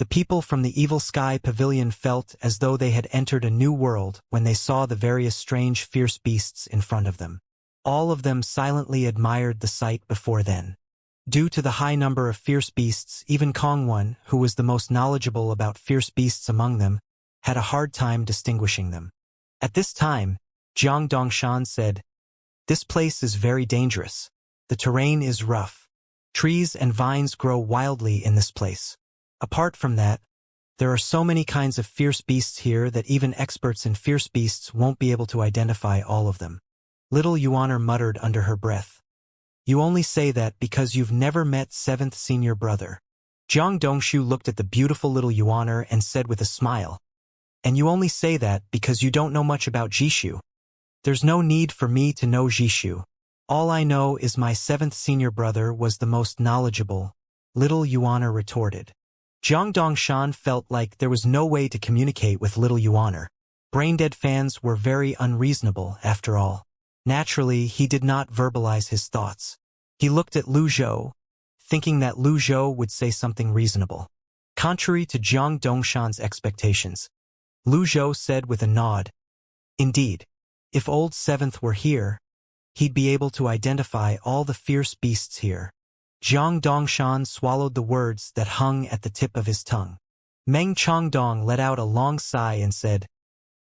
The people from the Evil Sky Pavilion felt as though they had entered a new world when they saw the various strange fierce beasts in front of them. All of them silently admired the sight before then. Due to the high number of fierce beasts, even Kongwon, who was the most knowledgeable about fierce beasts among them, had a hard time distinguishing them. At this time, Jiang Dongshan said, "This place is very dangerous. The terrain is rough. Trees and vines grow wildly in this place. Apart from that, there are so many kinds of fierce beasts here that even experts in fierce beasts won't be able to identify all of them." Little Yuaner muttered under her breath. "You only say that because you've never met 7th senior brother." Jiang Dongshu looked at the beautiful little Yuaner and said with a smile, "And you only say that because you don't know much about Jishu." "There's no need for me to know Jishu. All I know is my 7th senior brother was the most knowledgeable," little Yuaner retorted. Jiang Dongshan felt like there was no way to communicate with little Yuaner. Braindead fans were very unreasonable, after all. Naturally, he did not verbalize his thoughts. He looked at Lu Zhou, thinking that Lu Zhou would say something reasonable. Contrary to Jiang Dongshan's expectations, Lu Zhou said with a nod, "Indeed, if old 7th were here, he'd be able to identify all the fierce beasts here." Jiang Dongshan swallowed the words that hung at the tip of his tongue. Meng Chongdong let out a long sigh and said,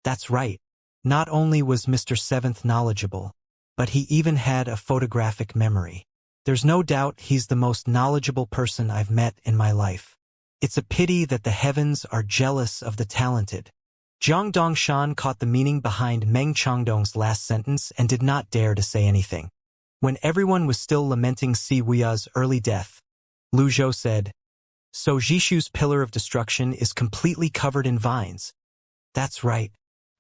"That's right. Not only was Mr. 7th knowledgeable, but he even had a photographic memory. There's no doubt he's the most knowledgeable person I've met in my life. It's a pity that the heavens are jealous of the talented." Jiang Dongshan caught the meaning behind Meng Chongdong's last sentence and did not dare to say anything. When everyone was still lamenting Si Wuya's early death, Lu Zhou said, "So Jishu's pillar of destruction is completely covered in vines." "That's right.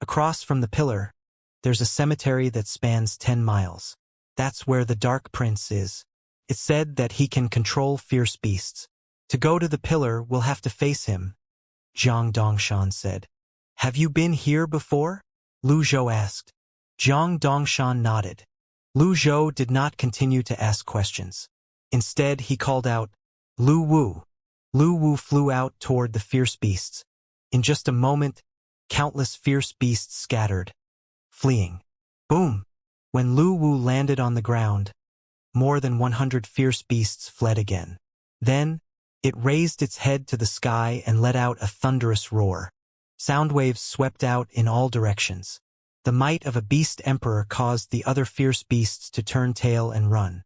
Across from the pillar, there's a cemetery that spans 10 miles. That's where the Dark Prince is. It's said that he can control fierce beasts. To go to the pillar, we'll have to face him," Jiang Dongshan said. "Have you been here before?" Lu Zhou asked. Jiang Dongshan nodded. Lu Zhou did not continue to ask questions. Instead, he called out, "Lu Wu." Lu Wu flew out toward the fierce beasts. In just a moment, countless fierce beasts scattered, fleeing. Boom! When Lu Wu landed on the ground, more than 100 fierce beasts fled again. Then, it raised its head to the sky and let out a thunderous roar. Sound waves swept out in all directions. The might of a beast emperor caused the other fierce beasts to turn tail and run.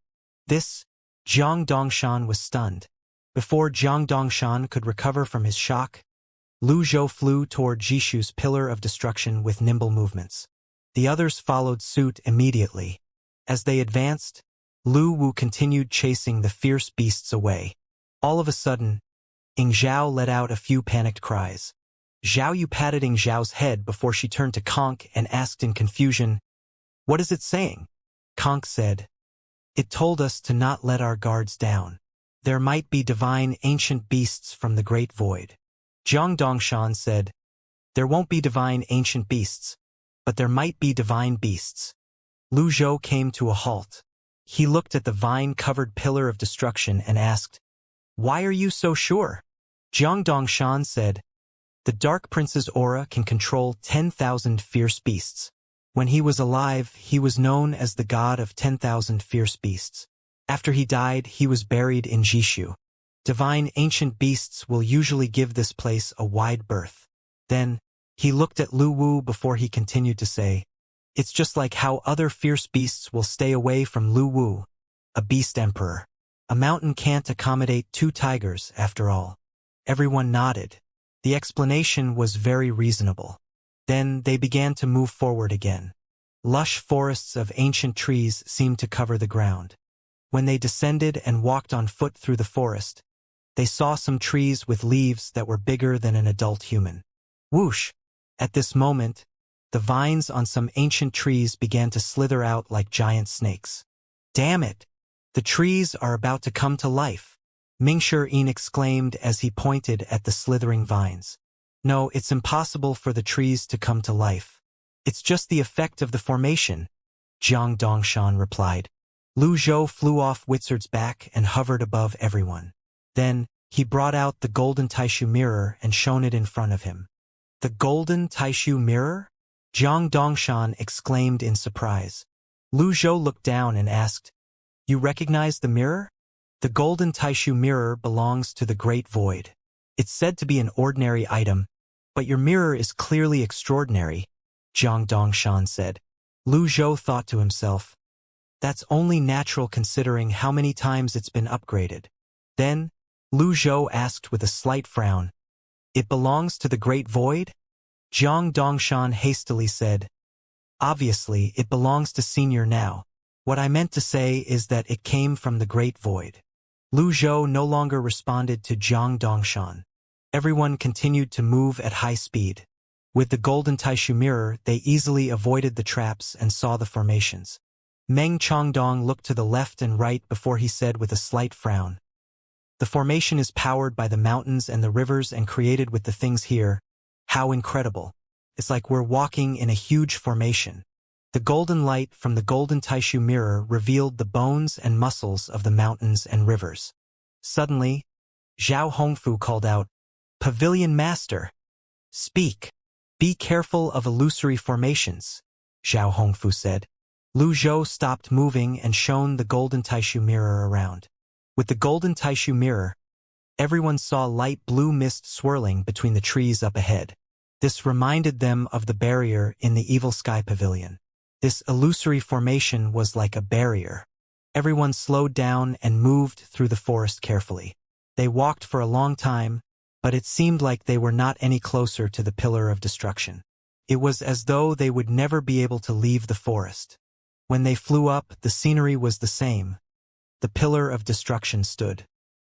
Jiang Dongshan was stunned. Before Jiang Dongshan could recover from his shock, Lu Zhou flew toward Jishu's pillar of destruction with nimble movements. The others followed suit immediately. As they advanced, Lu Wu continued chasing the fierce beasts away. All of a sudden, Ying Zhao let out a few panicked cries. Zhao Yu patted Ying Zhao's head before she turned to Conk and asked in confusion, "What is it saying?" Conk said, "It told us to not let our guards down. There might be divine ancient beasts from the great void." Jiang Dongshan said, "There won't be divine ancient beasts, but there might be divine beasts." Lu Zhou came to a halt. He looked at the vine-covered pillar of destruction and asked, "Why are you so sure?" Jiang Dongshan said, "The Dark Prince's aura can control 10,000 fierce beasts. When he was alive, he was known as the god of 10,000 fierce beasts. After he died, he was buried in Jishu. Divine ancient beasts will usually give this place a wide berth." Then, he looked at Lu Wu before he continued to say, "It's just like how other fierce beasts will stay away from Lu Wu, a beast emperor. A mountain can't accommodate 2 tigers, after all." Everyone nodded. The explanation was very reasonable. Then they began to move forward again. Lush forests of ancient trees seemed to cover the ground. When they descended and walked on foot through the forest, they saw some trees with leaves that were bigger than an adult human. Whoosh! At this moment, the vines on some ancient trees began to slither out like giant snakes. "Damn it! The trees are about to come to life," Mingshi exclaimed as he pointed at the slithering vines. "No, it's impossible for the trees to come to life. It's just the effect of the formation," Jiang Dongshan replied. Lu Zhou flew off Witzard's back and hovered above everyone. Then, He brought out the golden Taishu mirror and shone it in front of him. The golden Taishu mirror? Jiang Dongshan exclaimed in surprise. Lu Zhou looked down and asked, "You recognize the mirror?" The golden Taishu mirror belongs to the Great Void. It's said to be an ordinary item, but your mirror is clearly extraordinary, Jiang Dongshan said. Lu Zhou thought to himself, that's only natural considering how many times it's been upgraded. Then, Lu Zhou asked with a slight frown, "It belongs to the Great Void?" Jiang Dongshan hastily said, "Obviously, it belongs to Senior now. What I meant to say is that it came from the Great Void." Lu Zhou no longer responded to Jiang Dongshan. Everyone continued to move at high speed. With the golden Taishu mirror, they easily avoided the traps and saw the formations. Meng Chongdong looked to the left and right before he said with a slight frown, "The formation is powered by the mountains and the rivers and created with the things here. How incredible. It's like we're walking in a huge formation." The golden light from the golden Taishu mirror revealed the bones and muscles of the mountains and rivers. Suddenly, Zhao Hongfu called out, "Pavilion Master! Speak! Be careful of illusory formations," Zhao Hongfu said. Lu Zhou stopped moving and shone the golden Taishu mirror around. With the golden Taishu mirror, everyone saw light blue mist swirling between the trees up ahead. This reminded them of the barrier in the Evil Sky Pavilion. This illusory formation was like a barrier. Everyone slowed down and moved through the forest carefully. They walked for a long time, but it seemed like they were not any closer to the Pillar of Destruction. It was as though they would never be able to leave the forest. When they flew up, the scenery was the same. The Pillar of Destruction stood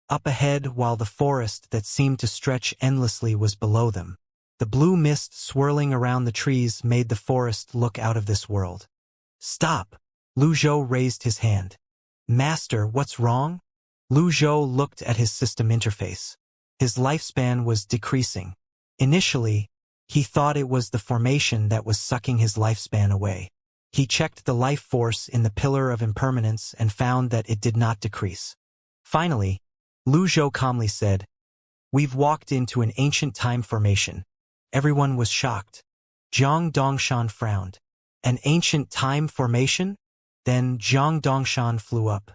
up ahead while the forest that seemed to stretch endlessly was below them. The blue mist swirling around the trees made the forest look out of this world. "Stop!" Lu Zhou raised his hand. "Master, what's wrong?" Lu Zhou looked at his system interface. His lifespan was decreasing. Initially, he thought it was the formation that was sucking his lifespan away. He checked the life force in the Pillar of Impermanence and found that it did not decrease. Finally, Lu Zhou calmly said, "We've walked into an ancient time formation." Everyone was shocked. Jiang Dongshan frowned. "An ancient time formation?" Then Jiang Dongshan flew up.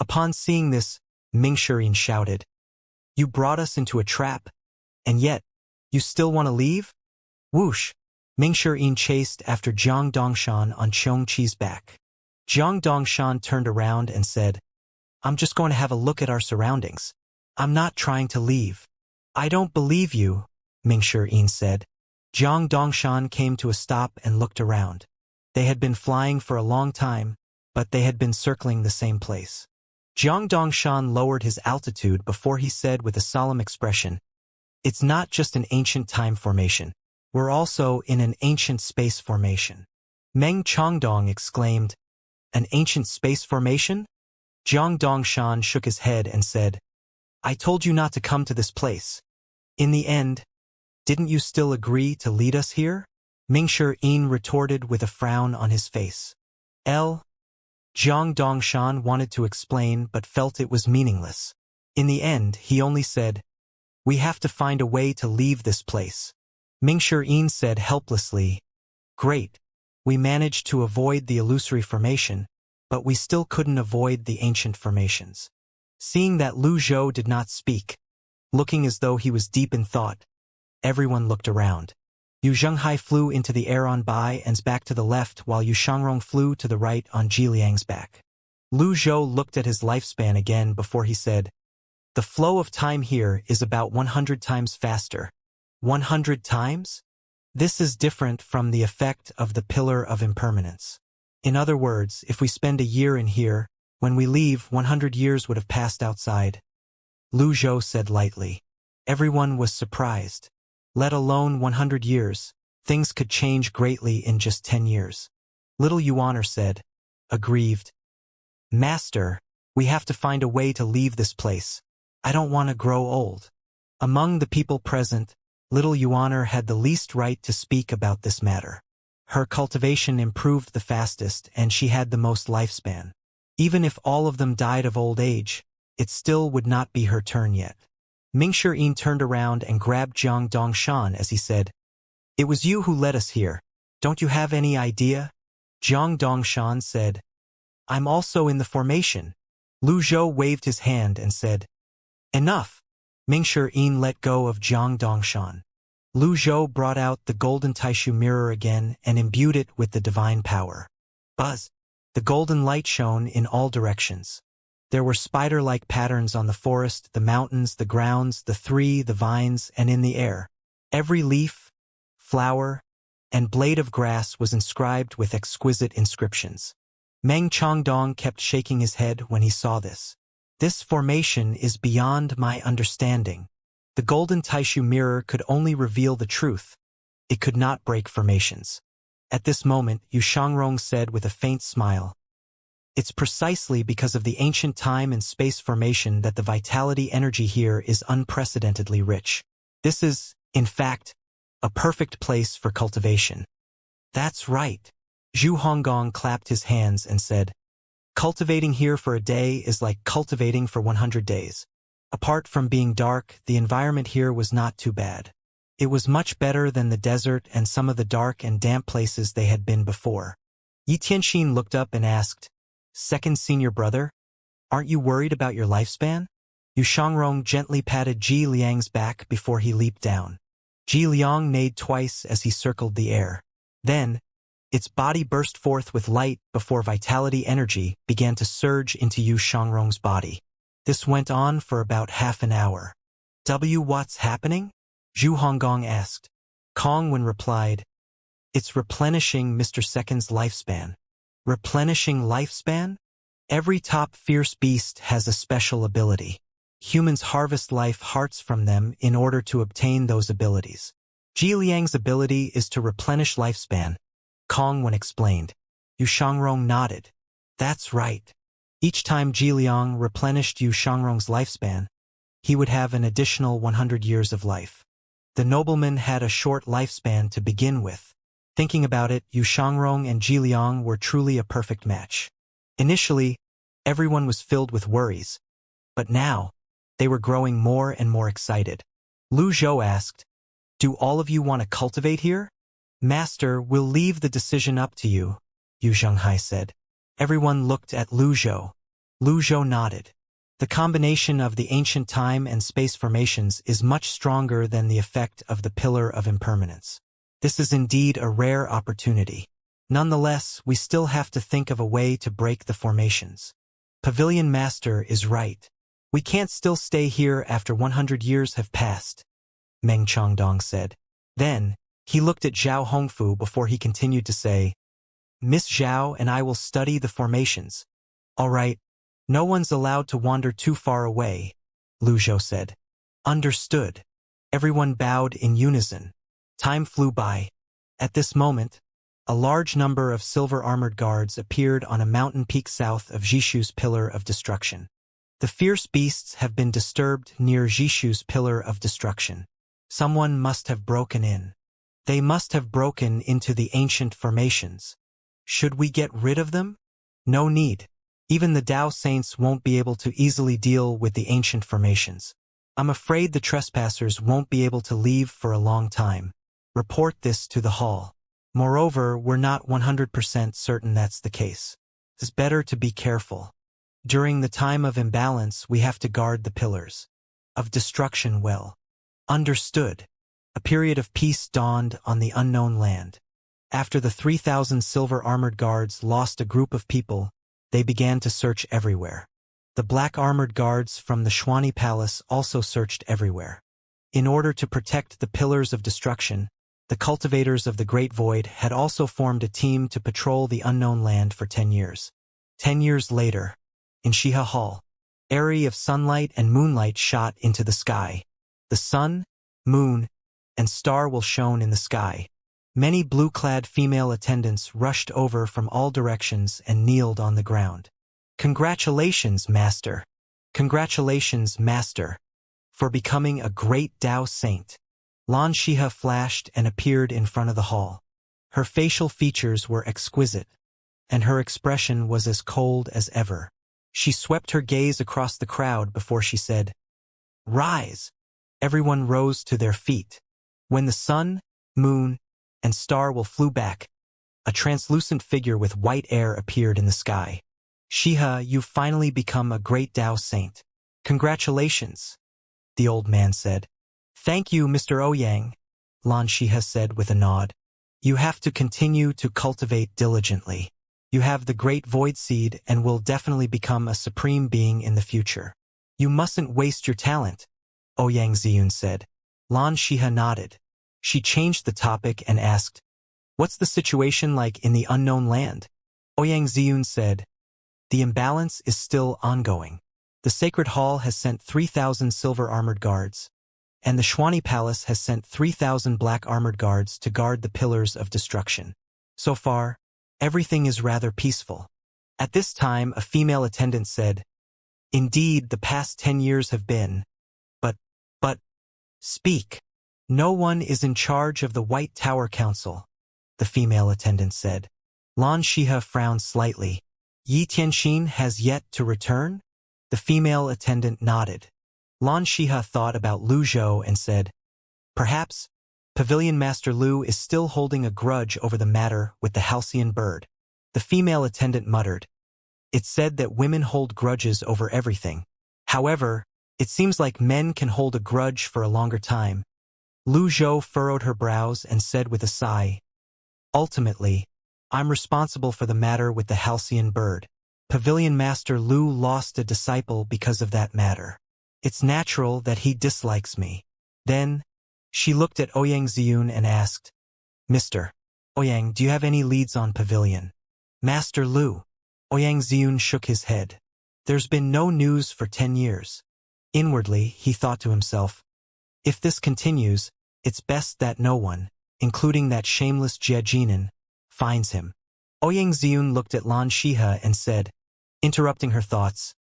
Upon seeing this, Ming Shirin shouted, "You brought us into a trap, and yet, you still want to leave?" Whoosh! Ming Shirin chased after Jiang Dongshan on Qi's back. Jiang Dongshan turned around and said, "I'm just going to have a look at our surroundings. I'm not trying to leave." "I don't believe you," Ming Shirin said. Jiang Dongshan came to a stop and looked around. They had been flying for a long time, but they had been circling the same place. Jiang Dongshan lowered his altitude before he said with a solemn expression, "It's not just an ancient time formation. We're also in an ancient space formation." Meng Chongdong exclaimed, "An ancient space formation?" Jiang Dongshan shook his head and said, "I told you not to come to this place. In the end, didn't you still agree to lead us here?" Ming Shirin retorted with a frown on his face. Jiang Dongshan wanted to explain but felt it was meaningless. In the end, he only said, "We have to find a way to leave this place." Ming Shirin said helplessly, "Great. We managed to avoid the illusory formation, but we still couldn't avoid the ancient formations." Seeing that Lu Zhou did not speak, looking as though he was deep in thought, everyone looked around. Yu Zhenghai flew into the air on Bai An's back to the left while Yu Shangrong flew to the right on Ji Liang's back. Lu Zhou looked at his lifespan again before he said, "The flow of time here is about 100 times faster." 100 times? This is different from the effect of the Pillar of Impermanence. In other words, if we spend a year in here, when we leave, 100 years would have passed outside. Lu Zhou said lightly. Everyone was surprised. Let alone 100 years, things could change greatly in just 10 years. Little Yuaner said, aggrieved, "Master, we have to find a way to leave this place. I don't want to grow old." Among the people present, Little Yuaner had the least right to speak about this matter. Her cultivation improved the fastest and she had the most lifespan. Even if all of them died of old age, it still would not be her turn yet. Mingshi turned around and grabbed Jiang Dongshan as he said, "It was you who led us here. Don't you have any idea?" Jiang Dongshan said, "I'm also in the formation." Lu Zhou waved his hand and said, "Enough." Mingshi let go of Jiang Dongshan. Lu Zhou brought out the golden Taishu mirror again and imbued it with the divine power. Buzz! The golden light shone in all directions. There were spider-like patterns on the forest, the mountains, the grounds, the vines, and in the air. Every leaf, flower, and blade of grass was inscribed with exquisite inscriptions. Meng Chongdong kept shaking his head when he saw this. "This formation is beyond my understanding." The golden Taishu mirror could only reveal the truth. It could not break formations. At this moment, Yu Shangrong said with a faint smile, "It's precisely because of the ancient time and space formation that the vitality energy here is unprecedentedly rich. This is, in fact, a perfect place for cultivation." "That's right." Zhu Honggong clapped his hands and said, "Cultivating here for a day is like cultivating for 100 days. Apart from being dark, the environment here was not too bad. It was much better than the desert and some of the dark and damp places they had been before." Yi Tianxin looked up and asked, "Second senior brother, aren't you worried about your lifespan?" Yu Shangrong gently patted Ji Liang's back before he leaped down. Ji Liang neighed twice as he circled the air. Then, its body burst forth with light before vitality energy began to surge into Yu Shangrong's body. This went on for about half an hour. "What's happening?" Zhu Honggong asked. Kong Wen replied, "It's replenishing Mr. Second's lifespan." "Replenishing lifespan?" "Every top fierce beast has a special ability. Humans harvest life hearts from them in order to obtain those abilities. Ji Liang's ability is to replenish lifespan," Kong Wen explained. Yu Shangrong nodded. "That's right." Each time Ji Liang replenished Yu Shangrong's lifespan, he would have an additional 100 years of life. The nobleman had a short lifespan to begin with. Thinking about it, Yu Shangrong and Ji Liang were truly a perfect match. Initially, everyone was filled with worries, but now, they were growing more and more excited. Lu Zhou asked, "Do all of you want to cultivate here?" "Master, we'll leave the decision up to you," Yu Zhenghai said. Everyone looked at Lu Zhou. Lu Zhou nodded. The combination of the ancient time and space formations is much stronger than the effect of the Pillar of Impermanence. This is indeed a rare opportunity. Nonetheless, we still have to think of a way to break the formations. Pavilion Master is right. We can't still stay here after 100 years have passed, Meng Chongdong said. Then, he looked at Zhao Hongfu before he continued to say, "Miss Zhao and I will study the formations." "All right. No one's allowed to wander too far away," Lu Zhou said. "Understood." Everyone bowed in unison. Time flew by. At this moment, a large number of silver-armored guards appeared on a mountain peak south of Jishu's Pillar of Destruction. The fierce beasts have been disturbed near Jishu's Pillar of Destruction. Someone must have broken in. They must have broken into the ancient formations. Should we get rid of them? No need. Even the Tao Saints won't be able to easily deal with the ancient formations. I'm afraid the trespassers won't be able to leave for a long time. Report this to the hall. Moreover, we're not 100% certain that's the case. It's better to be careful. During the time of imbalance, we have to guard the pillars of destruction well. Understood. A period of peace dawned on the unknown land. After the 3,000 silver-armored guards lost a group of people, they began to search everywhere. The black-armored guards from the Xuani Palace also searched everywhere. In order to protect the pillars of destruction, the cultivators of the Great Void had also formed a team to patrol the unknown land for 10 years. 10 years later, in Shiha Hall, area of sunlight and moonlight shot into the sky. The sun, moon, and star will shone in the sky. Many blue-clad female attendants rushed over from all directions and kneeled on the ground. "Congratulations, Master! Congratulations, Master! For becoming a great Tao Saint!" Lan Shiha flashed and appeared in front of the hall. Her facial features were exquisite, and her expression was as cold as ever. She swept her gaze across the crowd before she said, "Rise! Everyone rose to their feet. When the sun, moon, and star flew back, a translucent figure with white air appeared in the sky. Xihe, you've finally become a great Tao saint. Congratulations, the old man said. Thank you, Mr. Ouyang, Lan Xihe said with a nod. You have to continue to cultivate diligently. You have the great void seed and will definitely become a supreme being in the future. You mustn't waste your talent, Ouyang Ziyun said. Lan Xihe nodded. She changed the topic and asked, what's the situation like in the unknown land? Ouyang Ziyun said, the imbalance is still ongoing. The Sacred Hall has sent 3,000 silver armored guards, and the Xuani Palace has sent 3,000 black armored guards to guard the pillars of destruction. So far, everything is rather peaceful. At this time, a female attendant said, indeed, the past 10 years have been, but, speak. No one is in charge of the White Tower Council, the female attendant said. Lan Xihe frowned slightly. Yi Tianxin has yet to return? The female attendant nodded. Lan Xihe thought about Lu Zhou and said, perhaps, Pavilion Master Lu is still holding a grudge over the matter with the halcyon bird. The female attendant muttered. It's said that women hold grudges over everything. However, it seems like men can hold a grudge for a longer time. Lu Zhou furrowed her brows and said with a sigh, ultimately, I'm responsible for the matter with the halcyon bird. Pavilion Master Lu lost a disciple because of that matter. It's natural that he dislikes me. Then, she looked at Ouyang Ziyun and asked, Mr. Ouyang, do you have any leads on Pavilion Master Lu? Ouyang Ziyun shook his head. There's been no news for 10 years. Inwardly, he thought to himself, if this continues, it's best that no one, including that shameless Jie Jinan, finds him. Ouyang Ziyun looked at Lan Xihe and said, interrupting her thoughts,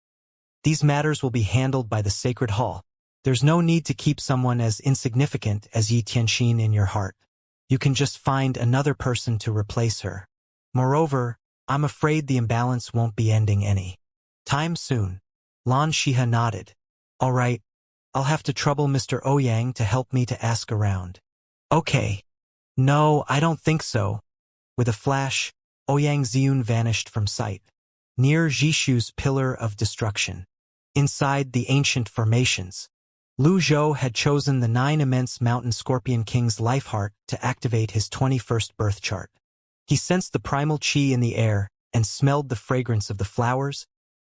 these matters will be handled by the Sacred Hall. There's no need to keep someone as insignificant as Yi Tianxin in your heart. You can just find another person to replace her. Moreover, I'm afraid the imbalance won't be ending any time soon. Lan Xihe nodded. All right, I'll have to trouble Mr. Ouyang to help me to ask around. Okay. No, I don't think so. With a flash, Ouyang Ziyun vanished from sight. Near Jishu's pillar of destruction. Inside the ancient formations, Lu Zhou had chosen the 9 immense mountain scorpion king's life heart to activate his 21st birth chart. He sensed the primal qi in the air and smelled the fragrance of the flowers,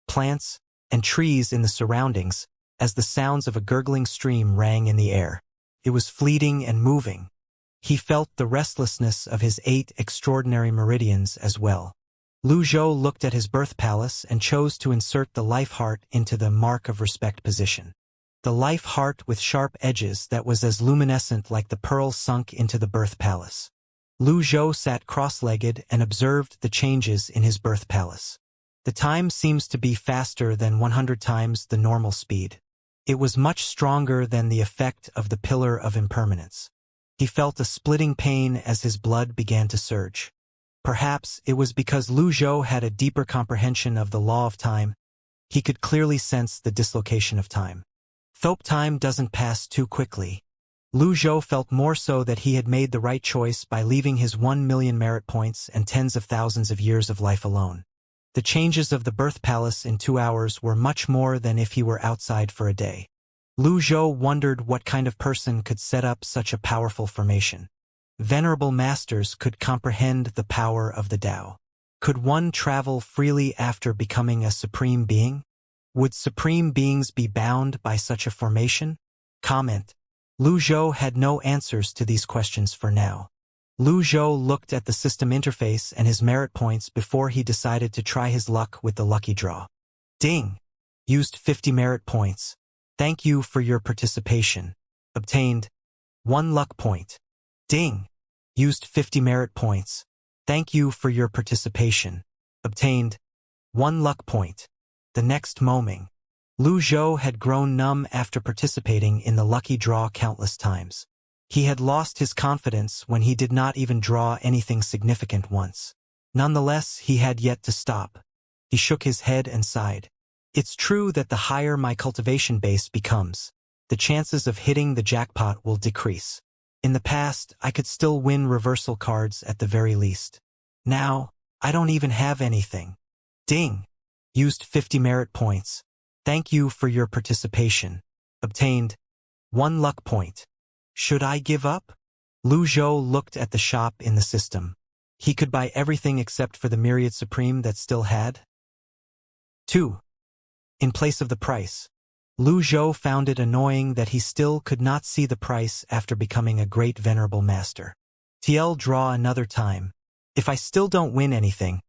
plants, and trees in the surroundings as the sounds of a gurgling stream rang in the air. It was fleeting and moving. He felt the restlessness of his 8 extraordinary meridians as well. Lu Zhou looked at his birth palace and chose to insert the life heart into the mark of respect position. The life heart with sharp edges that was as luminescent like the pearl sunk into the birth palace. Lu Zhou sat cross-legged and observed the changes in his birth palace. The time seems to be faster than 100 times the normal speed. It was much stronger than the effect of the pillar of impermanence. He felt a splitting pain as his blood began to surge. Perhaps it was because Lu Zhou had a deeper comprehension of the law of time. He could clearly sense the dislocation of time. Though time doesn't pass too quickly. Lu Zhou felt more so that he had made the right choice by leaving his 1 million merit points and tens of thousands of years of life alone. The changes of the birth palace in 2 hours were much more than if he were outside for a day. Lu Zhou wondered what kind of person could set up such a powerful formation. Venerable masters could comprehend the power of the Tao. Could one travel freely after becoming a supreme being? Would supreme beings be bound by such a formation? Comment. Lu Zhou had no answers to these questions for now. Lu Zhou looked at the system interface and his merit points before he decided to try his luck with the lucky draw. Ding! Used 50 merit points. Thank you for your participation. Obtained 1 luck point. Ding! Used 50 merit points. Thank you for your participation. Obtained 1 luck point. The next moment, Lu Zhou had grown numb after participating in the lucky draw countless times. He had lost his confidence when he did not even draw anything significant once. Nonetheless, he had yet to stop. He shook his head and sighed. It's true that the higher my cultivation base becomes, the chances of hitting the jackpot will decrease. In the past, I could still win reversal cards at the very least. Now, I don't even have anything. Ding! Used 50 merit points. Thank you for your participation. Obtained 1 luck point. Should I give up? Lu Zhou looked at the shop in the system. He could buy everything except for the Myriad Supreme that still had 2. In place of the price. Lu Zhou found it annoying that he still could not see the price after becoming a great venerable master. TL draw another time. If I still don't win anything,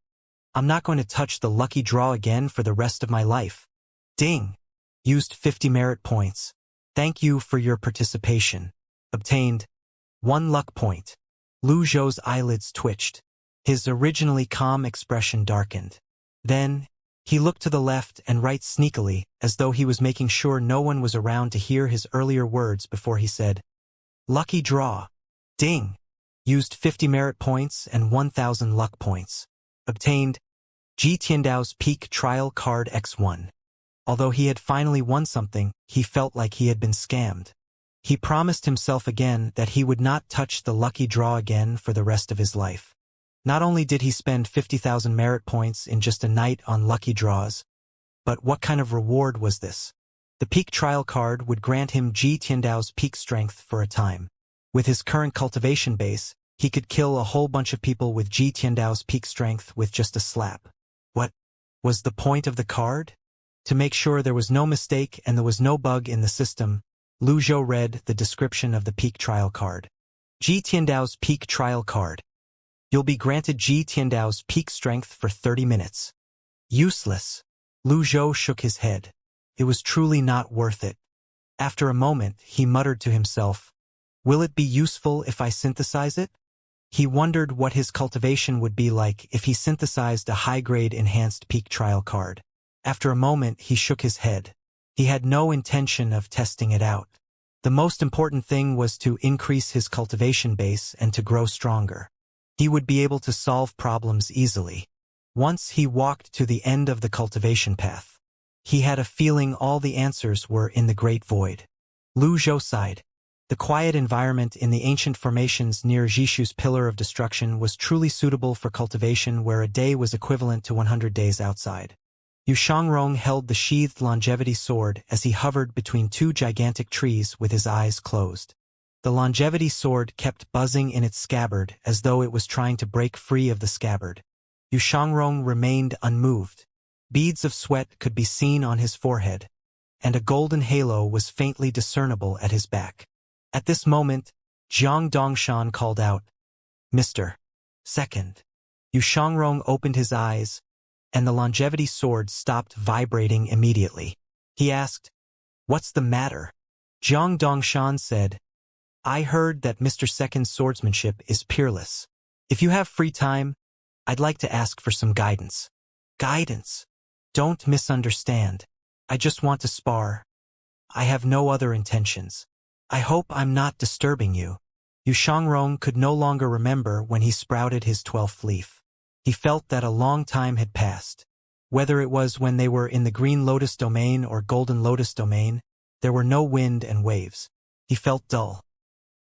I'm not going to touch the lucky draw again for the rest of my life. Ding! Used 50 merit points. Thank you for your participation. Obtained 1 luck point. Lu Zhou's eyelids twitched. His originally calm expression darkened. Then, he looked to the left and right sneakily, as though he was making sure no one was around to hear his earlier words before he said, Lucky draw. Ding! Used 50 merit points and 1,000 luck points. Obtained Ji Tiandao's Peak Trial Card X1. Although he had finally won something, he felt like he had been scammed. He promised himself again that he would not touch the lucky draw again for the rest of his life. Not only did he spend 50,000 merit points in just a night on lucky draws, but what kind of reward was this? The Peak Trial card would grant him Ji Tiandao's peak strength for a time. With his current cultivation base, he could kill a whole bunch of people with Ji Tiandao's peak strength with just a slap. What was the point of the card? To make sure there was no mistake and there was no bug in the system, Lu Zhou read the description of the Peak Trial card. Ji Tiandao's Peak Trial card. You'll be granted Ji Tiandao's peak strength for 30 minutes. Useless. Lu Zhou shook his head. It was truly not worth it. After a moment, he muttered to himself, Will it be useful if I synthesize it? He wondered what his cultivation would be like if he synthesized a high-grade enhanced Peak Trial card. After a moment, he shook his head. He had no intention of testing it out. The most important thing was to increase his cultivation base and to grow stronger. He would be able to solve problems easily. Once he walked to the end of the cultivation path, he had a feeling all the answers were in the great void. Lu Zhou sighed. The quiet environment in the ancient formations near Jishu's Pillar of Destruction was truly suitable for cultivation, where a day was equivalent to 100 days outside. Yu Shangrong held the sheathed longevity sword as he hovered between 2 gigantic trees with his eyes closed. The longevity sword kept buzzing in its scabbard as though it was trying to break free of the scabbard. Yu Shangrong remained unmoved. Beads of sweat could be seen on his forehead, and a golden halo was faintly discernible at his back. At this moment, Jiang Dongshan called out, Mr. Second. Yu Shangrong opened his eyes, and the longevity sword stopped vibrating immediately. He asked, What's the matter? Jiang Dongshan said, I heard that Mr. Second's swordsmanship is peerless. If you have free time, I'd like to ask for some guidance. Guidance? Don't misunderstand. I just want to spar. I have no other intentions. I hope I'm not disturbing you. Yu Shangrong could no longer remember when he sprouted his 12th leaf. He felt that a long time had passed. Whether it was when they were in the Green Lotus domain or Golden Lotus domain, there were no wind and waves. He felt dull.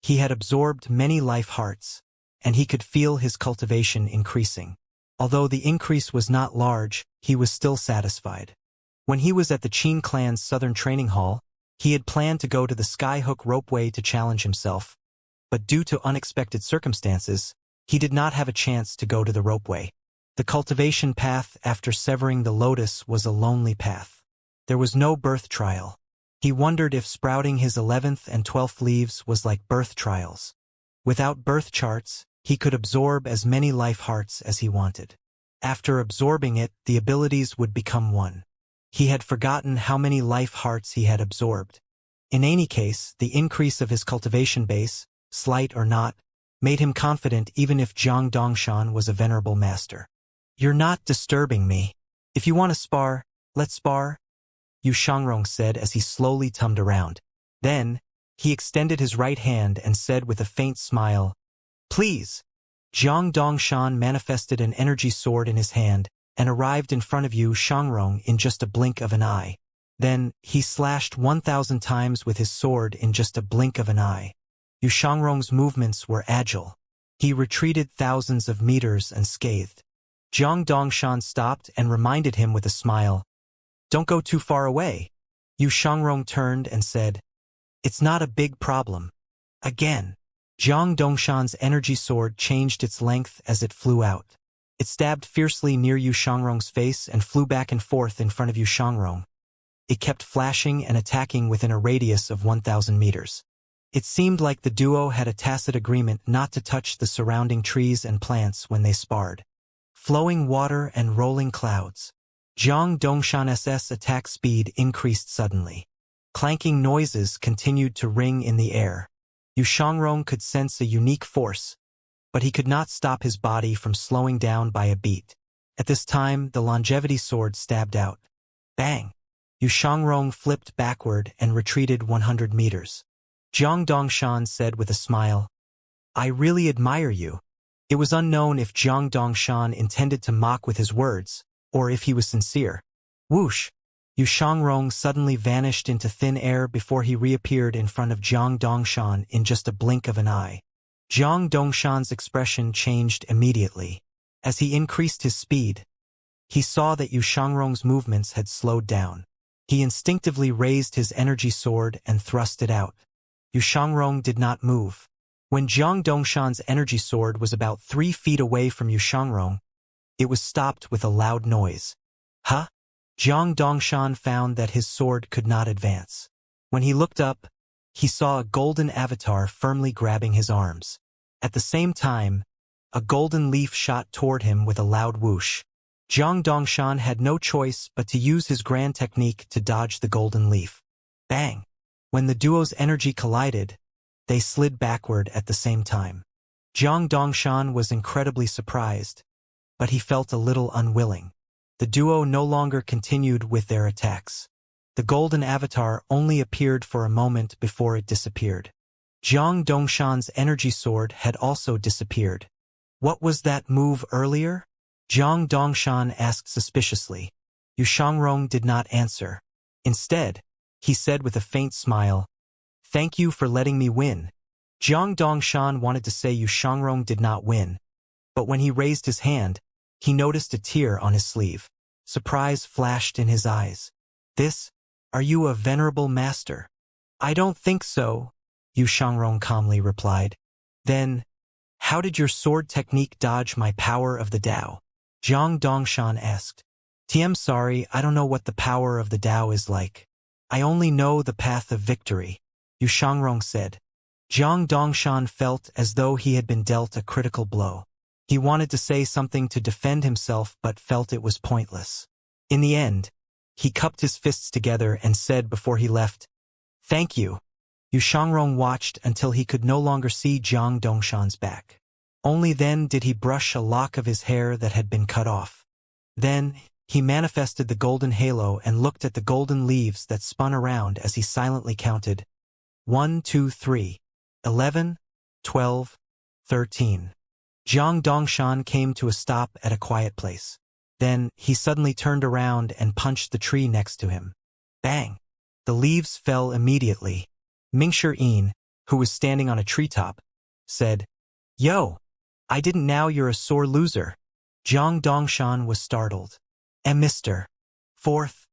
He had absorbed many life hearts, and he could feel his cultivation increasing. Although the increase was not large, he was still satisfied. When he was at the Qin clan's southern training hall, he had planned to go to the Skyhook ropeway to challenge himself, but due to unexpected circumstances, he did not have a chance to go to the ropeway. The cultivation path after severing the lotus was a lonely path. There was no birth trial. He wondered if sprouting his 11th and 12th leaves was like birth trials. Without birth charts, he could absorb as many life hearts as he wanted. After absorbing it, the abilities would become one. He had forgotten how many life hearts he had absorbed. In any case, the increase of his cultivation base, slight or not, made him confident even if Jiang Dongshan was a venerable master. You're not disturbing me. If you want to spar, let's spar, Yu Shangrong said as he slowly tummed around. Then, he extended his right hand and said with a faint smile, Please. Jiang Dongshan manifested an energy sword in his hand and arrived in front of Yu Shangrong in just a blink of an eye. Then, he slashed 1,000 times with his sword in just a blink of an eye. Yu Shangrong's movements were agile. He retreated thousands of meters unscathed. Jiang Dongshan stopped and reminded him with a smile, "Don't go too far away." Yu Shangrong turned and said, "It's not a big problem." Again, Jiang Dongshan's energy sword changed its length as it flew out. It stabbed fiercely near Yu Shangrong's face and flew back and forth in front of Yu Shangrong. It kept flashing and attacking within a radius of 1,000 meters. It seemed like the duo had a tacit agreement not to touch the surrounding trees and plants when they sparred. Flowing water and rolling clouds. Jiang Dongshan's attack speed increased suddenly. Clanking noises continued to ring in the air. Yu Shangrong could sense a unique force, but he could not stop his body from slowing down by a beat. At this time, the longevity sword stabbed out. Bang! Yu Shangrong flipped backward and retreated 100 meters. Jiang Dongshan said with a smile, "I really admire you." It was unknown if Jiang Dongshan intended to mock with his words, or if he was sincere. Whoosh! Yu Shangrong suddenly vanished into thin air before he reappeared in front of Jiang Dongshan in just a blink of an eye. Jiang Dongshan's expression changed immediately. As he increased his speed, he saw that Yu Shangrong's movements had slowed down. He instinctively raised his energy sword and thrust it out. Yu Shangrong did not move. When Jiang Dongshan's energy sword was about 3 feet away from Yu Shangrong, it was stopped with a loud noise. Huh? Jiang Dongshan found that his sword could not advance. When he looked up, he saw a golden avatar firmly grabbing his arms. At the same time, a golden leaf shot toward him with a loud whoosh. Jiang Dongshan had no choice but to use his grand technique to dodge the golden leaf. Bang! When the duo's energy collided, they slid backward at the same time. Jiang Dongshan was incredibly surprised, but he felt a little unwilling. The duo no longer continued with their attacks. The golden avatar only appeared for a moment before it disappeared. Jiang Dongshan's energy sword had also disappeared. What was that move earlier? Jiang Dongshan asked suspiciously. Yu Shangrong did not answer. Instead, he said with a faint smile, "Thank you for letting me win." Jiang Dongshan wanted to say Yu Shangrong did not win, but when he raised his hand, he noticed a tear on his sleeve. Surprise flashed in his eyes. Are you a venerable master?" "I don't think so," Yu Shangrong calmly replied. "Then, how did your sword technique dodge my power of the Tao?" Jiang Dongshan asked. "Tame, sorry, I don't know what the power of the Tao is like. I only know the path of victory," Yu Shangrong said. Jiang Dongshan felt as though he had been dealt a critical blow. He wanted to say something to defend himself but felt it was pointless. In the end, he cupped his fists together and said before he left, "Thank you." Yu Shangrong watched until he could no longer see Jiang Dongshan's back. Only then did he brush a lock of his hair that had been cut off. Then, he manifested the golden halo and looked at the golden leaves that spun around as he silently counted 1, 2, 3, 11, 12, 13. Jiang Dongshan came to a stop at a quiet place. Then, he suddenly turned around and punched the tree next to him. Bang! The leaves fell immediately. Mingshi, who was standing on a treetop, said, "Yo, I didn't know you're a sore loser." Jiang Dongshan was startled. And Mr. Fourth.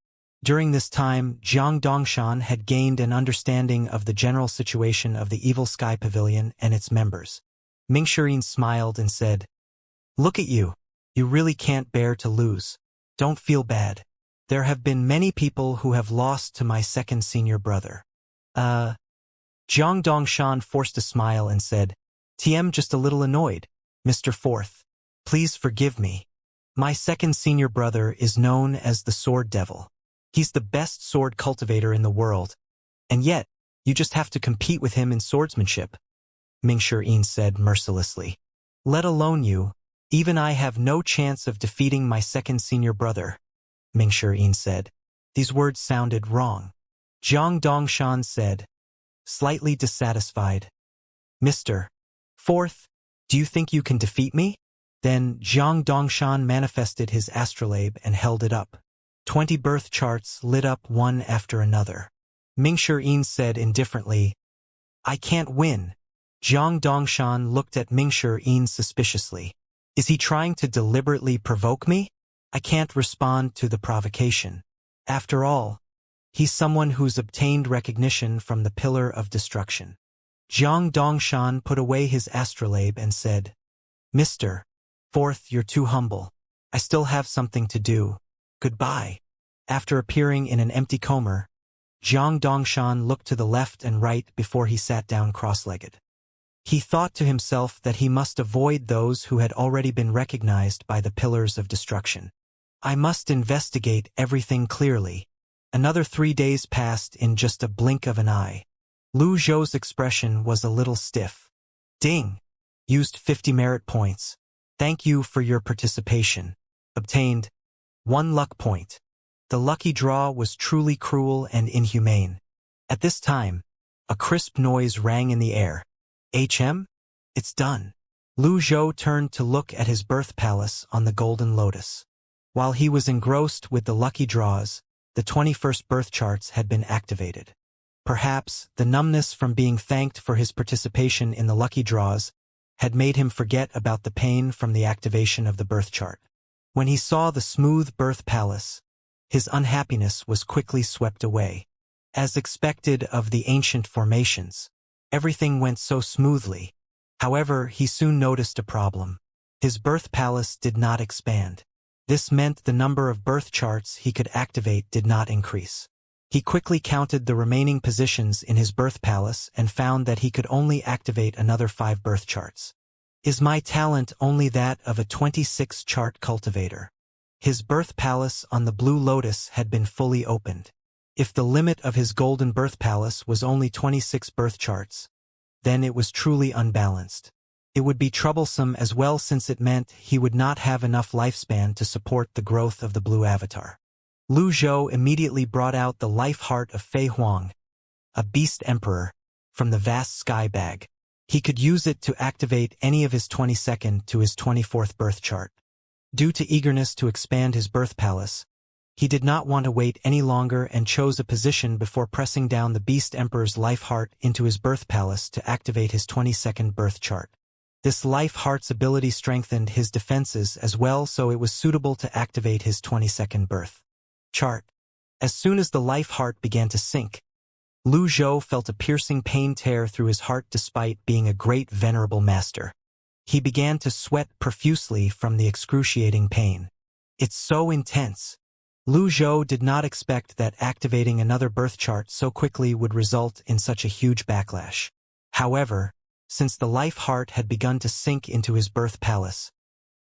During this time, Jiang Dongshan had gained an understanding of the general situation of the Evil Sky Pavilion and its members. Mingshi smiled and said, "Look at you. You really can't bear to lose. Don't feel bad. There have been many people who have lost to my second senior brother." Jiang Dongshan forced a smile and said, "TM just a little annoyed. Mr. Fourth, please forgive me. My second senior brother is known as the Sword Devil. He's the best sword cultivator in the world, and yet, you just have to compete with him in swordsmanship," Mingshi said mercilessly. "Let alone you, even I have no chance of defeating my second senior brother," Mingshi said. These words sounded wrong. Jiang Dongshan said, slightly dissatisfied, "Mr. Fourth, do you think you can defeat me?" Then Jiang Dongshan manifested his astrolabe and held it up. 20 birth charts lit up one after another. Mingshi said indifferently, "I can't win." Jiang Dongshan looked at Mingshi suspiciously. "Is he trying to deliberately provoke me? I can't respond to the provocation. After all, he's someone who's obtained recognition from the Pillar of Destruction." Jiang Dongshan put away his astrolabe and said, "Mr. Fourth, you're too humble. I still have something to do. Goodbye." After appearing in an empty comber, Jiang Dongshan looked to the left and right before he sat down cross-legged. He thought to himself that he must avoid those who had already been recognized by the Pillars of Destruction. I must investigate everything clearly. Another 3 days passed in just a blink of an eye. Lu Zhou's expression was a little stiff. Ding! Used 50 merit points. Thank you for your participation. Obtained 1 luck point. The lucky draw was truly cruel and inhumane. At this time, a crisp noise rang in the air. "HM? It's done." Lu Zhou turned to look at his birth palace on the Golden Lotus. While he was engrossed with the lucky draws, the 21st birth charts had been activated. Perhaps the numbness from being thanked for his participation in the lucky draws had made him forget about the pain from the activation of the birth chart. When he saw the smooth birth palace, his unhappiness was quickly swept away. As expected of the ancient formations, everything went so smoothly. However, he soon noticed a problem. His birth palace did not expand. This meant the number of birth charts he could activate did not increase. He quickly counted the remaining positions in his birth palace and found that he could only activate another 5 birth charts. Is my talent only that of a 26-chart cultivator? His birth palace on the Blue Lotus had been fully opened. If the limit of his golden birth palace was only 26 birth charts, then it was truly unbalanced. It would be troublesome as well since it meant he would not have enough lifespan to support the growth of the blue avatar. Lu Zhou immediately brought out the life heart of Fei Huang, a beast emperor, from the vast sky bag. He could use it to activate any of his 22nd to his 24th birth chart. Due to eagerness to expand his birth palace, he did not want to wait any longer and chose a position before pressing down the Beast Emperor's life heart into his birth palace to activate his 22nd birth chart. This life heart's ability strengthened his defenses as well, so it was suitable to activate his 22nd birth chart. As soon as the life heart began to sink, Lu Zhou felt a piercing pain tear through his heart despite being a great venerable master. He began to sweat profusely from the excruciating pain. It's so intense. Lu Zhou did not expect that activating another birth chart so quickly would result in such a huge backlash. However, since the life heart had begun to sink into his birth palace,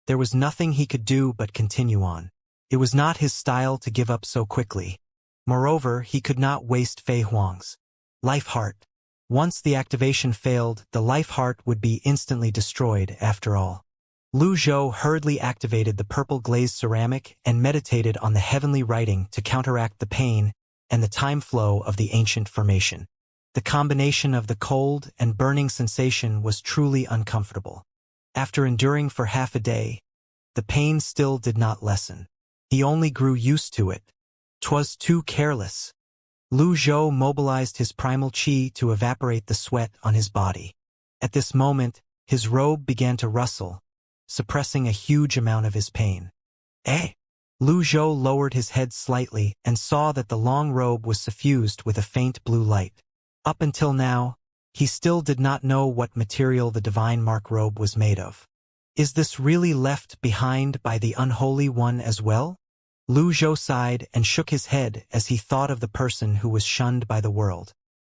there was nothing he could do but continue on. It was not his style to give up so quickly. Moreover, he could not waste Fei Huang's life heart. Once the activation failed, the life heart would be instantly destroyed after all. Lu Zhou hurriedly activated the purple glazed ceramic and meditated on the heavenly writing to counteract the pain and the time flow of the ancient formation. The combination of the cold and burning sensation was truly uncomfortable. After enduring for half a day, the pain still did not lessen. He only grew used to it. 'Twas too careless. Lu Zhou mobilized his primal qi to evaporate the sweat on his body. At this moment, his robe began to rustle, suppressing a huge amount of his pain. Eh? Lu Zhou lowered his head slightly and saw that the long robe was suffused with a faint blue light. Up until now, he still did not know what material the divine mark robe was made of. Is this really left behind by the unholy one as well? Lu Zhou sighed and shook his head as he thought of the person who was shunned by the world.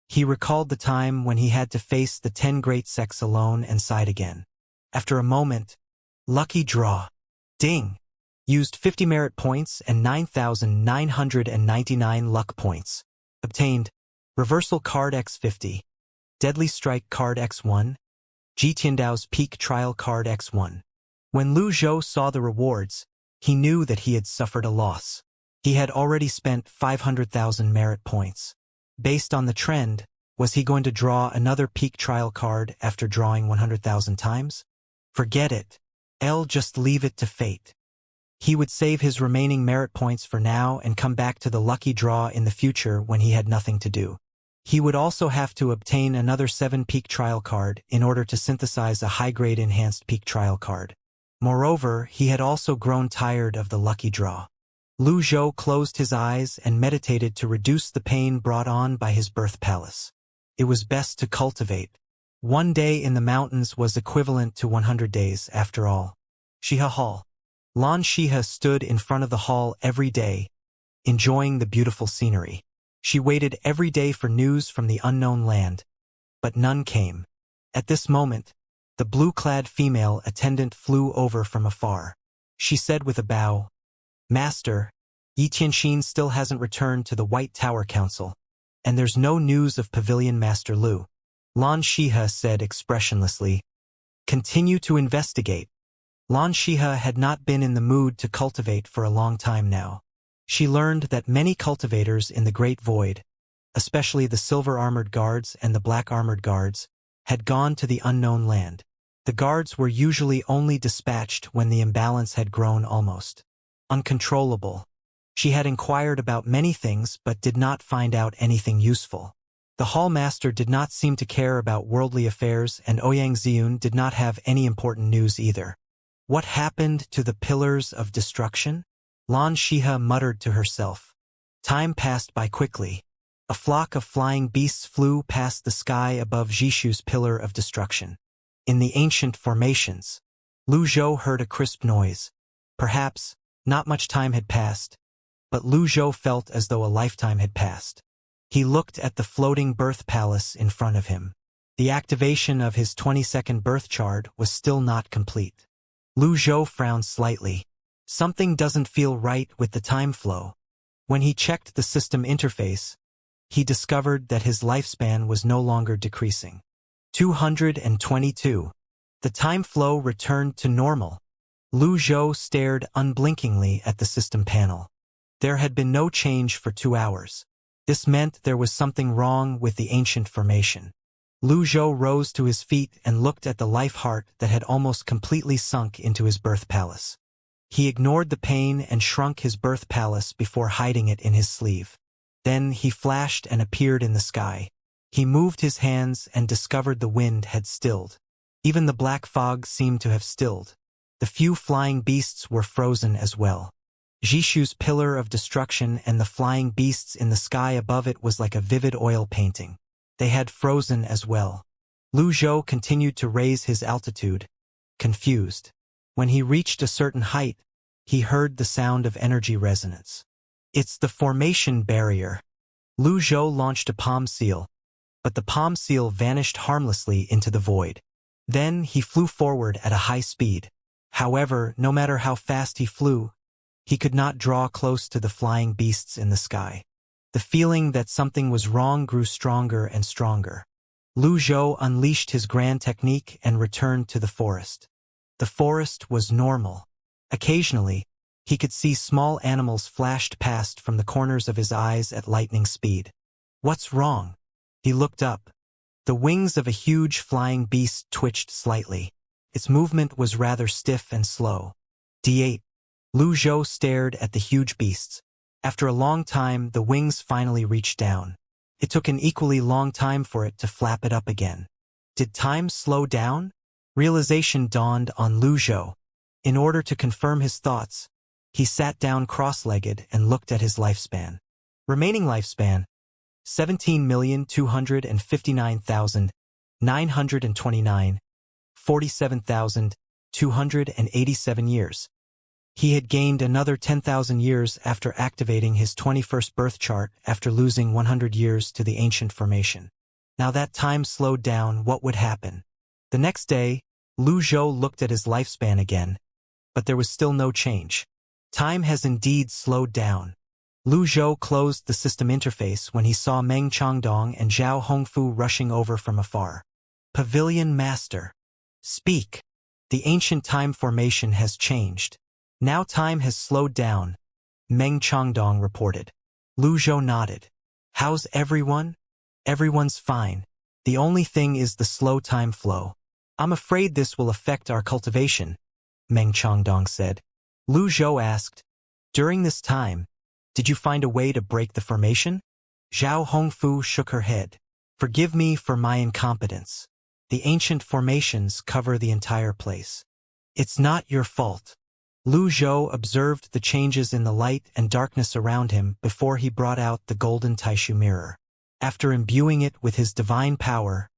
He recalled the time when he had to face the 10 great sects alone and sighed again. After a moment, lucky draw. Ding! Used 50 merit points and 9,999 luck points. Obtained Reversal Card X50, Deadly Strike Card X1, Jitiandao's Peak Trial Card X1. When Lu Zhou saw the rewards, he knew that he had suffered a loss. He had already spent 500,000 merit points. Based on the trend, was he going to draw another Peak Trial card after drawing 100,000 times? Forget it. I'll just leave it to fate. He would save his remaining merit points for now and come back to the lucky draw in the future when he had nothing to do. He would also have to obtain another 7 peak trial card in order to synthesize a high-grade enhanced peak trial card. Moreover, he had also grown tired of the lucky draw. Lu Zhou closed his eyes and meditated to reduce the pain brought on by his birth palace. It was best to cultivate. 1 day in the mountains was equivalent to 100 days, after all. Shiha Hall. Lan Shiha stood in front of the hall every day, enjoying the beautiful scenery. She waited every day for news from the unknown land, but none came. At this moment, the blue-clad female attendant flew over from afar. She said with a bow, "Master, Yi Tianxin still hasn't returned to the White Tower Council, and there's no news of Pavilion Master Lu." Lan Shiha said expressionlessly, "Continue to investigate." Lan Shiha had not been in the mood to cultivate for a long time now. She learned that many cultivators in the Great Void, especially the silver-armored guards and the black-armored guards, had gone to the unknown land. The guards were usually only dispatched when the imbalance had grown almost uncontrollable. She had inquired about many things but did not find out anything useful. The hall master did not seem to care about worldly affairs, and Ouyang Ziyun did not have any important news either. What happened to the Pillars of Destruction? Lan Shiha muttered to herself. Time passed by quickly. A flock of flying beasts flew past the sky above Jishu's Pillar of Destruction. In the ancient formations, Lu Zhou heard a crisp noise. Perhaps, not much time had passed, but Lu Zhou felt as though a lifetime had passed. He looked at the floating birth palace in front of him. The activation of his 22nd birth chart was still not complete. Lu Zhou frowned slightly. Something doesn't feel right with the time flow. When he checked the system interface, he discovered that his lifespan was no longer decreasing. 222. The time flow returned to normal. Lu Zhou stared unblinkingly at the system panel. There had been no change for 2 hours. This meant there was something wrong with the ancient formation. Lu Zhou rose to his feet and looked at the life heart that had almost completely sunk into his birth palace. He ignored the pain and shrunk his birth palace before hiding it in his sleeve. Then he flashed and appeared in the sky. He moved his hands and discovered the wind had stilled. Even the black fog seemed to have stilled. The few flying beasts were frozen as well. Jishu's Pillar of Destruction and the flying beasts in the sky above it was like a vivid oil painting. They had frozen as well. Lu Zhou continued to raise his altitude, confused. When he reached a certain height, he heard the sound of energy resonance. It's the formation barrier. Lu Zhou launched a palm seal, but the palm seal vanished harmlessly into the void. Then he flew forward at a high speed. However, no matter how fast he flew, he could not draw close to the flying beasts in the sky. The feeling that something was wrong grew stronger and stronger. Lu Zhou unleashed his grand technique and returned to the forest. The forest was normal. Occasionally, he could see small animals flashed past from the corners of his eyes at lightning speed. What's wrong? He looked up. The wings of a huge flying beast twitched slightly. Its movement was rather stiff and slow. D8. Lu Zhou stared at the huge beasts. After a long time, the wings finally reached down. It took an equally long time for it to flap it up again. Did time slow down? Realization dawned on Lu Zhou. In order to confirm his thoughts, he sat down cross-legged and looked at his lifespan. Remaining lifespan, 17,259,929, 47,287 years. He had gained another 10,000 years after activating his 21st birth chart after losing 100 years to the ancient formation. Now that time slowed down, what would happen? The next day, Lu Zhou looked at his lifespan again, but there was still no change. Time has indeed slowed down. Lu Zhou closed the system interface when he saw Meng Changdong and Zhao Hongfu rushing over from afar. Pavilion Master. Speak. The ancient time formation has changed. Now time has slowed down, Meng Changdong reported. Lu Zhou nodded. How's everyone? Everyone's fine. The only thing is the slow time flow. I'm afraid this will affect our cultivation, Meng Changdong said. Lu Zhou asked. During this time, did you find a way to break the formation? Zhao Hongfu shook her head. Forgive me for my incompetence. The ancient formations cover the entire place. It's not your fault. Lu Zhou observed the changes in the light and darkness around him before he brought out the golden Taishu mirror. After imbuing it with his divine power,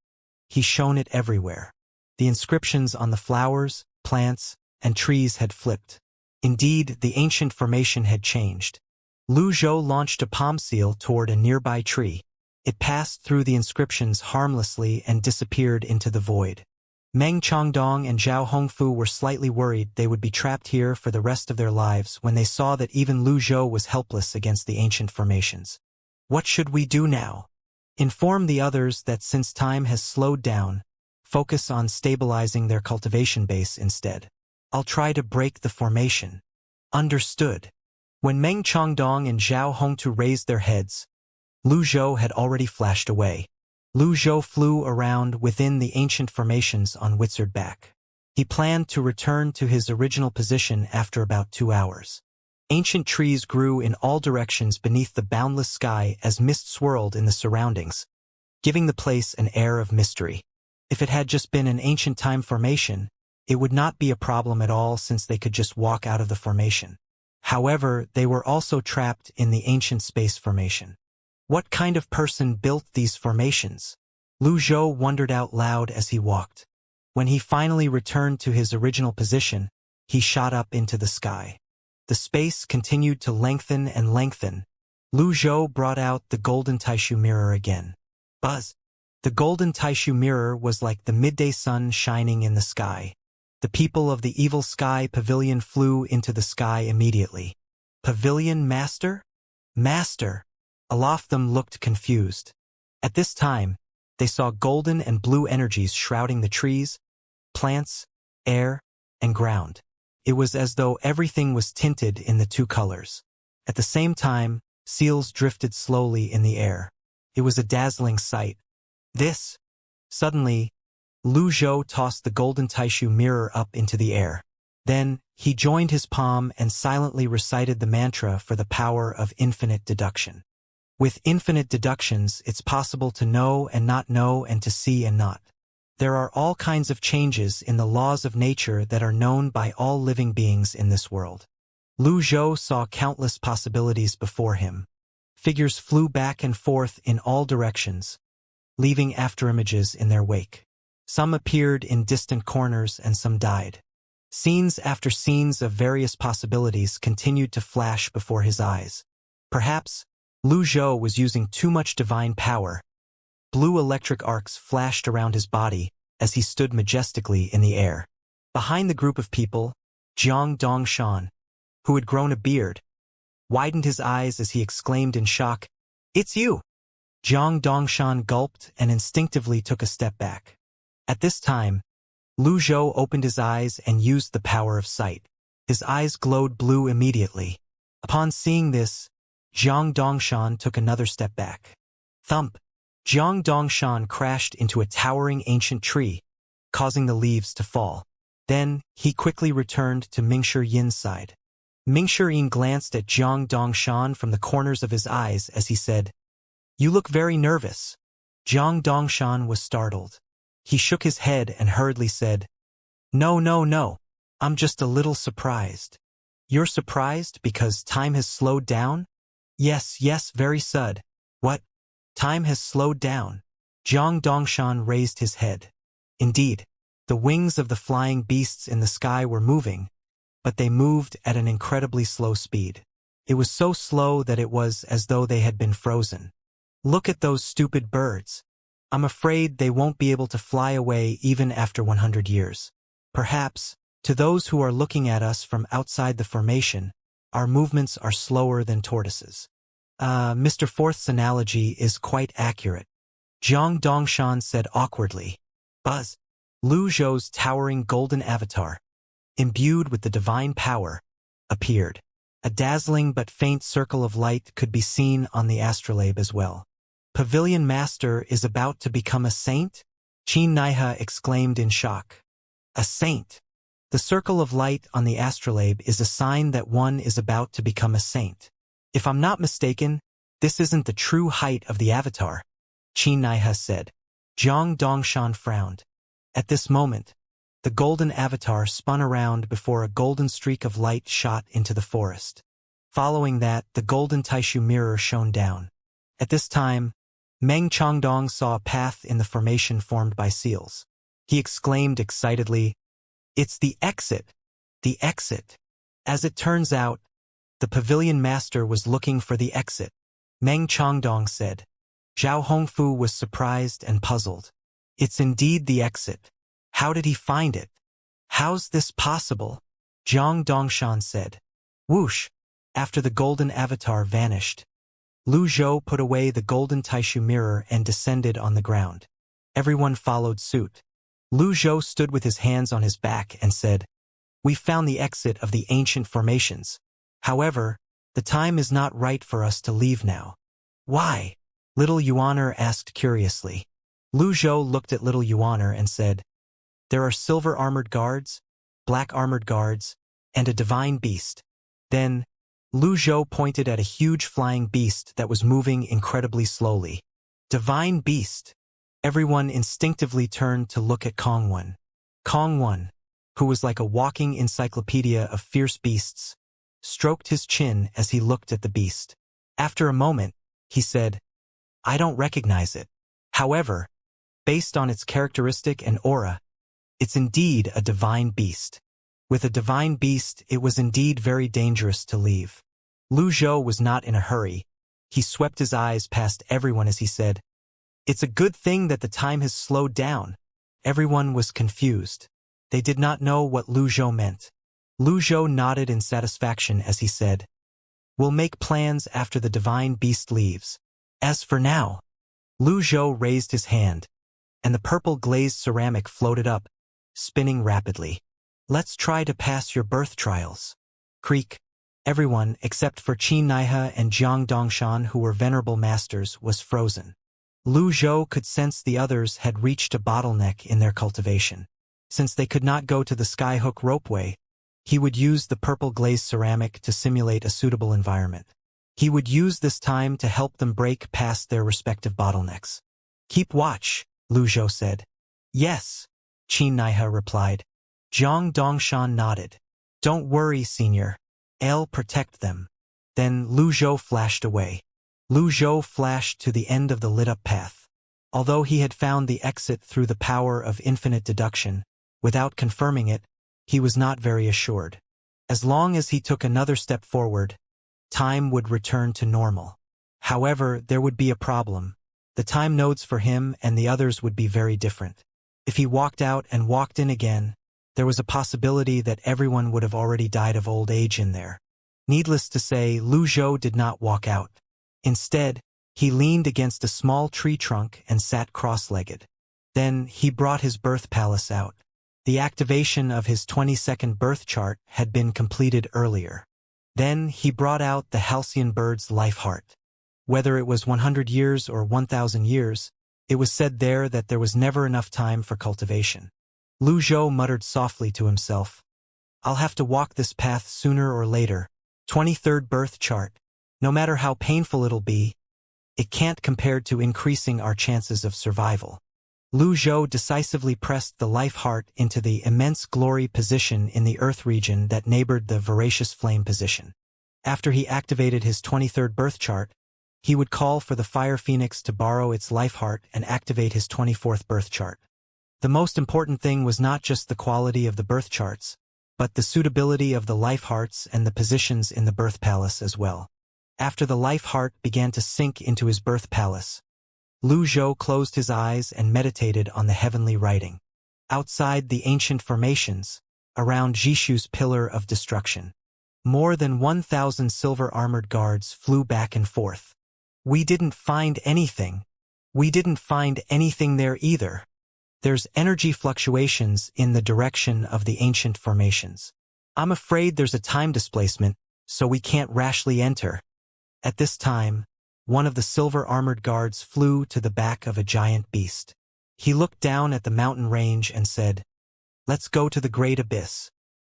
he shone it everywhere. The inscriptions on the flowers, plants, and trees had flipped. Indeed, the ancient formation had changed. Lu Zhou launched a palm seal toward a nearby tree. It passed through the inscriptions harmlessly and disappeared into the void. Meng Chongdong and Zhao Hongfu were slightly worried they would be trapped here for the rest of their lives when they saw that even Lu Zhou was helpless against the ancient formations. What should we do now? Inform the others that since time has slowed down, focus on stabilizing their cultivation base instead. I'll try to break the formation. Understood. When Meng Chongdong and Zhao Hongtu raised their heads, Lu Zhou had already flashed away. Lu Zhou flew around within the ancient formations on Wizard back. He planned to return to his original position after about 2 hours. Ancient trees grew in all directions beneath the boundless sky as mist swirled in the surroundings, giving the place an air of mystery. If it had just been an ancient time formation, it would not be a problem at all since they could just walk out of the formation. However, they were also trapped in the ancient space formation. What kind of person built these formations? Lu Zhou wondered out loud as he walked. When he finally returned to his original position, he shot up into the sky. The space continued to lengthen and lengthen. Lu Zhou brought out the golden Taishu mirror again. Buzz! The golden Taishu mirror was like the midday sun shining in the sky. The people of the evil sky pavilion flew into the sky immediately. Pavilion Master? Master! Alotham looked confused. At this time, they saw golden and blue energies shrouding the trees, plants, air, and ground. It was as though everything was tinted in the 2 colors. At the same time, seals drifted slowly in the air. It was a dazzling sight. This! Suddenly, Lu Zhou tossed the golden Taishu mirror up into the air. Then, he joined his palm and silently recited the mantra for the power of infinite deduction. With infinite deductions, it's possible to know and not know and to see and not. There are all kinds of changes in the laws of nature that are known by all living beings in this world. Lu Zhou saw countless possibilities before him. Figures flew back and forth in all directions, leaving afterimages in their wake. Some appeared in distant corners and some died. Scenes after scenes of various possibilities continued to flash before his eyes. Perhaps, Lu Zhou was using too much divine power. Blue electric arcs flashed around his body as he stood majestically in the air. Behind the group of people, Jiang Dongshan, who had grown a beard, widened his eyes as he exclaimed in shock, "It's you!" Jiang Dongshan gulped and instinctively took a step back. At this time, Lu Zhou opened his eyes and used the power of sight. His eyes glowed blue immediately. Upon seeing this, Jiang Dongshan took another step back. Thump! Jiang Dongshan crashed into a towering ancient tree, causing the leaves to fall. Then, he quickly returned to Mingshi Yin's side. Mingshi Yin glanced at Jiang Dongshan from the corners of his eyes as he said, "You look very nervous." Jiang Dongshan was startled. He shook his head and hurriedly said, No, I'm just a little surprised." "You're surprised because time has slowed down?" Yes, very sud." "What? Time has slowed down?" Jiang Dongshan raised his head. Indeed, the wings of the flying beasts in the sky were moving, but they moved at an incredibly slow speed. It was so slow that it was as though they had been frozen. "Look at those stupid birds. I'm afraid they won't be able to fly away even after 100 years. Perhaps, to those who are looking at us from outside the formation, our movements are slower than tortoises." Mr. Forth's analogy is quite accurate," Jiang Dongshan said awkwardly. Buzz! Lu Zhou's towering golden avatar, imbued with the divine power, appeared. A dazzling but faint circle of light could be seen on the astrolabe as well. "Pavilion Master is about to become a saint?" Qin Naiha exclaimed in shock. "A saint? The circle of light on the astrolabe is a sign that one is about to become a saint. If I'm not mistaken, this isn't the true height of the avatar, Xianxia said. Zhang Dongshan frowned. At this moment, the golden avatar spun around before a golden streak of light shot into the forest. Following that, the golden Taishu mirror shone down. At this time, Meng Chongdong saw a path in the formation formed by seals. He exclaimed excitedly, "It's the exit! The exit!" As it turns out, the pavilion master was looking for the exit, Meng Chongdong said. Zhao Hongfu was surprised and puzzled. It's indeed the exit. How did he find it? How's this possible? Zhang Dongshan said. Whoosh! After the golden avatar vanished, Lu Zhou put away the golden Taishu mirror and descended on the ground. Everyone followed suit. Lu Zhou stood with his hands on his back and said, "We found the exit of the ancient formations. However, the time is not right for us to leave now." Why? Little Yuaner asked curiously. Lu Zhou looked at little Yuaner and said, "There are silver armored guards, black armored guards, and a divine beast." Then, Lu Zhou pointed at a huge flying beast that was moving incredibly slowly. Divine beast! Everyone instinctively turned to look at Kongwon. Kongwon, who was like a walking encyclopedia of fierce beasts, stroked his chin as he looked at the beast. After a moment, he said, "I don't recognize it. However, based on its characteristic and aura, it's indeed a divine beast." With a divine beast, it was indeed very dangerous to leave. Lu Zhou was not in a hurry. He swept his eyes past everyone as he said, "It's a good thing that the time has slowed down." Everyone was confused. They did not know what Lu Zhou meant. Lu Zhou nodded in satisfaction as he said, "We'll make plans after the divine beast leaves. As for now." Lu Zhou raised his hand, and the purple glazed ceramic floated up, spinning rapidly. "Let's try to pass your birth trials." Creak. Everyone, except for Xianxia and Zhang Dongshan, who were venerable masters, was frozen. Lu Zhou could sense the others had reached a bottleneck in their cultivation. Since they could not go to the skyhook ropeway, he would use the purple glazed ceramic to simulate a suitable environment. He would use this time to help them break past their respective bottlenecks. "Keep watch," Lu Zhou said. "Yes," Xianxia replied. Zhang Dongshan nodded. "Don't worry, senior. I'll protect them." Then Lu Zhou flashed away. Lu Zhou flashed to the end of the lit-up path. Although he had found the exit through the power of infinite deduction, without confirming it, he was not very assured. As long as he took another step forward, time would return to normal. However, there would be a problem. The time nodes for him and the others would be very different. If he walked out and walked in again, there was a possibility that everyone would have already died of old age in there. Needless to say, Lu Zhou did not walk out. Instead, he leaned against a small tree trunk and sat cross-legged. Then, he brought his birth palace out. The activation of his 22nd birth chart had been completed earlier. Then, he brought out the halcyon bird's life heart. Whether it was 100 years or 1,000 years, it was said there that there was never enough time for cultivation. Lu Zhou muttered softly to himself, "I'll have to walk this path sooner or later. 23rd birth chart. No matter how painful it'll be, it can't compare to increasing our chances of survival." Lu Zhou decisively pressed the life heart into the immense glory position in the earth region that neighbored the voracious flame position. After he activated his 23rd birth chart, he would call for the fire phoenix to borrow its life heart and activate his 24th birth chart. The most important thing was not just the quality of the birth charts, but the suitability of the life hearts and the positions in the birth palace as well. After the life heart began to sink into his birth palace, Lu Zhou closed his eyes and meditated on the heavenly writing. Outside the ancient formations, around Jishu's pillar of destruction, more than 1,000 silver-armored guards flew back and forth. "We didn't find anything. We didn't find anything there either. There's energy fluctuations in the direction of the ancient formations. I'm afraid there's a time displacement, so we can't rashly enter." At this time, one of the silver-armored guards flew to the back of a giant beast. He looked down at the mountain range and said, "Let's go to the great abyss."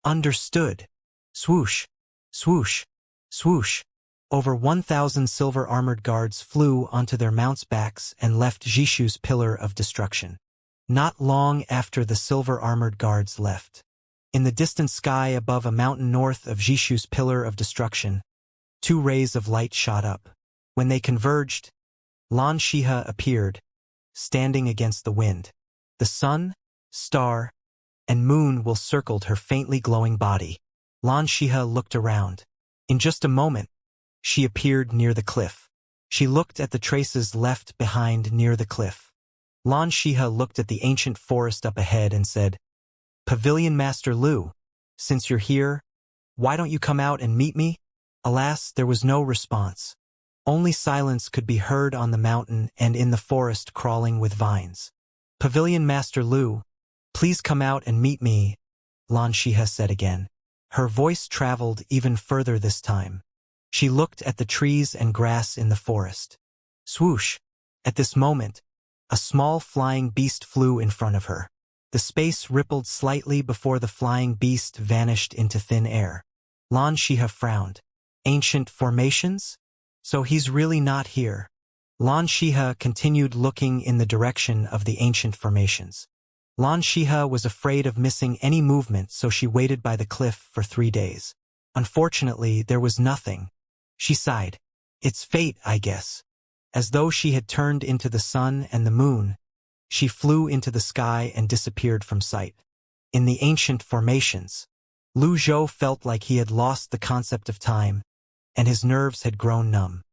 Understood. Swoosh, swoosh, swoosh. Over 1,000 silver-armored guards flew onto their mounts' backs and left Jishu's pillar of destruction. Not long after the silver-armored guards left. In the distant sky above a mountain north of Jishu's pillar of destruction, two rays of light shot up. When they converged, Lan Shiha appeared, standing against the wind. The sun, star, and moon will circled her faintly glowing body. Lan Shiha looked around. In just a moment, she appeared near the cliff. She looked at the traces left behind near the cliff. Lan Shiha looked at the ancient forest up ahead and said, "Pavilion Master Lu, since you're here, why don't you come out and meet me?" Alas, there was no response. Only silence could be heard on the mountain and in the forest crawling with vines. "Pavilion Master Lu, please come out and meet me," Lan Shiha said again. Her voice traveled even further this time. She looked at the trees and grass in the forest. Swoosh! At this moment, a small flying beast flew in front of her. The space rippled slightly before the flying beast vanished into thin air. Lan Shiha frowned. Ancient formations? So he's really not here. Lan Shiha continued looking in the direction of the ancient formations. Lan Shiha was afraid of missing any movement, so she waited by the cliff for 3 days. Unfortunately, there was nothing. She sighed. It's fate, I guess. As though she had turned into the sun and the moon, she flew into the sky and disappeared from sight. In the ancient formations, Lu Zhou felt like he had lost the concept of time, and his nerves had grown numb.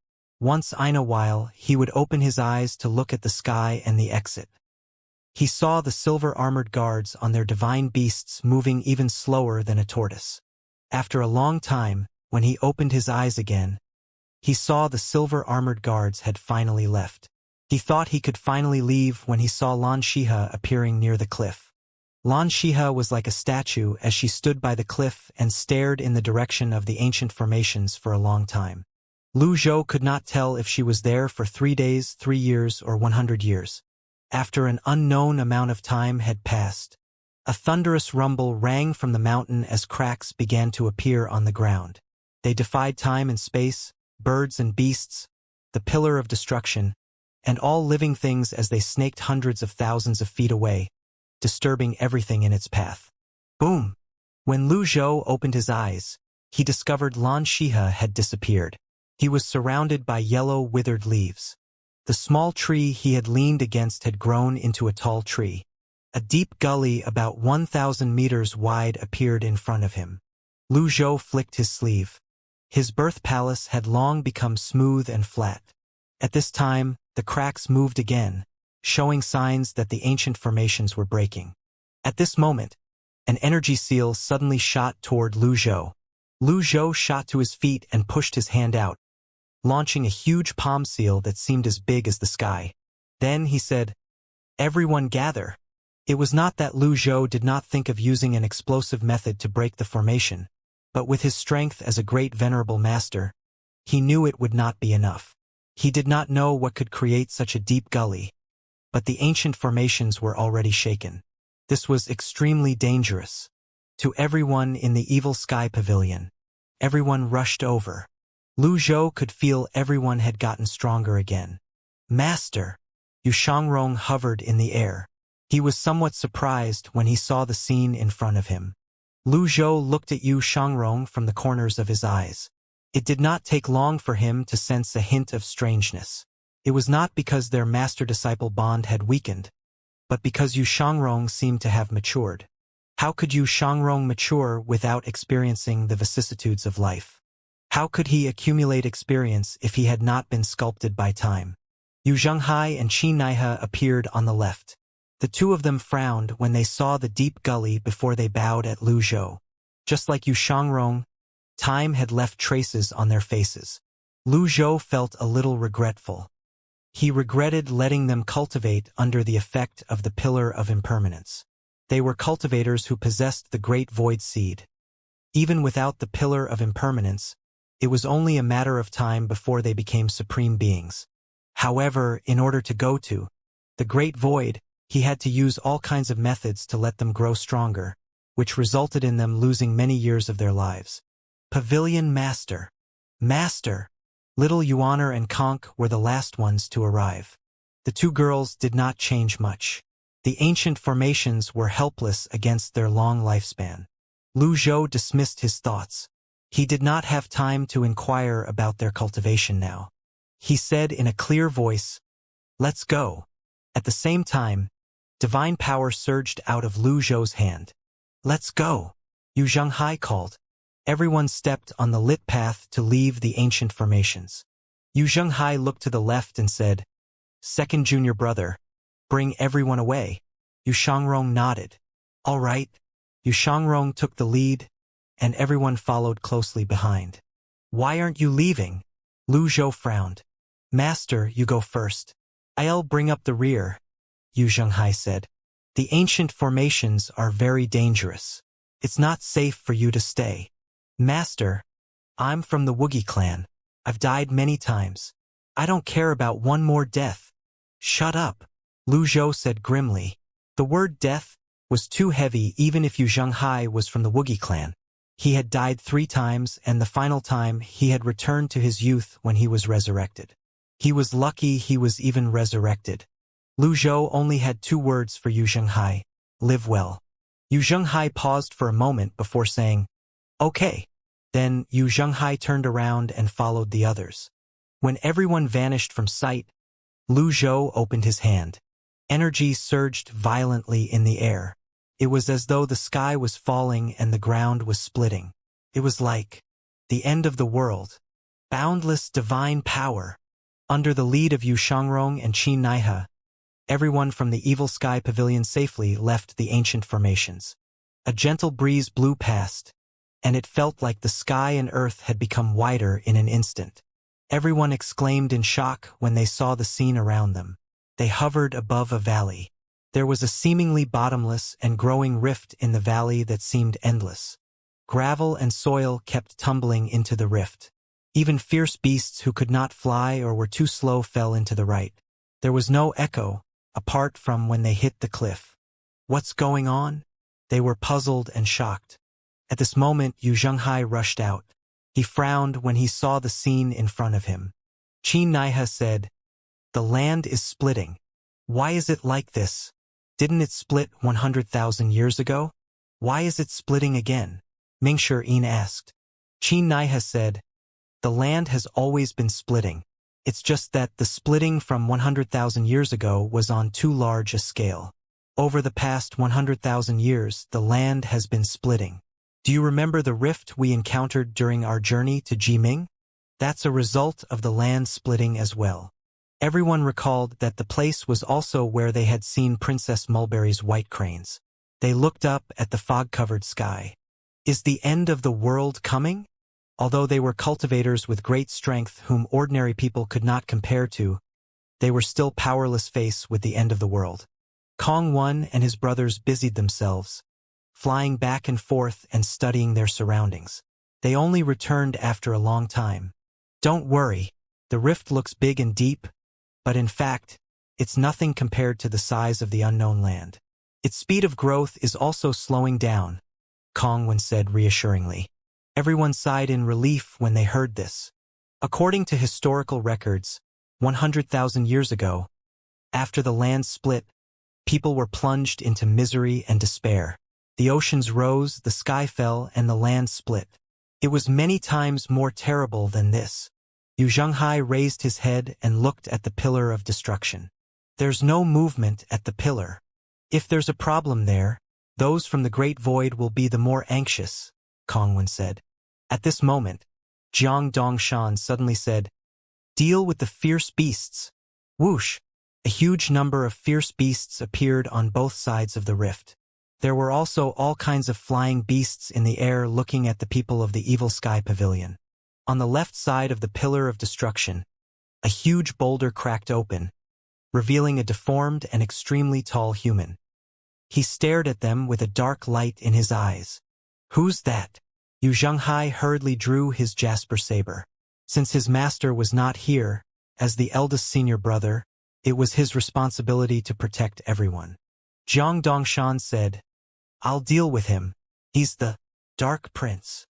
Once in a while, he would open his eyes to look at the sky and the exit. He saw the silver-armored guards on their divine beasts moving even slower than a tortoise. After a long time, when he opened his eyes again, he saw the silver-armored guards had finally left. He thought he could finally leave when he saw Lan Shiha appearing near the cliff. Lan Shiha was like a statue as she stood by the cliff and stared in the direction of the ancient formations for a long time. Lu Zhou could not tell if she was there for 3 days, 3 years, or 100 years. After an unknown amount of time had passed, a thunderous rumble rang from the mountain as cracks began to appear on the ground. They defied time and space, birds and beasts, the pillar of destruction, and all living things as they snaked hundreds of thousands of feet away, disturbing everything in its path. Boom! When Lu Zhou opened his eyes, he discovered Lan Shiha had disappeared. He was surrounded by yellow, withered leaves. The small tree he had leaned against had grown into a tall tree. A deep gully about 1,000 meters wide appeared in front of him. Lu Zhou flicked his sleeve. His birth palace had long become smooth and flat. At this time, the cracks moved again, showing signs that the ancient formations were breaking. At this moment, an energy seal suddenly shot toward Lu Zhou. Lu Zhou shot to his feet and pushed his hand out, launching a huge palm seal that seemed as big as the sky. Then he said, "Everyone gather." It was not that Lu Zhou did not think of using an explosive method to break the formation, but with his strength as a great venerable master, he knew it would not be enough. He did not know what could create such a deep gully, but the ancient formations were already shaken. This was extremely dangerous. To everyone in the evil sky pavilion, everyone rushed over. Lu Zhou could feel everyone had gotten stronger again. "Master!" Yu Shangrong hovered in the air. He was somewhat surprised when he saw the scene in front of him. Lu Zhou looked at Yu Shangrong from the corners of his eyes. It did not take long for him to sense a hint of strangeness. It was not because their master-disciple bond had weakened, but because Yu Shangrong seemed to have matured. How could Yu Shangrong mature without experiencing the vicissitudes of life? How could he accumulate experience if he had not been sculpted by time? Yu Zhenghai and Qi Naihe appeared on the left. The two of them frowned when they saw the deep gully before they bowed at Lu Zhou. Just like Yu Shangrong, time had left traces on their faces. Lu Zhou felt a little regretful. He regretted letting them cultivate under the effect of the Pillar of Impermanence. They were cultivators who possessed the Great Void Seed. Even without the Pillar of Impermanence, it was only a matter of time before they became supreme beings. However, in order to go to the Great Void, he had to use all kinds of methods to let them grow stronger. which resulted in them losing many years of their lives. Pavilion Master. Master! Little Yuaner and Conk were the last ones to arrive. The two girls did not change much. The ancient formations were helpless against their long lifespan. Lu Zhou dismissed his thoughts. He did not have time to inquire about their cultivation now. He said in a clear voice, "Let's go." At the same time, divine power surged out of Lu Zhou's hand. "Let's go," Yu Zhenghai called. Everyone stepped on the lit path to leave the ancient formations. Yu Zhenghai looked to the left and said, "Second junior brother, bring everyone away." Yu Shangrong nodded. "All right." Yu Shangrong took the lead, and everyone followed closely behind. "Why aren't you leaving?" Lu Zhou frowned. "Master, you go first. I'll bring up the rear," Yu Zhenghai said. "The ancient formations are very dangerous. It's not safe for you to stay." "Master, I'm from the Wuxia clan. I've died many times. I don't care about one more death." "Shut up," Lu Zhou said grimly. The word death was too heavy even if Yu Zhenghai was from the Wuxia clan. He had died 3 times, and the final time he had returned to his youth when he was resurrected. He was lucky he was even resurrected. Lu Zhou only had 2 words for Yu Zhenghai: live well. Yu Zhenghai paused for a moment before saying, "Okay." Then Yu Zhenghai turned around and followed the others. When everyone vanished from sight, Lu Zhou opened his hand. Energy surged violently in the air. It was as though the sky was falling and the ground was splitting. It was like the end of the world. Boundless divine power. Under the lead of Yu Shangrong and Qin Naihe, everyone from the Evil Sky Pavilion safely left the ancient formations. A gentle breeze blew past, and it felt like the sky and earth had become whiter in an instant. Everyone exclaimed in shock when they saw the scene around them. They hovered above a valley. There was a seemingly bottomless and growing rift in the valley that seemed endless. Gravel and soil kept tumbling into the rift. Even fierce beasts who could not fly or were too slow fell into the right. There was no echo, apart from when they hit the cliff. "What's going on?" They were puzzled and shocked. At this moment, Yu Zhenghai rushed out. He frowned when he saw the scene in front of him. Qin Naihe said, "The land is splitting. Why is it like this? Didn't it split 100,000 years ago? Why is it splitting again?" Mingshi asked. Qin Naihe said, "The land has always been splitting. It's just that the splitting from 100,000 years ago was on too large a scale. Over the past 100,000 years, the land has been splitting. Do you remember the rift we encountered during our journey to Jiming? That's a result of the land splitting as well." Everyone recalled that the place was also where they had seen Princess Mulberry's white cranes. They looked up at the fog-covered sky. Is the end of the world coming? Although they were cultivators with great strength whom ordinary people could not compare to, they were still powerless face with the end of the world. Kong Wan and his brothers busied themselves, flying back and forth and studying their surroundings. They only returned after a long time. "Don't worry, the rift looks big and deep, but in fact, it's nothing compared to the size of the unknown land. Its speed of growth is also slowing down," Kong Wan said reassuringly. Everyone sighed in relief when they heard this. According to historical records, 100,000 years ago, after the land split, people were plunged into misery and despair. The oceans rose, the sky fell, and the land split. It was many times more terrible than this. Yu Zhenghai raised his head and looked at the pillar of destruction. "There's no movement at the pillar. If there's a problem there, those from the Great Void will be the more anxious," Kong Wan said. At this moment, Jiang Dongshan suddenly said, "Deal with the fierce beasts." Whoosh! A huge number of fierce beasts appeared on both sides of the rift. There were also all kinds of flying beasts in the air looking at the people of the Evil Sky Pavilion. On the left side of the Pillar of Destruction, a huge boulder cracked open, revealing a deformed and extremely tall human. He stared at them with a dark light in his eyes. "Who's that?" Yu Zhenghai hurriedly drew his jasper saber. Since his master was not here, as the eldest senior brother, it was his responsibility to protect everyone. Jiang Dongshan said, "I'll deal with him." He's the Dark Prince.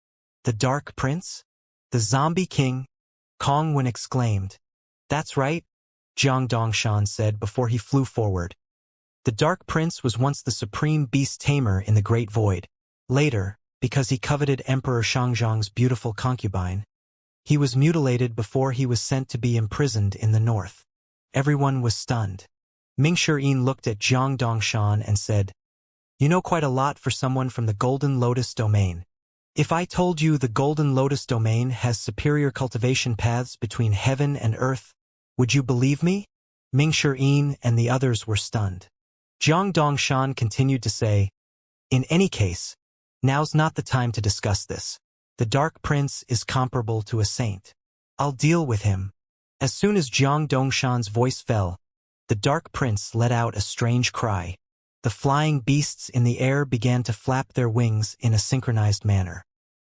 The Dark Prince? The Zombie King? Kong Wen exclaimed. That's right, Jiang Dongshan said before he flew forward. The Dark Prince was once the supreme beast tamer in the Great Void. Later, because he coveted Emperor Shangzhang's beautiful concubine, he was mutilated before he was sent to be imprisoned in the north. Everyone was stunned. Ming Shiyin looked at Jiang Dongshan and said, You know quite a lot for someone from the Golden Lotus domain. If I told you the Golden Lotus domain has superior cultivation paths between heaven and earth, would you believe me? Ming Shiyin and the others were stunned. Jiang Dongshan continued to say, In any case, now's not the time to discuss this. The Dark Prince is comparable to a saint. I'll deal with him. As soon as Jiang Dongshan's voice fell, the Dark Prince let out a strange cry. The flying beasts in the air began to flap their wings in a synchronized manner.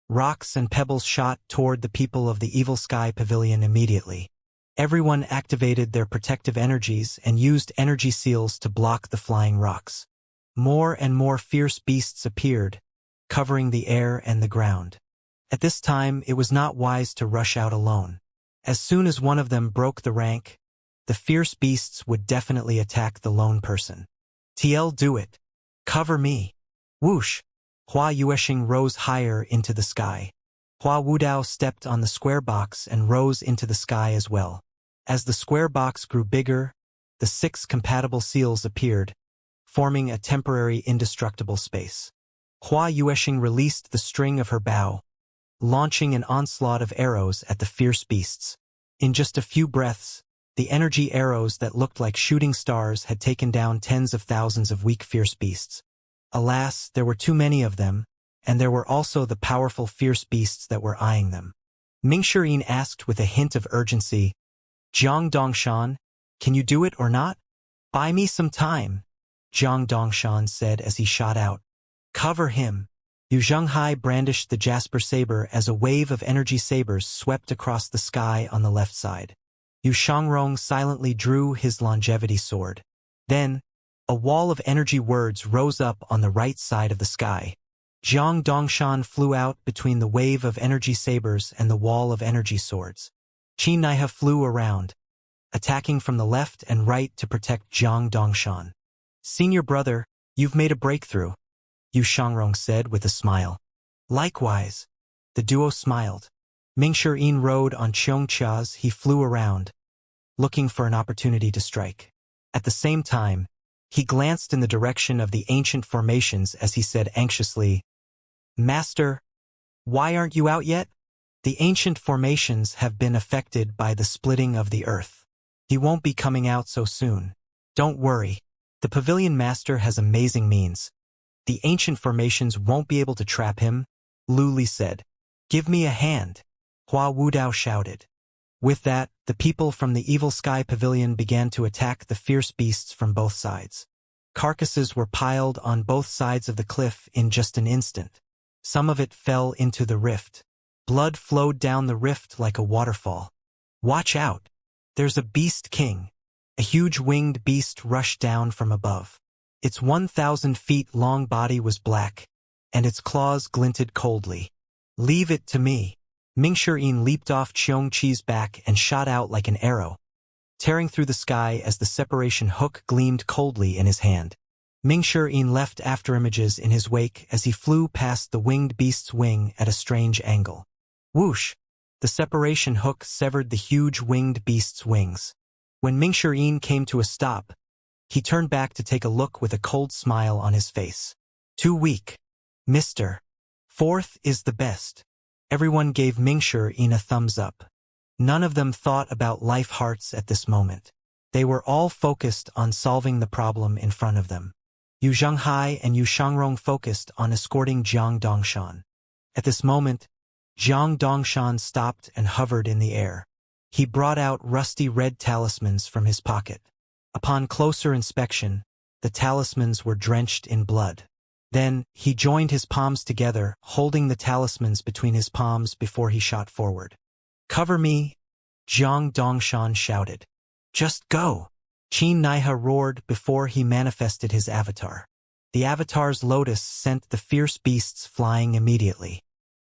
Rocks and pebbles shot toward the people of the Evil Sky Pavilion immediately. Everyone activated their protective energies and used energy seals to block the flying rocks. More and more fierce beasts appeared, covering the air and the ground. At this time, it was not wise to rush out alone. As soon as one of them broke the rank, the fierce beasts would definitely attack the lone person. TL, do it. Cover me. Whoosh! Hua Yueshing rose higher into the sky. Hua Wudao stepped on the square box and rose into the sky as well. As the square box grew bigger, the 6 compatible seals appeared, forming a temporary indestructible space. Hua Yueshing released the string of her bow, launching an onslaught of arrows at the fierce beasts. In just a few breaths, the energy arrows that looked like shooting stars had taken down tens of thousands of weak fierce beasts. Alas, there were too many of them, and there were also the powerful fierce beasts that were eyeing them. Ming Shiyin asked with a hint of urgency, Jiang Dongshan, can you do it or not? Buy me some time, Jiang Dongshan said as he shot out. Cover him. Yu Zhenghai brandished the jasper saber as a wave of energy sabers swept across the sky on the left side. Yu Shangrong silently drew his longevity sword. Then, a wall of energy words rose up on the right side of the sky. Jiang Dongshan flew out between the wave of energy sabers and the wall of energy swords. Qi Naihe flew around, attacking from the left and right to protect Jiang Dongshan. Senior brother, you've made a breakthrough, Yu Shangrong said with a smile. Likewise, the duo smiled. Ming Shiyin rode on Xianxia's. He flew around, looking for an opportunity to strike. At the same time, he glanced in the direction of the ancient formations as he said anxiously, Master, why aren't you out yet? The ancient formations have been affected by the splitting of the earth. He won't be coming out so soon. Don't worry. The Pavilion Master has amazing means. The ancient formations won't be able to trap him, Lu Li said. Give me a hand, Hua Wudao shouted. With that, the people from the Evil Sky Pavilion began to attack the fierce beasts from both sides. Carcasses were piled on both sides of the cliff in just an instant. Some of it fell into the rift. Blood flowed down the rift like a waterfall. Watch out! There's a beast king. A huge winged beast rushed down from above. Its 1,000 feet long body was black, and its claws glinted coldly. Leave it to me. Ming Shiyin leaped off Qiongqi's back and shot out like an arrow, tearing through the sky as the separation hook gleamed coldly in his hand. Ming Shiyin left afterimages in his wake as he flew past the winged beast's wing at a strange angle. Whoosh! The separation hook severed the huge winged beast's wings. When Ming Shiyin came to a stop, he turned back to take a look with a cold smile on his face. Too weak. Mister. Fourth is the best. Everyone gave Ming Shiyin a thumbs up. None of them thought about life hearts at this moment. They were all focused on solving the problem in front of them. Yu Zhenghai and Yu Shangrong focused on escorting Jiang Dongshan. At this moment, Jiang Dongshan stopped and hovered in the air. He brought out rusty red talismans from his pocket. Upon closer inspection, the talismans were drenched in blood. Then, he joined his palms together, holding the talismans between his palms before he shot forward. Cover me, Jiang Dongshan shouted. Just go! Qi Naihe roared before he manifested his avatar. The Avatar's lotus sent the fierce beasts flying immediately.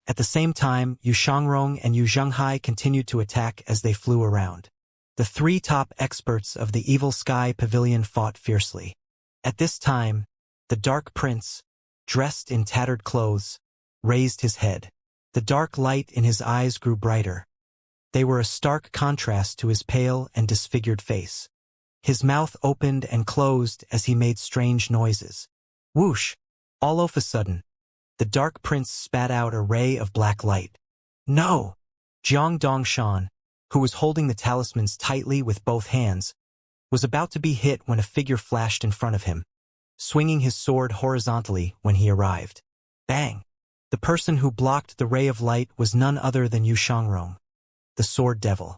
At the same time, Yu Shangrong and Yu Zhenghai continued to attack as they flew around. The three top experts of the Evil Sky Pavilion fought fiercely. At this time, the Dark Prince, dressed in tattered clothes, raised his head. The dark light in his eyes grew brighter. They were a stark contrast to his pale and disfigured face. His mouth opened and closed as he made strange noises. Whoosh! All of a sudden, the Dark Prince spat out a ray of black light. No! Jiang Dongshan, who was holding the talismans tightly with both hands, was about to be hit when a figure flashed in front of him, swinging his sword horizontally when he arrived. Bang! The person who blocked the ray of light was none other than Yu Shangrong, the Sword Devil.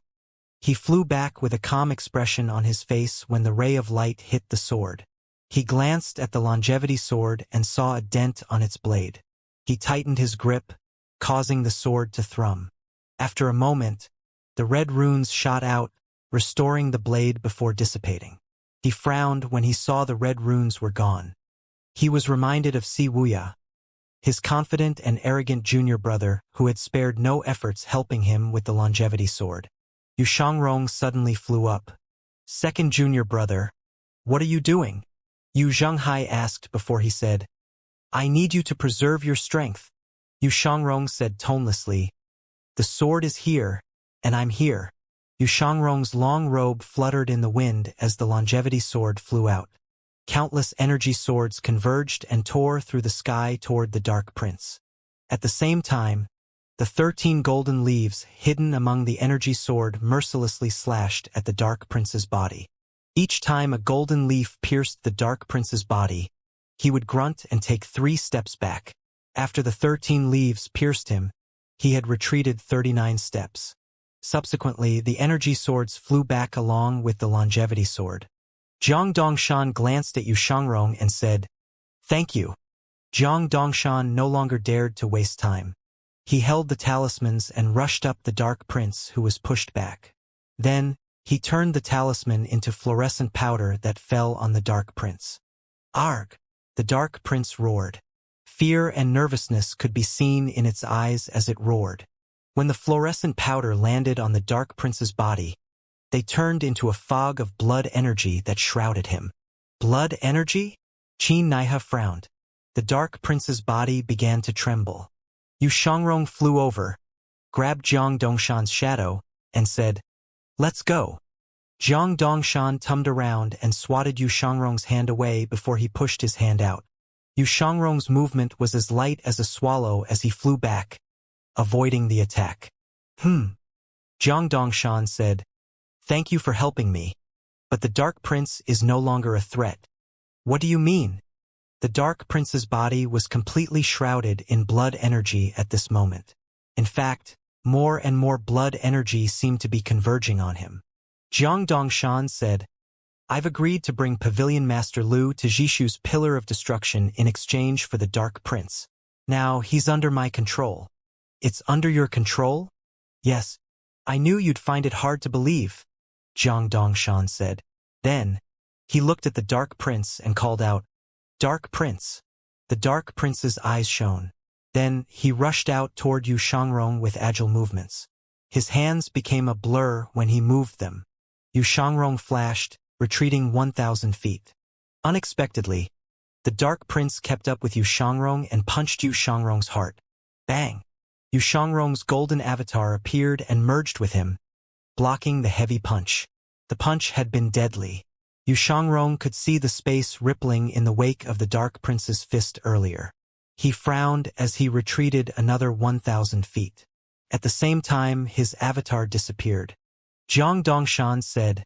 He flew back with a calm expression on his face when the ray of light hit the sword. He glanced at the longevity sword and saw a dent on its blade. He tightened his grip, causing the sword to thrum. After a moment, the red runes shot out, restoring the blade before dissipating. He frowned when he saw the red runes were gone. He was reminded of Si Wuya, his confident and arrogant junior brother who had spared no efforts helping him with the longevity sword. Yu Shangrong suddenly flew up. Second junior brother, what are you doing? Yu Zhenghai asked before he said, I need you to preserve your strength. Yu Shangrong said tonelessly, the sword is here, and I'm here. Yu Shangrong's long robe fluttered in the wind as the longevity sword flew out. Countless energy swords converged and tore through the sky toward the Dark Prince. At the same time, the 13 golden leaves hidden among the energy sword mercilessly slashed at the Dark Prince's body. Each time a golden leaf pierced the Dark Prince's body, he would grunt and take 3 steps back. After the 13 leaves pierced him, he had retreated 39 steps. Subsequently, the energy swords flew back along with the longevity sword. Jiang Dongshan glanced at Yu Shangrong and said, Thank you. Jiang Dongshan no longer dared to waste time. He held the talismans and rushed up the Dark Prince who was pushed back. Then, he turned the talisman into fluorescent powder that fell on the Dark Prince. Arg! The Dark Prince roared. Fear and nervousness could be seen in its eyes as it roared. When the fluorescent powder landed on the Dark Prince's body, they turned into a fog of blood energy that shrouded him. Blood energy? Qin Naiha frowned. The Dark Prince's body began to tremble. Yu Shangrong flew over, grabbed Jiang Dongshan's shadow, and said, Let's go. Jiang Dongshan tummed around and swatted Yu Shangrong's hand away before he pushed his hand out. Yu Shangrong's movement was as light as a swallow as he flew back, avoiding the attack. Jiang Dongshan said, Thank you for helping me, but the Dark Prince is no longer a threat. What do you mean? The Dark Prince's body was completely shrouded in blood energy at this moment. In fact, more and more blood energy seemed to be converging on him. Jiang Dongshan said, I've agreed to bring Pavilion Master Lu to Jishu's Pillar of Destruction in exchange for the Dark Prince. Now he's under my control. It's under your control? Yes. I knew you'd find it hard to believe, Jiang Dongshan said. Then, he looked at the Dark Prince and called out, Dark Prince. The Dark Prince's eyes shone. Then, he rushed out toward Yu Shangrong with agile movements. His hands became a blur when he moved them. Yu Shangrong flashed, retreating 1,000 feet. Unexpectedly, the Dark Prince kept up with Yu Shangrong and punched Yu Shangrong's heart. Bang! Yu Shangrong's golden avatar appeared and merged with him, blocking the heavy punch. The punch had been deadly. Yu Shangrong could see the space rippling in the wake of the Dark Prince's fist earlier. He frowned as he retreated another 1,000 feet. At the same time, his avatar disappeared. Jiang Dongshan said,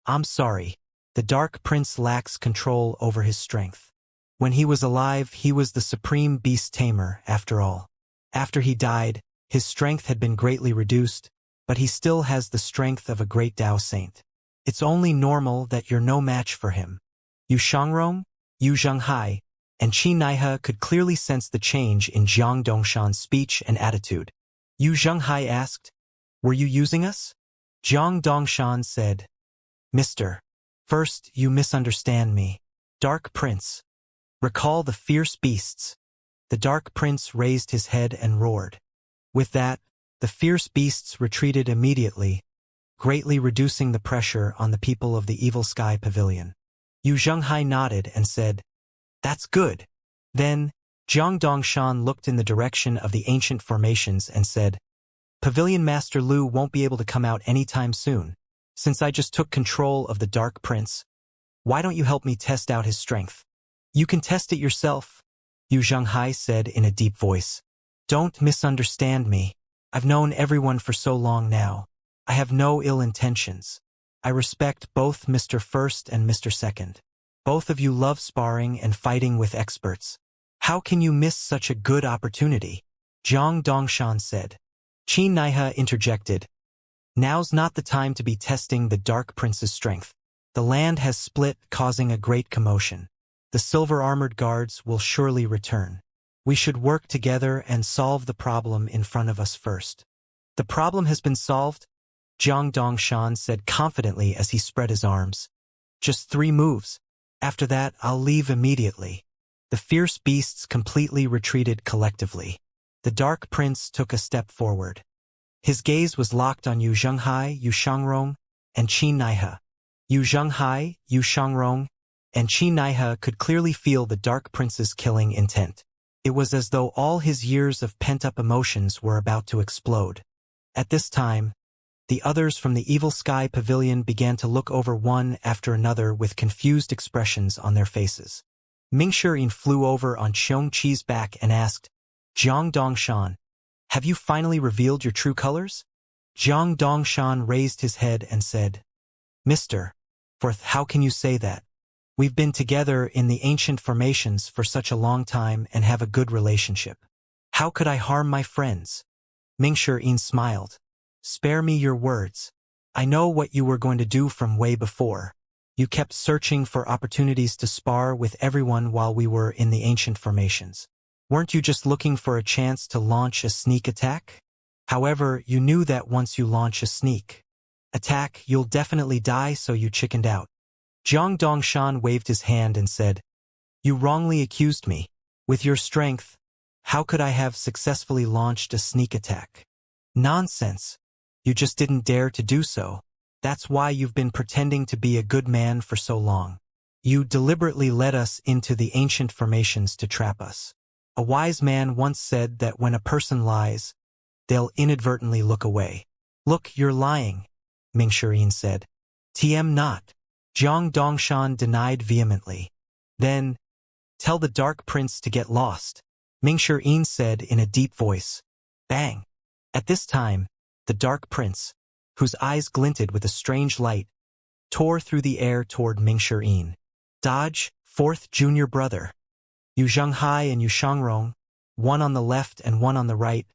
I'm sorry. The Dark Prince lacks control over his strength. When he was alive, he was the supreme beast tamer, after all. After he died, his strength had been greatly reduced, but he still has the strength of a great Tao saint. It's only normal that you're no match for him. Yu Shangrong, Yu Zhenghai, and Qin Naiha could clearly sense the change in Jiang Dongshan's speech and attitude. Yu Zhenghai asked, Were you using us? Jiang Dongshan said, Mister, first you misunderstand me. Dark Prince. Recall the fierce beasts. The Dark Prince raised his head and roared. With that, the fierce beasts retreated immediately, greatly reducing the pressure on the people of the Evil Sky Pavilion. Yu Zhenghai nodded and said, "That's good." Then, Jiang Dongshan looked in the direction of the ancient formations and said, "Pavilion Master Lu won't be able to come out anytime soon. Since I just took control of the Dark Prince, why don't you help me test out his strength?" "You can test it yourself," Yu Zhenghai said in a deep voice. "Don't misunderstand me. I've known everyone for so long now. I have no ill intentions. I respect both Mr. First and Mr. Second. Both of you love sparring and fighting with experts. How can you miss such a good opportunity?" Jiang Dongshan said. Qin Naihe interjected. "Now's not the time to be testing the Dark Prince's strength. The land has split, causing a great commotion. The silver-armored guards will surely return. We should work together and solve the problem in front of us first." "The problem has been solved," Jiang Dongshan said confidently as he spread his arms. "Just 3 moves. After that, I'll leave immediately." The fierce beasts completely retreated collectively. The Dark Prince took a step forward. His gaze was locked on Yu Zhenghai, Yu Shangrong, and Qin Naihe. Yu Zhenghai, Yu Shangrong, and Qin Naihe could clearly feel the Dark Prince's killing intent. It was as though all his years of pent-up emotions were about to explode. At this time, the others from the Evil Sky Pavilion began to look over one after another with confused expressions on their faces. Mingshi flew over on Xianxia's back and asked, "Jiang Dongshan, have you finally revealed your true colors?" Jiang Dongshan raised his head and said, "Mr. Fourth, how can you say that? We've been together in the ancient formations for such a long time and have a good relationship. How could I harm my friends?" Mingshi smiled. "Spare me your words. I know what you were going to do from way before. You kept searching for opportunities to spar with everyone while we were in the ancient formations. Weren't you just looking for a chance to launch a sneak attack? However, you knew that once you launch a sneak attack, you'll definitely die, so you chickened out." Jiang Dongshan waved his hand and said, "You wrongly accused me. With your strength, how could I have successfully launched a sneak attack?" "Nonsense. You just didn't dare to do so. That's why you've been pretending to be a good man for so long. You deliberately led us into the ancient formations to trap us. A wise man once said that when a person lies, they'll inadvertently look away." "Look, you're lying," Mingshi said. "Tm not." Jiang Dongshan denied vehemently. "Then, tell the Dark Prince to get lost," Mingshi said in a deep voice. Bang! At this time, the Dark Prince, whose eyes glinted with a strange light, tore through the air toward Mingshi. "Dodge, 4th junior brother." Yu Zhenghai and Yu Shangrong, one on the left and one on the right,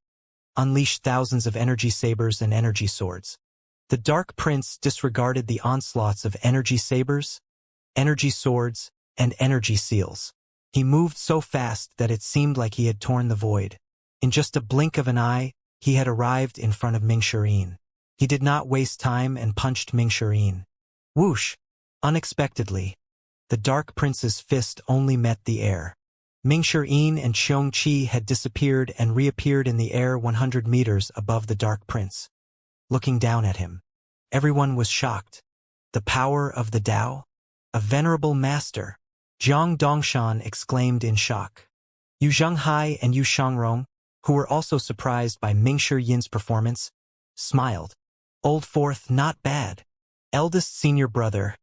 unleashed thousands of energy sabers and energy swords. The Dark Prince disregarded the onslaughts of energy sabers, energy swords, and energy seals. He moved so fast that it seemed like he had torn the void. In just a blink of an eye, he had arrived in front of Mingshi. He did not waste time and punched Mingshi. Whoosh! Unexpectedly, the Dark Prince's fist only met the air. Mingshi and Xianxia had disappeared and reappeared in the air 100 meters above the Dark Prince. Looking down at him, everyone was shocked. The power of the Tao? A venerable master! Jiang Dongshan exclaimed in shock. Yu Zhenghai and Yu Shangrong, who were also surprised by Mingshi performance, smiled. "Old 4th, not bad. Eldest senior brother,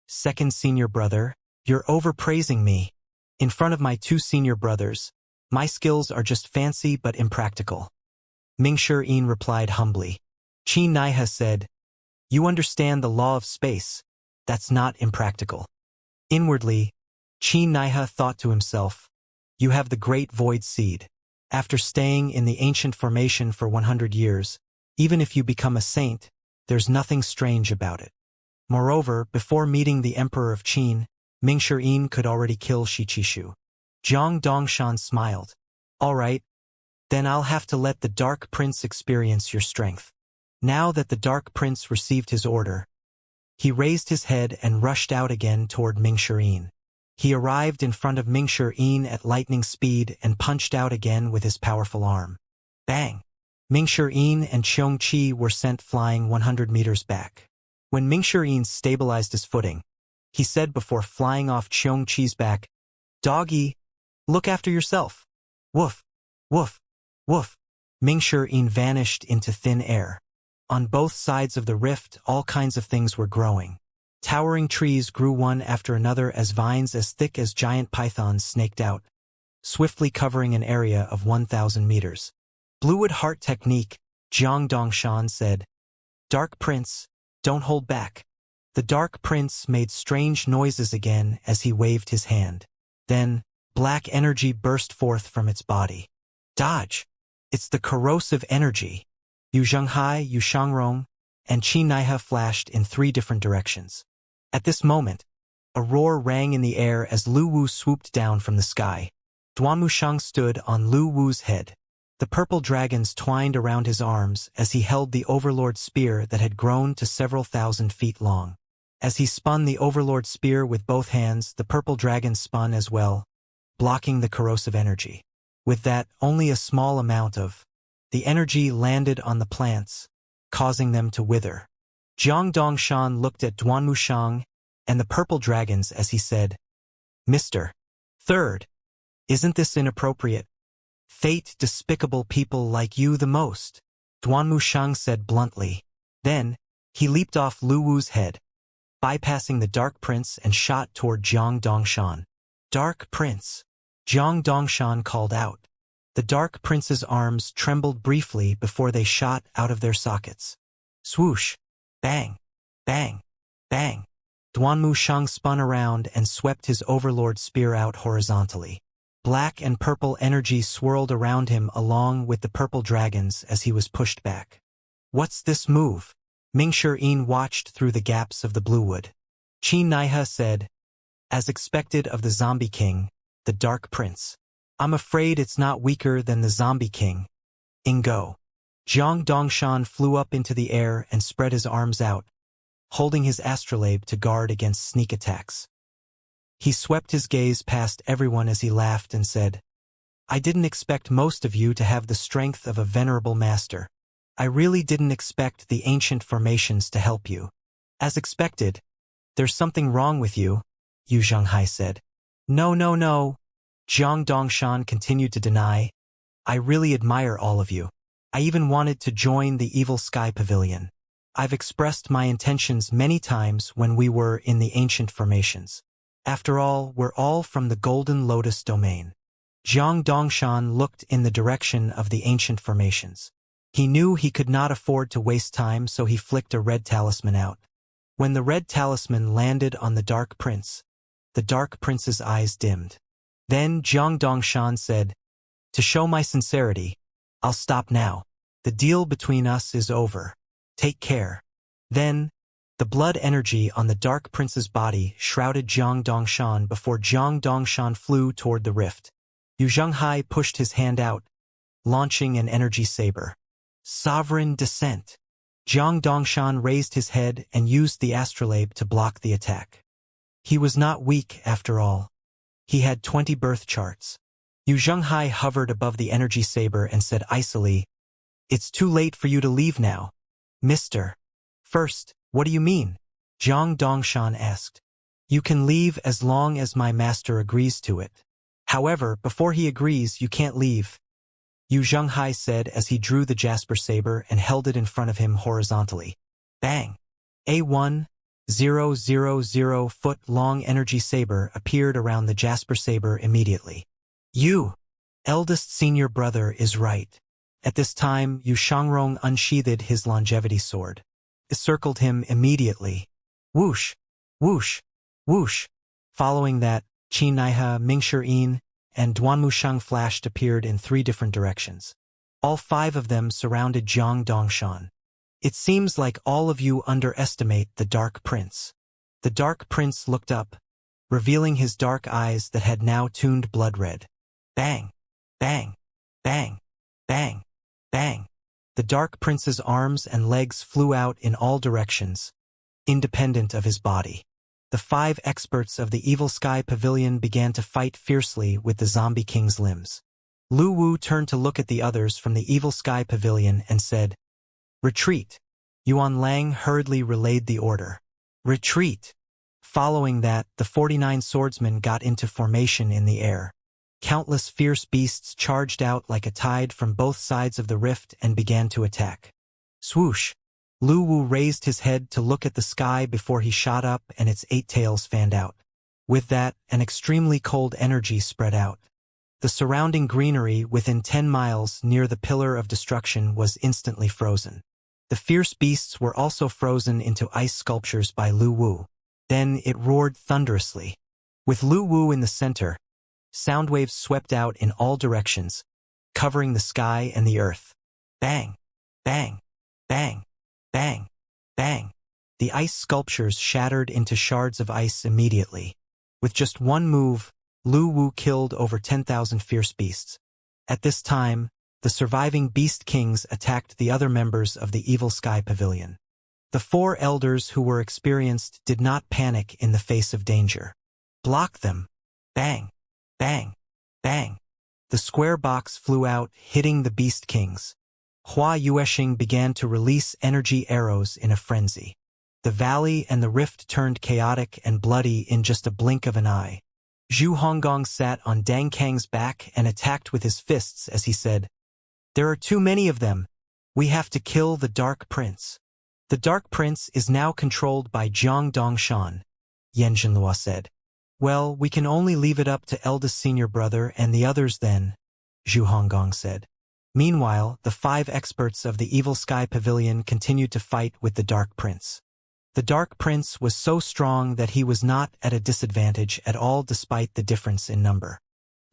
2nd senior brother, you're overpraising me. In front of my 2 senior brothers, my skills are just fancy but impractical." Mingshi replied humbly. Qin Naihe said, "You understand the law of space. That's not impractical." Inwardly, Qin Naihe thought to himself, "You have the great void seed. After staying in the ancient formation for 100 years, even if you become a saint, there's nothing strange about it." Moreover, before meeting the Emperor of Qin, Mingshi could already kill Shichishu. Jiang Dongshan smiled. "All right, then I'll have to let the Dark Prince experience your strength." Now that the Dark Prince received his order, he raised his head and rushed out again toward Mingshi. He arrived in front of Mingshi at lightning speed and punched out again with his powerful arm. Bang! Mingshi and Xianxia were sent flying 100 meters back. When Mingshi stabilized his footing, he said before flying off Xianxia's back, "Doggy, look after yourself." Woof, woof, woof. Mingshi vanished into thin air. On both sides of the rift, all kinds of things were growing. Towering trees grew one after another as vines as thick as giant pythons snaked out, swiftly covering an area of 1,000 meters. Bluewood Heart Technique, Jiang Dongshan said. Dark Prince, don't hold back. The Dark Prince made strange noises again as he waved his hand. Then, black energy burst forth from its body. Dodge! It's the corrosive energy. Yu Zhenghai, Yu Shangrong, and Qi Naihe flashed in 3 different directions. At this moment, a roar rang in the air as Lu Wu swooped down from the sky. Duanmushang stood on Lu Wu's head. The purple dragons twined around his arms as he held the Overlord spear that had grown to several thousand feet long. As he spun the Overlord spear with both hands, the purple dragons spun as well, blocking the corrosive energy. With that, only a small amount of the energy landed on the plants, causing them to wither. Jiang Dongshan looked at Duanmushang and the purple dragons as he said, "Mr. Third, isn't this inappropriate? Fate despicable people like you the most," Duanmushang said bluntly. Then, he leaped off Lu Wu's head, bypassing the Dark Prince and shot toward Jiang Dongshan. "Dark Prince!" Jiang Dongshan called out. The Dark Prince's arms trembled briefly before they shot out of their sockets. Swoosh! Bang! Bang! Bang! Duanmushang spun around and swept his Overlord spear out horizontally. Black and purple energy swirled around him along with the purple dragons as he was pushed back. "What's this move?" Mingshi watched through the gaps of the bluewood. Qi Naihe said, "As expected of the Zombie King, the Dark Prince. I'm afraid it's not weaker than the Zombie King. Ingo." Jiang Dongshan flew up into the air and spread his arms out, holding his astrolabe to guard against sneak attacks. He swept his gaze past everyone as he laughed and said, "I didn't expect most of you to have the strength of a venerable master. I really didn't expect the ancient formations to help you. As expected, there's something wrong with you," Yu Zhenghai said. "No, no, no," Jiang Dongshan continued to deny. "I really admire all of you. I even wanted to join the Evil Sky Pavilion. I've expressed my intentions many times when we were in the ancient formations. After all, we're all from the Golden Lotus domain." Jiang Dongshan looked in the direction of the ancient formations. He knew he could not afford to waste time, so he flicked a red talisman out. When the red talisman landed on the Dark Prince, the Dark Prince's eyes dimmed. Then Jiang Dongshan said, "To show my sincerity, I'll stop now. The deal between us is over. Take care." Then, the blood energy on the Dark Prince's body shrouded Jiang Dongshan before Jiang Dongshan flew toward the rift. Yu Zhenghai pushed his hand out, launching an energy saber. Sovereign Descent. Jiang Dongshan raised his head and used the astrolabe to block the attack. He was not weak after all. He had 20 birth charts. Yu Zhenghai hovered above the energy saber and said icily, "It's too late for you to leave now, Mr. First, what do you mean?" Jiang Dongshan asked. "You can leave as long as my master agrees to it. However, before he agrees, you can't leave," Yu Zhenghai said as he drew the Jasper saber and held it in front of him horizontally. Bang! A 1,000-foot-long energy saber appeared around the Jasper saber immediately. "You, eldest senior brother, is right." At this time, Yu Shangrong unsheathed his longevity sword. It circled him immediately. Whoosh! Whoosh! Whoosh! Following that, Qi Naihe, Mingshi and Duanmushang flashed appeared in 3 different directions. All 5 of them surrounded Jiang Dongshan. "It seems like all of you underestimate the Dark Prince." The Dark Prince looked up, revealing his dark eyes that had now tuned blood red. Bang! Bang! Bang! Bang! Bang! The Dark Prince's arms and legs flew out in all directions, independent of his body. the 5 experts of the Evil Sky Pavilion began to fight fiercely with the Zombie King's limbs. Lu Wu turned to look at the others from the Evil Sky Pavilion and said, "Retreat." Yuan Lang hurriedly relayed the order. "Retreat." Following that, the 49 swordsmen got into formation in the air. Countless fierce beasts charged out like a tide from both sides of the rift and began to attack. Swoosh! Lu Wu raised his head to look at the sky before he shot up and its 8 tails fanned out. With that, an extremely cold energy spread out. The surrounding greenery within 10 miles near the Pillar of Destruction was instantly frozen. The fierce beasts were also frozen into ice sculptures by Lu Wu. Then it roared thunderously. With Lu Wu in the center, sound waves swept out in all directions, covering the sky and the earth. Bang! Bang! Bang! Bang! Bang! The ice sculptures shattered into shards of ice immediately. With just one move, Lu Wu killed over 10,000 fierce beasts. At this time, the surviving Beast Kings attacked the other members of the Evil Sky Pavilion. The 4 elders who were experienced did not panic in the face of danger. Block them! Bang! Bang! Bang! The square box flew out, hitting the Beast Kings. Hua Yueshing began to release energy arrows in a frenzy. The valley and the rift turned chaotic and bloody in just a blink of an eye. Zhu Honggong sat on Dang Kang's back and attacked with his fists as he said, "There are too many of them. We have to kill the Dark Prince." "The Dark Prince is now controlled by Jiang Dongshan," Yan Zhenlua said. "Well, we can only leave it up to eldest senior brother and the others then," Zhu Honggong said. Meanwhile, the 5 experts of the Evil Sky Pavilion continued to fight with the Dark Prince. The Dark Prince was so strong that he was not at a disadvantage at all despite the difference in number.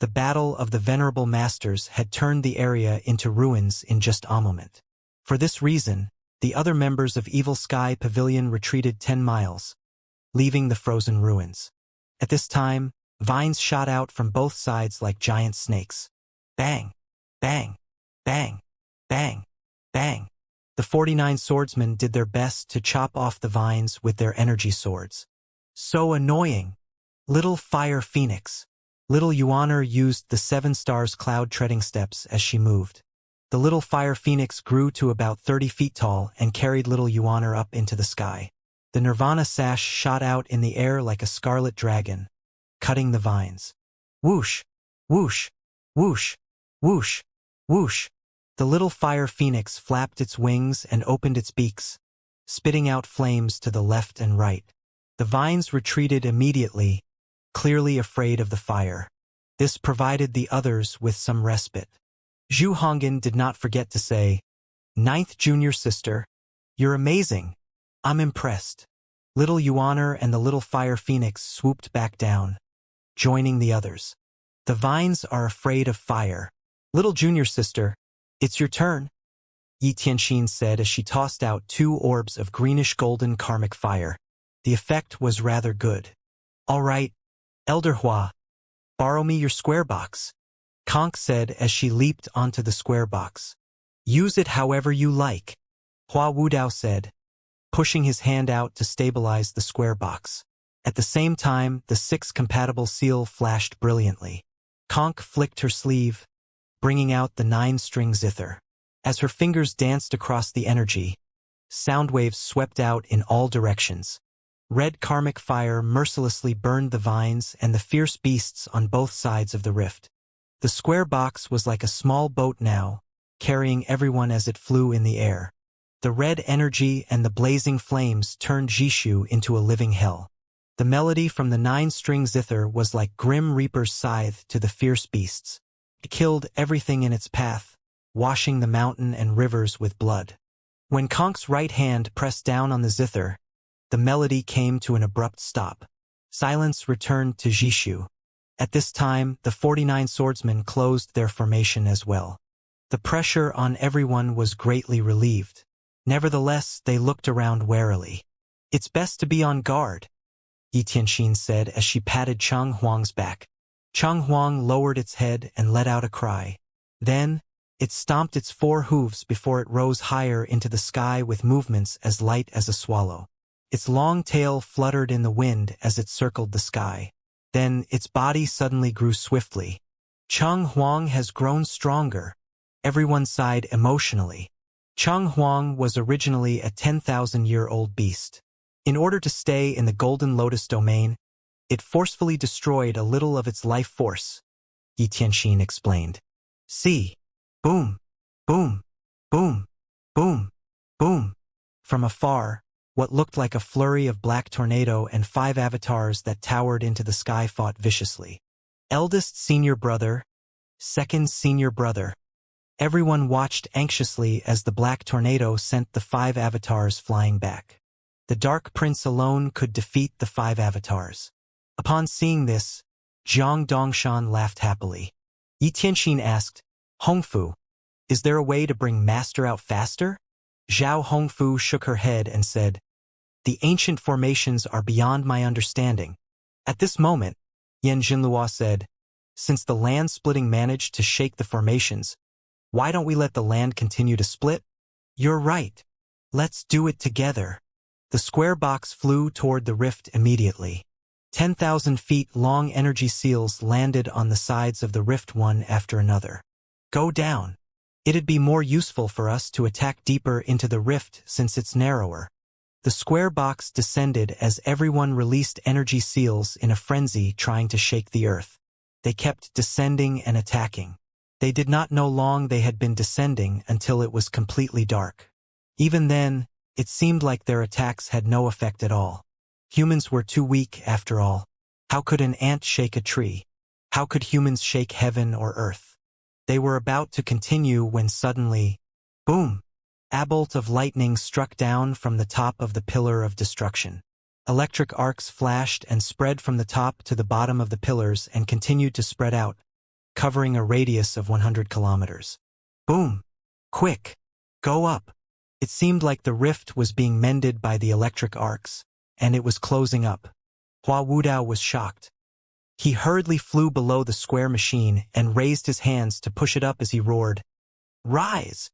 The Battle of the Venerable Masters had turned the area into ruins in just a moment. For this reason, the other members of Evil Sky Pavilion retreated 10 miles, leaving the frozen ruins. At this time, vines shot out from both sides like giant snakes. Bang! Bang! Bang! Bang! Bang! The 49 swordsmen did their best to chop off the vines with their energy swords. So annoying! Little Fire Phoenix. Little Yuaner used the 7 stars cloud treading steps as she moved. The little Fire Phoenix grew to about 30 feet tall and carried little Yuaner up into the sky. The Nirvana sash shot out in the air like a scarlet dragon, cutting the vines. Whoosh! Whoosh! Whoosh! Whoosh! Whoosh! The little Fire Phoenix flapped its wings and opened its beaks, spitting out flames to the left and right. The vines retreated immediately, clearly afraid of the fire. This provided the others with some respite. Zhu Honggan did not forget to say, "Ninth junior sister, you're amazing. I'm impressed." Little Yuaner and the little Fire Phoenix swooped back down, joining the others. "The vines are afraid of fire. Little junior sister, it's your turn," Yi Tianxin said as she tossed out 2 orbs of greenish-golden karmic fire. The effect was rather good. "All right, Elder Hua, borrow me your square box," Conk said as she leaped onto the square box. "Use it however you like," Hua Wudao said, pushing his hand out to stabilize the square box. At the same time, the 6 compatible seal flashed brilliantly. Conk flicked her sleeve, bringing out the 9-string zither. As her fingers danced across the energy, sound waves swept out in all directions. Red karmic fire mercilessly burned the vines and the fierce beasts on both sides of the rift. The square box was like a small boat now, carrying everyone as it flew in the air. The red energy and the blazing flames turned Jishu into a living hell. The melody from the 9-string zither was like Grim Reaper's scythe to the fierce beasts. It killed everything in its path, washing the mountain and rivers with blood. When Konk's right hand pressed down on the zither, the melody came to an abrupt stop. Silence returned to Jishu. At this time, the 49 swordsmen closed their formation as well. The pressure on everyone was greatly relieved. Nevertheless, they looked around warily. "It's best to be on guard," Yi Tianxin said as she patted Chang Huang's back. Chang Huang lowered its head and let out a cry. Then, it stomped its 4 hooves before it rose higher into the sky with movements as light as a swallow. Its long tail fluttered in the wind as it circled the sky. Then its body suddenly grew swiftly. Cheng Huang has grown stronger. Everyone sighed emotionally. Cheng Huang was originally a 10,000-year-old beast. In order to stay in the Golden Lotus domain, it forcefully destroyed a little of its life force, Yi Tianxin explained. See. Boom. Boom. Boom. Boom. Boom. From afar, what looked like a flurry of black tornado and 5 avatars that towered into the sky fought viciously. Eldest senior brother, second senior brother. Everyone watched anxiously as the black tornado sent the 5 avatars flying back. The Dark Prince alone could defeat the 5 avatars. Upon seeing this, Zhang Dongshan laughed happily. Yi Tianxin asked, Hongfu, is there a way to bring Master out faster? Zhao Hongfu shook her head and said, the ancient formations are beyond my understanding. At this moment, Yan Jinlua said, since the land splitting managed to shake the formations, why don't we let the land continue to split? You're right. Let's do it together. The square box flew toward the rift immediately. 10,000 feet long energy seals landed on the sides of the rift one after another. Go down. It'd be more useful for us to attack deeper into the rift since it's narrower. The square box descended as everyone released energy seals in a frenzy trying to shake the earth. They kept descending and attacking. They did not know long they had been descending until it was completely dark. Even then, it seemed like their attacks had no effect at all. Humans were too weak after all. How could an ant shake a tree? How could humans shake heaven or earth? They were about to continue when suddenly, boom! A bolt of lightning struck down from the top of the pillar of destruction. Electric arcs flashed and spread from the top to the bottom of the pillars and continued to spread out, covering a radius of 100 kilometers. Boom! Quick! Go up! It seemed like the rift was being mended by the electric arcs, and it was closing up. Hua Wudao was shocked. He hurriedly flew below the square machine and raised his hands to push it up as he roared, Rise!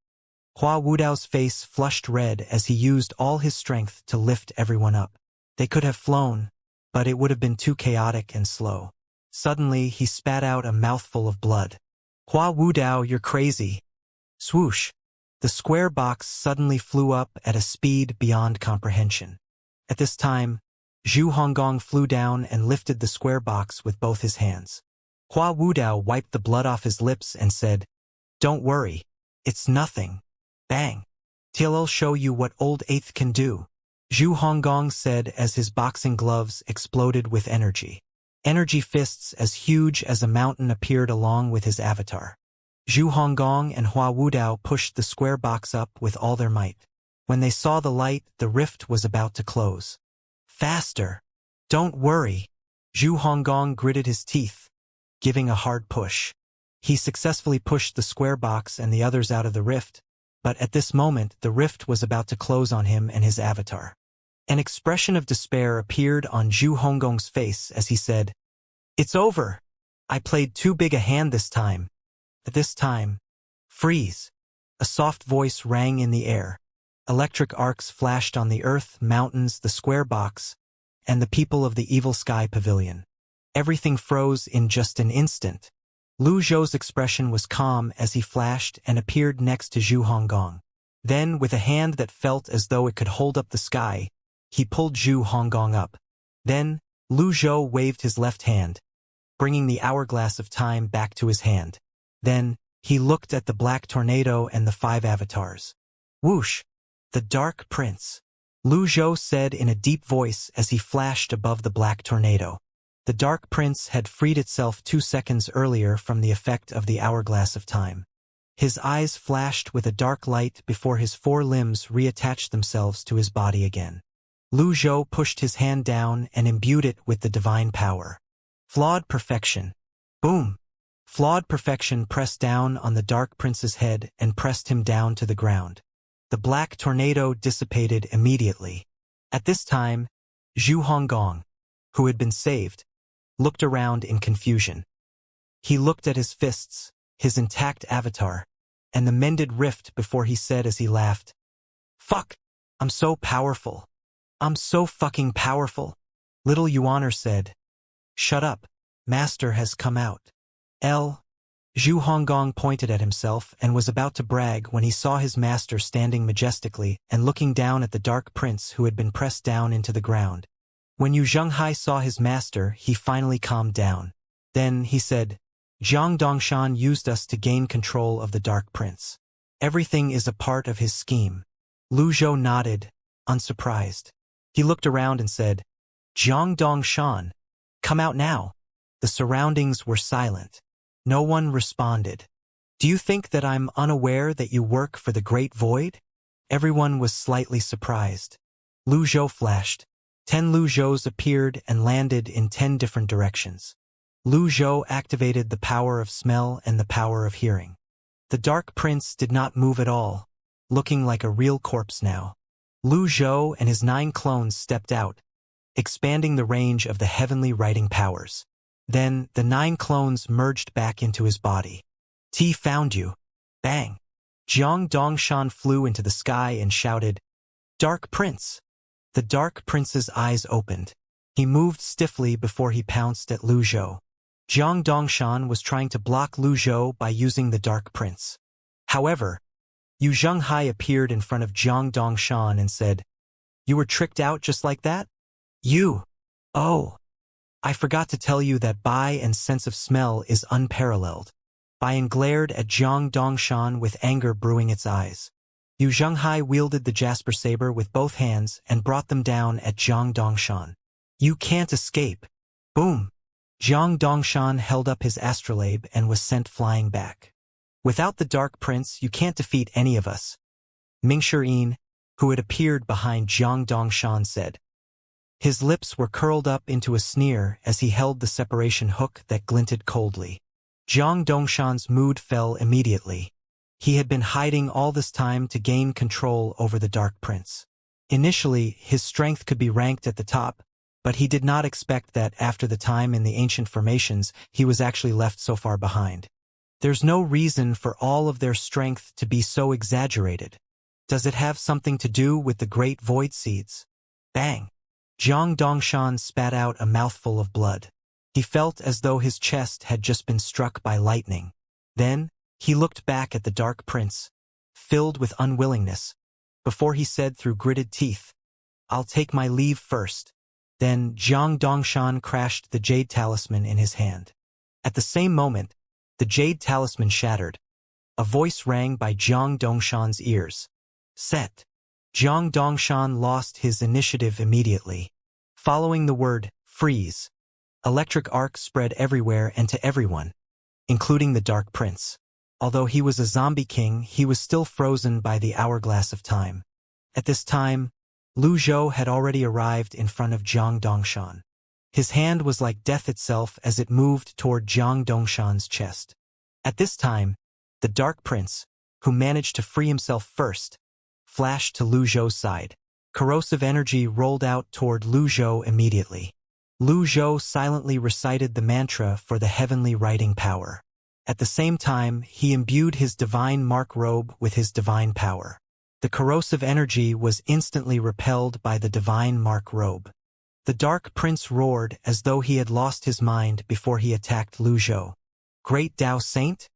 Hua Wudao's face flushed red as he used all his strength to lift everyone up. They could have flown, but it would have been too chaotic and slow. Suddenly, he spat out a mouthful of blood. Hua Wudao, you're crazy. Swoosh! The square box suddenly flew up at a speed beyond comprehension. At this time, Zhu Honggong flew down and lifted the square box with both his hands. Hua Wudao wiped the blood off his lips and said, Don't worry. It's nothing. Bang! I'll show you what old eighth can do. Zhu Honggong said as his boxing gloves exploded with energy. Energy fists as huge as a mountain appeared along with his avatar. Zhu Honggong and Hua Wudao pushed the square box up with all their might. When they saw the light, the rift was about to close. Faster! Don't worry! Zhu Honggong gritted his teeth, giving a hard push. He successfully pushed the square box and the others out of the rift, but at this moment the rift was about to close on him and his avatar. An expression of despair appeared on Zhu Honggong's face as he said, It's over! I played too big a hand this time. At this time, freeze! A soft voice rang in the air. Electric arcs flashed on the earth, mountains, the square box, and the people of the Evil Sky Pavilion. Everything froze in just an instant. Lu Zhou's expression was calm as he flashed and appeared next to Zhu Honggong. Then, with a hand that felt as though it could hold up the sky, he pulled Zhu Honggong up. Then, Lu Zhou waved his left hand, bringing the hourglass of time back to his hand. Then, he looked at the black tornado and the 5 avatars. Whoosh! The Dark Prince. Lu Zhou said in a deep voice as he flashed above the black tornado. The Dark Prince had freed itself 2 seconds earlier from the effect of the hourglass of time. His eyes flashed with a dark light before his 4 limbs reattached themselves to his body again. Lu Zhou pushed his hand down and imbued it with the divine power. Flawed perfection. Boom! Flawed perfection pressed down on the Dark Prince's head and pressed him down to the ground. The black tornado dissipated immediately. At this time, Zhu Honggong, who had been saved, looked around in confusion. He looked at his fists, his intact avatar, and the mended rift before he said as he laughed, Fuck! I'm so powerful. I'm so fucking powerful. Little Yuaner said. Shut up. Master has come out. Zhu Honggong pointed at himself and was about to brag when he saw his master standing majestically and looking down at the dark prince who had been pressed down into the ground. When Yu Zhenghai saw his master, he finally calmed down. Then he said, Zhang Dongshan used us to gain control of the dark prince. Everything is a part of his scheme. Lu Zhou nodded, unsurprised. He looked around and said, Zhang Dongshan, come out now. The surroundings were silent. No one responded. Do you think that I'm unaware that you work for the Great Void? Everyone was slightly surprised. Lu Zhou flashed. 10 Lu Zhous appeared and landed in 10 different directions. Lu Zhou activated the power of smell and the power of hearing. The Dark Prince did not move at all, looking like a real corpse now. Lu Zhou and his 9 clones stepped out, expanding the range of the heavenly writing powers. Then, the 9 clones merged back into his body. T found you. Bang! Jiang Dongshan flew into the sky and shouted, Dark Prince! The Dark Prince's eyes opened. He moved stiffly before he pounced at Lu Zhou. Jiang Dongshan was trying to block Lu Zhou by using the Dark Prince. However, Yu Zhenghai appeared in front of Jiang Dongshan and said, You were tricked out just like that? Oh. I forgot to tell you that Bai and sense of smell is unparalleled. Baiyan glared at Jiang Dongshan with anger brewing its eyes. Yu Zhenghai wielded the Jasper Saber with both hands and brought them down at Jiang Dongshan. You can't escape. Boom! Jiang Dongshan held up his astrolabe and was sent flying back. Without the Dark Prince, you can't defeat any of us. Mingshi, who had appeared behind Jiang Dongshan, said. His lips were curled up into a sneer as he held the separation hook that glinted coldly. Jiang Dongshan's mood fell immediately. He had been hiding all this time to gain control over the Dark Prince. Initially, his strength could be ranked at the top, but he did not expect that after the time in the ancient formations, he was actually left so far behind. There's no reason for all of their strength to be so exaggerated. Does it have something to do with the great void seeds? Bang! Jiang Dongshan spat out a mouthful of blood. He felt as though his chest had just been struck by lightning. Then, he looked back at the Dark Prince, filled with unwillingness, before he said through gritted teeth, I'll take my leave first. Then Jiang Dongshan crashed the jade talisman in his hand. At the same moment, the jade talisman shattered. A voice rang by Jiang Dongshan's ears. Set. Jiang Dongshan lost his initiative immediately. Following the word, freeze, electric arcs spread everywhere and to everyone, including the Dark Prince. Although he was a zombie king, he was still frozen by the hourglass of time. At this time, Lu Zhou had already arrived in front of Jiang Dongshan. His hand was like death itself as it moved toward Jiang Dongshan's chest. At this time, the Dark Prince, who managed to free himself first, flashed to Lu Zhou's side. Corrosive energy rolled out toward Lu Zhou immediately. Lu Zhou silently recited the mantra for the heavenly writing power. At the same time, he imbued his divine mark robe with his divine power. The corrosive energy was instantly repelled by the divine mark robe. The Dark Prince roared as though he had lost his mind before he attacked Lu Zhou. Great Tao Saint?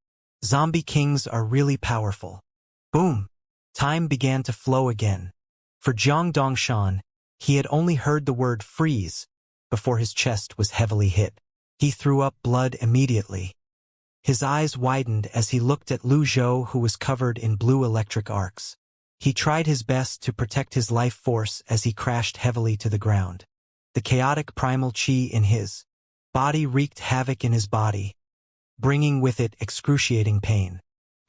Zombie kings are really powerful. Boom! Time began to flow again. For Jiang Dongshan, he had only heard the word freeze before his chest was heavily hit. He threw up blood immediately. His eyes widened as he looked at Lu Zhou, who was covered in blue electric arcs. He tried his best to protect his life force as he crashed heavily to the ground. The chaotic primal chi in his body wreaked havoc in his body, bringing with it excruciating pain.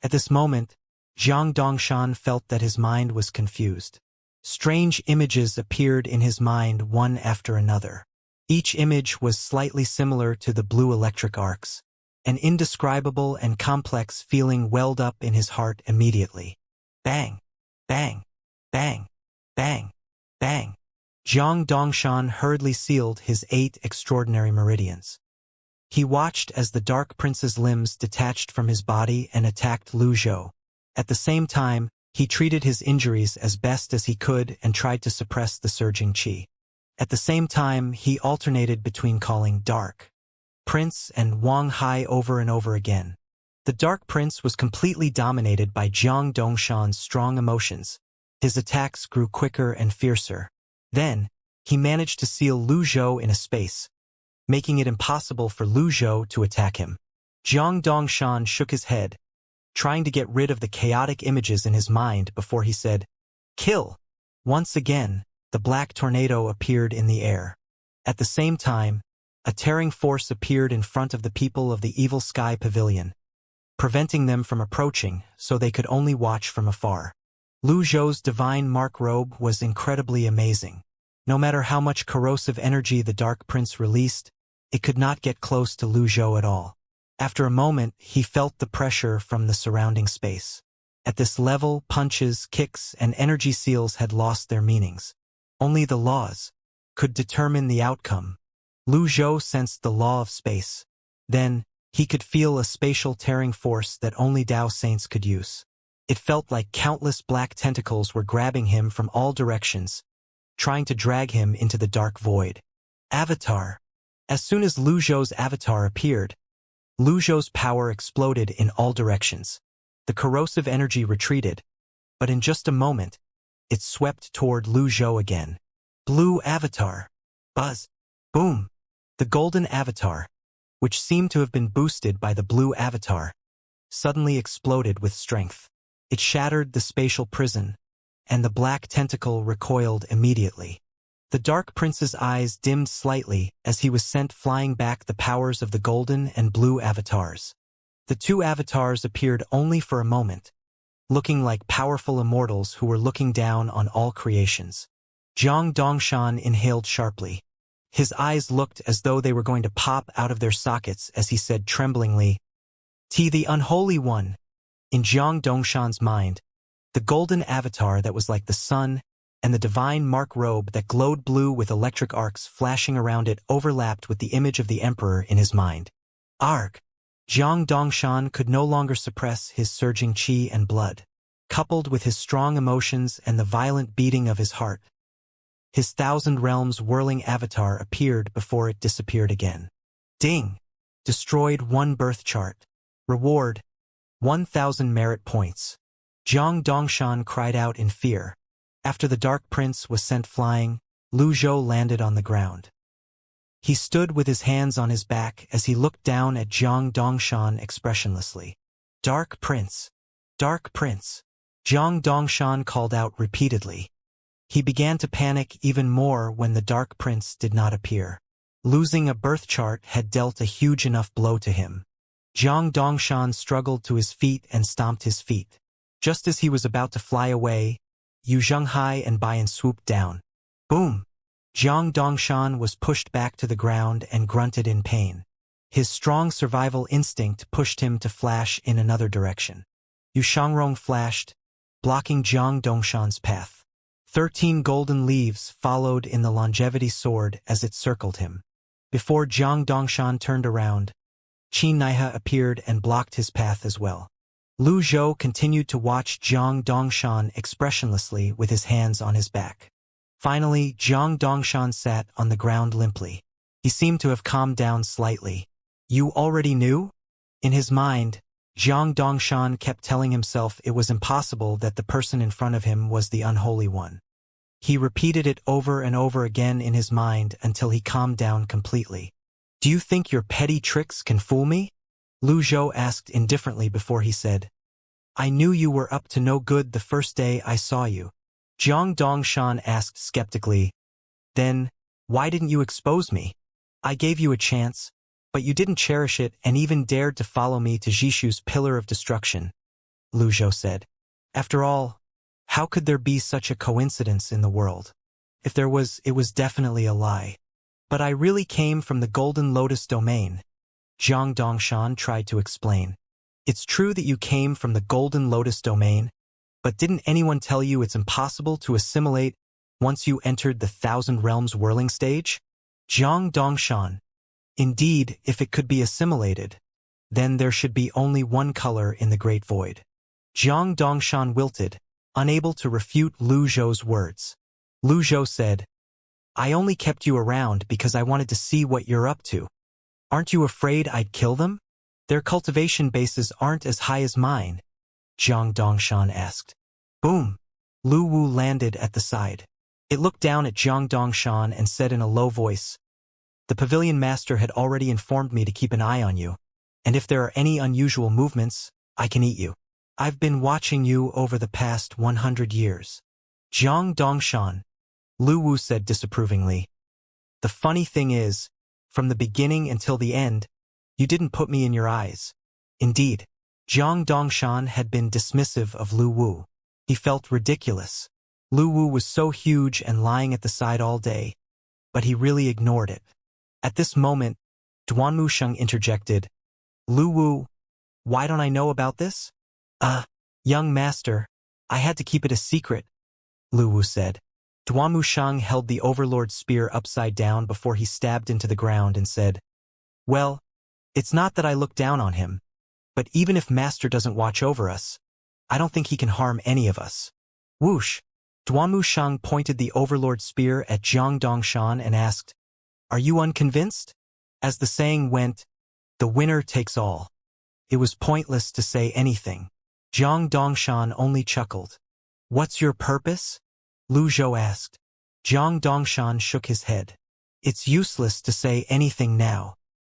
At this moment, Jiang Dongshan felt that his mind was confused. Strange images appeared in his mind one after another. Each image was slightly similar to the blue electric arcs. An indescribable and complex feeling welled up in his heart immediately. Bang! Bang! Bang! Bang! Bang! Jiang Dongshan hurriedly sealed his 8 extraordinary meridians. He watched as the Dark Prince's limbs detached from his body and attacked Lu Zhou. At the same time, He treated his injuries as best as he could and tried to suppress the surging qi. At the same time, he alternated between calling Dark Prince and Wang Hai over and over again. The Dark Prince was completely dominated by Jiang Dongshan's strong emotions. His attacks grew quicker and fiercer. Then, he managed to seal Lu Zhou in a space, making it impossible for Lu Zhou to attack him. Jiang Dongshan shook his head, trying to get rid of the chaotic images in his mind before he said, "Kill!" Once again, the black tornado appeared in the air. At the same time, a tearing force appeared in front of the people of the Evil Sky Pavilion, preventing them from approaching so they could only watch from afar. Lu Zhou's divine mark robe was incredibly amazing. No matter how much corrosive energy the Dark Prince released, it could not get close to Lu Zhou at all. After a moment, he felt the pressure from the surrounding space. At this level, punches, kicks, and energy seals had lost their meanings. Only the laws could determine the outcome. Lu Zhou sensed the law of space. Then, he could feel a spatial tearing force that only Dao Saints could use. It felt like countless black tentacles were grabbing him from all directions, trying to drag him into the dark void. Avatar. As soon as Lu Zhou's avatar appeared, Lu Zhou's power exploded in all directions. The corrosive energy retreated, but in just a moment, it swept toward Lu Zhou again. Blue Avatar. Buzz. Boom. The golden avatar, which seemed to have been boosted by the blue avatar, suddenly exploded with strength. It shattered the spatial prison, and the black tentacle recoiled immediately. The Dark Prince's eyes dimmed slightly as he was sent flying back the powers of the golden and blue avatars. The two avatars appeared only for a moment, looking like powerful immortals who were looking down on all creations. Jiang Dongshan inhaled sharply. His eyes looked as though they were going to pop out of their sockets as he said tremblingly, "T the Unholy One." In Jiang Dongshan's mind, the golden avatar that was like the sun and the divine mark robe that glowed blue with electric arcs flashing around it overlapped with the image of the emperor in his mind. Arg! Jiang Dongshan could no longer suppress his surging qi and blood. Coupled with his strong emotions and the violent beating of his heart, his thousand realms whirling avatar appeared before it disappeared again. Ding! Destroyed 1 birth chart. Reward: 1,000 merit points. Jiang Dongshan cried out in fear. After the Dark Prince was sent flying, Lu Zhou landed on the ground. He stood with his hands on his back as he looked down at Jiang Dongshan expressionlessly. "Dark Prince! Dark Prince!" Jiang Dongshan called out repeatedly. He began to panic even more when the Dark Prince did not appear. Losing a birth chart had dealt a huge enough blow to him. Jiang Dongshan struggled to his feet and stomped his feet. Just as he was about to fly away, Yu Zhenghai and Bayan swooped down. Boom! Jiang Dongshan was pushed back to the ground and grunted in pain. His strong survival instinct pushed him to flash in another direction. Yu Shangrong flashed, blocking Jiang Dongshan's path. 13 golden leaves followed in the longevity sword as it circled him. Before Jiang Dongshan turned around, Qin Naihe appeared and blocked his path as well. Lu Zhou continued to watch Jiang Dongshan expressionlessly with his hands on his back. Finally, Jiang Dongshan sat on the ground limply. He seemed to have calmed down slightly. "You already knew?" In his mind, Jiang Dongshan kept telling himself it was impossible that the person in front of him was the Unholy One. He repeated it over and over again in his mind until he calmed down completely. "Do you think your petty tricks can fool me?" Lu Zhou asked indifferently before he said, "I knew you were up to no good the first day I saw you." Jiang Dongshan asked skeptically, "Then, why didn't you expose me? I gave you a chance, but you didn't cherish it and even dared to follow me to Jishu's Pillar of Destruction," Lu Zhou said. "After all, how could there be such a coincidence in the world? If there was, it was definitely a lie. But I really came from the Golden Lotus domain," Jiang Dongshan tried to explain. "It's true that you came from the Golden Lotus domain, but didn't anyone tell you it's impossible to assimilate once you entered the Thousand Realms whirling stage?" Jiang Dongshan: "Indeed, if it could be assimilated, then there should be only one color in the Great Void." Jiang Dongshan wilted, unable to refute Lu Zhou's words. Lu Zhou said, I only kept you around because I wanted to see what you're up to. Aren't you afraid I'd kill them? Their cultivation bases aren't as high as mine, Zhang Dongshan asked. Boom! Lu Wu landed at the side. It looked down at Zhang Dongshan and said in a low voice, The pavilion master had already informed me to keep an eye on you, and if there are any unusual movements, I can eat you. I've been watching you over the past 100 years. Zhang Dongshan, Lu Wu said disapprovingly. The funny thing is, from the beginning until the end, you didn't put me in your eyes. Indeed, Zhang Dongshan had been dismissive of Lu Wu. He felt ridiculous. Lu Wu was so huge and lying at the side all day, but he really ignored it. At this moment, Duanmu Sheng interjected, Lu Wu, why don't I know about this? Young master, I had to keep it a secret, Lu Wu said. Duanmu Sheng held the Overlord's spear upside down before he stabbed into the ground and said, Well, it's not that I look down on him, but even if master doesn't watch over us, I don't think he can harm any of us. Whoosh! Duanmu Sheng pointed the Overlord's spear at Zhang Dongshan and asked, Are you unconvinced? As the saying went, the winner takes all. It was pointless to say anything. Zhang Dongshan only chuckled. What's your purpose? Lu Zhou asked. Zhang Dongshan shook his head. It's useless to say anything now.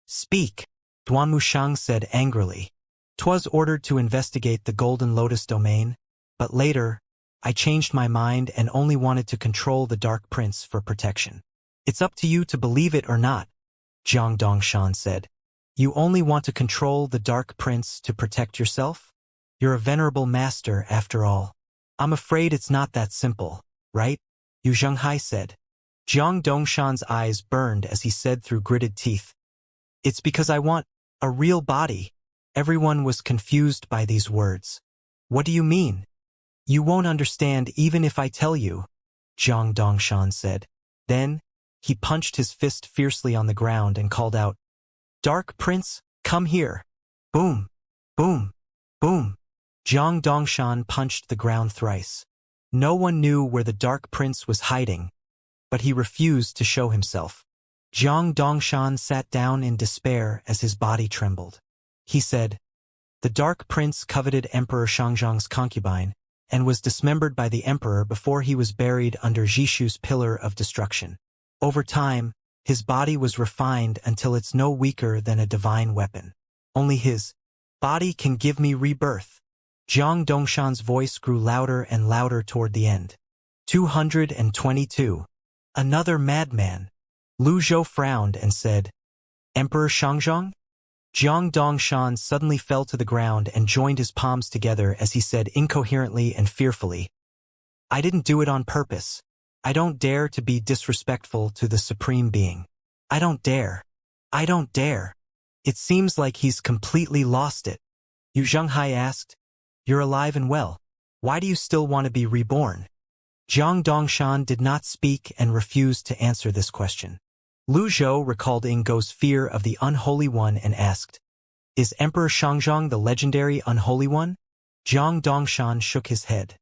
Speak, Duanmu Sheng said angrily. 'Twas ordered to investigate the Golden Lotus domain, but later, I changed my mind and only wanted to control the Dark Prince for protection. It's up to you to believe it or not, Zhang Dongshan said. You only want to control the Dark Prince to protect yourself? You're a venerable master, after all. I'm afraid it's not that simple, right? Yu Zhenghai said. Zhang Dongshan's eyes burned as he said through gritted teeth. It's because I want a real body. Everyone was confused by these words. What do you mean? You won't understand even if I tell you, Zhang Dongshan said. Then, he punched his fist fiercely on the ground and called out, Dark Prince, come here. Boom, boom, boom. Zhang Dongshan punched the ground thrice. No one knew where the Dark Prince was hiding, but he refused to show himself. Zhang Dongshan sat down in despair as his body trembled. He said, The Dark Prince coveted Emperor Shangzhang's concubine and was dismembered by the emperor before he was buried under Jishu's pillar of destruction. Over time, his body was refined until it's no weaker than a divine weapon. Only his body can give me rebirth. Zhang Dongshan's voice grew louder and louder toward the end. 222. Another madman. Lu Zhou frowned and said, Emperor Shangzhang? Zhang Dongshan suddenly fell to the ground and joined his palms together as he said incoherently and fearfully, I didn't do it on purpose. I don't dare to be disrespectful to the Supreme Being. I don't dare. I don't dare. It seems like he's completely lost it. Yu Zhenghai asked, You're alive and well. Why do you still want to be reborn? Zhang Dongshan did not speak and refused to answer this question. Lu Zhou recalled Ingou's fear of the Unholy One and asked, Is Emperor Shangzhang the legendary Unholy One? Zhang Dongshan shook his head.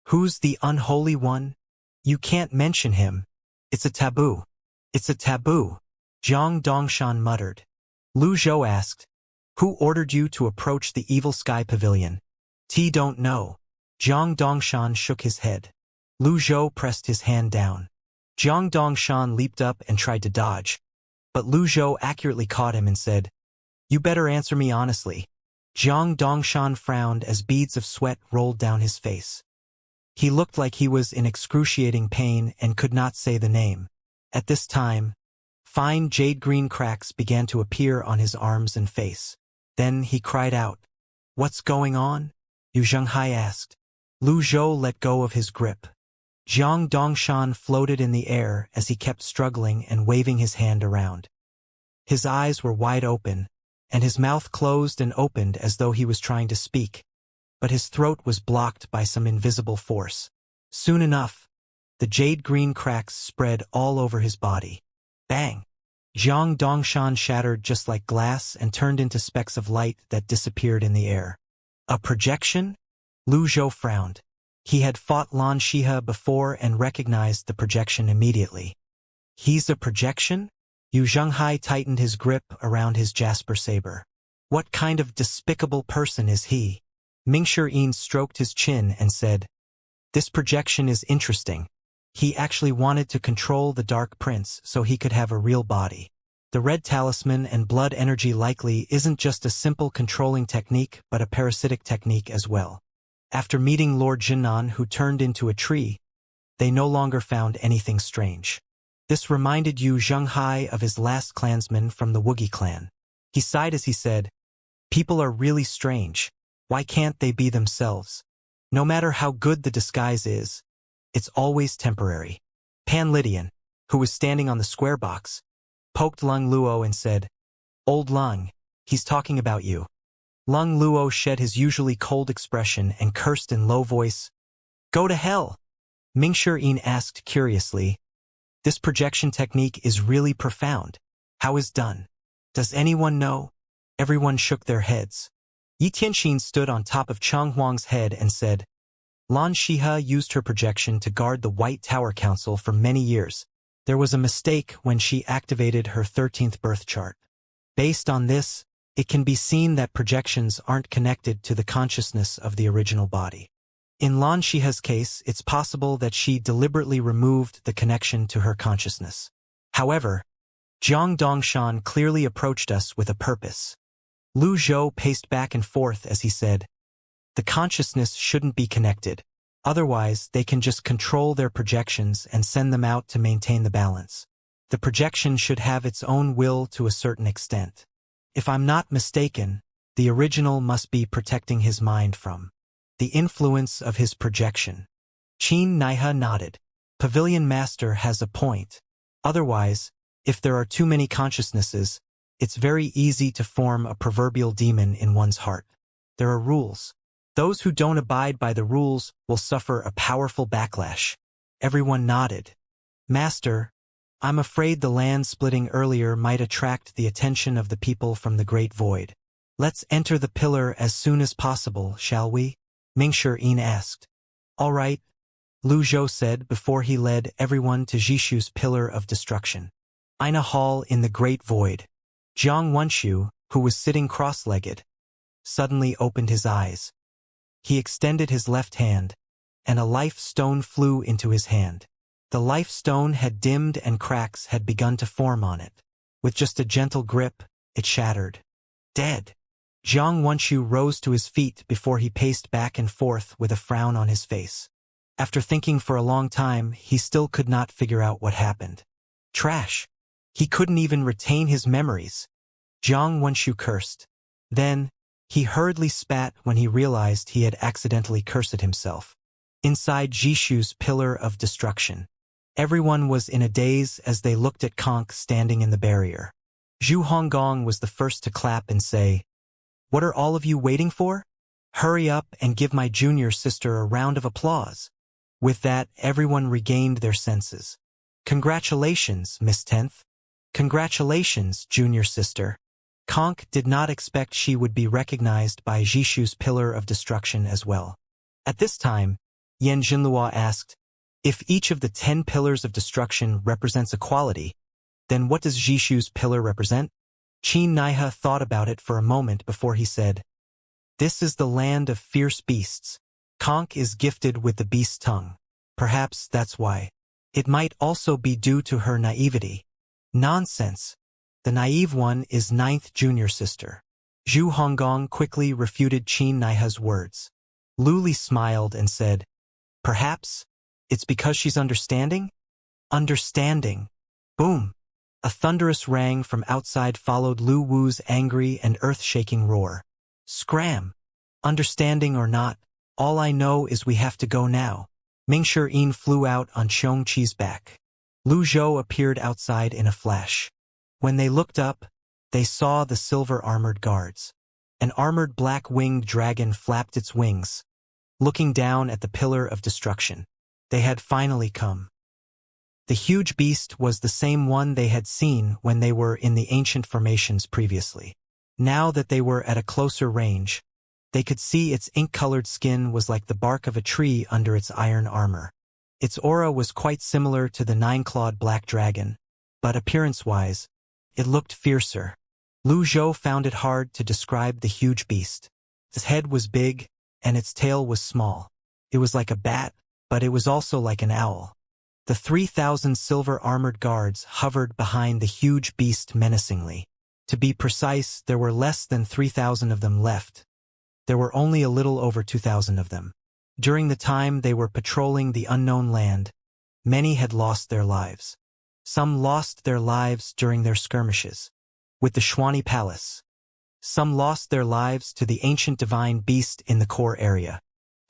Who's the Unholy One? You can't mention him. It's a taboo. It's a taboo, Zhang Dongshan muttered. Lu Zhou asked, Who ordered you to approach the Evil Sky Pavilion? Don't know. Zhang Dongshan shook his head. Lu Zhou pressed his hand down. Zhang Dongshan leaped up and tried to dodge, but Lu Zhou accurately caught him and said, You better answer me honestly. Zhang Dongshan frowned as beads of sweat rolled down his face. He looked like he was in excruciating pain and could not say the name. At this time, fine jade-green cracks began to appear on his arms and face. Then he cried out, What's going on? Yu Zhenghai asked. Lu Zhou let go of his grip. Zhang Dongshan floated in the air as he kept struggling and waving his hand around. His eyes were wide open, and his mouth closed and opened as though he was trying to speak, but his throat was blocked by some invisible force. Soon enough, the jade-green cracks spread all over his body. Bang! Zhang Dongshan shattered just like glass and turned into specks of light that disappeared in the air. A projection? Lu Zhou frowned. He had fought Lan Shihe before and recognized the projection immediately. He's a projection? Yu Zhenghai tightened his grip around his jasper saber. What kind of despicable person is he? Mingshi stroked his chin and said, "This projection is interesting. He actually wanted to control the Dark Prince so he could have a real body. The red talisman and blood energy likely isn't just a simple controlling technique but a parasitic technique as well." After meeting Lord Jinnan, who turned into a tree, they no longer found anything strange. This reminded Yu Zhenghai of his last clansman from the Wuxia clan. He sighed as he said, "People are really strange. Why can't they be themselves? No matter how good the disguise is, it's always temporary." Pan Lydian, who was standing on the square box, poked Lung Luo and said, "Old Lung, he's talking about you." Lung Luo shed his usually cold expression and cursed in low voice. "Go to hell!" Mingshi asked curiously, "This projection technique is really profound. How is done? Does anyone know?" Everyone shook their heads. Yi Tianxin stood on top of Cheng Huang's head and said, "Lan Shihe used her projection to guard the White Tower Council for many years. There was a mistake when she activated her 13th birth chart. Based on this, it can be seen that projections aren't connected to the consciousness of the original body. In Lan Shihe's case, it's possible that she deliberately removed the connection to her consciousness. However, Jiang Dongshan clearly approached us with a purpose." Lu Zhou paced back and forth as he said, "The consciousness shouldn't be connected. Otherwise, they can just control their projections and send them out to maintain the balance. The projection should have its own will to a certain extent. If I'm not mistaken, the original must be protecting his mind from the influence of his projection." Qin Naihe nodded. Pavilion Master has a point. Otherwise, if there are too many consciousnesses, it's very easy to form a proverbial demon in one's heart. There are rules. Those who don't abide by the rules will suffer a powerful backlash. Everyone nodded. "Master, I'm afraid the land splitting earlier might attract the attention of the people from the Great Void. Let's enter the pillar as soon as possible, shall we?" Mingshi asked. "All right," Lu Zhou said before he led everyone to Jishu's pillar of destruction. Ina Hall in the Great Void. Jiang Wenshu, who was sitting cross-legged, suddenly opened his eyes. He extended his left hand, and a life stone flew into his hand. The life stone had dimmed and cracks had begun to form on it. With just a gentle grip, it shattered. "Dead." Jiang Wenshu rose to his feet before he paced back and forth with a frown on his face. After thinking for a long time, he still could not figure out what happened. Trash. He couldn't even retain his memories. Jiang Wenshu cursed. Then, he hurriedly spat when he realized he had accidentally cursed himself. Inside Jishu's pillar of destruction, everyone was in a daze as they looked at Conk standing in the barrier. Zhu Honggong was the first to clap and say, "What are all of you waiting for? Hurry up and give my junior sister a round of applause." With that, everyone regained their senses. "Congratulations, Miss Tenth. Congratulations, junior sister." Conk did not expect she would be recognized by Jishu's pillar of destruction as well. At this time, Yan Jinlua asked, "If each of the 10 pillars of destruction represents a quality, then what does Jishu's pillar represent?" Qin Naihe thought about it for a moment before he said, "This is the land of fierce beasts. Conk is gifted with the beast tongue. Perhaps that's why. It might also be due to her naivety." "Nonsense. The naive one is 9th junior sister." Zhu Honggong quickly refuted Qin Naihe's words. Lu Li smiled and said, "Perhaps it's because she's understanding?" "Understanding." Boom. A thunderous rang from outside followed Lu Wu's angry and earth-shaking roar. "Scram! Understanding or not, all I know is we have to go now." Mingshi flew out on Xianxia's back. Lu Zhou appeared outside in a flash. When they looked up, they saw the silver-armored guards. An armored black-winged dragon flapped its wings, looking down at the pillar of destruction. They had finally come. The huge beast was the same one they had seen when they were in the ancient formations previously. Now that they were at a closer range, They could see its ink-colored skin was like the bark of a tree under its iron armor. Its aura was quite similar to the nine-clawed black dragon, but appearance-wise, it looked fiercer. Lu Zhou found it hard to describe the huge beast. Its head was big, and its tail was small. It was like a bat, but it was also like an owl. The 3,000 silver-armored guards hovered behind the huge beast menacingly. To be precise, there were less than 3,000 of them left. There were only a little over 2,000 of them. During the time they were patrolling the unknown land, many had lost their lives. Some lost their lives during their skirmishes with the Xuani Palace. Some lost their lives to the ancient divine beast in the core area.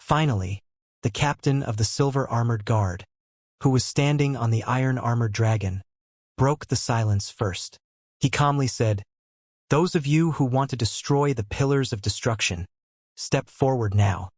Finally, the captain of the silver-armored guard, who was standing on the iron-armored dragon, broke the silence first. He calmly said, "Those of you who want to destroy the pillars of destruction, step forward now."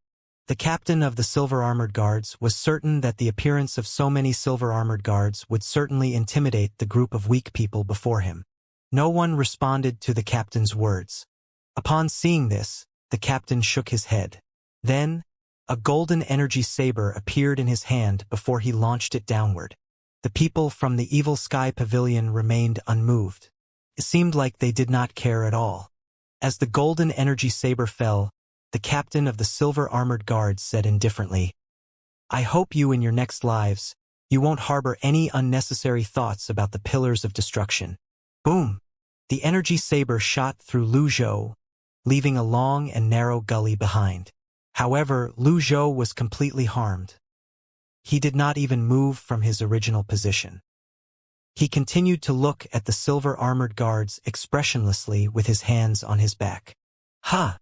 The captain of the silver-armored guards was certain that the appearance of so many silver-armored guards would certainly intimidate the group of weak people before him. No one responded to the captain's words. Upon seeing this, the captain shook his head. Then, a golden energy saber appeared in his hand before he launched it downward. The people from the Evil Sky Pavilion remained unmoved. It seemed like they did not care at all. As the golden energy saber fell, the captain of the silver-armored guards said indifferently, "I hope you in your next lives, you won't harbor any unnecessary thoughts about the pillars of destruction." Boom! The energy saber shot through Lu Zhou, leaving a long and narrow gully behind. However, Lu Zhou was completely harmed. He did not even move from his original position. He continued to look at the silver-armored guards expressionlessly with his hands on his back. "Ha!"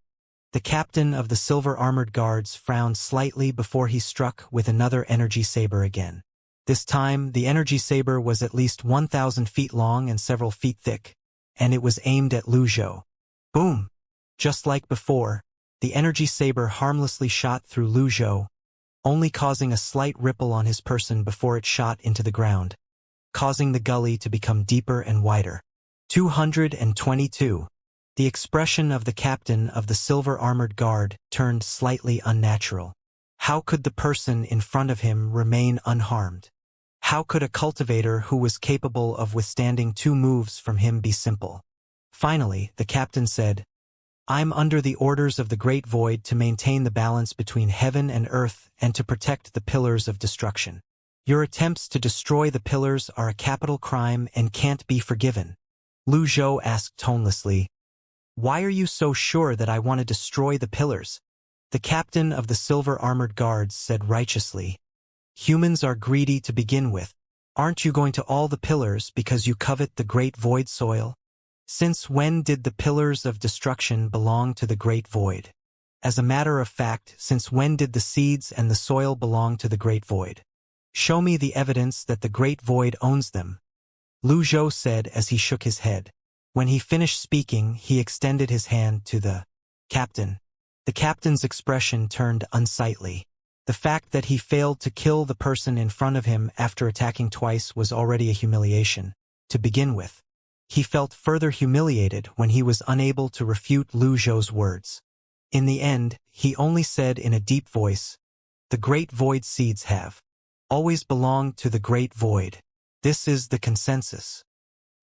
The captain of the silver-armored guards frowned slightly before he struck with another energy saber again. This time, the energy saber was at least 1,000 feet long and several feet thick, and it was aimed at Lu Zhou. Boom! Just like before, the energy saber harmlessly shot through Lu Zhou, only causing a slight ripple on his person before it shot into the ground, causing the gully to become deeper and wider. 222. The expression of the captain of the silver-armored guard turned slightly unnatural. How could the person in front of him remain unharmed? How could a cultivator who was capable of withstanding 2 moves from him be simple? Finally, the captain said, "I'm under the orders of the Great Void to maintain the balance between heaven and earth and to protect the pillars of destruction. Your attempts to destroy the pillars are a capital crime and can't be forgiven." Lu Zhou asked tonelessly, "Why are you so sure that I want to destroy the pillars?" The captain of the silver-armored guards said righteously, "Humans are greedy to begin with. Aren't you going to all the pillars because you covet the Great Void soil? Since when did the pillars of destruction belong to the Great Void? As a matter of fact, since when did the seeds and the soil belong to the Great Void? Show me the evidence that the Great Void owns them." Lu Zhou said as he shook his head. When he finished speaking, he extended his hand to the captain. The captain's expression turned unsightly. The fact that he failed to kill the person in front of him after attacking twice was already a humiliation. To begin with, he felt further humiliated when he was unable to refute Lu Zhou's words. In the end, he only said in a deep voice, "The Great Void seeds have always belonged to the Great Void. This is the consensus."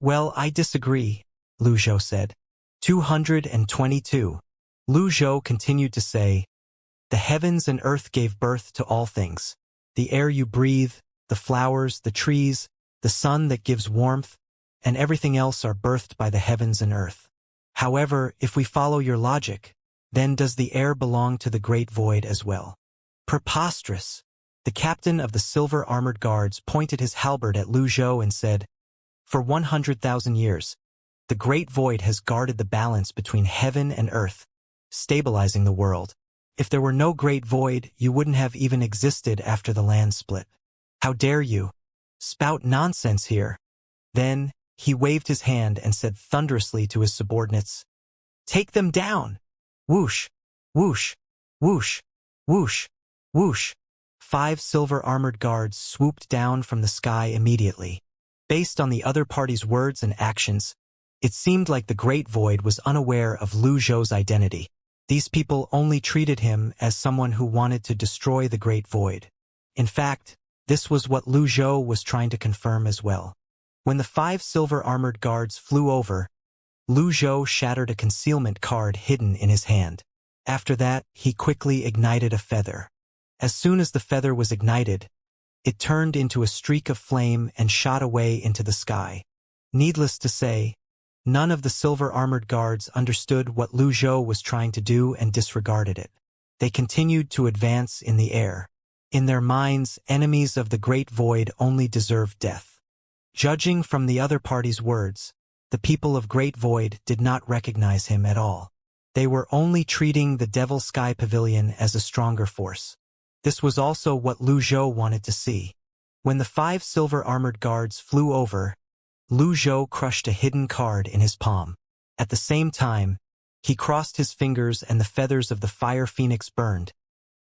"Well, I disagree," Lu Zhou said. 222. Lu Zhou continued to say, "The heavens and earth gave birth to all things. The air you breathe, the flowers, the trees, the sun that gives warmth, and everything else are birthed by the heavens and earth. However, if we follow your logic, then does the air belong to the Great Void as well?" Preposterous! The captain of the silver-armored guards pointed his halberd at Lu Zhou and said, "For 100,000 years, the Great Void has guarded the balance between heaven and earth, stabilizing the world. If there were no Great Void, you wouldn't have even existed after the land split. How dare you spout nonsense here?" Then, he waved his hand and said thunderously to his subordinates, "Take them down!" Whoosh, whoosh, whoosh, whoosh, whoosh. 5 silver-armored guards swooped down from the sky immediately. Based on the other party's words and actions, it seemed like the Great Void was unaware of Lu Zhou's identity. These people only treated him as someone who wanted to destroy the Great Void. In fact, this was what Lu Zhou was trying to confirm as well. When the 5 silver-armored guards flew over, Lu Zhou shattered a concealment card hidden in his hand. After that, he quickly ignited a feather. As soon as the feather was ignited, it turned into a streak of flame and shot away into the sky. Needless to say, none of the silver-armored guards understood what Lu Zhou was trying to do and disregarded it. They continued to advance in the air. In their minds, enemies of the Great Void only deserved death. Judging from the other party's words, the people of Great Void did not recognize him at all. They were only treating the Devil Sky Pavilion as a stronger force. This was also what Lu Zhou wanted to see. When the 5 silver-armored guards flew over, Lu Zhou crushed a hidden card in his palm. At the same time, he crossed his fingers and the feathers of the fire phoenix burned,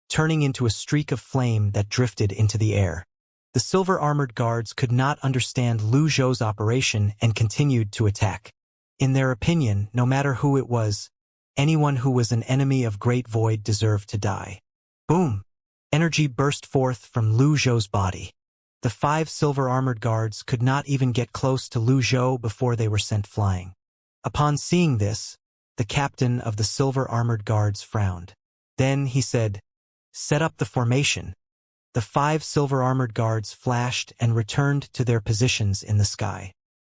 turning into a streak of flame that drifted into the air. The silver-armored guards could not understand Lu Zhou's operation and continued to attack. In their opinion, no matter who it was, anyone who was an enemy of Great Void deserved to die. Boom! Energy burst forth from Lu Zhou's body. The 5 silver-armored guards could not even get close to Lu Zhou before they were sent flying. Upon seeing this, the captain of the silver-armored guards frowned. Then he said, "Set up the formation." The 5 silver-armored guards flashed and returned to their positions in the sky.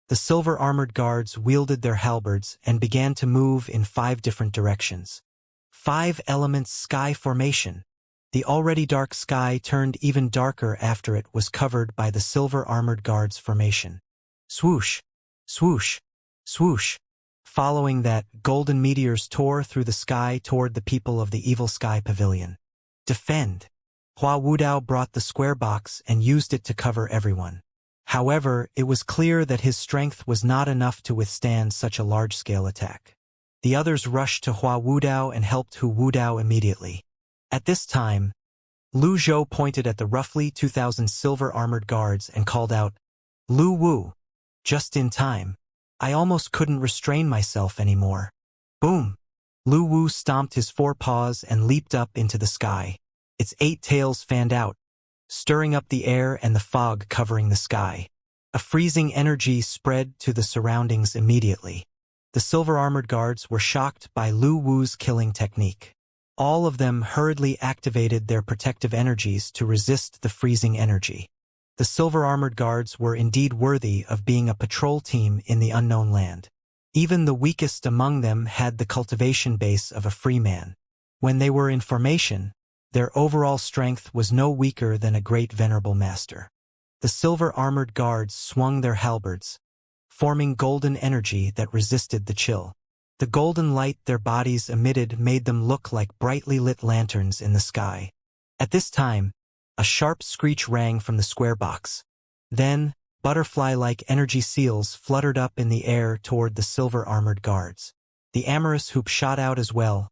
The silver-armored guards wielded their halberds and began to move in 5 different directions. 5 elements sky formation. The already dark sky turned even darker after it was covered by the silver-armored guards' formation. Swoosh! Swoosh! Swoosh! Following that, golden meteors tore through the sky toward the people of the Evil Sky Pavilion. Defend! Hua Wudao brought the square box and used it to cover everyone. However, it was clear that his strength was not enough to withstand such a large-scale attack. The others rushed to Hua Wudao and helped Hu Wudao immediately. At this time, Lu Zhou pointed at the roughly 2,000 silver-armored guards and called out, "Lu Wu!" Just in time. I almost couldn't restrain myself anymore. Boom! Lu Wu stomped his 4 paws and leaped up into the sky. Its 8 tails fanned out, stirring up the air and the fog covering the sky. A freezing energy spread to the surroundings immediately. The silver-armored guards were shocked by Lu Wu's killing technique. All of them hurriedly activated their protective energies to resist the freezing energy. The silver-armored guards were indeed worthy of being a patrol team in the unknown land. Even the weakest among them had the cultivation base of a free man. When they were in formation, their overall strength was no weaker than a great venerable master. The silver-armored guards swung their halberds, forming golden energy that resisted the chill. The golden light their bodies emitted made them look like brightly lit lanterns in the sky. At this time, a sharp screech rang from the square box. Then, butterfly-like energy seals fluttered up in the air toward the silver-armored guards. The amorous hoop shot out as well,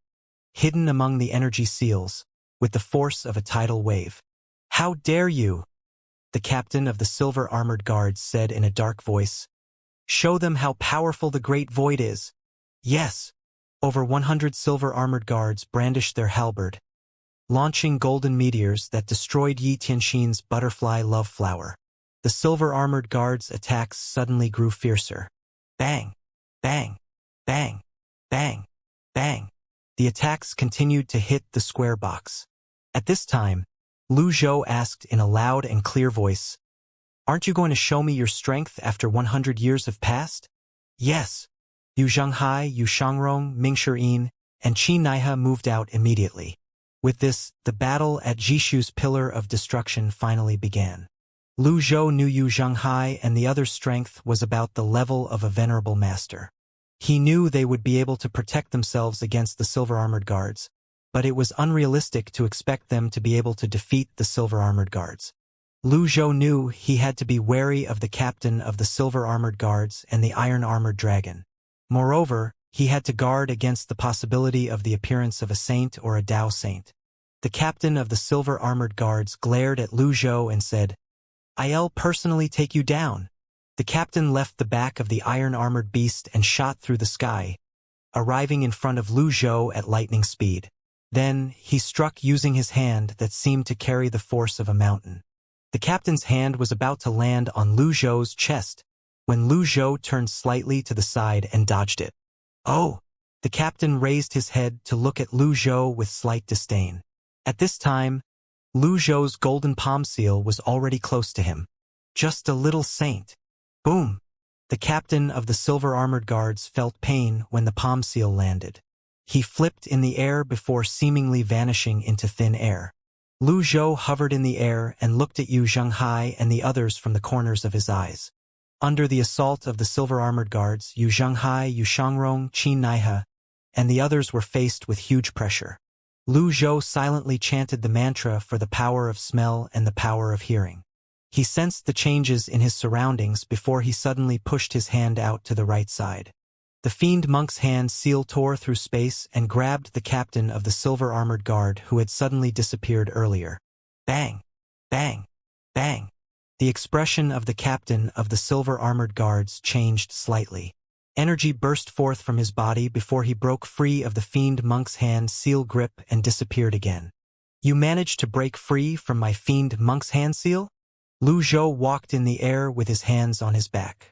hidden among the energy seals, with the force of a tidal wave. "How dare you?" the captain of the silver-armored guards said in a dark voice. "Show them how powerful the Great Void is." Yes. Over 100 silver-armored guards brandished their halberd, launching golden meteors that destroyed Yi Tianxin's butterfly love flower. The silver-armored guards' attacks suddenly grew fiercer. Bang! Bang! Bang! Bang! Bang! The attacks continued to hit the square box. At this time, Lu Zhou asked in a loud and clear voice, "Aren't you going to show me your strength after 100 years have passed?" "Yes." Yu Zhanghai, Yu Shangrong, Ming Shiyin, and Qi Naihe moved out immediately. With this, the battle at Jishu's Pillar of Destruction finally began. Lu Zhou knew Yu Zhanghai and the other's strength was about the level of a venerable master. He knew they would be able to protect themselves against the silver-armored guards, but it was unrealistic to expect them to be able to defeat the silver-armored guards. Lu Zhou knew he had to be wary of the captain of the silver-armored guards and the iron-armored dragon. Moreover, he had to guard against the possibility of the appearance of a saint or a Dao saint. The captain of the silver-armored guards glared at Lu Zhou and said, "I'll personally take you down." The captain left the back of the iron-armored beast and shot through the sky, arriving in front of Lu Zhou at lightning speed. Then, he struck using his hand that seemed to carry the force of a mountain. The captain's hand was about to land on Lu Zhou's chest, when Lu Zhou turned slightly to the side and dodged it. Oh! The captain raised his head to look at Lu Zhou with slight disdain. At this time, Lu Zhou's golden palm seal was already close to him. Just a little saint. Boom! The captain of the silver-armored guards felt pain when the palm seal landed. He flipped in the air before seemingly vanishing into thin air. Lu Zhou hovered in the air and looked at Xianxia and the others from the corners of his eyes. Under the assault of the silver-armored guards, Xianxia, Xiangrong, Qin Naihe, and the others were faced with huge pressure. Lu Zhou silently chanted the mantra for the power of smell and the power of hearing. He sensed the changes in his surroundings before he suddenly pushed his hand out to the right side. The fiend monk's hand seal tore through space and grabbed the captain of the silver-armored guard who had suddenly disappeared earlier. Bang! Bang! Bang! The expression of the captain of the silver-armored guards changed slightly. Energy burst forth from his body before he broke free of the fiend monk's hand seal grip and disappeared again. You managed to break free from my fiend monk's hand seal? Lu Zhou walked in the air with his hands on his back.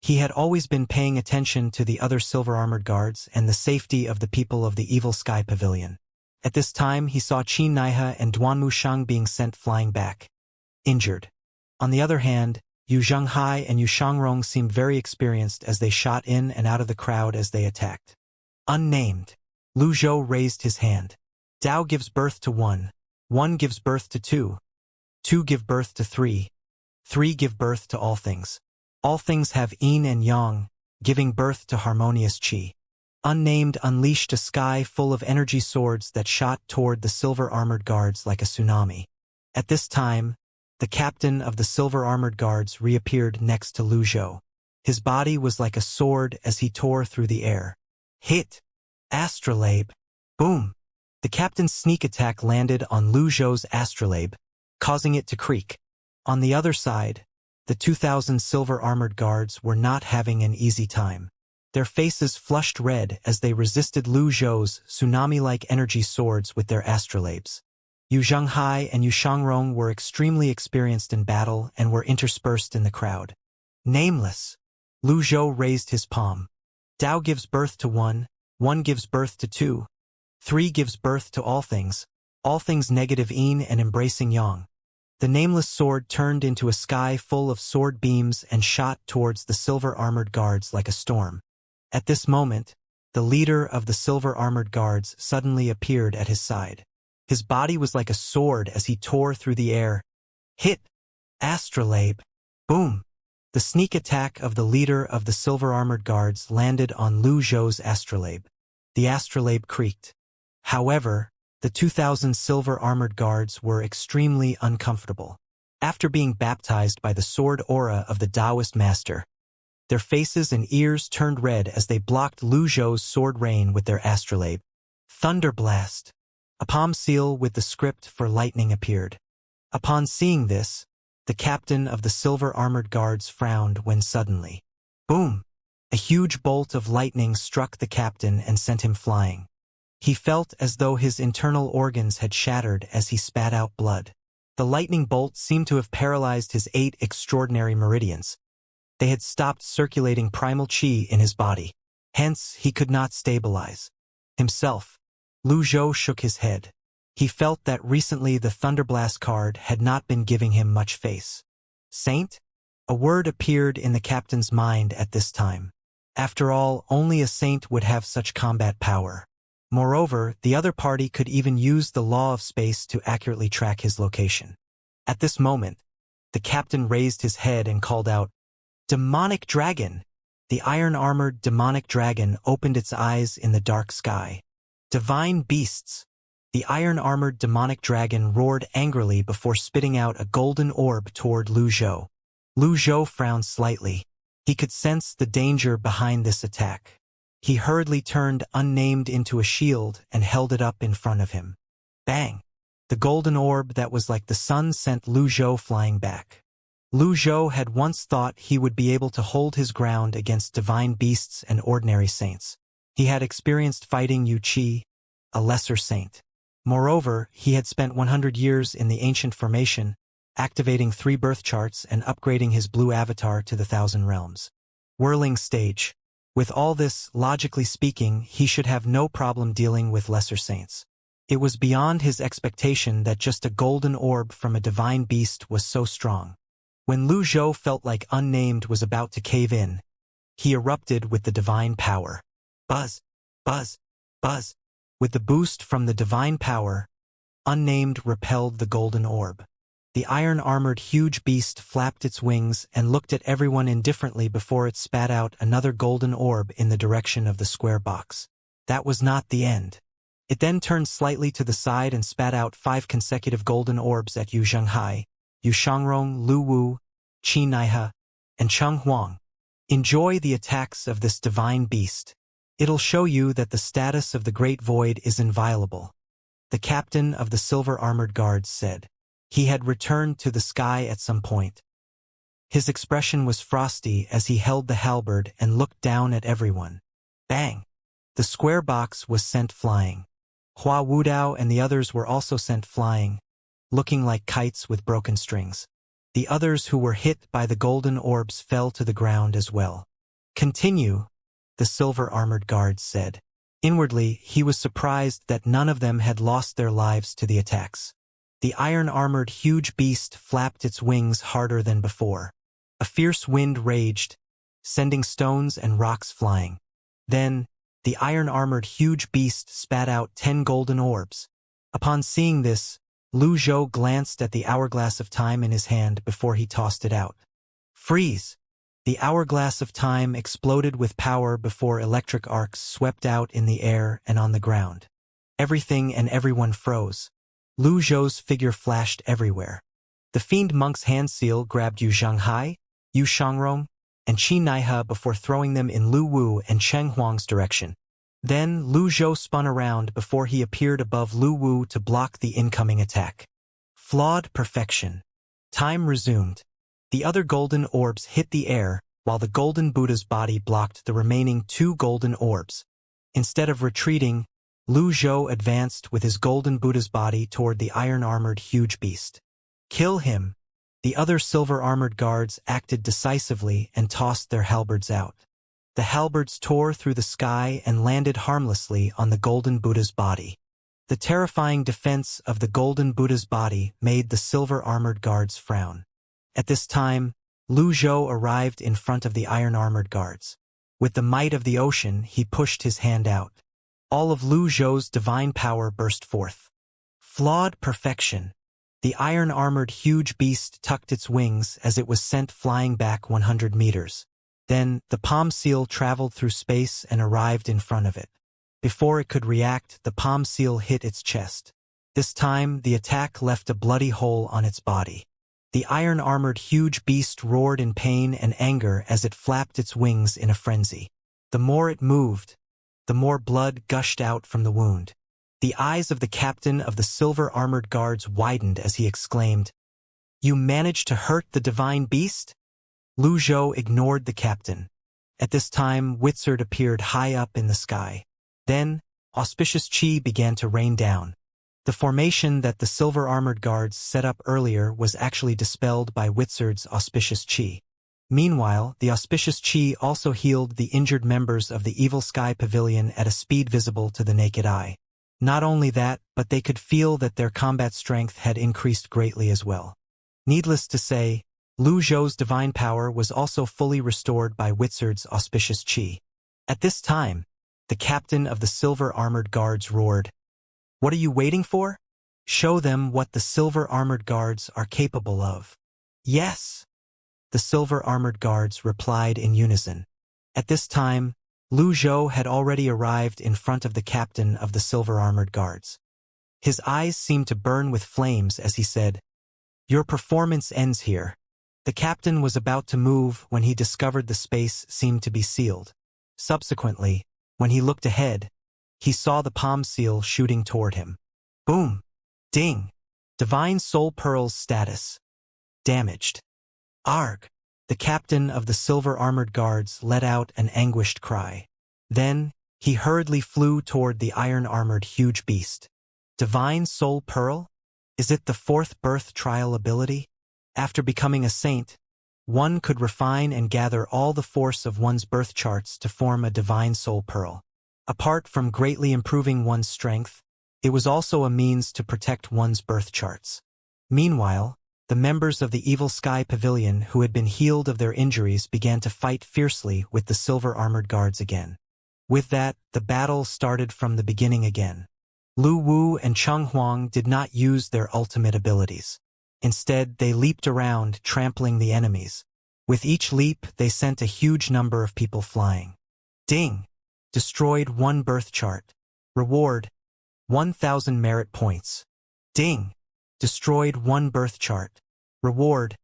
He had always been paying attention to the other silver-armored guards and the safety of the people of the Evil Sky Pavilion. At this time, he saw Qin Naihe and Duanmu Shang being sent flying back, injured. On the other hand, Yu Zhanghai and Yu Shangrong seemed very experienced as they shot in and out of the crowd as they attacked. Unnamed. Lu Zhou raised his hand. Tao gives birth to 1. 1 gives birth to 2. 2 give birth to 3. 3 give birth to all things. All things have yin and yang, giving birth to harmonious qi. Unnamed unleashed a sky full of energy swords that shot toward the silver-armored guards like a tsunami. At this time, the captain of the silver-armored guards reappeared next to Lu Zhou. His body was like a sword as he tore through the air. Hit! Astrolabe! Boom! The captain's sneak attack landed on Lu Zhou's astrolabe, causing it to creak. On the other side, the 2,000 silver-armored guards were not having an easy time. Their faces flushed red as they resisted Lu Zhou's tsunami-like energy swords with their astrolabes. Yu Zhanghai and Yu Shangrong were extremely experienced in battle and were interspersed in the crowd. Nameless. Lu Zhou raised his palm. Tao gives birth to 1, 1 gives birth to 2, 3 gives birth to all things negative yin and embracing yang. The nameless sword turned into a sky full of sword beams and shot towards the silver-armored guards like a storm. At this moment, the leader of the silver-armored guards suddenly appeared at his side. His body was like a sword as he tore through the air. Hit! Astrolabe! Boom! The sneak attack of the leader of the silver-armored guards landed on Lu Zhou's astrolabe. The astrolabe creaked. However, the 2,000 silver-armored guards were extremely uncomfortable. After being baptized by the sword aura of the Taoist master, their faces and ears turned red as they blocked Lu Zhou's sword rain with their astrolabe. Thunderblast! A palm seal with the script for lightning appeared. Upon seeing this, the captain of the silver-armored guards frowned when suddenly, boom! A huge bolt of lightning struck the captain and sent him flying. He felt as though his internal organs had shattered as he spat out blood. The lightning bolt seemed to have paralyzed his 8 extraordinary meridians. They had stopped circulating primal qi in his body. Hence, he could not stabilize himself. Lu Zhou shook his head. He felt that recently the Thunderblast card had not been giving him much face. Saint? A word appeared in the captain's mind at this time. After all, only a saint would have such combat power. Moreover, the other party could even use the law of space to accurately track his location. At this moment, the captain raised his head and called out, "Demonic dragon!" The iron-armored demonic dragon opened its eyes in the dark sky. Divine beasts! The iron-armored demonic dragon roared angrily before spitting out a golden orb toward Lu Zhou. Lu Zhou frowned slightly. He could sense the danger behind this attack. He hurriedly turned Unnamed into a shield and held it up in front of him. Bang! The golden orb that was like the sun sent Lu Zhou flying back. Lu Zhou had once thought he would be able to hold his ground against divine beasts and ordinary saints. He had experienced fighting Yu Qi, a lesser saint. Moreover, he had spent 100 years in the ancient formation, activating 3 birth charts and upgrading his blue avatar to the Thousand Realms. Whirling stage. With all this, logically speaking, he should have no problem dealing with lesser saints. It was beyond his expectation that just a golden orb from a divine beast was so strong. When Lu Zhou felt like Unnamed was about to cave in, he erupted with the divine power. Buzz, buzz, buzz. With the boost from the divine power, Unnamed repelled the golden orb. The iron-armored huge beast flapped its wings and looked at everyone indifferently before it spat out another golden orb in the direction of the square box. That was not the end. It then turned slightly to the side and spat out 5 consecutive golden orbs at Yu Zhenghai, Yu Shangrong, Lu Wu, Qi Naihe, and Cheng Huang. Enjoy the attacks of this divine beast. It'll show you that the status of the Great Void is inviolable. The captain of the silver-armored guards said. He had returned to the sky at some point. His expression was frosty as he held the halberd and looked down at everyone. Bang! The square box was sent flying. Hua Wudao and the others were also sent flying, looking like kites with broken strings. The others who were hit by the golden orbs fell to the ground as well. Continue, the silver-armored guards said. Inwardly, he was surprised that none of them had lost their lives to the attacks. The iron-armored huge beast flapped its wings harder than before. A fierce wind raged, sending stones and rocks flying. Then, the iron-armored huge beast spat out 10 golden orbs. Upon seeing this, Lu Zhou glanced at the hourglass of time in his hand before he tossed it out. Freeze! The hourglass of time exploded with power before electric arcs swept out in the air and on the ground. Everything and everyone froze. Lu Zhou's figure flashed everywhere. The fiend monk's hand seal grabbed Yu Zhenghai, Yu Shangrong, and Qi Naihe before throwing them in Lu Wu and Cheng Huang's direction. Then Lu Zhou spun around before he appeared above Lu Wu to block the incoming attack. Flawed perfection. Time resumed. The other golden orbs hit the air, while the golden Buddha's body blocked the remaining 2 golden orbs. Instead of retreating, Lu Zhou advanced with his golden Buddha's body toward the iron-armored huge beast. Kill him! The other silver-armored guards acted decisively and tossed their halberds out. The halberds tore through the sky and landed harmlessly on the golden Buddha's body. The terrifying defense of the golden Buddha's body made the silver-armored guards frown. At this time, Lu Zhou arrived in front of the iron-armored guards. With the might of the ocean, he pushed his hand out. All of Lu Zhou's divine power burst forth. Flawed perfection. The iron-armored huge beast tucked its wings as it was sent flying back 100 meters. Then, the palm seal traveled through space and arrived in front of it. Before it could react, the palm seal hit its chest. This time, the attack left a bloody hole on its body. The iron-armored huge beast roared in pain and anger as it flapped its wings in a frenzy. The more it moved, the more blood gushed out from the wound. The eyes of the captain of the silver-armored guards widened as he exclaimed, "You managed to hurt the divine beast?" Lu Zhou ignored the captain. At this time, Wizard appeared high up in the sky. Then, auspicious qi began to rain down. The formation that the silver-armored guards set up earlier was actually dispelled by Wizard's auspicious qi. Meanwhile, the auspicious qi also healed the injured members of the Evil Sky Pavilion at a speed visible to the naked eye. Not only that, but they could feel that their combat strength had increased greatly as well. Needless to say, Lu Zhou's divine power was also fully restored by Wizard's auspicious qi. At this time, the captain of the silver-armored guards roared, "What are you waiting for? Show them what the silver-armored guards are capable of." "Yes!" The silver-armored guards replied in unison. At this time, Lu Zhou had already arrived in front of the captain of the silver-armored guards. His eyes seemed to burn with flames as he said, "Your performance ends here." The captain was about to move when he discovered the space seemed to be sealed. Subsequently, when he looked ahead, he saw the palm seal shooting toward him. Boom! Ding! Divine Soul Pearl's status. Damaged. Arg! The captain of the silver-armored guards let out an anguished cry. Then, He hurriedly flew toward the iron-armored huge beast. Divine Soul Pearl? Is it the fourth birth trial ability? After becoming a saint, one could refine and gather all the force of one's birth charts to form a divine soul pearl. Apart from greatly improving one's strength, it was also a means to protect one's birth charts. Meanwhile, the members of the Evil Sky Pavilion who had been healed of their injuries began to fight fiercely with the silver-armored guards again. With that, the battle started from the beginning again. Lu Wu and Cheng Huang did not use their ultimate abilities. Instead, they leaped around, trampling the enemies. With each leap, they sent a huge number of people flying. Ding! Destroyed 1 birth chart. Reward: 1,000 merit points. Ding! Destroyed 1 birth chart. Reward: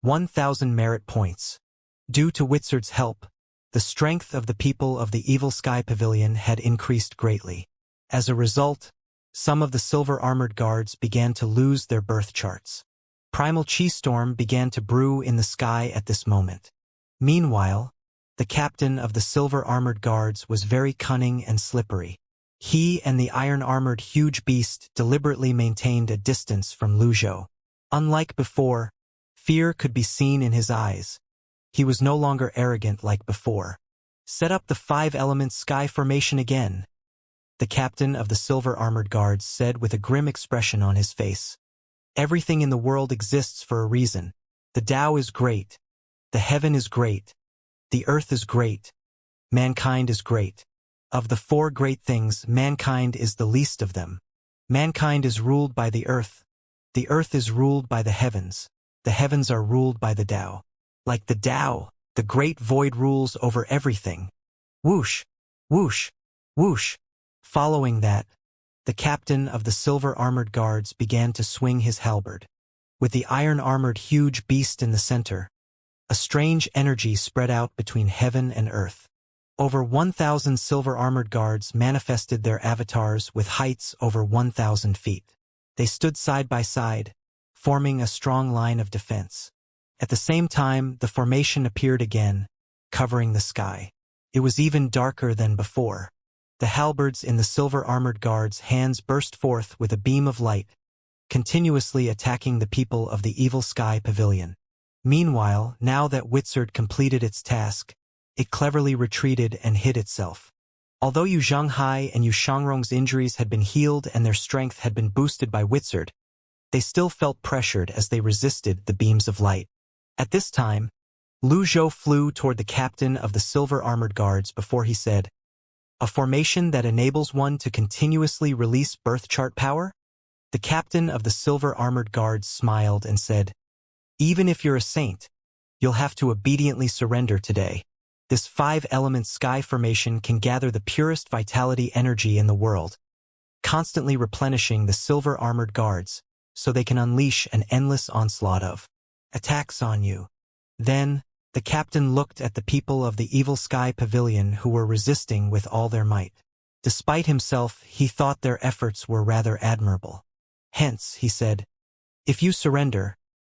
1,000 merit points. Due to Witzard's help, the strength of the people of the Evil Sky Pavilion had increased greatly. As a result, some of the silver-armored guards began to lose their birth charts. Primal Chi Storm began to brew in the sky at this moment. Meanwhile, the captain of the silver-armored guards was very cunning and slippery. He and the iron-armored huge beast deliberately maintained a distance from Lu Zhou. Unlike before, fear could be seen in his eyes. He was no longer arrogant like before. Set up the 5-element sky formation again, the captain of the silver-armored guards said with a grim expression on his face. Everything in the world exists for a reason. The Tao is great. The heaven is great. The earth is great. Mankind is great. Of the 4 great things, mankind is the least of them. Mankind is ruled by the earth. The earth is ruled by the heavens. The heavens are ruled by the Tao. Like the Tao, the great void rules over everything. Whoosh! Whoosh! Whoosh! Following that, the captain of the silver-armored guards began to swing his halberd. With the iron-armored huge beast in the center, a strange energy spread out between heaven and earth. Over 1,000 silver-armored guards manifested their avatars with heights over 1,000 feet. They stood side by side, forming a strong line of defense. At the same time, the formation appeared again, covering the sky. It was even darker than before. The halberds in the silver-armored guards' hands burst forth with a beam of light, continuously attacking the people of the Evil Sky Pavilion. Meanwhile, now that Witzard completed its task, it cleverly retreated and hid itself. Although Yu Zhenghai and Yu Shangrong's injuries had been healed and their strength had been boosted by Witzard, they still felt pressured as they resisted the beams of light. At this time, Lu Zhou flew toward the captain of the silver-armored guards before he said, "A formation that enables one to continuously release birth chart power?" The captain of the silver-armored guards smiled and said, "Even if you're a saint, you'll have to obediently surrender today. This 5-element sky formation can gather the purest vitality energy in the world, constantly replenishing the silver-armored guards, so they can unleash an endless onslaught of attacks on you." Then, the captain looked at the people of the Evil Sky Pavilion who were resisting with all their might. Despite himself, he thought their efforts were rather admirable. Hence, he said, "If you surrender,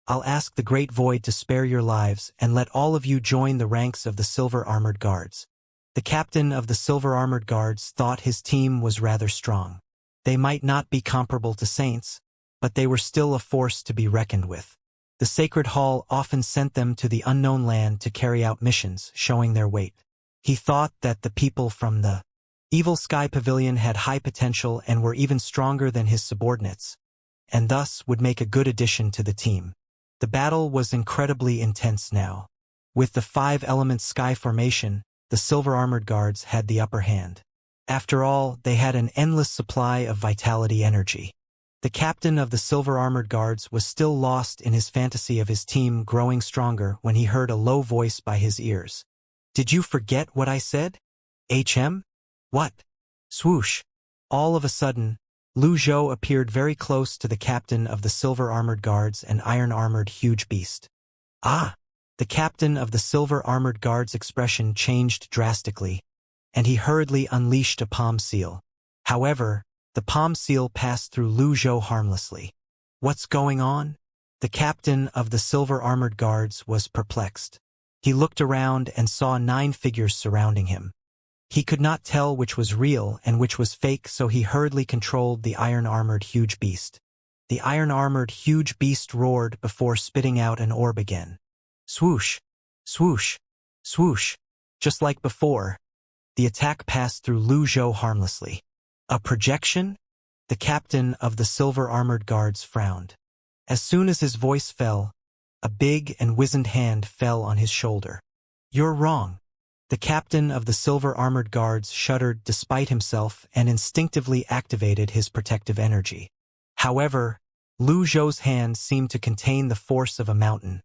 I'll ask the Great Void to spare your lives and let all of you join the ranks of the silver-armored guards." The captain of the silver-armored guards thought his team was rather strong. They might not be comparable to saints, but they were still a force to be reckoned with. The Sacred Hall often sent them to the unknown land to carry out missions, showing their weight. He thought that the people from the Evil Sky Pavilion had high potential and were even stronger than his subordinates, and thus would make a good addition to the team. The battle was incredibly intense now. With the 5-element sky formation, the silver-armored guards had the upper hand. After all, they had an endless supply of vitality energy. The captain of the silver-armored guards was still lost in his fantasy of his team growing stronger when he heard a low voice by his ears. "Did you forget what I said? HM? What?" Swoosh! All of a sudden, Lu Zhou appeared very close to the captain of the silver-armored guards and iron-armored huge beast. "Ah!" The captain of the silver-armored guards' expression changed drastically, and he hurriedly unleashed a palm seal. However, the palm seal passed through Lu Zhou harmlessly. "What's going on?" The captain of the silver-armored guards was perplexed. He looked around and saw 9 figures surrounding him. He could not tell which was real and which was fake, so he hurriedly controlled the iron-armored huge beast. The iron-armored huge beast roared before spitting out an orb again. Swoosh, swoosh, swoosh. Just like before, the attack passed through Lu Zhou harmlessly. A projection? The captain of the silver-armored guards frowned. As soon as his voice fell, a big and wizened hand fell on his shoulder. You're wrong. The captain of the silver-armored guards shuddered despite himself and instinctively activated his protective energy. However, Lu Zhou's hand seemed to contain the force of a mountain.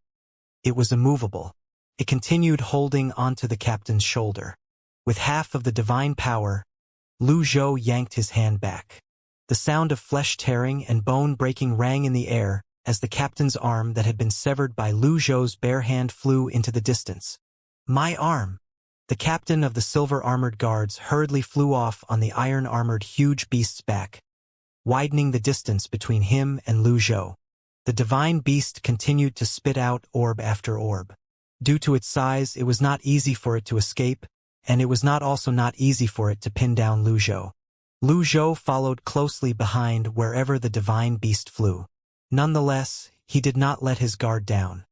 It was immovable. It continued holding onto the captain's shoulder. With half of the divine power, Lu Zhou yanked his hand back. The sound of flesh tearing and bone breaking rang in the air as the captain's arm that had been severed by Lu Zhou's bare hand flew into the distance. My arm! The captain of the silver-armored guards hurriedly flew off on the iron-armored huge beast's back, widening the distance between him and Lu Zhou. The divine beast continued to spit out orb after orb. Due to its size, it was not easy for it to escape, and it was not easy for it to pin down Lu Zhou. Lu Zhou followed closely behind wherever the divine beast flew. Nonetheless, he did not let his guard down.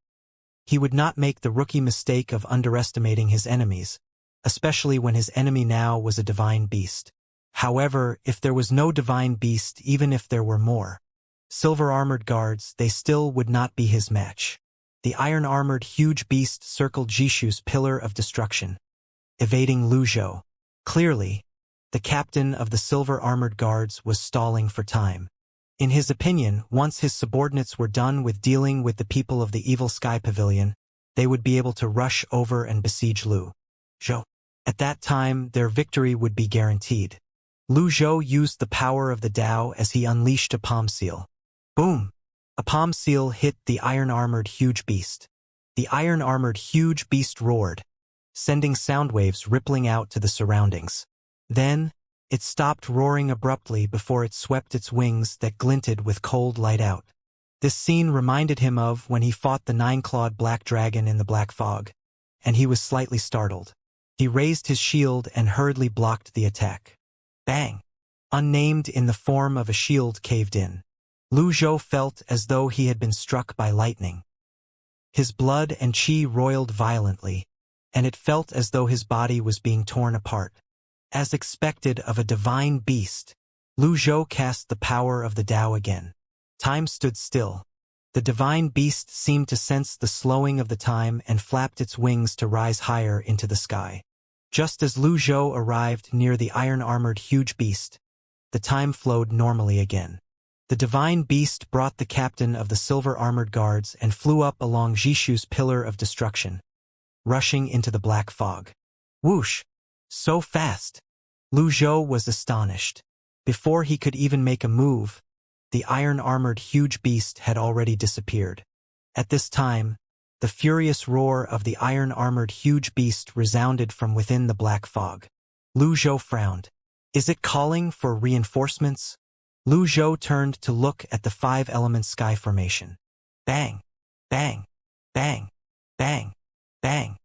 He would not make the rookie mistake of underestimating his enemies, especially when his enemy now was a divine beast. However, if there was no divine beast, even if there were more silver-armored guards, they still would not be his match. The iron-armored huge beast circled Jishu's pillar of destruction, evading Lu Zhou. Clearly, the captain of the silver-armored guards was stalling for time. In his opinion, once his subordinates were done with dealing with the people of the evil sky pavilion, they would be able to rush over and besiege Lu Zhou. At that time, their victory would be guaranteed. Lu Zhou used the power of the Tao as he unleashed a palm seal. Boom! A palm seal hit the iron-armored huge beast. The iron-armored huge beast roared, sending sound waves rippling out to the surroundings. Then, it stopped roaring abruptly before it swept its wings that glinted with cold light out. This scene reminded him of when he fought the nine-clawed black dragon in the black fog, and he was slightly startled. He raised his shield and hurriedly blocked the attack. Bang! Unnamed in the form of a shield caved in. Lu Zhou felt as though he had been struck by lightning. His blood and qi roiled violently, and it felt as though his body was being torn apart. As expected of a divine beast, Lu Zhou cast the power of the Tao again. Time stood still. The divine beast seemed to sense the slowing of the time and flapped its wings to rise higher into the sky. Just as Lu Zhou arrived near the iron-armored huge beast, the time flowed normally again. The divine beast brought the captain of the silver-armored guards and flew up along Jishu's pillar of destruction, rushing into the black fog. Whoosh! So fast! Lu Zhou was astonished. Before he could even make a move, the iron-armored huge beast had already disappeared. At this time, the furious roar of the iron-armored huge beast resounded from within the black fog. Lu Zhou frowned. Is it calling for reinforcements? Lu Zhou turned to look at the five-element sky formation. Bang! Bang! Bang! Bang! Bang!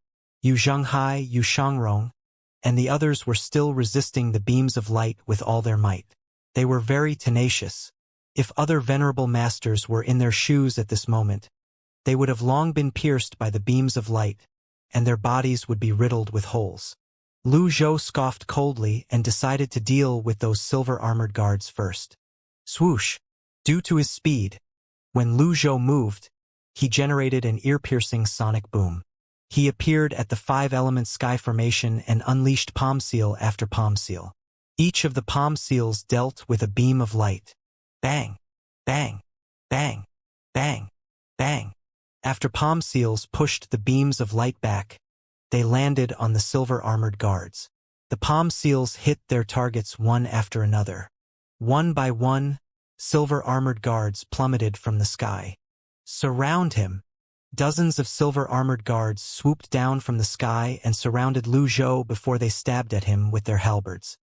Yu Zhenghai, Yu Shangrong, and the others were still resisting the beams of light with all their might. They were very tenacious. If other venerable masters were in their shoes at this moment, they would have long been pierced by the beams of light, and their bodies would be riddled with holes. Lu Zhou scoffed coldly and decided to deal with those silver-armored guards first. Swoosh! Due to his speed, when Lu Zhou moved, he generated an ear-piercing sonic boom. He appeared at the five-element sky formation and unleashed palm seal after palm seal. Each of the palm seals dealt with a beam of light. Bang! Bang! Bang! Bang! Bang! After palm seals pushed the beams of light back, they landed on the silver-armored guards. The palm seals hit their targets one after another. One by one, silver-armored guards plummeted from the sky. Surround him! Dozens of silver-armored guards swooped down from the sky and surrounded Lu Zhou before they stabbed at him with their halberds.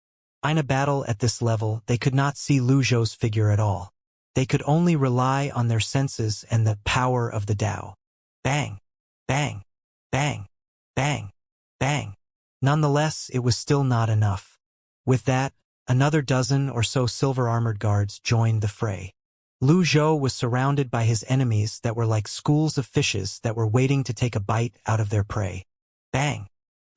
In a battle at this level, they could not see Lu Zhou's figure at all. They could only rely on their senses and the power of the Tao. Bang! Bang! Bang! Bang! Bang! Nonetheless, it was still not enough. With that, another dozen or so silver-armored guards joined the fray. Lu Zhou was surrounded by his enemies that were like schools of fishes that were waiting to take a bite out of their prey. Bang!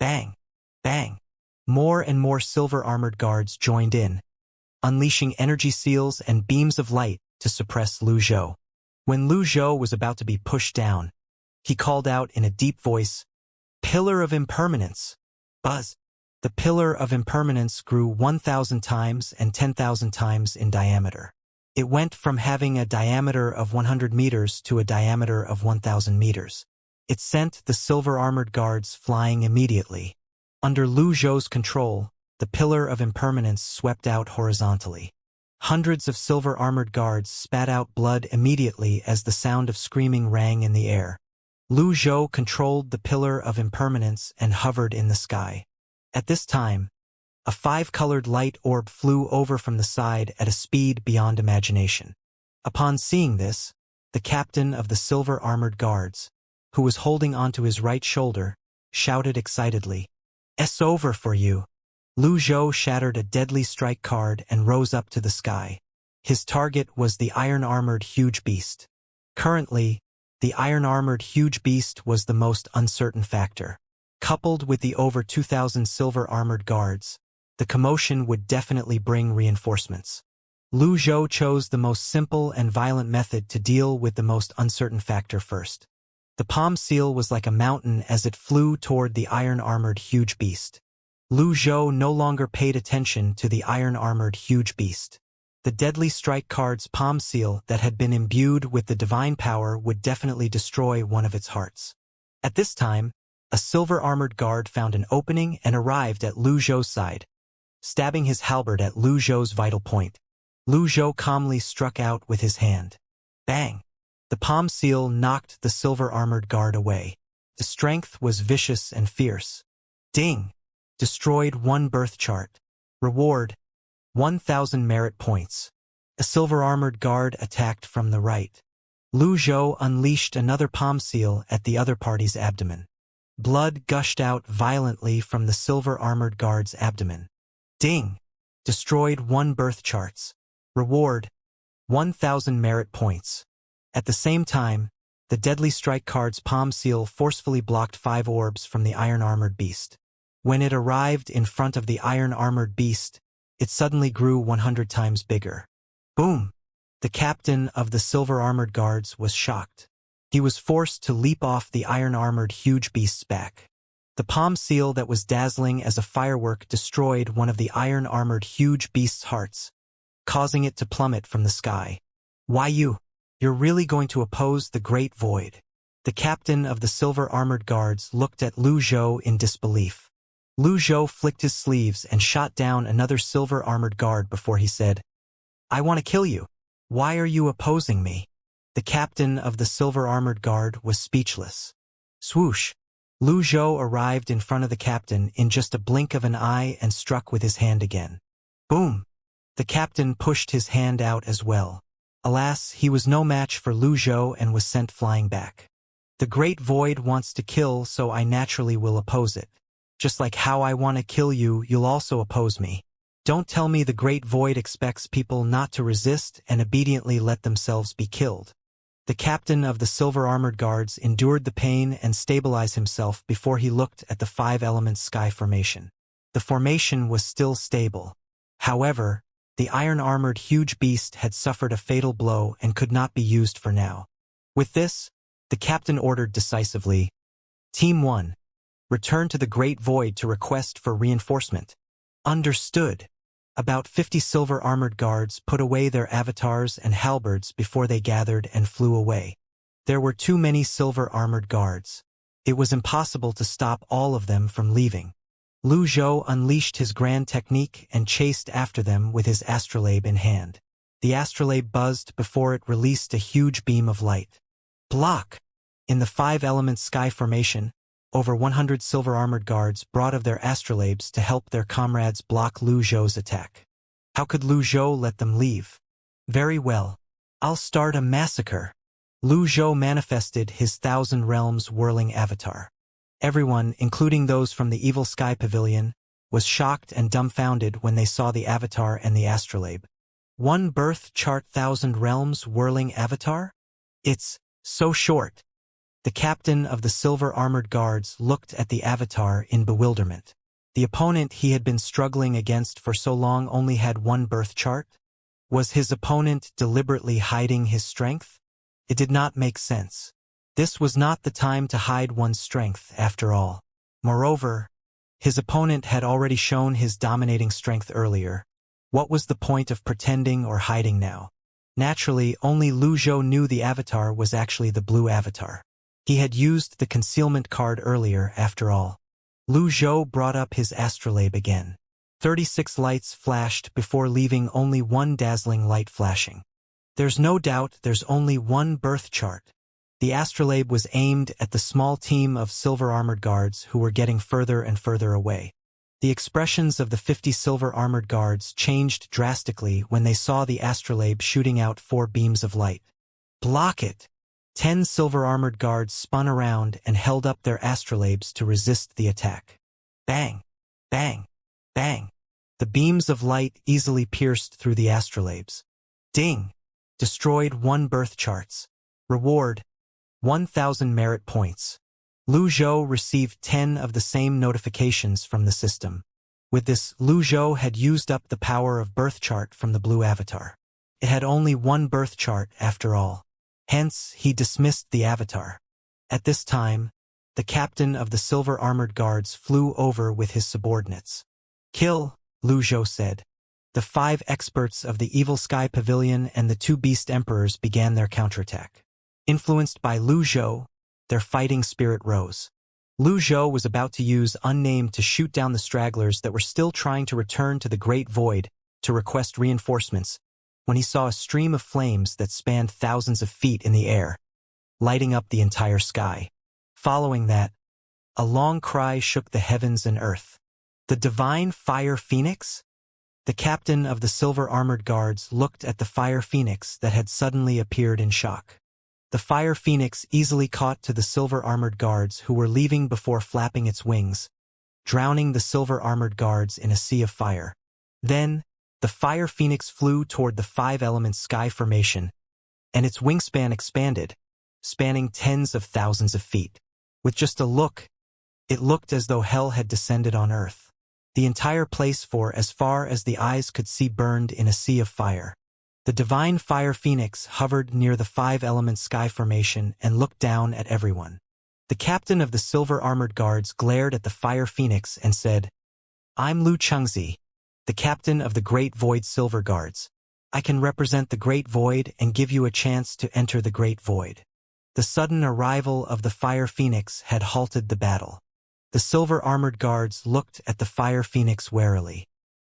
Bang! Bang! More and more silver-armored guards joined in, unleashing energy seals and beams of light to suppress Lu Zhou. When Lu Zhou was about to be pushed down, he called out in a deep voice, "Pillar of Impermanence!" Buzz! The Pillar of Impermanence grew 1,000 times and 10,000 times in diameter. It went from having a diameter of 100 meters to a diameter of 1,000 meters. It sent the silver-armored guards flying immediately. Under Lu Zhou's control, the Pillar of Impermanence swept out horizontally. Hundreds of silver-armored guards spat out blood immediately as the sound of screaming rang in the air. Lu Zhou controlled the Pillar of Impermanence and hovered in the sky. At this time, a 5-colored light orb flew over from the side at a speed beyond imagination. Upon seeing this, the captain of the silver-armored guards, who was holding onto his right shoulder, shouted excitedly, "It's over for you." Lu Zhou shattered a deadly strike card and rose up to the sky. His target was the iron-armored huge beast. Currently, the iron-armored huge beast was the most uncertain factor. Coupled with the over 2,000 silver-armored guards, the commotion would definitely bring reinforcements. Lu Zhou chose the most simple and violent method to deal with the most uncertain factor first. The palm seal was like a mountain as it flew toward the iron-armored huge beast. Lu Zhou no longer paid attention to the iron-armored huge beast. The deadly strike card's palm seal that had been imbued with the divine power would definitely destroy one of its hearts. At this time, a silver-armored guard found an opening and arrived at Lu Zhou's side, stabbing his halberd at Lu Zhou's vital point. Lu Zhou calmly struck out with his hand. Bang! The palm seal knocked the silver-armored guard away. The strength was vicious and fierce. Ding! Destroyed 1 birth chart. Reward: 1,000 merit points. A silver-armored guard attacked from the right. Lu Zhou unleashed another palm seal at the other party's abdomen. Blood gushed out violently from the silver-armored guard's abdomen. Ding! Destroyed 1 birth charts. Reward: 1,000 merit points. At the same time, the deadly strike card's palm seal forcefully blocked 5 orbs from the iron-armored beast. When it arrived in front of the iron-armored beast, it suddenly grew 100 times bigger. Boom! The captain of the silver-armored guards was shocked. He was forced to leap off the iron-armored huge beast's back. The palm seal that was dazzling as a firework destroyed one of the iron-armored huge beast's hearts, causing it to plummet from the sky. Why you're really going to oppose the Great Void? The captain of the silver-armored guards looked at Lu Zhou in disbelief. Lu Zhou flicked his sleeves and shot down another silver-armored guard before he said, "I want to kill you. Why are you opposing me?" The captain of the silver-armored guard was speechless. Swoosh! Lu Zhou arrived in front of the captain in just a blink of an eye and struck with his hand again. Boom! The captain pushed his hand out as well. Alas, he was no match for Lu Zhou and was sent flying back. The Great Void wants to kill, so I naturally will oppose it. Just like how I want to kill you, you'll also oppose me. Don't tell me the Great Void expects people not to resist and obediently let themselves be killed. The captain of the silver-armored guards endured the pain and stabilized himself before he looked at the 5-element sky formation. The formation was still stable. However, the iron-armored huge beast had suffered a fatal blow and could not be used for now. With this, the captain ordered decisively, "Team 1, return to the Great Void to request for reinforcement." Understood. About 50 silver-armored guards put away their avatars and halberds before they gathered and flew away. There were too many silver-armored guards. It was impossible to stop all of them from leaving. Lu Zhou unleashed his grand technique and chased after them with his astrolabe in hand. The astrolabe buzzed before it released a huge beam of light. Block! In the 5-element sky formation, over 100 silver-armored guards brought of their astrolabes to help their comrades block Lu Zhou's attack. How could Lu Zhou let them leave? Very well. I'll start a massacre. Lu Zhou manifested his 1,000 Realms whirling avatar. Everyone, including those from the Evil Sky Pavilion, was shocked and dumbfounded when they saw the avatar and the astrolabe. One birth chart 1,000 realms whirling avatar? It's so short. The captain of the silver-armored guards looked at the avatar in bewilderment. The opponent he had been struggling against for so long only had one birth chart? Was his opponent deliberately hiding his strength? It did not make sense. This was not the time to hide one's strength, after all. Moreover, his opponent had already shown his dominating strength earlier. What was the point of pretending or hiding now? Naturally, only Lu Zhou knew the avatar was actually the blue avatar. He had used the concealment card earlier, after all. Lu Zhou brought up his astrolabe again. 36 lights flashed before leaving only one dazzling light flashing. There's no doubt there's only one birth chart. The astrolabe was aimed at the small team of silver-armored guards who were getting further and further away. The expressions of the 50 silver-armored guards changed drastically when they saw the astrolabe shooting out 4 beams of light. Block it! 10 silver-armored guards spun around and held up their astrolabes to resist the attack. Bang! Bang! Bang! The beams of light easily pierced through the astrolabes. Ding! Destroyed 1 birth charts. Reward: 1,000 merit points. Lu Zhou received 10 of the same notifications from the system. With this, Lu Zhou had used up the power of birth chart from the blue avatar. It had only 1 birth chart after all. Hence, he dismissed the avatar. At this time, the captain of the silver-armored guards flew over with his subordinates. Kill, Lu Zhou said. The 5 experts of the Evil Sky Pavilion and the 2 Beast Emperors began their counterattack. Influenced by Lu Zhou, their fighting spirit rose. Lu Zhou was about to use Unnamed to shoot down the stragglers that were still trying to return to the Great Void to request reinforcements, when he saw a stream of flames that spanned thousands of feet in the air, lighting up the entire sky. Following that, a long cry shook the heavens and earth. The divine Fire Phoenix? The captain of the silver-armored guards looked at the Fire Phoenix that had suddenly appeared in shock. The Fire Phoenix easily caught to the silver-armored guards who were leaving before flapping its wings, drowning the silver-armored guards in a sea of fire. Then, the Fire Phoenix flew toward the 5-element sky formation, and its wingspan expanded, spanning tens of thousands of feet. With just a look, it looked as though hell had descended on Earth. The entire place, for as far as the eyes could see, burned in a sea of fire. The divine Fire Phoenix hovered near the 5-element sky formation and looked down at everyone. The captain of the silver-armored guards glared at the Fire Phoenix and said, "I'm Lu Xianxia, the captain of the Great Void Silver Guards. I can represent the Great Void and give you a chance to enter the Great Void." The sudden arrival of the Fire Phoenix had halted the battle. The silver-armored guards looked at the Fire Phoenix warily.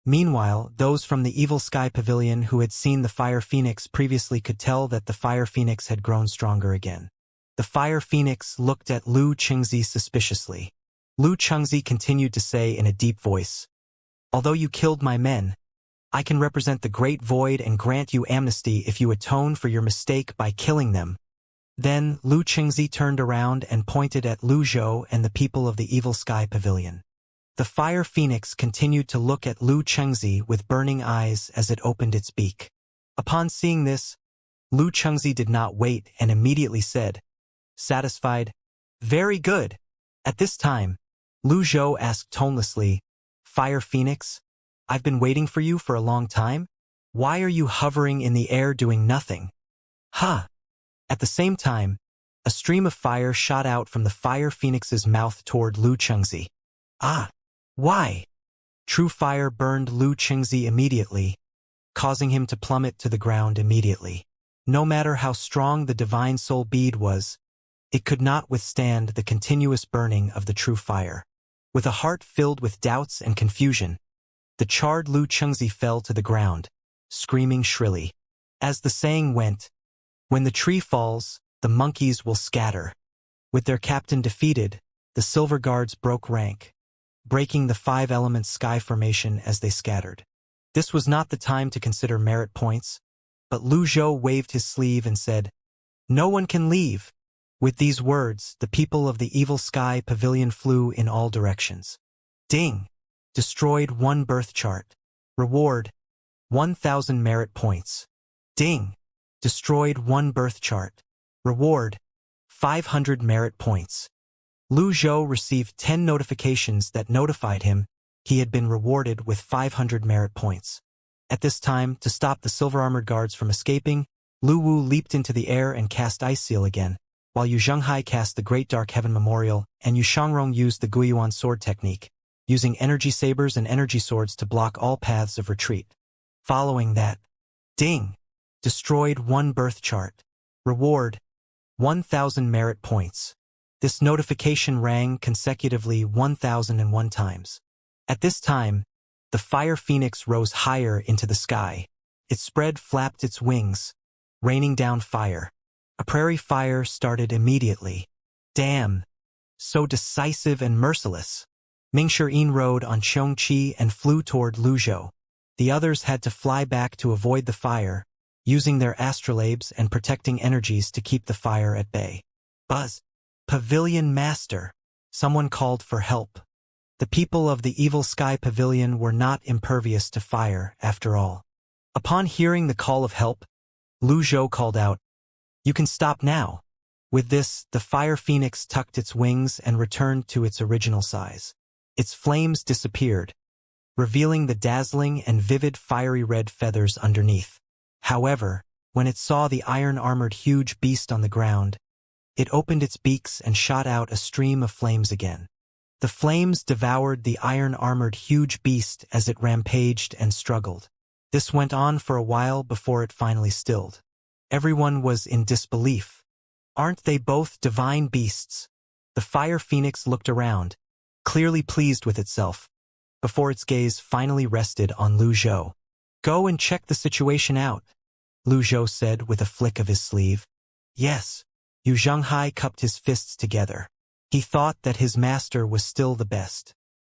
Meanwhile, those from the Evil Sky Pavilion who had seen the Fire Phoenix previously could tell that the Fire Phoenix had grown stronger again. The Fire Phoenix looked at Lu Xianxia suspiciously. Lu Xianxia continued to say in a deep voice, "Although you killed my men, I can represent the Great Void and grant you amnesty if you atone for your mistake by killing them." Then Lu Xianxia turned around and pointed at Lu Zhou and the people of the Evil Sky Pavilion. The Fire Phoenix continued to look at Lu Xianxia with burning eyes as it opened its beak. Upon seeing this, Lu Xianxia did not wait and immediately said, satisfied, "Very good." At this time, Lu Zhou asked tonelessly, "Fire Phoenix, I've been waiting for you for a long time. Why are you hovering in the air doing nothing?" "Huh." At the same time, a stream of fire shot out from the Fire Phoenix's mouth toward Lu Xianxia. "Ah. Why?" True fire burned Lu Xianxia immediately, causing him to plummet to the ground immediately. No matter how strong the divine soul bead was, it could not withstand the continuous burning of the true fire. With a heart filled with doubts and confusion, the charred Lu Xianxia fell to the ground, screaming shrilly. As the saying went, "When the tree falls, the monkeys will scatter." With their captain defeated, the Silver Guards broke rank, breaking the 5-element sky formation as they scattered. This was not the time to consider merit points, but Lu Zhou waved his sleeve and said, "No one can leave. With these words, the people of the evil sky pavilion flew in all directions. Ding! Destroyed 1 birth chart. Reward, 1,000 merit points. Ding! Destroyed 1 birth chart. Reward, 500 merit points. Lu Zhou received 10 notifications that notified him he had been rewarded with 500 merit points. At this time, to stop the silver-armored guards from escaping, Lu Wu leaped into the air and cast Ice Seal again, while Yu Zhenghai cast the Great Dark Heaven Memorial and Yu Shangrong used the Guiyuan sword technique, using energy sabers and energy swords to block all paths of retreat. Following that, ding! Destroyed 1 birth chart. Reward, 1,000 merit points. This notification rang consecutively 1,001 times. At this time, the fire phoenix rose higher into the sky. Its spread flapped its wings, raining down fire. A prairie fire started immediately. Damn! So decisive and merciless. Ming Shiyin rode on Xianxia and flew toward Lu Zhou. The others had to fly back to avoid the fire, using their astrolabes and protecting energies to keep the fire at bay. Buzz! Pavilion Master! Someone called for help. The people of the Evil Sky Pavilion were not impervious to fire, after all. Upon hearing the call of help, Lu Zhou called out, "You can stop now." With this, the fire phoenix tucked its wings and returned to its original size. Its flames disappeared, revealing the dazzling and vivid fiery red feathers underneath. However, when it saw the iron-armored huge beast on the ground, it opened its beaks and shot out a stream of flames again. The flames devoured the iron-armored huge beast as it rampaged and struggled. This went on for a while before it finally stilled. Everyone was in disbelief. Aren't they both divine beasts? The fire phoenix looked around, clearly pleased with itself, before its gaze finally rested on Lu Zhou. "Go and check the situation out," Lu Zhou said with a flick of his sleeve. "Yes." Yu Zhenghai cupped his fists together. He thought that his master was still the best.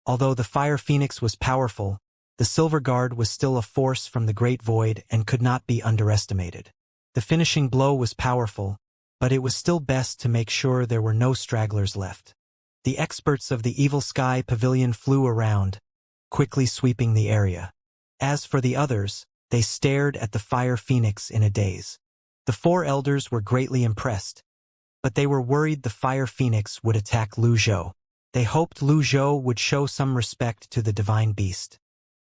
Although the fire phoenix was powerful, the Silver Guard was still a force from the Great Void and could not be underestimated. The finishing blow was powerful, but it was still best to make sure there were no stragglers left. The experts of the Evil Sky Pavilion flew around, quickly sweeping the area. As for the others, they stared at the fire phoenix in a daze. The 4 elders were greatly impressed, but they were worried the fire phoenix would attack Lu Zhou. They hoped Lu Zhou would show some respect to the divine beast.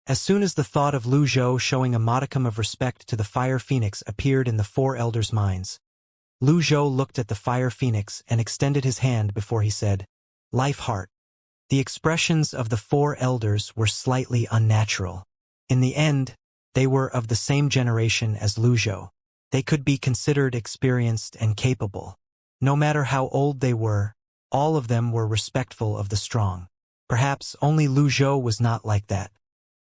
As soon as the thought of Lu Zhou showing a modicum of respect to the fire phoenix appeared in the 4 elders' minds, Lu Zhou looked at the fire phoenix and extended his hand before he said, "Life Heart." The expressions of the 4 elders were slightly unnatural. In the end, they were of the same generation as Lu Zhou. They could be considered experienced and capable. No matter how old they were, all of them were respectful of the strong. Perhaps only Lu Zhou was not like that.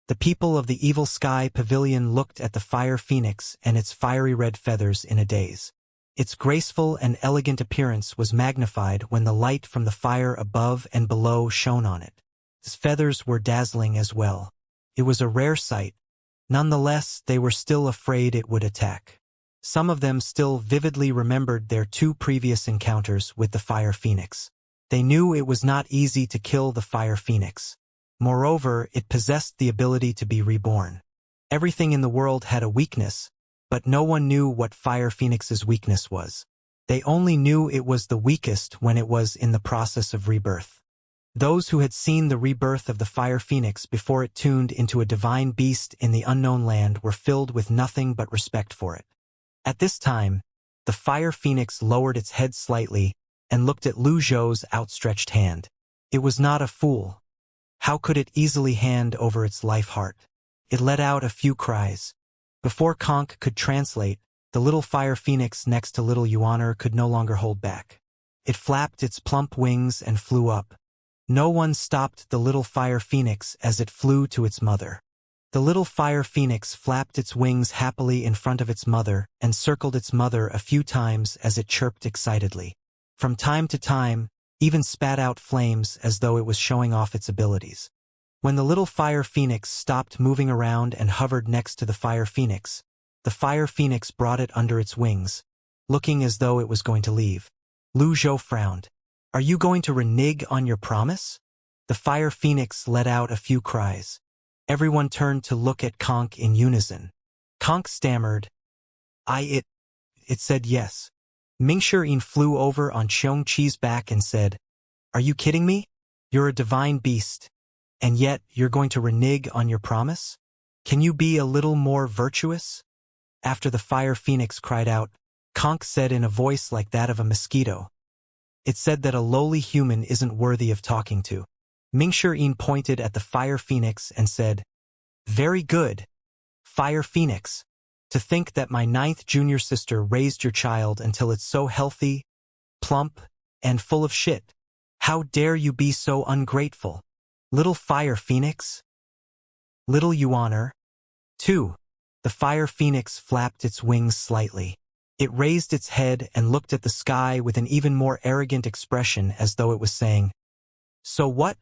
The people of the Evil Sky Pavilion looked at the fire phoenix and its fiery red feathers in a daze. Its graceful and elegant appearance was magnified when the light from the fire above and below shone on it. Its feathers were dazzling as well. It was a rare sight. Nonetheless, they were still afraid it would attack. Some of them still vividly remembered their 2 previous encounters with the fire phoenix. They knew it was not easy to kill the fire phoenix. Moreover, it possessed the ability to be reborn. Everything in the world had a weakness, but no one knew what fire phoenix's weakness was. They only knew it was the weakest when it was in the process of rebirth. Those who had seen the rebirth of the fire phoenix before it tuned into a divine beast in the unknown land were filled with nothing but respect for it. At this time, the fire phoenix lowered its head slightly and looked at Lu Zhou's outstretched hand. It was not a fool. How could it easily hand over its life heart? It let out a few cries. Before Conk could translate, the little fire phoenix next to little Yuaner could no longer hold back. It flapped its plump wings and flew up. No one stopped the little fire phoenix as it flew to its mother. The little fire phoenix flapped its wings happily in front of its mother and circled its mother a few times as it chirped excitedly. From time to time, even spat out flames as though it was showing off its abilities. When the little fire phoenix stopped moving around and hovered next to the fire phoenix, the fire phoenix brought it under its wings, looking as though it was going to leave. Lu Zhou frowned. Are you going to renege on your promise? The fire phoenix let out a few cries. Everyone turned to look at Conk in unison. Conk stammered. It said yes. Mingxirin flew over on Xianxia's back and said, Are you kidding me? You're a divine beast. And yet, you're going to renege on your promise? Can you be a little more virtuous? After the fire phoenix cried out, Conk said in a voice like that of a mosquito. It said that a lowly human isn't worthy of talking to. Mingxirin pointed at the fire phoenix and said, Very good, fire phoenix. To think that my 9th junior sister raised your child until it's so healthy, plump, and full of shit. How dare you be so ungrateful? Little fire phoenix? Little Yuaner? 2. The fire phoenix flapped its wings slightly. It raised its head and looked at the sky with an even more arrogant expression as though it was saying, So what?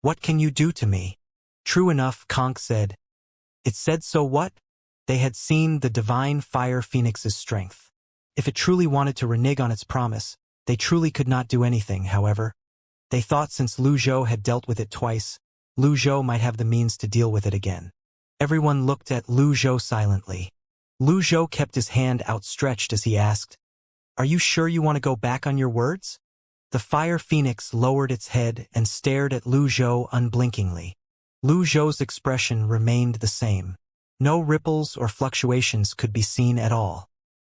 What can you do to me? True enough, Conk said. It said so what? They had seen the divine fire phoenix's strength. If it truly wanted to renege on its promise, they truly could not do anything, however. They thought since Lu Zhou had dealt with it twice, Lu Zhou might have the means to deal with it again. Everyone looked at Lu Zhou silently. Lu Zhou kept his hand outstretched as he asked, Are you sure you want to go back on your words? The fire phoenix lowered its head and stared at Lu Zhou unblinkingly. Lu Zhou's expression remained the same. No ripples or fluctuations could be seen at all.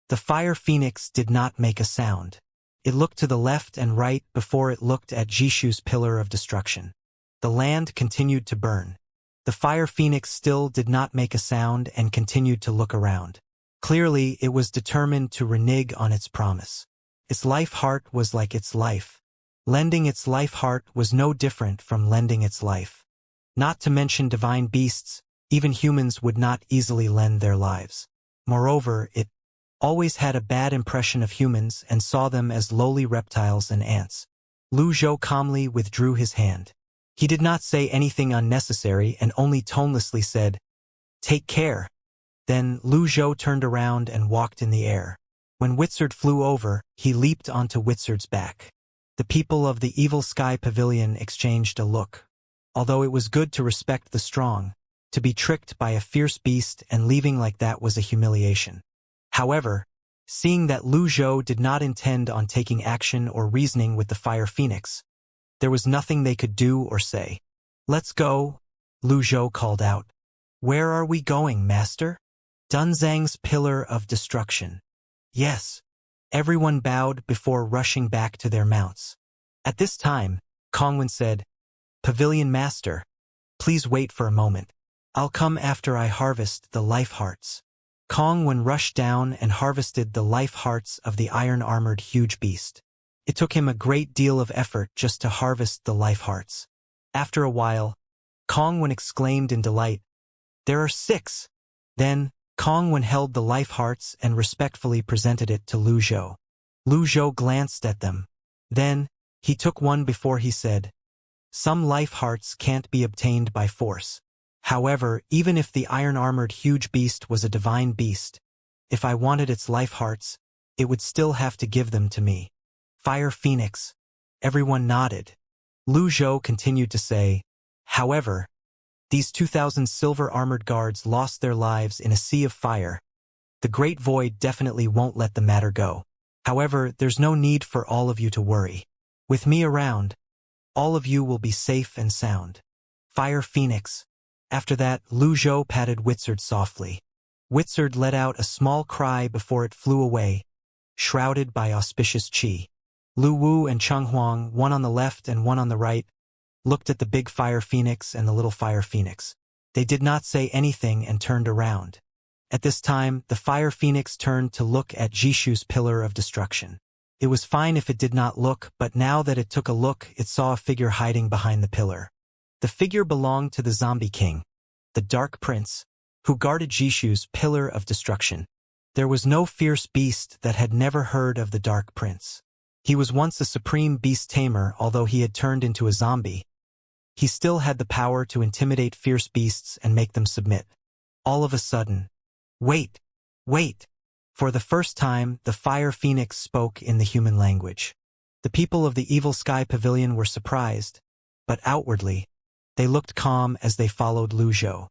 The fire phoenix did not make a sound. It looked to the left and right before it looked at Jishu's pillar of destruction. The land continued to burn. The fire phoenix still did not make a sound and continued to look around. Clearly, it was determined to renege on its promise. Its life heart was like its life. Lending its life heart was no different from lending its life. Not to mention divine beasts, even humans would not easily lend their lives. Moreover, it always had a bad impression of humans and saw them as lowly reptiles and ants. Lu Zhou calmly withdrew his hand. He did not say anything unnecessary and only tonelessly said, Take care. Then Lu Zhou turned around and walked in the air. When Witsard flew over, he leaped onto Witsard's back. The people of the Evil Sky Pavilion exchanged a look. Although it was good to respect the strong, to be tricked by a fierce beast and leaving like that was a humiliation. However, seeing that Lu Zhou did not intend on taking action or reasoning with the fire phoenix, there was nothing they could do or say. Let's go, Lu Zhou called out. Where are we going, master? Dunzang's pillar of destruction. Yes. Everyone bowed before rushing back to their mounts. At this time, Kongwen said, Pavilion master, please wait for a moment. I'll come after I harvest the life hearts. Kongwen rushed down and harvested the life hearts of the iron-armored huge beast. It took him a great deal of effort just to harvest the life hearts. After a while, Kongwen exclaimed in delight, There are 6. Then, Kongwen held the life hearts and respectfully presented it to Lu Zhou. Lu Zhou glanced at them. Then, he took one before he said, Some life hearts can't be obtained by force. However, even if the iron-armored huge beast was a divine beast, if I wanted its life hearts, it would still have to give them to me. Fire Phoenix. Everyone nodded. Lu Zhou continued to say, However, these 2,000 silver-armored guards lost their lives in a sea of fire. The Great Void definitely won't let the matter go. However, there's no need for all of you to worry. With me around, all of you will be safe and sound. Fire Phoenix. After that, Lu Zhou patted Witsard softly. Witsard let out a small cry before it flew away, shrouded by auspicious qi. Lu Wu and Cheng Huang, one on the left and one on the right, looked at the big fire phoenix and the little fire phoenix. They did not say anything and turned around. At this time, the fire phoenix turned to look at Jishu's pillar of destruction. It was fine if it did not look, but now that it took a look, it saw a figure hiding behind the pillar. The figure belonged to the Zombie King, the Dark Prince, who guarded Jishu's pillar of destruction. There was no fierce beast that had never heard of the Dark Prince. He was once a supreme beast tamer, although he had turned into a zombie. He still had the power to intimidate fierce beasts and make them submit. All of a sudden, wait, wait! For the first time, the fire phoenix spoke in the human language. The people of the Evil Sky Pavilion were surprised, but outwardly, they looked calm as they followed Lu Zhou.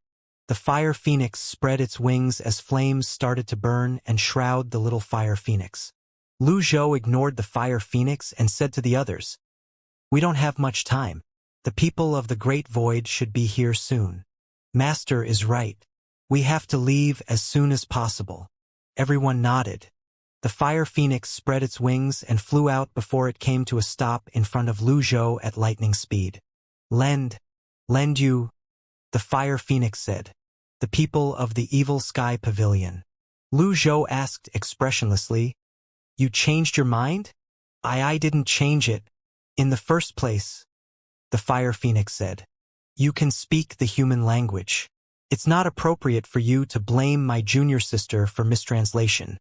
The fire phoenix spread its wings as flames started to burn and shroud the little fire phoenix. Lu Zhou ignored the fire phoenix and said to the others, "We don't have much time. The people of the Great Void should be here soon. Master is right. We have to leave as soon as possible." Everyone nodded. The fire phoenix spread its wings and flew out before it came to a stop in front of Lu Zhou at lightning speed. Lend you," the fire phoenix said. "The people of the Evil Sky Pavilion." Lu Zhou asked expressionlessly, "You changed your mind?" I didn't change it. In the first place," the fire phoenix said. "You can speak the human language. It's not appropriate for you to blame my junior sister for mistranslation,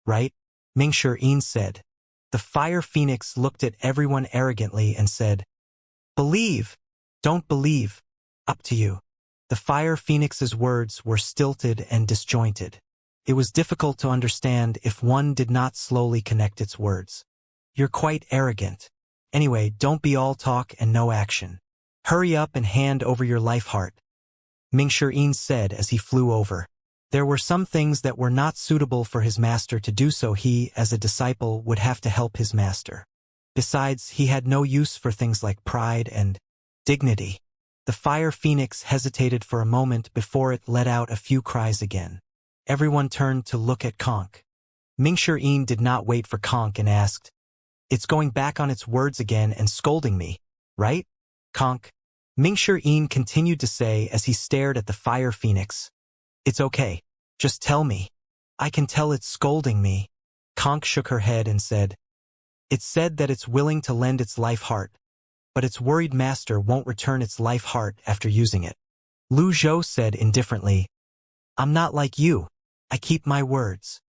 right?" Mingshi said. The fire phoenix looked at everyone arrogantly and said, "Believe, don't believe, up to you." The fire phoenix's words were stilted and disjointed. It was difficult to understand if one did not slowly connect its words. "You're quite arrogant. Anyway, don't be all talk and no action. Hurry up and hand over your life heart," Mingshi said as he flew over. There were some things that were not suitable for his master to do, so he, as a disciple, would have to help his master. Besides, he had no use for things like pride and dignity. The fire phoenix hesitated for a moment before it let out a few cries again. Everyone turned to look at Conk. Mingshi did not wait for Conk and asked, "It's going back on its words again and scolding me, right, Conk?" Mingshi continued to say as he stared at the fire phoenix, "It's okay. Just tell me. I can tell it's scolding me." Conk shook her head and said, "It said that it's willing to lend its life heart, but its worried master won't return its life heart after using it." Lu Zhou said indifferently, "I'm not like you. I keep my words."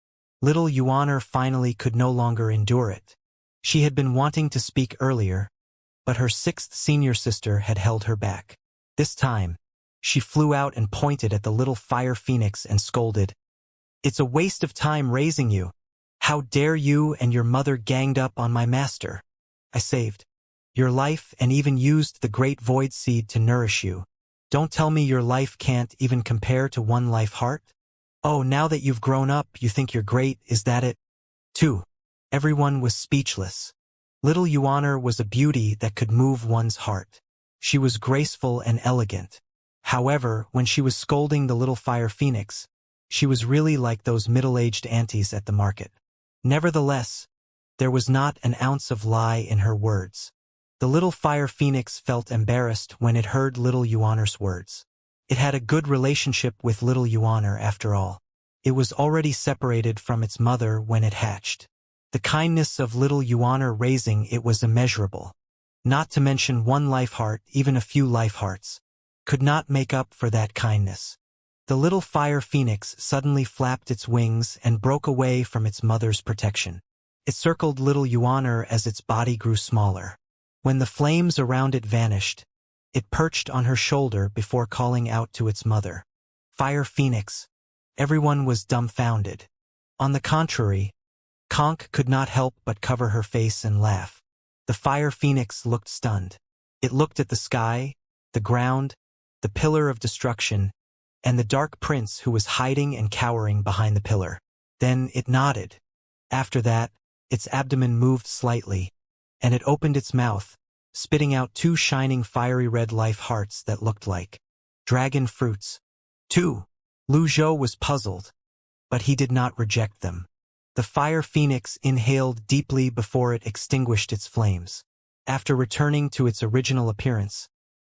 Little Yuaner finally could no longer endure it. She had been wanting to speak earlier, but her sixth senior sister had held her back. This time, she flew out and pointed at the little fire phoenix and scolded, "It's a waste of time raising you. How dare you and your mother ganged up on my master? I saved your life and even used the great void seed to nourish you. Don't tell me your life can't even compare to one life heart? Oh, now that you've grown up, you think you're great, is that it?" 2. Everyone was speechless. Little Yuaner was a beauty that could move one's heart. She was graceful and elegant. However, when she was scolding the little fire phoenix, she was really like those middle-aged aunties at the market. Nevertheless, there was not an ounce of lie in her words. The little fire phoenix felt embarrassed when it heard little Yuaner's words. It had a good relationship with little Yuaner after all. It was already separated from its mother when it hatched. The kindness of little Yuaner raising it was immeasurable. Not to mention one life heart, even a few life hearts, could not make up for that kindness. The little fire phoenix suddenly flapped its wings and broke away from its mother's protection. It circled little Yuaner as its body grew smaller. When the flames around it vanished, it perched on her shoulder before calling out to its mother, "Fire Phoenix." Everyone was dumbfounded. On the contrary, Conk could not help but cover her face and laugh. The fire phoenix looked stunned. It looked at the sky, the ground, the pillar of destruction, and the dark prince who was hiding and cowering behind the pillar. Then it nodded. After that, its abdomen moved slightly, and it opened its mouth, spitting out 2 shining fiery red life hearts that looked like dragon fruits. 2. Lu Zhou was puzzled, but he did not reject them. The fire phoenix inhaled deeply before it extinguished its flames. After returning to its original appearance,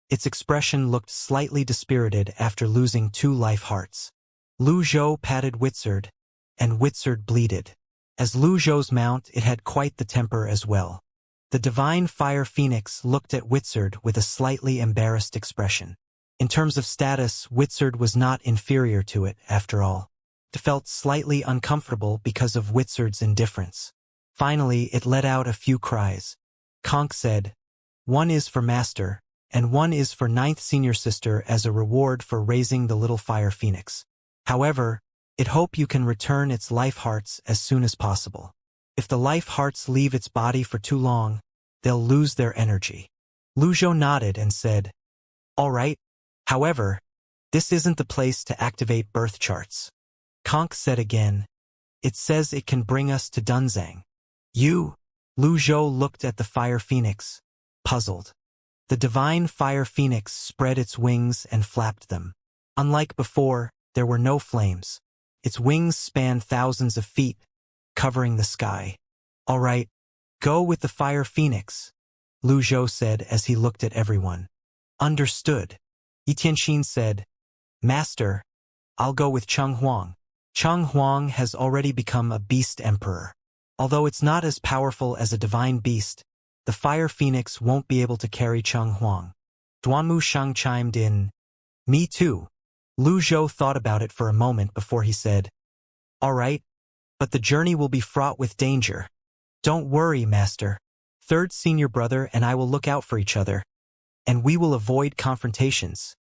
its expression looked slightly dispirited after losing 2 life hearts. Lu Zhou patted Witzard, and Witzard bleated. As Lu Zhou's mount, it had quite the temper as well. The divine fire phoenix looked at Witzard with a slightly embarrassed expression. In terms of status, Witzard was not inferior to it, after all. It felt slightly uncomfortable because of Witzard's indifference. Finally, it let out a few cries. Conk said, "One is for Master, and one is for 9th senior sister as a reward for raising the little fire phoenix. However, it hope you can return its life hearts as soon as possible. If the life hearts leave its body for too long, they'll lose their energy. Lu Zhou nodded and said, "All right. However, this isn't the place to activate birth charts." Conk said again, "It says it can bring us to Dunzang." "You?" Lu Zhou looked at the fire phoenix, puzzled. The divine fire phoenix spread its wings and flapped them. Unlike before, there were no flames. Its wings spanned thousands of feet, covering the sky. "All right, go with the fire phoenix," Lu Zhou said as he looked at everyone. "Understood." Tianxin said, "Master, I'll go with Cheng Huang." Cheng Huang has already become a beast emperor. Although it's not as powerful as a divine beast, the fire phoenix won't be able to carry Cheng Huang. Duanmu Shang chimed in, "Me too." Lu Zhou thought about it for a moment before he said, "All right, but the journey will be fraught with danger." "Don't worry, Master. Third senior brother and I will look out for each other, and we will avoid confrontations,"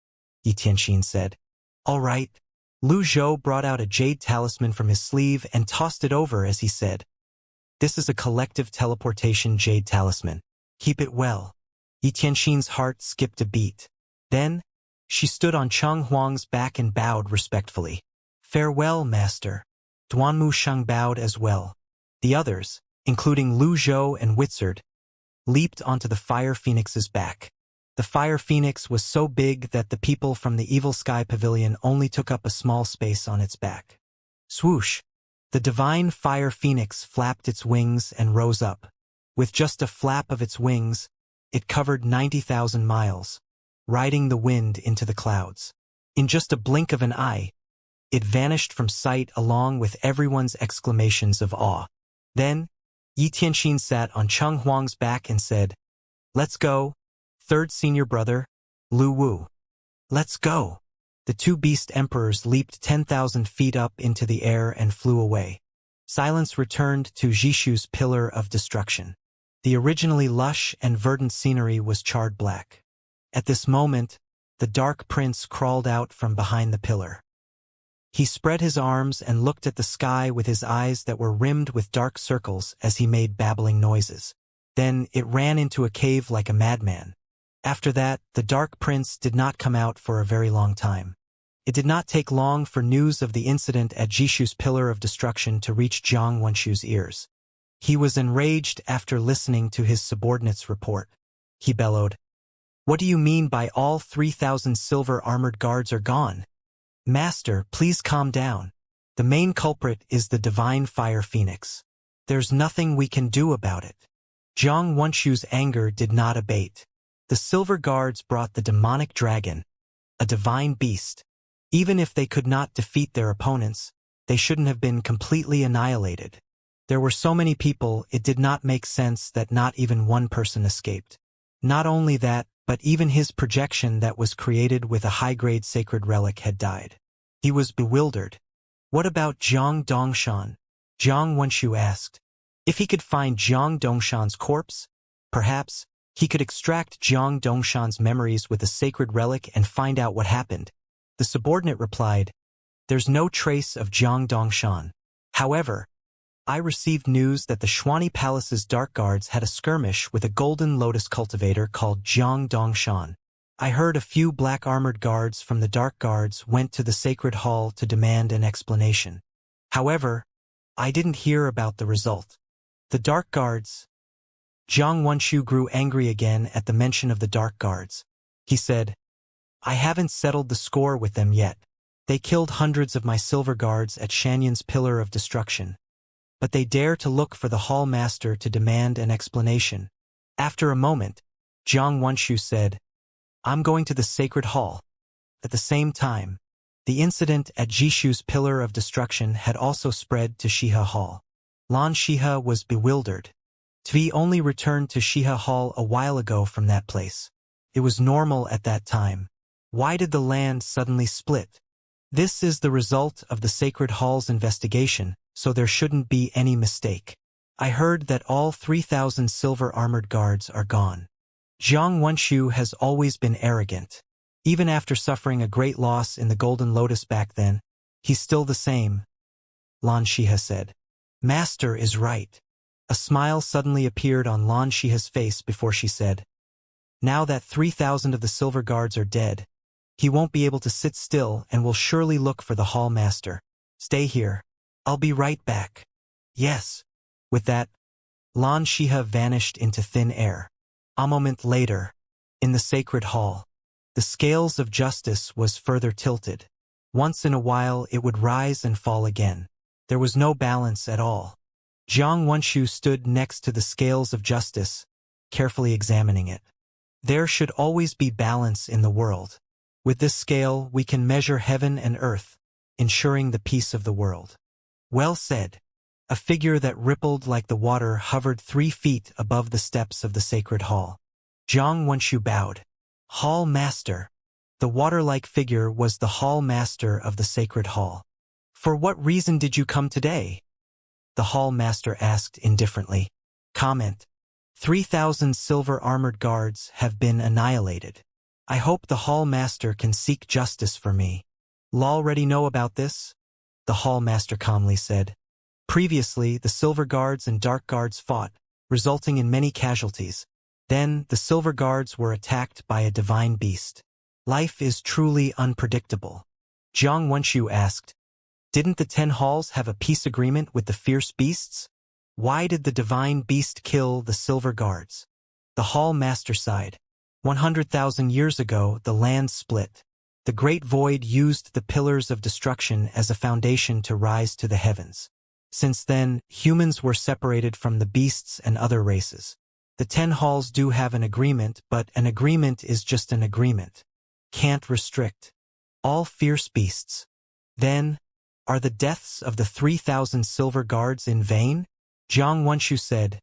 Yi Tianxin said. "All right." Lu Zhou brought out a jade talisman from his sleeve and tossed it over as he said, "This is a collective teleportation jade talisman. Keep it well." Yi Tianxin's heart skipped a beat. Then, she stood on Cheng Huang's back and bowed respectfully. "Farewell, Master." Duanmu Shang bowed as well. The others, including Lu Zhou and Witzard, leaped onto the fire phoenix's back. The fire phoenix was so big that the people from the Evil Sky Pavilion only took up a small space on its back. Swoosh! The divine fire phoenix flapped its wings and rose up. With just a flap of its wings, it covered 90,000 miles, riding the wind into the clouds. In just a blink of an eye, it vanished from sight along with everyone's exclamations of awe. Then, Yi Tianxin sat on Cheng Huang's back and said, "Let's go, third senior brother, Lu Wu." "Let's go." The two beast emperors leaped 10,000 feet up into the air and flew away. Silence returned to Jishu's pillar of destruction. The originally lush and verdant scenery was charred black. At this moment, the Dark Prince crawled out from behind the pillar. He spread his arms and looked at the sky with his eyes that were rimmed with dark circles as he made babbling noises. Then it ran into a cave like a madman. After that, the Dark Prince did not come out for a very long time. It did not take long for news of the incident at Jishu's Pillar of Destruction to reach Jiang Wenshu's ears. He was enraged after listening to his subordinate's report. He bellowed, "What do you mean by all 3,000 silver armored guards are gone? Master, please calm down. The main culprit is the divine fire phoenix. There's nothing we can do about it." Jiang Wenshu's anger did not abate. The silver guards brought the demonic dragon, a divine beast. Even if they could not defeat their opponents, they shouldn't have been completely annihilated. There were so many people, it did not make sense that not even one person escaped. Not only that, but even his projection that was created with a high-grade sacred relic had died. He was bewildered. "What about Jiang Dongshan?" Jiang Wenshu asked. If he could find Jiang Dongshan's corpse, perhaps he could extract Jiang Dongshan's memories with a sacred relic and find out what happened. The subordinate replied, "There's no trace of Jiang Dongshan. However, I received news that the Xuani Palace's Dark Guards had a skirmish with a Golden Lotus cultivator called Jiang Dongshan. I heard a few black armored guards from the Dark Guards went to the Sacred Hall to demand an explanation. However, I didn't hear about the result. The Dark Guards..." Jiang Wenshu grew angry again at the mention of the Dark Guards. He said, "I haven't settled the score with them yet. They killed hundreds of my silver guards at Shanyan's Pillar of Destruction. But they dare to look for the Hall Master to demand an explanation." After a moment, Jiang Wenshu said, "I'm going to the Sacred Hall." At the same time, the incident at Jishu's Pillar of Destruction had also spread to Shihe Hall. Lan Shihe was bewildered. Tvi only returned to Shihe Hall a while ago from that place. It was normal at that time. Why did the land suddenly split? This is the result of the Sacred Hall's investigation, so there shouldn't be any mistake. I heard that all 3,000 silver armored guards are gone. Jiang Wenshu has always been arrogant. Even after suffering a great loss in the Golden Lotus back then, he's still the same. Lan Shihe said, "Master is right. A smile suddenly appeared on Xianxia's face before she said, "Now that 3,000 of the silver guards are dead, he won't be able to sit still and will surely look for the hall master. Stay here. I'll be right back." "Yes." With that, Xianxia vanished into thin air. A moment later, in the sacred hall, the scales of justice was further tilted. Once in a while it would rise and fall again. There was no balance at all. Jiang Wenshu stood next to the scales of justice, carefully examining it. There should always be balance in the world. With this scale we can measure heaven and earth, ensuring the peace of the world. Well said. A figure that rippled like the water hovered 3 feet above the steps of the sacred hall. Jiang Wenshu bowed. Hall Master. The water-like figure was the Hall Master of the sacred hall. "For what reason did you come today?" the Hall Master asked indifferently. Comment: 3,000 silver-armored guards have been annihilated. I hope the Hall Master can seek justice for me. Already know about this? The Hall Master calmly said. Previously, the Silver Guards and Dark Guards fought, resulting in many casualties. Then, the Silver Guards were attacked by a divine beast. Life is truly unpredictable. Jiang Wenshu asked, "Didn't the 10 halls have a peace agreement with the fierce beasts? Why did the divine beast kill the Silver Guards?" The Hall Master sighed. 100,000 years ago, the land split. The Great Void used the pillars of destruction as a foundation to rise to the heavens. Since then, humans were separated from the beasts and other races. The 10 halls do have an agreement, but an agreement is just an agreement. Can't restrict all fierce beasts. Then, are the deaths of the 3,000 silver guards in vain? Jiang Wenshu said,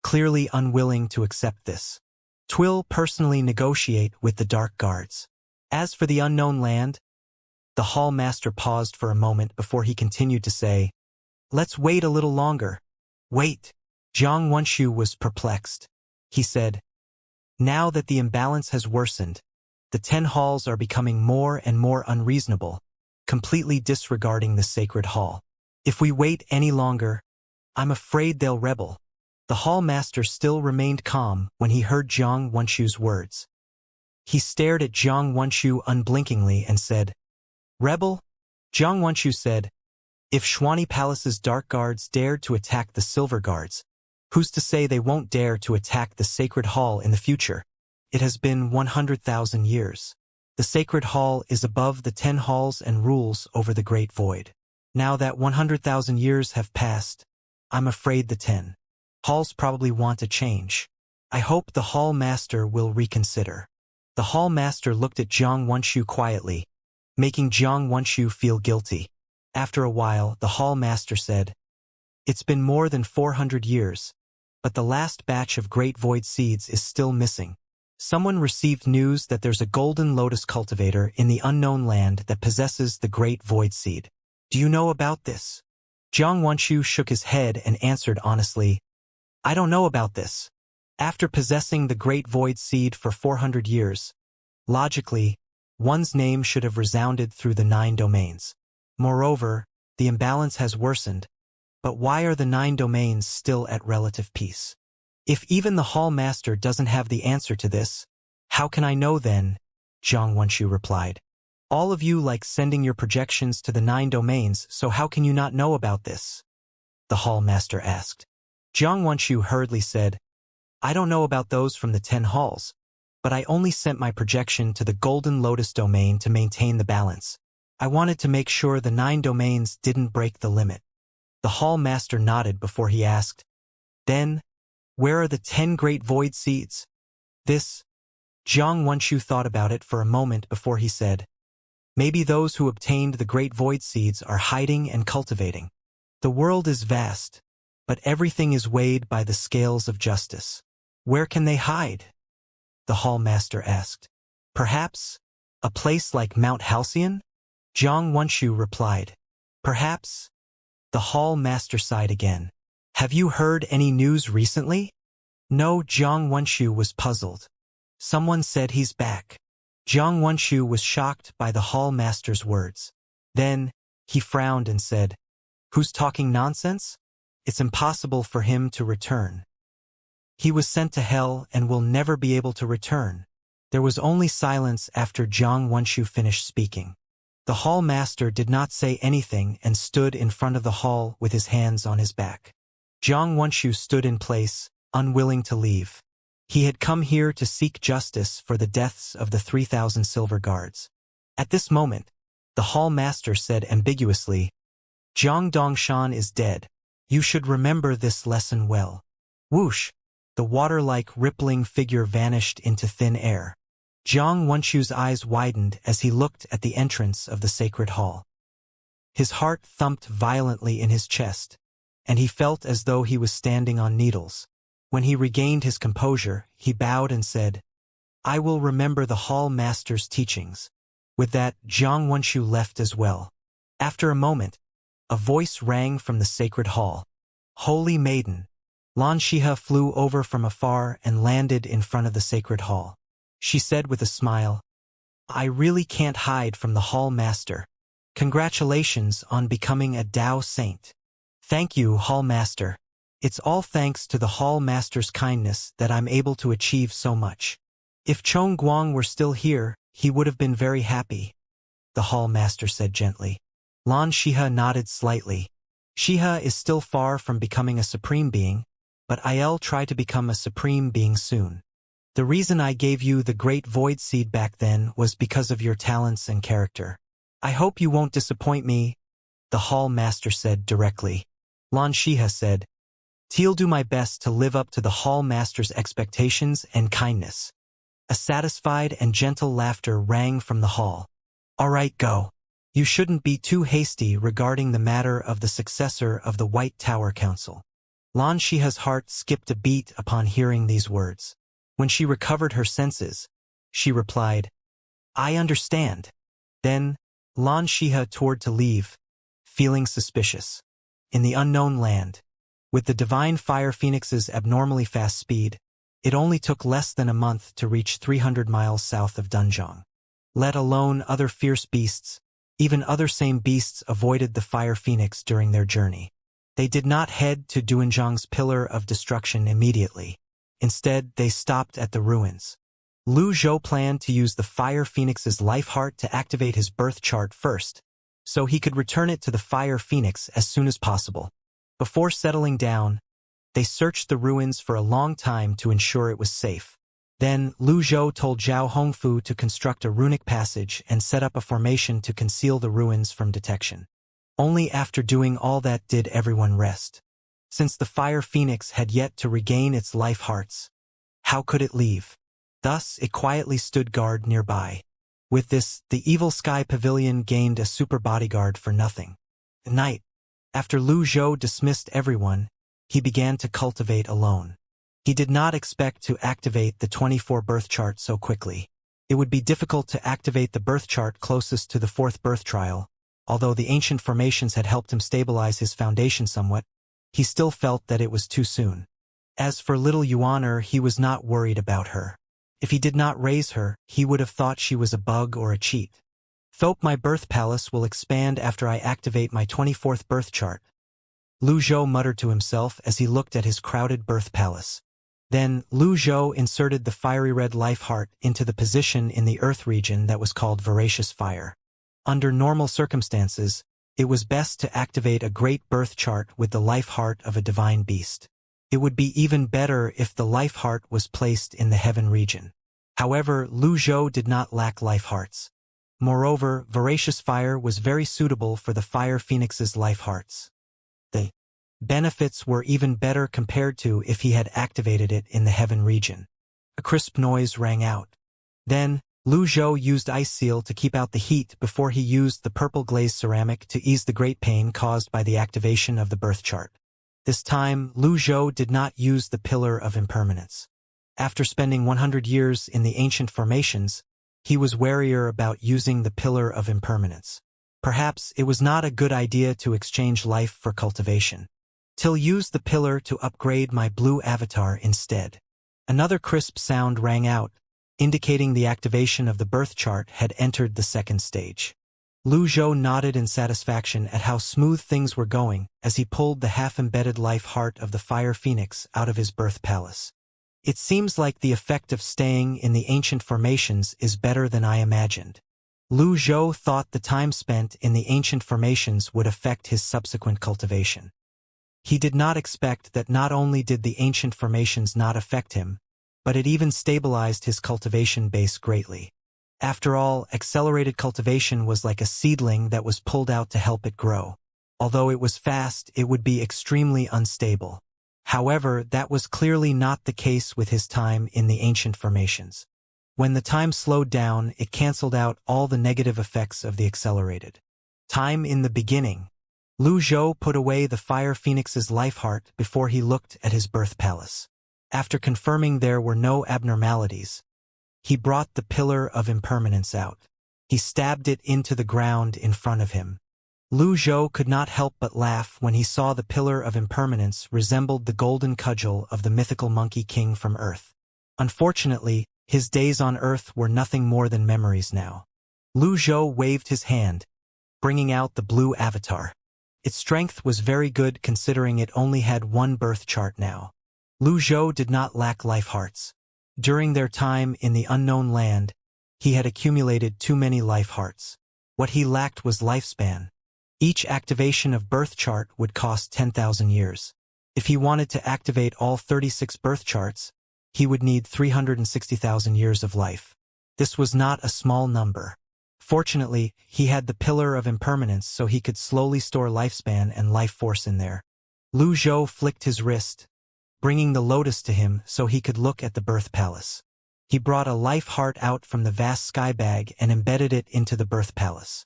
clearly unwilling to accept this. Twill personally negotiate with the Dark Guards. As for the unknown land, the Hall Master paused for a moment before he continued to say, "Let's wait a little longer." "Wait." Jiang Wenshu was perplexed. He said, "Now that the imbalance has worsened, the 10 halls are becoming more and more unreasonable, completely disregarding the sacred hall. If we wait any longer, I'm afraid they'll rebel." The Hall Master still remained calm when he heard Jiang Wenshu's words. He stared at Jiang Wenshu unblinkingly and said, "Rebel?" Jiang Wenshu said, "If Xuani Palace's Dark Guards dared to attack the Silver Guards, who's to say they won't dare to attack the Sacred Hall in the future? It has been 100,000 years. The Sacred Hall is above the 10 halls and rules over the Great Void. Now that 100,000 years have passed, I'm afraid the 10 halls probably want a change. I hope the Hall Master will reconsider." The Hall Master looked at Jiang Wenshu quietly, making Jiang Wenshu feel guilty. After a while, the Hall Master said, "It's been more than 400 years, but the last batch of Great Void seeds is still missing. Someone received news that there's a golden lotus cultivator in the unknown land that possesses the Great Void seed. Do you know about this?" Jiang Wenshu shook his head and answered honestly, "I don't know about this. After possessing the Great Void seed for 400 years, logically, one's name should have resounded through the 9 domains. Moreover, the imbalance has worsened, but why are the 9 domains still at relative peace? If even the Hall Master doesn't have the answer to this, how can I know then?" Jiang Wenshu replied. "All of you like sending your projections to the 9 domains, so how can you not know about this?" the Hall Master asked. Jiang Wenshu hurriedly said, "I don't know about those from the 10 halls, but I only sent my projection to the Golden Lotus domain to maintain the balance. I wanted to make sure the 9 domains didn't break the limit." The Hall Master nodded before he asked, "Then, where are the 10 Great Void seeds?" This, Jiang Wenshu thought about it for a moment before he said, "Maybe those who obtained the Great Void seeds are hiding and cultivating. The world is vast, but everything is weighed by the scales of justice. Where can they hide?" the Hall Master asked. "Perhaps a place like Mount Halcyon?" Jiang Wenshu replied. "Perhaps." The Hall Master sighed again. "Have you heard any news recently?" No, Jiang Wenshu was puzzled. "Someone said he's back." Jiang Wenshu was shocked by the Hall Master's words. Then, he frowned and said, "Who's talking nonsense?" It's impossible for him to return. He was sent to hell and will never be able to return. There was only silence after Jiang Wenshu finished speaking. The hall master did not say anything and stood in front of the hall with his hands on his back. Jiang Wenshu stood in place, unwilling to leave. He had come here to seek justice for the deaths of the 3,000 silver guards. At this moment, the hall master said ambiguously, "Jiang Dongshan is dead. You should remember this lesson well." Whoosh! The water-like rippling figure vanished into thin air. Jiang Wenshu's eyes widened as he looked at the entrance of the sacred hall. His heart thumped violently in his chest, and he felt as though he was standing on needles. When he regained his composure, he bowed and said, "I will remember the hall master's teachings." With that, Jiang Wenshu left as well. After a moment, a voice rang from the sacred hall. "Holy Maiden." Xianxia flew over from afar and landed in front of the sacred hall. She said with a smile, "I really can't hide from the hall master. Congratulations on becoming a Tao saint." "Thank you, hall master. It's all thanks to the hall master's kindness that I'm able to achieve so much. If Chong Guang were still here, he would have been very happy," the hall master said gently. Xianxia nodded slightly. "Xia is still far from becoming a supreme being, but I'll try to become a supreme being soon. The reason I gave you the great void seed back then was because of your talents and character. I hope you won't disappoint me," the hall master said directly. Xianxia said, "I'll do my best to live up to the hall master's expectations and kindness." A satisfied and gentle laughter rang from the hall. "All right, go. You shouldn't be too hasty regarding the matter of the successor of the White Tower Council." Xiaxia's heart skipped a beat upon hearing these words. When she recovered her senses, she replied, "I understand." Then, Xianxia turned to leave, feeling suspicious. In the unknown land, with the divine fire phoenix's abnormally fast speed, it only took less than a month to reach 300 miles south of Dunjiang. Let alone other fierce beasts, even other same beasts avoided the fire phoenix during their journey. They did not head to Dunjiang's pillar of destruction immediately. Instead, they stopped at the ruins. Lu Zhou planned to use the fire phoenix's life heart to activate his birth chart first, so he could return it to the fire phoenix as soon as possible. Before settling down, they searched the ruins for a long time to ensure it was safe. Then, Lu Zhou told Zhao Hongfu to construct a runic passage and set up a formation to conceal the ruins from detection. Only after doing all that did everyone rest. Since the fire phoenix had yet to regain its life hearts, how could it leave? Thus, it quietly stood guard nearby. With this, the evil sky pavilion gained a super bodyguard for nothing. At night, after Lu Zhou dismissed everyone, he began to cultivate alone. He did not expect to activate the 24 birth chart so quickly. It would be difficult to activate the birth chart closest to the 4th birth trial. Although the ancient formations had helped him stabilize his foundation somewhat, he still felt that it was too soon. As for little Yuaner, he was not worried about her. If he did not raise her, he would have thought she was a bug or a cheat. "Thope my birth palace will expand after I activate my 24th birth chart," Lu Zhou muttered to himself as he looked at his crowded birth palace. Then, Lu Zhou inserted the fiery red life heart into the position in the earth region that was called voracious fire. Under normal circumstances, it was best to activate a great birth chart with the life heart of a divine beast. It would be even better if the life heart was placed in the heaven region. However, Lu Zhou did not lack life hearts. Moreover, voracious fire was very suitable for the fire phoenix's life hearts. The benefits were even better compared to if he had activated it in the heaven region. A crisp noise rang out. Then, Lu Zhou used ice seal to keep out the heat before he used the purple glazed ceramic to ease the great pain caused by the activation of the birth chart. This time, Lu Zhou did not use the pillar of impermanence. After spending 100 years in the ancient formations, he was warier about using the pillar of impermanence. Perhaps it was not a good idea to exchange life for cultivation. Till use the pillar to upgrade my blue avatar instead. Another crisp sound rang out, indicating the activation of the birth chart had entered the second stage. Lu Zhou nodded in satisfaction at how smooth things were going as he pulled the half-embedded life heart of the fire phoenix out of his birth palace. It seems like the effect of staying in the ancient formations is better than I imagined. Lu Zhou thought the time spent in the ancient formations would affect his subsequent cultivation. He did not expect that not only did the ancient formations not affect him, but it even stabilized his cultivation base greatly. After all, accelerated cultivation was like a seedling that was pulled out to help it grow. Although it was fast, it would be extremely unstable. However, that was clearly not the case with his time in the ancient formations. When the time slowed down, it cancelled out all the negative effects of the accelerated time in the beginning. Lu Zhou put away the fire phoenix's life heart before he looked at his birth palace. After confirming there were no abnormalities, he brought the pillar of impermanence out. He stabbed it into the ground in front of him. Lu Zhou could not help but laugh when he saw the pillar of impermanence resembled the golden cudgel of the mythical monkey king from Earth. Unfortunately, his days on Earth were nothing more than memories now. Lu Zhou waved his hand, bringing out the blue avatar. Its strength was very good considering it only had one birth chart now. Lu Zhou did not lack life hearts. During their time in the unknown land, he had accumulated too many life hearts. What he lacked was lifespan. Each activation of birth chart would cost 10,000 years. If he wanted to activate all 36 birth charts, he would need 360,000 years of life. This was not a small number. Fortunately, he had the pillar of impermanence so he could slowly store lifespan and life force in there. Lu Zhou flicked his wrist, bringing the lotus to him so he could look at the birth palace. He brought a life heart out from the vast sky bag and embedded it into the birth palace.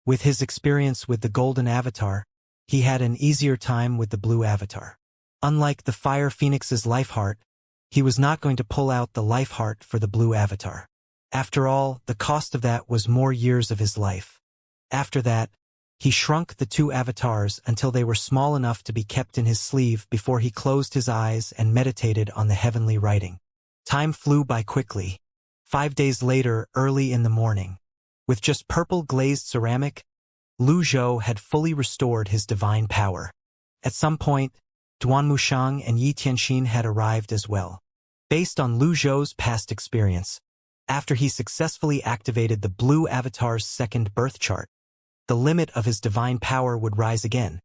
With his experience with the golden avatar, he had an easier time with the blue avatar. Unlike the fire phoenix's life heart, he was not going to pull out the life heart for the blue avatar. After all, the cost of that was more years of his life. After that, he shrunk the two avatars until they were small enough to be kept in his sleeve before he closed his eyes and meditated on the heavenly writing. Time flew by quickly. 5 days later, early in the morning, with just purple glazed ceramic, Lu Zhou had fully restored his divine power. At some point, Duan Mushang and Yi Tianxin had arrived as well. Based on Lu Zhou's past experience, after he successfully activated the blue avatar's second birth chart, the limit of his divine power would rise again.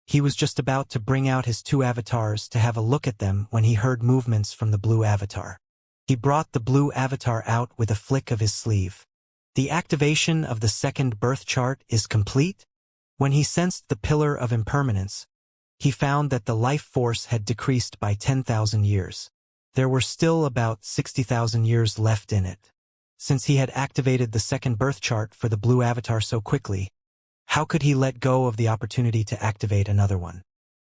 He was just about to bring out his two avatars to have a look at them when he heard movements from the blue avatar. He brought the blue avatar out with a flick of his sleeve. The activation of the second birth chart is complete. When he sensed the pillar of impermanence, he found that the life force had decreased by 10,000 years. There were still about 60,000 years left in it. Since he had activated the second birth chart for the blue avatar so quickly, how could he let go of the opportunity to activate another one?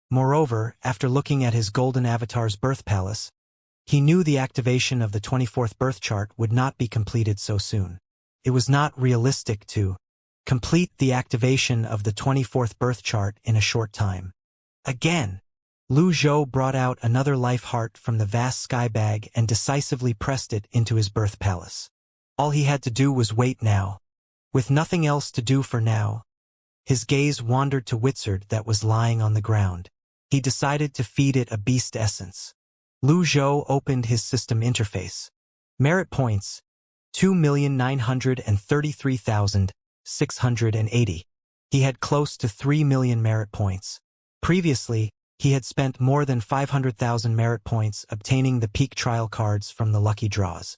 Moreover, after looking at his golden avatar's birth palace, he knew the activation of the 24th birth chart would not be completed so soon. It was not realistic to complete the activation of the 24th birth chart in a short time. Again, Lu Zhou brought out another life heart from the vast sky bag and decisively pressed it into his birth palace. All he had to do was wait now. With nothing else to do for now, his gaze wandered to Wizard that was lying on the ground. He decided to feed it a beast essence. Lu Zhou opened his system interface. Merit points, 2,933,680. He had close to 3 million merit points. Previously, he had spent more than 500,000 merit points obtaining the peak trial cards from the lucky draws.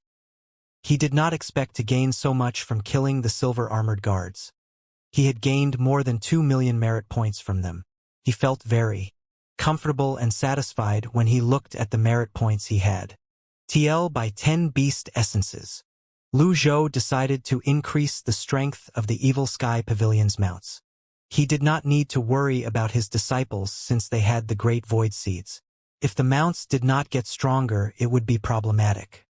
He did not expect to gain so much from killing the silver armored guards. He had gained more than 2 million merit points from them. He felt very comfortable and satisfied when he looked at the merit points he had. TL by 10 beast essences. Lu Zhou decided to increase the strength of the Evil Sky Pavilion's mounts. He did not need to worry about his disciples since they had the Great Void Seeds. If the mounts did not get stronger, it would be problematic.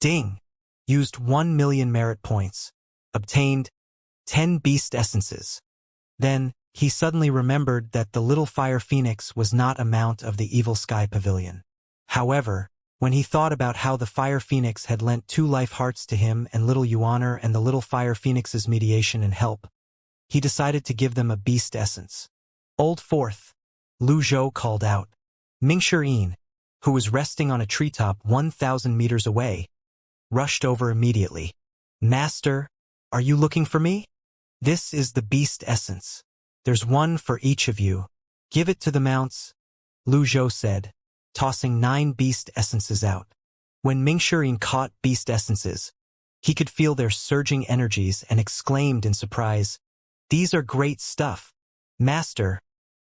Ding! Used 1 million merit points. Obtained 10 beast essences. Then, he suddenly remembered that the little fire phoenix was not a mount of the Evil Sky Pavilion. However, when he thought about how the fire phoenix had lent 2 life hearts to him and little Yuaner and the little fire phoenix's mediation and help, he decided to give them a beast essence. Old Fourth, Lu Zhou called out. Mingshi, who was resting on a treetop 1,000 meters away, rushed over immediately. Master, are you looking for me? This is the beast essence. There's one for each of you. Give it to the mounts, Lu Zhou said, tossing 9 beast essences out. When Mingshi caught beast essences, he could feel their surging energies and exclaimed in surprise, "These are great stuff. Master,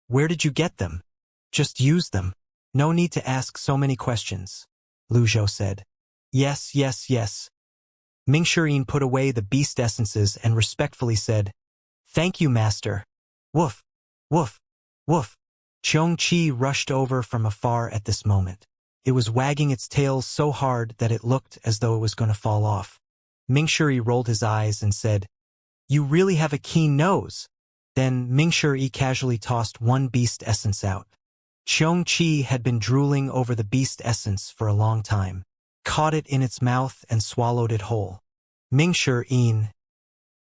where did you get them? Just use them. No need to ask so many questions," Lu Zhou said. Yes, yes, yes. Mingshi put away the beast essences and respectfully said, "Thank you, Master." Woof, woof, woof. Xianxia rushed over from afar at this moment. It was wagging its tail so hard that it looked as though it was going to fall off. Mingshi rolled his eyes and said, "You really have a keen nose." Then Mingshi casually tossed 1 beast essence out. Xianxia had been drooling over the beast essence for a long time, caught it in its mouth and swallowed it whole. Mingshi,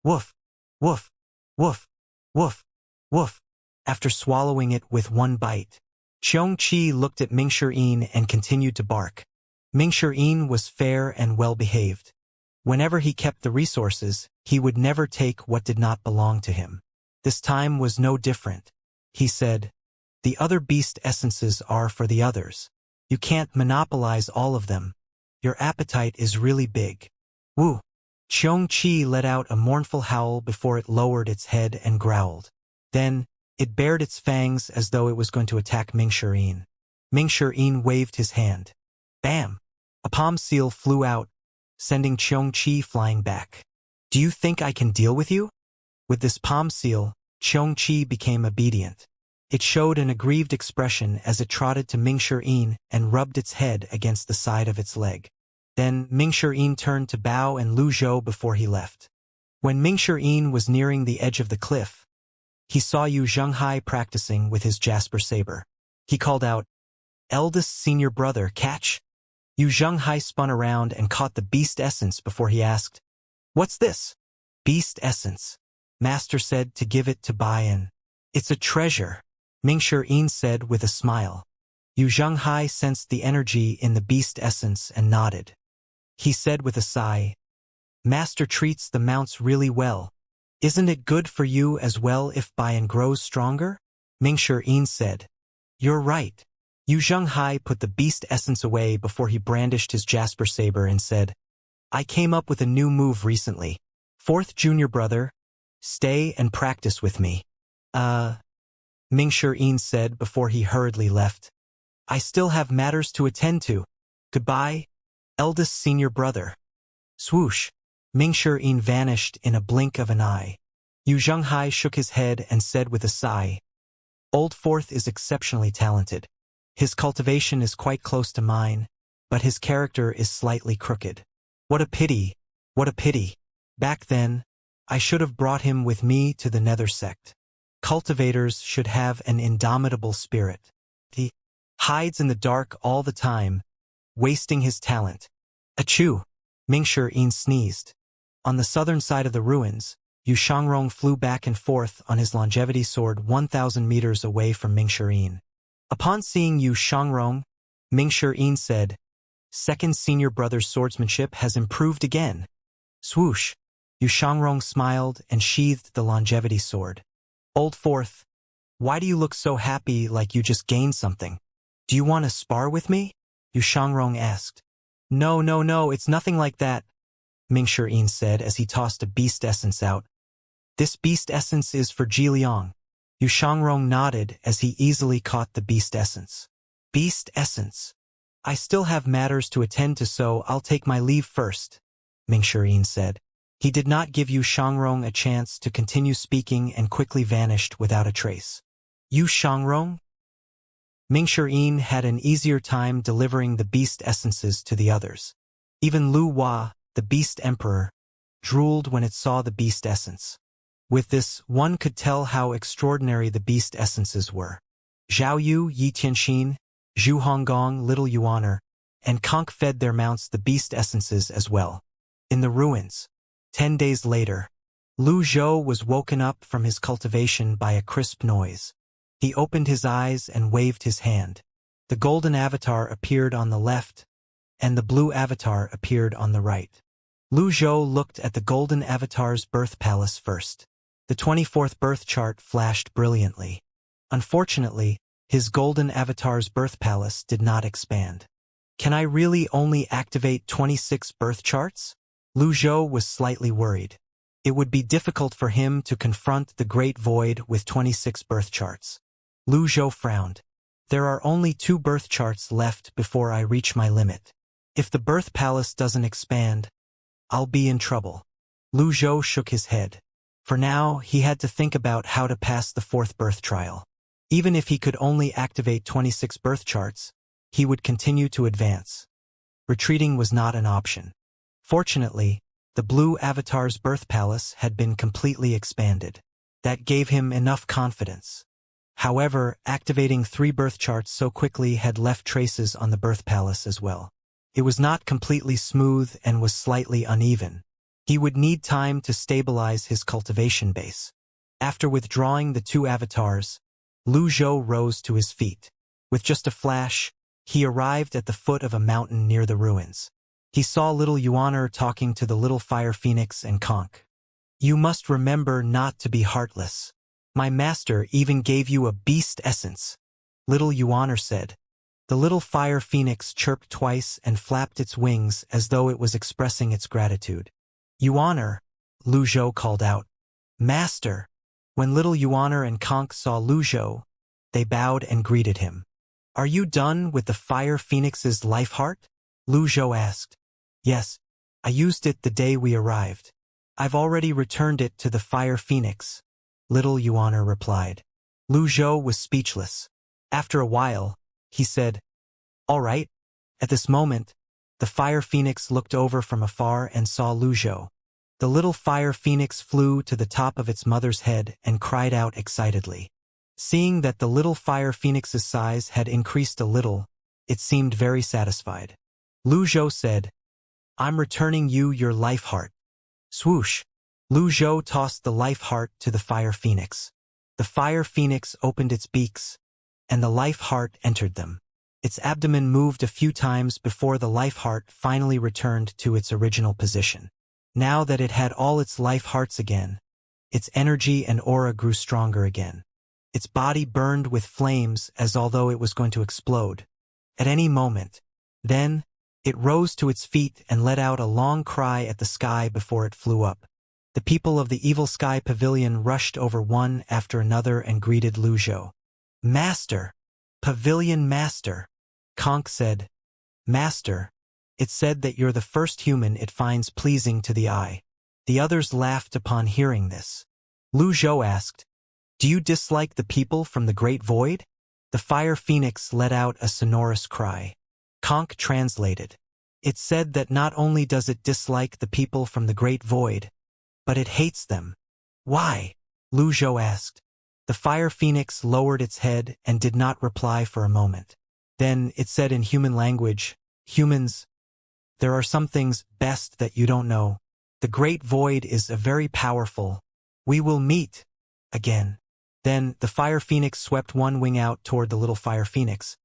woof, woof, woof, woof, woof. After swallowing it with 1 bite, Xianxia looked at Mingshi and continued to bark. Mingshi was fair and well-behaved. Whenever he kept the resources, he would never take what did not belong to him. This time was no different. He said, "The other beast essences are for the others. You can't monopolize all of them. Your appetite is really big." Woo! Xianxia let out a mournful howl before it lowered its head and growled. Then, it bared its fangs as though it was going to attack Mingshi. Mingshi waved his hand. Bam! A palm seal flew out, sending Xianxia flying back. "Do you think I can deal with you?" With this palm seal, Xianxia became obedient. It showed an aggrieved expression as it trotted to Mingshi and rubbed its head against the side of its leg. Then Mingshi turned to Bao and Lu Zhou before he left. When Mingshi was nearing the edge of the cliff, he saw Xianxia practicing with his jasper saber. He called out, "Eldest senior brother, catch!" Xianxia spun around and caught the beast essence before he asked, "What's this?" "Beast essence," Master said to give it to Bayan. "It's a treasure," Mingshi said with a smile. Xianxia sensed the energy in the beast essence and nodded. He said with a sigh, "Master treats the mounts really well. Isn't it good for you as well if Bayan grows stronger?" Mingshi said, "You're right." Xianxia put the beast essence away before he brandished his jasper saber and said, "I came up with a new move recently. 4th junior brother, stay and practice with me." Mingshi said before he hurriedly left. "I still have matters to attend to. Goodbye, eldest senior brother." Swoosh! Mingshi vanished in a blink of an eye. Xianxia shook his head and said with a sigh, "Old Fourth is exceptionally talented. His cultivation is quite close to mine, but his character is slightly crooked. What a pity, what a pity. Back then, I should have brought him with me to the Nether sect. Cultivators should have an indomitable spirit. He hides in the dark all the time, wasting his talent." Achoo! Mingshi sneezed. On the southern side of the ruins, Xianxia flew back and forth on his longevity sword 1,000 meters away from Mingshi. Upon seeing Xianxia, Mingshi said, "Second senior brother's swordsmanship has improved again." Swoosh! Xianxia smiled and sheathed the longevity sword. "Old Fourth, why do you look so happy like you just gained something? Do you want to spar with me?" Xianxia asked. No, no, no, it's nothing like that," Mingshi said as he tossed a beast essence out. "This beast essence is for Jiliang." Xianxia nodded as he easily caught the beast essence. "Beast essence. I still have matters to attend to, so I'll take my leave first," Mingshi said. He did not give Xianxia a chance to continue speaking and quickly vanished without a trace. Xianxia? Mingshi had an easier time delivering the beast essences to the others. Even Lu Hua, the beast emperor, drooled when it saw the beast essence. With this, one could tell how extraordinary the beast essences were. Zhao Yu, Yi Tianxin, Zhu Honggong, Little Yuaner, and Conk fed their mounts the beast essences as well. In the ruins, 10 days later, Lu Zhou was woken up from his cultivation by a crisp noise. He opened his eyes and waved his hand. The golden avatar appeared on the left, and the blue avatar appeared on the right. Lu Zhou looked at the golden avatar's birth palace first. The 24th birth chart flashed brilliantly. Unfortunately, his golden avatar's birth palace did not expand. Can I really only activate 26 birth charts? Lu Zhou was slightly worried. It would be difficult for him to confront the Great Void with 26 birth charts. Lu Zhou frowned. There are only 2 birth charts left before I reach my limit. If the birth palace doesn't expand, I'll be in trouble. Lu Zhou shook his head. For now, he had to think about how to pass the 4th birth trial. Even if he could only activate 26 birth charts, he would continue to advance. Retreating was not an option. Fortunately, the blue avatar's birth palace had been completely expanded. That gave him enough confidence. However, activating 3 birth charts so quickly had left traces on the birth palace as well. It was not completely smooth and was slightly uneven. He would need time to stabilize his cultivation base. After withdrawing the 2 avatars, Lu Zhou rose to his feet. With just a flash, he arrived at the foot of a mountain near the ruins. He saw little Yuaner talking to the little fire phoenix and Conk. You must remember not to be heartless. My master even gave you a beast essence, little Yuaner said. The little fire phoenix chirped twice and flapped its wings as though it was expressing its gratitude. Yuaner, Lu Zhou called out. Master. When little Yuaner and Conk saw Lu Zhou, they bowed and greeted him. Are you done with the fire phoenix's life heart? Lu Zhou asked. Yes, I used it the day we arrived. I've already returned it to the fire phoenix, little Yuaner replied. Lu Zhou was speechless. After a while, he said, All right. At this moment, the fire phoenix looked over from afar and saw Lu Zhou. The little fire phoenix flew to the top of its mother's head and cried out excitedly. Seeing that the little fire phoenix's size had increased a little, it seemed very satisfied. Lu Zhou said, I'm returning you your life heart. Swoosh! Lu Zhou tossed the life heart to the fire phoenix. The fire phoenix opened its beaks, and the life heart entered them. Its abdomen moved a few times before the life heart finally returned to its original position. Now that it had all its life hearts again, its energy and aura grew stronger again. Its body burned with flames as although it was going to explode at any moment. Then, it rose to its feet and let out a long cry at the sky before it flew up. The people of the Evil Sky Pavilion rushed over one after another and greeted Lu Zhou. Master! Pavilion Master! Conk said. Master, it said that you're the first human it finds pleasing to the eye. The others laughed upon hearing this. Lu Zhou asked, Do you dislike the people from the Great Void? The fire phoenix let out a sonorous cry. Conk translated. It said that not only does it dislike the people from the Great Void, but it hates them. Why? Lu Zhou asked. The fire phoenix lowered its head and did not reply for a moment. Then it said in human language, Humans, there are some things best that you don't know. The Great Void is a very powerful. We will meet again. Then the fire phoenix swept one wing out toward the little fire phoenix.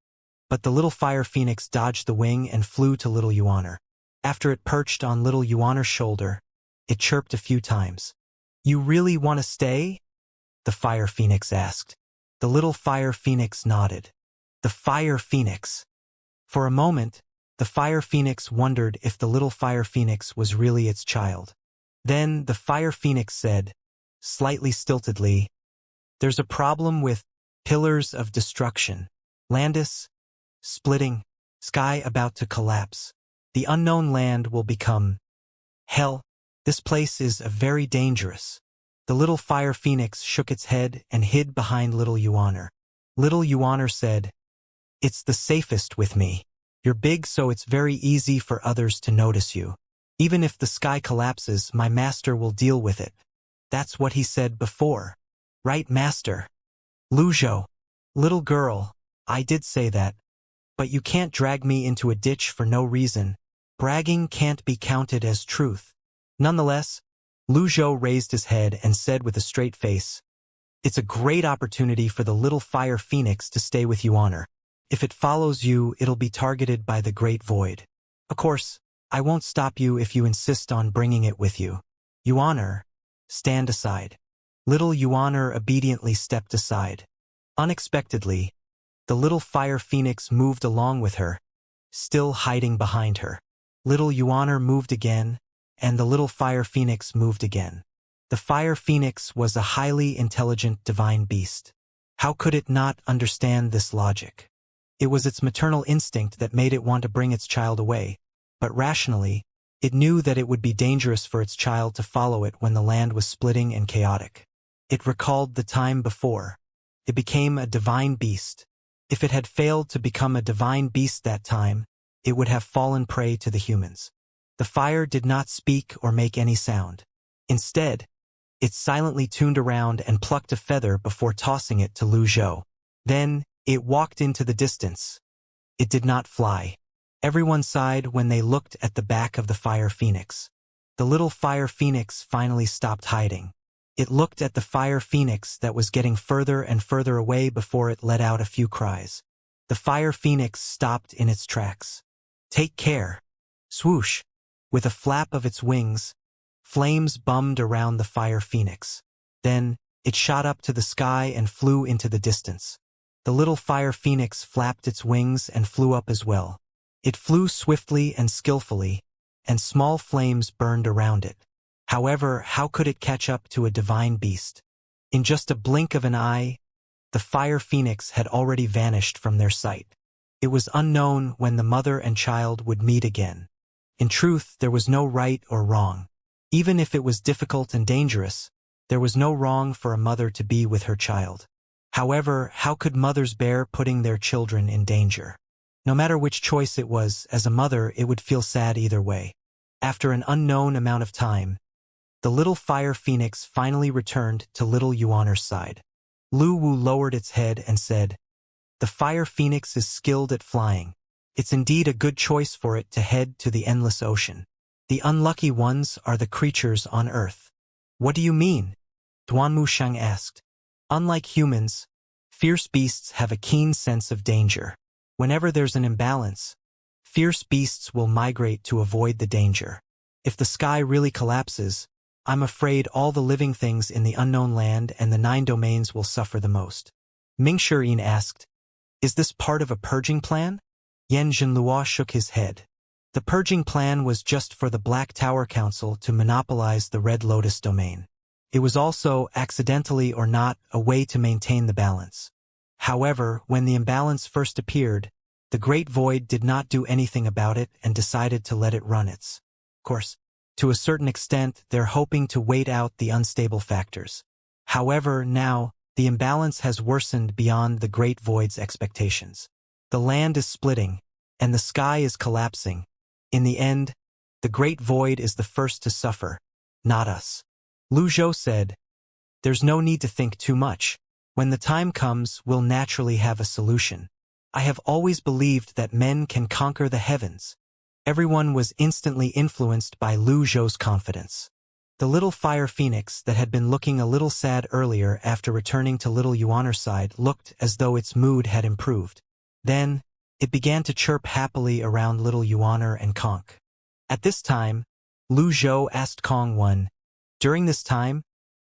But the little fire phoenix dodged the wing and flew to little Yuaner. After it perched on little Yuaner's shoulder, it chirped a few times. You really want to stay? The fire phoenix asked. The little fire phoenix nodded. The fire phoenix. For a moment, the fire phoenix wondered if the little fire phoenix was really its child. Then the fire phoenix said, slightly stiltedly, There's a problem with pillars of destruction. Landis, splitting, sky about to collapse. The unknown land will become hell. This place is very dangerous. The little fire phoenix shook its head and hid behind little Yuaner. Little Yuaner said, It's the safest with me. You're big, so it's very easy for others to notice you. Even if the sky collapses, my master will deal with it. That's what he said before. Right, master? Lu Zhou. Little girl, I did say that. But you can't drag me into a ditch for no reason. Bragging can't be counted as truth. Nonetheless, Lu Zhou raised his head and said with a straight face, "It's a great opportunity for the little fire phoenix to stay with you honor. If it follows you, it'll be targeted by the great void. Of course, I won't stop you if you insist on bringing it with you. You honor, stand aside." Little Yuaner obediently stepped aside. Unexpectedly, the little fire phoenix moved along with her, still hiding behind her. Little Yuaner moved again, and the little fire phoenix moved again. The fire phoenix was a highly intelligent divine beast. How could it not understand this logic? It was its maternal instinct that made it want to bring its child away, but rationally, it knew that it would be dangerous for its child to follow it when the land was splitting and chaotic. It recalled the time before. It became a divine beast. If it had failed to become a divine beast that time, it would have fallen prey to the humans. The fire did not speak or make any sound. Instead, it silently tuned around and plucked a feather before tossing it to Lu Zhou. Then, it walked into the distance. It did not fly. Everyone sighed when they looked at the back of the fire phoenix. The little fire phoenix finally stopped hiding. It looked at the fire phoenix that was getting further and further away before it let out a few cries. The fire phoenix stopped in its tracks. "Take care." Swoosh! With a flap of its wings, flames bummed around the fire phoenix. Then, it shot up to the sky and flew into the distance. The little fire phoenix flapped its wings and flew up as well. It flew swiftly and skillfully, and small flames burned around it. However, how could it catch up to a divine beast? In just a blink of an eye, the fire phoenix had already vanished from their sight. It was unknown when the mother and child would meet again. In truth, there was no right or wrong. Even if it was difficult and dangerous, there was no wrong for a mother to be with her child. However, how could mothers bear putting their children in danger? No matter which choice it was, as a mother, it would feel sad either way. After an unknown amount of time, the little fire phoenix finally returned to little Yuaner's side. Lu Wu lowered its head and said, "The fire phoenix is skilled at flying. It's indeed a good choice for it to head to the endless ocean. The unlucky ones are the creatures on Earth." "What do you mean?" Duanmu Shang asked. "Unlike humans, fierce beasts have a keen sense of danger. Whenever there's an imbalance, fierce beasts will migrate to avoid the danger. If the sky really collapses, I'm afraid all the living things in the unknown land and the 9 domains will suffer the most." Ming Shirin asked, "Is this part of a purging plan?" Yan Zhenlua shook his head. The purging plan was just for the Black Tower Council to monopolize the Red Lotus domain. It was also, accidentally or not, a way to maintain the balance. However, when the imbalance first appeared, the Great Void did not do anything about it and decided to let it run its course. To a certain extent, they're hoping to wait out the unstable factors. However, now, the imbalance has worsened beyond the Great Void's expectations. The land is splitting, and the sky is collapsing. In the end, the Great Void is the first to suffer, not us. Lu Zhou said, "There's no need to think too much. When the time comes, we'll naturally have a solution. I have always believed that men can conquer the heavens." Everyone was instantly influenced by Lu Zhou's confidence. The little fire phoenix that had been looking a little sad earlier after returning to little Yuaner's side looked as though its mood had improved. Then, it began to chirp happily around little Yuaner and Conk. At this time, Lu Zhou asked Kong Wen, "During this time,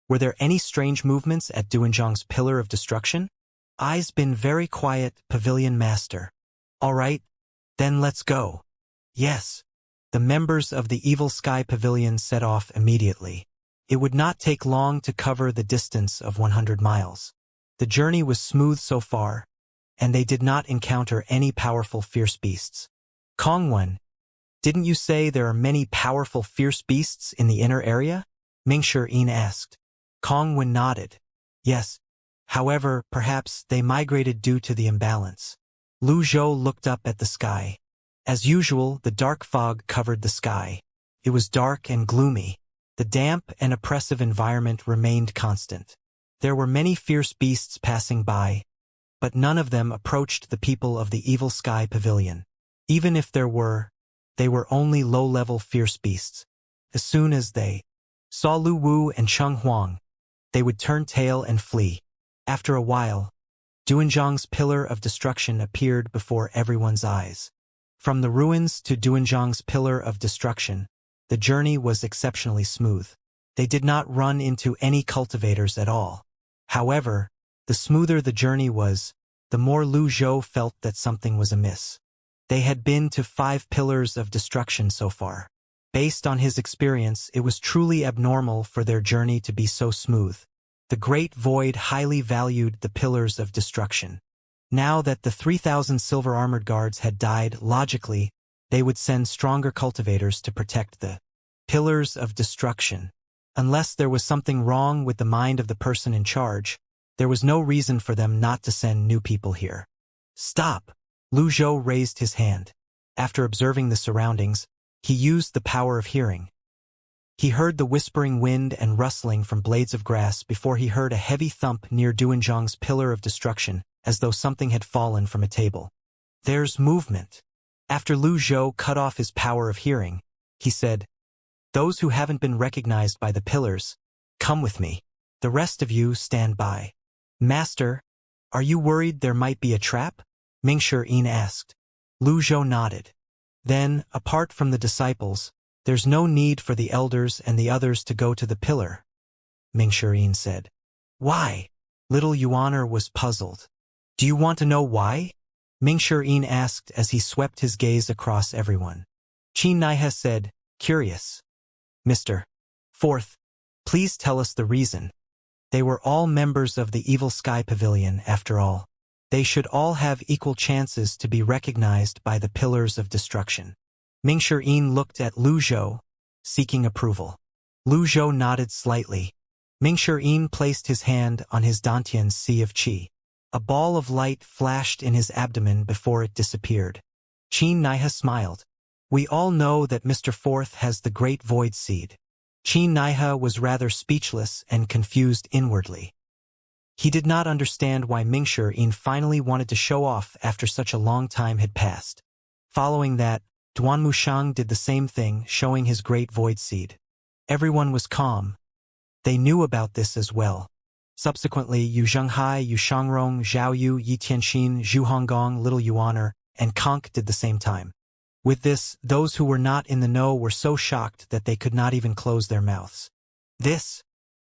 were there any strange movements at Duanzhang's Pillar of Destruction?" "I's been very quiet, Pavilion Master." "All right, then let's go." "Yes." The members of the Evil Sky Pavilion set off immediately. It would not take long to cover the distance of 100 miles. The journey was smooth so far, and they did not encounter any powerful fierce beasts. "Kong Wen, didn't you say there are many powerful fierce beasts in the inner area?" Ming Shirin asked. Kong Wen nodded. "Yes. However, perhaps they migrated due to the imbalance." Lu Zhou looked up at the sky. As usual, the dark fog covered the sky. It was dark and gloomy. The damp and oppressive environment remained constant. There were many fierce beasts passing by, but none of them approached the people of the Evil Sky Pavilion. Even if there were, they were only low-level fierce beasts. As soon as they saw Lu Wu and Cheng Huang, they would turn tail and flee. After a while, Duanzhang's pillar of destruction appeared before everyone's eyes. From the ruins to Duanzhang's pillar of destruction, the journey was exceptionally smooth. They did not run into any cultivators at all. However, the smoother the journey was, the more Lu Zhou felt that something was amiss. They had been to 5 pillars of destruction so far. Based on his experience, it was truly abnormal for their journey to be so smooth. The Great Void highly valued the pillars of destruction. Now that the 3,000 silver-armored guards had died, logically, they would send stronger cultivators to protect the pillars of destruction. Unless there was something wrong with the mind of the person in charge, there was no reason for them not to send new people here. Stop! Lu Zhou raised his hand. After observing the surroundings, he used the power of hearing. He heard the whispering wind and rustling from blades of grass before he heard a heavy thump near Duanzhang's pillar of destruction, as though something had fallen from a table. There's movement. After Lu Zhou cut off his power of hearing, he said, "Those who haven't been recognized by the pillars, come with me. The rest of you stand by." "Master, are you worried there might be a trap?" Mingshi asked. Lu Zhou nodded. "Then, apart from the disciples, there's no need for the elders and the others to go to the pillar," Mingshi said. "Why?" Little Yuaner was puzzled. "Do you want to know why?" Mingshi asked as he swept his gaze across everyone. Xianxia said, "Curious. Mr. Fourth, please tell us the reason." They were all members of the Evil Sky Pavilion, after all. They should all have equal chances to be recognized by the pillars of destruction. Mingshi looked at Lu Zhou, seeking approval. Lu Zhou nodded slightly. Mingshi placed his hand on his Dantian's sea of qi. A ball of light flashed in his abdomen before it disappeared. Xianxia smiled. "We all know that Mr. Fourth has the Great Void Seed." Xianxia was rather speechless and confused inwardly. He did not understand why Mingshi finally wanted to show off after such a long time had passed. Following that, Duan Mushang did the same thing, showing his Great Void Seed. Everyone was calm. They knew about this as well. Subsequently, Yu Zhenghai, Yu Shangrong, Zhao Yu, Yi Tianxin, Zhu Honggong, Little Yuaner, and Conk did the same time. With this, those who were not in the know were so shocked that they could not even close their mouths.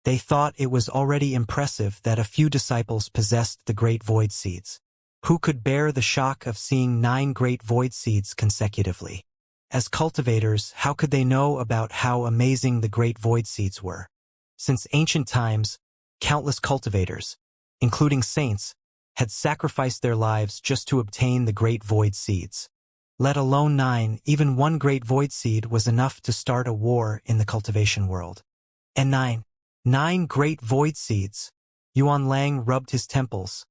They thought it was already impressive that a few disciples possessed the Great Void Seeds. Who could bear the shock of seeing 9 Great Void Seeds consecutively? As cultivators, how could they know about how amazing the Great Void Seeds were? Since ancient times, countless cultivators, including saints, had sacrificed their lives just to obtain the Great Void Seeds. Let alone 9, even 1 Great Void Seed was enough to start a war in the cultivation world. And 9 Great Void Seeds. Yuan Lang rubbed his temples,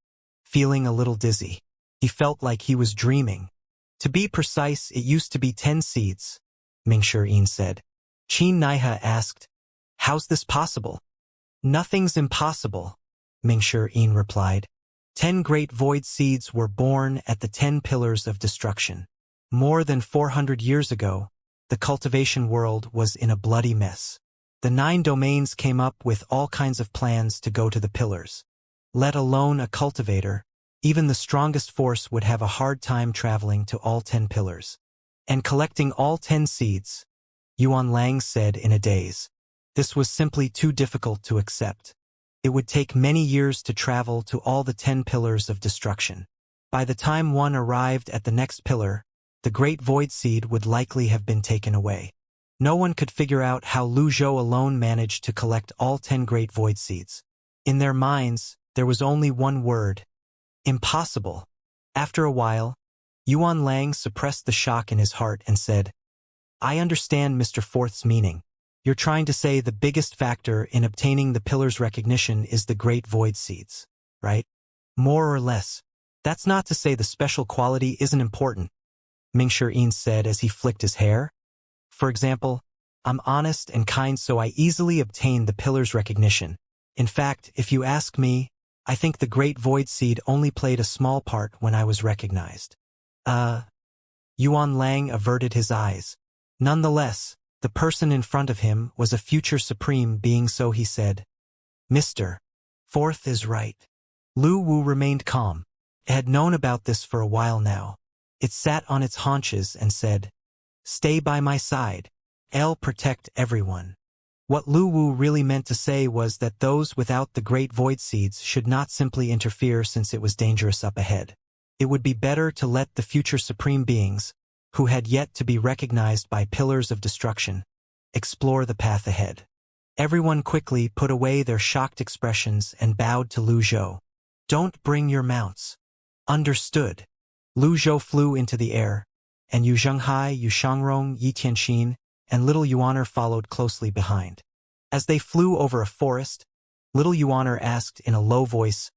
feeling a little dizzy. He felt like he was dreaming. To be precise, it used to be 10 seeds, Mingshi said. Xianxia asked, "How's this possible?" "Nothing's impossible," Mingshi replied. 10 Great Void Seeds were born at the 10 Pillars of Destruction. More than 400 years ago, the cultivation world was in a bloody mess. The 9 domains came up with all kinds of plans to go to the pillars. Let alone a cultivator, even the strongest force would have a hard time traveling to all 10 pillars. And collecting all 10 seeds, Yuan Lang said in a daze. This was simply too difficult to accept. It would take many years to travel to all the 10 pillars of destruction. By the time one arrived at the next pillar, the Great Void Seed would likely have been taken away. No one could figure out how Lu Zhou alone managed to collect all 10 Great Void Seeds. In their minds, there was only one word: impossible. After a while, Yuan Lang suppressed the shock in his heart and said, "I understand Mr. Fourth's meaning. You're trying to say the biggest factor in obtaining the pillar's recognition is the Great Void Seeds, right? More or less. That's not to say the special quality isn't important," Mingshi said as he flicked his hair. "For example, I'm honest and kind, so I easily obtain the pillar's recognition. In fact, if you ask me, I think the Great Void Seed only played a small part when I was recognized." Yuan Lang averted his eyes. "Nonetheless, The person in front of him was a future supreme being, so he said, "Mr. Fourth is right." Lu Wu remained calm. It had known about this for a while now. It sat on its haunches and said, "Stay by my side. I'll protect everyone." What Lu Wu really meant to say was that those without the great void seeds should not simply interfere since it was dangerous up ahead. It would be better to let the future supreme beings, who had yet to be recognized by pillars of destruction, explore the path ahead. Everyone quickly put away their shocked expressions and bowed to Lu Zhou. "Don't bring your mounts." "Understood." Lu Zhou flew into the air, and Yu Zhenghai, Yu Shangrong, Yi Tianxin, and little Yuaner followed closely behind. As they flew over a forest, little Yuaner asked in a low voice,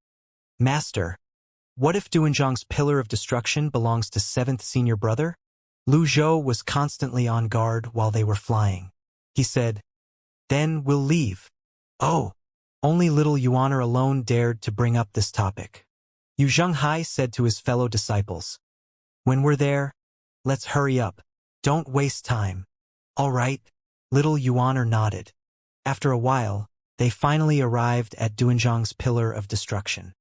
"Master, what if Duanzhang's pillar of destruction belongs to seventh senior brother?" Lu Zhou was constantly on guard while they were flying. He said, "Then we'll leave." "Oh." Only little Yuaner alone dared to bring up this topic. Yu Zhenghai said to his fellow disciples, "When we're there, let's hurry up. Don't waste time." "All right." Little Yuaner nodded. After a while, they finally arrived at Duanzhang's pillar of destruction.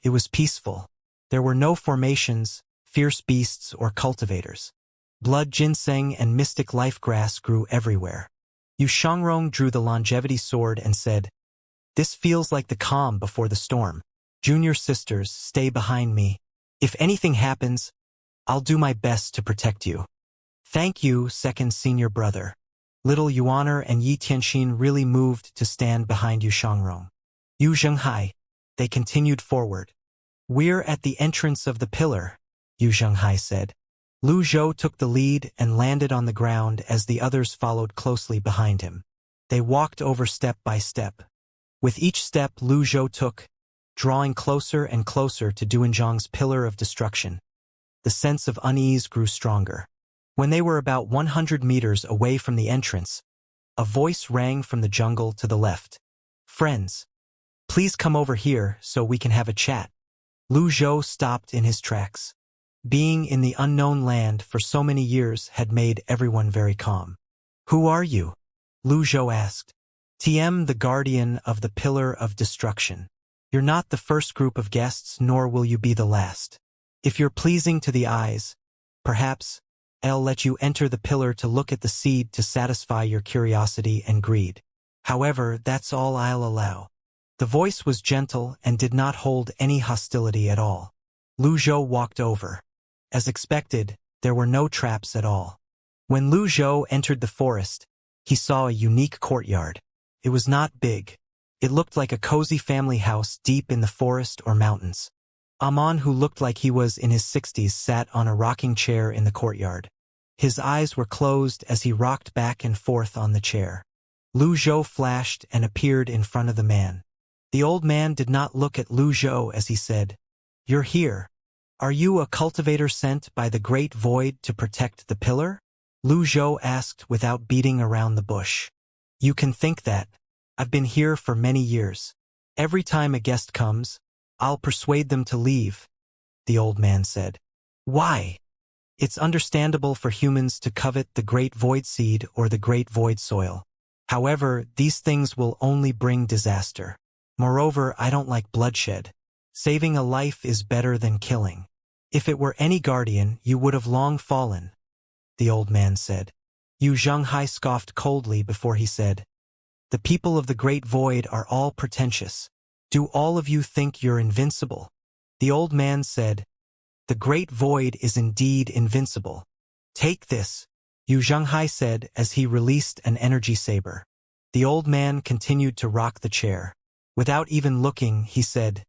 It was peaceful. There were no formations, fierce beasts, or cultivators. Blood ginseng and mystic life grass grew everywhere. Yu Shangrong drew the longevity sword and said, "This feels like the calm before the storm. Junior sisters, stay behind me. If anything happens, I'll do my best to protect you." "Thank you, second senior brother." Little Yuaner and Yi Tianxin really moved to stand behind Yu Shangrong. "Yu Zhenghai." They continued forward. "We're at the entrance of the pillar," Yu Zhenghai said. Lu Zhou took the lead and landed on the ground as the others followed closely behind him. They walked over step by step. With each step Lu Zhou took, drawing closer and closer to Duanzhang's pillar of destruction, the sense of unease grew stronger. When they were about 100 meters away from the entrance, a voice rang from the jungle to the left. "Friends, please come over here so we can have a chat." Lu Zhou stopped in his tracks. Being in the unknown land for so many years had made everyone very calm. "Who are you?" Lu Zhou asked. "Tame, the guardian of the pillar of destruction. You're not the first group of guests, nor will you be the last. If you're pleasing to the eyes, perhaps I'll let you enter the pillar to look at the seed to satisfy your curiosity and greed. However, that's all I'll allow." The voice was gentle and did not hold any hostility at all. Lu Zhou walked over. As expected, there were no traps at all. When Lu Zhou entered the forest, he saw a unique courtyard. It was not big. It looked like a cozy family house deep in the forest or mountains. Amon, who looked like he was in his 60s, sat on a rocking chair in the courtyard. His eyes were closed as he rocked back and forth on the chair. Lu Zhou flashed and appeared in front of the man. The old man did not look at Lu Zhou as he said, "You're here. Are you a cultivator sent by the Great Void to protect the pillar?" Lu Zhou asked without beating around the bush. "You can think that. I've been here for many years. Every time a guest comes, I'll persuade them to leave," the old man said. "Why?" "It's understandable for humans to covet the Great Void seed or the Great Void soil. However, these things will only bring disaster. Moreover, I don't like bloodshed. Saving a life is better than killing. If it were any guardian, you would have long fallen," the old man said. Yu Zhenghai scoffed coldly before he said, "The people of the Great Void are all pretentious. Do all of you think you're invincible?" The old man said, "The Great Void is indeed invincible. Take this," Yu Zhenghai said as he released an energy saber. The old man continued to rock the chair. Without even looking, he said,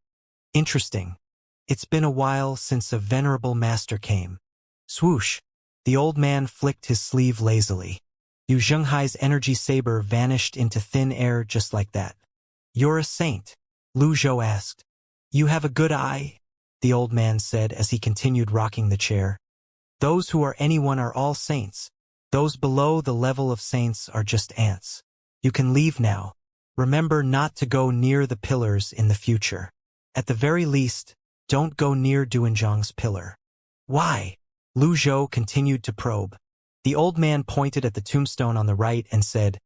"Interesting. It's been a while since a venerable master came." Swoosh! The old man flicked his sleeve lazily. Yu Zhenghai's energy saber vanished into thin air just like that. "You're a saint?" Lu Zhou asked. "You have a good eye," the old man said as he continued rocking the chair. "Those who are anyone are all saints. Those below the level of saints are just ants. You can leave now. Remember not to go near the pillars in the future. At the very least, don't go near Duanzhang's pillar." "Why?" Lu Zhou continued to probe. The old man pointed at the tombstone on the right and said,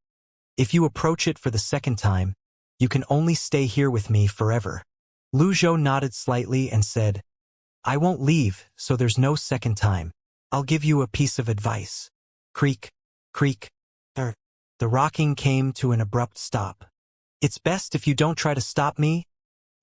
"If you approach it for the second time, you can only stay here with me forever." Lu Zhou nodded slightly and said, "I won't leave, so there's no second time. I'll give you a piece of advice." Creak, creak. The rocking came to an abrupt stop. "It's best if you don't try to stop me,"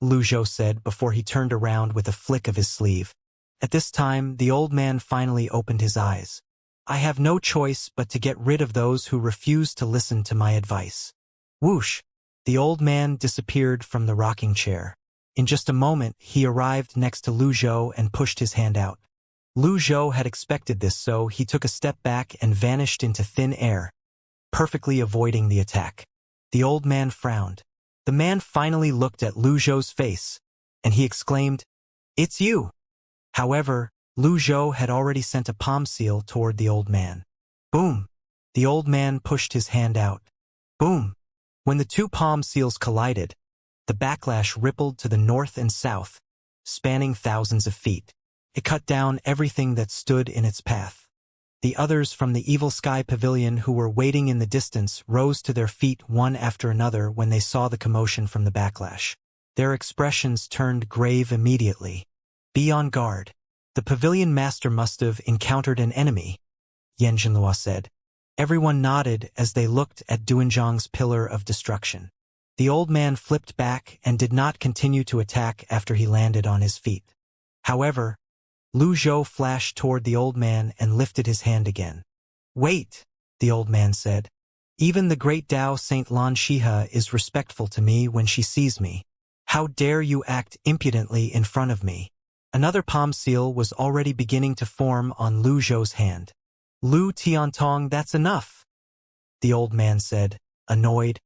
Lu Zhou said before he turned around with a flick of his sleeve. At this time, the old man finally opened his eyes. "I have no choice but to get rid of those who refuse to listen to my advice." Whoosh! The old man disappeared from the rocking chair. In just a moment, he arrived next to Lu Zhou and pushed his hand out. Lu Zhou had expected this, so he took a step back and vanished into thin air, perfectly avoiding the attack. The old man frowned. The man finally looked at Lu Zhou's face, and he exclaimed, "It's you!" However, Lu Zhou had already sent a palm seal toward the old man. Boom! The old man pushed his hand out. Boom! When the two palm seals collided, the backlash rippled to the north and south, spanning thousands of feet. It cut down everything that stood in its path. The others from the evil sky pavilion who were waiting in the distance rose to their feet one after another when they saw the commotion from the backlash. Their expressions turned grave immediately. "Be on guard. The pavilion master must have encountered an enemy," Yanjinlua said. Everyone nodded as they looked at Duanzhang's pillar of destruction. The old man flipped back and did not continue to attack after he landed on his feet. However, Lu Zhou flashed toward the old man and lifted his hand again. "Wait," the old man said. "Even the great Tao Saint Lan Shiha is respectful to me when she sees me. How dare you act impudently in front of me?" Another palm seal was already beginning to form on Lu Zhou's hand. "Lu Tiantong, that's enough," the old man said, annoyed.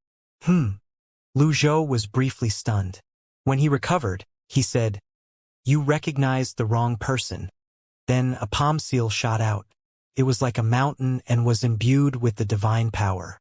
Lu Zhou was briefly stunned. When he recovered, he said, "You recognized the wrong person." Then a palm seal shot out. It was like a mountain and was imbued with the divine power.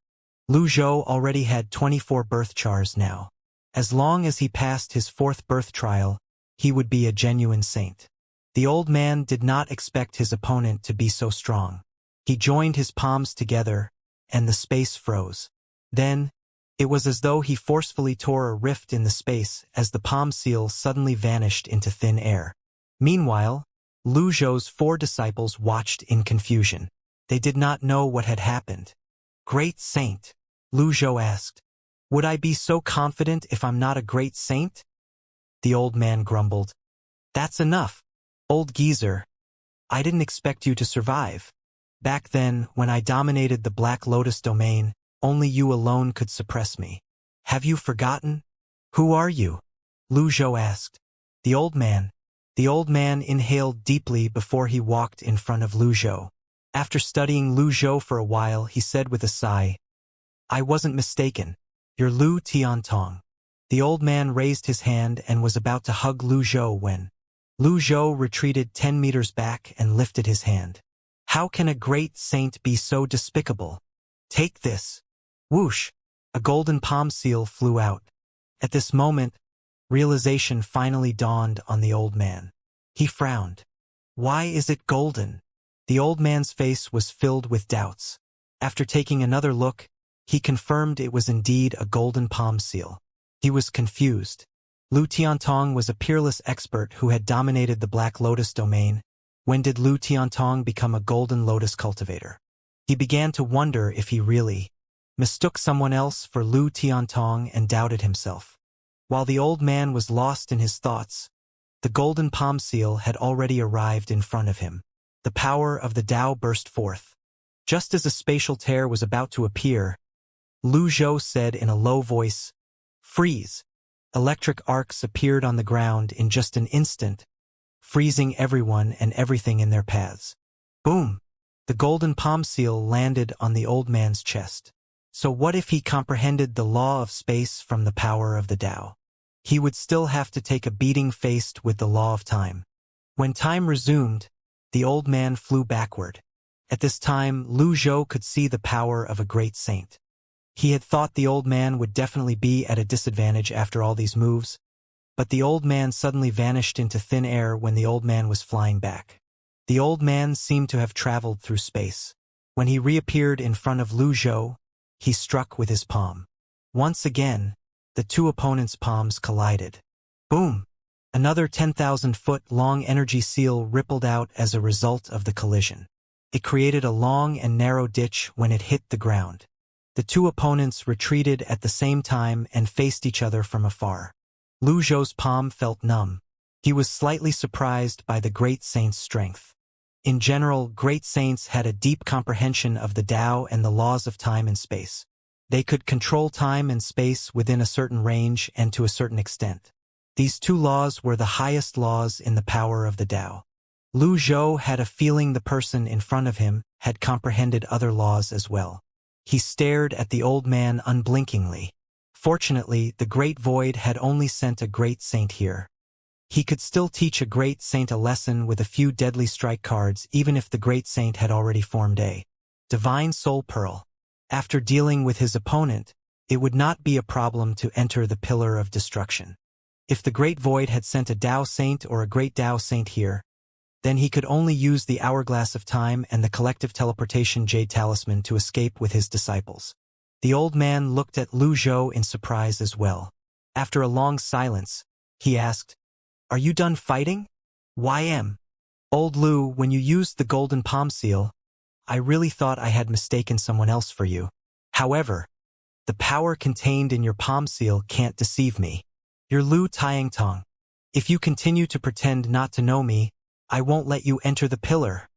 Lu Zhou already had 24 birth chars now. As long as he passed his 4th birth trial, he would be a genuine saint. The old man did not expect his opponent to be so strong. He joined his palms together, and the space froze. Then, it was as though he forcefully tore a rift in the space as the palm seal suddenly vanished into thin air. Meanwhile, Lu Zhou's 4 disciples watched in confusion. They did not know what had happened. "Great saint?" Lu Zhou asked. "Would I be so confident if I'm not a great saint?" The old man grumbled. "That's enough, old geezer. I didn't expect you to survive. Back then, when I dominated the Black Lotus domain, only you alone could suppress me. Have you forgotten? Who are you?" Lu Zhou asked. The old man inhaled deeply before he walked in front of Lu Zhou. After studying Lu Zhou for a while, he said with a sigh, "I wasn't mistaken. You're Lu Tiantong." The old man raised his hand and was about to hug Lu Zhou when Lu Zhou retreated 10 meters back and lifted his hand. "How can a great saint be so despicable? Take this." Whoosh! A golden palm seal flew out. At this moment, realization finally dawned on the old man. He frowned. "Why is it golden?" The old man's face was filled with doubts. After taking another look, he confirmed it was indeed a golden palm seal. He was confused. Lu Tiantong was a peerless expert who had dominated the Black Lotus domain. When did Lu Tiantong become a golden lotus cultivator? He began to wonder if he really mistook someone else for Lu Tiantong and doubted himself. While the old man was lost in his thoughts, the golden palm seal had already arrived in front of him. The power of the Tao burst forth. Just as a spatial tear was about to appear, Lu Zhou said in a low voice, "Freeze!" Electric arcs appeared on the ground in just an instant, freezing everyone and everything in their paths. Boom! The golden palm seal landed on the old man's chest. So what if he comprehended the law of space from the power of the Tao? He would still have to take a beating faced with the law of time. When time resumed, the old man flew backward. At this time, Lu Zhou could see the power of a great saint. He had thought the old man would definitely be at a disadvantage after all these moves, but the old man suddenly vanished into thin air when the old man was flying back. The old man seemed to have traveled through space. When he reappeared in front of Lu Zhou, he struck with his palm. Once again, the two opponents' palms collided. Boom! Another 10,000-foot-long energy seal rippled out as a result of the collision. It created a long and narrow ditch when it hit the ground. The two opponents retreated at the same time and faced each other from afar. Lu Zhou's palm felt numb. He was slightly surprised by the great saint's strength. In general, great saints had a deep comprehension of the Tao and the laws of time and space. They could control time and space within a certain range and to a certain extent. These two laws were the highest laws in the power of the Tao. Lu Zhou had a feeling the person in front of him had comprehended other laws as well. He stared at the old man unblinkingly. Fortunately, the Great Void had only sent a great saint here. He could still teach a great saint a lesson with a few deadly strike cards even if the great saint had already formed a divine soul pearl. After dealing with his opponent, it would not be a problem to enter the Pillar of Destruction. If the Great Void had sent a Tao Saint or a Great Tao Saint here, then he could only use the Hourglass of Time and the Collective Teleportation Jade Talisman to escape with his disciples. The old man looked at Lu Zhou in surprise as well. After a long silence, he asked, "Are you done fighting?" "YM. Old Lu, when you used the golden palm seal, I really thought I had mistaken someone else for you. However, the power contained in your palm seal can't deceive me. You're Lu Tiangtong. If you continue to pretend not to know me, I won't let you enter the pillar,"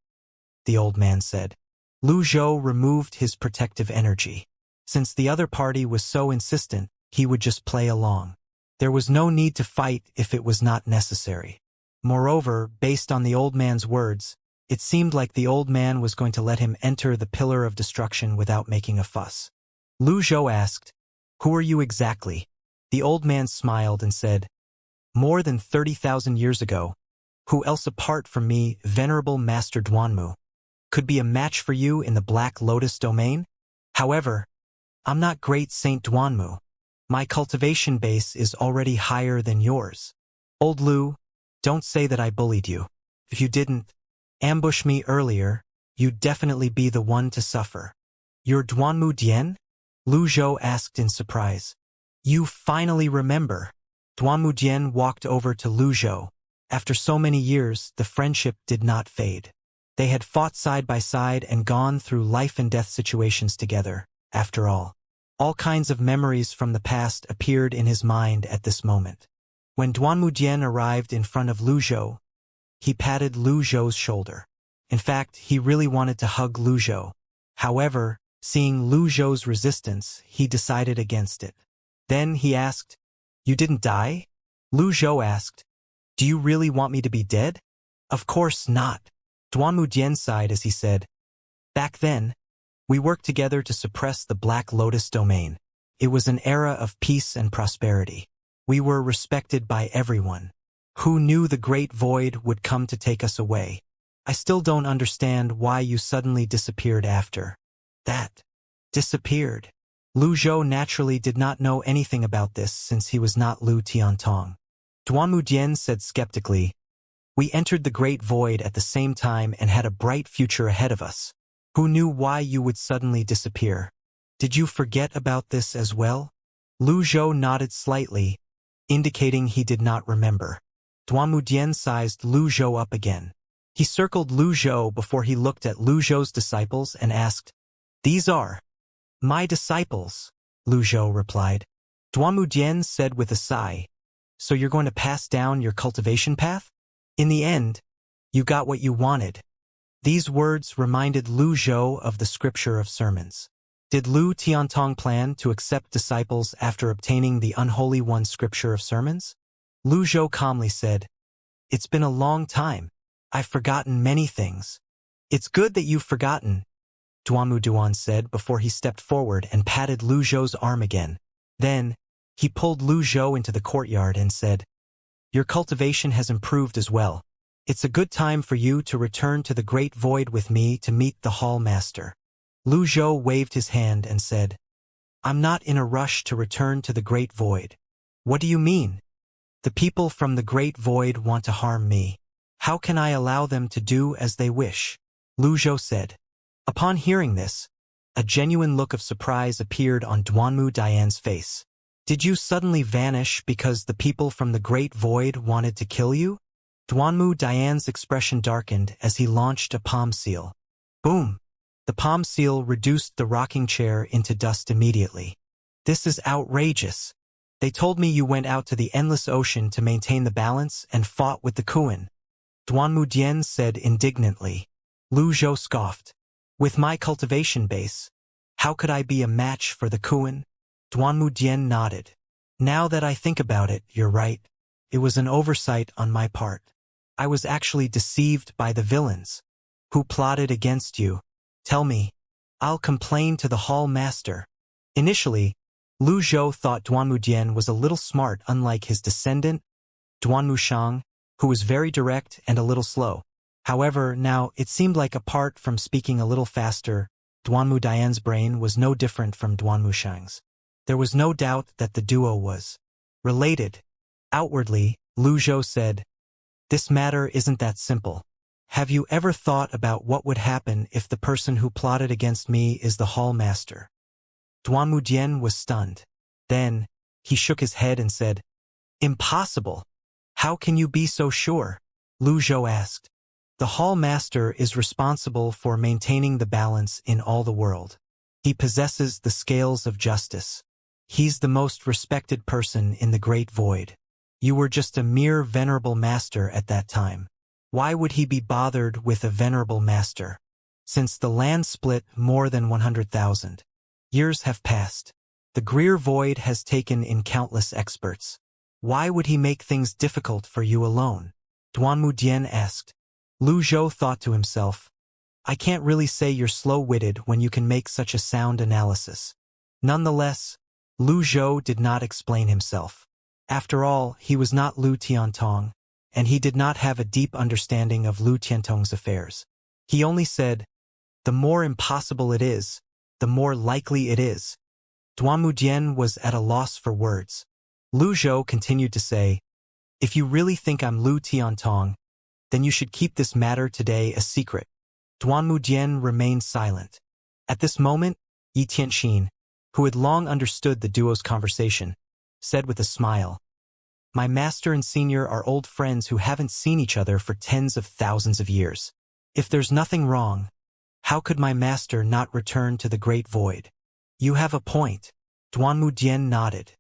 the old man said. Lu Zhou removed his protective energy. Since the other party was so insistent, he would just play along. There was no need to fight if it was not necessary. Moreover, based on the old man's words, it seemed like the old man was going to let him enter the Pillar of Destruction without making a fuss. Lu Zhou asked, "Who are you exactly?" The old man smiled and said, "More than 30,000 years ago, who else apart from me, Venerable Master Duanmu, could be a match for you in the Black Lotus domain? However, I'm not Great Saint Duanmu. My cultivation base is already higher than yours. Old Lu, don't say that I bullied you. If you didn't ambush me earlier, you'd definitely be the one to suffer." "You're Duanmu Dian?" Lu Zhou asked in surprise. "You finally remember." Duanmu Dian walked over to Lu Zhou. After so many years, the friendship did not fade. They had fought side by side and gone through life and death situations together, after all. All kinds of memories from the past appeared in his mind at this moment. When Duanmu Dian arrived in front of Lu Zhou, he patted Lu Zhou's shoulder. In fact, he really wanted to hug Lu Zhou. However, seeing Lu Zhou's resistance, he decided against it. Then he asked, "You didn't die?" Lu Zhou asked, "Do you really want me to be dead?" "Of course not." Duanmu Dian sighed as he said, "Back then, we worked together to suppress the Black Lotus domain. It was an era of peace and prosperity. We were respected by everyone. Who knew the Great Void would come to take us away? I still don't understand why you suddenly disappeared after that." Disappeared. Lu Zhou naturally did not know anything about this since he was not Lu Tiantong. Duanmu Dian said skeptically, "We entered the Great Void at the same time and had a bright future ahead of us. Who knew why you would suddenly disappear? Did you forget about this as well?" Lu Zhou nodded slightly, indicating he did not remember. Duanmu Dian sized Lu Zhou up again. He circled Lu Zhou before he looked at Lu Zhou's disciples and asked, "These are my disciples," Lu Zhou replied. Duanmu Dian said with a sigh, "So you're going to pass down your cultivation path? In the end, you got what you wanted." These words reminded Lu Zhou of the scripture of sermons. Did Lu Tiantong plan to accept disciples after obtaining the Unholy One scripture of sermons? Lu Zhou calmly said, "It's been a long time. I've forgotten many things." "It's good that you've forgotten," Duanmu Duan said before he stepped forward and patted Lu Zhou's arm again. Then, he pulled Lu Zhou into the courtyard and said, "Your cultivation has improved as well. It's a good time for you to return to the Great Void with me to meet the Hall Master." Lu Zhou waved his hand and said, "I'm not in a rush to return to the Great Void." "What do you mean?" "The people from the Great Void want to harm me. How can I allow them to do as they wish?" Lu Zhou said. Upon hearing this, a genuine look of surprise appeared on Duanmu Dian's face. Did you suddenly vanish because the people from the Great Void wanted to kill you? Duanmu Dian's expression darkened as he launched a palm seal. Boom! The palm seal reduced the rocking chair into dust immediately. This is outrageous. They told me you went out to the endless ocean to maintain the balance and fought with the Kuan. Duanmu Dian said indignantly. Lu Zhou scoffed. With my cultivation base, how could I be a match for the Kuan? Duanmu Dian nodded. Now that I think about it, you're right. It was an oversight on my part. I was actually deceived by the villains. Who plotted against you? Tell me. I'll complain to the hall master. Initially, Lu Zhou thought Duanmu Dian was a little smart, unlike his descendant, Duanmu Shang, who was very direct and a little slow. However, now it seemed like apart from speaking a little faster, Duanmu Dian's brain was no different from Duanmu Shang's. There was no doubt that the duo was related. Outwardly, Lu Zhou said, "This matter isn't that simple. Have you ever thought about what would happen if the person who plotted against me is the hall master?" Duanmu Dian was stunned. Then, he shook his head and said, "Impossible. How can you be so sure?" Lu Zhou asked. The hall master is responsible for maintaining the balance in all the world. He possesses the scales of justice. He's the most respected person in the Great Void. You were just a mere venerable master at that time. Why would he be bothered with a venerable master? Since the land split more than 100,000 years have passed. The Great Void has taken in countless experts. Why would he make things difficult for you alone? Duanmu Dian asked. Lu Zhou thought to himself, I can't really say you're slow-witted when you can make such a sound analysis. Nonetheless, Lu Zhou did not explain himself. After all, he was not Lu Tiantong, and he did not have a deep understanding of Lu Tiantong's affairs. He only said, the more impossible it is, the more likely it is. Duanmu Dian was at a loss for words. Lu Zhou continued to say, if you really think I'm Lu Tiantong, then you should keep this matter today a secret. Duanmu Dian remained silent. At this moment, Yi Tianxin, who had long understood the duo's conversation, said with a smile, my master and senior are old friends who haven't seen each other for tens of thousands of years. If there's nothing wrong, how could my master not return to the Great Void? You have a point. Duanmu Dian nodded.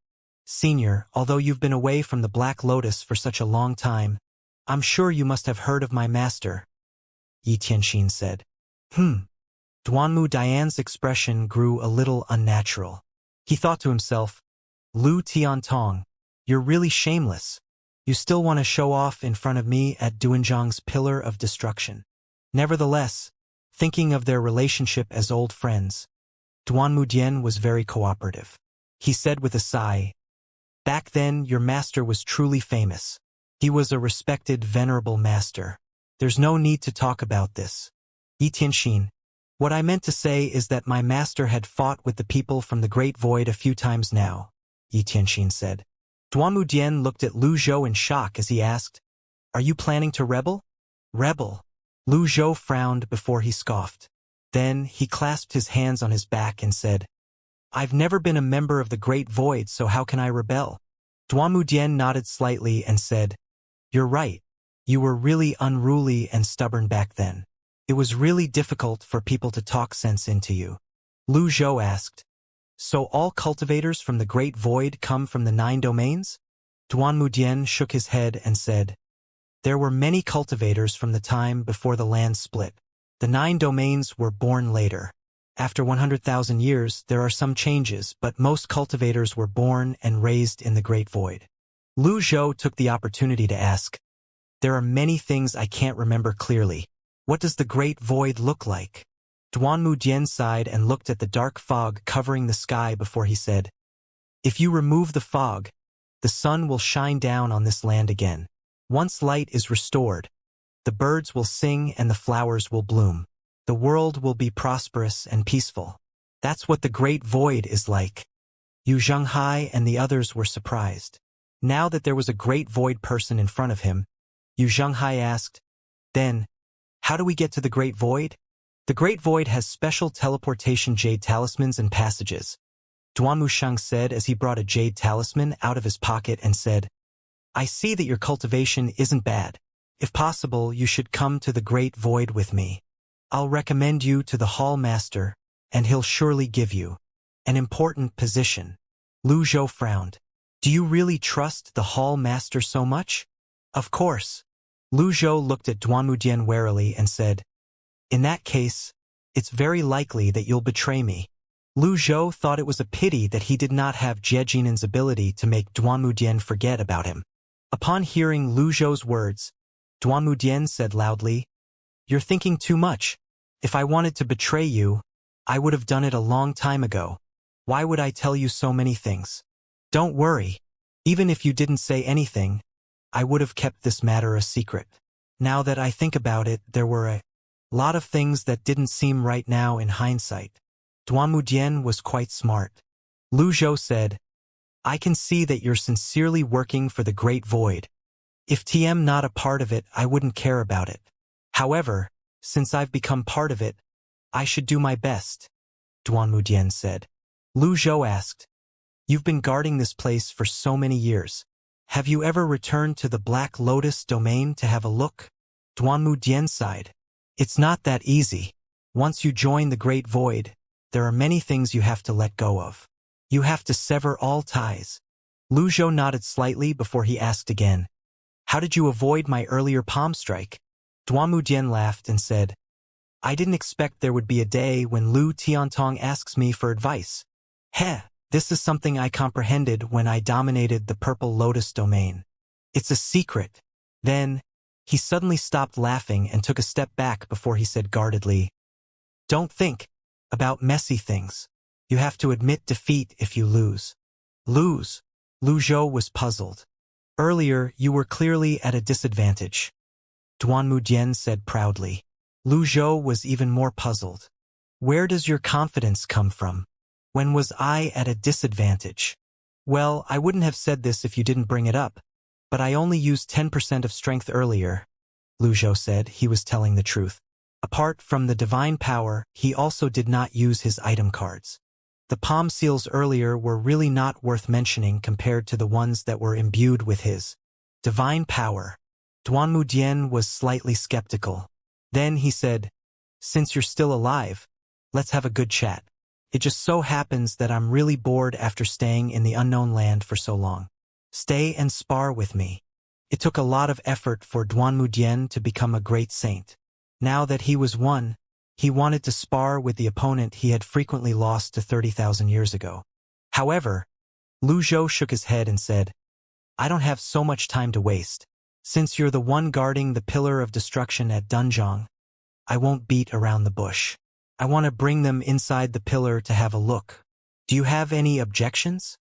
Senior, although you've been away from the Black Lotus for such a long time, I'm sure you must have heard of my master, Yi Tianxin said. Duanmu Dian's expression grew a little unnatural. He thought to himself, Lu Tiantong, you're really shameless. You still want to show off in front of me at Duanzhang's Pillar of Destruction. Nevertheless, thinking of their relationship as old friends, Duanmu Dian was very cooperative. He said with a sigh, back then your master was truly famous. He was a respected, venerable master. There's no need to talk about this. Yi Tianxin, what I meant to say is that my master had fought with the people from the Great Void a few times now, Yi Tianxin said. Duanmu Dian looked at Lu Zhou in shock as he asked, are you planning to rebel? Rebel? Lu Zhou frowned before he scoffed. Then he clasped his hands on his back and said, I've never been a member of the Great Void, so how can I rebel? Duanmu Dian nodded slightly and said, you're right. You were really unruly and stubborn back then. It was really difficult for people to talk sense into you. Lu Zhou asked, so all cultivators from the Great Void come from the 9 domains? Duanmu Dian shook his head and said, there were many cultivators from the time before the land split. The 9 domains were born later. After 100,000 years, there are some changes, but most cultivators were born and raised in the Great Void. Lu Zhou took the opportunity to ask, there are many things I can't remember clearly. What does the Great Void look like? Duanmu Dian sighed and looked at the dark fog covering the sky before he said, if you remove the fog, the sun will shine down on this land again. Once light is restored, the birds will sing and the flowers will bloom. The world will be prosperous and peaceful. That's what the Great Void is like. Yu Zhanghai and the others were surprised. Now that there was a Great Void person in front of him, Yu Zhanghai asked, then, how do we get to the Great Void? The Great Void has special teleportation jade talismans and passages, Duan Wuxiang said as he brought a jade talisman out of his pocket and said, I see that your cultivation isn't bad. If possible, you should come to the Great Void with me. I'll recommend you to the Hall Master, and he'll surely give you an important position. Lu Zhou frowned. Do you really trust the Hall Master so much? Of course. Lu Zhou looked at Duan Mudian warily and said, In that case, it's very likely that you'll betray me. Lu Zhou thought it was a pity that he did not have Jie Jinan's ability to make Duan Mudian forget about him. Upon hearing Lu Zhou's words, Duan Mudian said loudly, You're thinking too much. If I wanted to betray you, I would have done it a long time ago. Why would I tell you so many things? Don't worry. Even if you didn't say anything, I would have kept this matter a secret. Now that I think about it, there were a lot of things that didn't seem right now in hindsight. Duan Mudian was quite smart. Lu Zhou said, I can see that you're sincerely working for the Great Void. If TM not a part of it, I wouldn't care about it. However, since I've become part of it, I should do my best, Duan Mudian said. Lu Zhou asked, You've been guarding this place for so many years. Have you ever returned to the Black Lotus domain to have a look? Duan Mudian sighed. It's not that easy. Once you join the Great Void, there are many things you have to let go of. You have to sever all ties. Lu Zhou nodded slightly before he asked again, How did you avoid my earlier palm strike? Duan Mudian laughed and said, I didn't expect there would be a day when Lu Tiantong asks me for advice. Heh, this is something I comprehended when I dominated the Purple Lotus domain. It's a secret. Then, he suddenly stopped laughing and took a step back before he said guardedly, Don't think about messy things. You have to admit defeat if you lose. Lose? Lu Zhou was puzzled. Earlier, you were clearly at a disadvantage, Duan Mudian said proudly. Lu Zhou was even more puzzled. Where does your confidence come from? When was I at a disadvantage? Well, I wouldn't have said this if you didn't bring it up, but I only used 10% of strength earlier, Lu Zhou said. He was telling the truth. Apart from the divine power, he also did not use his item cards. The palm seals earlier were really not worth mentioning compared to the ones that were imbued with his divine power. Duan Mudian was slightly skeptical. Then he said, Since you're still alive, let's have a good chat. It just so happens that I'm really bored after staying in the unknown land for so long. Stay and spar with me. It took a lot of effort for Duan Mudian to become a great saint. Now that he was one, he wanted to spar with the opponent he had frequently lost to 30,000 years ago. However, Lu Zhou shook his head and said, I don't have so much time to waste. Since you're the one guarding the Pillar of Destruction at Dunjiang, I won't beat around the bush. I want to bring them inside the pillar to have a look. Do you have any objections?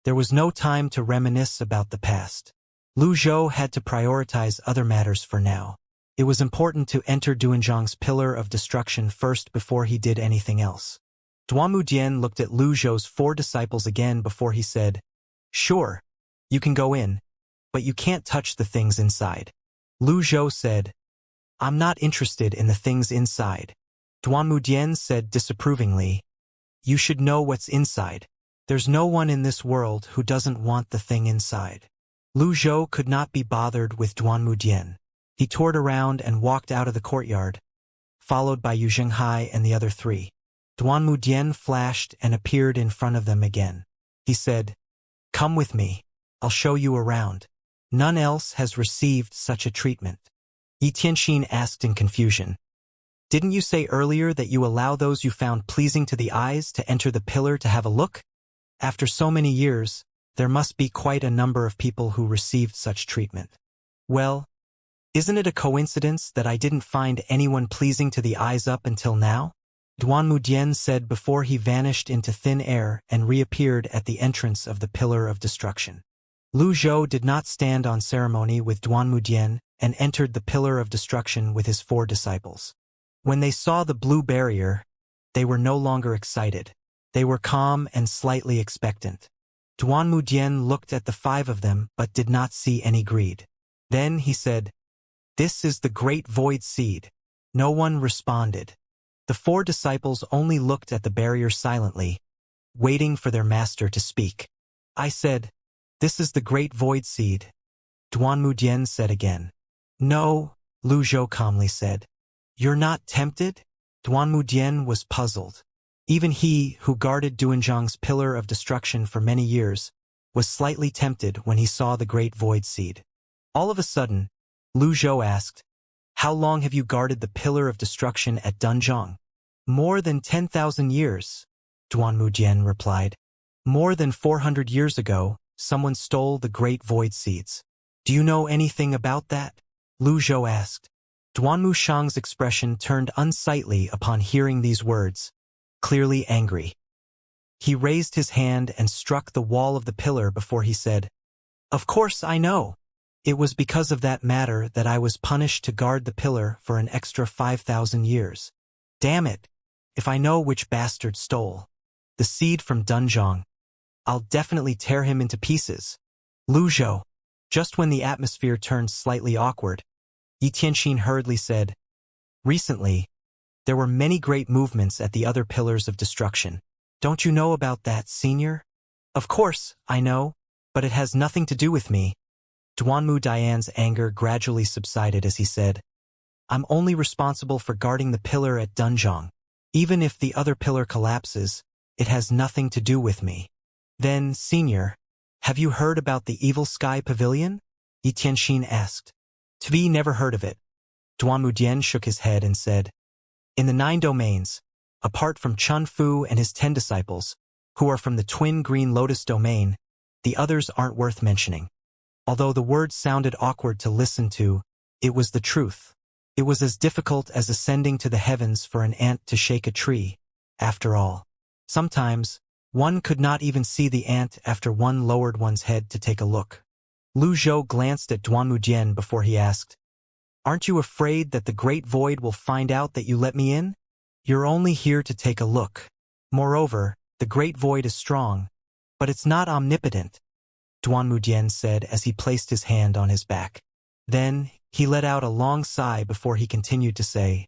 There was no time to reminisce about the past. Lu Zhou had to prioritize other matters for now. It was important to enter Dunjiang's Pillar of Destruction first before he did anything else. Duan Mudian looked at Lu Zhou's 4 disciples again before he said, Sure, you can go in, but you can't touch the things inside. Lu Zhou said, I'm not interested in the things inside. Duan Mudian said disapprovingly, You should know what's inside. There's no one in this world who doesn't want the thing inside. Lu Zhou could not be bothered with Duan Mudian. He toured around and walked out of the courtyard, followed by Yu Zhenghai and the other 3. Duan Mudian flashed and appeared in front of them again. He said, Come with me. I'll show you around. None else has received such a treatment. Yi Tianxin asked in confusion, Didn't you say earlier that you allow those you found pleasing to the eyes to enter the pillar to have a look? After so many years, there must be quite a number of people who received such treatment. Well, isn't it a coincidence that I didn't find anyone pleasing to the eyes up until now? Duan Mudian said before he vanished into thin air and reappeared at the entrance of the Pillar of Destruction. Lu Zhou did not stand on ceremony with Duan Mudian and entered the Pillar of Destruction with his 4 disciples. When they saw the blue barrier, they were no longer excited. They were calm and slightly expectant. Duan Mudian looked at the 5 of them but did not see any greed. Then he said, This is the Great Void Seed. No one responded. The 4 disciples only looked at the barrier silently, waiting for their master to speak. I said, "This is the great void seed," Duanmu Dian said again. "No," Lu Zhou calmly said. "You're not tempted?" Duanmu Dian was puzzled. Even he, who guarded Duanzhang's pillar of destruction for many years, was slightly tempted when he saw the great void seed. All of a sudden, Lu Zhou asked, "How long have you guarded the pillar of destruction at Dunzhang?" "More than 10,000 years," Duanmu Dian replied. "More than 400 years ago, someone stole the great void seeds. Do you know anything about that?" Lu Zhou asked. Duanmu Shang's expression turned unsightly upon hearing these words, clearly angry. He raised his hand and struck the wall of the pillar before he said, "Of course I know. It was because of that matter that I was punished to guard the pillar for an extra 5,000 years. Damn it, if I know which bastard stole the seed from Dunzhang, I'll definitely tear him into pieces." Lu Zhou. Just when the atmosphere turned slightly awkward, Yi Tianxin hurriedly said, "Recently, there were many great movements at the other pillars of destruction. Don't you know about that, senior?" "Of course, I know, but it has nothing to do with me." Duanmu Dian's anger gradually subsided as he said, "I'm only responsible for guarding the pillar at Dunzhang. Even if the other pillar collapses, it has nothing to do with me." "Then, senior, have you heard about the Evil Sky Pavilion?" Yi Tianxin asked. "Tvi never heard of it." Duanmu Dian shook his head and said, "In the 9 domains, apart from Chun Fu and his 10 disciples, who are from the twin green lotus domain, the others aren't worth mentioning." Although the words sounded awkward to listen to, it was the truth. It was as difficult as ascending to the heavens for an ant to shake a tree. After all, sometimes, one could not even see the ant after one lowered one's head to take a look. Lu Zhou glanced at Duanmu Dian before he asked, "Aren't you afraid that the great void will find out that you let me in? You're only here to take a look. Moreover, the great void is strong, but it's not omnipotent," Duanmu Dian said as he placed his hand on his back. Then, he let out a long sigh before he continued to say,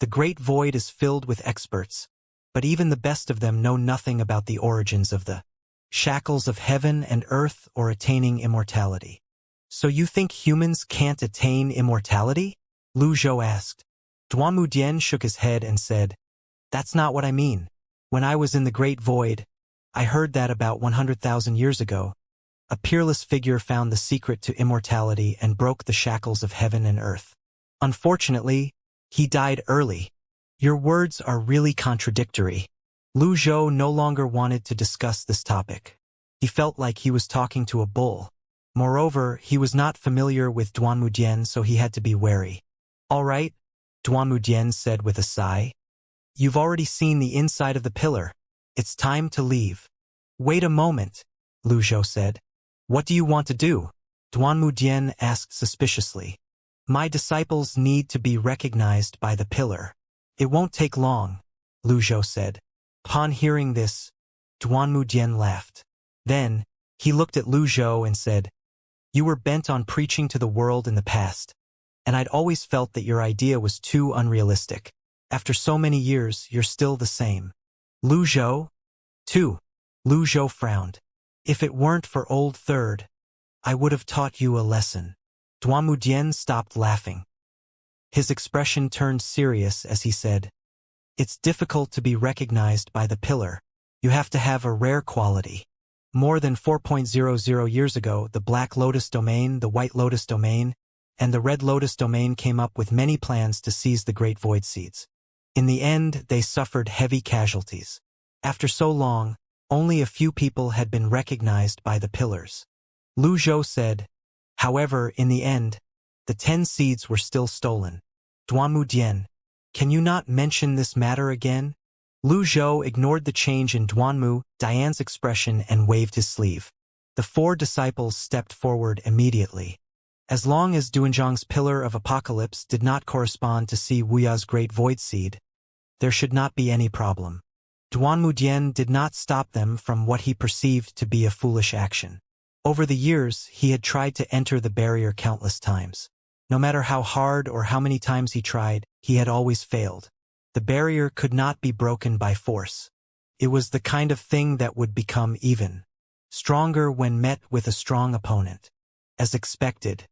"The great void is filled with experts, but even the best of them know nothing about the origins of the shackles of heaven and earth or attaining immortality." "So you think humans can't attain immortality?" Lu Zhou asked. Duanmu Dian shook his head and said, "That's not what I mean. When I was in the great void, I heard that about 100,000 years ago, a peerless figure found the secret to immortality and broke the shackles of heaven and earth. Unfortunately, he died early." "Your words are really contradictory." Lu Zhou no longer wanted to discuss this topic. He felt like he was talking to a bull. Moreover, he was not familiar with Duanmu Dian, so he had to be wary. "All right," Duanmu Dian said with a sigh. "You've already seen the inside of the pillar. It's time to leave." "Wait a moment," Lu Zhou said. "What do you want to do?" Duanmu Dian asked suspiciously. "My disciples need to be recognized by the pillar." "It won't take long," Lu Zhou said. Upon hearing this, Duanmu Dian laughed. Then, he looked at Lu Zhou and said, "You were bent on preaching to the world in the past, and I'd always felt that your idea was too unrealistic. After so many years, you're still the same." "Lu Zhou?" "Too." Lu Zhou frowned. "If it weren't for Old Third, I would have taught you a lesson." Duanmu Dian stopped laughing. His expression turned serious as he said, "It's difficult to be recognized by the pillar. You have to have a rare quality. More than 4.00 years ago, the Black Lotus domain, the White Lotus domain, and the Red Lotus domain came up with many plans to seize the Great Void Seeds. In the end, they suffered heavy casualties. After so long, only a few people had been recognized by the pillars." Lu Zhou said, "However, in the end, the 10 seeds were still stolen." "Duanmu Dian, can you not mention this matter again?" Lu Zhou ignored the change in Duanmu Dian's expression and waved his sleeve. The 4 disciples stepped forward immediately. As long as Duanzhang's pillar of apocalypse did not correspond to Si Wuya's great void seed, there should not be any problem. Duanmu Dian did not stop them from what he perceived to be a foolish action. Over the years, he had tried to enter the barrier countless times. No matter how hard or how many times he tried, he had always failed. The barrier could not be broken by force. It was the kind of thing that would become even stronger when met with a strong opponent. As expected,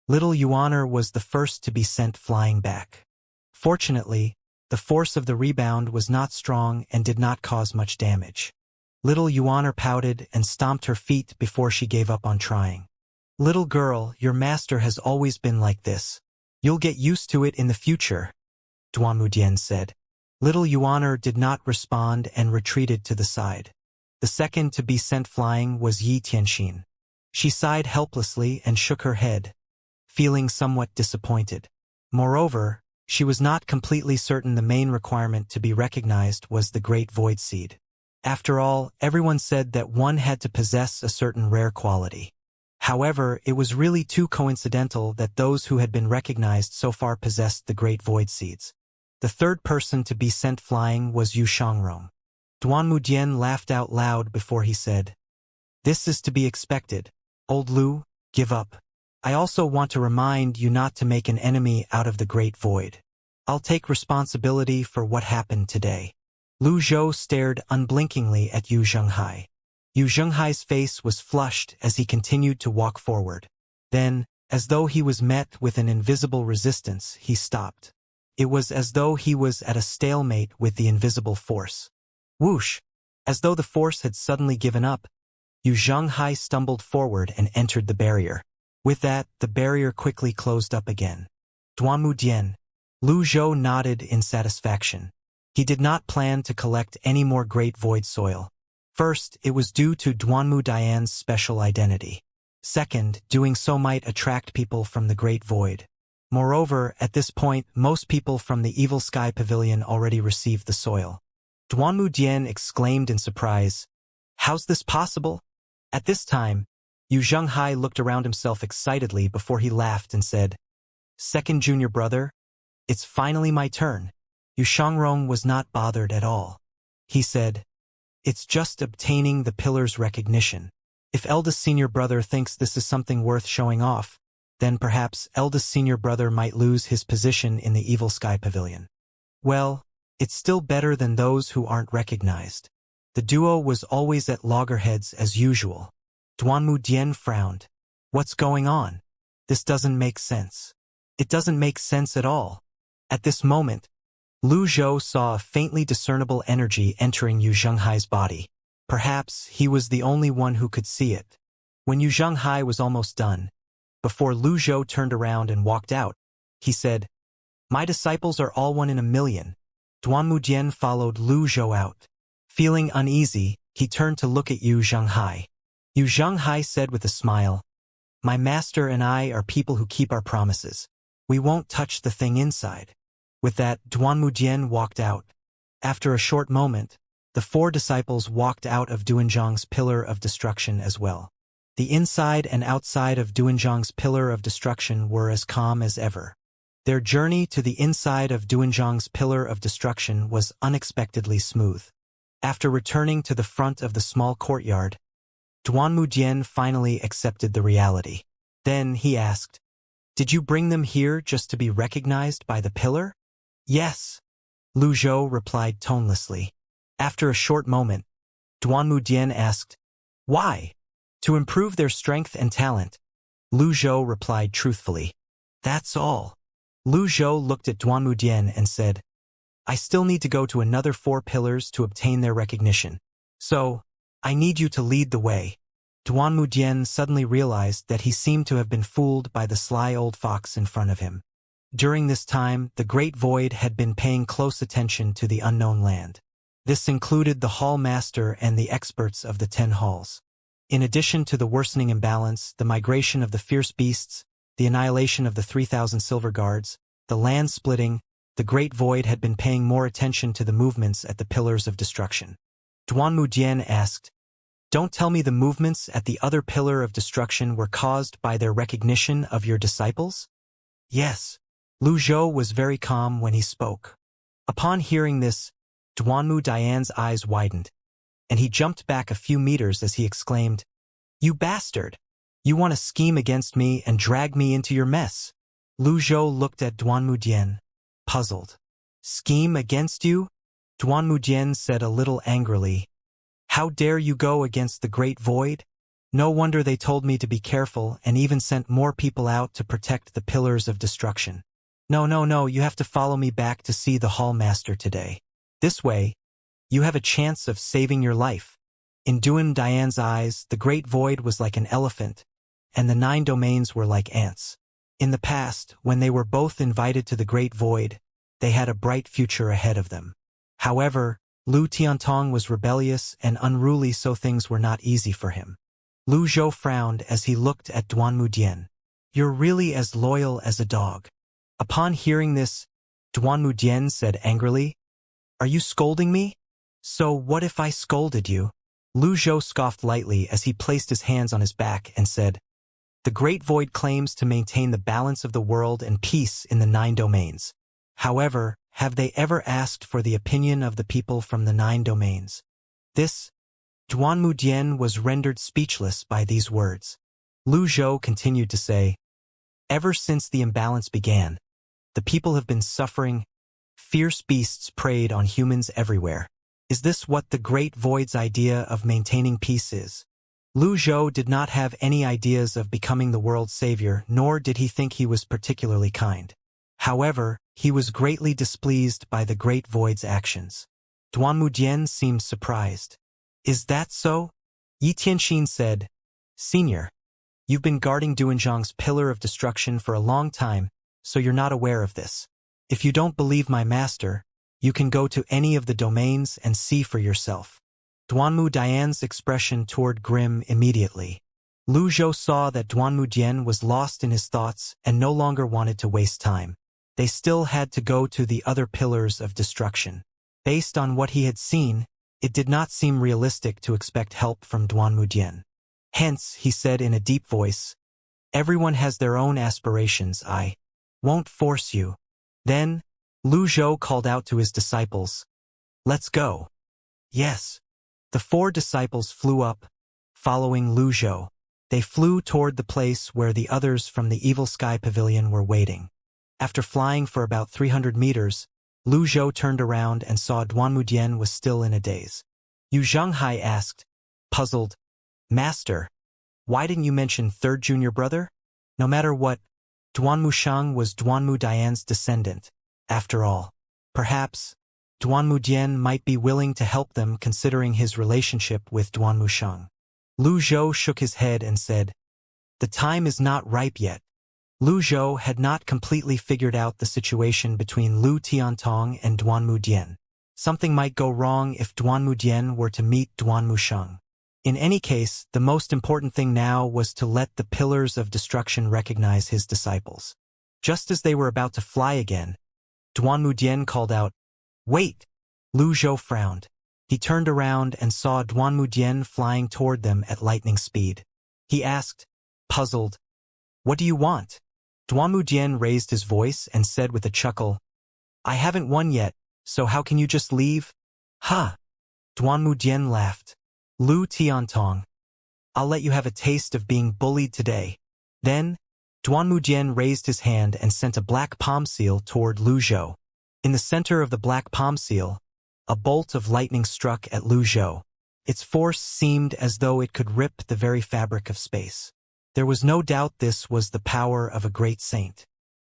little Yuaner was the first to be sent flying back. Fortunately, the force of the rebound was not strong and did not cause much damage. Little Yuaner pouted and stomped her feet before she gave up on trying. "Little girl, your master has always been like this. You'll get used to it in the future," Duanmudian said. Little Yuaner did not respond and retreated to the side. The second to be sent flying was Yi Tianxin. She sighed helplessly and shook her head, feeling somewhat disappointed. Moreover, she was not completely certain the main requirement to be recognized was the Great Void Seed. After all, everyone said that one had to possess a certain rare quality. However, it was really too coincidental that those who had been recognized so far possessed the Great Void Seeds. The third person to be sent flying was Yu Shangrong. Duanmudian laughed out loud before he said, "This is to be expected. Old Lu, give up. I also want to remind you not to make an enemy out of the Great Void. I'll take responsibility for what happened today." Lu Zhou stared unblinkingly at Yu Zhenghai. Yu Zhenghai's face was flushed as he continued to walk forward. Then, as though he was met with an invisible resistance, he stopped. It was as though he was at a stalemate with the invisible force. Whoosh! As though the force had suddenly given up, Yu Zhenghai stumbled forward and entered the barrier. With that, the barrier quickly closed up again. Duanmudian. Lu Zhou nodded in satisfaction. He did not plan to collect any more Great Void soil. First, it was due to Duanmudian's special identity. Second, doing so might attract people from the Great Void. Moreover, at this point, most people from the Evil Sky Pavilion already received the soil. Duanmudian exclaimed in surprise, "How's this possible?" At this time, Yu Zhenghai looked around himself excitedly before he laughed and said, "Second junior brother, it's finally my turn." Yu Shangrong was not bothered at all. He said, "It's just obtaining the pillar's recognition. If eldest senior brother thinks this is something worth showing off, then perhaps eldest senior brother might lose his position in the Evil Sky Pavilion. Well, it's still better than those who aren't recognized." The duo was always at loggerheads as usual. Duanmudian frowned. "What's going on? This doesn't make sense." "It doesn't make sense at all." At this moment, Lu Zhou saw a faintly discernible energy entering Yu Zhenghai's body. Perhaps he was the only one who could see it. When Yu Zhenghai was almost done, before Lu Zhou turned around and walked out, he said, "My disciples are all 1 in a million." Duanmudian followed Lu Zhou out. Feeling uneasy, he turned to look at Yu Zhenghai. Yu Zhenghai said with a smile, "My master and I are people who keep our promises. We won't touch the thing inside." With that, Duanmudian walked out. After a short moment, the 4 disciples walked out of Duanzhang's Pillar of Destruction as well. The inside and outside of Duanzhang's Pillar of Destruction were as calm as ever. Their journey to the inside of Duanzhang's Pillar of Destruction was unexpectedly smooth. After returning to the front of the small courtyard, Duanmudian finally accepted the reality. Then he asked, "Did you bring them here just to be recognized by the pillar?" "Yes," Lu Zhou replied tonelessly. After a short moment, Duanmudian asked, "Why?" "To improve their strength and talent," Lu Zhou replied truthfully. "That's all." Lu Zhou looked at Duanmudian and said, "I still need to go to another 4 pillars to obtain their recognition. So, I need you to lead the way." Duanmudian suddenly realized that he seemed to have been fooled by the sly old fox in front of him. During this time, the Great Void had been paying close attention to the unknown land. This included the Hall Master and the experts of the 10 halls. In addition to the worsening imbalance, the migration of the fierce beasts, the annihilation of the 3,000 silver guards, the land splitting, the Great Void had been paying more attention to the movements at the Pillars of Destruction. Duanmudian asked, "Don't tell me the movements at the other Pillar of Destruction were caused by their recognition of your disciples?" "Yes." Lu Zhou was very calm when he spoke. Upon hearing this, Duanmudian's eyes widened, and he jumped back a few meters as he exclaimed, "You bastard! You want to scheme against me and drag me into your mess?" Lu Zhou looked at Duanmudian, puzzled. Scheme against you? Duanmujian said a little angrily. How dare you go against the Great Void? No wonder they told me to be careful and even sent more people out to protect the Pillars of Destruction. No, you have to follow me back to see the Hall Master today. This way, you have a chance of saving your life. In Duan Diane's eyes, the Great Void was like an elephant, and the 9 domains were like ants. In the past, when they were both invited to the Great Void, they had a bright future ahead of them. However, Lu Tiantong was rebellious and unruly, so things were not easy for him. Lu Zhou frowned as he looked at Duanmujian. You're really as loyal as a dog. Upon hearing this, Duanmujian said angrily, Are you scolding me? So what if I scolded you? Lu Zhou scoffed lightly as he placed his hands on his back and said, The Great Void claims to maintain the balance of the world and peace in the 9 domains. However, have they ever asked for the opinion of the people from the 9 domains? Duanmujian was rendered speechless by these words. Lu Zhou continued to say, Ever since the imbalance began, the people have been suffering. Fierce beasts preyed on humans everywhere. Is this what the Great Void's idea of maintaining peace is? Lu Zhou did not have any ideas of becoming the world's savior, nor did he think he was particularly kind. However, he was greatly displeased by the Great Void's actions. Duanmujian seemed surprised. Is that so? Yi Tianxin said, Senior, you've been guarding Duanzhang's Pillar of Destruction for a long time, so you're not aware of this. If you don't believe my master, you can go to any of the domains and see for yourself. Duanmu Dian's expression turned grim immediately. Lu Zhou saw that Duanmujian was lost in his thoughts and no longer wanted to waste time. They still had to go to the other Pillars of Destruction. Based on what he had seen, it did not seem realistic to expect help from Duanmujian. Hence, he said in a deep voice, Everyone has their own aspirations. I won't force you. Then, Lu Zhou called out to his disciples, Let's go. Yes. The 4 disciples flew up, following Lu Zhou. They flew toward the place where the others from the Evil Sky Pavilion were waiting. After flying for about 300 meters, Lu Zhou turned around and saw Duanmujian was still in a daze. Yu Zhanghai asked, puzzled, Master, why didn't you mention 3rd junior brother? No matter what, Duanmushang was Duanmu Dian's descendant. After all, perhaps, Duanmujian might be willing to help them considering his relationship with Duanmushang. Lu Zhou shook his head and said, The time is not ripe yet. Lu Zhou had not completely figured out the situation between Lu Tiantong and Duanmujian. Something might go wrong if Duanmujian were to meet Duanmushang. In any case, the most important thing now was to let the Pillars of Destruction recognize his disciples. Just as they were about to fly again, Duanmujian called out, Wait! Lu Zhou frowned. He turned around and saw Duanmujian flying toward them at lightning speed. He asked, puzzled, What do you want? Duanmujian raised his voice and said with a chuckle, I haven't won yet, so how can you just leave? Ha! Duanmujian laughed. Lu Tiantong, I'll let you have a taste of being bullied today. Then, Duanmujian raised his hand and sent a black palm seal toward Lu Zhou. In the center of the black palm seal, a bolt of lightning struck at Lu Zhou. Its force seemed as though it could rip the very fabric of space. There was no doubt this was the power of a great saint.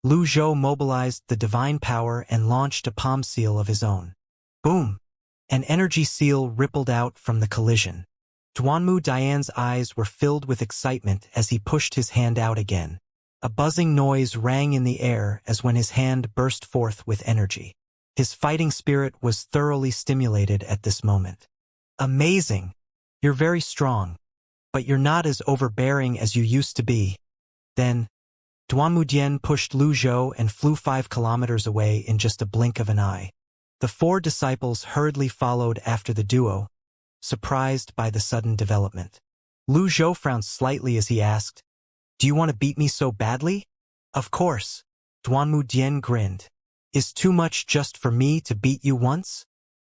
Lu Zhou mobilized the divine power and launched a palm seal of his own. Boom! An energy seal rippled out from the collision. Duanmu Dian's eyes were filled with excitement as he pushed his hand out again. A buzzing noise rang in the air as when his hand burst forth with energy. His fighting spirit was thoroughly stimulated at this moment. Amazing! You're very strong, but you're not as overbearing as you used to be. Then, Duanmujian pushed Lu Zhou and flew 5 kilometers away in just a blink of an eye. The 4 disciples hurriedly followed after the duo, surprised by the sudden development. Lu Zhou frowned slightly as he asked, Do you want to beat me so badly? Of course. Duanmujian grinned. Is too much just for me to beat you once?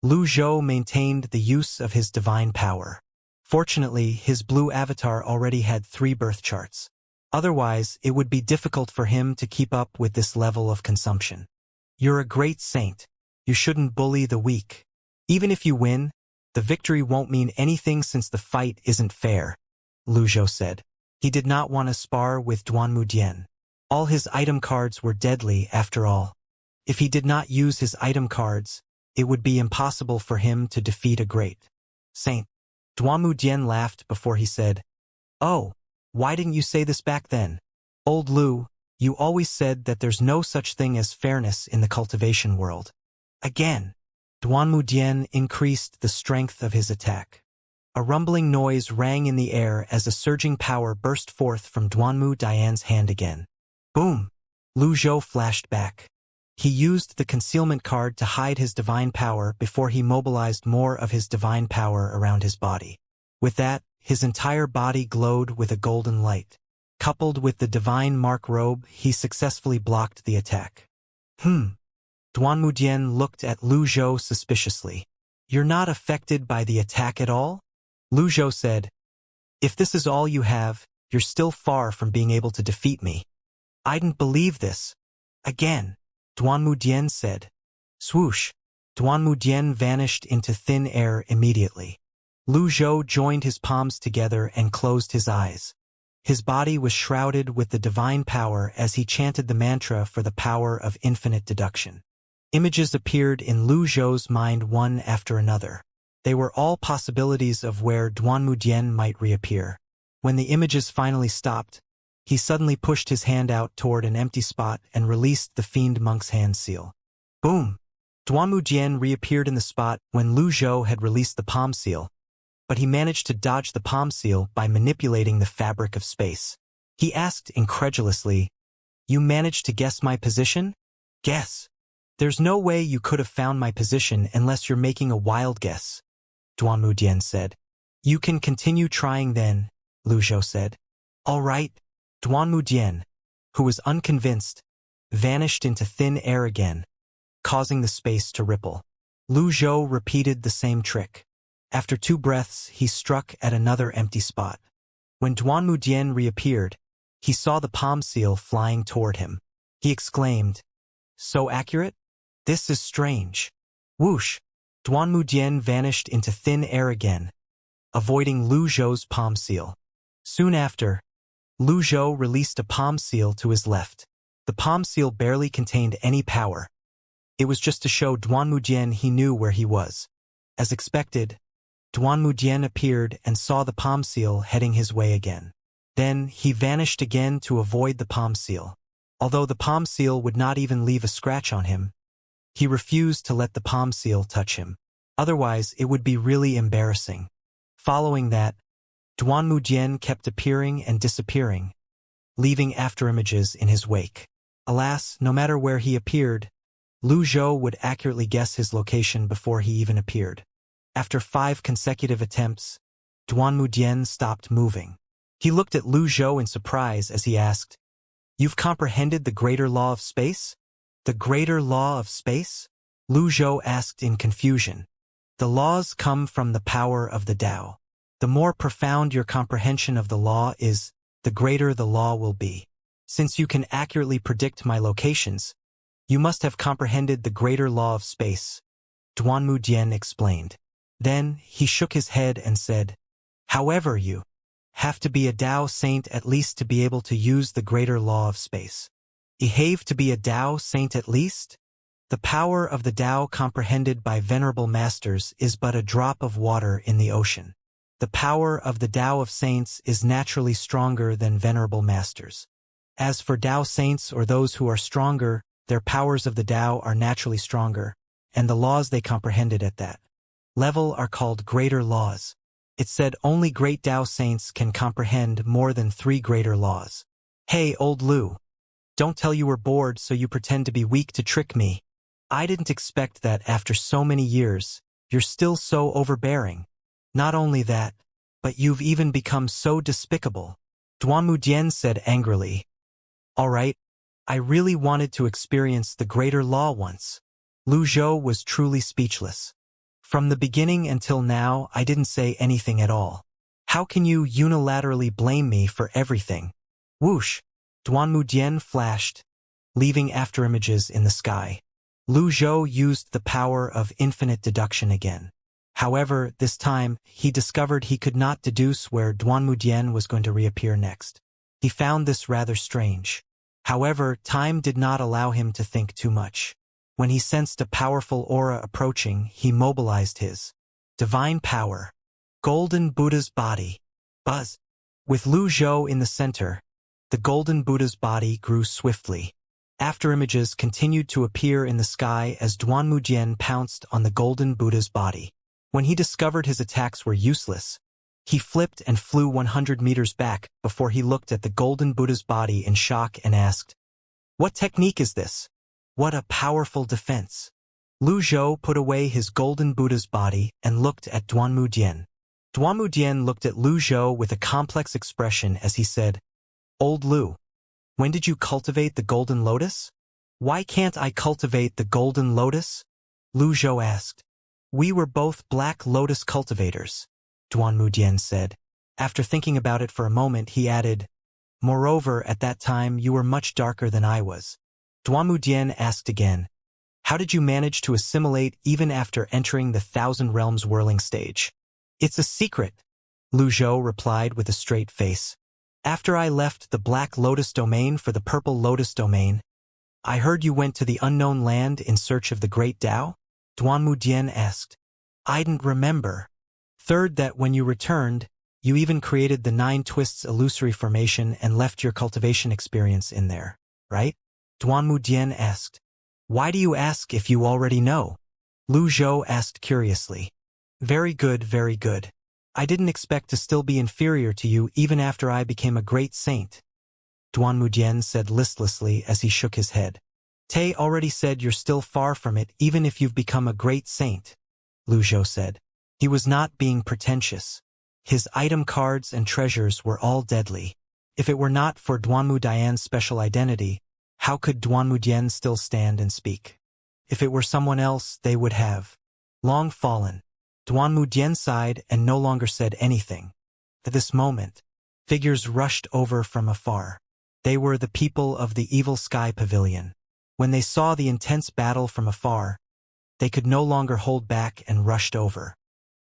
Lu Zhou maintained the use of his divine power. Fortunately, his blue avatar already had 3 birth charts. Otherwise, it would be difficult for him to keep up with this level of consumption. You're a great saint. You shouldn't bully the weak. Even if you win, the victory won't mean anything since the fight isn't fair, Lu Zhou said. He did not want to spar with Duanmu Dian. All his item cards were deadly after all. If he did not use his item cards, it would be impossible for him to defeat a great saint. Duanmu Dian laughed before he said, "Oh, why didn't you say this back then? Old Lu, you always said that there's no such thing as fairness in the cultivation world." Again, Duanmu Dian increased the strength of his attack. A rumbling noise rang in the air as a surging power burst forth from Duanmu Dian's hand again. Boom! Lu Zhou flashed back. He used the concealment card to hide his divine power before he mobilized more of his divine power around his body. With that, his entire body glowed with a golden light. Coupled with the divine mark robe, he successfully blocked the attack. Duanmu Dian looked at Lu Zhou suspiciously. "You're not affected by the attack at all?" Lu Zhou said, "If this is all you have, you're still far from being able to defeat me." "I didn't believe this." Again, Duanmu Dian said. Swoosh! Duanmu Dian vanished into thin air immediately. Lu Zhou joined his palms together and closed his eyes. His body was shrouded with the divine power as he chanted the mantra for the power of infinite deduction. Images appeared in Lu Zhou's mind one after another. They were all possibilities of where Duanmu Dian might reappear. When the images finally stopped, he suddenly pushed his hand out toward an empty spot and released the Fiend Monk's hand seal. Boom! Duanmu Dian reappeared in the spot when Lu Zhou had released the palm seal, but he managed to dodge the palm seal by manipulating the fabric of space. He asked incredulously, "You managed to guess my position?" "Guess? There's no way you could have found my position unless you're making a wild guess," Duanmu Dian said. "You can continue trying then," Lu Zhou said. "All right." Duanmu Dian, who was unconvinced, vanished into thin air again, causing the space to ripple. Lu Zhou repeated the same trick. After 2 breaths, he struck at another empty spot. When Duanmu Dian reappeared, he saw the palm seal flying toward him. He exclaimed, "So accurate? This is strange." Whoosh! Duanmu Dian vanished into thin air again, avoiding Lu Zhou's palm seal. Soon after, Lu Zhou released a palm seal to his left. The palm seal barely contained any power. It was just to show Duanmu Dian he knew where he was. As expected, Duanmu Dian appeared and saw the palm seal heading his way again. Then he vanished again to avoid the palm seal. Although the palm seal would not even leave a scratch on him, he refused to let the palm seal touch him. Otherwise, it would be really embarrassing. Following that, Duanmu Dian kept appearing and disappearing, leaving afterimages in his wake. Alas, no matter where he appeared, Lu Zhou would accurately guess his location before he even appeared. After 5 consecutive attempts, Duanmu Dian stopped moving. He looked at Lu Zhou in surprise as he asked, "You've comprehended the greater law of space?" "The greater law of space?" Lu Zhou asked in confusion. "The laws come from the power of the Tao. The more profound your comprehension of the law is, the greater the law will be. Since you can accurately predict my locations, you must have comprehended the greater law of space," Duanmu Dian explained. Then he shook his head and said, "However, you have to be a Tao saint at least to be able to use the greater law of space." "You have to be a Tao saint at least?" The power of the Tao comprehended by venerable masters is but a drop of water in the ocean. The power of the Tao of saints is naturally stronger than venerable masters. As for Tao saints or those who are stronger, their powers of the Tao are naturally stronger, and the laws they comprehended at that level are called greater laws. It said only great Tao saints can comprehend more than 3 greater laws. "Hey, old Lu, don't tell you were bored so you pretend to be weak to trick me. I didn't expect that after so many years, you're still so overbearing. Not only that, but you've even become so despicable," Duanmu Dian said angrily. "All right, I really wanted to experience the greater law once." Lu Zhou was truly speechless. "From the beginning until now, I didn't say anything at all. How can you unilaterally blame me for everything?" Whoosh! Duanmu Dian flashed, leaving afterimages in the sky. Lu Zhou used the power of infinite deduction again. However, this time, he discovered he could not deduce where Duanmudian was going to reappear next. He found this rather strange. However, time did not allow him to think too much. When he sensed a powerful aura approaching, he mobilized his divine power. Golden Buddha's body. Buzz. With Lu Zhou in the center, the Golden Buddha's body grew swiftly. Afterimages continued to appear in the sky as Duanmudian pounced on the Golden Buddha's body. When he discovered his attacks were useless, he flipped and flew 100 meters back before he looked at the Golden Buddha's body in shock and asked, "What technique is this? What a powerful defense." Lu Zhou put away his Golden Buddha's body and looked at Duanmudian. Duanmudian looked at Lu Zhou with a complex expression as he said, "Old Lu, when did you cultivate the Golden Lotus?" "Why can't I cultivate the Golden Lotus?" Lu Zhou asked. "We were both Black Lotus cultivators," Duanmudian said. After thinking about it for a moment, he added, "Moreover, at that time you were much darker than I was." Duanmudian asked again, "How did you manage to assimilate even after entering the Thousand Realms whirling stage?" "It's a secret," Lu Zhou replied with a straight face. "After I left the Black Lotus domain for the Purple Lotus domain, I heard you went to the unknown land in search of the Great Tao?" Duanmudian asked. "I didn't remember." "Third, that when you returned, you even created the 9 Twists illusory formation and left your cultivation experience in there, right?" Duanmudian asked. "Why do you ask if you already know?" Lu Zhou asked curiously. Very good, very good. I didn't expect to still be inferior to you even after I became a great saint," Duanmudian said listlessly as he shook his head. "Tay already said you're still far from it even if you've become a great saint," Lu Zhou said. He was not being pretentious. His item cards and treasures were all deadly. If it were not for Duanmudian's special identity, how could Duanmudian still stand and speak? If it were someone else, they would have long fallen. Duanmudian sighed and no longer said anything. At this moment, figures rushed over from afar. They were the people of the Evil Sky Pavilion. When they saw the intense battle from afar, they could no longer hold back and rushed over.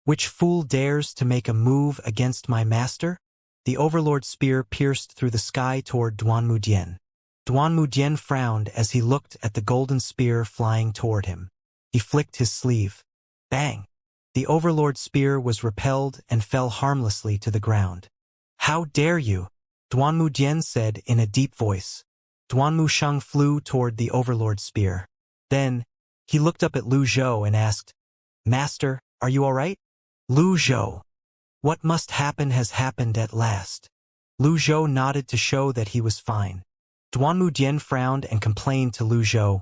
"Which fool dares to make a move against my master?" The Overlord's spear pierced through the sky toward Duanmudian. Duanmudian frowned as he looked at the golden spear flying toward him. He flicked his sleeve. Bang! The Overlord's spear was repelled and fell harmlessly to the ground. "How dare you?" Duanmudian said in a deep voice. Duanmusheng flew toward the Overlord's spear. Then, he looked up at Lu Zhou and asked, "Master, are you all right?" "Lu Zhou, what must happen has happened at last." Lu Zhou nodded to show that he was fine. Duanmudian frowned and complained to Lu Zhou.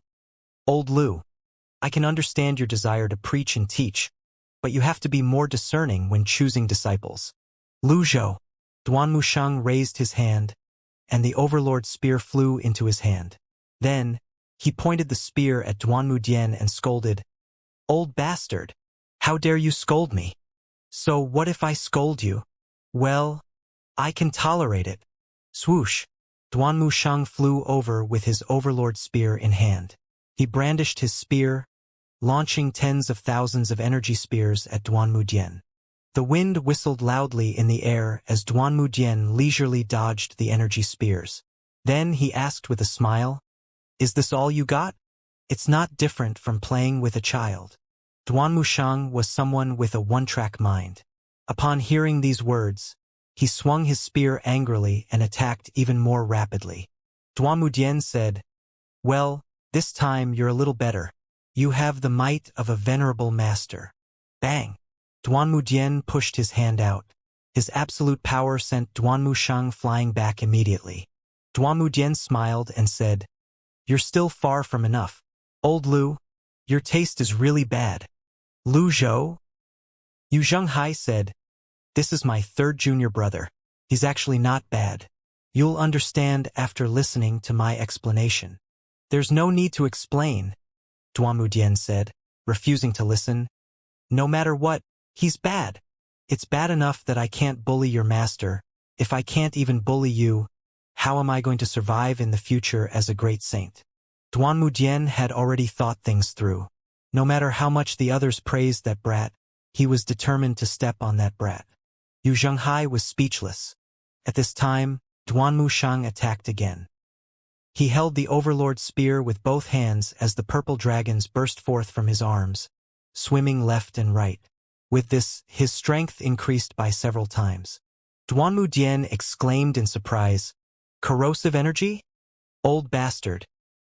"Old Lu, I can understand your desire to preach and teach, but you have to be more discerning when choosing disciples." "Lu Zhou." Duanmusheng raised his hand, and the Overlord's spear flew into his hand. Then, he pointed the spear at Duanmudian and scolded, "Old bastard, how dare you scold me?" "So what if I scold you?" "Well, I can tolerate it." Swoosh! Duanmusheng flew over with his Overlord's spear in hand. He brandished his spear, launching tens of thousands of energy spears at Duanmudian. The wind whistled loudly in the air as Duanmudian leisurely dodged the energy spears. Then he asked with a smile, "Is this all you got?" "It's not different from playing with a child." Duanmusheng was someone with a one-track mind. Upon hearing these words, he swung his spear angrily and attacked even more rapidly. Duanmudian said, "Well, this time you're a little better. You have the might of a venerable master." Bang! Duanmudian pushed his hand out. His absolute power sent Duanmusheng flying back immediately. Duanmudian smiled and said, "You're still far from enough. Old Lu, your taste is really bad." "Lu Zhou?" Yu Zhenghai said, "This is my third junior brother. He's actually not bad. You'll understand after listening to my explanation." "There's no need to explain," Duanmudian said, refusing to listen. "No matter what, he's bad. It's bad enough that I can't bully your master. If I can't even bully you, how am I going to survive in the future as a great saint?" Duanmu had already thought things through. No matter how much the others praised that brat, he was determined to step on that brat. Yu Zhenghai was speechless. At this time, Duanmu attacked again. He held the Overlord's spear with both hands as the purple dragons burst forth from his arms, swimming left and right. With this, his strength increased by several times. Duanmu exclaimed in surprise, "Corrosive energy? Old bastard.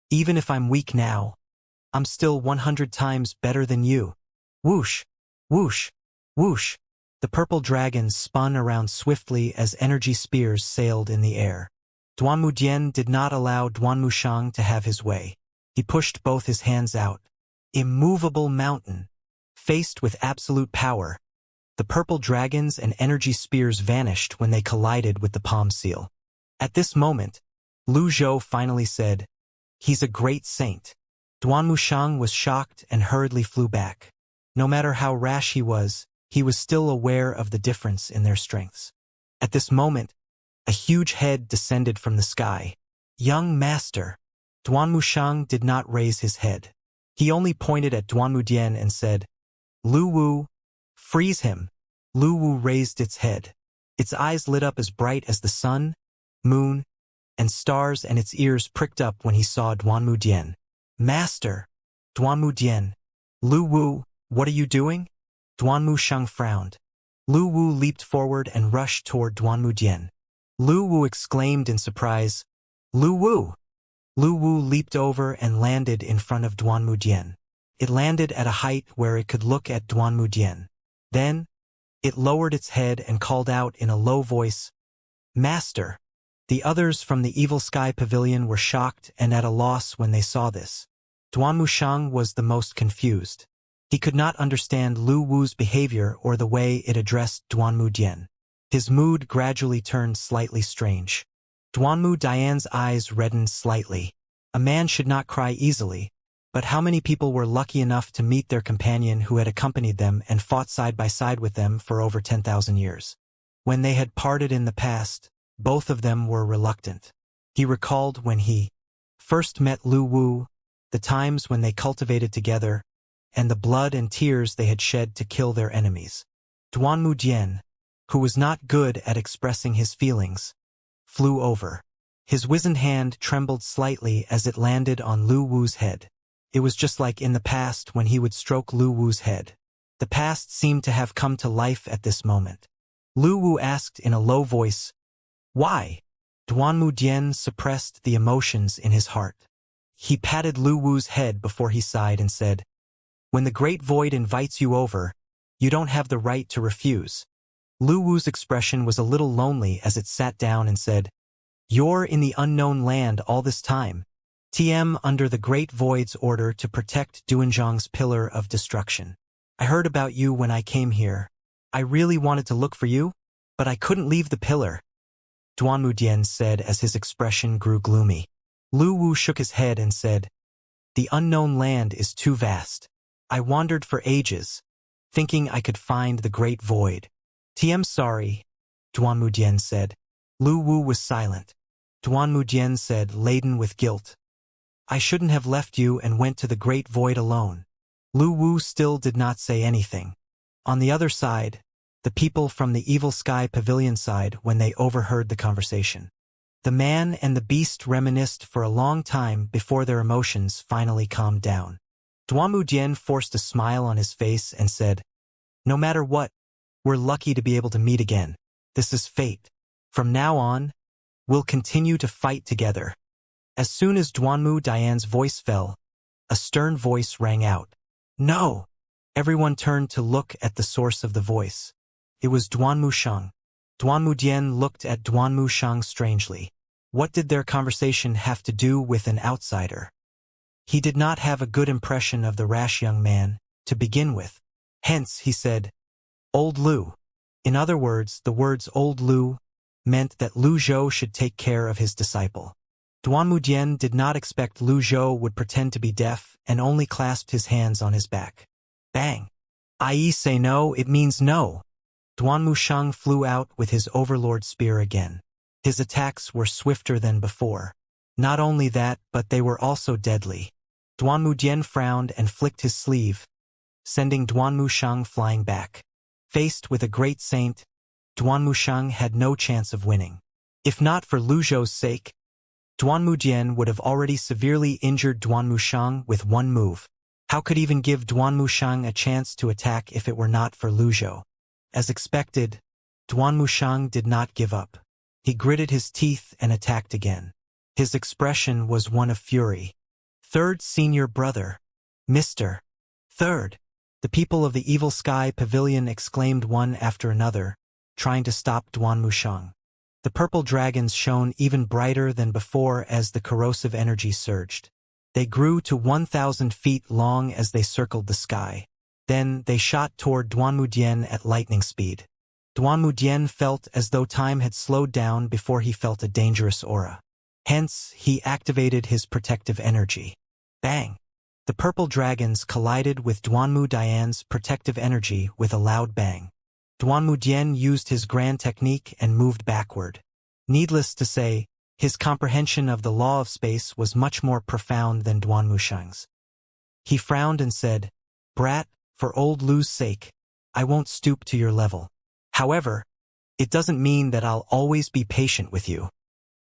Even if I'm weak now, I'm still 100 times better than you." Whoosh! Whoosh! Whoosh! The purple dragons spun around swiftly as energy spears sailed in the air. Duanmu did not allow Duanmu to have his way. He pushed both his hands out. Immovable mountain. Faced with absolute power, the purple dragons and energy spears vanished when they collided with the palm seal. At this moment, Lu Zhou finally said, "He's a great saint." Duanmu was shocked and hurriedly flew back. No matter how rash he was still aware of the difference in their strengths. At this moment, a huge head descended from the sky. "Young master." Duanmu did not raise his head. He only pointed at Duanmu and said, "Lu Wu, freeze him." Lu Wu raised its head. Its eyes lit up as bright as the sun, moon, and stars, and its ears pricked up when he saw Duanmu. "Master." Duanmu. "Lu Wu, what are you doing?" Duanmu frowned. Lu Wu leaped forward and rushed toward Duanmu. Lu Wu exclaimed in surprise, "Lu Wu!" Lu Wu leaped over and landed in front of Duanmu. It landed at a height where it could look at Duanmu. Then, it lowered its head and called out in a low voice, "Master." The others from the Evil Sky Pavilion were shocked and at a loss when they saw this. Duanmu was the most confused. He could not understand Lu Wu's behavior or the way it addressed Duanmu. His mood gradually turned slightly strange. Duanmu eyes reddened slightly. A man should not cry easily, but how many people were lucky enough to meet their companion who had accompanied them and fought side by side with them for over 10,000 years? When they had parted in the past, both of them were reluctant. He recalled when he first met Lu Wu, the times when they cultivated together, and the blood and tears they had shed to kill their enemies. Duanmu, who was not good at expressing his feelings, flew over. His wizened hand trembled slightly as it landed on Lu Wu's head. It was just like in the past when he would stroke Lu Wu's head. The past seemed to have come to life at this moment. Lu Wu asked in a low voice, "Why?" Duanmu suppressed the emotions in his heart. He patted Lu Wu's head before he sighed and said, "When the Great Void invites you over, you don't have the right to refuse." Lu Wu's expression was a little lonely as it sat down and said, "You're in the unknown land all this time. Tame under the Great Void's order to protect Duanzhang's pillar of destruction. I heard about you when I came here. I really wanted to look for you, but I couldn't leave the pillar." Duanmu said as his expression grew gloomy. Lu Wu shook his head and said, "The unknown land is too vast. I wandered for ages, thinking I could find the Great Void." "TM sorry," Duanmu said. Lu Wu was silent. Duanmu said, laden with guilt, "I shouldn't have left you and went to the Great Void alone." Lu Wu still did not say anything. On the other side, the people from the Evil Sky Pavilion sighed when they overheard the conversation. The man and the beast reminisced for a long time before their emotions finally calmed down. Duanmu forced a smile on his face and said, "No matter what, we're lucky to be able to meet again. This is fate. From now on, we'll continue to fight together." As soon as Duanmu's voice fell, a stern voice rang out, "No!" Everyone turned to look at the source of the voice. It was Duanmu. Duanmu looked at Duanmu strangely. What did their conversation have to do with an outsider? He did not have a good impression of the rash young man, to begin with. Hence, he said, "Old Lu." In other words, the words "Old Lu" meant that Lu Zhou should take care of his disciple. Duanmu did not expect Lu Zhou would pretend to be deaf and only clasped his hands on his back. Bang! "I say no, it means no." Duanmu flew out with his overlord spear again. His attacks were swifter than before. Not only that, but they were also deadly. Duanmu frowned and flicked his sleeve, sending Duanmu flying back. Faced with a great saint, Duanmu had no chance of winning. If not for Lu Zhou's sake, Duanmu would have already severely injured Duanmu with one move. How could even give Duanmu a chance to attack if it were not for Lu Zhou? As expected, Duanmu did not give up. He gritted his teeth and attacked again. His expression was one of fury. Third senior brother. Mr. Third. The people of the Evil Sky Pavilion exclaimed one after another, trying to stop Duanmu. The purple dragons shone even brighter than before as the corrosive energy surged. They grew to 1,000 feet long as they circled the sky. Then they shot toward Duanmu at lightning speed. Duanmu felt as though time had slowed down before he felt a dangerous aura. Hence, he activated his protective energy. Bang! The purple dragons collided with Duanmu protective energy with a loud bang. Duanmu used his grand technique and moved backward. Needless to say, his comprehension of the law of space was much more profound than Duanmu. He frowned and said, "Brat, for old Lu's sake, I won't stoop to your level. However, it doesn't mean that I'll always be patient with you."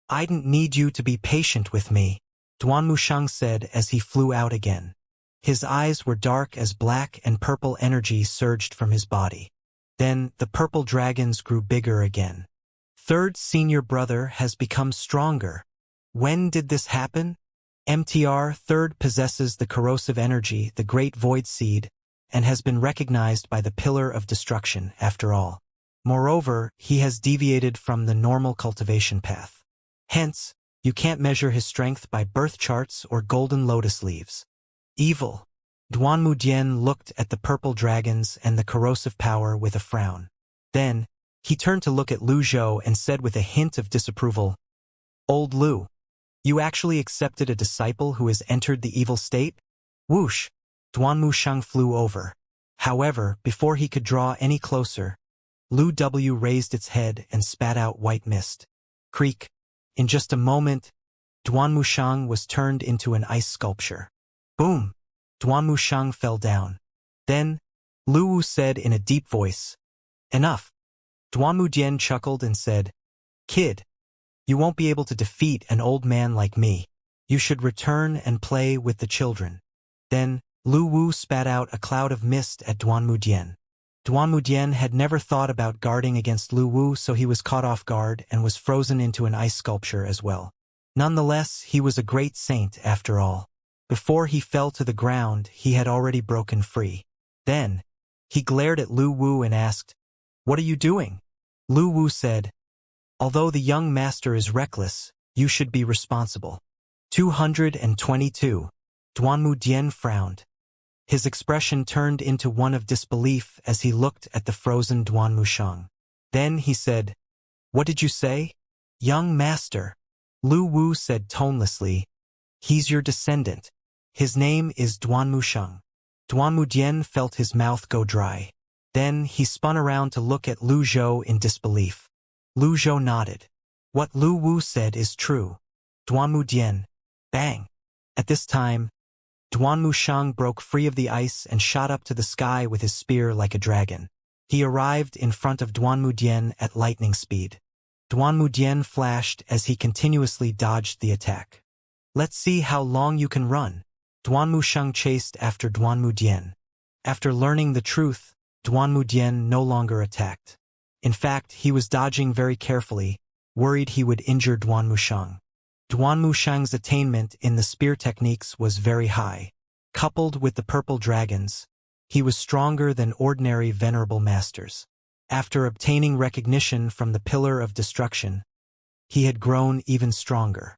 "I didn't need you to be patient with me," Duanmu said as he flew out again. His eyes were dark as black and purple energy surged from his body. Then the purple dragons grew bigger again. Third senior brother has become stronger. When did this happen? MTR Third possesses the corrosive energy, the great void seed, and has been recognized by the Pillar of Destruction, after all. Moreover, he has deviated from the normal cultivation path. Hence, you can't measure his strength by birth charts or golden lotus leaves. Evil. Duanmu looked at the purple dragons and the corrosive power with a frown. Then, he turned to look at Lu Zhou and said with a hint of disapproval, "Old Lu, you actually accepted a disciple who has entered the evil state?" Whoosh! Duanmu flew over. However, before he could draw any closer, Lu W raised its head and spat out white mist. Creak! In just a moment, Duanmu was turned into an ice sculpture. Boom! Duanmu fell down. Then, Lu Wu said in a deep voice, "Enough." Duanmu chuckled and said, "Kid, you won't be able to defeat an old man like me. You should return and play with the children." Then, Lu Wu spat out a cloud of mist at Duanmu. Duanmu had never thought about guarding against Lu Wu, so he was caught off guard and was frozen into an ice sculpture as well. Nonetheless, he was a great saint after all. Before he fell to the ground, he had already broken free. Then, he glared at Lu Wu and asked, "What are you doing?" Lu Wu said, "Although the young master is reckless, you should be responsible." 222. Duanmu frowned. His expression turned into one of disbelief as he looked at the frozen Duanmu. Then he said, "What did you say?" "Young master," Lu Wu said tonelessly. "He's your descendant. His name is Duanmu." Duanmu felt his mouth go dry. Then he spun around to look at Lu Zhou in disbelief. Lu Zhou nodded. "What Lu Wu said is true." Duanmu. Bang! At this time, Duanmu broke free of the ice and shot up to the sky with his spear like a dragon. He arrived in front of Duanmu at lightning speed. Duanmu flashed as he continuously dodged the attack. "Let's see how long you can run." Duanmu chased after Duanmu. After learning the truth, Duanmu no longer attacked. In fact, he was dodging very carefully, worried he would injure Duanmu. Duanmu attainment in the spear techniques was very high. Coupled with the purple dragons, he was stronger than ordinary venerable masters. After obtaining recognition from the Pillar of Destruction, he had grown even stronger.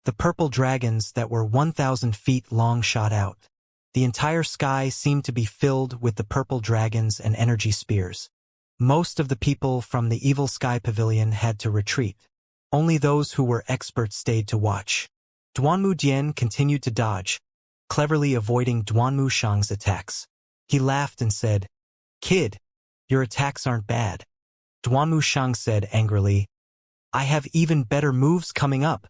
The purple dragons that were 1,000 feet long shot out. The entire sky seemed to be filled with the purple dragons and energy spears. Most of the people from the Evil Sky Pavilion had to retreat. Only those who were experts stayed to watch. Duanmu continued to dodge, cleverly avoiding Duanmu attacks. He laughed and said, "Kid, your attacks aren't bad." Duanmu said angrily, "I have even better moves coming up."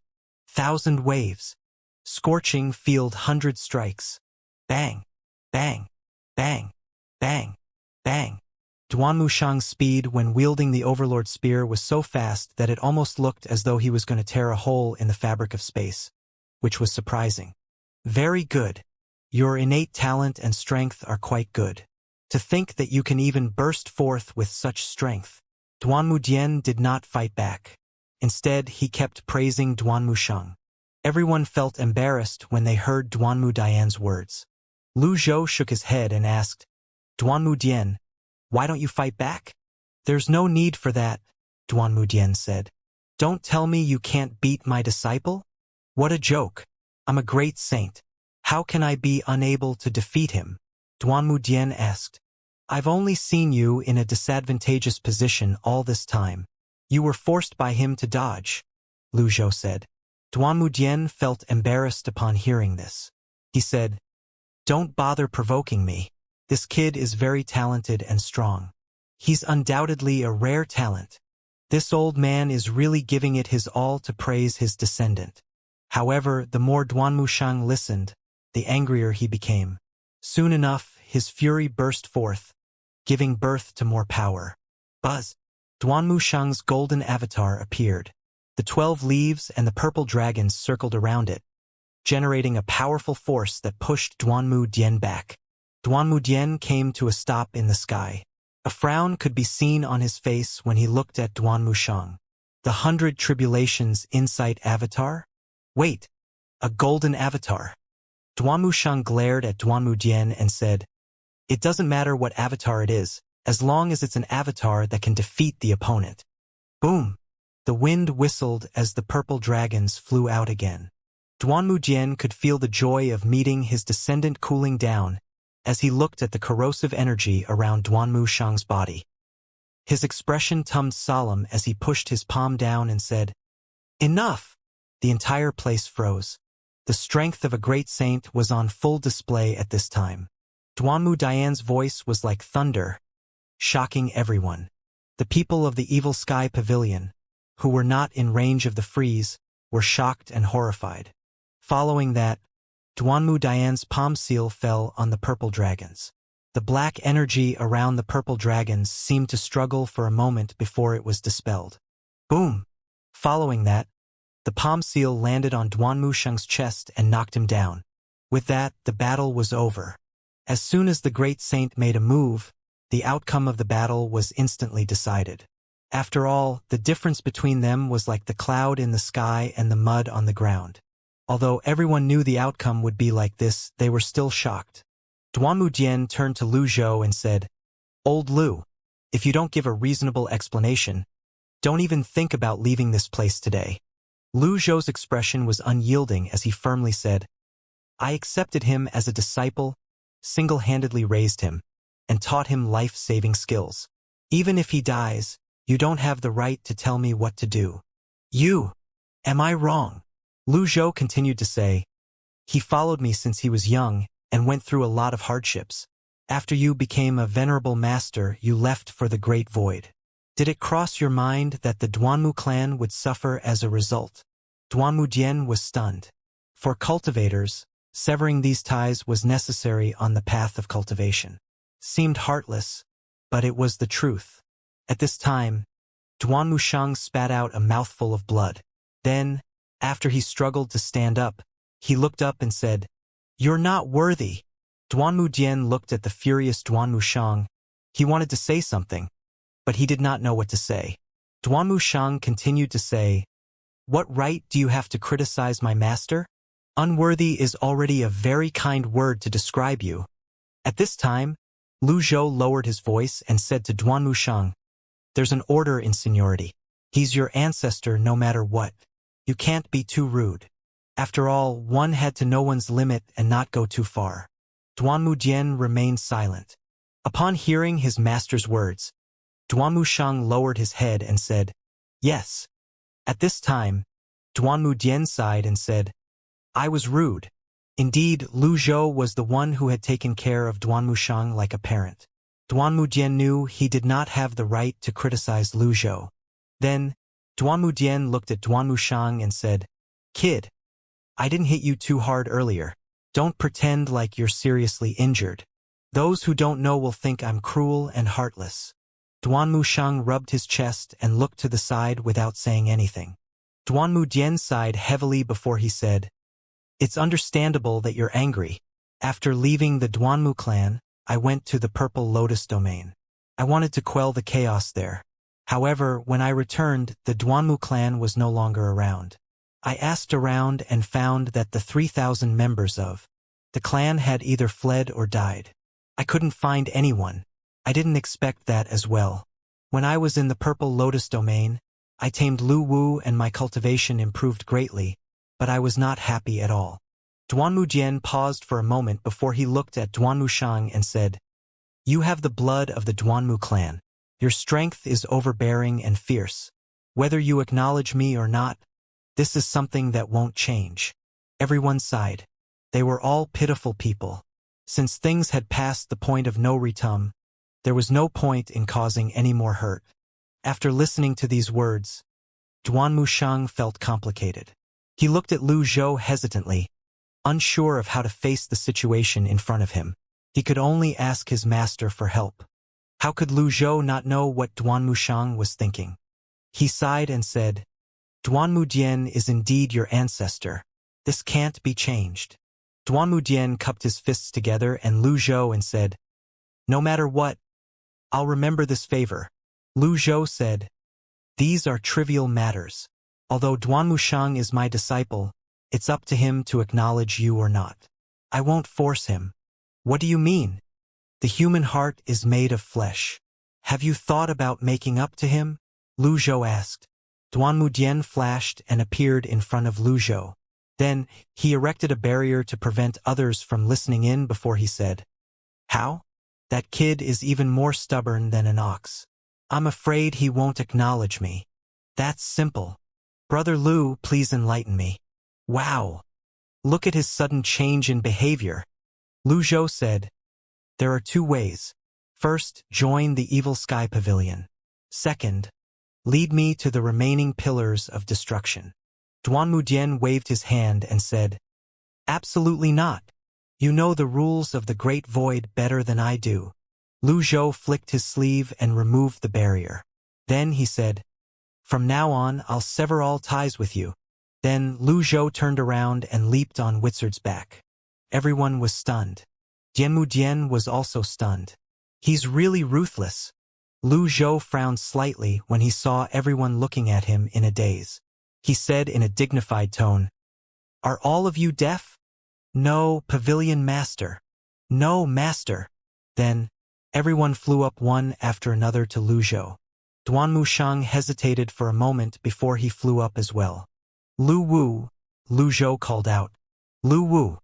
1,000 waves. Scorching field 100 strikes. Bang, bang, bang, bang, bang. Duan Wuxiang's speed when wielding the Overlord spear was so fast that it almost looked as though he was going to tear a hole in the fabric of space, which was surprising. Very good. Your innate talent and strength are quite good. To think that you can even burst forth with such strength. Duan Mudian did not fight back. Instead, he kept praising Duan Wuxiang. Everyone felt embarrassed when they heard Duan Mudian's words. Lu Zhou shook his head and asked, Duan Mudian, why don't you fight back? There's no need for that, Duan Mudian said. Don't tell me you can't beat my disciple? What a joke. I'm a great saint. How can I be unable to defeat him? Duan Mudian asked. I've only seen you in a disadvantageous position all this time. You were forced by him to dodge, Lu Zhou said. Duan Mudian felt embarrassed upon hearing this. He said, Don't bother provoking me. This kid is very talented and strong. He's undoubtedly a rare talent. This old man is really giving it his all to praise his descendant. However, the more Duan Wuxiang listened, the angrier he became. Soon enough, his fury burst forth, giving birth to more power. Buzz! Duan Wuxiang's golden avatar appeared. The 12 leaves and the purple dragons circled around it, generating a powerful force that pushed Duan Mudian back. Duan Mudian came to a stop in the sky. A frown could be seen on his face when he looked at Duan Wuxiang. The 100 Tribulations Insight Avatar? Wait, a golden avatar. Duan Wuxiang glared at Duan Mudian and said, It doesn't matter what avatar it is, as long as it's an avatar that can defeat the opponent. Boom! The wind whistled as the purple dragons flew out again. Duan Mudian could feel the joy of meeting his descendant cooling down as he looked at the corrosive energy around Duan Wuxiang's body. His expression turned solemn as he pushed his palm down and said, Enough! The entire place froze. The strength of a great saint was on full display at this time. Duan Mudian's voice was like thunder, shocking everyone. The people of the Evil Sky Pavilion, who were not in range of the freeze, were shocked and horrified. Following that, Duan Mudian's palm seal fell on the purple dragons. The black energy around the purple dragons seemed to struggle for a moment before it was dispelled. Boom! Following that, the palm seal landed on Duan Wuxiang's chest and knocked him down. With that, the battle was over. As soon as the great saint made a move, the outcome of the battle was instantly decided. After all, the difference between them was like the cloud in the sky and the mud on the ground. Although everyone knew the outcome would be like this, they were still shocked. Duan Mudian turned to Lu Zhou and said, Old Lu, if you don't give a reasonable explanation, don't even think about leaving this place today. Lu Zhou's expression was unyielding as he firmly said, I accepted him as a disciple, single-handedly raised him, and taught him life-saving skills. Even if he dies, you don't have the right to tell me what to do. You! Am I wrong? Lu Zhou continued to say, He followed me since he was young and went through a lot of hardships. After you became a venerable master, you left for the Great Void. Did it cross your mind that the Duanmu clan would suffer as a result? Duan Mudian was stunned. For cultivators, severing these ties was necessary on the path of cultivation. Seemed heartless, but it was the truth. At this time, Duan Wuxiang spat out a mouthful of blood. Then, after he struggled to stand up, he looked up and said, You're not worthy. Duan Mudian looked at the furious Duan Wuxiang. He wanted to say something, but he did not know what to say. Duan Wuxiang continued to say, What right do you have to criticize my master? Unworthy is already a very kind word to describe you. At this time, Lu Zhou lowered his voice and said to Duan Wuxiang, There's an order in seniority. He's your ancestor no matter what. You can't be too rude. After all, one had to know one's limit and not go too far. Duan Mudian remained silent. Upon hearing his master's words, Duan Wuxiang lowered his head and said, Yes. At this time, Duan Mudian sighed and said, I was rude. Indeed, Lu Zhou was the one who had taken care of Duan Wuxiang like a parent. Duan Mudian knew he did not have the right to criticize Lu Zhou. Then, Duan Mudian looked at Duan Wuxiang and said, Kid, I didn't hit you too hard earlier. Don't pretend like you're seriously injured. Those who don't know will think I'm cruel and heartless. Duanmu Shang rubbed his chest and looked to the side without saying anything. Duanmu Dian sighed heavily before he said, "It's understandable that you're angry. After leaving the Duanmu clan, I went to the Purple Lotus domain. I wanted to quell the chaos there. However, when I returned, the Duanmu clan was no longer around. I asked around and found that the 3,000 members of the clan had either fled or died. I couldn't find anyone. I didn't expect that as well. When I was in the Purple Lotus domain, I tamed Lu Wu and my cultivation improved greatly, but I was not happy at all." Duanmu Jian paused for a moment before he looked at Duanmu Shang and said, "You have the blood of the Duanmu clan. Your strength is overbearing and fierce. Whether you acknowledge me or not, this is something that won't change." Everyone sighed. They were all pitiful people. Since things had passed the point of no return, there was no point in causing any more hurt. After listening to these words, Duanmu Shang felt complicated. He looked at Lu Zhou hesitantly, unsure of how to face the situation in front of him. He could only ask his master for help. How could Lu Zhou not know what Duanmu Shang was thinking? He sighed and said, "Duanmu Dian is indeed your ancestor. This can't be changed." Duanmu Dian cupped his fists together and Lu Zhou and said, "No matter what, I'll remember this favor." Lu Zhou said, "These are trivial matters. Although Duanmu Shang is my disciple, it's up to him to acknowledge you or not. I won't force him." "What do you mean?" "The human heart is made of flesh. Have you thought about making up to him?" Lu Zhou asked. Duanmu Dian flashed and appeared in front of Lu Zhou. Then, he erected a barrier to prevent others from listening in before he said, "How? That kid is even more stubborn than an ox. I'm afraid he won't acknowledge me. That's simple. Brother Lu, please enlighten me." "Wow! Look at his sudden change in behavior." Lu Zhou said, "There are two ways. First, join the Evil Sky Pavilion. Second, lead me to the remaining pillars of destruction." Duanmu Dian waved his hand and said, "Absolutely not. You know the rules of the Great Void better than I do." Lu Zhou flicked his sleeve and removed the barrier. Then he said, "From now on, I'll sever all ties with you." Then Lu Zhou turned around and leaped on Wizard's back. Everyone was stunned. Duanmu Dian was also stunned. "He's really ruthless." Lu Zhou frowned slightly when he saw everyone looking at him in a daze. He said in a dignified tone, "Are all of you deaf?" "No, Pavilion Master." "No, Master." Then, everyone flew up one after another to Lu Zhou. Duanmu Shang hesitated for a moment before he flew up as well. "Lu Wu," Lu Zhou called out. "Lu Wu."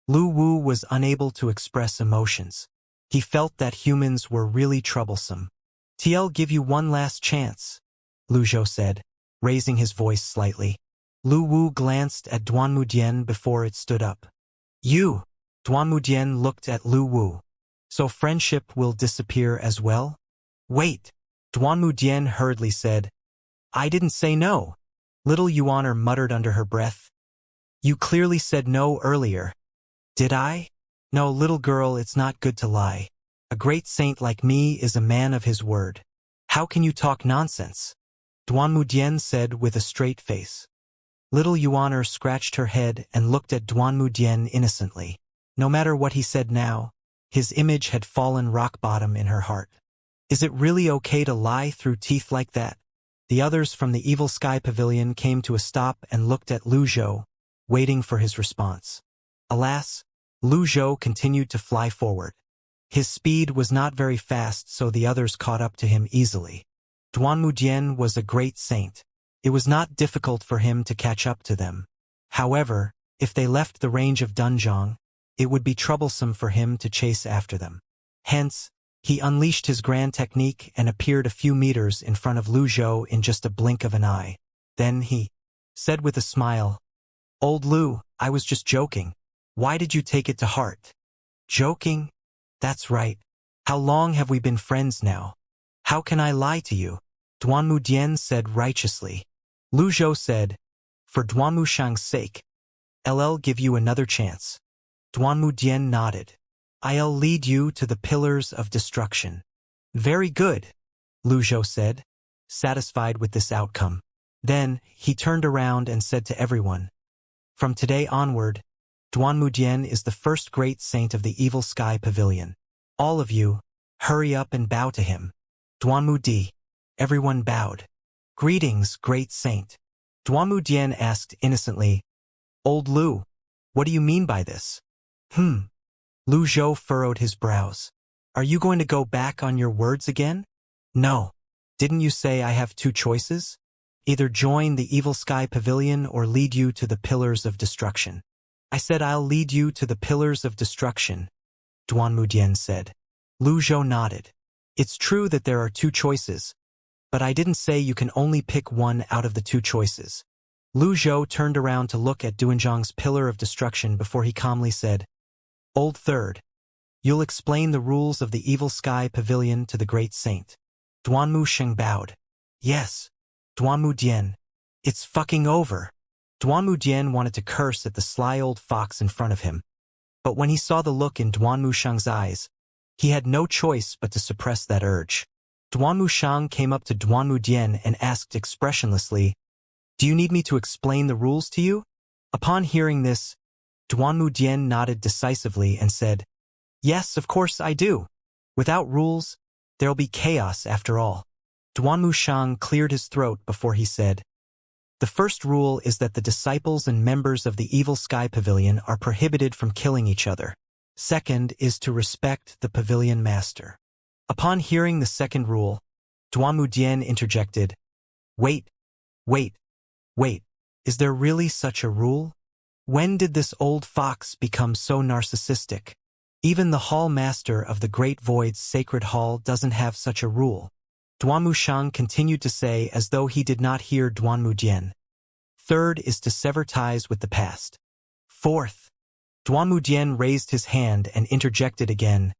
Lu Wu was unable to express emotions. He felt that humans were really troublesome. "I'll give you one last chance," Lu Zhou said, raising his voice slightly. Lu Wu glanced at Duanmu Dian before it stood up. "You!" Duanmu Dian looked at Lu Wu. "So friendship will disappear as well?" "Wait!" Duanmu Dian hurriedly said. "I didn't say no." Little Yuaner muttered under her breath. "You clearly said no earlier." "Did I?" "No, little girl, it's not good to lie. A great saint like me is a man of his word. How can you talk nonsense?" Duanmu Dian said with a straight face. Little Yuaner scratched her head and looked at Duanmu Dian innocently. No matter what he said now, his image had fallen rock bottom in her heart. Is it really okay to lie through teeth like that? The others from the Evil Sky Pavilion came to a stop and looked at Lu Zhou, waiting for his response. Alas, Lu Zhou continued to fly forward. His speed was not very fast, so the others caught up to him easily. Duanmu Dian was a great saint. It was not difficult for him to catch up to them. However, if they left the range of Dunzhong, it would be troublesome for him to chase after them. Hence, he unleashed his grand technique and appeared a few meters in front of Lu Zhou in just a blink of an eye. Then he said with a smile, "Old Lu, I was just joking. Why did you take it to heart?" "Joking? That's right. How long have we been friends now? How can I lie to you?" Duanmu Dian said righteously. Lu Zhou said, For Duanmu Shang's sake, I'll give you another chance. Duanmu Dian nodded. I'll lead you to the pillars of destruction. Very good, Lu Zhou said, satisfied with this outcome. Then, he turned around and said to everyone, from today onward, Duanmu Dian is the first great saint of the Evil Sky Pavilion. All of you, hurry up and bow to him. Duanmu Di. Everyone bowed. Greetings, great saint. Duanmu Dian asked innocently, Old Lu, what do you mean by this? Lu Zhou furrowed his brows. Are you going to go back on your words again? No. Didn't you say I have two choices? Either join the Evil Sky Pavilion or lead you to the pillars of destruction. I said I'll lead you to the pillars of destruction, Duanmu Dian said. Lu Zhou nodded. It's true that there are two choices, but I didn't say you can only pick one out of the two choices. Lu Zhou turned around to look at Duanzhang's pillar of destruction before he calmly said, Old Third, you'll explain the rules of the Evil Sky Pavilion to the great saint. Duanmu Sheng bowed. Yes. Duanmu Dian. It's fucking over. Duanmu Dian wanted to curse at the sly old fox in front of him, but when he saw the look in Duanmu Shang's eyes, he had no choice but to suppress that urge. Duanmu Shang came up to Duanmu Dian and asked expressionlessly, Do you need me to explain the rules to you? Upon hearing this, Duanmu Dian nodded decisively and said, Yes, of course I do. Without rules, there'll be chaos after all. Duanmu Shang cleared his throat before he said, The first rule is that the disciples and members of the Evil Sky Pavilion are prohibited from killing each other. Second is to respect the pavilion master. Upon hearing the second rule, Duanmu Dian interjected, Wait, is there really such a rule? When did this old fox become so narcissistic? Even the hall master of the Great Void's sacred hall doesn't have such a rule. Duanmu Shang continued to say as though he did not hear Duanmu Dian. Third is to sever ties with the past. Fourth, Duanmu Dian raised his hand and interjected again.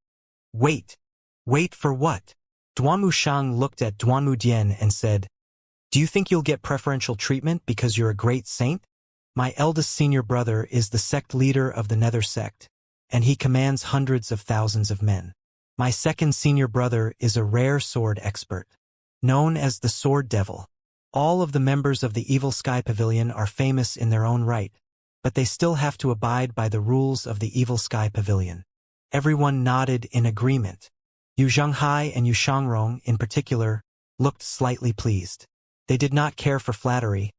Wait for what? Duanmu Shang looked at Duanmu Dian and said, Do you think you'll get preferential treatment because you're a great saint? My eldest senior brother is the sect leader of the Nether sect, and he commands hundreds of thousands of men. My second senior brother is a rare sword expert, known as the Sword Devil. All of the members of the Evil Sky Pavilion are famous in their own right, but they still have to abide by the rules of the Evil Sky Pavilion. Everyone nodded in agreement. Yu Zhanghai and Yu Shangrong, in particular, looked slightly pleased. They did not care for flattery,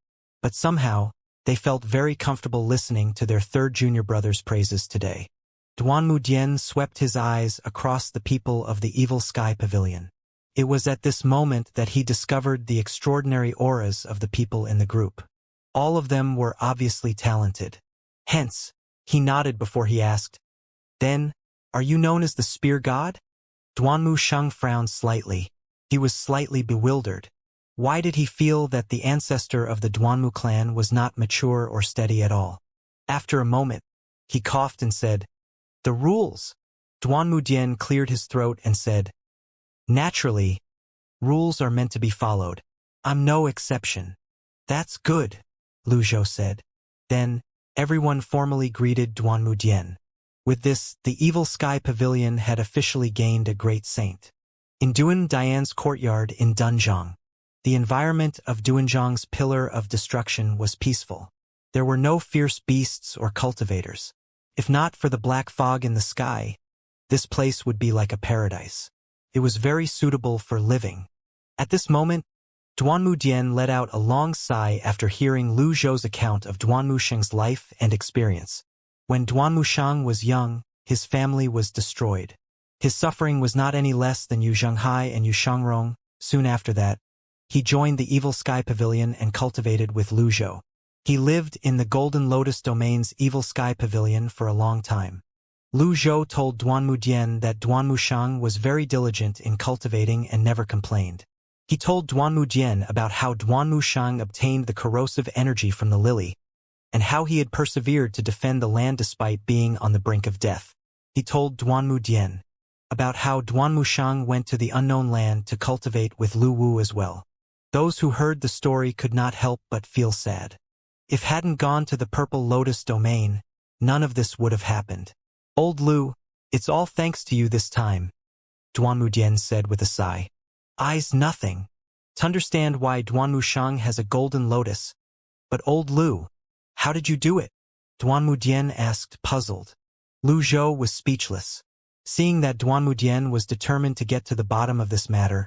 but somehow, they felt very comfortable listening to their third junior brother's praises today. Duanmu Dian swept his eyes across the people of the Evil Sky Pavilion. It was at this moment that he discovered the extraordinary auras of the people in the group. All of them were obviously talented. Hence, he nodded before he asked, Then, are you known as the Spear God? Duanmu Shang frowned slightly. He was slightly bewildered. Why did he feel that the ancestor of the Duanmu clan was not mature or steady at all? After a moment, he coughed and said, The rules. Duanmu Dian cleared his throat and said, Naturally, rules are meant to be followed. I'm no exception. That's good, Lu Zhou said. Then, everyone formally greeted Duanmu Dian. With this, the Evil Sky Pavilion had officially gained a great saint. In Duan Dian's courtyard in Dunzhang, the environment of Duanzhang's pillar of destruction was peaceful. There were no fierce beasts or cultivators. If not for the black fog in the sky, this place would be like a paradise. It was very suitable for living. At this moment, Duanmu Dian let out a long sigh after hearing Lu Zhou's account of Duanmu Sheng's life and experience. When Duanmu Shang was young, his family was destroyed. His suffering was not any less than Yu Zhanghai and Yu Shangrong. Soon after that, he joined the Evil Sky Pavilion and cultivated with Lu Zhou. He lived in the Golden Lotus Domain's Evil Sky Pavilion for a long time. Lu Zhou told Duanmu Dian that Duanmu Shang was very diligent in cultivating and never complained. He told Duanmu Dian about how Duanmu Shang obtained the corrosive energy from the lily, and how he had persevered to defend the land despite being on the brink of death. He told Duanmu Dian about how Duanmu Shang went to the unknown land to cultivate with Lu Wu as well. Those who heard the story could not help but feel sad. If hadn't gone to the Purple Lotus domain, none of this would have happened. Old Lu, it's all thanks to you this time, Duanmudian said with a sigh. Eyes nothing. To understand why Duanmushang has a golden lotus. But old Lu, how did you do it? Duanmudian asked, puzzled. Lu Zhou was speechless. Seeing that Duanmudian was determined to get to the bottom of this matter,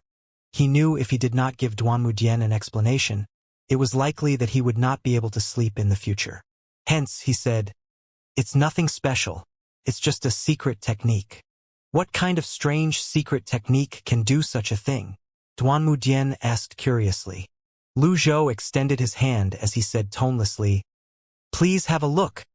he knew if he did not give Duanmudian an explanation, it was likely that he would not be able to sleep in the future. Hence, he said, it's nothing special. It's just a secret technique. What kind of strange secret technique can do such a thing? Duanmudian asked curiously. Lu Zhou extended his hand as he said tonelessly, please have a look.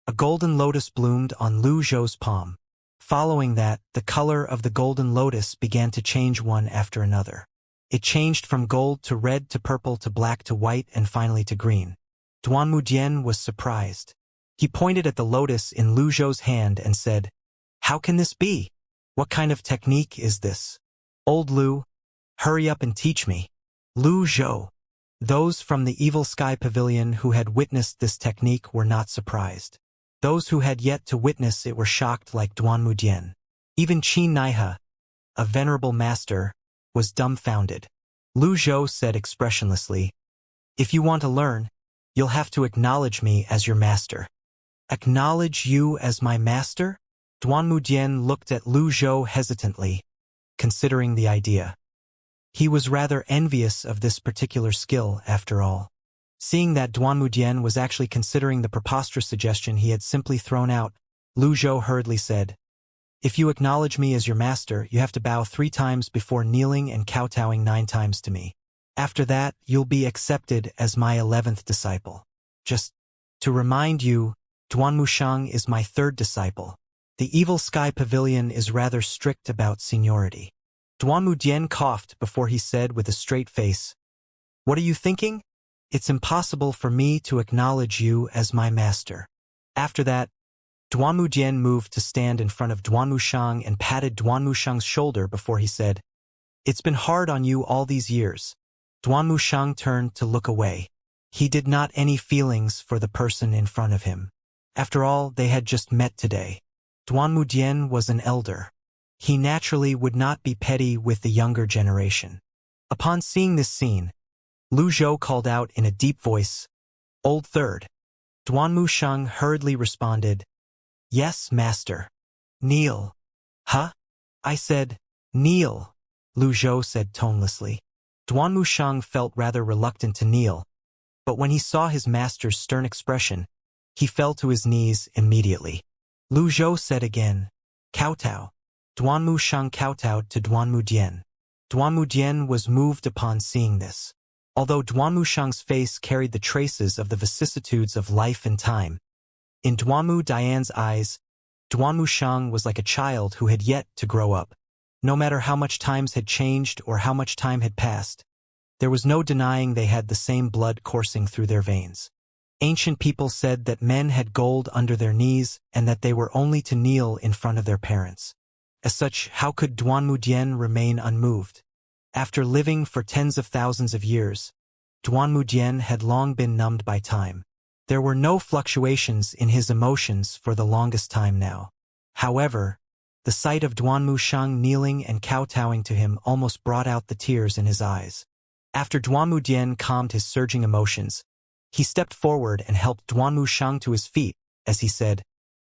A golden lotus bloomed on Lu Zhou's palm. Following that, the color of the golden lotus began to change one after another. It changed from gold to red to purple to black to white and finally to green. Duanmudian was surprised. He pointed at the lotus in Lu Zhou's hand and said, how can this be? What kind of technique is this? Old Lu, hurry up and teach me. Lu Zhou. Those from the Evil Sky Pavilion who had witnessed this technique were not surprised. Those who had yet to witness it were shocked like Duanmudian. Even Qin Naihe, a venerable master, was dumbfounded. Lu Zhou said expressionlessly, if you want to learn, you'll have to acknowledge me as your master. Acknowledge you as my master? Duanmudian looked at Lu Zhou hesitantly, considering the idea. He was rather envious of this particular skill, after all. Seeing that Duanmudian was actually considering the preposterous suggestion he had simply thrown out, Lu Zhou hurriedly said, if you acknowledge me as your master, you have to bow 3 times before kneeling and kowtowing 9 times to me. After that, you'll be accepted as my 11th disciple. Just to remind you, Duanmushang is my 3rd disciple. The Evil Sky Pavilion is rather strict about seniority. Duanmudian coughed before he said with a straight face, what are you thinking? It's impossible for me to acknowledge you as my master. After that, Duanmudian moved to stand in front of Duanmushang and patted Duanmushang's shoulder before he said, it's been hard on you all these years. Duanmushang turned to look away. He did not any feelings for the person in front of him. After all, they had just met today. Duanmudian was an elder. He naturally would not be petty with the younger generation. Upon seeing this scene, Lu Zhou called out in a deep voice, old third. Duanmushang hurriedly responded, yes, master. Kneel. Huh? I said, kneel, Lu Zhou said tonelessly. Duanmushang felt rather reluctant to kneel, but when he saw his master's stern expression, he fell to his knees immediately. Lu Zhou said again, kowtow. Duanmushang kowtowed to Duanmudian. Duanmudian was moved upon seeing this. Although Duanmushang's face carried the traces of the vicissitudes of life and time, in Duanmudian's eyes, Duanmushang was like a child who had yet to grow up. No matter how much times had changed or how much time had passed, there was no denying they had the same blood coursing through their veins. Ancient people said that men had gold under their knees and that they were only to kneel in front of their parents. As such, how could Duanmudian remain unmoved? After living for tens of thousands of years, Duanmudian had long been numbed by time. There were no fluctuations in his emotions for the longest time now. However, the sight of Duanmushang kneeling and kowtowing to him almost brought out the tears in his eyes. After Duanmudian calmed his surging emotions, he stepped forward and helped Duanmushang to his feet, as he said,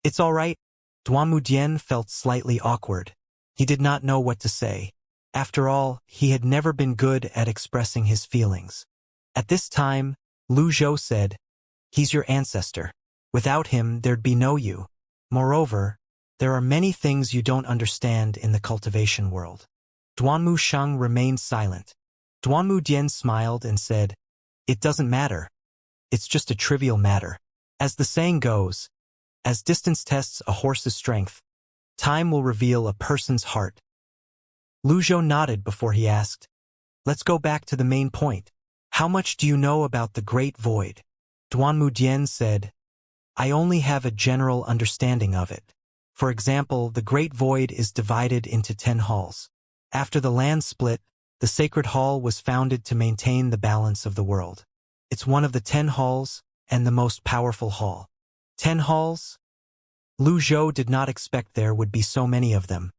it's all right. Duanmudian felt slightly awkward. He did not know what to say. After all, he had never been good at expressing his feelings. At this time, Lu Zhou said, he's your ancestor. Without him, there'd be no you. Moreover, there are many things you don't understand in the cultivation world. Duanmushang remained silent. Duanmudian smiled and said, it doesn't matter. It's just a trivial matter. As the saying goes, as distance tests a horse's strength, time will reveal a person's heart. Lu Zhou nodded before he asked, let's go back to the main point. How much do you know about the Great Void? Duanmudian said, I only have a general understanding of it. For example, the Great Void is divided into 10 halls. After the land split, the Sacred Hall was founded to maintain the balance of the world. It's one of the 10 halls, and the most powerful hall. 10 halls? Lu Zhou did not expect there would be so many of them.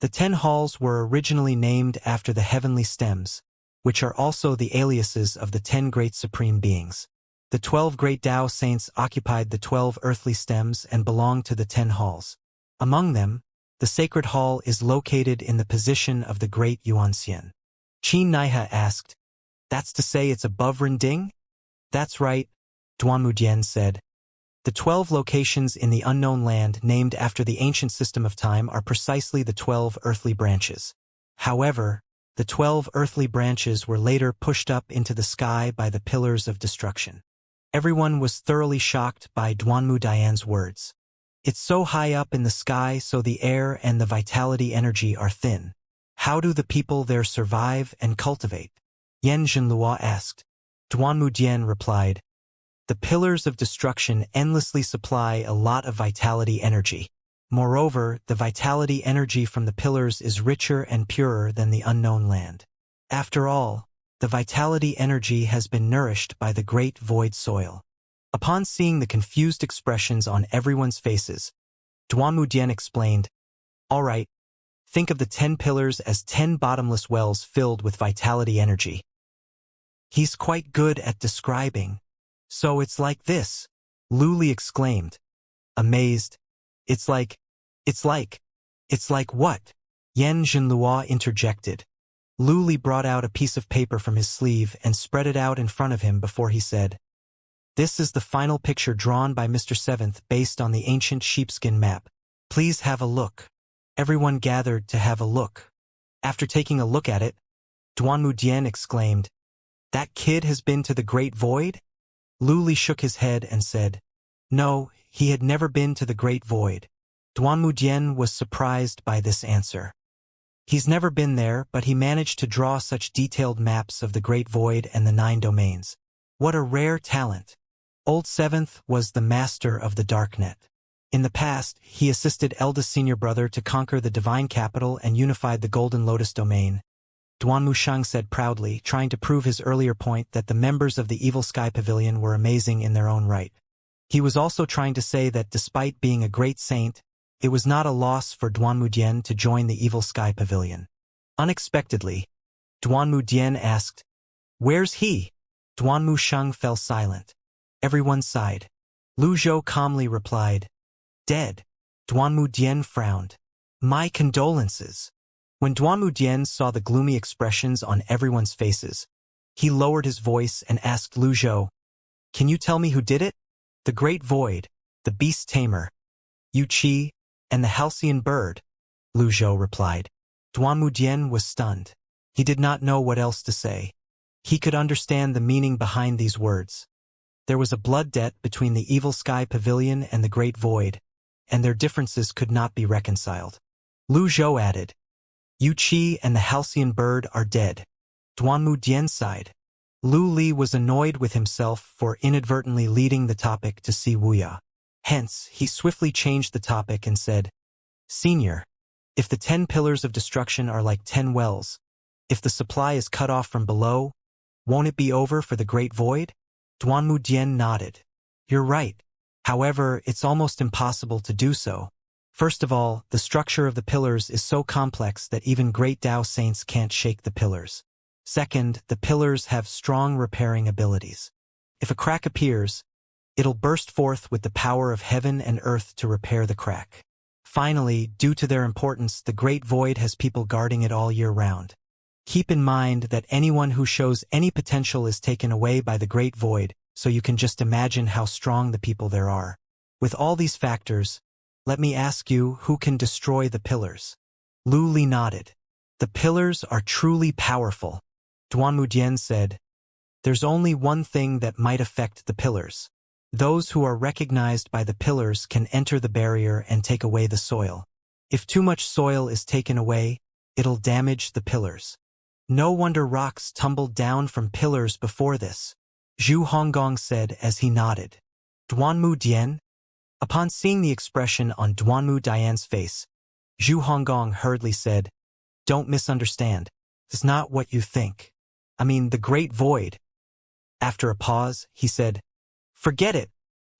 The 10 halls were originally named after the heavenly stems, which are also the aliases of the 10 great supreme beings. The 12 great Tao saints occupied the 12 earthly stems and belonged to the 10 halls. Among them, the sacred hall is located in the position of the great Yuanxian. Qin Naiha asked, "That's to say it's above Rending?" "That's right," Duanmudian said. The 12 locations in the unknown land named after the ancient system of time are precisely the 12 earthly branches. However, the 12 earthly branches were later pushed up into the sky by the pillars of destruction. Everyone was thoroughly shocked by Duanmudian's words. It's so high up in the sky so the air and the vitality energy are thin. How do the people there survive and cultivate? Yan Zhenlua asked. Duanmudian replied, "The pillars of destruction endlessly supply a lot of vitality energy. Moreover, the vitality energy from the pillars is richer and purer than the unknown land. After all, the vitality energy has been nourished by the great void soil." Upon seeing the confused expressions on everyone's faces, Duanmudian explained, "All right, think of the 10 pillars as 10 bottomless wells filled with vitality energy." "He's quite good at describing. So it's like this," Lu Li exclaimed, amazed. It's like what?" Yan Zhenlua interjected. Lu Li brought out a piece of paper from his sleeve and spread it out in front of him before he said, "This is the final picture drawn by Mr. Seventh based on the ancient sheepskin map. Please have a look." Everyone gathered to have a look. After taking a look at it, Duanmudian exclaimed, "That kid has been to the Great Void?" Lu Li shook his head and said, "No, he had never been to the Great Void." Duanmudian was surprised by this answer. He's never been there, but he managed to draw such detailed maps of the Great Void and the 9 domains. What a rare talent. Old Seventh was the master of the Darknet. In the past, he assisted eldest senior brother to conquer the Divine Capital and unified the Golden Lotus domain. Duanmushang said proudly, trying to prove his earlier point that the members of the Evil Sky Pavilion were amazing in their own right. He was also trying to say that despite being a great saint, it was not a loss for Duanmudian to join the Evil Sky Pavilion. Unexpectedly, Duanmudian asked, "Where's he?" Duanmushang fell silent. Everyone sighed. Lu Zhou calmly replied, "Dead." Duanmudian frowned. "My condolences." When Duanmudian saw the gloomy expressions on everyone's faces, he lowered his voice and asked Lu Zhou, "Can you tell me who did it?" "The Great Void, the Beast Tamer, Yu Qi, and the Halcyon Bird," Lu Zhou replied. Duanmudian was stunned. He did not know what else to say. He could understand the meaning behind these words. There was a blood debt between the Evil Sky Pavilion and the Great Void, and their differences could not be reconciled. Lu Zhou added, "Yu Qi and the Halcyon Bird are dead." Duanmudian sighed. Lu Li was annoyed with himself for inadvertently leading the topic to see Wuxia. Hence, he swiftly changed the topic and said, "Senior, if the 10 pillars of destruction are like 10 wells, if the supply is cut off from below, won't it be over for the Great Void?" Duanmudian nodded. "You're right. However, it's almost impossible to do so. First of all, the structure of the pillars is so complex that even great Tao saints can't shake the pillars. Second, the pillars have strong repairing abilities. If a crack appears, it'll burst forth with the power of heaven and earth to repair the crack. Finally, due to their importance, the Great Void has people guarding it all year round. Keep in mind that anyone who shows any potential is taken away by the Great Void, so you can just imagine how strong the people there are. With all these factors, let me ask you, who can destroy the pillars?" Lu Li nodded. "The pillars are truly powerful." Duanmudian said, "There's only one thing that might affect the pillars. Those who are recognized by the pillars can enter the barrier and take away the soil. If too much soil is taken away, it'll damage the pillars. No wonder rocks tumbled down from pillars before this," Zhu Honggong said as he nodded. "Duanmudian?" Upon seeing the expression on Duanmudian's face, Zhu Honggong hurriedly said, "Don't misunderstand. It's not what you think. I mean the Great Void." After a pause, he said, Forget it.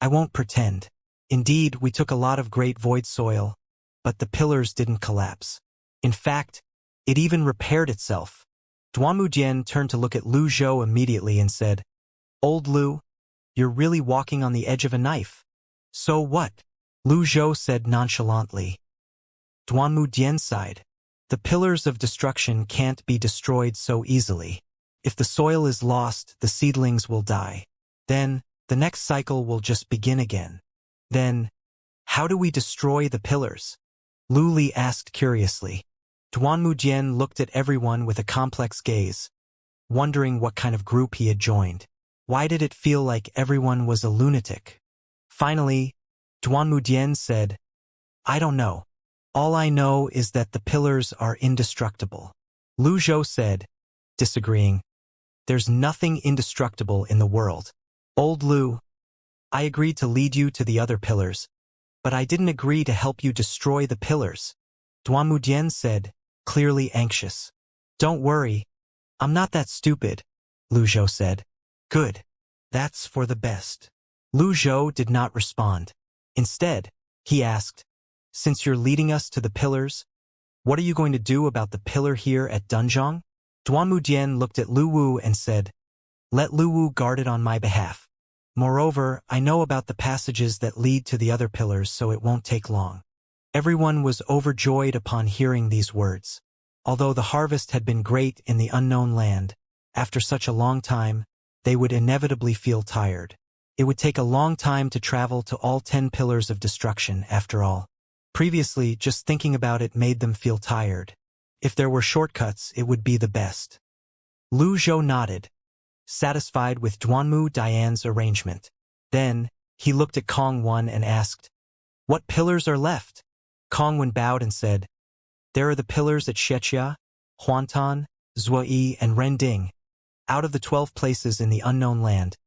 I won't pretend. Indeed, we took a lot of great void soil, but the pillars didn't collapse. In fact, it even repaired itself. Duanmujian turned to look at Lu Zhou immediately and said, Old Lu, you're really walking on the edge of a knife. So what? Lu Zhou said nonchalantly. Duanmujian sighed. The pillars of destruction can't be destroyed so easily. If the soil is lost, the seedlings will die. Then, the next cycle will just begin again. Then, how do we destroy the pillars? Lu Li asked curiously. Duanmujian looked at everyone with a complex gaze, wondering what kind of group he had joined. Why did it feel like everyone was a lunatic? Finally, Duanmujian said, I don't know. All I know is that the pillars are indestructible. Lu Zhou said, disagreeing, There's nothing indestructible in the world. Old Lu, I agreed to lead you to the other pillars, but I didn't agree to help you destroy the pillars. Duanmujian said, clearly anxious. Don't worry, I'm not that stupid, Lu Zhou said. Good. That's for the best. Lu Zhou did not respond. Instead, he asked, Since you're leading us to the pillars, what are you going to do about the pillar here at Dunzhong? Duanmujian looked at Lu Wu and said, Let Lu Wu guard it on my behalf. Moreover, I know about the passages that lead to the other pillars, so it won't take long. Everyone was overjoyed upon hearing these words. Although the harvest had been great in the unknown land, after such a long time, they would inevitably feel tired. It would take a long time to travel to all 10 pillars of destruction, after all. Previously, just thinking about it made them feel tired. If there were shortcuts, it would be the best. Lu Zhou nodded, satisfied with Duanmujian's arrangement. Then, he looked at Kong Wen and asked, What pillars are left? Kong Wen bowed and said, There are the pillars at Xianxia, Huantan, Zuoyi, and Rending. Out of the 12 places in the unknown land,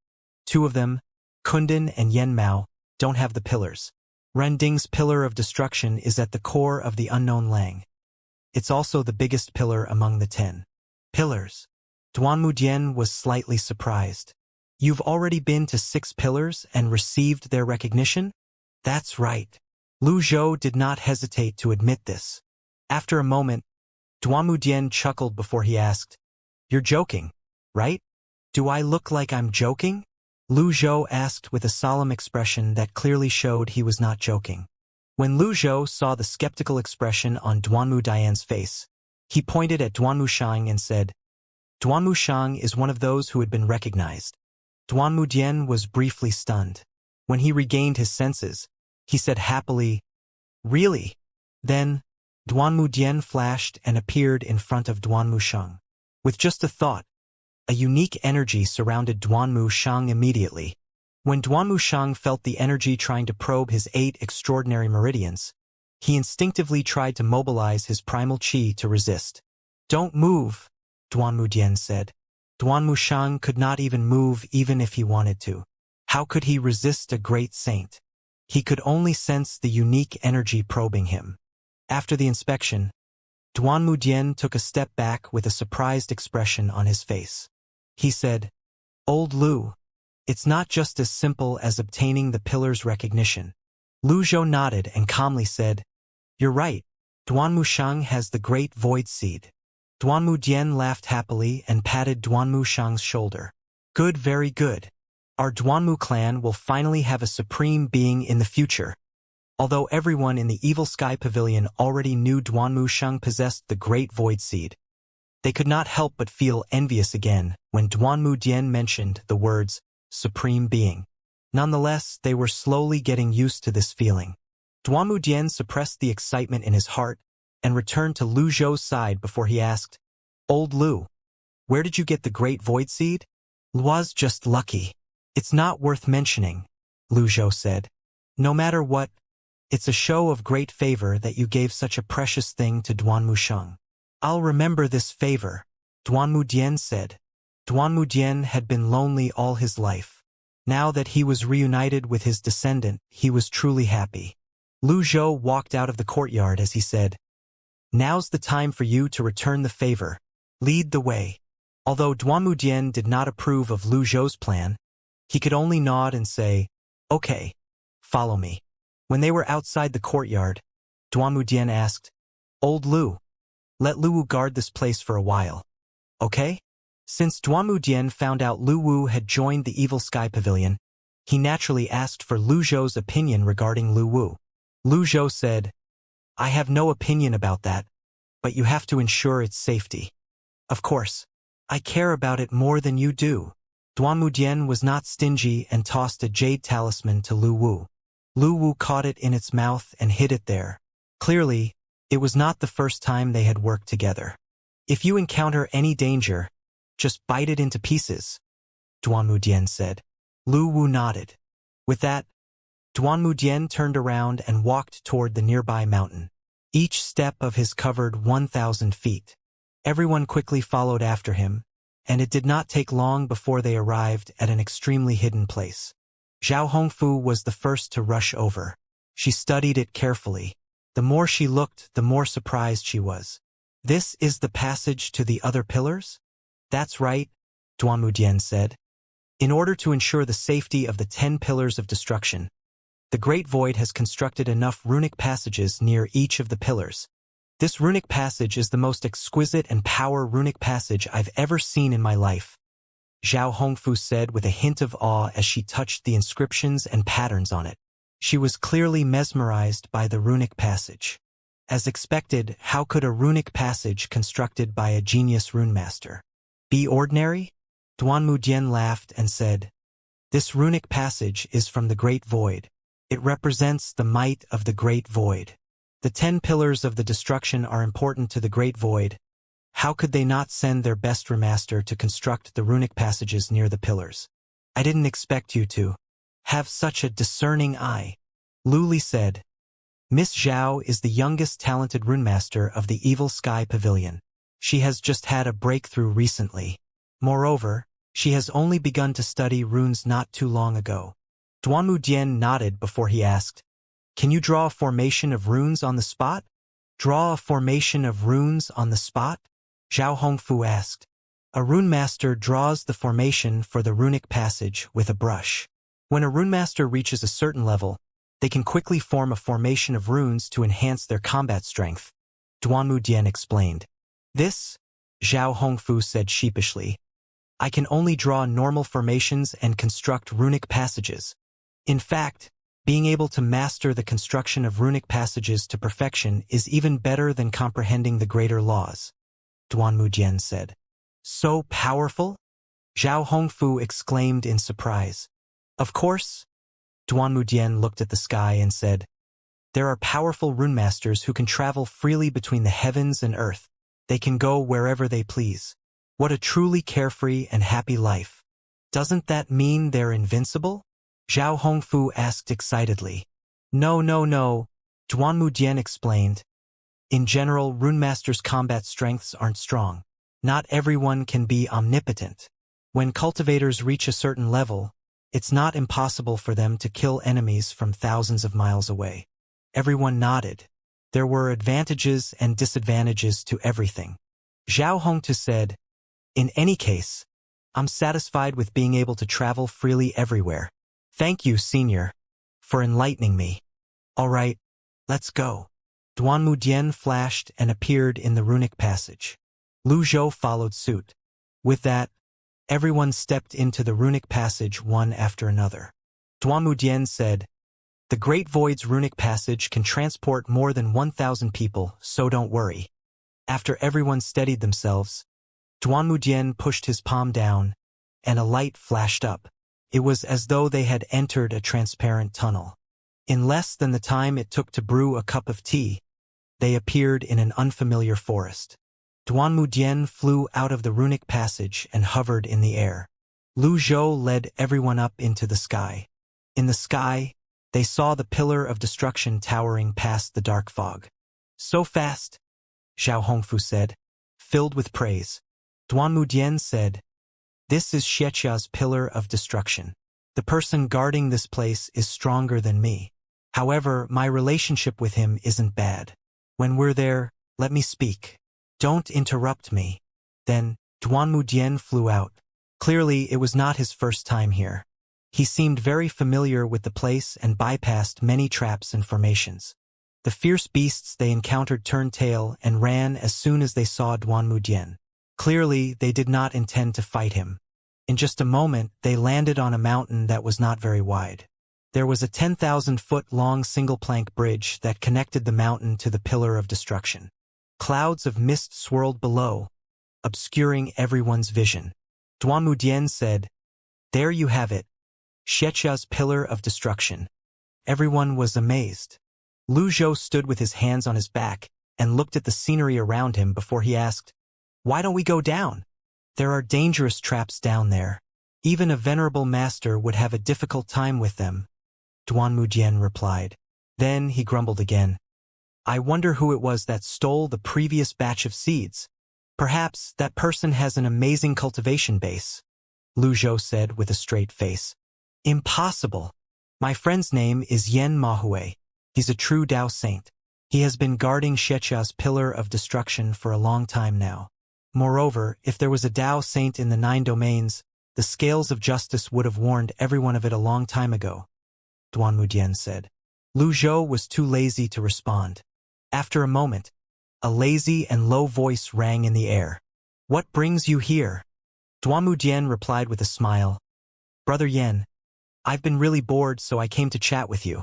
2 of them, Kundan and Yanmao, don't have the pillars. Rending's pillar of destruction is at the core of the unknown land. It's also the biggest pillar among the 10 pillars. Duanmujian was slightly surprised. You've already been to 6 pillars and received their recognition? That's right. Lu Zhou did not hesitate to admit this. After a moment, Duanmujian chuckled before he asked, You're joking, right? Do I look like I'm joking? Lu Zhou asked with a solemn expression that clearly showed he was not joking. When Lu Zhou saw the skeptical expression on Duanmujian's face, he pointed at Duanmushang and said, Duanmushang is one of those who had been recognized. Duanmujian was briefly stunned. When he regained his senses, he said happily, Really? Then, Duanmujian flashed and appeared in front of Duanmushang. With just a thought, a unique energy surrounded Duanmushang immediately. When Duanmushang felt the energy trying to probe his 8 extraordinary meridians, he instinctively tried to mobilize his primal qi to resist. Don't move, Duanmujian said. Duanmushang could not even move even if he wanted to. How could he resist a great saint? He could only sense the unique energy probing him. After the inspection, Duanmujian took a step back with a surprised expression on his face. He said, Old Lu, it's not just as simple as obtaining the pillar's recognition. Lu Zhou nodded and calmly said, You're right. Duanmushang has the great void seed. Duanmujian laughed happily and patted Duanmushang's shoulder. Good, very good. Our Duanmu clan will finally have a supreme being in the future. Although everyone in the Evil Sky Pavilion already knew Duanmushang possessed the great void seed, they could not help but feel envious again when Duanmujian mentioned the words, supreme being. Nonetheless, they were slowly getting used to this feeling. Duanmujian suppressed the excitement in his heart and returned to Lu Zhou's side before he asked, Old Lu, where did you get the great void seed? Lua's just lucky. It's not worth mentioning, Lu Zhou said. No matter what, it's a show of great favor that you gave such a precious thing to Duanmushang. I'll remember this favor, Duanmujian said. Duanmujian had been lonely all his life. Now that he was reunited with his descendant, he was truly happy. Lu Zhou walked out of the courtyard as he said, Now's the time for you to return the favor. Lead the way. Although Duanmujian did not approve of Lu Zhou's plan, He could only nod and say, "Okay, follow me." When they were outside the courtyard, Duanmudian asked, "Old Lu, let Lu Wu guard this place for a while, okay?" Since Duanmudian found out Lu Wu had joined the Evil Sky Pavilion, he naturally asked for Lu Zhou's opinion regarding Lu Wu. Lu Zhou said, "I have no opinion about that, but you have to ensure its safety." "Of course, I care about it more than you do." Duanmudian was not stingy and tossed a jade talisman to Lu Wu. Lu Wu caught it in its mouth and hid it there. Clearly, it was not the first time they had worked together. "If you encounter any danger, just bite it into pieces," Duanmudian said. Lu Wu nodded. With that, Duanmudian turned around and walked toward the nearby mountain. Each step of his covered 1,000 feet. Everyone quickly followed after him, and it did not take long before they arrived at an extremely hidden place. Zhao Hongfu was the first to rush over. She studied it carefully. The more she looked, the more surprised she was. "This is the passage to the other pillars?" "That's right," Duanmudian said. "In order to ensure the safety of the 10 pillars of destruction, the Great Void has constructed enough runic passages near each of the pillars. This runic passage is the most exquisite and power runic passage I've ever seen in my life," Zhao Hongfu said with a hint of awe as she touched the inscriptions and patterns on it. She was clearly mesmerized by the runic passage. As expected, how could a runic passage constructed by a genius runemaster be ordinary? Duanmudian laughed and said, "This runic passage is from the Great Void. It represents the might of the Great Void. The 10 pillars of the destruction are important to the Great Void. How could they not send their best remaster to construct the runic passages near the pillars? I didn't expect you to have such a discerning eye," Lu Li said. "Miss Zhao is the youngest talented runemaster of the Evil Sky Pavilion. She has just had a breakthrough recently. Moreover, she has only begun to study runes not too long ago." Duanmudian nodded before he asked, "Can you draw a formation of runes on the spot?" "Draw a formation of runes on the spot?" Zhao Hongfu asked. "A runemaster draws the formation for the runic passage with a brush. When a runemaster reaches a certain level, they can quickly form a formation of runes to enhance their combat strength," Duanmudian explained. "This," Zhao Hongfu said sheepishly, "I can only draw normal formations and construct runic passages. In fact, being able to master the construction of runic passages to perfection is even better than comprehending the greater laws," Duanmudian said. "So powerful?" Zhao Hongfu exclaimed in surprise. "Of course." Duanmudian looked at the sky and said, "There are powerful runemasters who can travel freely between the heavens and earth. They can go wherever they please. What a truly carefree and happy life. Doesn't that mean they're invincible?" Zhao Hongfu asked excitedly. No, Duanmudian explained. "In general, runemasters' combat strengths aren't strong. Not everyone can be omnipotent. When cultivators reach a certain level, it's not impossible for them to kill enemies from thousands of miles away." Everyone nodded. There were advantages and disadvantages to everything. Zhao Hongtu said, "In any case, I'm satisfied with being able to travel freely everywhere. Thank you, Senior, for enlightening me. All right, let's go." Duanmudian flashed and appeared in the runic passage. Lu Zhou followed suit. With that, everyone stepped into the runic passage one after another. Duanmudian said, "The Great Void's runic passage can transport more than 1,000 people, so don't worry." After everyone steadied themselves, Duanmudian pushed his palm down, and a light flashed up. It was as though they had entered a transparent tunnel. In less than the time it took to brew a cup of tea, they appeared in an unfamiliar forest. Duanmudian flew out of the runic passage and hovered in the air. Lu Zhou led everyone up into the sky. In the sky, they saw the pillar of destruction towering past the dark fog. "So fast," Zhao Hongfu said, filled with praise. Duanmudian said, "This is Xianxia's pillar of destruction. The person guarding this place is stronger than me. However, my relationship with him isn't bad. When we're there, let me speak. Don't interrupt me." Then, Duanmudian flew out. Clearly, it was not his first time here. He seemed very familiar with the place and bypassed many traps and formations. The fierce beasts they encountered turned tail and ran as soon as they saw Duanmudian. Clearly, they did not intend to fight him. In just a moment, they landed on a mountain that was not very wide. There was a 10,000-foot-long single-plank bridge that connected the mountain to the Pillar of Destruction. Clouds of mist swirled below, obscuring everyone's vision. Duanmudian said, "There you have it, Xianxia's Pillar of Destruction." Everyone was amazed. Lu Zhou stood with his hands on his back and looked at the scenery around him before he asked, "Why don't we go down? There are dangerous traps down there. Even a venerable master would have a difficult time with them." Duanmudian replied. Then he grumbled again. "I wonder who it was that stole the previous batch of seeds. Perhaps that person has an amazing cultivation base," Lu Zhou said with a straight face. "Impossible. My friend's name is Yen Mahui. He's a true Dao saint. He has been guarding Xianxia's Pillar of Destruction for a long time now. Moreover, if there was a Dao saint in the 9 domains, the scales of justice would have warned everyone of it a long time ago," Duanmudian said. Lu Zhou was too lazy to respond. After a moment, a lazy and low voice rang in the air. "What brings you here?" Duanmudian replied with a smile. "Brother Yen, I've been really bored, so I came to chat with you.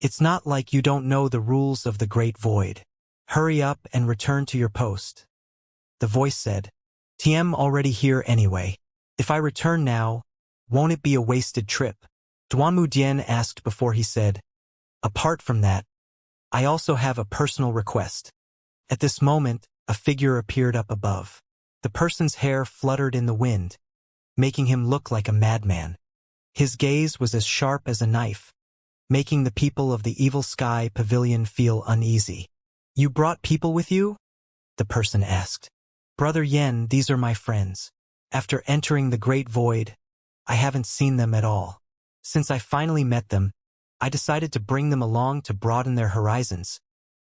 It's not like you don't know the rules of the Great Void. Hurry up and return to your post." The voice said, "Tame already here anyway. If I return now, won't it be a wasted trip?" Duanmudian asked before he said, "Apart from that, I also have a personal request." At this moment, a figure appeared up above. The person's hair fluttered in the wind, making him look like a madman. His gaze was as sharp as a knife, making the people of the Evil Sky Pavilion feel uneasy. "You brought people with you?" the person asked. "Brother Yen, these are my friends. After entering the Great Void, I haven't seen them at all. Since I finally met them, I decided to bring them along to broaden their horizons,"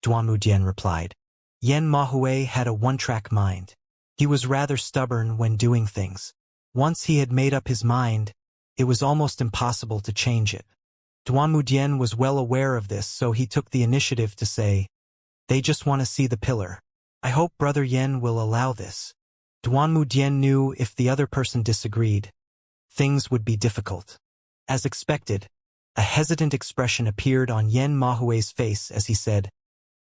Duanmudian replied. Yen Mahui had a one-track mind. He was rather stubborn when doing things. Once he had made up his mind, it was almost impossible to change it. Duanmudian was well aware of this, so he took the initiative to say, "They just want to see the pillar. I hope Brother Yen will allow this." Duanmudian knew if the other person disagreed, things would be difficult. As expected, a hesitant expression appeared on Yen Mahui's face as he said,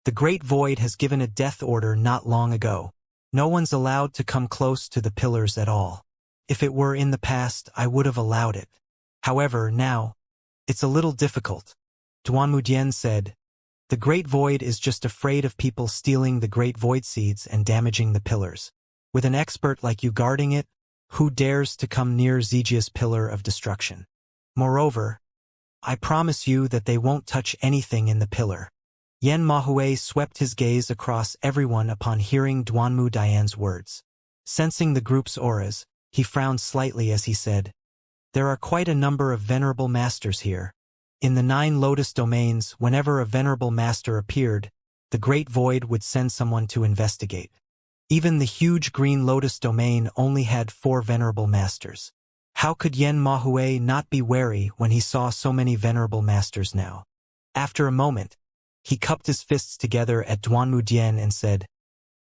"The Great Void has given a death order not long ago. No one's allowed to come close to the pillars at all. If it were in the past, I would have allowed it. However, now, it's a little difficult." Duanmudian said, "The Great Void is just afraid of people stealing the Great Void seeds and damaging the pillars. With an expert like you guarding it, who dares to come near Xianxia's Pillar of Destruction? Moreover, I promise you that they won't touch anything in the pillar." Yen Mahui swept his gaze across everyone upon hearing Duanmudian's words. Sensing the group's auras, he frowned slightly as he said, "There are quite a number of venerable masters here. In the 9 Lotus domains, whenever a venerable master appeared, the Great Void would send someone to investigate. Even the huge Green Lotus domain only had 4 venerable masters. How could Yen Mahui not be wary when he saw so many venerable masters now?" After a moment, he cupped his fists together at Duanmudian and said,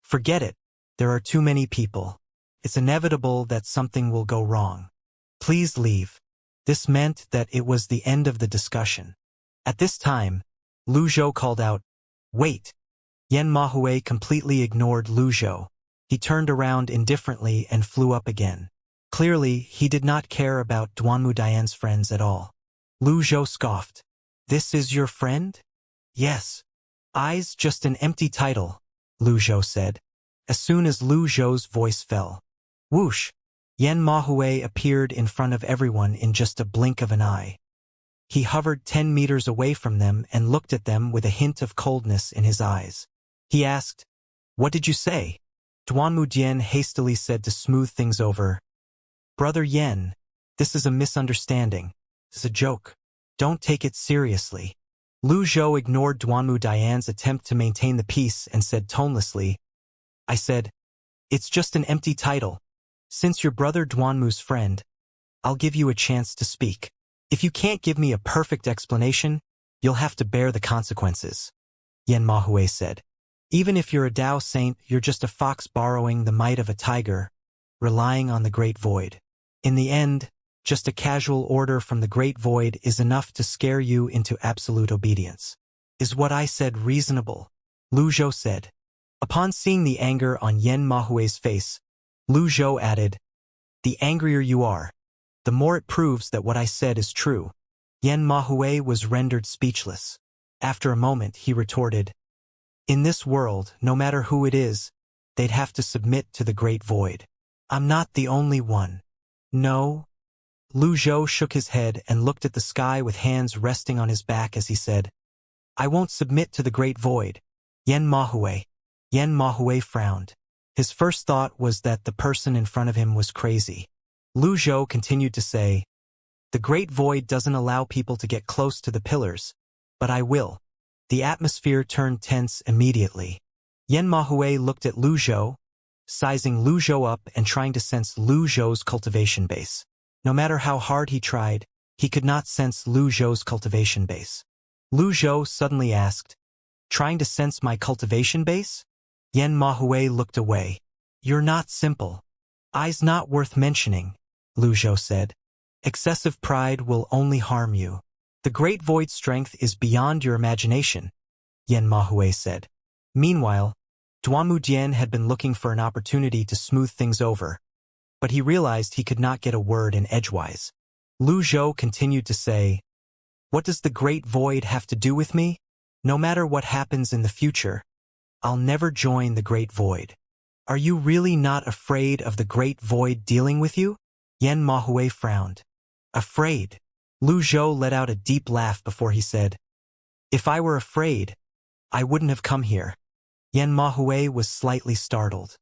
"Forget it. There are too many people. It's inevitable that something will go wrong. Please leave." This meant that it was the end of the discussion. At this time, Lu Zhou called out, "Wait." Yen Mahui completely ignored Lu Zhou. He turned around indifferently and flew up again. Clearly, he did not care about Duanmudian's friends at all. Lu Zhou scoffed. "This is your friend?" "Yes." "I's just an empty title," Lu Zhou said. As soon as Lu Zhou's voice fell, whoosh, Yen Mahui appeared in front of everyone in just a blink of an eye. He hovered 10 meters away from them and looked at them with a hint of coldness in his eyes. He asked, "What did you say?" Duanmudian hastily said to smooth things over, "Brother Yen, this is a misunderstanding. It's a joke. Don't take it seriously." Lu Zhou ignored Duanmudian's attempt to maintain the peace and said tonelessly, "I said, it's just an empty title. Since you're brother Duanmu's friend, I'll give you a chance to speak." If you can't give me a perfect explanation, you'll have to bear the consequences, Yen Mahui said. Even if you're a Tao saint, you're just a fox borrowing the might of a tiger, relying on the Great Void. In the end, just a casual order from the Great Void is enough to scare you into absolute obedience. Is what I said reasonable? Lu Zhou said. Upon seeing the anger on Yen Mahui's face, Lu Zhou added, "The angrier you are, the more it proves that what I said is true." Yen Mahui was rendered speechless. After a moment, he retorted, "In this world, no matter who it is, they'd have to submit to the Great Void. I'm not the only one." "No?" Lu Zhou shook his head and looked at the sky with hands resting on his back as he said, "I won't submit to the Great Void." Yen Mahui frowned. His first thought was that the person in front of him was crazy. Lu Zhou continued to say, "The Great Void doesn't allow people to get close to the pillars, but I will." The atmosphere turned tense immediately. Yen Mahui looked at Lu Zhou, sizing Lu Zhou up and trying to sense Lu Zhou's cultivation base. No matter how hard he tried, he could not sense Lu Zhou's cultivation base. Lu Zhou suddenly asked, "Trying to sense my cultivation base?" Yen Mahui looked away. "You're not simple." "I's not worth mentioning," Lu Zhou said. "Excessive pride will only harm you. The Great Void strength is beyond your imagination," Yen Mahui said. Meanwhile, Duanmu Dian had been looking for an opportunity to smooth things over, but he realized he could not get a word in edgewise. Lu Zhou continued to say, "What does the Great Void have to do with me? No matter what happens in the future, I'll never join the Great Void." "Are you really not afraid of the Great Void dealing with you?" Yen Mahui frowned. "Afraid?" Lu Zhou let out a deep laugh before he said, "If I were afraid, I wouldn't have come here." Yen Mahui was slightly startled.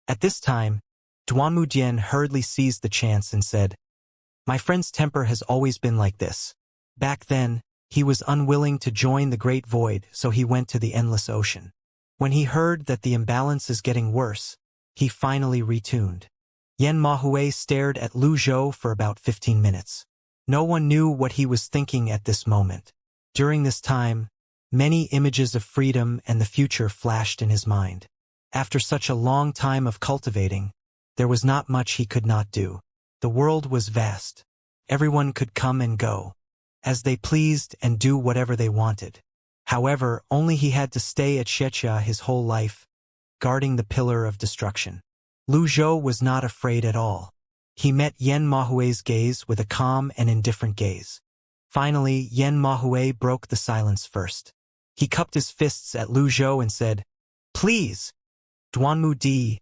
At this time, Duanmu Dian hurriedly seized the chance and said, "My friend's temper has always been like this. Back then, he was unwilling to join the Great Void, so he went to the Endless Ocean. When he heard that the imbalance is getting worse, he finally retuned." Yen Mahui stared at Lu Zhou for about 15 minutes. No one knew what he was thinking at this moment. During this time, many images of freedom and the future flashed in his mind. After such a long time of cultivating, there was not much he could not do. The world was vast. Everyone could come and go, as they pleased and do whatever they wanted. However, only he had to stay at Xianxia his whole life, guarding the pillar of destruction. Lu Zhou was not afraid at all. He met Yen Mahui's gaze with a calm and indifferent gaze. Finally, Yen Mahui broke the silence first. He cupped his fists at Lu Zhou and said, "Please, Duanmu Di."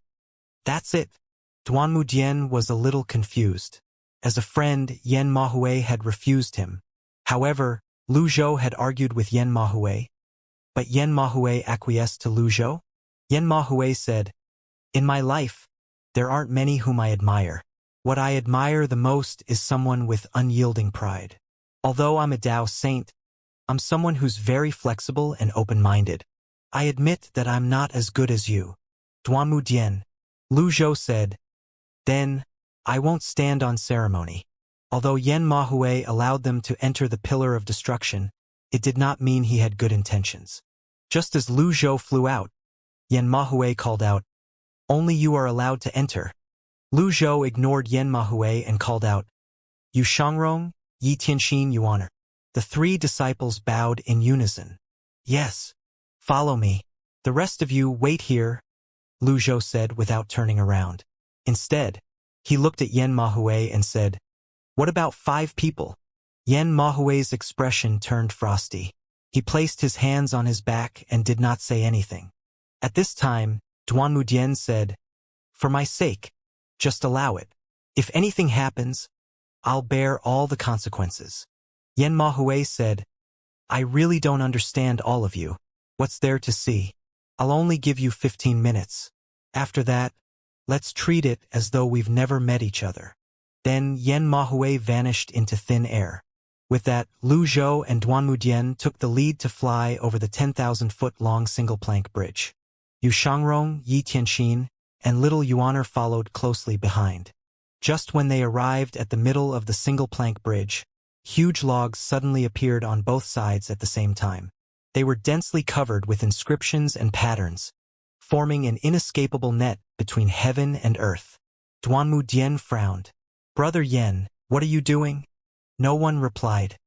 "That's it." Duanmu Dian was a little confused. As a friend, Yen Mahui had refused him. However, Lu Zhou had argued with Yen Mahui. But Yen Mahui acquiesced to Lu Zhou? Yen Mahui said, "In my life, there aren't many whom I admire. What I admire the most is someone with unyielding pride. Although I'm a Tao saint, I'm someone who's very flexible and open-minded. I admit that I'm not as good as you, Duanmu Dian." Lu Zhou said, "Then, I won't stand on ceremony." Although Yen Mahui allowed them to enter the Pillar of Destruction, it did not mean he had good intentions. Just as Lu Zhou flew out, Yen Mahui called out, "Only you are allowed to enter." Lu Zhou ignored Yen Mahui and called out, "Yu Shangrong, Yi Tianxin Yuaner." The three disciples bowed in unison. "Yes, follow me. The rest of you wait here," Lu Zhou said without turning around. Instead, he looked at Yen Mahui and said, "What about 5 people?" Yen Mahui's expression turned frosty. He placed his hands on his back and did not say anything. At this time, Duanmu Dian said, "For my sake, just allow it. If anything happens, I'll bear all the consequences." Yen Mahui said, "I really don't understand all of you. What's there to see? I'll only give you 15 minutes. After that, let's treat it as though we've never met each other." Then Yen Mahui vanished into thin air. With that, Lu Zhou and Duanmu Dian took the lead to fly over the 10,000-foot-long single-plank bridge. Yu Shangrong, Yi Tianxin, and little Yuaner followed closely behind. Just when they arrived at the middle of the single-plank bridge, Huge logs suddenly appeared on both sides at the same time. They were densely covered with inscriptions and patterns, forming an inescapable net between heaven and earth. Duanmu Dian frowned. "Brother Yen, what are you doing?" No one replied.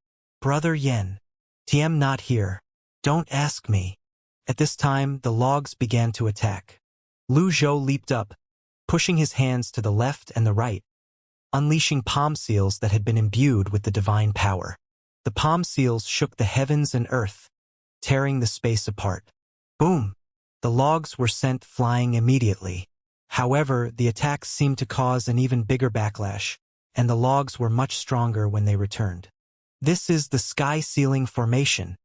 "Brother Yen. Tame not here. Don't ask me." At this time, the logs began to attack. Lu Zhou leaped up, pushing his hands to the left and the right, unleashing palm seals that had been imbued with the divine power. The palm seals shook the heavens and earth, tearing the space apart. Boom! The logs were sent flying immediately. However, the attacks seemed to cause an even bigger backlash, and the logs were much stronger when they returned. This is the sky sealing formation.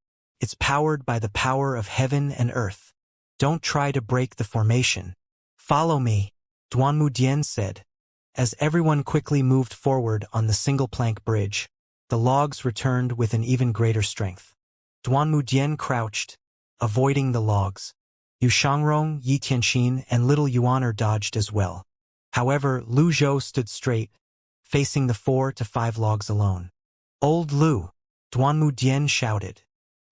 It's powered by the power of heaven and earth. Don't try to break the formation. Follow me, Duanmu Dian said. As everyone quickly moved forward on the single-plank bridge, the logs returned with an even greater strength. Duanmu Dian crouched, avoiding the logs. Yu Shangrong, Yi Tianxin, and little Yuaner dodged as well. However, Lu Zhou stood straight, facing the 4 to 5 logs alone. "Old Lu!" Duanmu Dian shouted.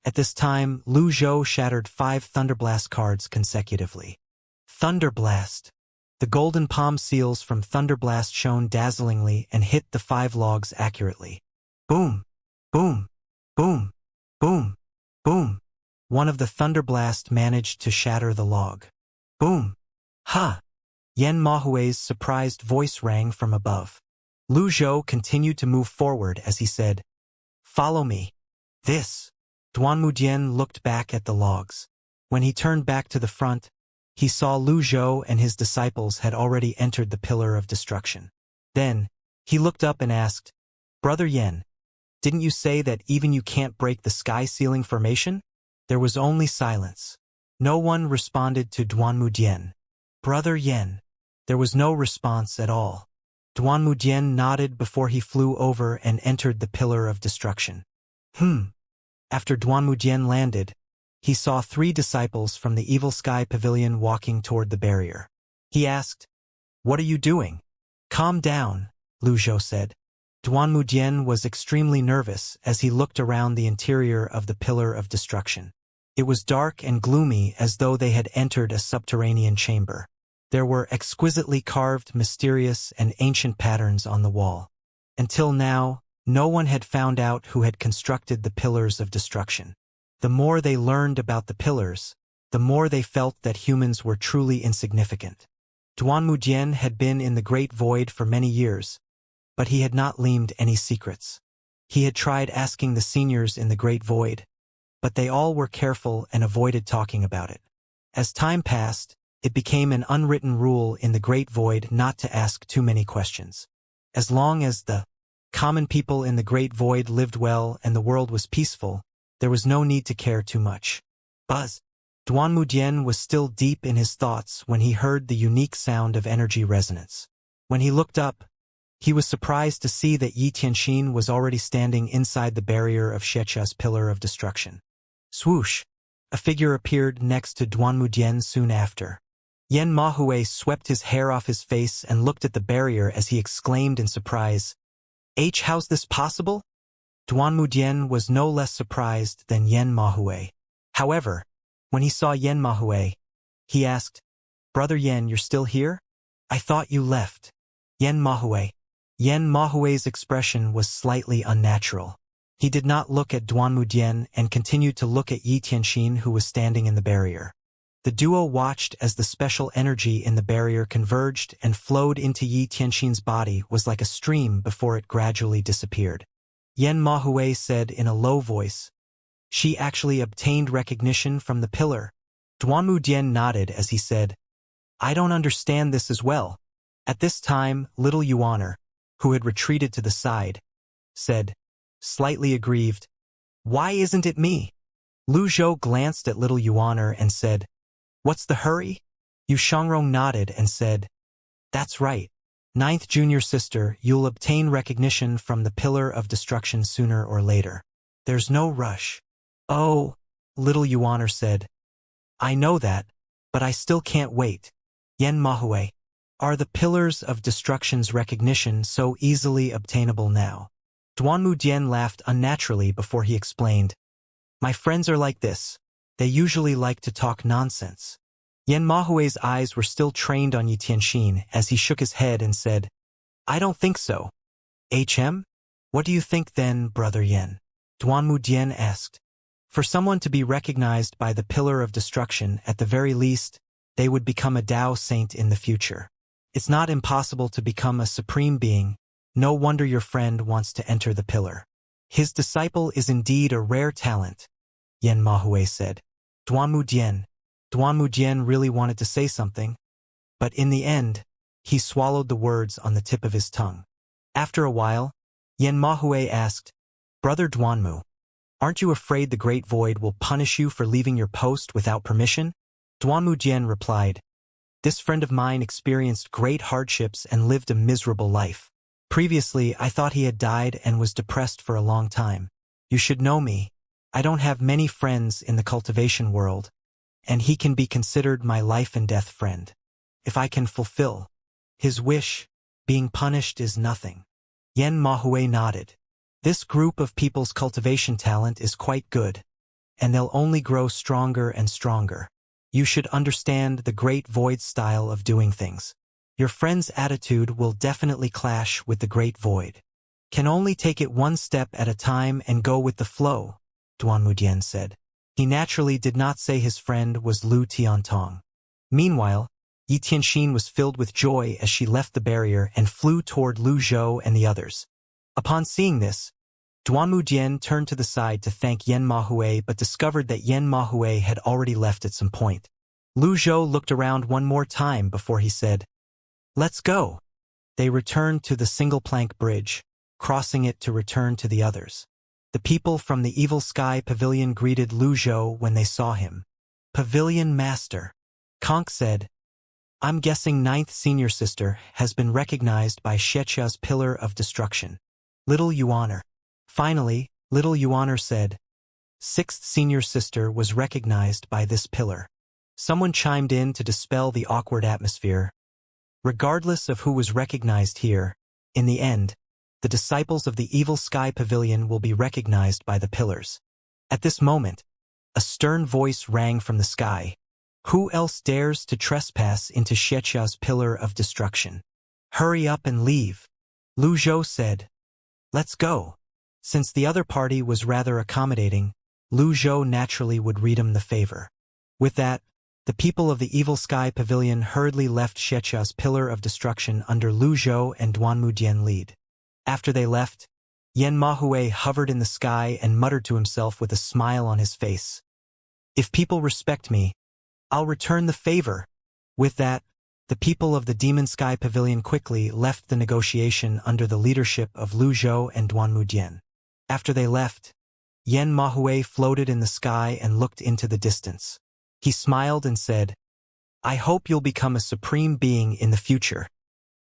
At this time, Lu Zhou shattered 5 Thunderblast cards consecutively. Thunderblast! The golden palm seals from Thunderblast shone dazzlingly and hit the 5 logs accurately. Boom! Boom! Boom! Boom! Boom! One of the Thunderblast managed to shatter the log. Boom! Ha! Yen Mahui's surprised voice rang from above. Lu Zhou continued to move forward as he said, "Follow me." This. Duanmu Dian looked back at the logs. When he turned back to the front, he saw Lu Zhou and his disciples had already entered the Pillar of Destruction. Then, he looked up and asked, "Brother Yen, didn't you say that even you can't break the sky-sealing formation?" There was only silence. No one responded to Duanmu Dian. "Brother Yen." There was no response at all. Duanmu Dian nodded before he flew over and entered the Pillar of Destruction. After Duanmu Dian landed, he saw 3 disciples from the Evil Sky Pavilion walking toward the barrier. He asked, "What are you doing?" "Calm down," Lu Zhou said. Duanmu Dian was extremely nervous as he looked around the interior of the Pillar of Destruction. It was dark and gloomy as though they had entered a subterranean chamber. There were exquisitely carved, mysterious, and ancient patterns on the wall. Until now, no one had found out who had constructed the Pillars of Destruction. The more they learned about the pillars, the more they felt that humans were truly insignificant. Duanmu Dian had been in the Great Void for many years, but he had not learned any secrets. He had tried asking the seniors in the Great Void, but they all were careful and avoided talking about it. As time passed, it became an unwritten rule in the Great Void not to ask too many questions. As long as the common people in the Great Void lived well and the world was peaceful, there was no need to care too much. Buzz! Duanmu Dian was still deep in his thoughts when he heard the unique sound of energy resonance. When he looked up, he was surprised to see that Yi Tianxin was already standing inside the barrier of Xianxia's Pillar of Destruction. Swoosh! A figure appeared next to Duanmu Dian soon after. Yen Mahui swept his hair off his face and looked at the barrier as he exclaimed in surprise, "How's this possible?" Duanmu Dian was no less surprised than Yen Mahui. However, when he saw Yen Mahui, he asked, "Brother Yen, you're still here? I thought you left." Yen Mahui. Yen Mahui's expression was slightly unnatural. He did not look at Duanmu Dian and continued to look at Yi Tianxin, who was standing in the barrier. The duo watched as the special energy in the barrier converged and flowed into Yi Tianxin's body was like a stream before it gradually disappeared. Yen Mahui said in a low voice, "She actually obtained recognition from the pillar." Duanmu Dian nodded as he said, "I don't understand this as well." At this time, little Yuaner, who had retreated to the side, said, slightly aggrieved, "Why isn't it me?" Lu Zhou glanced at little Yuaner and said, "What's the hurry?" Yu Shangrong nodded and said, "That's right. 9th junior sister, you'll obtain recognition from the Pillar of Destruction sooner or later. There's no rush." "Oh," little Yuaner said, "I know that, but I still can't wait." Yen Mahui. Are the Pillars of Destruction's recognition so easily obtainable now? Duanmu Dian laughed unnaturally before he explained, "My friends are like this. They usually like to talk nonsense." Yan Mahui's eyes were still trained on Yi Tianxin as he shook his head and said, "I don't think so." "HM? What do you think then, Brother Yan?" Duanmu Dian asked. "For someone to be recognized by the Pillar of Destruction, at the very least, they would become a Tao saint in the future. It's not impossible to become a supreme being. No wonder your friend wants to enter the pillar. His disciple is indeed a rare talent," Yan Mahui said. Duanmu Dian really wanted to say something, but in the end, he swallowed the words on the tip of his tongue. After a while, Yan Mahui asked, "Brother Duanmu, aren't you afraid the Great Void will punish you for leaving your post without permission?" Duanmu Dian replied, "This friend of mine experienced great hardships and lived a miserable life. Previously, I thought he had died and was depressed for a long time. You should know me. I don't have many friends in the cultivation world, and he can be considered my life and death friend. If I can fulfill his wish, being punished is nothing." Yan Mahui nodded. "This group of people's cultivation talent is quite good, and they'll only grow stronger and stronger. You should understand the Great Void style of doing things. Your friend's attitude will definitely clash with the Great Void. Can only take it one step at a time and go with the flow," Duanmu Dian said. He naturally did not say his friend was Lu Tiantong. Meanwhile, Yi Tianxin was filled with joy as she left the barrier and flew toward Lu Zhou and the others. Upon seeing this, Duanmu Dian turned to the side to thank Yan Mahui but discovered that Yan Mahui had already left at some point. Lu Zhou looked around one more time before he said, "Let's go." They returned to the single-plank bridge, crossing it to return to the others. The people from the Evil Sky Pavilion greeted Lu Zhou when they saw him. "Pavilion Master," Conk said, "I'm guessing 9th Senior Sister has been recognized by Xianxia's Pillar of Destruction." Little Yuaner. Finally, Little Yuaner said, 6th Senior Sister was recognized by this pillar. Someone chimed in to dispel the awkward atmosphere. Regardless of who was recognized here, in the end, the disciples of the Evil Sky Pavilion will be recognized by the pillars. At this moment, a stern voice rang from the sky. "Who else dares to trespass into Xianxia's Pillar of Destruction? Hurry up and leave." Lu Zhou said, "Let's go." Since the other party was rather accommodating, Lu Zhou naturally would read him the favor. With that, the people of the Evil Sky Pavilion hurriedly left Xianxia's Pillar of Destruction under Lu Zhou and Duanmu Dian lead. After they left, Yan Mahui hovered in the sky and muttered to himself with a smile on his face, "If people respect me, I'll return the favor." With that, the people of the Demon Sky Pavilion quickly left the negotiation under the leadership of Lu Zhou and Duanmu Dian. After they left, Yan Mahui floated in the sky and looked into the distance. He smiled and said, "I hope you'll become a supreme being in the future."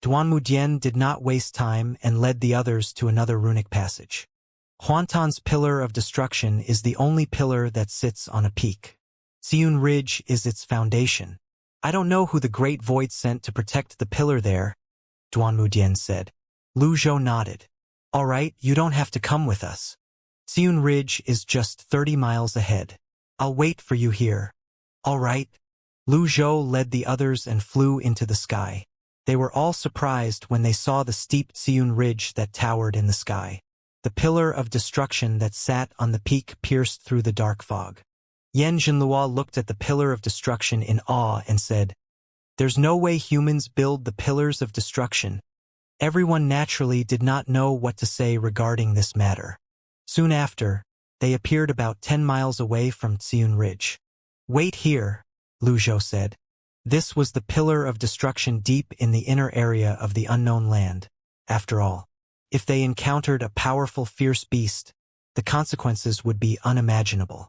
Duanmu Dian did not waste time and led the others to another runic passage. Huantan's Pillar of Destruction is the only pillar that sits on a peak. Xiun Ridge is its foundation. "I don't know who the Great Void sent to protect the pillar there," Duanmu Dian said. Lu Zhou nodded. "All right, you don't have to come with us. Xiun Ridge is just 30 miles ahead. I'll wait for you here." "All right." Lu Zhou led the others and flew into the sky. They were all surprised when they saw the steep Xiun Ridge that towered in the sky. The Pillar of Destruction that sat on the peak pierced through the dark fog. Yan Zhenluo looked at the Pillar of Destruction in awe and said, "There's no way humans build the Pillars of Destruction." Everyone naturally did not know what to say regarding this matter. Soon after, they appeared about 10 miles away from Xiun Ridge. "Wait here," Lu Zhou said. This was the Pillar of Destruction deep in the inner area of the unknown land. After all, if they encountered a powerful fierce beast, the consequences would be unimaginable.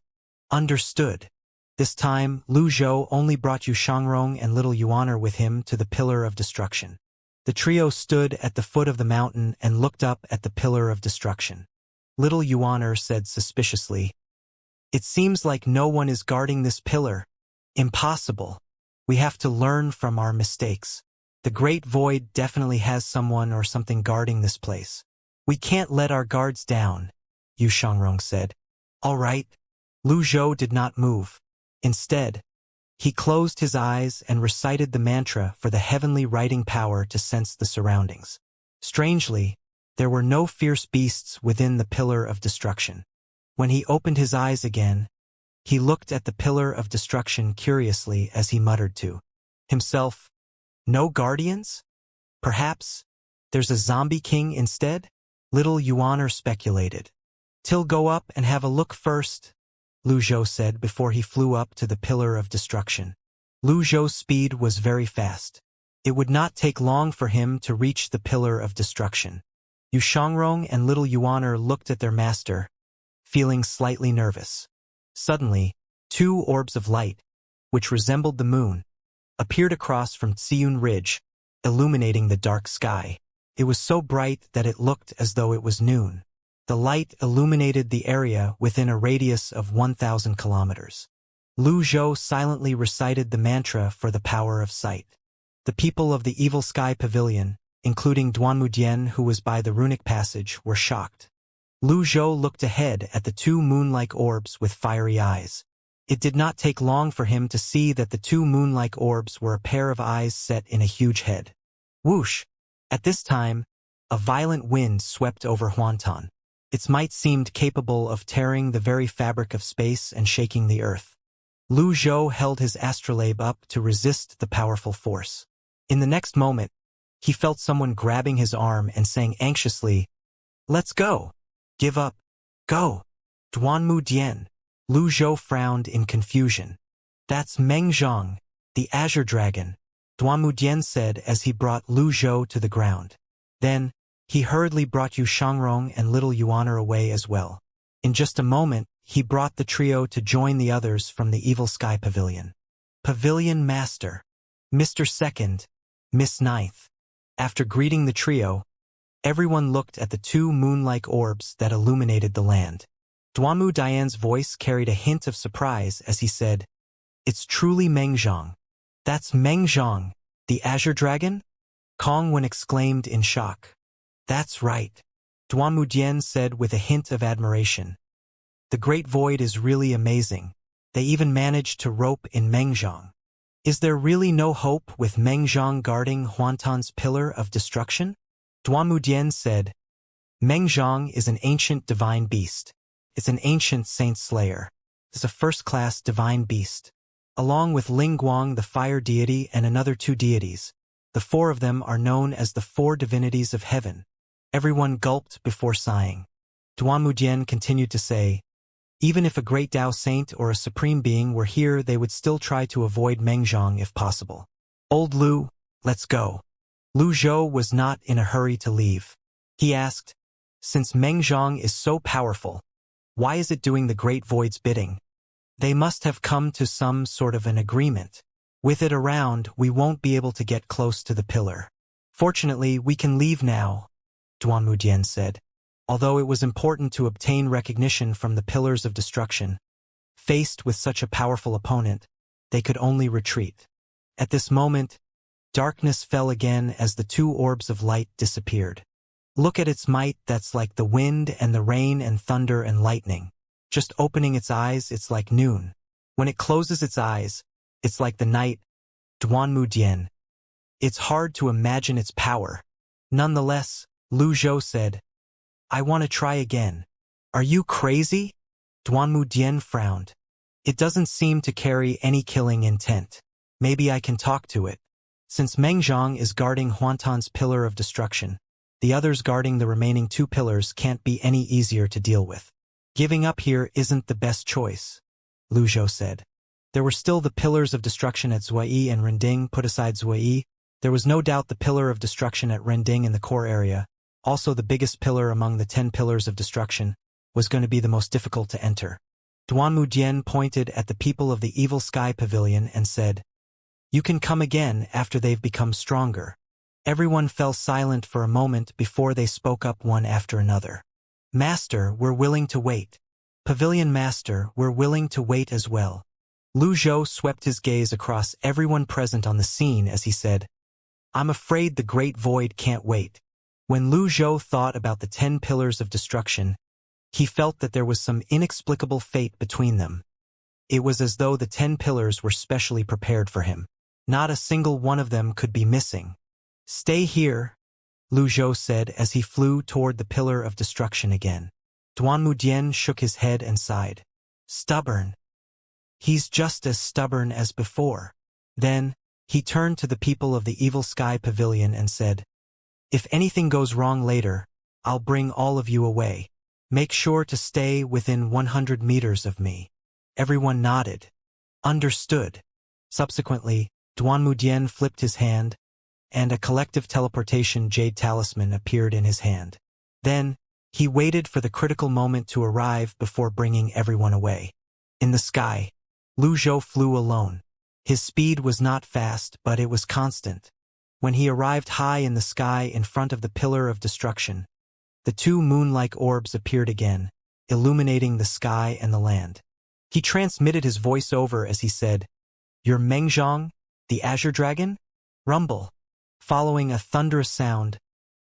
Understood. This time, Lu Zhou only brought Yu Shangrong and Little Yuaner with him to the Pillar of Destruction. The trio stood at the foot of the mountain and looked up at the Pillar of Destruction. Little Yuaner said suspiciously, "It seems like no one is guarding this pillar. Impossible. We have to learn from our mistakes. The Great Void definitely has someone or something guarding this place." We can't let our guards down, Yu Shangrong said. All right. Lu Zhou did not move. Instead, he closed his eyes and recited the mantra for the heavenly writing power to sense the surroundings. Strangely, there were no fierce beasts within the pillar of destruction. When he opened his eyes again, he looked at the pillar of destruction curiously as he muttered to himself, "No guardians? Perhaps there's a zombie king instead?" Little Yuaner speculated. "Till go up and have a look first," Lu Zhou said before he flew up to the pillar of destruction. Lu Zhou's speed was very fast. It would not take long for him to reach the pillar of destruction. Yu Shangrong and Little Yuaner looked at their master, feeling slightly nervous. Suddenly, two orbs of light, which resembled the moon, appeared across from Tsiyun Ridge, illuminating the dark sky. It was so bright that it looked as though it was noon. The light illuminated the area within a radius of 1,000 kilometers. Lu Zhou silently recited the mantra for the power of sight. The people of the Evil Sky Pavilion, including Duanmudian who was by the runic passage, were shocked. Lu Zhou looked ahead at the two moon-like orbs with fiery eyes. It did not take long for him to see that the two moon-like orbs were a pair of eyes set in a huge head. Whoosh! At this time, a violent wind swept over Huantan. Its might seemed capable of tearing the very fabric of space and shaking the earth. Lu Zhou held his astrolabe up to resist the powerful force. In the next moment, he felt someone grabbing his arm and saying anxiously, "Let's go! Give up! Go! Duanmu Dian." Lu Zhou frowned in confusion. "That's Meng Zhang, the Azure Dragon," Duanmu Dian said as he brought Lu Zhou to the ground. Then, he hurriedly brought Yu Shangrong and Little Yuaner away as well. In just a moment, he brought the trio to join the others from the Evil Sky Pavilion. Pavilion Master, Mr. Second, Miss Ninth. After greeting the trio, everyone looked at the two moon-like orbs that illuminated the land. Duanmu Dian's voice carried a hint of surprise as he said, "It's truly Meng Zhang." "That's Meng Zhang, the Azure Dragon?" Kong Wen exclaimed in shock. "That's right," Duanmu Dian said with a hint of admiration. "The Great Void is really amazing. They even managed to rope in Meng Zhang. Is there really no hope with Meng Zhang guarding Huantan's pillar of destruction?" Duanmu Dian said, "Meng Zhang is an ancient divine beast. It's an ancient saint slayer. It's a first-class divine beast. Along with Ling Guang, the fire deity, and another two deities, the four of them are known as the four divinities of heaven." Everyone gulped before sighing. Duanmu Dian continued to say, "Even if a great Tao saint or a supreme being were here, they would still try to avoid Meng Zhang if possible. Old Lu, let's go." Lu Zhou was not in a hurry to leave. He asked, "Since Meng Zhang is so powerful, why is it doing the Great Void's bidding? They must have come to some sort of an agreement. With it around, we won't be able to get close to the pillar. Fortunately, we can leave now," Duanmu Dian said. Although it was important to obtain recognition from the pillars of destruction, faced with such a powerful opponent, they could only retreat. At this moment, darkness fell again as the two orbs of light disappeared. Look at its might, that's like the wind and the rain and thunder and lightning. Just opening its eyes, it's like noon. When it closes its eyes, it's like the night. Duanmu Dian. It's hard to imagine its power. Nonetheless, Lu Zhou said, "I want to try again." "Are you crazy?" Duanmu Dian frowned. "It doesn't seem to carry any killing intent. Maybe I can talk to it. Since Meng Zhang is guarding Huantan's pillar of destruction, the others guarding the remaining two pillars can't be any easier to deal with. Giving up here isn't the best choice," Lu Zhou said. There were still the pillars of destruction at Zuai and Rending. Put aside Zuai, there was no doubt the pillar of destruction at Rending in the core area, also the biggest pillar among the 10 pillars of destruction, was going to be the most difficult to enter. Duanmu Dian pointed at the people of the Evil Sky Pavilion and said, "You can come again after they've become stronger." Everyone fell silent for a moment before they spoke up one after another. "Master, we're willing to wait." "Pavilion Master, we're willing to wait as well." Lu Zhou swept his gaze across everyone present on the scene as he said, "I'm afraid the Great Void can't wait. When Lu Zhou thought about the 10 pillars of destruction, he felt that there was some inexplicable fate between them. It was as though the 10 pillars were specially prepared for him. Not a single one of them could be missing. "Stay here," Lu Zhou said as he flew toward the pillar of destruction again. Duanmudian shook his head and sighed. "Stubborn. He's just as stubborn as before." Then, he turned to the people of the Evil Sky Pavilion and said, "If anything goes wrong later, I'll bring all of you away. Make sure to stay within 100 meters of me." Everyone nodded. Understood. Subsequently, Duanmudian flipped his hand, and a collective teleportation jade talisman appeared in his hand. Then, he waited for the critical moment to arrive before bringing everyone away. In the sky, Lu Zhou flew alone. His speed was not fast, but it was constant. When he arrived high in the sky in front of the pillar of destruction, the two moon-like orbs appeared again, illuminating the sky and the land. He transmitted his voice over as he said, "You're Mengzhong, the Azure Dragon?" Rumble. Following a thunderous sound,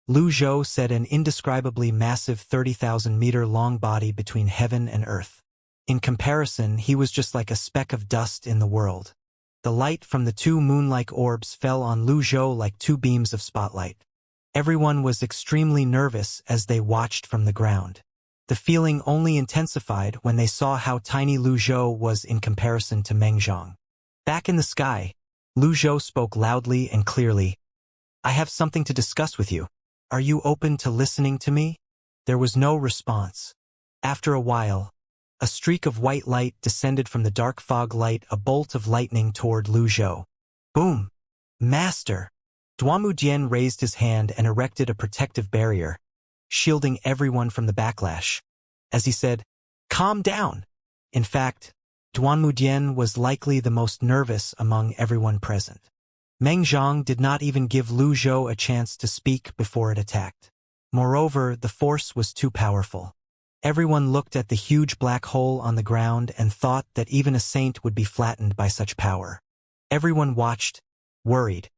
Lu Zhou set an indescribably massive 30,000-meter-long body between heaven and earth. In comparison, he was just like a speck of dust in the world. The light from the two moon-like orbs fell on Lu Zhou like two beams of spotlight. Everyone was extremely nervous as they watched from the ground. The feeling only intensified when they saw how tiny Lu Zhou was in comparison to Mengzhong. Back in the sky, Lu Zhou spoke loudly and clearly. "I have something to discuss with you. Are you open to listening to me?" There was no response. After a while, a streak of white light descended from the dark fog light, a bolt of lightning toward Lu Zhou. Boom! "Master!" Duanmudian raised his hand and erected a protective barrier, shielding everyone from the backlash. As he said, "Calm down." In fact, Duanmudian was likely the most nervous among everyone present. Mengzhong did not even give Lu Zhou a chance to speak before it attacked. Moreover, the force was too powerful. Everyone looked at the huge black hole on the ground and thought that even a saint would be flattened by such power. Everyone watched, worried.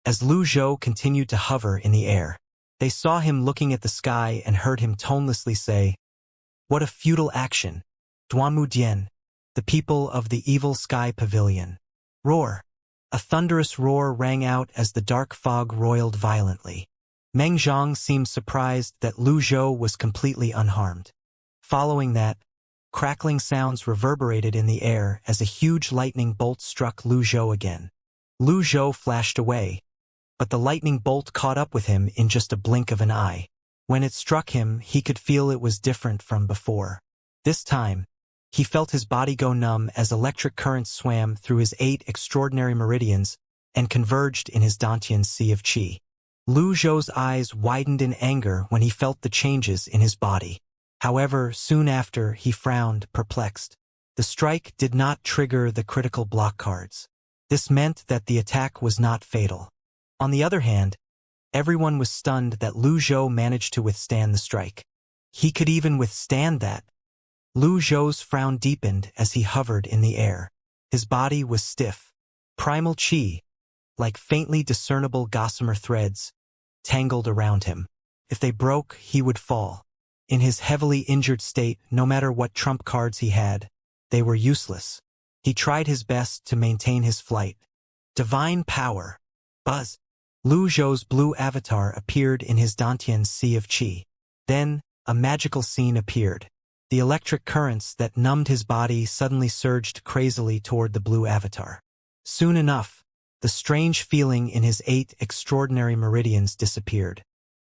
As Lu Zhou continued to hover in the air, they saw him looking at the sky and heard him tonelessly say, "What a futile action. Duanmudian, the people of the Evil Sky Pavilion." Roar. A thunderous roar rang out as the dark fog roiled violently. Mengzhong seemed surprised that Lu Zhou was completely unharmed. Following that, crackling sounds reverberated in the air as a huge lightning bolt struck Lu Zhou again. Lu Zhou flashed away, but the lightning bolt caught up with him in just a blink of an eye. When it struck him, he could feel it was different from before. This time, he felt his body go numb as electric currents swam through his 8 extraordinary meridians and converged in his Dantian sea of qi. Lu Zhou's eyes widened in anger when he felt the changes in his body. However, soon after, he frowned, perplexed. The strike did not trigger the critical block cards. This meant that the attack was not fatal. On the other hand, everyone was stunned that Lu Zhou managed to withstand the strike. He could even withstand that. Lu Zhou's frown deepened as he hovered in the air. His body was stiff. Primal qi, like faintly discernible gossamer threads, tangled around him. If they broke, he would fall. In his heavily injured state, no matter what trump cards he had, they were useless. He tried his best to maintain his flight. Divine power. Buzz. Lu Zhou's blue avatar appeared in his Dantian sea of qi. Then, a magical scene appeared. The electric currents that numbed his body suddenly surged crazily toward the blue avatar. Soon enough, the strange feeling in his 8 extraordinary meridians disappeared.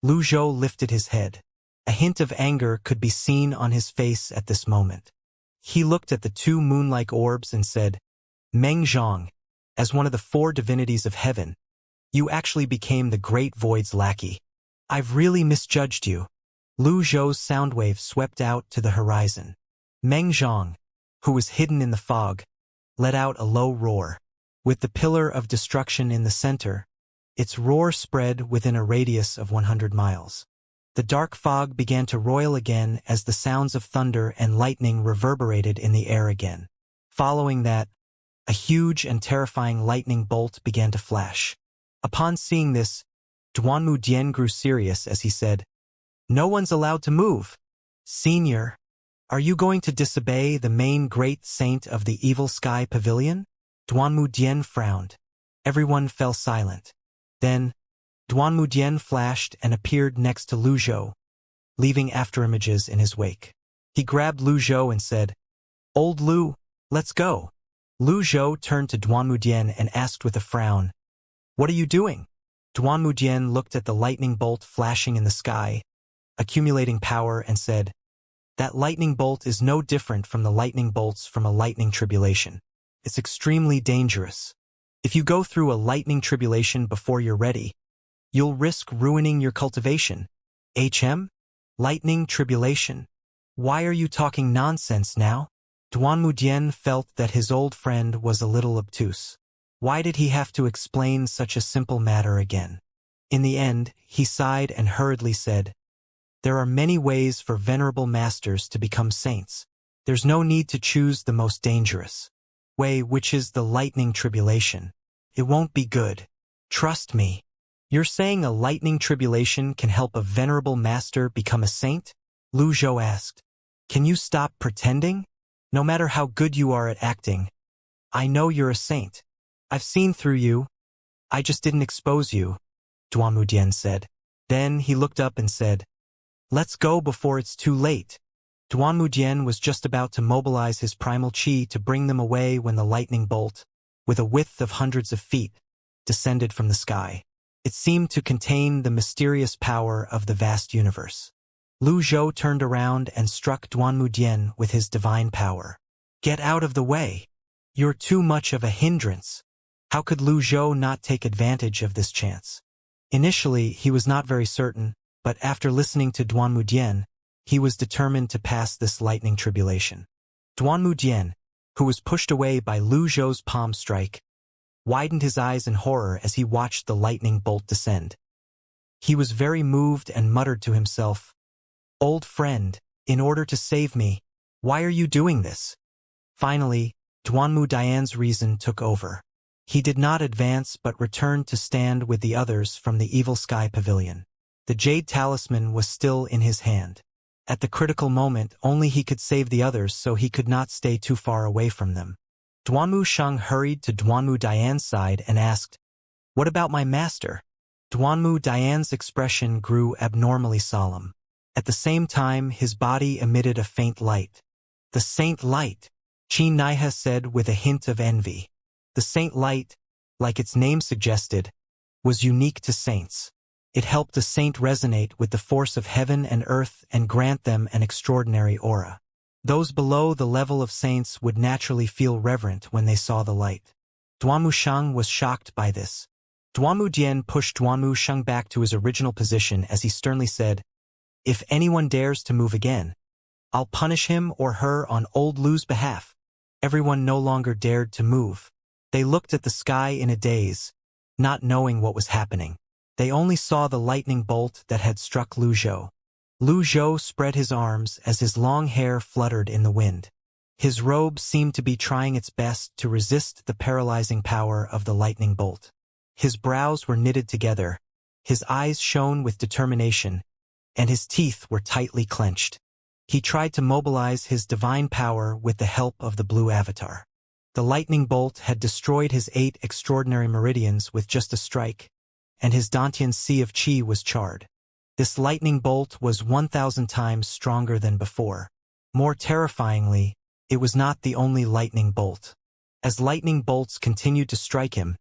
Lu Zhou lifted his head. A hint of anger could be seen on his face at this moment. He looked at the 2 moon-like orbs and said, "Mengzhong, as one of the 4 divinities of heaven, you actually became the Great Void's lackey. I've really misjudged you." Lu Zhou's sound wave swept out to the horizon. Mengzhong, who was hidden in the fog, let out a low roar. With the pillar of destruction in the center, its roar spread within a radius of 100 miles. The dark fog began to roil again as the sounds of thunder and lightning reverberated in the air again. Following that, a huge and terrifying lightning bolt began to flash. Upon seeing this, Duanmu Dian grew serious as he said, "No one's allowed to move. Senior, are you going to disobey the main great saint of the evil sky pavilion?" Duanmu Dian frowned. Everyone fell silent. Then, Duanmu Dian flashed and appeared next to Lu Zhou, leaving afterimages in his wake. He grabbed Lu Zhou and said, "Old Lu, let's go." Lu Zhou turned to Duanmu Dian and asked with a frown, "What are you doing?" Duanmu Dian looked at the lightning bolt flashing in the sky, accumulating power, and said, "That lightning bolt is no different from the lightning bolts from a lightning tribulation. It's extremely dangerous. If you go through a lightning tribulation before you're ready, you'll risk ruining your cultivation." Lightning tribulation? Why are you talking nonsense now? Duanmu Dian felt that his old friend was a little obtuse. Why did he have to explain such a simple matter again? In the end, he sighed and hurriedly said, "There are many ways for venerable masters to become saints. There's no need to choose the most dangerous way, which is the lightning tribulation. It won't be good. Trust me." "You're saying a lightning tribulation can help a venerable master become a saint?" Lu Zhou asked. "Can you stop pretending? No matter how good you are at acting, I know you're a saint. I've seen through you. I just didn't expose you," Duanmu Dian said. Then he looked up and said, "Let's go before it's too late." Duanmu Dian was just about to mobilize his primal chi to bring them away when the lightning bolt, with a width of hundreds of feet, descended from the sky. It seemed to contain the mysterious power of the vast universe. Lu Zhou turned around and struck Duanmu Dian with his divine power. "Get out of the way. You're too much of a hindrance." How could Lu Zhou not take advantage of this chance? Initially, he was not very certain, but after listening to Duanmu Dian, he was determined to pass this lightning tribulation. Duanmu Dian, who was pushed away by Lu Zhou's palm strike, widened his eyes in horror as he watched the lightning bolt descend. He was very moved and muttered to himself, "Old friend, in order to save me, why are you doing this?" Finally, Duanmu Dian's reason took over. He did not advance but returned to stand with the others from the evil sky pavilion. The jade talisman was still in his hand. At the critical moment, only he could save the others, so he could not stay too far away from them. Duanmu Shang hurried to Duanmu Dian's side and asked, "What about my master?" Duanmu Dian's expression grew abnormally solemn. At the same time, his body emitted a faint light. "The saint light," Qi Naiha said with a hint of envy. The saint light, like its name suggested, was unique to saints. It helped a saint resonate with the force of heaven and earth and grant them an extraordinary aura. Those below the level of saints would naturally feel reverent when they saw the light. Duanmu Shang was shocked by this. Duanmu Dian pushed Duanmu Shang back to his original position as he sternly said, "If anyone dares to move again, I'll punish him or her on old Lu's behalf." Everyone no longer dared to move. They looked at the sky in a daze, not knowing what was happening. They only saw the lightning bolt that had struck Lu Zhou. Lu Zhou spread his arms as his long hair fluttered in the wind. His robe seemed to be trying its best to resist the paralyzing power of the lightning bolt. His brows were knitted together, his eyes shone with determination, and his teeth were tightly clenched. He tried to mobilize his divine power with the help of the blue avatar. The lightning bolt had destroyed his 8 extraordinary meridians with just a strike, and his Dantian sea of qi was charred. This lightning bolt was 1,000 times stronger than before. More terrifyingly, it was not the only lightning bolt. As lightning bolts continued to strike him,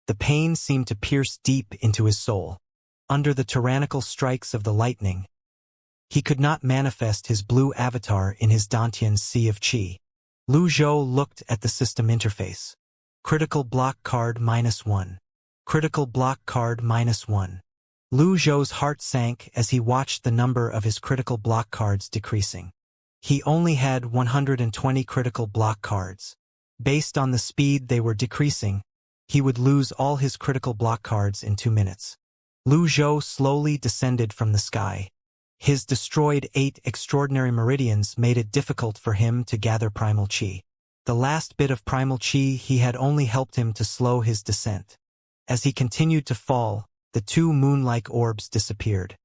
the pain seemed to pierce deep into his soul. Under the tyrannical strikes of the lightning, he could not manifest his blue avatar in his Dantian sea of qi. Lu Zhou looked at the system interface. Critical block card -1. Critical block card -1. Lu Zhou's heart sank as he watched the number of his critical block cards decreasing. He only had 120 critical block cards. Based on the speed they were decreasing, he would lose all his critical block cards in 2 minutes. Lu Zhou slowly descended from the sky. His destroyed 8 extraordinary meridians made it difficult for him to gather primal qi. The last bit of primal qi he had only helped him to slow his descent. As he continued to fall, the two moon-like orbs disappeared.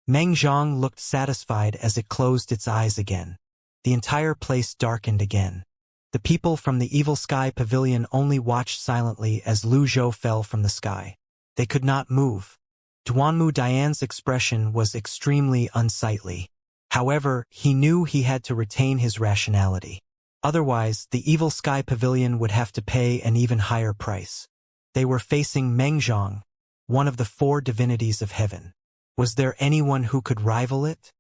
Meng Zhang looked satisfied as it closed its eyes again. The entire place darkened again. The people from the Evil Sky Pavilion only watched silently as Lu Zhou fell from the sky. They could not move. Duanmu Dian's expression was extremely unsightly. However, he knew he had to retain his rationality. Otherwise, the Evil Sky Pavilion would have to pay an even higher price. They were facing Meng Zhang, one of the four divinities of heaven. Was there anyone who could rival it?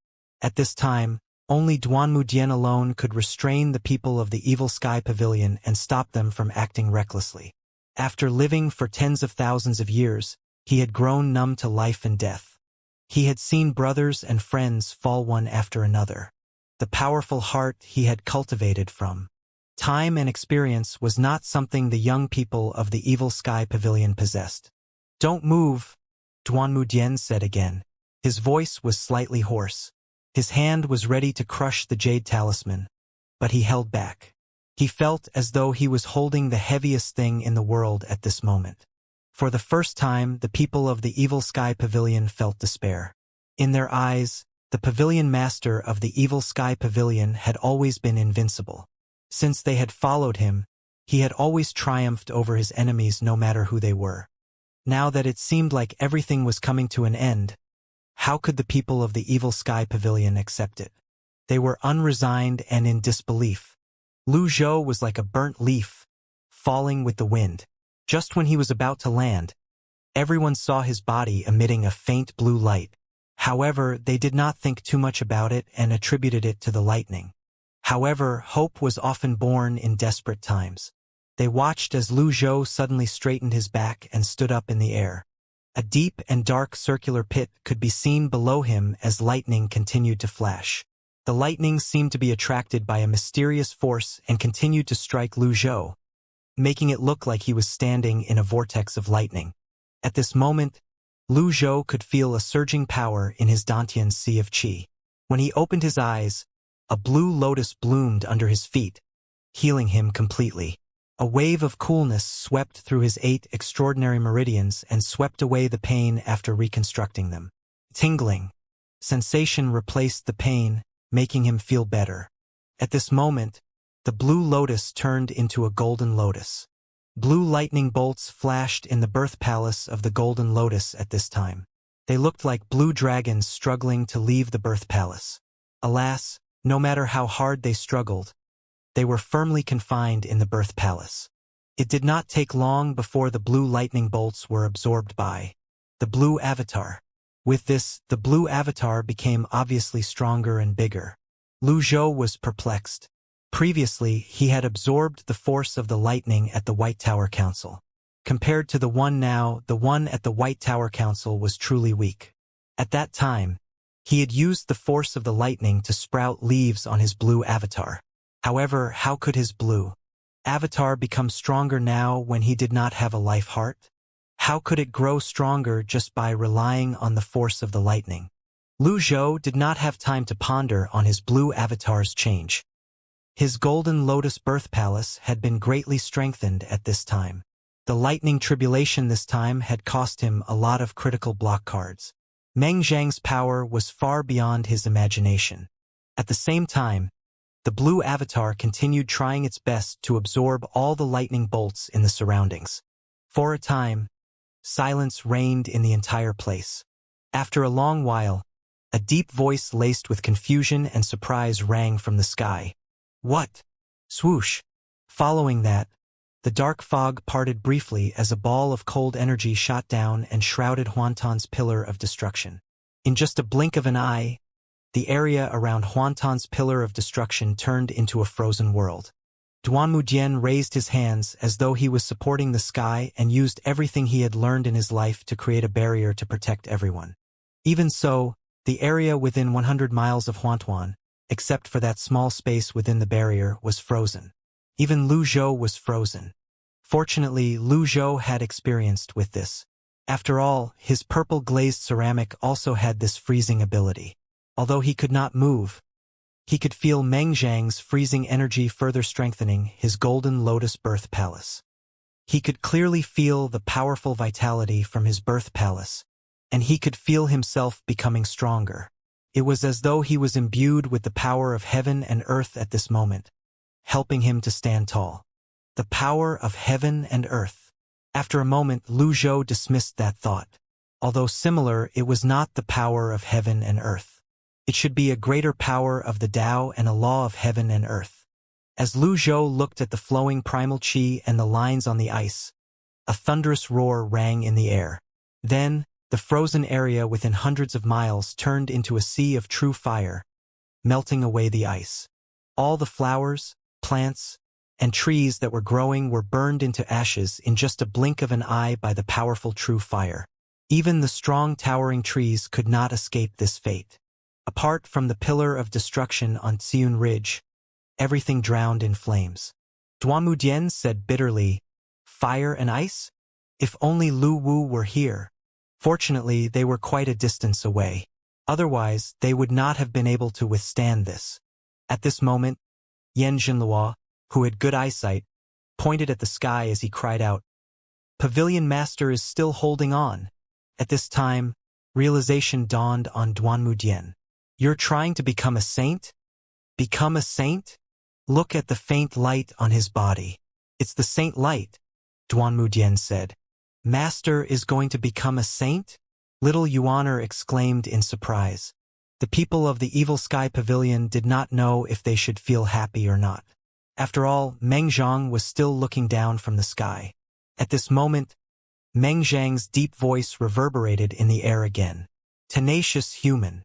At this time, only Duanmu Dian alone could restrain the people of the Evil Sky Pavilion and stop them from acting recklessly. After living for tens of thousands of years, he had grown numb to life and death. He had seen brothers and friends fall one after another. The powerful heart he had cultivated from time and experience was not something the young people of the Evil Sky Pavilion possessed. "Don't move," Duanmu Dian said again. His voice was slightly hoarse. His hand was ready to crush the jade talisman, but he held back. He felt as though he was holding the heaviest thing in the world at this moment. For the first time, the people of the Evil Sky Pavilion felt despair. In their eyes, the pavilion master of the Evil Sky Pavilion had always been invincible. Since they had followed him, he had always triumphed over his enemies no matter who they were. Now that it seemed like everything was coming to an end, how could the people of the Evil Sky Pavilion accept it? They were unresigned and in disbelief. Lu Zhou was like a burnt leaf, falling with the wind. Just when he was about to land, everyone saw his body emitting a faint blue light. However, they did not think too much about it and attributed it to the lightning. However, hope was often born in desperate times. They watched as Lu Zhou suddenly straightened his back and stood up in the air. A deep and dark circular pit could be seen below him as lightning continued to flash. The lightning seemed to be attracted by a mysterious force and continued to strike Lu Zhou, making it look like he was standing in a vortex of lightning. At this moment, Lu Zhou could feel a surging power in his Dantian sea of qi. When he opened his eyes, a blue lotus bloomed under his feet, healing him completely. A wave of coolness swept through his 8 extraordinary meridians and swept away the pain after reconstructing them. Tingling sensation replaced the pain, making him feel better. At this moment, the blue lotus turned into a golden lotus. Blue lightning bolts flashed in the birth palace of the golden lotus at this time. They looked like blue dragons struggling to leave the birth palace. Alas, no matter how hard they struggled, they were firmly confined in the birth palace. It did not take long before the blue lightning bolts were absorbed by the blue avatar. With this, the blue avatar became obviously stronger and bigger. Lu Zhou was perplexed. Previously, he had absorbed the force of the lightning at the White Tower Council. Compared to the one now, the one at the White Tower Council was truly weak. At that time, he had used the force of the lightning to sprout leaves on his blue avatar. However, how could his blue avatar become stronger now when he did not have a life heart? How could it grow stronger just by relying on the force of the lightning? Lu Zhou did not have time to ponder on his blue avatar's change. His golden lotus birth palace had been greatly strengthened at this time. The lightning tribulation this time had cost him a lot of critical block cards. Meng Zhang's power was far beyond his imagination. At the same time, the blue avatar continued trying its best to absorb all the lightning bolts in the surroundings. For a time, silence reigned in the entire place. After a long while, a deep voice laced with confusion and surprise rang from the sky. "What?" Swoosh. Following that, the dark fog parted briefly as a ball of cold energy shot down and shrouded Huantan's pillar of destruction. In just a blink of an eye, the area around Huantan's pillar of destruction turned into a frozen world. Duanmu Dian raised his hands as though he was supporting the sky and used everything he had learned in his life to create a barrier to protect everyone. Even so, the area within 100 miles of Huantuan, except for that small space within the barrier, was frozen. Even Lu Zhou was frozen. Fortunately, Lu Zhou had experienced with this. After all, his purple glazed ceramic also had this freezing ability. Although he could not move, he could feel Meng Zhang's freezing energy further strengthening his golden lotus birth palace. He could clearly feel the powerful vitality from his birth palace, and he could feel himself becoming stronger. It was as though he was imbued with the power of heaven and earth at this moment, helping him to stand tall. The power of heaven and earth. After a moment, Lu Zhou dismissed that thought. Although similar, it was not the power of heaven and earth. It should be a greater power of the Tao and a law of heaven and earth. As Lu Zhou looked at the flowing primal qi and the lines on the ice, a thunderous roar rang in the air. Then, the frozen area within hundreds of miles turned into a sea of true fire, melting away the ice. All the flowers, plants, and trees that were growing were burned into ashes in just a blink of an eye by the powerful true fire. Even the strong towering trees could not escape this fate. Apart from the pillar of destruction on Xiun Ridge, everything drowned in flames. Duanmudian said bitterly, "Fire and ice? If only Lu Wu were here." Fortunately, they were quite a distance away. Otherwise, they would not have been able to withstand this. At this moment, Yan Jinlua, who had good eyesight, pointed at the sky as he cried out, "Pavilion Master is still holding on." At this time, realization dawned on Duanmudian. "You're trying to become a saint? Become a saint? Look at the faint light on his body. It's the saint light," Duanmudian said. "Master is going to become a saint?" Little Yuaner exclaimed in surprise. The people of the Evil Sky Pavilion did not know if they should feel happy or not. After all, Meng Zhang was still looking down from the sky. At this moment, Meng Zhang's deep voice reverberated in the air again. "Tenacious human."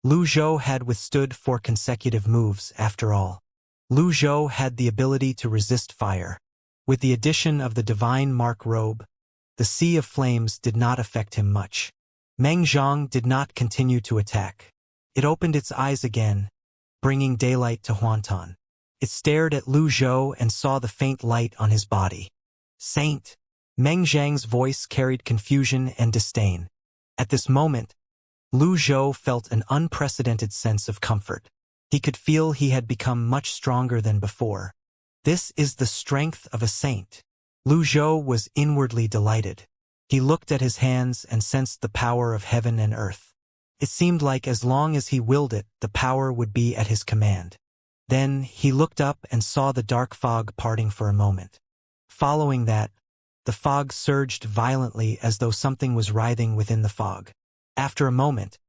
Lu Zhou had withstood 4 consecutive moves, after all. Lu Zhou had the ability to resist fire. With the addition of the divine mark robe, the sea of flames did not affect him much. Meng Zhang did not continue to attack. It opened its eyes again, bringing daylight to Huantan. It stared at Lu Zhou and saw the faint light on his body. "Saint!" Meng Zhang's voice carried confusion and disdain. At this moment, Lu Zhou felt an unprecedented sense of comfort. He could feel he had become much stronger than before. This is the strength of a saint. Lu Zhou was inwardly delighted. He looked at his hands and sensed the power of heaven and earth. It seemed like as long as he willed it, the power would be at his command. Then he looked up and saw the dark fog parting for a moment. Following that, the fog surged violently as though something was writhing within the fog. After a moment,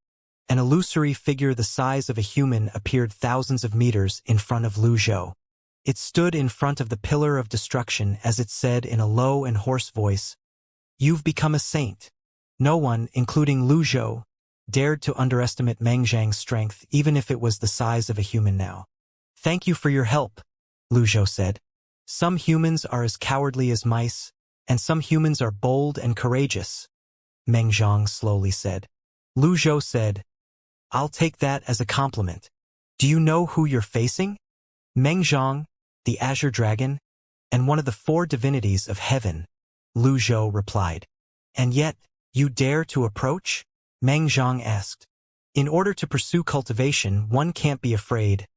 an illusory figure the size of a human appeared thousands of meters in front of Lu Zhou. It stood in front of the pillar of destruction as it said in a low and hoarse voice, "You've become a saint." No one, including Lu Zhou, dared to underestimate Meng Zhang's strength, even if it was the size of a human now. "Thank you for your help," Lu Zhou said. "Some humans are as cowardly as mice, and some humans are bold and courageous," Meng Zhang slowly said. Lu Zhou said, "I'll take that as a compliment. Do you know who you're facing?" "Meng Zhang, the Azure Dragon, and one of the 4 divinities of heaven," Lu Zhou replied. "And yet, you dare to approach?" Meng Zhang asked. "In order to pursue cultivation, one can't be afraid,"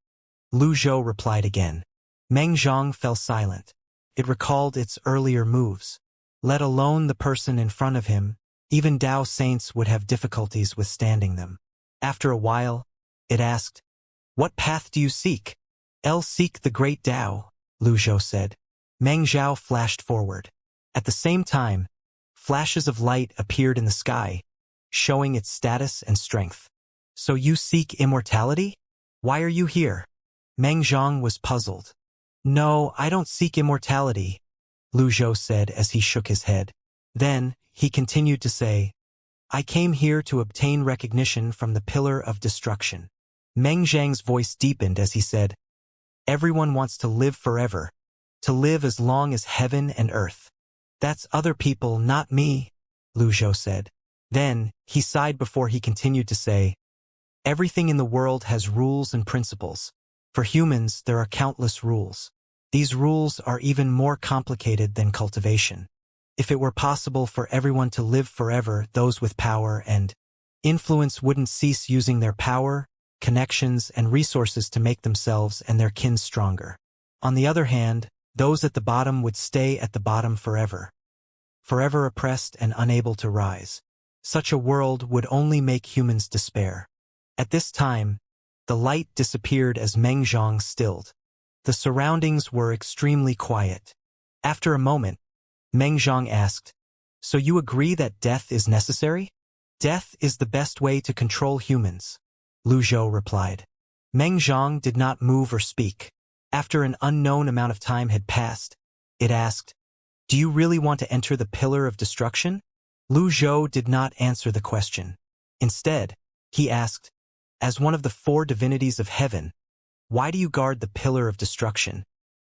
Lu Zhou replied again. Meng Zhang fell silent. It recalled its earlier moves. Let alone the person in front of him, even Tao saints would have difficulties withstanding them. After a while, it asked, "What path do you seek?" "I'll seek the great Tao," Lu Zhou said. Meng Zhao flashed forward. At the same time, flashes of light appeared in the sky, showing its status and strength. "So you seek immortality? Why are you here?" Meng Zhang was puzzled. "No, I don't seek immortality," Lu Zhou said as he shook his head. Then, he continued to say, "I came here to obtain recognition from the Pillar of Destruction." Meng Zhang's voice deepened as he said, "Everyone wants to live forever, to live as long as heaven and earth." "That's other people, not me," Lu Zhou said. Then, he sighed before he continued to say, "Everything in the world has rules and principles. For humans, there are countless rules. These rules are even more complicated than cultivation. If it were possible for everyone to live forever, those with power and influence wouldn't cease using their power, connections, and resources to make themselves and their kin stronger. On the other hand, those at the bottom would stay at the bottom forever, forever oppressed and unable to rise. Such a world would only make humans despair. At this time, the light disappeared as Meng Zhang stilled. The surroundings were extremely quiet. After a moment, Meng Zhang asked, "So you agree that death is necessary?" "Death is the best way to control humans," Lu Zhou replied. Meng Zhang did not move or speak. After an unknown amount of time had passed, it asked, "Do you really want to enter the Pillar of Destruction?" Lu Zhou did not answer the question. Instead, he asked, "As one of the 4 divinities of heaven, why do you guard the Pillar of Destruction?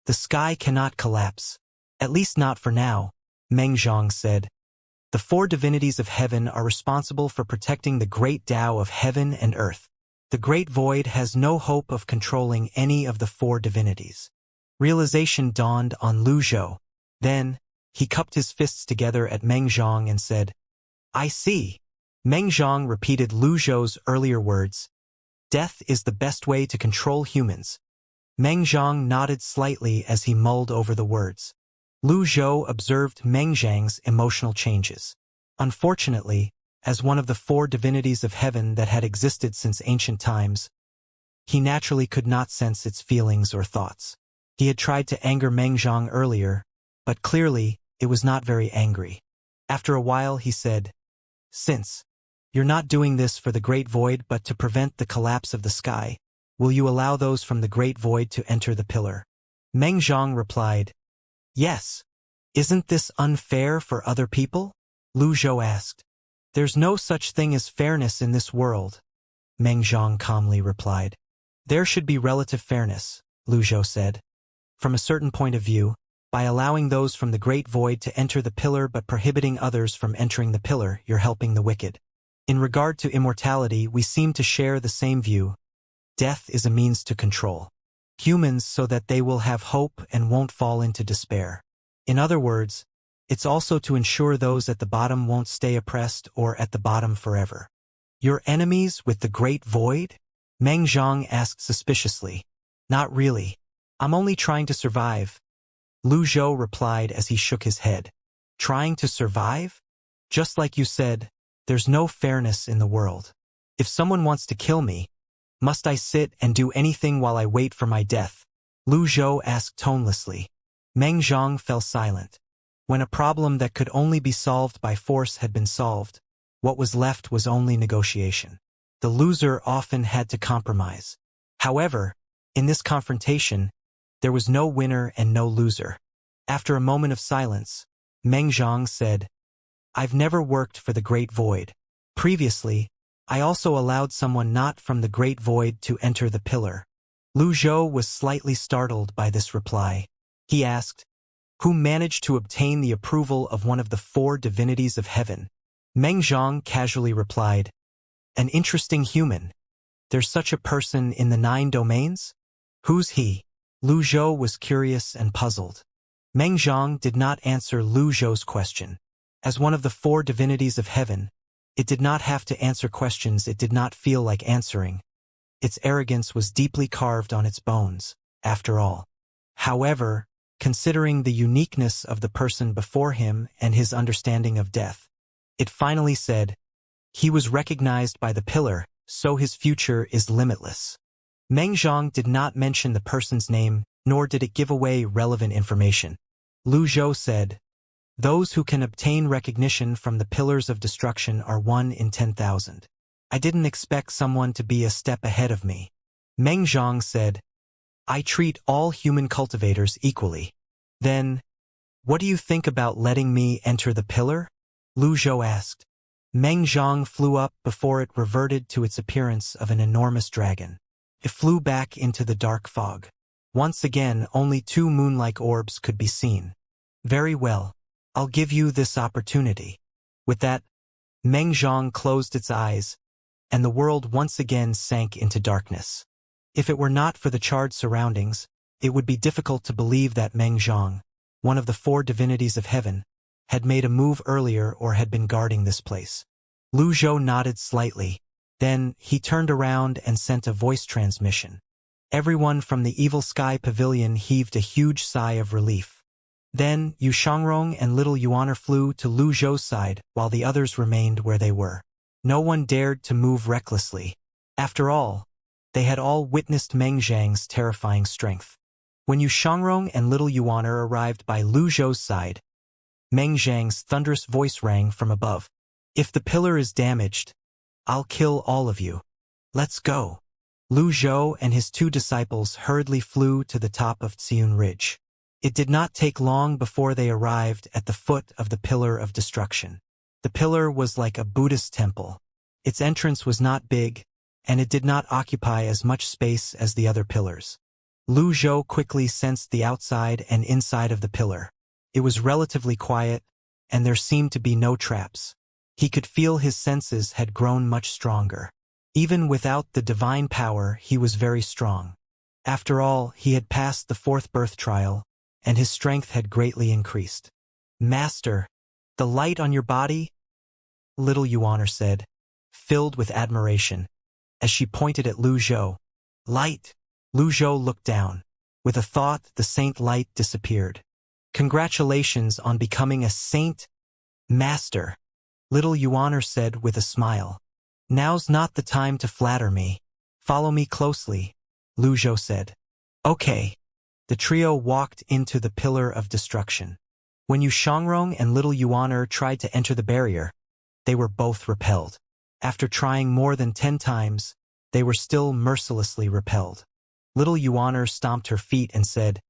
The sky cannot collapse. At least not for now," Meng Zhang said. "The 4 divinities of heaven are responsible for protecting the great Tao of heaven and earth. The Great Void has no hope of controlling any of the 4 divinities." Realization dawned on Lu Zhou. Then, he cupped his fists together at Meng Zhang and said, "I see." Meng Zhang repeated Lu Zhou's earlier words. "Death is the best way to control humans." Meng Zhang nodded slightly as he mulled over the words. Lu Zhou observed Meng Zhang's emotional changes. Unfortunately, as one of the 4 divinities of heaven that had existed since ancient times, he naturally could not sense its feelings or thoughts. He had tried to anger Meng Zhang earlier, but clearly, it was not very angry. After a while he said, "Since you're not doing this for the Great Void but to prevent the collapse of the sky, will you allow those from the Great Void to enter the pillar?" Meng Zhang replied, "Yes." "Isn't this unfair for other people?" Lu Zhou asked. "There's no such thing as fairness in this world," Meng Zhang calmly replied. "There should be relative fairness," Lu Zhou said. "From a certain point of view, by allowing those from the Great Void to enter the pillar but prohibiting others from entering the pillar, you're helping the wicked. In regard to immortality, we seem to share the same view. Death is a means to control humans so that they will have hope and won't fall into despair. In other words, it's also to ensure those at the bottom won't stay oppressed or at the bottom forever." "Your enemies with the Great Void?" Meng Zhang asked suspiciously. "Not really. I'm only trying to survive," Lu Zhou replied as he shook his head. "Trying to survive? Just like you said, there's no fairness in the world. If someone wants to kill me, must I sit and do anything while I wait for my death?" Lu Zhou asked tonelessly. Meng Zhang fell silent. When a problem that could only be solved by force had been solved, what was left was only negotiation. The loser often had to compromise. However, in this confrontation, there was no winner and no loser. After a moment of silence, Meng Zhang said, "I've never worked for the Great Void. Previously, I also allowed someone not from the Great Void to enter the pillar." Lu Zhou was slightly startled by this reply. He asked, "Who managed to obtain the approval of one of the 4 divinities of heaven?" Meng Zhang casually replied, "An interesting human. There's such a person in the 9 domains? Who's he?" Lu Zhou was curious and puzzled. Meng Zhang did not answer Lu Zhou's question. As one of the 4 divinities of heaven, it did not have to answer questions it did not feel like answering. Its arrogance was deeply carved on its bones, after all. However, considering the uniqueness of the person before him and his understanding of death, it finally said, "He was recognized by the pillar, so his future is limitless." Meng Zhang did not mention the person's name, nor did it give away relevant information. Lu Zhou said, "Those who can obtain recognition from the pillars of destruction are 1 in 10,000. I didn't expect someone to be a step ahead of me." Meng Zhang said, "I treat all human cultivators equally." "Then, what do you think about letting me enter the pillar?" Lu Zhou asked. Meng Zhang flew up before it reverted to its appearance of an enormous dragon. It flew back into the dark fog. Once again, only 2 moon-like orbs could be seen. "Very well. I'll give you this opportunity." With that, Meng Zhang closed its eyes, and the world once again sank into darkness. If it were not for the charred surroundings, it would be difficult to believe that Meng Zhang, one of the 4 divinities of heaven, had made a move earlier or had been guarding this place. Lu Zhou nodded slightly. Then, he turned around and sent a voice transmission. Everyone from the Evil Sky Pavilion heaved a huge sigh of relief. Then, Yu Shangrong and little Yuan flew to Lu Zhou's side while the others remained where they were. No one dared to move recklessly. After all, they had all witnessed Meng Zhang's terrifying strength. When Yu Shangrong and little Yuan arrived by Lu Zhou's side, Meng Zhang's thunderous voice rang from above. If the pillar is damaged, I'll kill all of you. Let's go. Lu Zhou and his two disciples hurriedly flew to the top of Xiun Ridge. It did not take long before they arrived at the foot of the Pillar of Destruction. The pillar was like a Buddhist temple. Its entrance was not big, and it did not occupy as much space as the other pillars. Lu Zhou quickly sensed the outside and inside of the pillar. It was relatively quiet, and there seemed to be no traps. He could feel his senses had grown much stronger. Even without the divine power, he was very strong. After all, he had passed the fourth birth trial, and his strength had greatly increased. Master, the light on your body? Little Yuan said, filled with admiration, as she pointed at Lu Zhou. Light! Lu Zhou looked down. With a thought, the saint light disappeared. Congratulations on becoming a saint, Master, little Yuan said with a smile. Now's not the time to flatter me. Follow me closely, Lu Zhou said. Okay. The trio walked into the Pillar of Destruction. When Yu Shangrong and little Yuan tried to enter the barrier, they were both repelled. After trying more than 10 times, they were still mercilessly repelled. Little Yuan stomped her feet and said,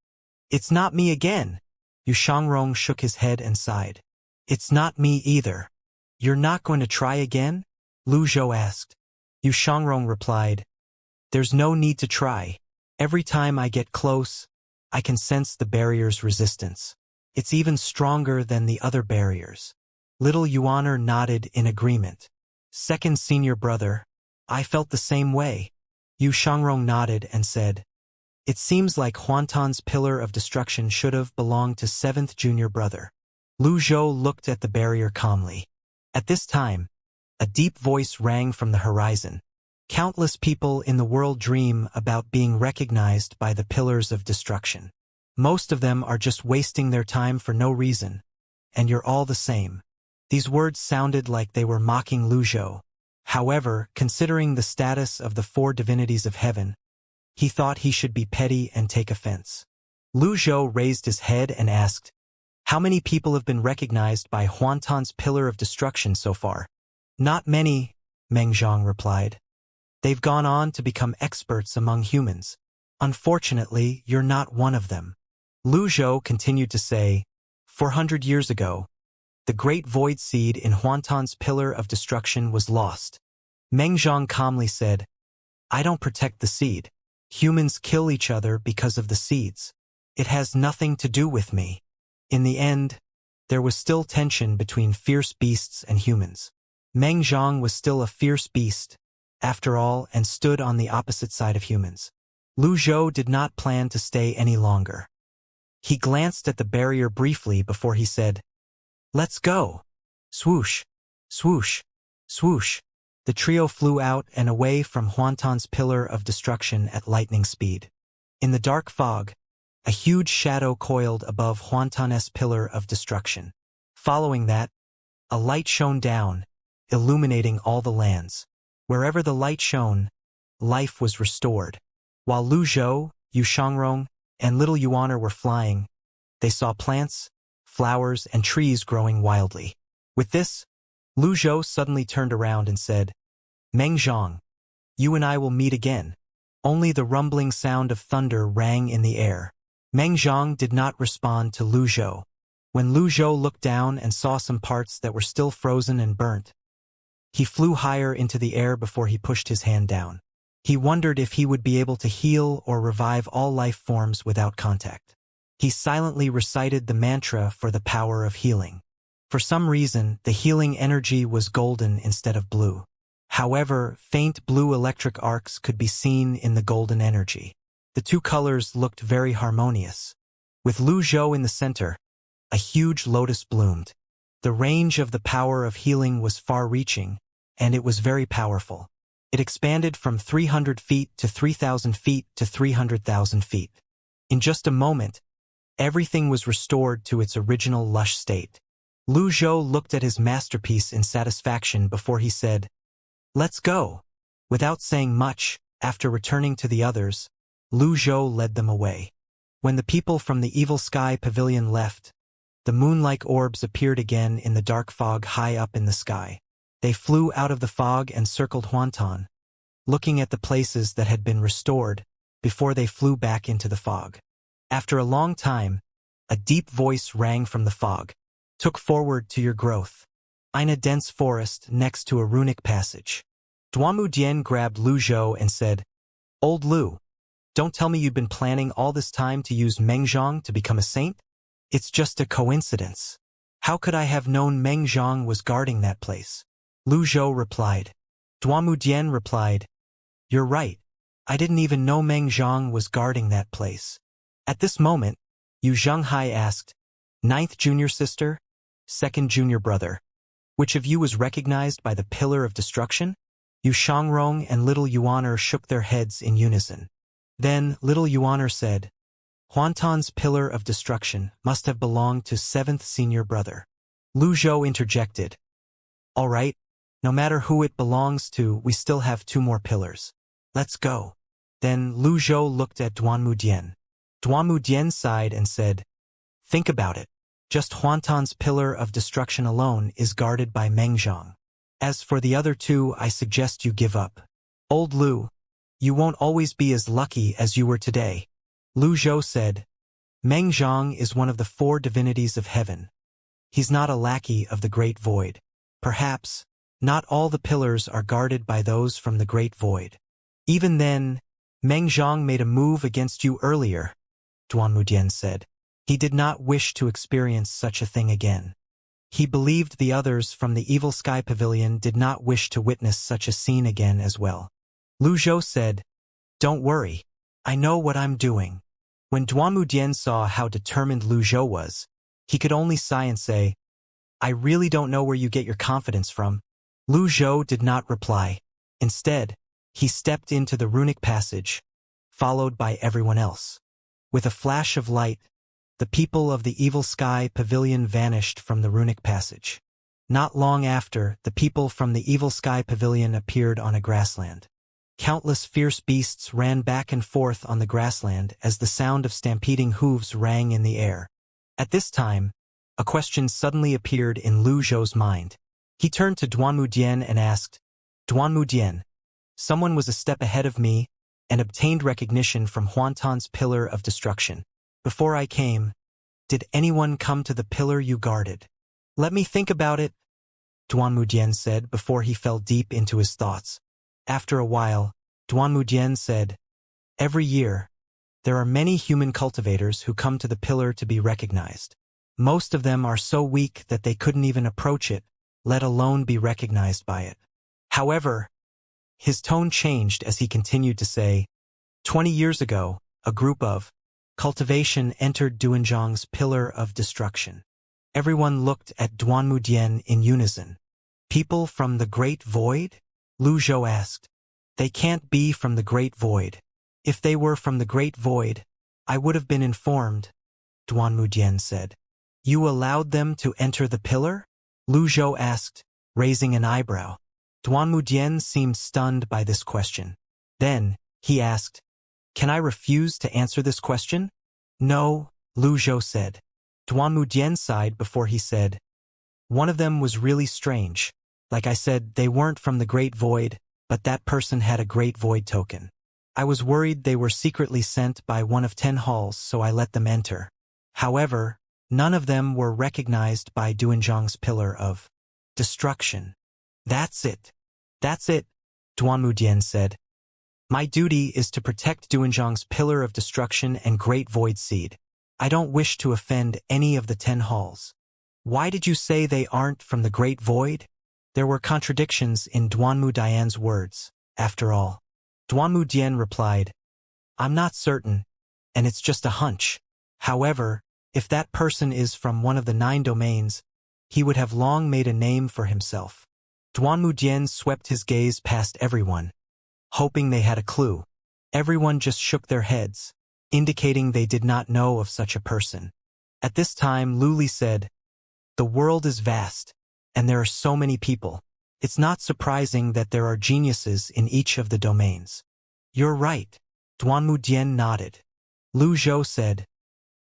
It's not me again. Yu Shangrong shook his head and sighed. It's not me either. You're not going to try again? Lu Zhou asked. Yu Shangrong replied, There's no need to try. Every time I get close, I can sense the barrier's resistance. It's even stronger than the other barriers. Little Yuan nodded in agreement. Second senior brother, I felt the same way. Yu Shangrong nodded and said, It seems like Huantan's Pillar of Destruction should have belonged to seventh junior brother. Lu Zhou looked at the barrier calmly. At this time, a deep voice rang from the horizon. Countless people in the world dream about being recognized by the Pillars of Destruction. Most of them are just wasting their time for no reason, and you're all the same. These words sounded like they were mocking Lu Zhou. However, considering the status of the 4 divinities of heaven, he thought he should be petty and take offense. Lu Zhou raised his head and asked, How many people have been recognized by Huantan's Pillar of Destruction so far? Not many, Meng Zhang replied. They've gone on to become experts among humans. Unfortunately, you're not one of them. Lu Zhou continued to say, 400 years ago, the great void seed in Huantan's Pillar of Destruction was lost. Meng Zhang calmly said, I don't protect the seed. Humans kill each other because of the seeds. It has nothing to do with me. In the end, there was still tension between fierce beasts and humans. Meng Zhang was still a fierce beast, after all, and stood on the opposite side of humans. Lu Zhou did not plan to stay any longer. He glanced at the barrier briefly before he said, Let's go. Swoosh, swoosh, swoosh. The trio flew out and away from Huantan's Pillar of Destruction at lightning speed. In the dark fog, a huge shadow coiled above Huantan's Pillar of Destruction. Following that, a light shone down, illuminating all the lands. Wherever the light shone, life was restored. While Lu Zhou, Yu Shangrong, and little Yuan were flying, they saw plants, flowers, and trees growing wildly. With this, Lu Zhou suddenly turned around and said, Meng Zhang, you and I will meet again. Only the rumbling sound of thunder rang in the air. Meng Zhang did not respond to Lu Zhou. When Lu Zhou looked down and saw some parts that were still frozen and burnt, he flew higher into the air before he pushed his hand down. He wondered if he would be able to heal or revive all life forms without contact. He silently recited the mantra for the power of healing. For some reason, the healing energy was golden instead of blue. However, faint blue electric arcs could be seen in the golden energy. The two colors looked very harmonious. With Lu Zhou in the center, a huge lotus bloomed. The range of the power of healing was far-reaching, and it was very powerful. It expanded from 300 feet to 3,000 feet to 300,000 feet. In just a moment, Everything was restored to its original lush state. Lu Zhou looked at his masterpiece in satisfaction before he said, "Let's go." Without saying much, after returning to the others, Lu Zhou led them away. When the people from the Evil Sky Pavilion left, the moon-like orbs appeared again in the dark fog high up in the sky. They flew out of the fog and circled Huantan, looking at the places that had been restored before they flew back into the fog. After a long time, a deep voice rang from the fog. "Took forward to your growth. In a dense forest next to a runic passage." Duanmu Dian grabbed Lu Zhou and said, "Old Lu, don't tell me you've been planning all this time to use Meng Zhang to become a saint? It's just a coincidence. How could I have known Meng Zhang was guarding that place?" Lu Zhou replied. Duanmu Dian replied, "You're right. I didn't even know Meng Zhang was guarding that place." At this moment, Yu Zhenghai asked, "Ninth junior sister, second junior brother, which of you was recognized by the Pillar of Destruction?" Yu Shangrong and Little Yuaner shook their heads in unison. Then Little Yuaner said, "Huantan's Pillar of Destruction must have belonged to seventh senior brother." Lu Zhou interjected, "All right, no matter who it belongs to, we still have 2 more pillars. Let's go." Then Lu Zhou looked at Duanmu Dian. Duanmu Dian sighed and said, "Think about it. Just Huantan's Pillar of Destruction alone is guarded by Meng Zhang. As for the other 2, I suggest you give up. Old Lu, you won't always be as lucky as you were today." Lu Zhou said, "Meng Zhang is one of the 4 divinities of heaven. He's not a lackey of the Great Void. Perhaps, not all the pillars are guarded by those from the Great Void. Even then, Meng Zhang made a move against you earlier," Duanmu Dian said. "He did not wish to experience such a thing again. He believed the others from the Evil Sky Pavilion did not wish to witness such a scene again as well." Lu Zhou said, "Don't worry. I know what I'm doing." When Duanmu Dian saw how determined Lu Zhou was, he could only sigh and say, "I really don't know where you get your confidence from." Lu Zhou did not reply. Instead, he stepped into the runic passage, followed by everyone else. With a flash of light, the people of the Evil Sky Pavilion vanished from the runic passage. Not long after, the people from the Evil Sky Pavilion appeared on a grassland. Countless fierce beasts ran back and forth on the grassland as the sound of stampeding hooves rang in the air. At this time, a question suddenly appeared in Lu Zhou's mind. He turned to Duanmu Dian and asked, "Duanmu Dian, someone was a step ahead of me and obtained recognition from Huantan's Pillar of Destruction. Before I came, did anyone come to the pillar you guarded?" "Let me think about it," Duanmu Dian said before he fell deep into his thoughts. After a while, Duanmu Dian said, "Every year, there are many human cultivators who come to the pillar to be recognized. Most of them are so weak that they couldn't even approach it, let alone be recognized by it. However," his tone changed as he continued to say, "20 years ago, a group of Cultivation entered Duanzhang's Pillar of Destruction." Everyone looked at Duanmu Dian in unison. "People from the Great Void?" Lu Zhou asked. "They can't be from the Great Void. If they were from the Great Void, I would have been informed," Duanmu Dian said. "You allowed them to enter the pillar?" Lu Zhou asked, raising an eyebrow. Duanmu Dian seemed stunned by this question. Then, he asked, "Can I refuse to answer this question?" "No," Lu Zhou said. Duanmu Dian sighed before he said, "One of them was really strange. Like I said, they weren't from the Great Void, but that person had a Great Void token. I was worried they were secretly sent by one of 10 halls, so I let them enter. However, none of them were recognized by Duanzhang's Pillar of Destruction." That's it, Duanmu Dian said. "My duty is to protect Duanzhang's Pillar of Destruction and Great Void Seed. I don't wish to offend any of the 10 halls." "Why did you say they aren't from the Great Void?" There were contradictions in Duanmu Dian's words, after all. Duanmu Dian replied, "I'm not certain, and it's just a hunch. However, if that person is from one of the 9 domains, he would have long made a name for himself." Duanmu Dian swept his gaze past everyone, hoping they had a clue. Everyone just shook their heads. indicating they did not know of such a person. At this time, Luli said, "The world is vast, and there are so many people. It's not surprising that there are geniuses in each of the domains." "You're right," Duanmu Dian nodded. Lu Zhou said,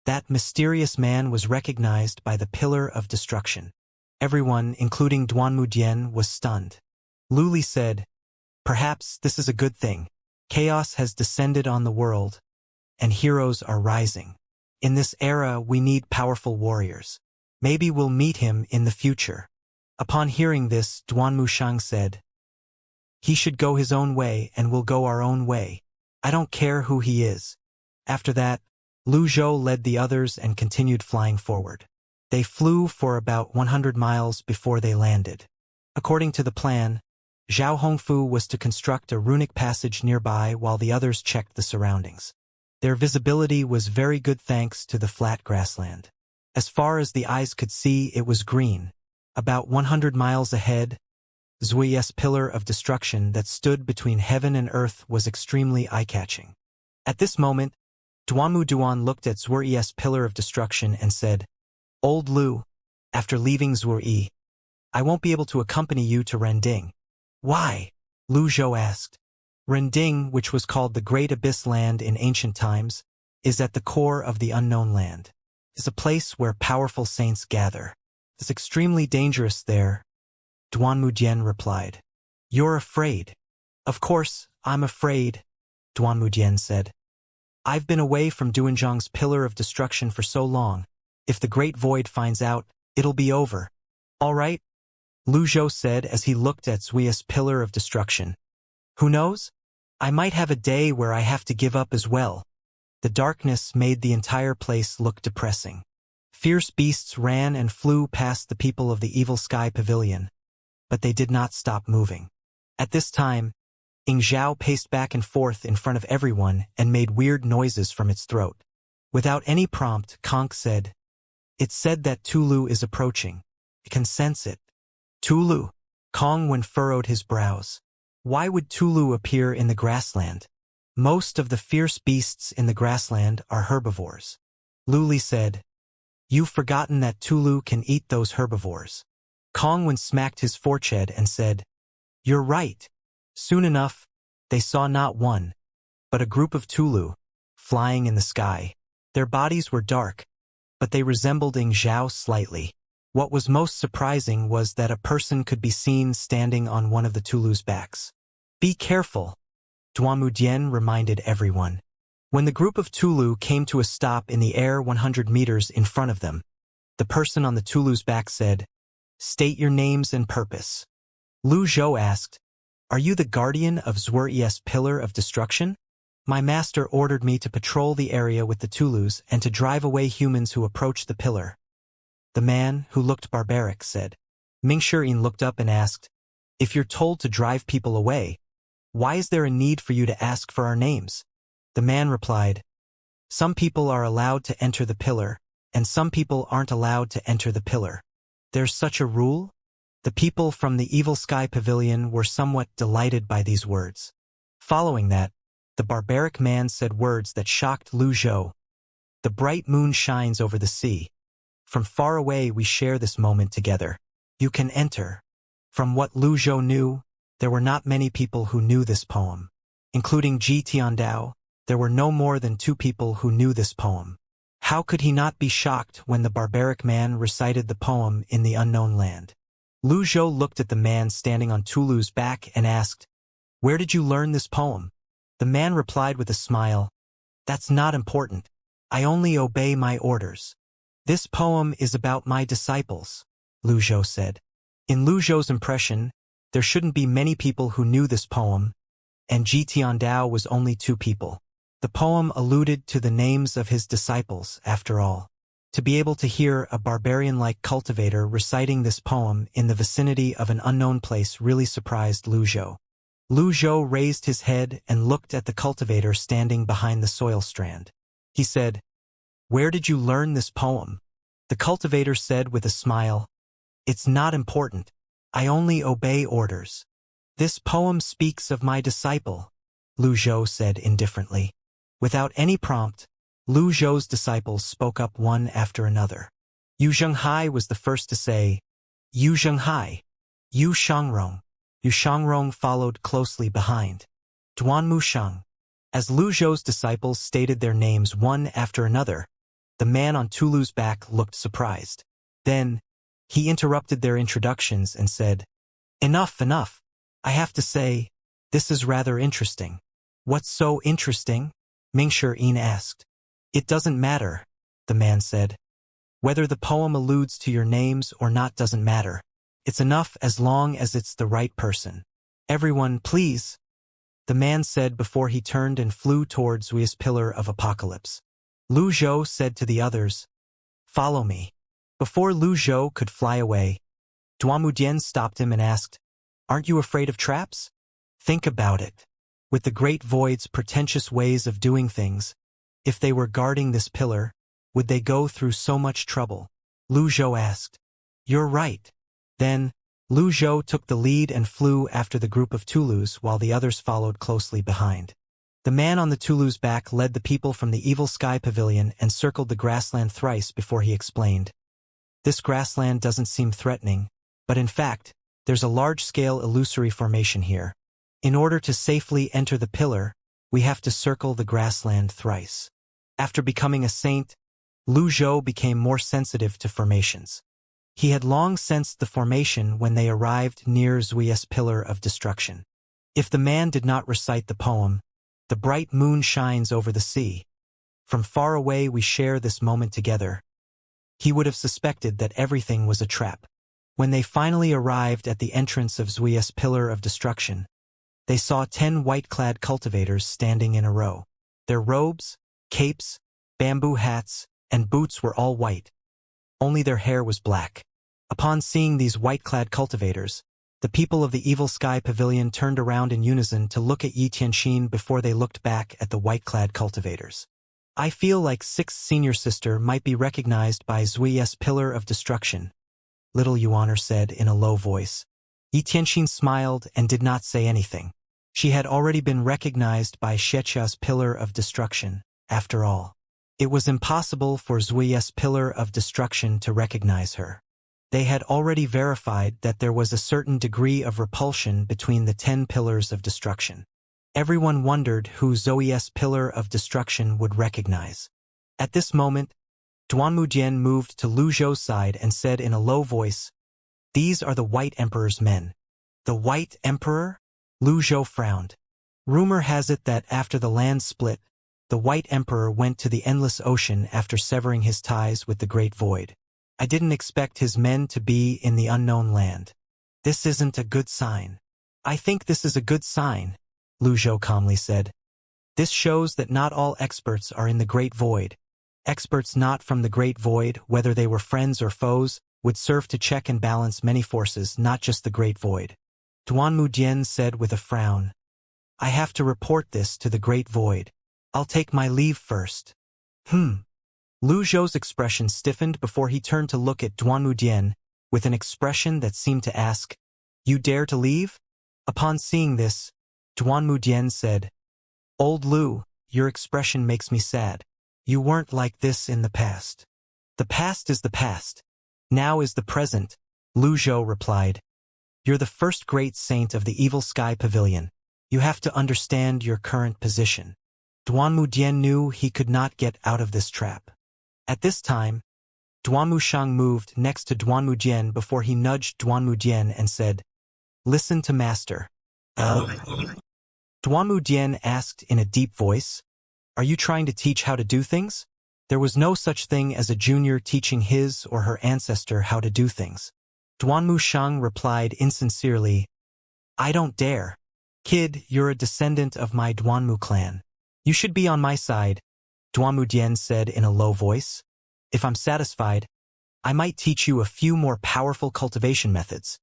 "That mysterious man was recognized by the Pillar of Destruction." Everyone, including Duanmu Dian, was stunned. Luli said, "Perhaps this is a good thing. Chaos has descended on the world, and heroes are rising. In this era, we need powerful warriors. Maybe we'll meet him in the future." Upon hearing this, Duanmu Shang said, "He should go his own way and we'll go our own way. I don't care who he is." After that, Lu Zhou led the others and continued flying forward. They flew for about 100 miles before they landed. According to the plan, Zhao Hongfu was to construct a runic passage nearby while the others checked the surroundings. Their visibility was very good thanks to the flat grassland. As far as the eyes could see, it was green. About 100 miles ahead, Zui's Pillar of Destruction that stood between heaven and earth was extremely eye-catching. At this moment, Duanmu Duan looked at Zui's Pillar of Destruction and said, "Old Lu, after leaving Zui, I won't be able to accompany you to Rending." "Why?" Lu Zhou asked. Rending, which was called the Great Abyss Land in ancient times, is at the core of the unknown land. It's a place where powerful saints gather. It's extremely dangerous there, Duanmu Dian replied. "You're afraid." "Of course, I'm afraid," Duanmu Dian said. "I've been away from Duanzhang's Pillar of Destruction for so long. If the Great Void finds out, it'll be over." "All right," Lu Zhou said as he looked at Zui's Pillar of Destruction. "Who knows? I might have a day where I have to give up as well." The darkness made the entire place look depressing. Fierce beasts ran and flew past the people of the Evil Sky Pavilion, but they did not stop moving. At this time, Ying Zhao paced back and forth in front of everyone and made weird noises from its throat. Without any prompt, Conk said, "It's said that Tulu is approaching. I can sense it." "Tulu?" Kongwen furrowed his brows. Why would Tulu appear in the grassland? Most of the fierce beasts in the grassland are herbivores. Luli said, "You've forgotten that Tulu can eat those herbivores." Kongwen smacked his forehead and said, "You're right." Soon enough, they saw not one, but a group of Tulu, flying in the sky. Their bodies were dark, but they resembled Ying Zhao slightly. What was most surprising was that a person could be seen standing on one of the Tulu's backs. "Be careful," Duanmu Dian reminded everyone. When the group of Tulu came to a stop in the air 100 meters in front of them, the person on the Tulu's back said, "State your names and purpose." Lu Zhou asked, "Are you the guardian of Zui's Pillar of Destruction?" "My master ordered me to patrol the area with the Tulus and to drive away humans who approach the pillar," the man, who looked barbaric, said. Ming Shirin looked up and asked, "If you're told to drive people away, why is there a need for you to ask for our names?" The man replied, "Some people are allowed to enter the pillar, and some people aren't allowed to enter the pillar. There's such a rule?" The people from the Evil Sky Pavilion were somewhat delighted by these words. Following that, the barbaric man said words that shocked Lu Zhou. "The bright moon shines over the sea. From far away we share this moment together. You can enter." From what Lu Zhou knew, there were not many people who knew this poem. Including Ji Tiandao, there were no more than 2 people who knew this poem. How could he not be shocked when the barbaric man recited the poem in the unknown land? Lu Zhou looked at the man standing on Tulu's back and asked, "Where did you learn this poem?" The man replied with a smile, "That's not important. I only obey my orders." "This poem is about my disciples," Lu Zhou said. In Lu Zhou's impression, there shouldn't be many people who knew this poem, and Ji Tiandao was only 2 people. The poem alluded to the names of his disciples, after all. To be able to hear a barbarian-like cultivator reciting this poem in the vicinity of an unknown place really surprised Lu Zhou. Lu Zhou raised his head and looked at the cultivator standing behind the soil strand. He said, "Where did you learn this poem?" The cultivator said with a smile, "It's not important. I only obey orders." "This poem speaks of my disciple," Lu Zhou said indifferently. Without any prompt, Lu Zhou's disciples spoke up one after another. Yu Zhenghai was the first to say, Yu Zhenghai. Yu Shangrong. Yu Shangrong followed closely behind. Duanmu Shang. As Lu Zhou's disciples stated their names one after another, the man on Tulu's back looked surprised. Then, he interrupted their introductions and said, Enough, enough. I have to say, this is rather interesting. What's so interesting? Mingshi Yin asked. It doesn't matter, the man said. Whether the poem alludes to your names or not doesn't matter. It's enough as long as it's the right person. Everyone, please, the man said before he turned and flew towards Wuxia's pillar of apocalypse. Lu Zhou said to the others, Follow me. Before Lu Zhou could fly away, Duanmu Dian stopped him and asked, Aren't you afraid of traps? Think about it. With the Great Void's pretentious ways of doing things, if they were guarding this pillar, would they go through so much trouble? Lu Zhou asked. You're right. Then, Lu Zhou took the lead and flew after the group of Tulus while the others followed closely behind. The man on the Tulu's back led the people from the evil sky pavilion and circled the grassland thrice before he explained. This grassland doesn't seem threatening, but in fact, there's a large-scale illusory formation here. In order to safely enter the pillar, we have to circle the grassland thrice. After becoming a saint, Lu Zhou became more sensitive to formations. He had long sensed the formation when they arrived near Wuxia's pillar of destruction. If the man did not recite the poem, The bright moon shines over the sea. From far away we share this moment together. He would have suspected that everything was a trap. When they finally arrived at the entrance of Wuxia's pillar of destruction, they saw 10 white-clad cultivators standing in a row. Their robes, capes, bamboo hats, and boots were all white. Only their hair was black. Upon seeing these white-clad cultivators, the people of the Evil Sky Pavilion turned around in unison to look at Yi Tianxin before they looked back at the white-clad cultivators. I feel like Sixth Senior Sister might be recognized by Wuxia's pillar of destruction, Little Yuaner said in a low voice. Yi Tianxin smiled and did not say anything. She had already been recognized by Xianxia's pillar of destruction, after all. It was impossible for Wuxia's pillar of destruction to recognize her. They had already verified that there was a certain degree of repulsion between the 10 pillars of destruction. Everyone wondered who Wuxia's pillar of destruction would recognize. At this moment, Duanmu Dian moved to Lu Zhou's side and said in a low voice, These are the White Emperor's men. The White Emperor? Lu Zhou frowned. Rumor has it that after the land split, the White Emperor went to the Endless Ocean after severing his ties with the Great Void. I didn't expect his men to be in the unknown land. This isn't a good sign. I think this is a good sign, Lu Zhou calmly said. This shows that not all experts are in the Great Void. Experts not from the Great Void, whether they were friends or foes, would serve to check and balance many forces, not just the Great Void. Duanmu Dian said with a frown, I have to report this to the Great Void. I'll take my leave first. Lu Zhou's expression stiffened before he turned to look at Duanmu Dian, with an expression that seemed to ask, You dare to leave? Upon seeing this, Duanmu Dian said, Old Lu, your expression makes me sad. You weren't like this in the past. The past is the past. Now is the present, Lu Zhou replied. You're the first great saint of the Evil Sky Pavilion. You have to understand your current position. Duanmu Dian knew he could not get out of this trap. At this time, Duanmu Shang moved next to Duanmu Dian before he nudged Duanmu Dian and said, Listen to Master. Duanmu Dian asked in a deep voice, Are you trying to teach how to do things? There was no such thing as a junior teaching his or her ancestor how to do things. Duanmu Shang replied insincerely, I don't dare. Kid, you're a descendant of my Duanmu clan. You should be on my side, Duanmu Dian said in a low voice. If I'm satisfied, I might teach you a few more powerful cultivation methods.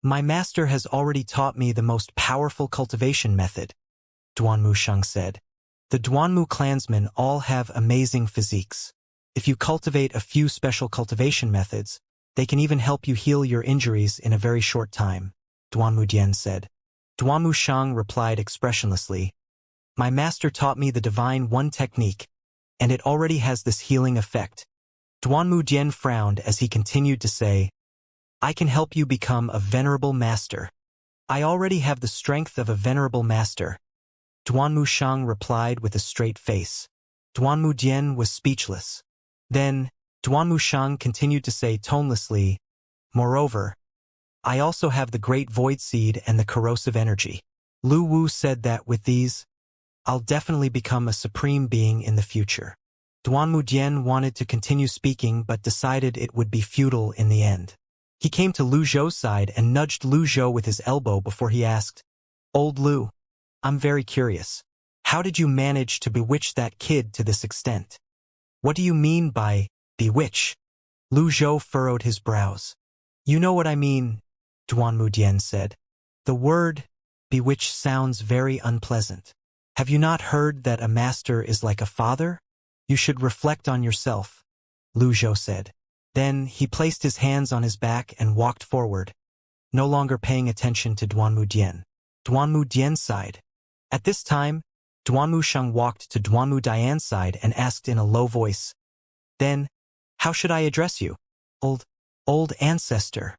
My master has already taught me the most powerful cultivation method, Duanmu Shang said. The Duanmu clansmen all have amazing physiques. If you cultivate a few special cultivation methods, they can even help you heal your injuries in a very short time, Duanmu Dian said. Duanmu Shang replied expressionlessly, My master taught me the Divine One technique, and it already has this healing effect. Duanmu Dian frowned as he continued to say, I can help you become a venerable master. I already have the strength of a venerable master. Duanmu Shang replied with a straight face. Duanmu Dian was speechless. Then, Duanmu Shang continued to say tonelessly, Moreover, I also have the great void seed and the corrosive energy. Lu Wu said that with these, I'll definitely become a supreme being in the future. Duanmu Dian wanted to continue speaking but decided it would be futile in the end. He came to Lu Zhou's side and nudged Lu Zhou with his elbow before he asked, Old Lu, I'm very curious. How did you manage to bewitch that kid to this extent? What do you mean by bewitch? Lu Zhou furrowed his brows. You know what I mean, Duanmu Dian said. The word bewitch sounds very unpleasant. Have you not heard that a master is like a father? You should reflect on yourself, Lu Zhou said. Then he placed his hands on his back and walked forward, no longer paying attention to Duanmu Dian. Duanmu Dian sighed. At this time, Duanmu Shang walked to Duanmu Dian's side and asked in a low voice, Then, how should I address you? Old ancestor.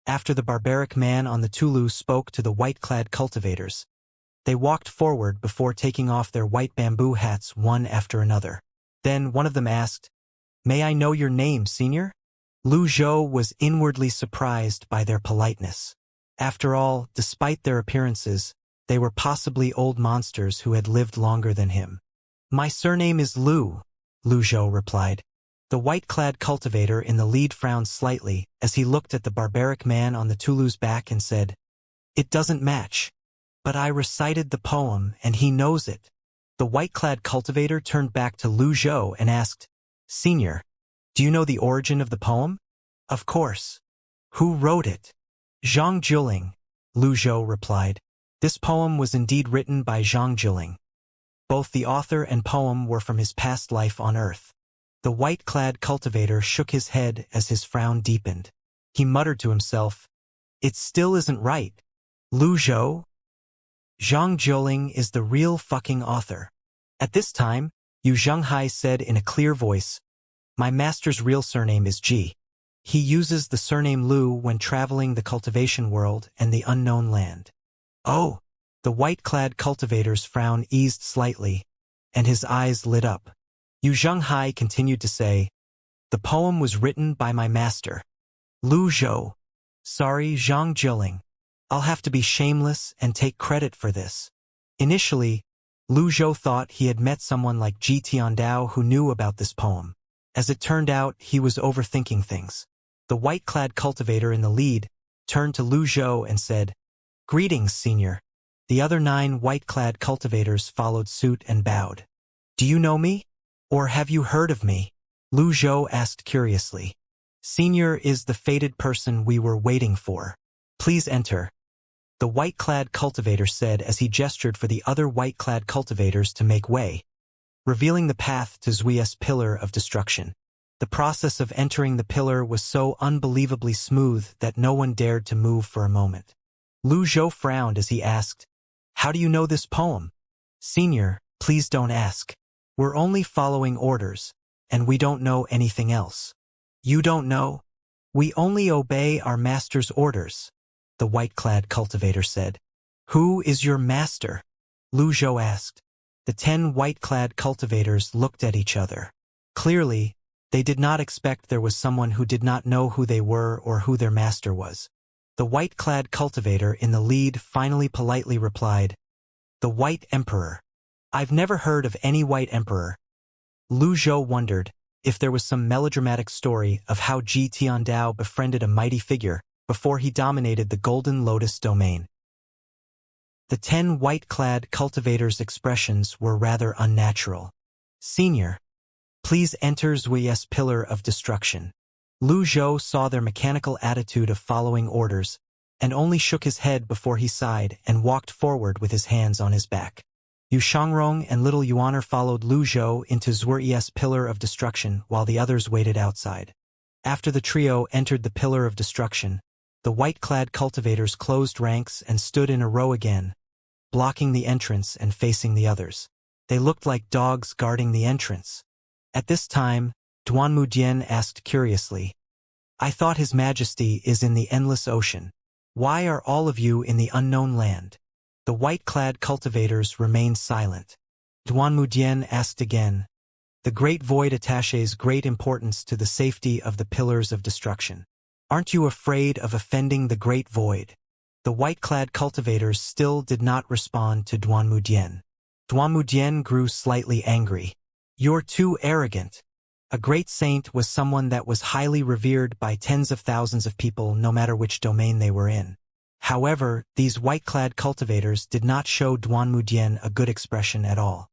After the barbaric man on the Tulu spoke to the white-clad cultivators, they walked forward before taking off their white bamboo hats one after another. Then one of them asked, May I know your name, senior? Lu Zhou was inwardly surprised by their politeness. After all, despite their appearances, they were possibly old monsters who had lived longer than him. My surname is Lu, Lu Zhou replied. The white-clad cultivator in the lead frowned slightly as he looked at the barbaric man on the Tulu's back and said, It doesn't match. But I recited the poem and he knows it. The white-clad cultivator turned back to Lu Zhou and asked, Senior, do you know the origin of the poem? Of course. Who wrote it? Zhang Juling, Lu Zhou replied. This poem was indeed written by Zhang Juling. Both the author and poem were from his past life on Earth. The white-clad cultivator shook his head as his frown deepened. He muttered to himself, It still isn't right. Lu Zhou? Zhang Juling is the real fucking author. At this time, Yu Zhenghai said in a clear voice, My master's real surname is Ji. He uses the surname Lu when traveling the cultivation world and the unknown land. Oh! The white-clad cultivator's frown eased slightly, and his eyes lit up. Yu Zhenghai continued to say, The poem was written by my master. Lu Zhou. Sorry, Zhang Juling. I'll have to be shameless and take credit for this. Initially, Lu Zhou thought he had met someone like Ji Tiandao who knew about this poem. As it turned out, he was overthinking things. The white-clad cultivator in the lead turned to Lu Zhou and said, Greetings, senior. The other 9 white-clad cultivators followed suit and bowed. Do you know me? Or have you heard of me? Lu Zhou asked curiously. Senior is the fated person we were waiting for. Please enter. The white-clad cultivator said as he gestured for the other white-clad cultivators to make way, revealing the path to Xui's pillar of destruction. The process of entering the pillar was so unbelievably smooth that no one dared to move for a moment. Lu Zhou frowned as he asked, How do you know this poem? Senior, please don't ask. We're only following orders, and we don't know anything else. You don't know? We only obey our master's orders, the white-clad cultivator said. Who is your master? Lu Zhou asked. The 10 white-clad cultivators looked at each other. Clearly, they did not expect there was someone who did not know who they were or who their master was. The white-clad cultivator in the lead finally politely replied, The White Emperor. I've never heard of any White Emperor. Lu Zhou wondered if there was some melodramatic story of how Ji Tiandao befriended a mighty figure before he dominated the Golden Lotus domain. The 10 white-clad cultivators' expressions were rather unnatural. Senior, please enter Xui's pillar of destruction. Lu Zhou saw their mechanical attitude of following orders and only shook his head before he sighed and walked forward with his hands on his back. Yu Shangrong and Little Yuaner followed Lu Zhou into Xui's pillar of destruction while the others waited outside. After the trio entered the pillar of destruction, the white-clad cultivators closed ranks and stood in a row again, blocking the entrance and facing the others. They looked like dogs guarding the entrance. At this time, Duanmu Dian asked curiously, I thought His Majesty is in the endless ocean. Why are all of you in the unknown land? The white-clad cultivators remained silent. Duanmu Dian asked again, the Great Void attaches great importance to the safety of the Pillars of Destruction. Aren't you afraid of offending the Great Void? The white-clad cultivators still did not respond to Duanmu Dian. Duanmu Dian grew slightly angry. You're too arrogant. A great saint was someone that was highly revered by tens of thousands of people no matter which domain they were in. However, these white-clad cultivators did not show Duanmu Dian a good expression at all.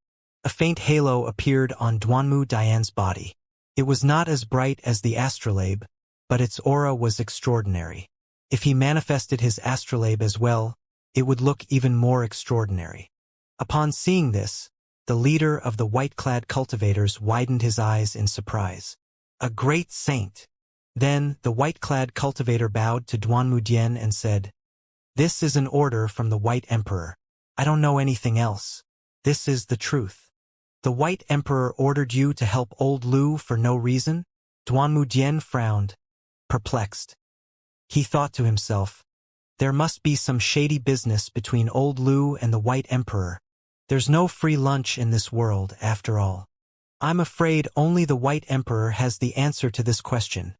A faint halo appeared on Duanmu Dian's body. It was not as bright as the astrolabe, but its aura was extraordinary. If he manifested his astrolabe as well, it would look even more extraordinary. Upon seeing this, the leader of the white-clad cultivators widened his eyes in surprise. A great saint! Then the white-clad cultivator bowed to Duanmu Dian and said, This is an order from the White Emperor. I don't know anything else. This is the truth. The White Emperor ordered you to help old Lu for no reason? Duanmu Dian frowned, perplexed. He thought to himself, there must be some shady business between old Lu and the White Emperor. There's no free lunch in this world, after all. I'm afraid only the White Emperor has the answer to this question,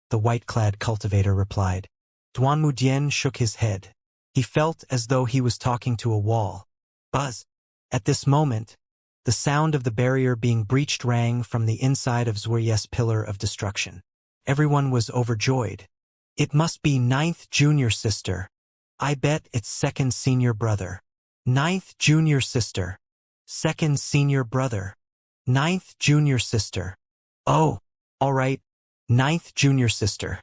the white-clad cultivator replied. Duanmu Dian shook his head. He felt as though he was talking to a wall. Buzz! At this moment, the sound of the barrier being breached rang from the inside of Xueye's Pillar of Destruction. Everyone was overjoyed. It must be ninth junior sister. I bet it's second senior brother. Ninth junior sister. Second senior brother. Ninth junior sister. Oh, all right, ninth junior sister.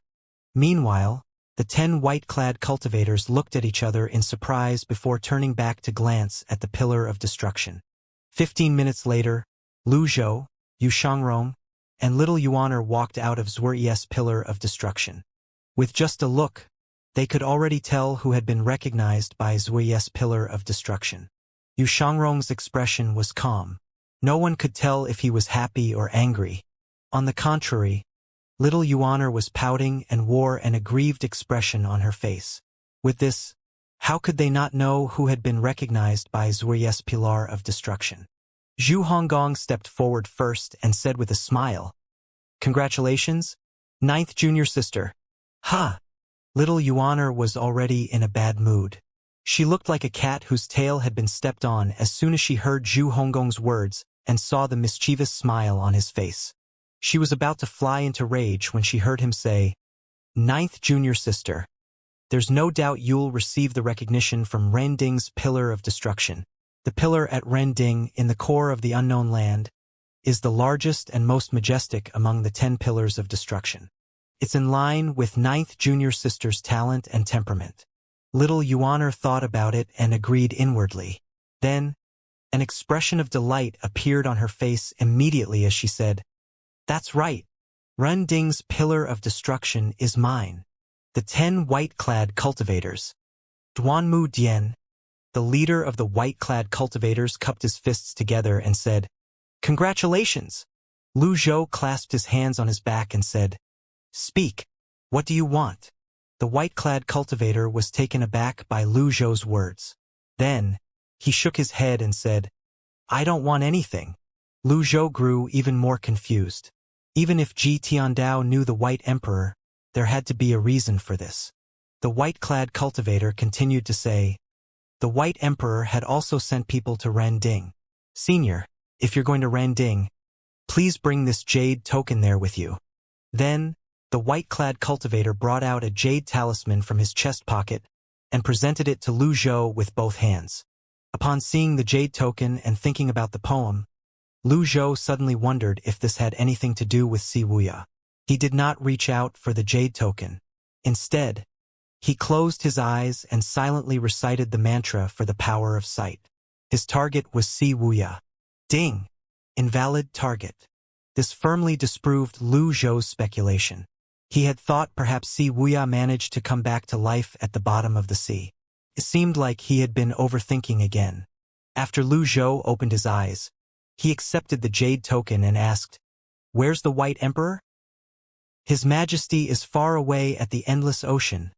Meanwhile, the 10 white-clad cultivators looked at each other in surprise before turning back to glance at the Pillar of Destruction. 15 minutes later, Lu Zhou, Yu Shangrong, and Little Yuaner walked out of Xueye's Pillar of Destruction. With just a look, they could already tell who had been recognized by Xueye's Pillar of Destruction. Yu Shangrong's expression was calm. No one could tell if he was happy or angry. On the contrary, Little Yuaner was pouting and wore an aggrieved expression on her face. With this, how could they not know who had been recognized by Xueye's Pillar of Destruction? Zhu Honggong stepped forward first and said with a smile, Congratulations, ninth junior sister. Ha! Little Yuaner was already in a bad mood. She looked like a cat whose tail had been stepped on as soon as she heard Zhu Honggong's words and saw the mischievous smile on his face. She was about to fly into rage when she heard him say, Ninth junior sister. There's no doubt you'll receive the recognition from Rending's Pillar of Destruction. The pillar at Rending, in the core of the unknown land, is the largest and most majestic among the 10 pillars of destruction. It's in line with ninth junior sister's talent and temperament. Little Yuaner thought about it and agreed inwardly. Then, an expression of delight appeared on her face immediately as she said, That's right. Rending's Pillar of Destruction is mine. The 10 white-clad cultivators. Duanmu Dian, the leader of the white-clad cultivators, cupped his fists together and said, Congratulations! Lu Zhou clasped his hands on his back and said, Speak. What do you want? The white-clad cultivator was taken aback by Lu Zhou's words. Then, he shook his head and said, I don't want anything. Lu Zhou grew even more confused. Even if Ji Tiandao knew the White Emperor, there had to be a reason for this. The white-clad cultivator continued to say, The White Emperor had also sent people to Rending. Senior, if you're going to Rending, please bring this jade token there with you. Then, the white-clad cultivator brought out a jade talisman from his chest pocket and presented it to Lu Zhou with both hands. Upon seeing the jade token and thinking about the poem, Lu Zhou suddenly wondered if this had anything to do with Si Wuya. He did not reach out for the jade token. Instead, he closed his eyes and silently recited the mantra for the power of sight. His target was Si Wuya. Ding! Invalid target. This firmly disproved Lu Zhou's speculation. He had thought perhaps Si Wuya managed to come back to life at the bottom of the sea. It seemed like he had been overthinking again. After Lu Zhou opened his eyes, he accepted the jade token and asked, Where's the White Emperor? His Majesty is far away at the endless ocean,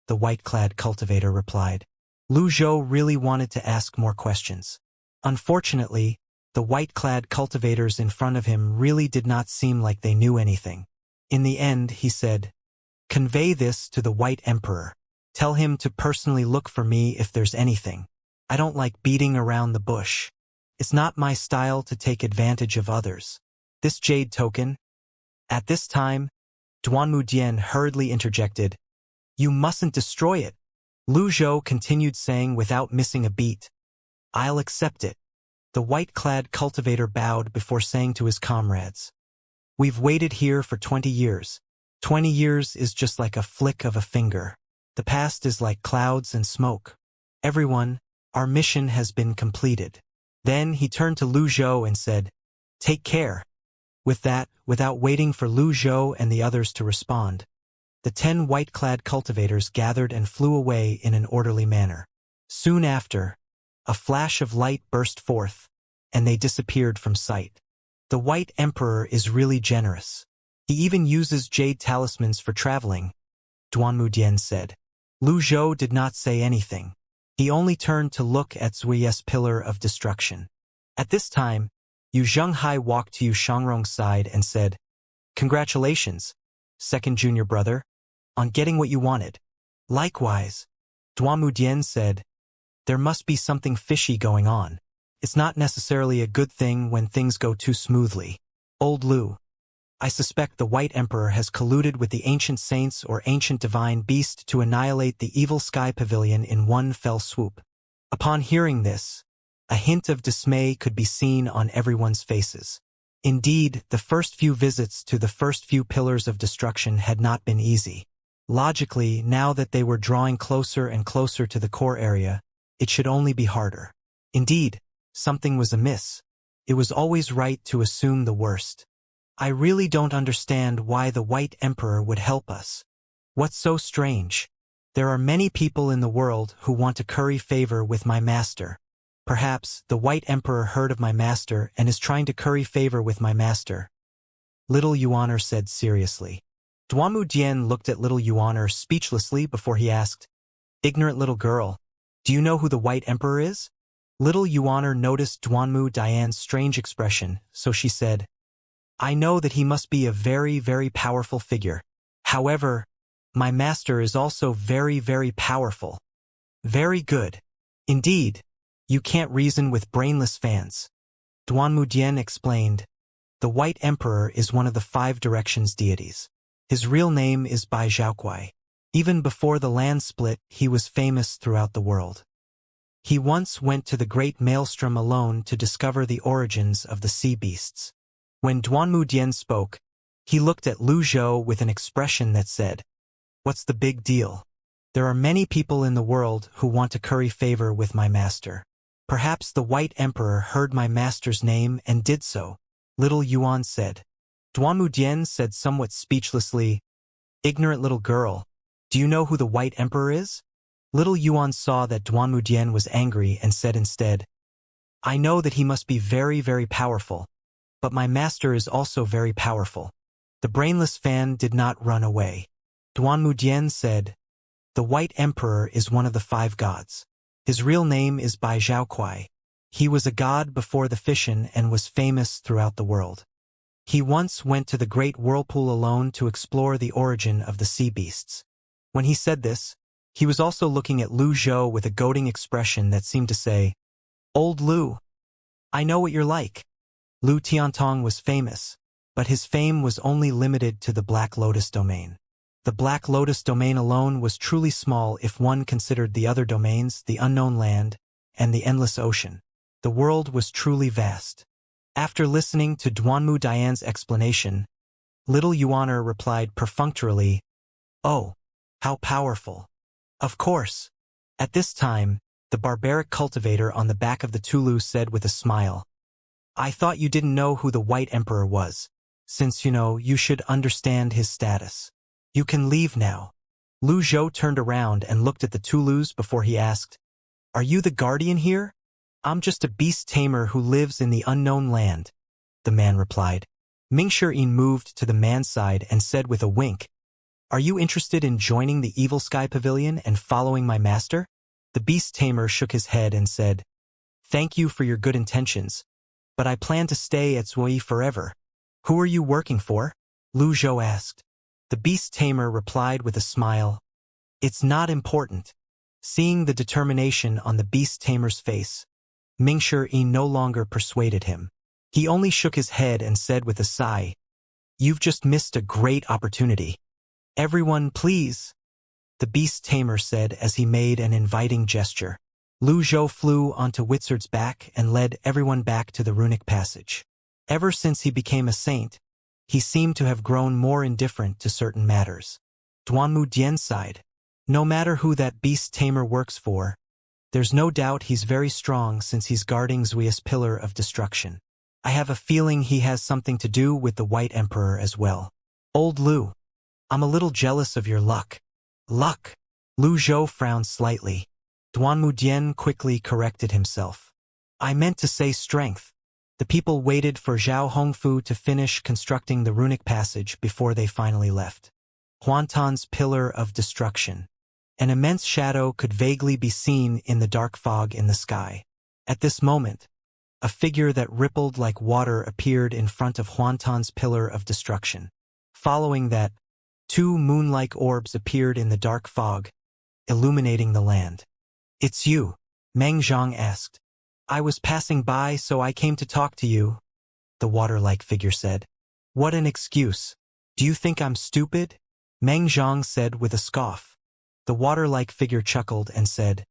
the white-clad cultivator replied. Lu Zhou really wanted to ask more questions. Unfortunately, the white-clad cultivators in front of him really did not seem like they knew anything. In the end, he said, "Convey this to the White Emperor. Tell him to personally look for me if there's anything. I don't like beating around the bush. It's not my style to take advantage of others. This jade token." At this time, Duanmu Dian hurriedly interjected, "You mustn't destroy it." Lu Zhou continued saying without missing a beat, "I'll accept it." The white-clad cultivator bowed before saying to his comrades, "We've waited here for 20 years. 20 years is just like a flick of a finger. The past is like clouds and smoke. Everyone, our mission has been completed." Then he turned to Lu Zhou and said, "Take care." With that, without waiting for Lu Zhou and the others to respond, the 10 white-clad cultivators gathered and flew away in an orderly manner. Soon after, a flash of light burst forth, and they disappeared from sight. The White Emperor is really generous. He even uses jade talismans for traveling, Duanmu Dian said. Lu Zhou did not say anything. He only turned to look at Zui's pillar of destruction. At this time, Yu Zhenghai walked to Yu Shangrong's side and said, "Congratulations, second junior brother, on getting what you wanted." Likewise, Duanmu Dian said, "There must be something fishy going on. It's not necessarily a good thing when things go too smoothly. Old Lu, I suspect the White Emperor has colluded with the ancient saints or ancient divine beast to annihilate the evil sky pavilion in one fell swoop." Upon hearing this, a hint of dismay could be seen on everyone's faces. Indeed, the first few visits to the first few pillars of destruction had not been easy. Logically, now that they were drawing closer and closer to the core area, it should only be harder. Indeed, something was amiss. It was always right to assume the worst. I really don't understand why the White Emperor would help us. What's so strange? There are many people in the world who want to curry favor with my master. Perhaps the White Emperor heard of my master and is trying to curry favor with my master, Little Yuaner said seriously. Duanmu Dian looked at Little Yuaner speechlessly before he asked, "Ignorant little girl, do you know who the White Emperor is?" Little Yuaner noticed Duanmu Dian's strange expression, so she said, "I know that he must be a very, very powerful figure. However, my master is also very, very powerful." "Very good. Indeed, you can't reason with brainless fans." Duanmu Dian explained, "The White Emperor is one of the 5 directions deities. His real name is Bai Zhaokuai. Even before the land split, he was famous throughout the world. He once went to the Great Maelstrom alone to discover the origins of the sea beasts." When Duanmu Dian spoke, he looked at Lu Zhou with an expression that said, "What's the big deal? There are many people in the world who want to curry favor with my master. Perhaps the White Emperor heard my master's name and did so," Little Yuan said. Duanmu Dian said somewhat speechlessly, "Ignorant little girl, do you know who the White Emperor is?" Little Yuan saw that Duanmu Dian was angry and said instead, "I know that he must be very, very powerful, but my master is also very powerful." The brainless fan did not run away. Duanmu Dian said, "The White Emperor is one of the 5 gods. His real name is Bai Zhaokuai. He was a god before the fission and was famous throughout the world. He once went to the Great Whirlpool alone to explore the origin of the sea beasts." When he said this, he was also looking at Lu Zhou with a goading expression that seemed to say, "Old Lu, I know what you're like." Lu Tiantong was famous, but his fame was only limited to the Black Lotus domain. The Black Lotus domain alone was truly small if one considered the other domains, the unknown land, and the endless ocean. The world was truly vast. After listening to Duanmu Dian's explanation, Little Yuaner replied perfunctorily, "Oh, how powerful." "Of course." At this time, the barbaric cultivator on the back of the Tulu said with a smile, "I thought you didn't know who the White Emperor was. Since you know, you should understand his status. You can leave now." Lu Zhou turned around and looked at the Tulus before he asked, "Are you the guardian here?" "I'm just a beast tamer who lives in the unknown land," the man replied. Mingshi moved to the man's side and said with a wink, "Are you interested in joining the Evil Sky Pavilion and following my master?" The beast tamer shook his head and said, "Thank you for your good intentions, but I plan to stay at Zui forever." "Who are you working for?" Lu Zhou asked. The beast tamer replied with a smile, "It's not important." Seeing the determination on the beast tamer's face, Mingshi no longer persuaded him. He only shook his head and said with a sigh, "You've just missed a great opportunity." "Everyone, please," the beast tamer said as he made an inviting gesture. Lu Zhou flew onto Wizard's back and led everyone back to the runic passage. Ever since he became a saint, he seemed to have grown more indifferent to certain matters. Duanmu Dian sighed. No matter who that beast tamer works for, there's no doubt he's very strong since he's guarding Zui's pillar of destruction. I have a feeling he has something to do with the White Emperor as well. Old Lu, I'm a little jealous of your luck. Luck? Lu Zhou frowned slightly. Duanmu Dian quickly corrected himself. I meant to say strength. The people waited for Zhao Hongfu to finish constructing the runic passage before they finally left. Huantan's pillar of destruction. An immense shadow could vaguely be seen in the dark fog in the sky. At this moment, a figure that rippled like water appeared in front of Huantan's pillar of destruction. Following that, two moon-like orbs appeared in the dark fog, illuminating the land. "It's you," Meng Zhang asked. "I was passing by, so I came to talk to you," the water-like figure said. "What an excuse. Do you think I'm stupid?" Meng Zhang said with a scoff. The water-like figure chuckled and said,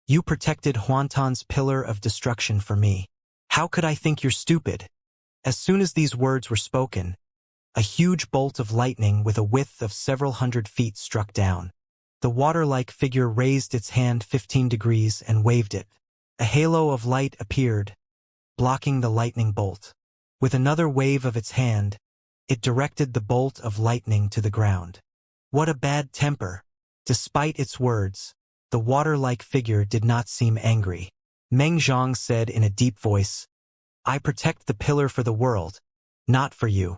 "You protected Huantan's pillar of destruction for me. How could I think you're stupid?" As soon as these words were spoken, a huge bolt of lightning with a width of several hundred feet struck down. The water-like figure raised its hand 15 degrees and waved it. A halo of light appeared, blocking the lightning bolt. With another wave of its hand, it directed the bolt of lightning to the ground. What a bad temper! Despite its words, the water-like figure did not seem angry. Meng Zhang said in a deep voice, "I protect the pillar for the world, not for you."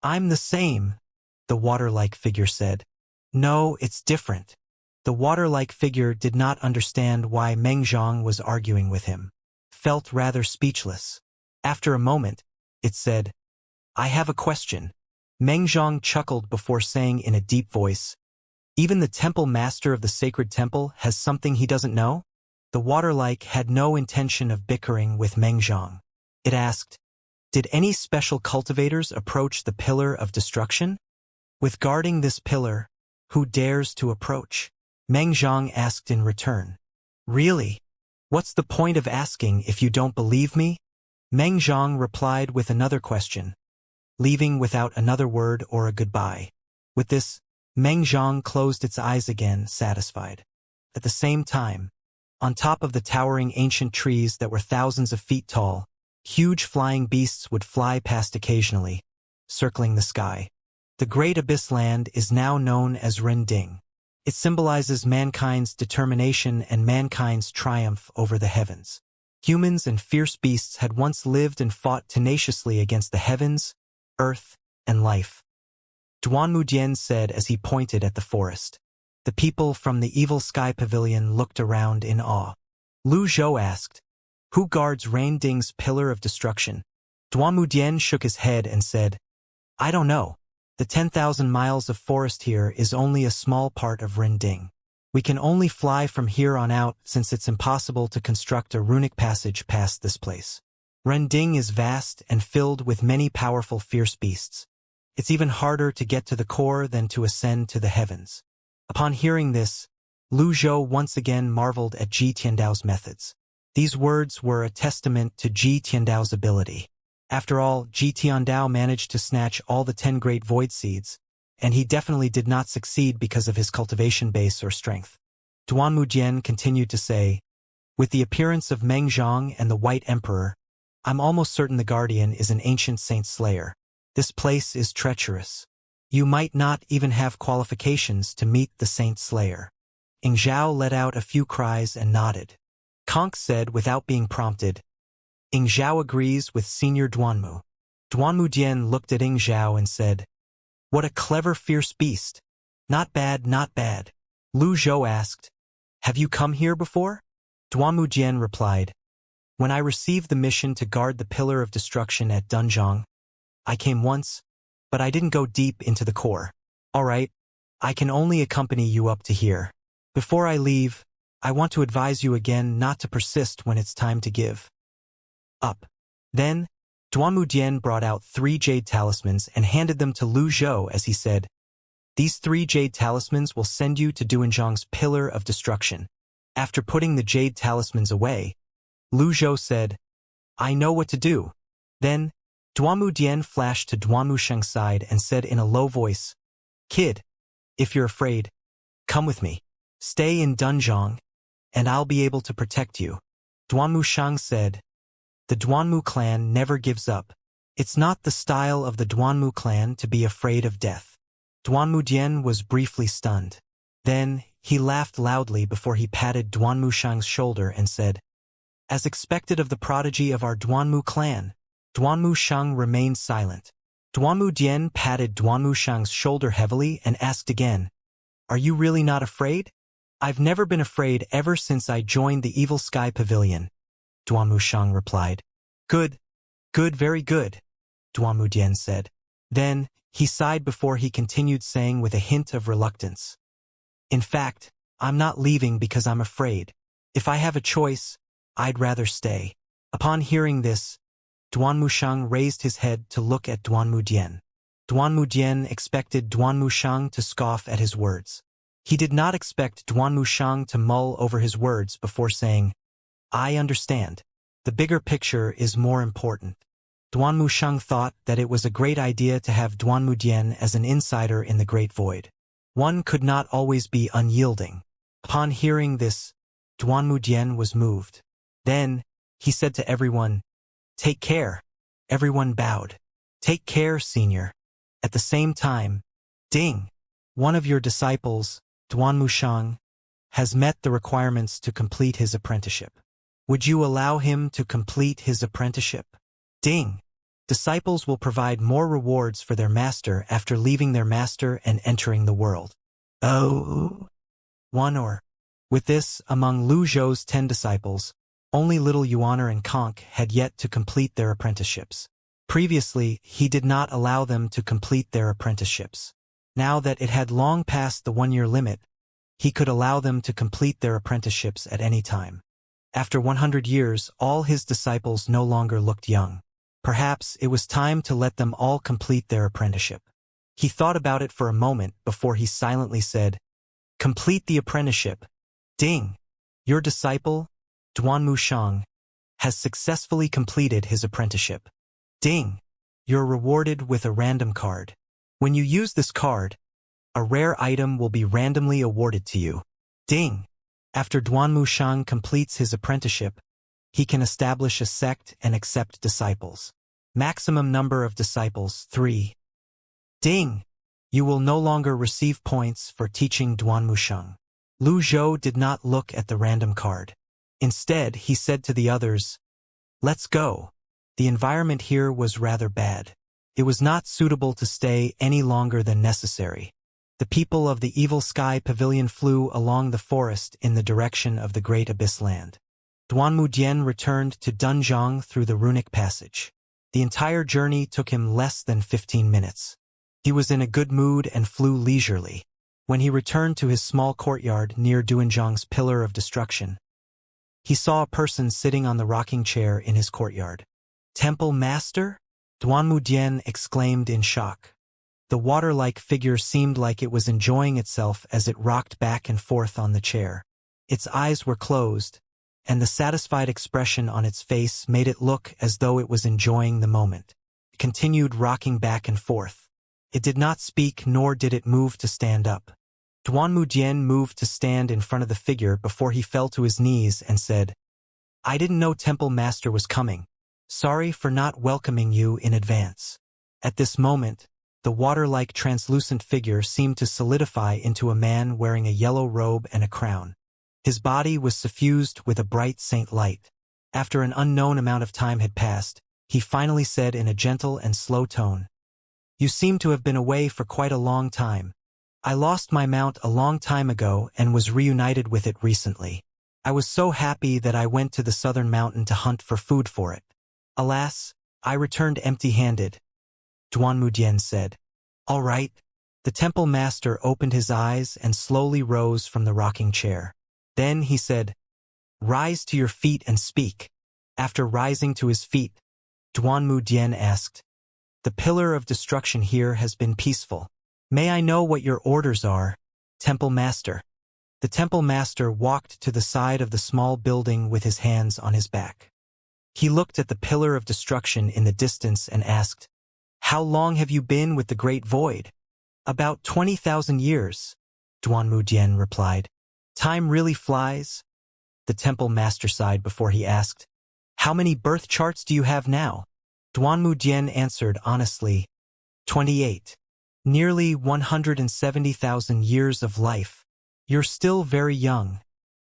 "I'm the same," the water-like figure said. "No, it's different." The water-like figure did not understand why Meng Zhang was arguing with him. Felt rather speechless. After a moment, it said, "I have a question." Meng Zhang chuckled before saying in a deep voice, "Even the temple master of the sacred temple has something he doesn't know?" The water-like had no intention of bickering with Meng Zhang. It asked, "Did any special cultivators approach the pillar of destruction?" "With guarding this pillar, who dares to approach?" Meng Zhang asked in return. "Really? What's the point of asking if you don't believe me?" Meng Zhang replied with another question, leaving without another word or a goodbye. With this, Meng Zhang closed its eyes again, satisfied. At the same time, on top of the towering ancient trees that were thousands of feet tall, huge flying beasts would fly past occasionally, circling the sky. The Great Abyss Land is now known as Rending. It symbolizes mankind's determination and mankind's triumph over the heavens. Humans and fierce beasts had once lived and fought tenaciously against the heavens, earth, and life. Duanmu Dian said as he pointed at the forest. The people from the Evil Sky Pavilion looked around in awe. Lu Zhou asked, "Who guards Rending's pillar of destruction?" Duanmu Dian shook his head and said, "I don't know. The 10,000 miles of forest here is only a small part of Rending. We can only fly from here on out since it's impossible to construct a runic passage past this place. Rending is vast and filled with many powerful fierce beasts. It's even harder to get to the core than to ascend to the heavens." Upon hearing this, Lu Zhou once again marveled at Ji Tiandao's methods. These words were a testament to Ji Tiandao's ability. After all, Ji Tiandao managed to snatch all the 10 great void seeds, and he definitely did not succeed because of his cultivation base or strength. Duanmu Dian continued to say, "With the appearance of Meng Zhang and the White Emperor, I'm almost certain the Guardian is an ancient saint slayer. This place is treacherous. You might not even have qualifications to meet the saint slayer." Ing Zhao let out a few cries and nodded. Conk said without being prompted, "Ing Zhao agrees with Senior Duanmu." Duanmu looked at Ying Zhao and said, "What a clever, fierce beast. Not bad, not bad." Lu Zhou asked, "Have you come here before?" Duanmu replied, "When I received the mission to guard the Pillar of Destruction at Dunjiang, I came once, but I didn't go deep into the core. All right, I can only accompany you up to here. Before I leave, I want to advise you again not to persist when it's time to give up." Then, Duanmu brought out 3 jade talismans and handed them to Lu Zhou as he said, "These 3 jade talismans will send you to Dunjiang's Pillar of Destruction." After putting the jade talismans away, Lu Zhou said, "I know what to do." Then, Duanmu flashed to Duanmushang's side and said in a low voice, "Kid, if you're afraid, come with me. Stay in Dunjiang, and I'll be able to protect you." Duanmushang said, "The Duanmu clan never gives up. It's not the style of the Duanmu clan to be afraid of death." Duanmu was briefly stunned. Then, he laughed loudly before he patted Duanmushang's shoulder and said, "As expected of the prodigy of our Duanmu clan." Duanmushang remained silent. Duanmu patted Duanmushang's shoulder heavily and asked again, "Are you really not afraid?" "I've never been afraid ever since I joined the Evil Sky Pavilion," Duanmushang replied. "Good, good, very good," Duanmu said. Then, he sighed before he continued saying with a hint of reluctance, "In fact, I'm not leaving because I'm afraid. If I have a choice, I'd rather stay." Upon hearing this, Duanmushang raised his head to look at Duanmu. Duanmu expected Duanmushang to scoff at his words. He did not expect Duanmushang to mull over his words before saying, "I understand. The bigger picture is more important." Duanmushang thought that it was a great idea to have Duanmu as an insider in the Great Void. One could not always be unyielding. Upon hearing this, Duanmu was moved. Then, he said to everyone, "Take care." Everyone bowed. "Take care, senior." At the same time, ding! One of your disciples, Duanmushang, has met the requirements to complete his apprenticeship. Would you allow him to complete his apprenticeship? Ding! Disciples will provide more rewards for their master after leaving their master and entering the world. Oh! One or. With this, among Lu Zhou's 10 disciples, only little Yuaner and Conk had yet to complete their apprenticeships. Previously, he did not allow them to complete their apprenticeships. Now that it had long passed the 1-year limit, he could allow them to complete their apprenticeships at any time. After 100 years, all his disciples no longer looked young. Perhaps it was time to let them all complete their apprenticeship. He thought about it for a moment before he silently said, "Complete the apprenticeship." Ding! Your disciple, Duanmushang, has successfully completed his apprenticeship. Ding! You're rewarded with a random card. When you use this card, a rare item will be randomly awarded to you. Ding! After Duanmushang completes his apprenticeship, he can establish a sect and accept disciples. Maximum number of disciples, 3. Ding! You will no longer receive points for teaching Duanmushang. Lu Zhou did not look at the random card. Instead, he said to the others, "Let's go." The environment here was rather bad. It was not suitable to stay any longer than necessary. The people of the Evil Sky Pavilion flew along the forest in the direction of the Great Abyss Land. Duanmu returned to Dunjiang through the runic passage. The entire journey took him less than 15 minutes. He was in a good mood and flew leisurely. When he returned to his small courtyard near Dunjiang's Pillar of Destruction, he saw a person sitting on the rocking chair in his courtyard. "Temple Master?" Duanmu exclaimed in shock. The water-like figure seemed like it was enjoying itself as it rocked back and forth on the chair. Its eyes were closed, and the satisfied expression on its face made it look as though it was enjoying the moment. It continued rocking back and forth. It did not speak nor did it move to stand up. Duanmu moved to stand in front of the figure before he fell to his knees and said, "I didn't know Temple Master was coming. Sorry for not welcoming you in advance." At this moment, the water-like translucent figure seemed to solidify into a man wearing a yellow robe and a crown. His body was suffused with a bright saint light. After an unknown amount of time had passed, he finally said in a gentle and slow tone. You seem to have been away for quite a long time. I lost my mount a long time ago and was reunited with it recently. I was so happy that I went to the southern mountain to hunt for food for it. Alas, I returned empty-handed, Duanmudian said. All right. The temple master opened his eyes and slowly rose from the rocking chair. Then he said, Rise to your feet and speak. After rising to his feet, Duanmudian asked, The pillar of destruction here has been peaceful. May I know what your orders are, temple master? The temple master walked to the side of the small building with his hands on his back. He looked at the pillar of destruction in the distance and asked, How long have you been with the great void? About 20,000 years, Duanmudian replied. Time really flies? The temple master sighed before he asked, How many birth charts do you have now? Duanmudian answered honestly, 28. Nearly 170,000 years of life. You're still very young,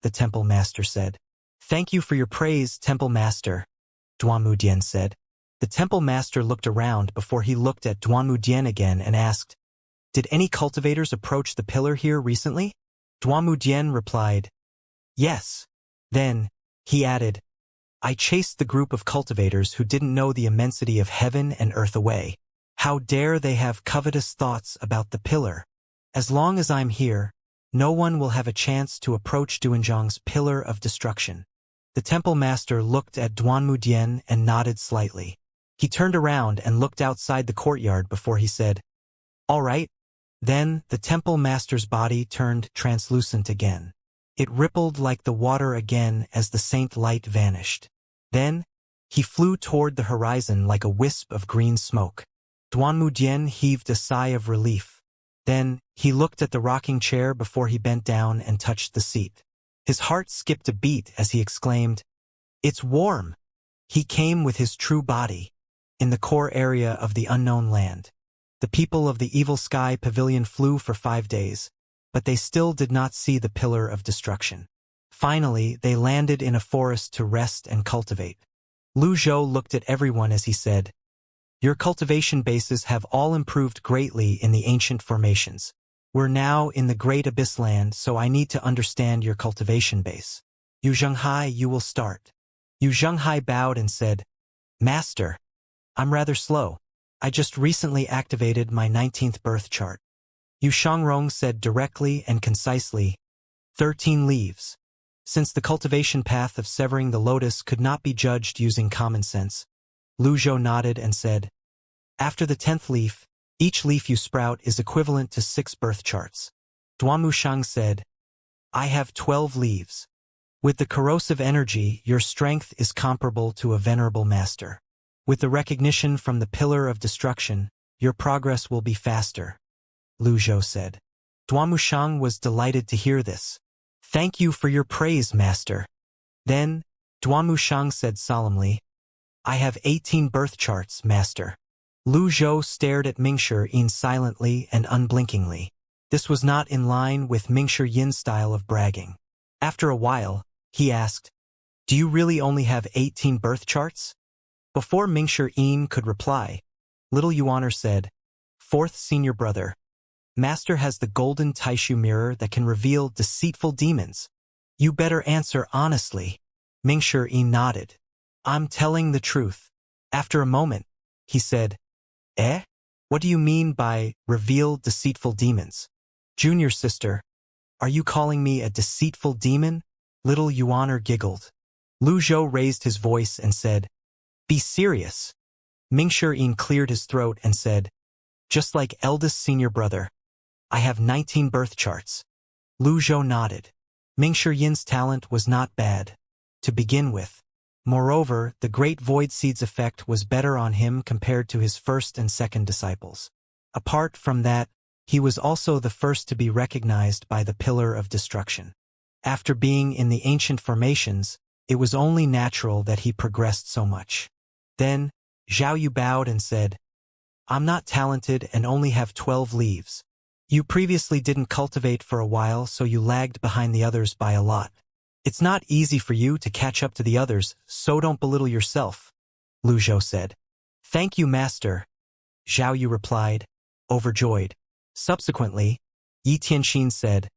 the temple master said. Thank you for your praise, temple master, Duanmudian said. The temple master looked around before he looked at Duanmudian again and asked, Did any cultivators approach the pillar here recently? Duanmudian replied, Yes. Then, he added, I chased the group of cultivators who didn't know the immensity of heaven and earth away. How dare they have covetous thoughts about the pillar? As long as I'm here, no one will have a chance to approach Duanzhang's pillar of destruction. The temple master looked at Duanmudian and nodded slightly. He turned around and looked outside the courtyard before he said, All right. Then the temple master's body turned translucent again. It rippled like the water again as the saint light vanished. Then, he flew toward the horizon like a wisp of green smoke. Duanmudian heaved a sigh of relief. Then, he looked at the rocking chair before he bent down and touched the seat. His heart skipped a beat as he exclaimed, It's warm! He came with his true body. In the core area of the unknown land. The people of the Evil Sky Pavilion flew for 5 days, but they still did not see the pillar of destruction. Finally, they landed in a forest to rest and cultivate. Lu Zhou looked at everyone as he said, Your cultivation bases have all improved greatly in the ancient formations. We're now in the Great Abyss Land, so I need to understand your cultivation base. Yu Zhenghai, you will start. Yu Zhenghai bowed and said, Master, I'm rather slow. I just recently activated my 19th birth chart. Yu Shangrong said directly and concisely, 13 leaves. Since the cultivation path of severing the lotus could not be judged using common sense, Lu Zhou nodded and said, After the 10th leaf, each leaf you sprout is equivalent to 6 birth charts. Duanmushang said, I have 12 leaves. With the corrosive energy, your strength is comparable to a venerable master. With the recognition from the pillar of destruction, your progress will be faster, Lu Zhou said. Duanmushang was delighted to hear this. Thank you for your praise, master. Then, Duanmushang said solemnly, I have 18 birth charts, master. Lu Zhou stared at Mingshi Yin silently and unblinkingly. This was not in line with Mingshi Yin's style of bragging. After a while, he asked, Do you really only have 18 birth charts? Before Mingshi Yin could reply, Little Yuaner said, Fourth senior brother. Master has the golden Taishu mirror that can reveal deceitful demons. You better answer honestly. Mingshi Yin nodded. I'm telling the truth. After a moment, he said, What do you mean by reveal deceitful demons? Junior sister, are you calling me a deceitful demon? Little Yuaner giggled. Lu Zhou raised his voice and said, Be serious. Mingshi Yin cleared his throat and said, Just like eldest senior brother. I have 19 birth charts. Lu Zhou nodded. Mingshi Yin's talent was not bad, to begin with. Moreover, the Great Void Seed's effect was better on him compared to his first and second disciples. Apart from that, he was also the first to be recognized by the Pillar of Destruction. After being in the ancient formations, it was only natural that he progressed so much. Then, Zhao Yu bowed and said, I'm not talented and only have 12 leaves. You previously didn't cultivate for a while, so you lagged behind the others by a lot. It's not easy for you to catch up to the others, so don't belittle yourself. Lu Zhou said. Thank you, master, Zhao Yu replied, overjoyed. Subsequently, Yi Tianxin said,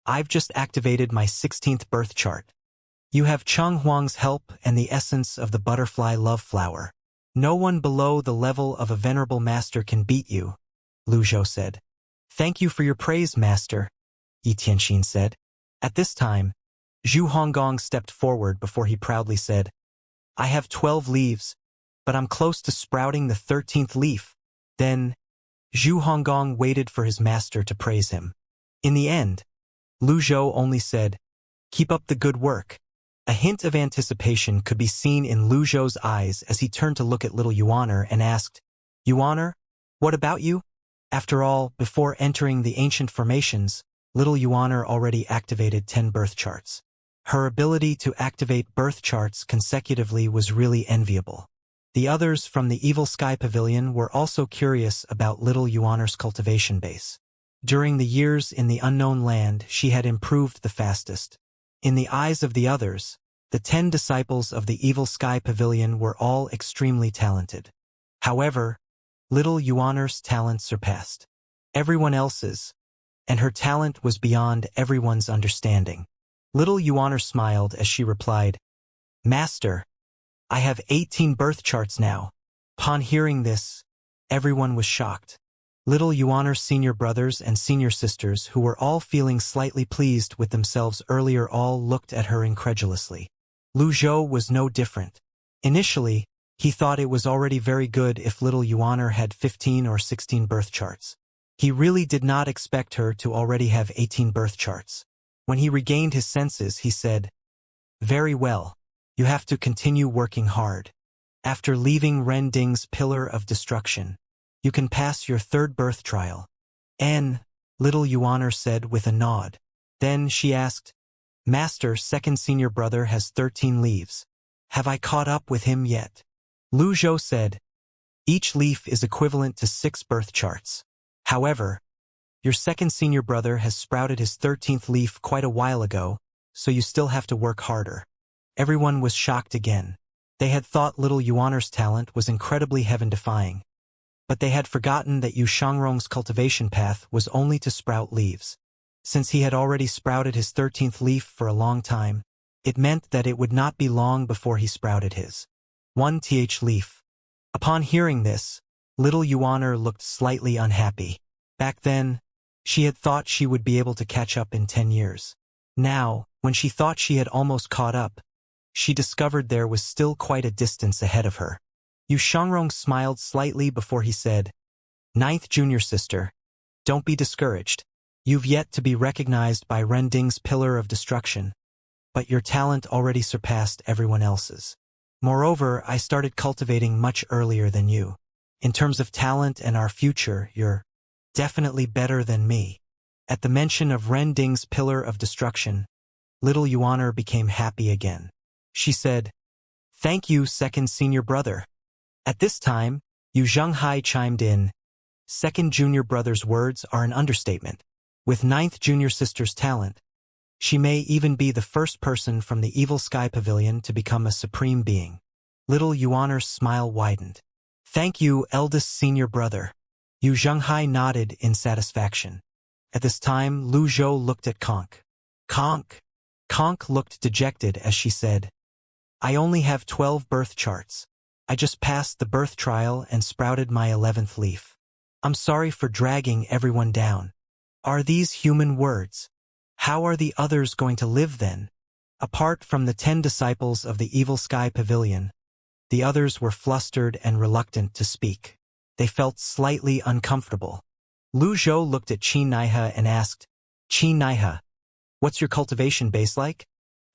I've just activated my 16th birth chart. You have Cheng Huang's help and the essence of the butterfly love flower. No one below the level of a venerable master can beat you, Lu Zhou said. Thank you for your praise, master, Yi Tianxin said. At this time, Zhu Honggong stepped forward before he proudly said, I have 12 leaves, but I'm close to sprouting the 13th leaf. Then, Zhu Honggong waited for his master to praise him. In the end, Lu Zhou only said, Keep up the good work. A hint of anticipation could be seen in Lu Zhou's eyes as he turned to look at little Yuaner and asked, Yuaner, what about you? After all, before entering the ancient formations, little Yuaner already activated 10 birth charts. Her ability to activate birth charts consecutively was really enviable. The others from the Evil Sky Pavilion were also curious about little Yuaner's cultivation base. During the years in the unknown land, she had improved the fastest. In the eyes of the others, the 10 disciples of the Evil Sky Pavilion were all extremely talented. However, little Yuaner's talent surpassed everyone else's, and her talent was beyond everyone's understanding. Little Yuaner smiled as she replied, Master, I have 18 birth charts now. Upon hearing this, everyone was shocked. Little Yuaner's senior brothers and senior sisters, who were all feeling slightly pleased with themselves earlier, all looked at her incredulously. Lu Zhou was no different. Initially, he thought it was already very good if little Yuaner had 15 or 16 birth charts. He really did not expect her to already have 18 birth charts. When he regained his senses, he said, Very well. You have to continue working hard. After leaving Ren Ding's Pillar of Destruction, you can pass your 3rd birth trial. Little Yuaner said with a nod. Then she asked, Master, second senior brother has 13 leaves. Have I caught up with him yet? Lu Zhou said, Each leaf is equivalent to 6 birth charts. However, your second senior brother has sprouted his 13th leaf quite a while ago, so you still have to work harder. Everyone was shocked again. They had thought little Yuaner's talent was incredibly heaven-defying. But they had forgotten that Yu Shangrong's cultivation path was only to sprout leaves. Since he had already sprouted his 13th leaf for a long time, it meant that it would not be long before he sprouted his 1th leaf. Upon hearing this, little Yuaner looked slightly unhappy. Back then, she had thought she would be able to catch up in 10 years. Now, when she thought she had almost caught up, she discovered there was still quite a distance ahead of her. Yu Shangrong smiled slightly before he said, 9th junior sister, don't be discouraged. You've yet to be recognized by Ren Ding's Pillar of Destruction, but your talent already surpassed everyone else's. Moreover, I started cultivating much earlier than you. In terms of talent and our future, you're definitely better than me. At the mention of Ren Ding's Pillar of Destruction, little Yuaner became happy again. She said, Thank you, second senior brother. At this time, Yu Zhenghai chimed in, Second junior brother's words are an understatement. With 9th junior sister's talent, she may even be the first person from the Evil Sky Pavilion to become a supreme being. Little Yuaner's smile widened. Thank you, eldest senior brother. Yu Zhenghai nodded in satisfaction. At this time, Lu Zhou looked at Conk. Conk looked dejected as she said, I only have 12 birth charts. I just passed the birth trial and sprouted my 11th leaf. I'm sorry for dragging everyone down. Are these human words? How are the others going to live then? Apart from the 10 disciples of the Evil Sky Pavilion, the others were flustered and reluctant to speak. They felt slightly uncomfortable. Lu Zhou looked at Qi Naihe and asked, Qi Naihe, what's your cultivation base like?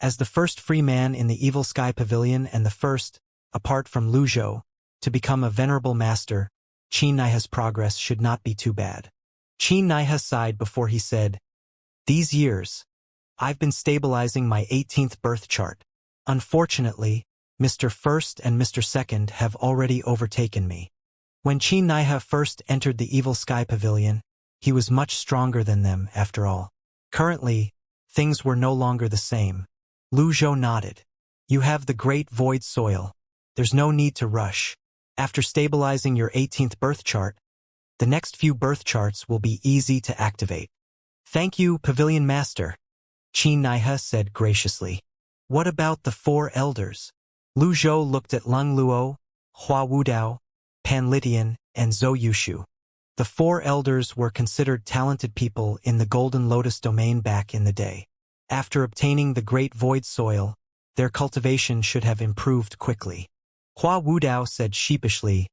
As the first free man in the Evil Sky Pavilion and the first, apart from Lu Zhou, to become a venerable master, Qi Naihe's progress should not be too bad. Qi Naihe sighed before he said, These years, I've been stabilizing my 18th birth chart. Unfortunately, Mr. First and Mr. Second have already overtaken me. When Qi Naihe first entered the Evil Sky Pavilion, he was much stronger than them, after all. Currently, things were no longer the same. Lu Zhou nodded. You have the great void soil. There's no need to rush. After stabilizing your 18th birth chart, the next few birth charts will be easy to activate. Thank you, Pavilion Master, Qin Naihe said graciously. What about the 4 elders? Lu Zhou looked at Leng Luo, Hua Wudao, Pan Litian, and Zhou Yushu. The 4 elders were considered talented people in the Golden Lotus domain back in the day. After obtaining the Great Void Soil, their cultivation should have improved quickly. Hua Wudao said sheepishly,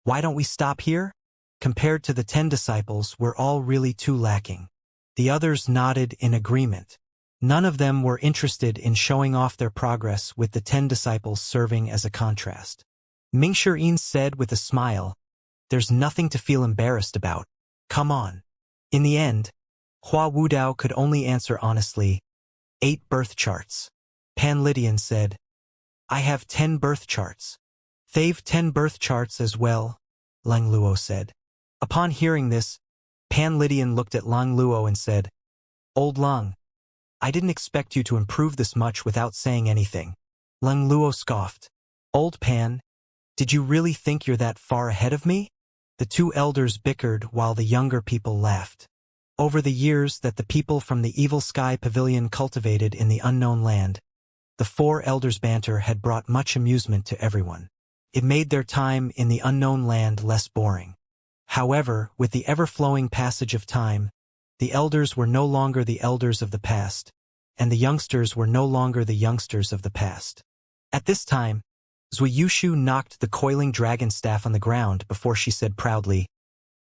"Why don't we stop here? Compared to the 10 disciples, we're all really too lacking." The others nodded in agreement. None of them were interested in showing off their progress, with the 10 disciples serving as a contrast. Ming Shirin said with a smile, "There's nothing to feel embarrassed about. Come on." In the end, Hua Wudao could only answer honestly, 8 birth charts. Pan Litian said, "I have 10 birth charts." "They've 10 birth charts as well," Leng Luo said. Upon hearing this, Pan Litian looked at Leng Luo and said, "Old Leng, I didn't expect you to improve this much without saying anything." Leng Luo scoffed. "Old Pan, did you really think you're that far ahead of me?" The 2 elders bickered while the younger people laughed. Over the years that the people from the Evil Sky Pavilion cultivated in the unknown land, the 4 elders' banter had brought much amusement to everyone. It made their time in the unknown land less boring. However, with the ever-flowing passage of time, the elders were no longer the elders of the past, and the youngsters were no longer the youngsters of the past. At this time, Zui Yushu knocked the coiling dragon staff on the ground before she said proudly,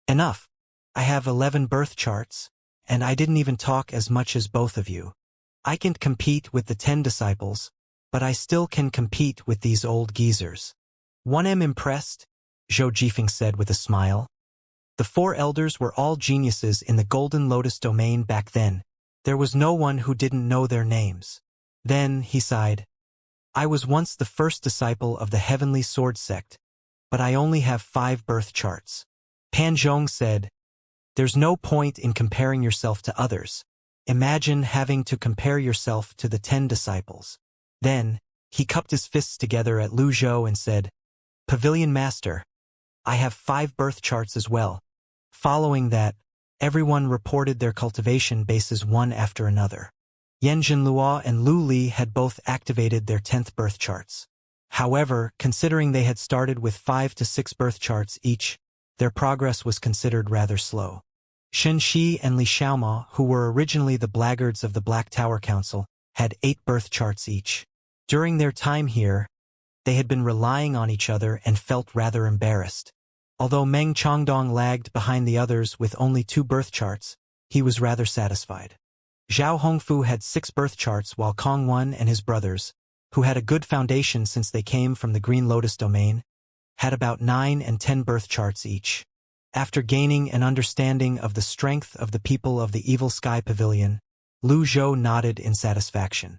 "Enough. I have 11 birth charts, and I didn't even talk as much as both of you. I can compete with the 10 disciples, but I still can compete with these old geezers." "1am impressed," Zhou Jifeng said with a smile. The 4 elders were all geniuses in the Golden Lotus domain back then. There was no one who didn't know their names. Then, he sighed, "I was once the first disciple of the Heavenly Sword Sect, but I only have 5 birth charts." Pan Zhong said, "There's no point in comparing yourself to others. Imagine having to compare yourself to the 10 disciples." Then, he cupped his fists together at Lu Zhou and said, "Pavilion Master, I have 5 birth charts as well." Following that, everyone reported their cultivation bases one after another. Yan Jinlua and Lu Li had both activated their 10th birth charts. However, considering they had started with 5 to 6 birth charts each, their progress was considered rather slow. Shen Shi and Li Xiaoma, who were originally the blaggards of the Black Tower Council, had 8 birth charts each. During their time here, they had been relying on each other and felt rather embarrassed. Although Meng Chongdong lagged behind the others with only 2 birth charts, he was rather satisfied. Zhao Hongfu had 6 birth charts, while Kong Wen and his brothers, who had a good foundation since they came from the Green Lotus domain, had about 9 and 10 birth charts each. After gaining an understanding of the strength of the people of the Evil Sky Pavilion, Lu Zhou nodded in satisfaction.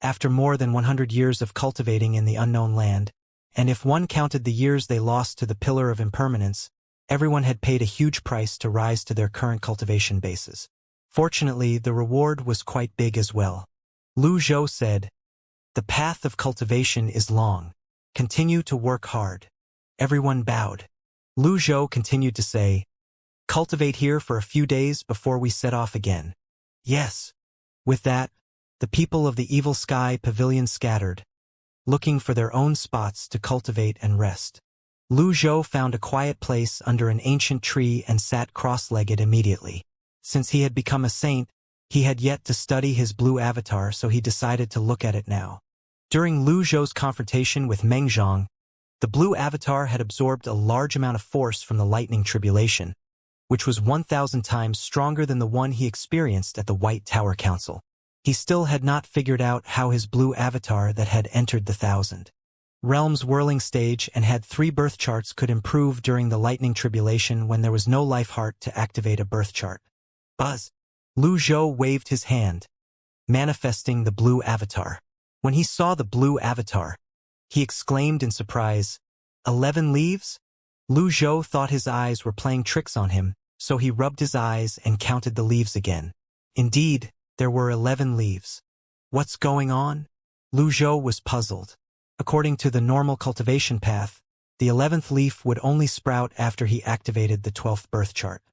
After more than 100 years of cultivating in the unknown land, and if one counted the years they lost to the Pillar of Impermanence, everyone had paid a huge price to rise to their current cultivation bases. Fortunately, the reward was quite big as well. Lu Zhou said, "The path of cultivation is long. Continue to work hard." Everyone bowed. Lu Zhou continued to say, "Cultivate here for a few days before we set off again." "Yes." With that, the people of the Evil Sky Pavilion scattered, looking for their own spots to cultivate and rest. Lu Zhou found a quiet place under an ancient tree and sat cross-legged immediately. Since he had become a saint, he had yet to study his blue avatar, so he decided to look at it now. During Lu Zhou's confrontation with Meng Zhang, the blue avatar had absorbed a large amount of force from the lightning tribulation, which was 1,000 times stronger than the one he experienced at the White Tower Council. He still had not figured out how his blue avatar that had entered the 1,000 Realms whirling stage and had 3 birth charts could improve during the lightning tribulation when there was no life heart to activate a birth chart. Buzz! Lu Zhou waved his hand, manifesting the blue avatar. When he saw the blue avatar, he exclaimed in surprise, 11 leaves? Lu Zhou thought his eyes were playing tricks on him, so he rubbed his eyes and counted the leaves again. Indeed, there were 11 leaves. What's going on? Lu Zhou was puzzled. According to the normal cultivation path, the 11th leaf would only sprout after he activated the 12th birth chart.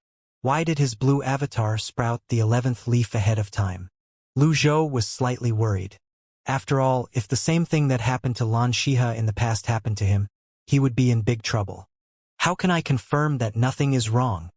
Why did his blue avatar sprout the 11th leaf ahead of time? Lu Zhou was slightly worried. After all, if the same thing that happened to Xianxia in the past happened to him, he would be in big trouble. How can I confirm that nothing is wrong?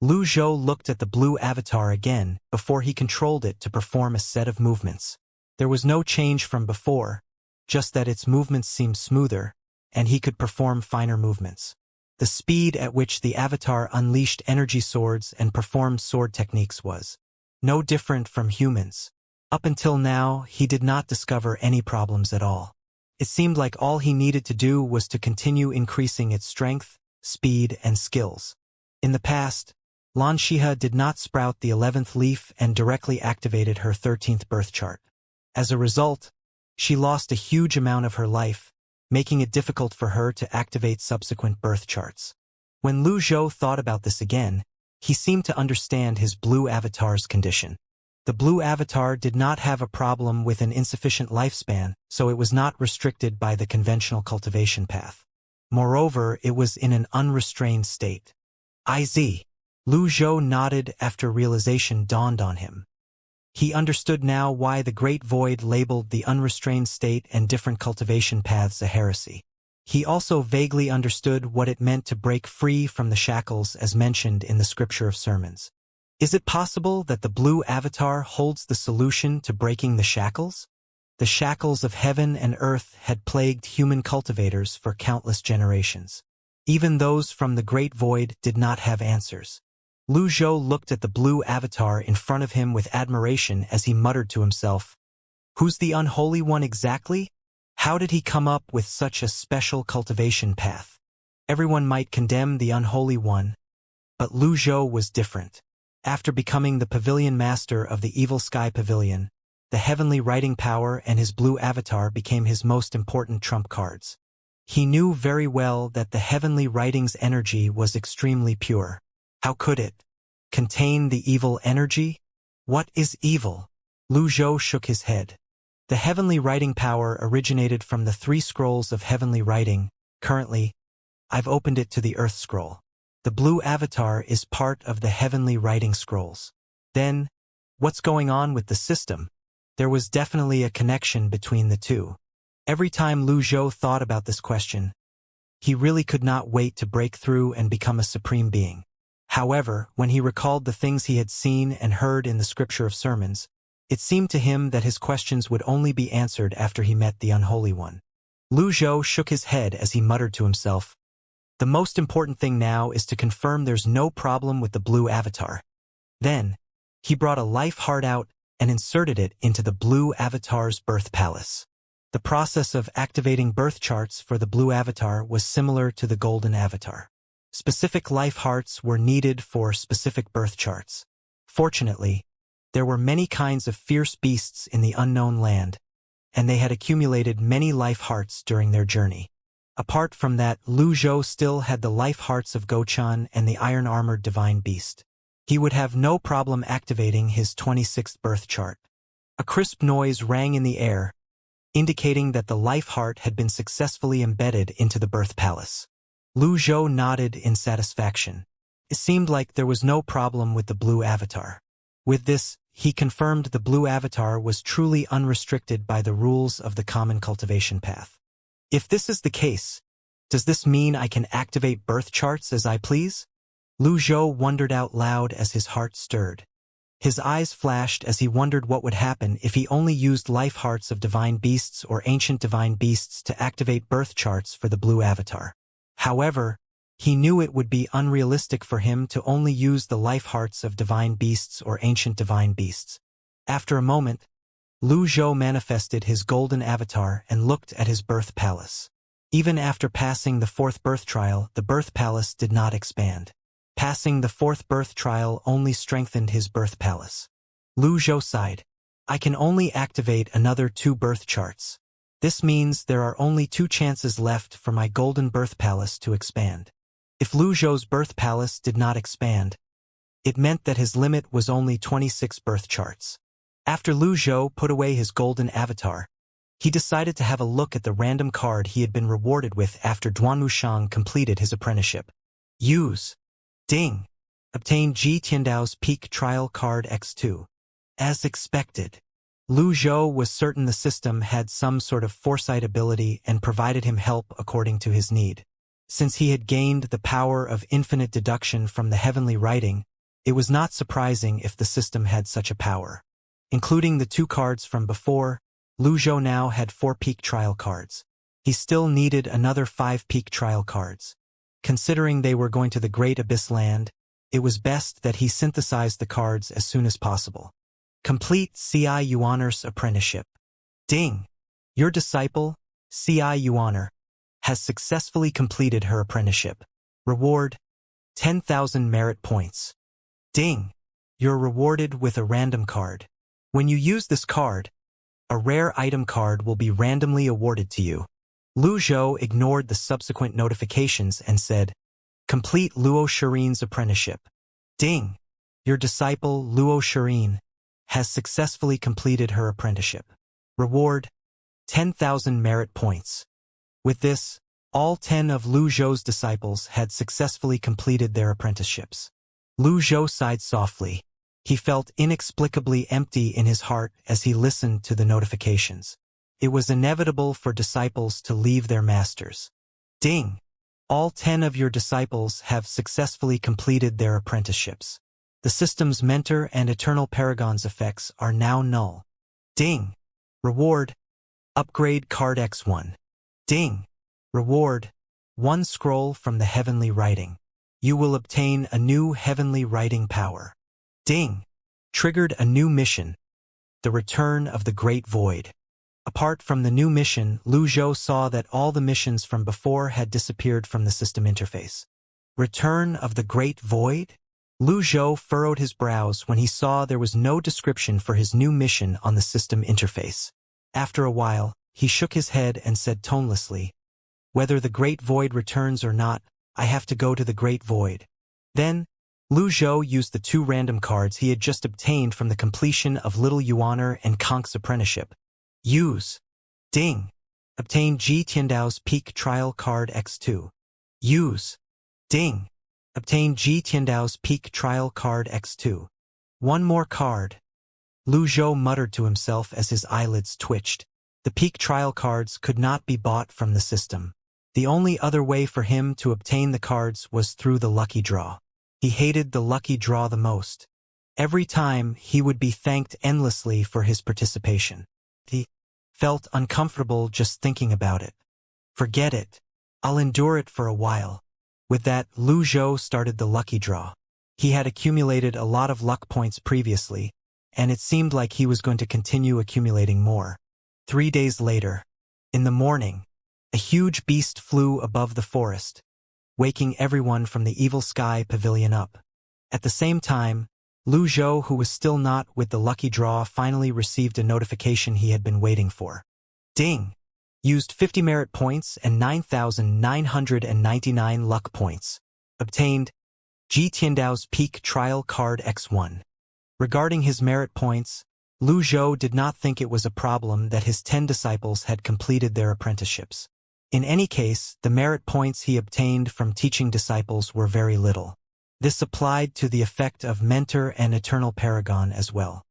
Lu Zhou looked at the blue avatar again before he controlled it to perform a set of movements. There was no change from before, just that its movements seemed smoother, and he could perform finer movements. The speed at which the avatar unleashed energy swords and performed sword techniques was no different from humans. Up until now, he did not discover any problems at all. It seemed like all he needed to do was to continue increasing its strength, speed, and skills. In the past, Xianxia did not sprout the 11th leaf and directly activated her 13th birth chart. As a result, she lost a huge amount of her life, making it difficult for her to activate subsequent birth charts. When Lu Zhou thought about this again, he seemed to understand his blue avatar's condition. The blue avatar did not have a problem with an insufficient lifespan, so it was not restricted by the conventional cultivation path. Moreover, it was in an unrestrained state. Lu Zhou nodded after realization dawned on him. He understood now why the Great Void labeled the unrestrained state and different cultivation paths a heresy. He also vaguely understood what it meant to break free from the shackles as mentioned in the Scripture of Sermons. Is it possible that the blue avatar holds the solution to breaking the shackles? The shackles of heaven and earth had plagued human cultivators for countless generations. Even those from the Great Void did not have answers. Lu Zhou looked at the blue avatar in front of him with admiration as he muttered to himself, "Who's the unholy one exactly? How did he come up with such a special cultivation path?" Everyone might condemn the unholy one, but Lu Zhou was different. After becoming the pavilion master of the Evil Sky Pavilion, the heavenly writing power and his blue avatar became his most important trump cards. He knew very well that the heavenly writing's energy was extremely pure. How could it contain the evil energy? What is evil? Lu Zhou shook his head. The heavenly writing power originated from the 3 scrolls of heavenly writing. Currently, I've opened it to the Earth scroll. The blue avatar is part of the heavenly writing scrolls. Then, what's going on with the system? There was definitely a connection between the two. Every time Lu Zhou thought about this question, he really could not wait to break through and become a supreme being. However, when he recalled the things he had seen and heard in the Scripture of Sermons, it seemed to him that his questions would only be answered after he met the Unholy One. Lu Zhou shook his head as he muttered to himself, "The most important thing now is to confirm there's no problem with the blue avatar." Then, he brought a life heart out and inserted it into the blue avatar's birth palace. The process of activating birth charts for the blue avatar was similar to the golden avatar. Specific life hearts were needed for specific birth charts. Fortunately, there were many kinds of fierce beasts in the unknown land, and they had accumulated many life hearts during their journey. Apart from that, Lu Zhou still had the life hearts of Gochan and the iron-armored divine beast. He would have no problem activating his 26th birth chart. A crisp noise rang in the air, indicating that the life heart had been successfully embedded into the birth palace. Lu Zhou nodded in satisfaction. It seemed like there was no problem with the blue avatar. With this, he confirmed the blue avatar was truly unrestricted by the rules of the common cultivation path. If this is the case, does this mean I can activate birth charts as I please? Lu Zhou wondered out loud as his heart stirred. His eyes flashed as he wondered what would happen if he only used life hearts of divine beasts or ancient divine beasts to activate birth charts for the blue avatar. However, he knew it would be unrealistic for him to only use the life hearts of divine beasts or ancient divine beasts. After a moment, Lu Zhou manifested his golden avatar and looked at his birth palace. Even after passing the 4th birth trial, the birth palace did not expand. Passing the 4th birth trial only strengthened his birth palace. Lu Zhou sighed. I can only activate another 2 birth charts. This means there are only 2 chances left for my golden birth palace to expand. If Lu Zhou's birth palace did not expand, it meant that his limit was only 26 birth charts. After Lu Zhou put away his golden avatar, He decided to have a look at the random card he had been rewarded with after Duanmushang completed his apprenticeship. Use. Ding. Obtain Ji Tiandao's Peak Trial Card X2. As expected. Lu Zhou was certain the system had some sort of foresight ability and provided him help according to his need. Since he had gained the power of infinite deduction from the heavenly writing, it was not surprising if the system had such a power. Including the 2 cards from before, Lu Zhou now had 4 peak trial cards. He still needed another 5 peak trial cards. Considering they were going to the Great Abyss Land, it was best that he synthesized the cards as soon as possible. Complete C.I. Yuaner's apprenticeship. Ding! Your disciple, C.I. Yuaner, has successfully completed her apprenticeship. Reward: 10,000 merit points. Ding! You're rewarded with a random card. When you use this card, a rare item card will be randomly awarded to you. Lu Zhou ignored the subsequent notifications and said, Complete Luo Shirin's apprenticeship. Ding! Your disciple, Luo Shirin, has successfully completed her apprenticeship. Reward: 10,000 merit points. With this, all 10 of Lu Zhou's disciples had successfully completed their apprenticeships. Lu Zhou sighed softly. He felt inexplicably empty in his heart as he listened to the notifications. It was inevitable for disciples to leave their masters. Ding! All 10 of your disciples have successfully completed their apprenticeships. The system's mentor and eternal paragons effects are now null. Ding! Reward: Upgrade Card X1. Ding! Reward: 1 scroll from the heavenly writing. You will obtain a new heavenly writing power. Ding! Triggered a new mission. The Return of the Great Void. Apart from the new mission, Lu Zhou saw that all the missions from before had disappeared from the system interface. Return of the Great Void? Lu Zhou furrowed his brows when he saw there was no description for his new mission on the system interface. After a while, he shook his head and said tonelessly, Whether the Great Void returns or not, I have to go to the Great Void. Then, Lu Zhou used the 2 random cards he had just obtained from the completion of Little Yuaner and Konk's apprenticeship. Use. Ding! Obtain Ji Tiandao's Peak Trial Card X2. Use. Ding! Obtain Ji Tiandao's Peak Trial Card X2. 1 more card. Lu Zhou muttered to himself as his eyelids twitched. The peak trial cards could not be bought from the system. The only other way for him to obtain the cards was through the lucky draw. He hated the lucky draw the most. Every time, he would be thanked endlessly for his participation. He felt uncomfortable just thinking about it. Forget it. I'll endure it for a while. With that, Lu Zhou started the lucky draw. He had accumulated a lot of luck points previously, and it seemed like he was going to continue accumulating more. 3 days later, in the morning, a huge beast flew above the forest, waking everyone from the evil sky pavilion up. At the same time, Lu Zhou, who was still not with the lucky draw, finally received a notification he had been waiting for. Ding! Used 50 merit points and 9,999 luck points. Obtained Ji Tiandao's Peak Trial Card X1. Regarding his merit points, Lu Zhou did not think it was a problem that his 10 disciples had completed their apprenticeships. In any case, the merit points he obtained from teaching disciples were very little. This applied to the effect of mentor and eternal paragon as well.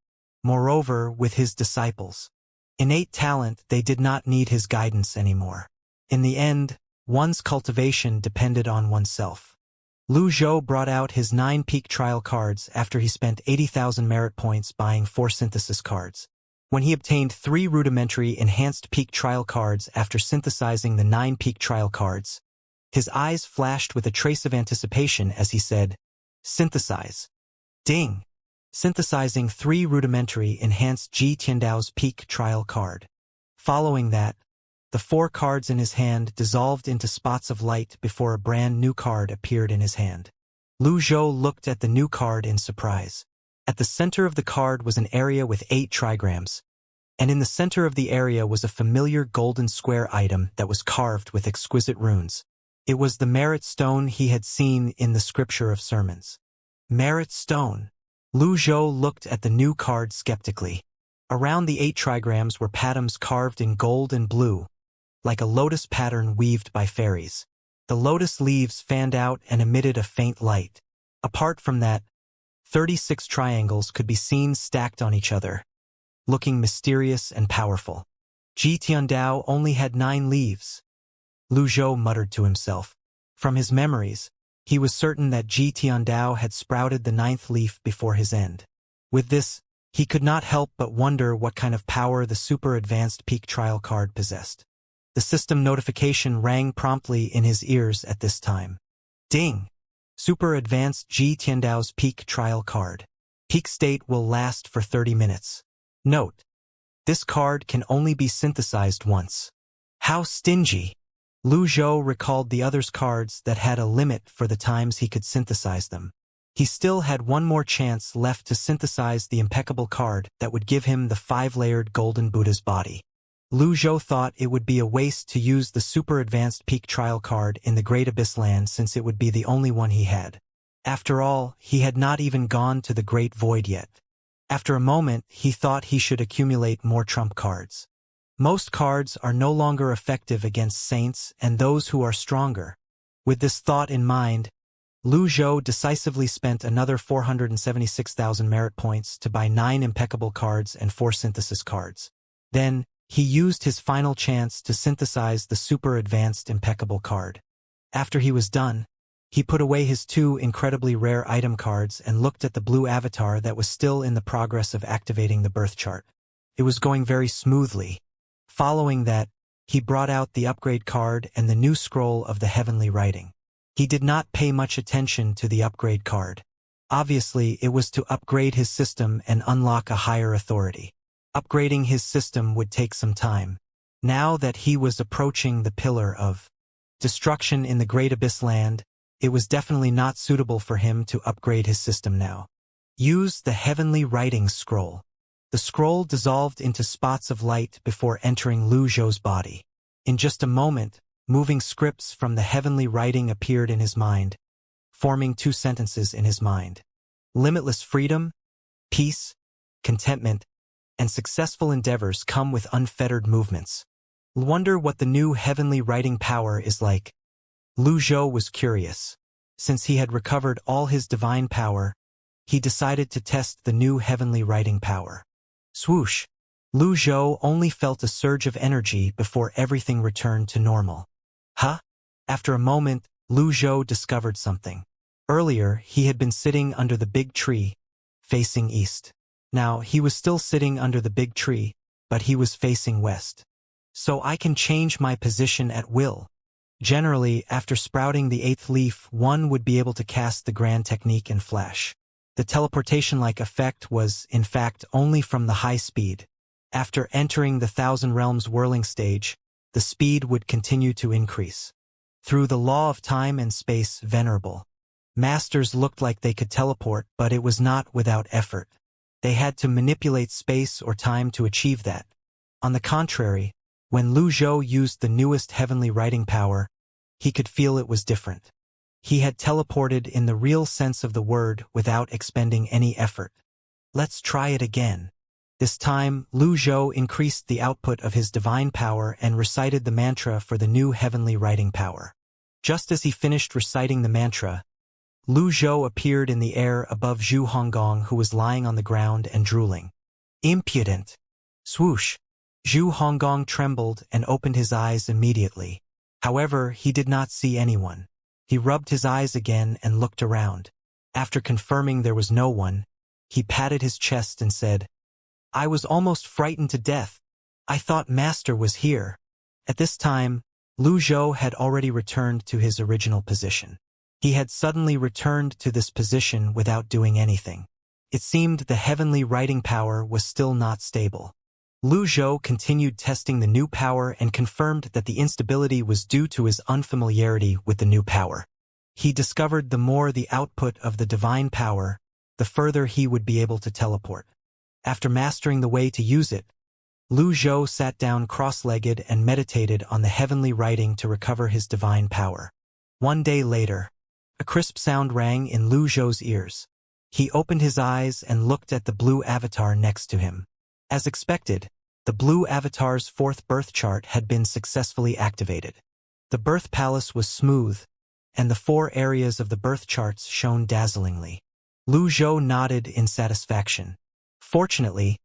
Moreover, with his disciples' innate talent, they did not need his guidance anymore. In the end, one's cultivation depended on oneself. Lu Zhou brought out his 9 peak trial cards after he spent 80,000 merit points buying 4 synthesis cards. When he obtained 3 rudimentary enhanced peak trial cards after synthesizing the 9 peak trial cards, his eyes flashed with a trace of anticipation as he said, Synthesize. Ding! Synthesizing 3 rudimentary enhanced Ji Tiandao's Peak Trial card. Following that, the 4 cards in his hand dissolved into spots of light before a brand new card appeared in his hand. Lu Zhou looked at the new card in surprise. At the center of the card was an area with 8 trigrams, and in the center of the area was a familiar golden square item that was carved with exquisite runes. It was the merit stone he had seen in the scripture of sermons. Merit stone. Lu Zhou looked at the new card skeptically. Around the 8 trigrams were patterns carved in gold and blue, like a lotus pattern weaved by fairies. The lotus leaves fanned out and emitted a faint light. Apart from that, 36 triangles could be seen stacked on each other, looking mysterious and powerful. Ji Tiandao only had 9 leaves, Lu Zhou muttered to himself. From his memories, he was certain that Ji Tiandao had sprouted the 9th leaf before his end. With this, he could not help but wonder what kind of power the super advanced peak trial card possessed. The system notification rang promptly in his ears at this time. Ding! Super advanced Ji Tiandao's peak trial card. Peak state will last for 30 minutes. Note: this card can only be synthesized once. How stingy! Lu Zhou recalled the other's cards that had a limit for the times he could synthesize them. He still had one more chance left to synthesize the impeccable card that would give him the 5-layered golden Buddha's body. Lu Zhou thought it would be a waste to use the super advanced peak trial card in the Great Abyss Land since it would be the only one he had. After all, he had not even gone to the Great Void yet. After a moment, he thought he should accumulate more trump cards. Most cards are no longer effective against saints and those who are stronger. With this thought in mind, Lu Zhou decisively spent another 476,000 merit points to buy 9 impeccable cards and 4 synthesis cards. Then, he used his final chance to synthesize the super advanced impeccable card. After he was done, he put away his 2 incredibly rare item cards and looked at the blue avatar that was still in the progress of activating the birth chart. It was going very smoothly. Following that, he brought out the upgrade card and the new scroll of the heavenly writing. He did not pay much attention to the upgrade card. Obviously, it was to upgrade his system and unlock a higher authority. Upgrading his system would take some time. Now that he was approaching the pillar of destruction in the Great Abyss Land, it was definitely not suitable for him to upgrade his system now. Use the heavenly writing scroll. The scroll dissolved into spots of light before entering Lu Zhou's body. In just a moment, moving scripts from the heavenly writing appeared in his mind, forming 2 sentences in his mind. Limitless freedom, peace, contentment, and successful endeavors come with unfettered movements. Wonder what the new heavenly writing power is like. Lu Zhou was curious. Since he had recovered all his divine power, he decided to test the new heavenly writing power. Swoosh! Lu Zhou only felt a surge of energy before everything returned to normal. Huh? After a moment, Lu Zhou discovered something. Earlier, he had been sitting under the big tree, facing east. Now, he was still sitting under the big tree, but he was facing west. So I can change my position at will. Generally, after sprouting the 8th leaf, one would be able to cast the grand technique in flash. The teleportation-like effect was, in fact, only from the high speed. After entering the Thousand Realms whirling stage, the speed would continue to increase. Through the law of time and space, venerable masters looked like they could teleport, but it was not without effort. They had to manipulate space or time to achieve that. On the contrary, when Lu Zhou used the newest heavenly writing power, he could feel it was different. He had teleported in the real sense of the word without expending any effort. Let's try it again. This time, Lu Zhou increased the output of his divine power and recited the mantra for the new heavenly writing power. Just as he finished reciting the mantra, Lu Zhou appeared in the air above Zhu Honggong, who was lying on the ground and drooling. Impudent! Swoosh! Zhu Honggong trembled and opened his eyes immediately. However, he did not see anyone. He rubbed his eyes again and looked around. After confirming there was no one, he patted his chest and said, "I was almost frightened to death. I thought Master was here." At this time, Lu Zhou had already returned to his original position. He had suddenly returned to this position without doing anything. It seemed the heavenly writing power was still not stable. Lu Zhou continued testing the new power and confirmed that the instability was due to his unfamiliarity with the new power. He discovered the more the output of the divine power, the further he would be able to teleport. After mastering the way to use it, Lu Zhou sat down cross-legged and meditated on the heavenly writing to recover his divine power. One day later, a crisp sound rang in Lu Zhou's ears. He opened his eyes and looked at the blue avatar next to him. As expected, the blue avatar's fourth birth chart had been successfully activated. The birth palace was smooth, and the 4 areas of the birth charts shone dazzlingly. Lu Zhou nodded in satisfaction. Fortunately,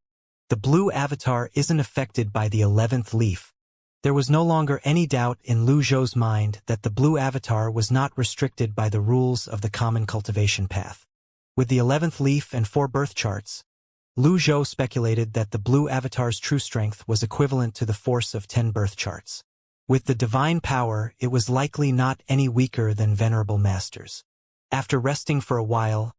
the blue avatar isn't affected by the 11th leaf. There was no longer any doubt in Lu Zhou's mind that the blue avatar was not restricted by the rules of the common cultivation path. With the 11th leaf and 4 birth charts, Lu Zhou speculated that the blue avatar's true strength was equivalent to the force of 10 birth charts. With the divine power, it was likely not any weaker than venerable masters. After resting for a while,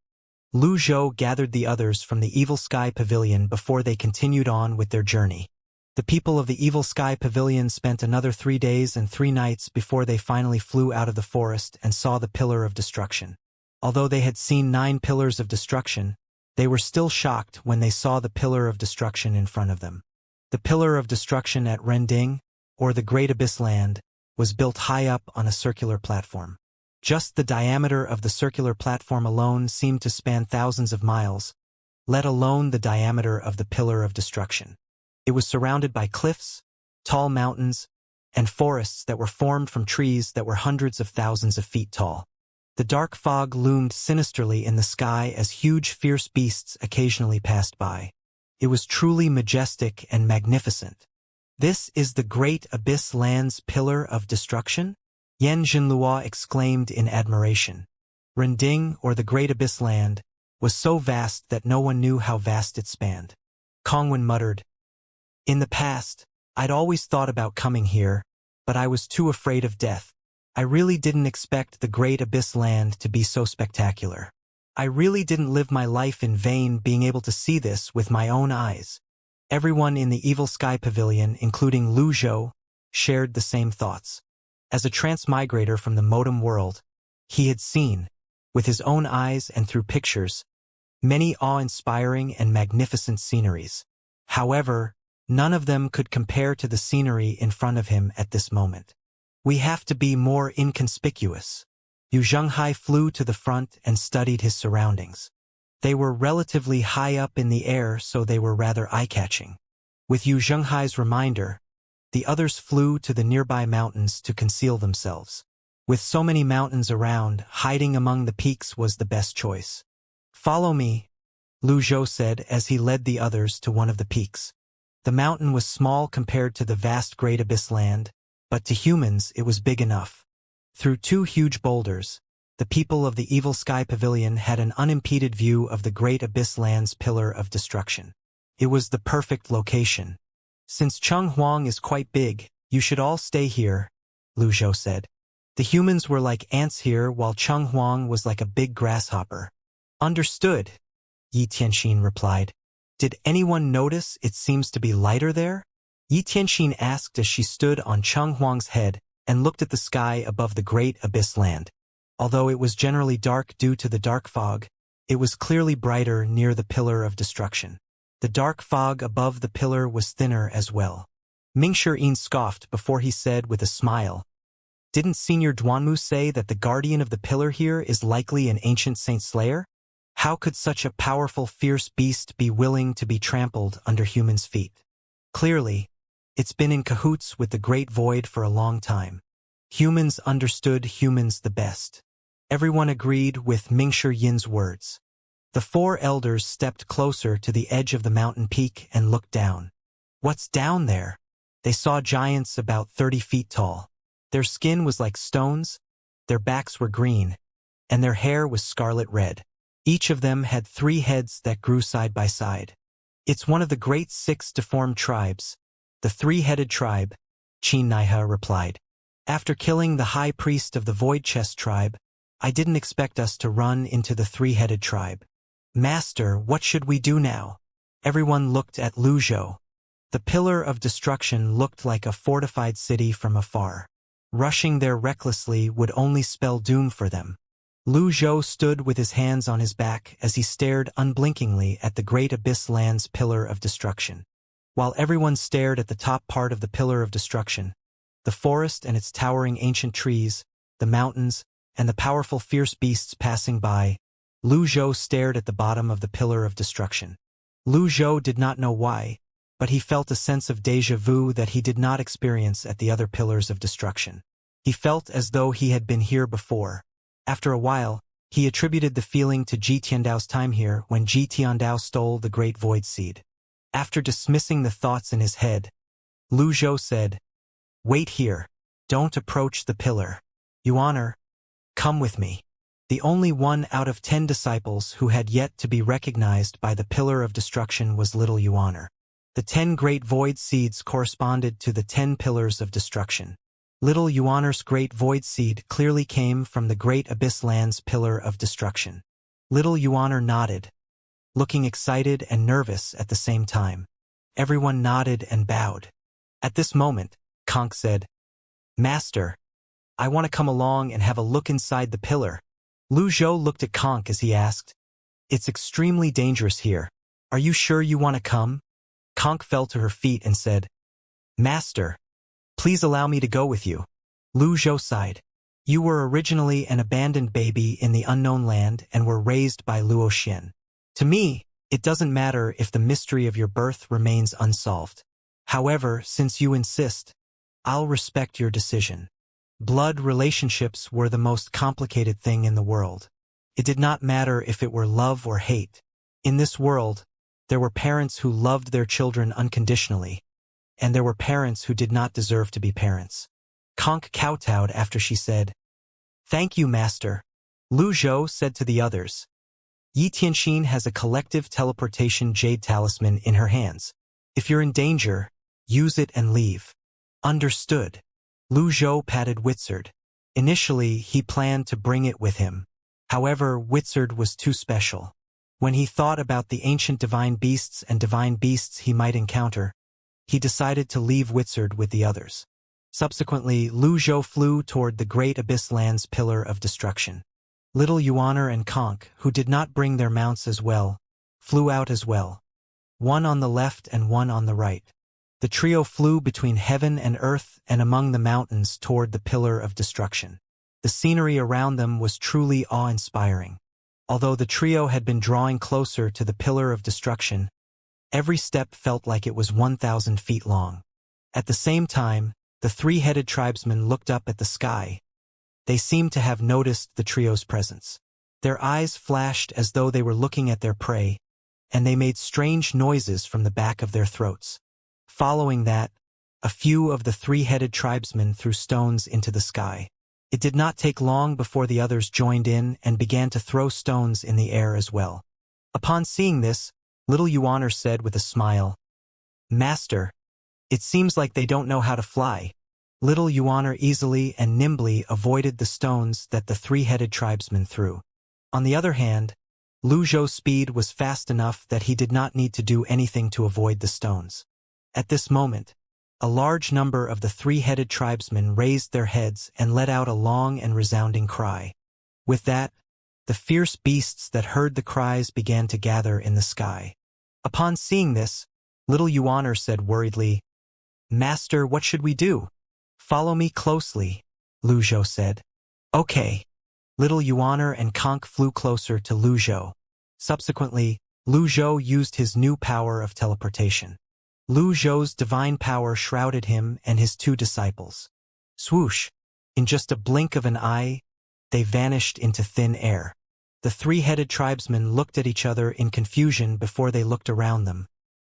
Lu Zhou gathered the others from the Evil Sky Pavilion before they continued on with their journey. The people of the Evil Sky Pavilion spent another 3 days and 3 nights before they finally flew out of the forest and saw the Pillar of Destruction. Although they had seen 9 pillars of destruction, they were still shocked when they saw the Pillar of Destruction in front of them. The Pillar of Destruction at Rending, or the Great Abyss Land, was built high up on a circular platform. Just the diameter of the circular platform alone seemed to span thousands of miles, let alone the diameter of the Pillar of Destruction. It was surrounded by cliffs, tall mountains, and forests that were formed from trees that were hundreds of thousands of feet tall. The dark fog loomed sinisterly in the sky as huge fierce beasts occasionally passed by. It was truly majestic and magnificent. "This is the Great Abyss Land's Pillar of Destruction?" Yan Zhenlua exclaimed in admiration. Rending, or the Great Abyss Land, was so vast that no one knew how vast it spanned. Kongwen muttered, "In the past, I'd always thought about coming here, but I was too afraid of death. I really didn't expect the Great Abyss Land to be so spectacular. I really didn't live my life in vain being able to see this with my own eyes." Everyone in the Evil Sky Pavilion, including Lu Zhou, shared the same thoughts. As a transmigrator from the modem world, he had seen, with his own eyes and through pictures, many awe-inspiring and magnificent sceneries. However, none of them could compare to the scenery in front of him at this moment. "We have to be more inconspicuous." Yu Zhenghai flew to the front and studied his surroundings. They were relatively high up in the air, so they were rather eye-catching. With Yu Zhenghai's reminder, the others flew to the nearby mountains to conceal themselves. With so many mountains around, hiding among the peaks was the best choice. "Follow me," Lu Zhou said as he led the others to one of the peaks. The mountain was small compared to the vast Great Abyss Land, but to humans it was big enough. Through 2 huge boulders, the people of the Evil Sky Pavilion had an unimpeded view of the Great Abyss Land's Pillar of Destruction. It was the perfect location. "Since Chenghuang is quite big, you should all stay here," Lu Zhou said. "The humans were like ants here while Chenghuang was like a big grasshopper." "Understood," Yi Tianxin replied. "Did anyone notice it seems to be lighter there?" Yi Tianxin asked as she stood on Chenghuang's head and looked at the sky above the Great Abyss Land. Although it was generally dark due to the dark fog, it was clearly brighter near the Pillar of Destruction. The dark fog above the pillar was thinner as well. Mingshi scoffed before he said with a smile, "Didn't Senior Duanmu say that the guardian of the pillar here is likely an ancient saint slayer? How could such a powerful fierce beast be willing to be trampled under humans' feet? Clearly, it's been in cahoots with the Great Void for a long time. Humans understood humans the best." Everyone agreed with Mingshi Yin's words. The 4 elders stepped closer to the edge of the mountain peak and looked down. What's down there? They saw giants about 30 feet tall. Their skin was like stones, their backs were green, and their hair was scarlet red. Each of them had 3 heads that grew side by side. "It's one of the great 6 deformed tribes, the 3-headed tribe," Qin Naihe replied. "After killing the high priest of the Void Chest tribe, I didn't expect us to run into the 3-headed tribe. Master, what should we do now?" Everyone looked at Lu Zhou. The Pillar of Destruction looked like a fortified city from afar. Rushing there recklessly would only spell doom for them. Lu Zhou stood with his hands on his back as he stared unblinkingly at the Great Abyss Land's Pillar of Destruction. While everyone stared at the top part of the Pillar of Destruction, the forest and its towering ancient trees, the mountains, and the powerful fierce beasts passing by, Lu Zhou stared at the bottom of the Pillar of Destruction. Lu Zhou did not know why, but he felt a sense of déjà vu that he did not experience at the other pillars of destruction. He felt as though he had been here before. After a while, he attributed the feeling to Ji Tiandao's time here when Ji Tiandao stole the Great Void Seed. After dismissing the thoughts in his head, Lu Zhou said, "Wait here. Don't approach the pillar. Yuaner, come with me." The only one out of 10 disciples who had yet to be recognized by the pillar of destruction was little Yuaner. The 10 great void seeds corresponded to the 10 pillars of destruction. Little Yuaner's great void seed clearly came from the great abyss land's pillar of destruction. Little Yuaner nodded, looking excited and nervous at the same time. Everyone nodded and bowed. At this moment, Conk said, "Master, I want to come along and have a look inside the pillar." Lu Zhou looked at Conk as he asked, "It's extremely dangerous here. Are you sure you want to come?" Conk fell to her feet and said, "Master, please allow me to go with you." Lu Zhou sighed. "You were originally an abandoned baby in the unknown land and were raised by Luo Xian. To me, it doesn't matter if the mystery of your birth remains unsolved. However, since you insist, I'll respect your decision." Blood relationships were the most complicated thing in the world. It did not matter if it were love or hate. In this world, there were parents who loved their children unconditionally, and there were parents who did not deserve to be parents. Conk kowtowed after she said, "Thank you, Master." Lu Zhou said to the others, "Yi Tianxin has a collective teleportation jade talisman in her hands. If you're in danger, use it and leave." "Understood." Lu Zhou patted Witzard. Initially, he planned to bring it with him. However, Witzard was too special. When he thought about the ancient divine beasts and divine beasts he might encounter, he decided to leave Witzard with the others. Subsequently, Lu Zhou flew toward the great abyss land's pillar of destruction. Little Yuaner and Conk, who did not bring their mounts as well, flew out as well. One on the left and one on the right. The trio flew between heaven and earth and among the mountains toward the pillar of destruction. The scenery around them was truly awe-inspiring. Although the trio had been drawing closer to the pillar of destruction, every step felt like it was 1,000 feet long. At the same time, the three-headed tribesmen looked up at the sky. They seemed to have noticed the trio's presence. Their eyes flashed as though they were looking at their prey, and they made strange noises from the back of their throats. Following that, a few of the three-headed tribesmen threw stones into the sky. It did not take long before the others joined in and began to throw stones in the air as well. Upon seeing this, little Yuaner said with a smile, "Master, it seems like they don't know how to fly." Little Yuaner easily and nimbly avoided the stones that the three-headed tribesmen threw. On the other hand, Lu Zhou's speed was fast enough that he did not need to do anything to avoid the stones. At this moment, a large number of the three-headed tribesmen raised their heads and let out a long and resounding cry. With that, the fierce beasts that heard the cries began to gather in the sky. Upon seeing this, little Yuaner said worriedly, "Master, what should we do?" "Follow me closely," Lu Zhou said. "Okay." Little Yuaner and Conk flew closer to Lu Zhou. Subsequently, Lu Zhou used his new power of teleportation. Lu Zhou's divine power shrouded him and his two disciples. Swoosh! In just a blink of an eye, they vanished into thin air. The three-headed tribesmen looked at each other in confusion before they looked around them,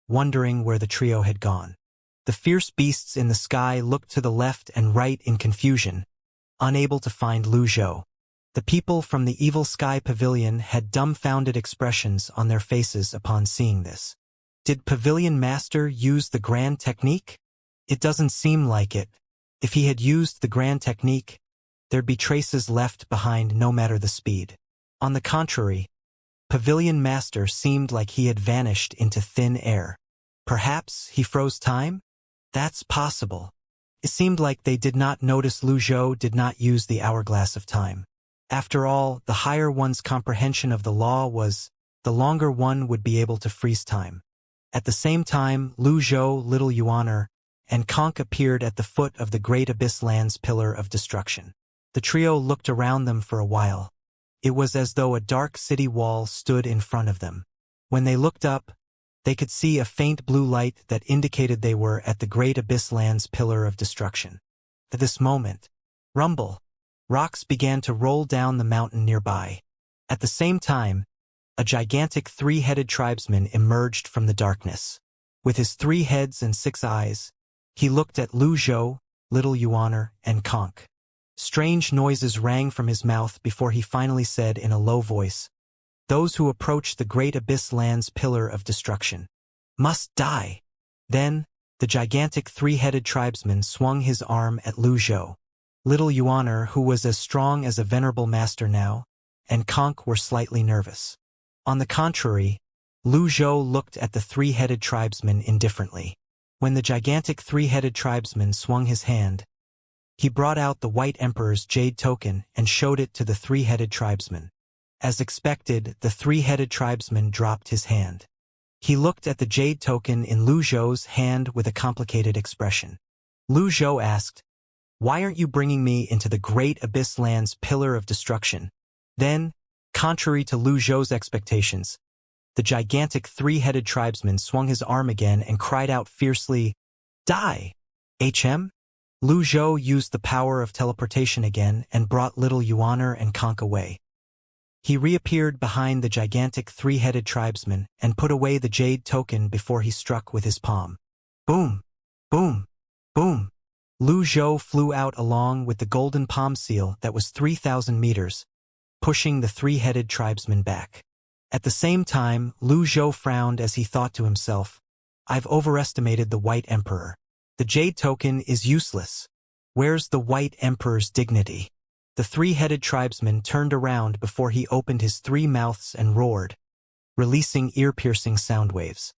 wondering where the trio had gone. The fierce beasts in the sky looked to the left and right in confusion, unable to find Lu Zhou. The people from the evil sky pavilion had dumbfounded expressions on their faces upon seeing this. Did Pavilion Master use the grand technique? It doesn't seem like it. If he had used the grand technique, there'd be traces left behind no matter the speed. On the contrary, Pavilion Master seemed like he had vanished into thin air. Perhaps he froze time? That's possible. It seemed like they did not notice Lu Zhou did not use the hourglass of time. After all, the higher one's comprehension of the law was, the longer one would be able to freeze time. At the same time, Lu Zhou, little Yuaner, and Conk appeared at the foot of the great abyss land's pillar of destruction. The trio looked around them for a while. It was as though a dark city wall stood in front of them. When they looked up, They could see a faint blue light that indicated they were at the Great Abyss Land's pillar of destruction. At this moment, rumble, rocks began to roll down the mountain nearby. At the same time, a gigantic three-headed tribesman emerged from the darkness. With his 3 heads and 6 eyes, he looked at Lu Zhou, Little Yuaner, and Conk. Strange noises rang from his mouth before he finally said in a low voice, "Those who approach the Great Abyss Land's pillar of destruction must die." Then, the gigantic 3-headed tribesman swung his arm at Lu Zhou. Little Yuaner, who was as strong as a venerable master now, and Conk were slightly nervous. On the contrary, Lu Zhou looked at the 3-headed tribesman indifferently. When the gigantic 3-headed tribesman swung his hand, he brought out the White Emperor's jade token and showed it to the 3-headed tribesman. As expected, the 3-headed tribesman dropped his hand. He looked at the jade token in Lu Zhou's hand with a complicated expression. Lu Zhou asked, "Why aren't you bringing me into the Great Abyss Land's pillar of destruction?" Then, contrary to Lu Zhou's expectations, the gigantic 3-headed tribesman swung his arm again and cried out fiercely, "Die! HM?" Lu Zhou used the power of teleportation again and brought Little Yuaner and Conk away. He reappeared behind the gigantic 3-headed tribesman and put away the jade token before he struck with his palm. Boom! Boom! Boom! Lu Zhou flew out along with the golden palm seal that was 3,000 meters, pushing the 3-headed tribesman back. At the same time, Lu Zhou frowned as he thought to himself, "I've overestimated the White Emperor. The jade token is useless. Where's the White Emperor's dignity?" The 3-headed tribesman turned around before he opened his 3 mouths and roared, releasing ear-piercing sound waves.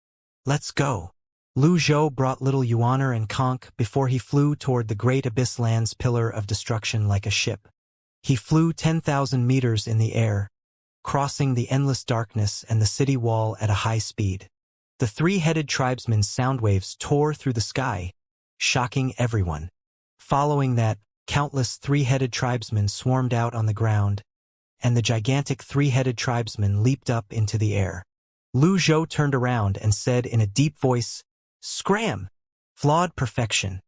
"Let's go." Lu Zhou brought Little Yuaner and Conk before he flew toward the Great Abyss Land's pillar of destruction like a ship. He flew 10,000 meters in the air, crossing the endless darkness and the city wall at a high speed. The 3-headed tribesman's sound waves tore through the sky, shocking everyone. Following that, countless 3-headed tribesmen swarmed out on the ground, and the gigantic 3-headed tribesman leaped up into the air. Lu Zhou turned around and said in a deep voice, "Scram!" Flawed perfection.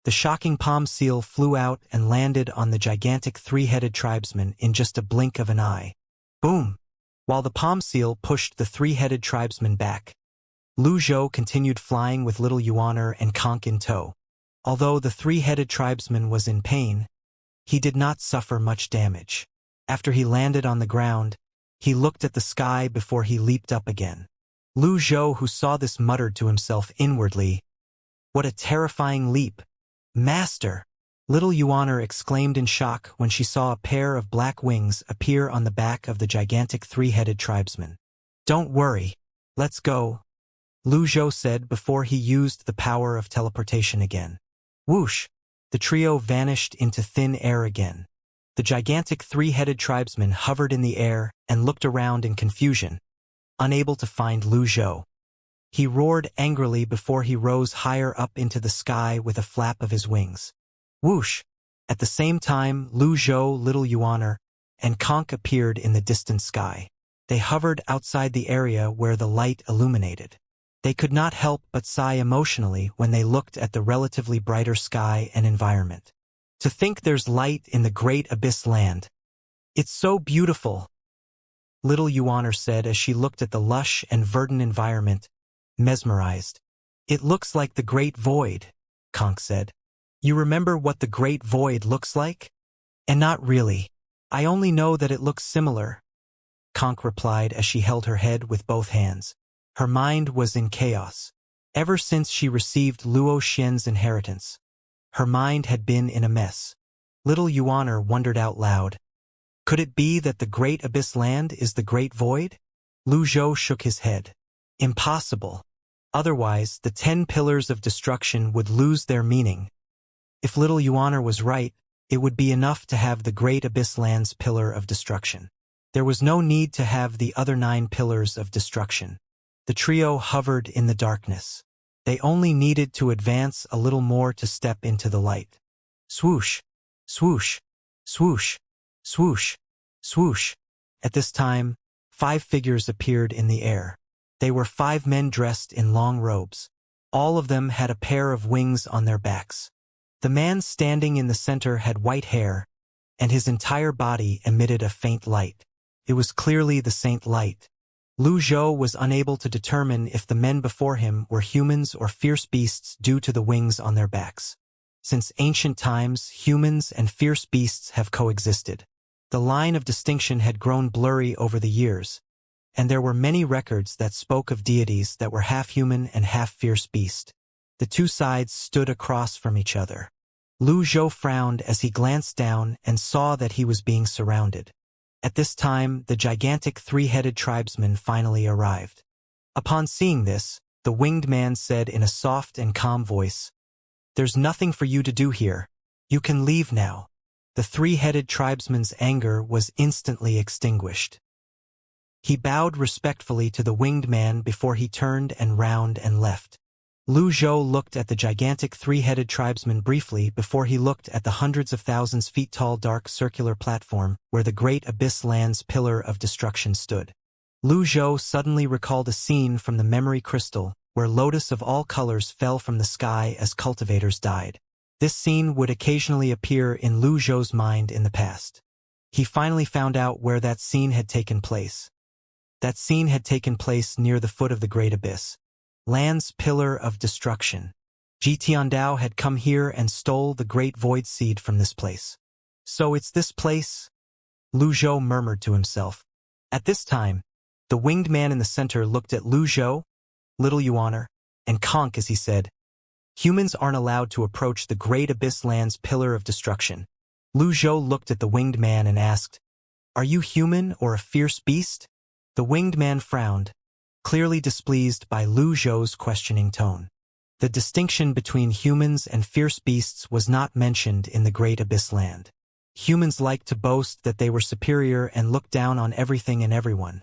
The shocking palm seal flew out and landed on the gigantic 3-headed tribesman in just a blink of an eye. Boom! While the palm seal pushed the 3-headed tribesman back, Lu Zhou continued flying with Little Yuaner and Conk in tow. Although the 3-headed tribesman was in pain, he did not suffer much damage. After he landed on the ground, he looked at the sky before he leaped up again. Lu Zhou, who saw this, muttered to himself inwardly, "What a terrifying leap! Master!" Little Yuaner exclaimed in shock when she saw a pair of black wings appear on the back of the gigantic 3-headed tribesman. "Don't worry, let's go," Lu Zhou said before he used the power of teleportation again. Whoosh! The trio vanished into thin air again. The gigantic 3-headed tribesman hovered in the air and looked around in confusion, unable to find Lu Zhou. He roared angrily before he rose higher up into the sky with a flap of his wings. Whoosh! At the same time, Lu Zhou, Little Yuaner, and Conk appeared in the distant sky. They hovered outside the area where the light illuminated. They could not help but sigh emotionally when they looked at the relatively brighter sky and environment. "To think there's light in the Great Abyss Land. It's so beautiful," Little Yuaner said as she looked at the lush and verdant environment, mesmerized. "It looks like the Great Void," Conk said. "You remember what the Great Void looks like?" "And not really. I only know that it looks similar," Conk replied as she held her head with both hands. Her mind was in chaos. Ever since she received Luo Xian's inheritance, her mind had been in a mess. Little Yuaner wondered out loud, "Could it be that the Great Abyss Land is the Great Void?" Lu Zhou shook his head. "Impossible. Otherwise, the 10 pillars of destruction would lose their meaning. If Little Yuaner was right, it would be enough to have the Great Abyss Land's pillar of destruction. There was no need to have the other 9 pillars of destruction." The trio hovered in the darkness. They only needed to advance a little more to step into the light. Swoosh! Swoosh! Swoosh! Swoosh! Swoosh! At this time, 5 figures appeared in the air. They were 5 men dressed in long robes. All of them had a pair of wings on their backs. The man standing in the center had white hair, and his entire body emitted a faint light. It was clearly the Saint Light. Lu Zhou was unable to determine if the men before him were humans or fierce beasts due to the wings on their backs. Since ancient times, humans and fierce beasts have coexisted. The line of distinction had grown blurry over the years, and there were many records that spoke of deities that were half human and half fierce beast. The two sides stood across from each other. Lu Zhou frowned as he glanced down and saw that he was being surrounded. At this time, the gigantic 3-headed tribesman finally arrived. Upon seeing this, the winged man said in a soft and calm voice, "There's nothing for you to do here. You can leave now." The 3-headed tribesman's anger was instantly extinguished. He bowed respectfully to the winged man before he turned and round and left. Lu Zhou looked at the gigantic 3-headed tribesman briefly before he looked at the hundreds of thousands feet tall dark circular platform where the great abyss land's pillar of destruction stood. Lu Zhou suddenly recalled a scene from the memory crystal where lotus of all colors fell from the sky as cultivators died. This scene would occasionally appear in Lu Zhou's mind in the past. He finally found out where that scene had taken place. That scene had taken place near the foot of the great abyss. Land's pillar of destruction. Ji Tiandao had come here and stole the great void seed from this place. So it's this place? Lu Zhou murmured to himself. At this time, the winged man in the center looked at Lu Zhou, Little Yuaner, and Conk as he said, "Humans aren't allowed to approach the great abyss land's pillar of destruction." Lu Zhou looked at the winged man and asked, "Are you human or a fierce beast?" The winged man frowned, clearly displeased by Lu Zhou's questioning tone. The distinction between humans and fierce beasts was not mentioned in the great abyss land. Humans liked to boast that they were superior and looked down on everything and everyone.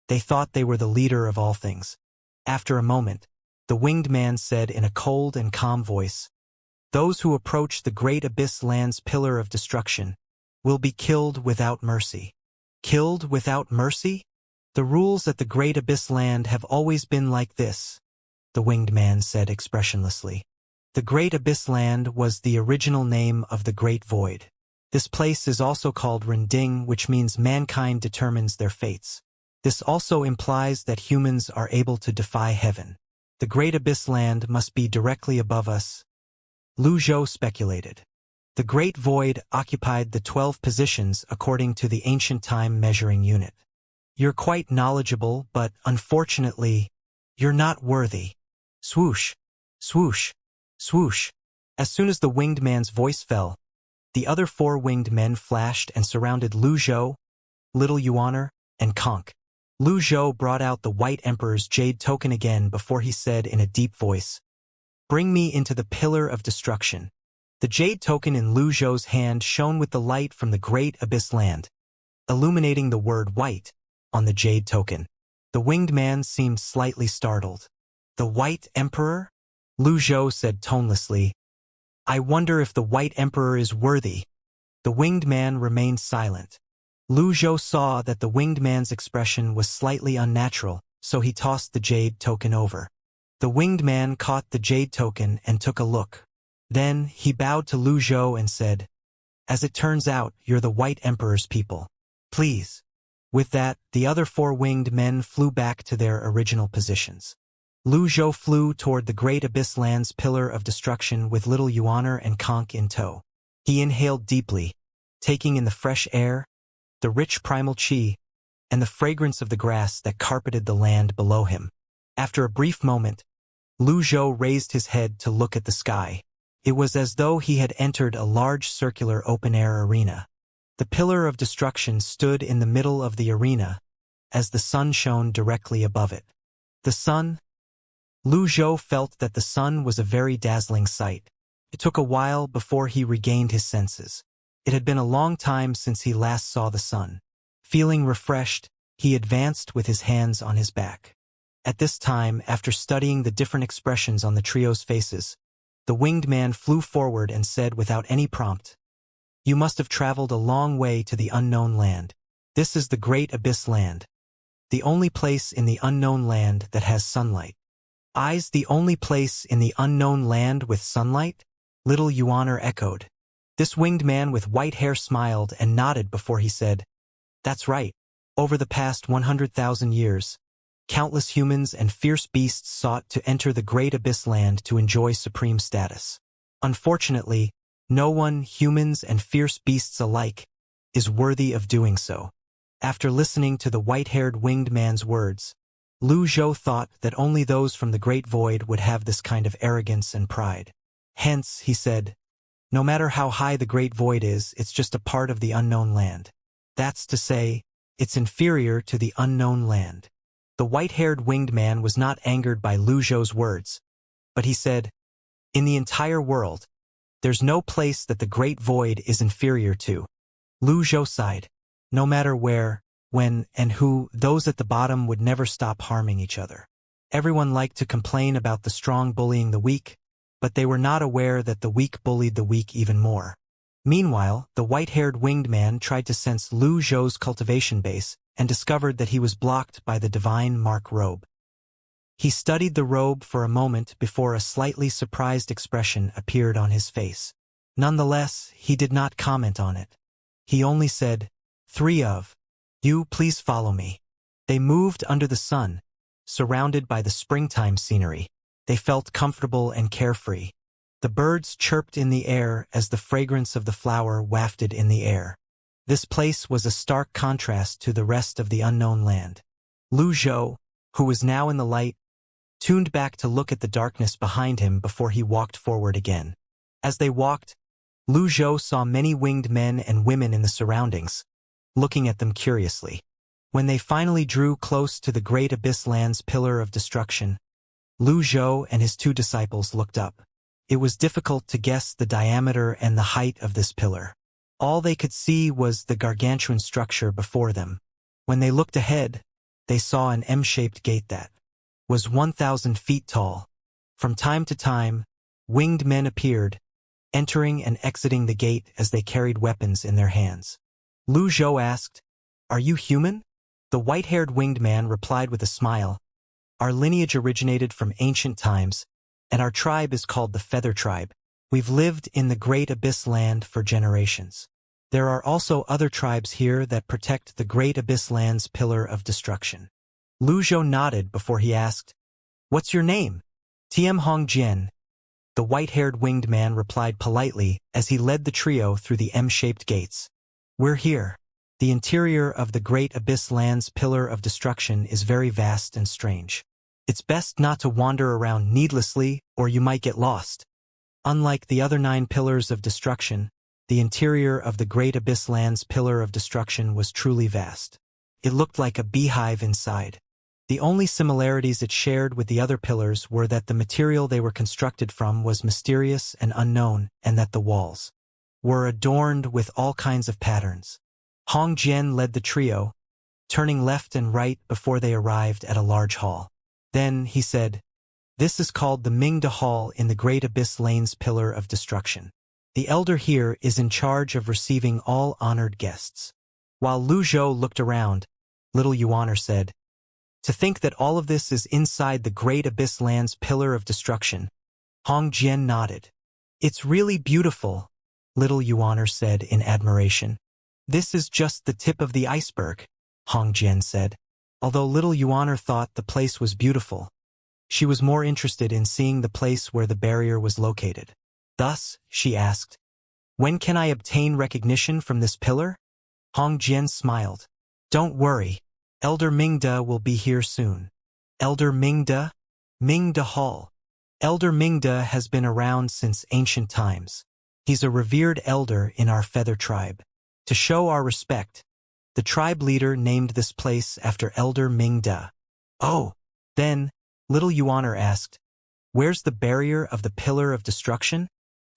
They thought they were the leader of all things. After a moment, the winged man said in a cold and calm voice, "Those who approach the great abyss land's pillar of destruction will be killed without mercy." Killed without mercy? "The rules at the great abyss land have always been like this," the winged man said expressionlessly. The great abyss land was the original name of the great void. This place is also called Rending, which means mankind determines their fates. This also implies that humans are able to defy heaven. The great abyss land must be directly above us, Lu Zhou speculated. The great void occupied the 12 positions according to the ancient time measuring unit. "You're quite knowledgeable, but unfortunately, you're not worthy." Swoosh, swoosh, swoosh. As soon as the winged man's voice fell, the other 4 winged men flashed and surrounded Lu Zhou, Little Yuaner, and Conk. Lu Zhou brought out the White Emperor's jade token again before he said in a deep voice, "Bring me into the pillar of destruction." The jade token in Lu Zhou's hand shone with the light from the great abyss land, illuminating the word white on the jade token. The winged man seemed slightly startled. "The White Emperor?" Lu Zhou said tonelessly. "I wonder if the White Emperor is worthy." The winged man remained silent. Lu Zhou saw that the winged man's expression was slightly unnatural, so he tossed the jade token over. The winged man caught the jade token and took a look. Then he bowed to Lu Zhou and said, "As it turns out, you're the White Emperor's people. Please." With that, the other 4 winged men flew back to their original positions. Lu Zhou flew toward the great abyss land's pillar of destruction with Little Yuaner and Conk in tow. He inhaled deeply, taking in the fresh air, the rich primal qi, and the fragrance of the grass that carpeted the land below him. After a brief moment, Lu Zhou raised his head to look at the sky. It was as though he had entered a large circular open-air arena. The pillar of destruction stood in the middle of the arena, as the sun shone directly above it. The sun? Lu Zhou felt that the sun was a very dazzling sight. It took a while before he regained his senses. It had been a long time since he last saw the sun. Feeling refreshed, he advanced with his hands on his back. At this time, after studying the different expressions on the trio's faces, the winged man flew forward and said without any prompt, "You must have traveled a long way to the unknown land. This is the great abyss land. the only place in the unknown land that has sunlight. Eyes, the only place in the unknown land with sunlight? Little Yuaner echoed. This winged man with white hair smiled and nodded before he said, "That's right. Over the past 100,000 years, countless humans and fierce beasts sought to enter the great abyss land to enjoy supreme status. Unfortunately, no one, humans and fierce beasts alike, is worthy of doing so." After listening to the white-haired winged man's words, Lu Zhou thought that only those from the Great Void would have this kind of arrogance and pride. Hence, he said, no matter how high the Great Void is, it's just a part of the unknown land. That's to say, it's inferior to the unknown land. The white-haired winged man was not angered by Lu Zhou's words, but he said, in the entire world, there's no place that the Great Void is inferior to. Lu Zhou sighed. No matter where, when, and who, those at the bottom would never stop harming each other. Everyone liked to complain about the strong bullying the weak, but they were not aware that the weak bullied the weak even more. Meanwhile, the white-haired winged man tried to sense Lu Zhou's cultivation base and discovered that he was blocked by the divine mark robe. He studied the robe for a moment before a slightly surprised expression appeared on his face. Nonetheless, he did not comment on it. He only said, "Three of you, please follow me." They moved under the sun, surrounded by the springtime scenery. They felt comfortable and carefree. The birds chirped in the air as the fragrance of the flower wafted in the air. This place was a stark contrast to the rest of the unknown land. Lu Zhou, who was now in the light, tuned back to look at the darkness behind him before he walked forward again. As they walked, Lu Zhou saw many winged men and women in the surroundings, looking at them curiously. When they finally drew close to the great abyss land's pillar of destruction, Lu Zhou and his two disciples looked up. It was difficult to guess the diameter and the height of this pillar. All they could see was the gargantuan structure before them. When they looked ahead, they saw an M-shaped gate that was 1,000 feet tall. From time to time, winged men appeared, entering and exiting the gate as they carried weapons in their hands. Lu Zhou asked, "Are you human?" The white-haired winged man replied with a smile, "Our lineage originated from ancient times, and our tribe is called the Feather Tribe. We've lived in the Great Abyss Land for generations. There are also other tribes here that protect the Great Abyss Land's pillar of destruction." Lu Zhou nodded before he asked, "What's your name?" "Tiem Hong Jian." The white-haired winged man replied politely as he led the trio through the M-shaped gates. "We're here. The interior of the Great Abyss Land's pillar of destruction is very vast and strange. It's best not to wander around needlessly, or you might get lost." Unlike the other 9 pillars of destruction, the interior of the Great Abyss Land's pillar of destruction was truly vast. It looked like a beehive inside. The only similarities it shared with the other pillars were that the material they were constructed from was mysterious and unknown, and that the walls were adorned with all kinds of patterns. Hong Jian led the trio, turning left and right before they arrived at a large hall. Then, he said, "This is called the Mingda Hall in the Great Abyss Lane's Pillar of Destruction. The elder here is in charge of receiving all honored guests." While Lu Zhou looked around, little Yuaner said, "To think that all of this is inside the Great Abyss Land's Pillar of Destruction." Hong Jian nodded. "It's really beautiful," little Yuaner said in admiration. "This is just the tip of the iceberg," Hong Jian said. Although little Yuaner thought the place was beautiful, she was more interested in seeing the place where the barrier was located. Thus, she asked, "When can I obtain recognition from this pillar?" Hong Jian smiled. "Don't worry. Elder Mingda will be here soon." Elder Mingda? Mingda Hall. Elder Mingda has been around since ancient times. He's a revered elder in our Feather Tribe. To show our respect, the tribe leader named this place after Elder Mingda. "Oh." Then, little Yuaner asked, "Where's the barrier of the Pillar of Destruction?"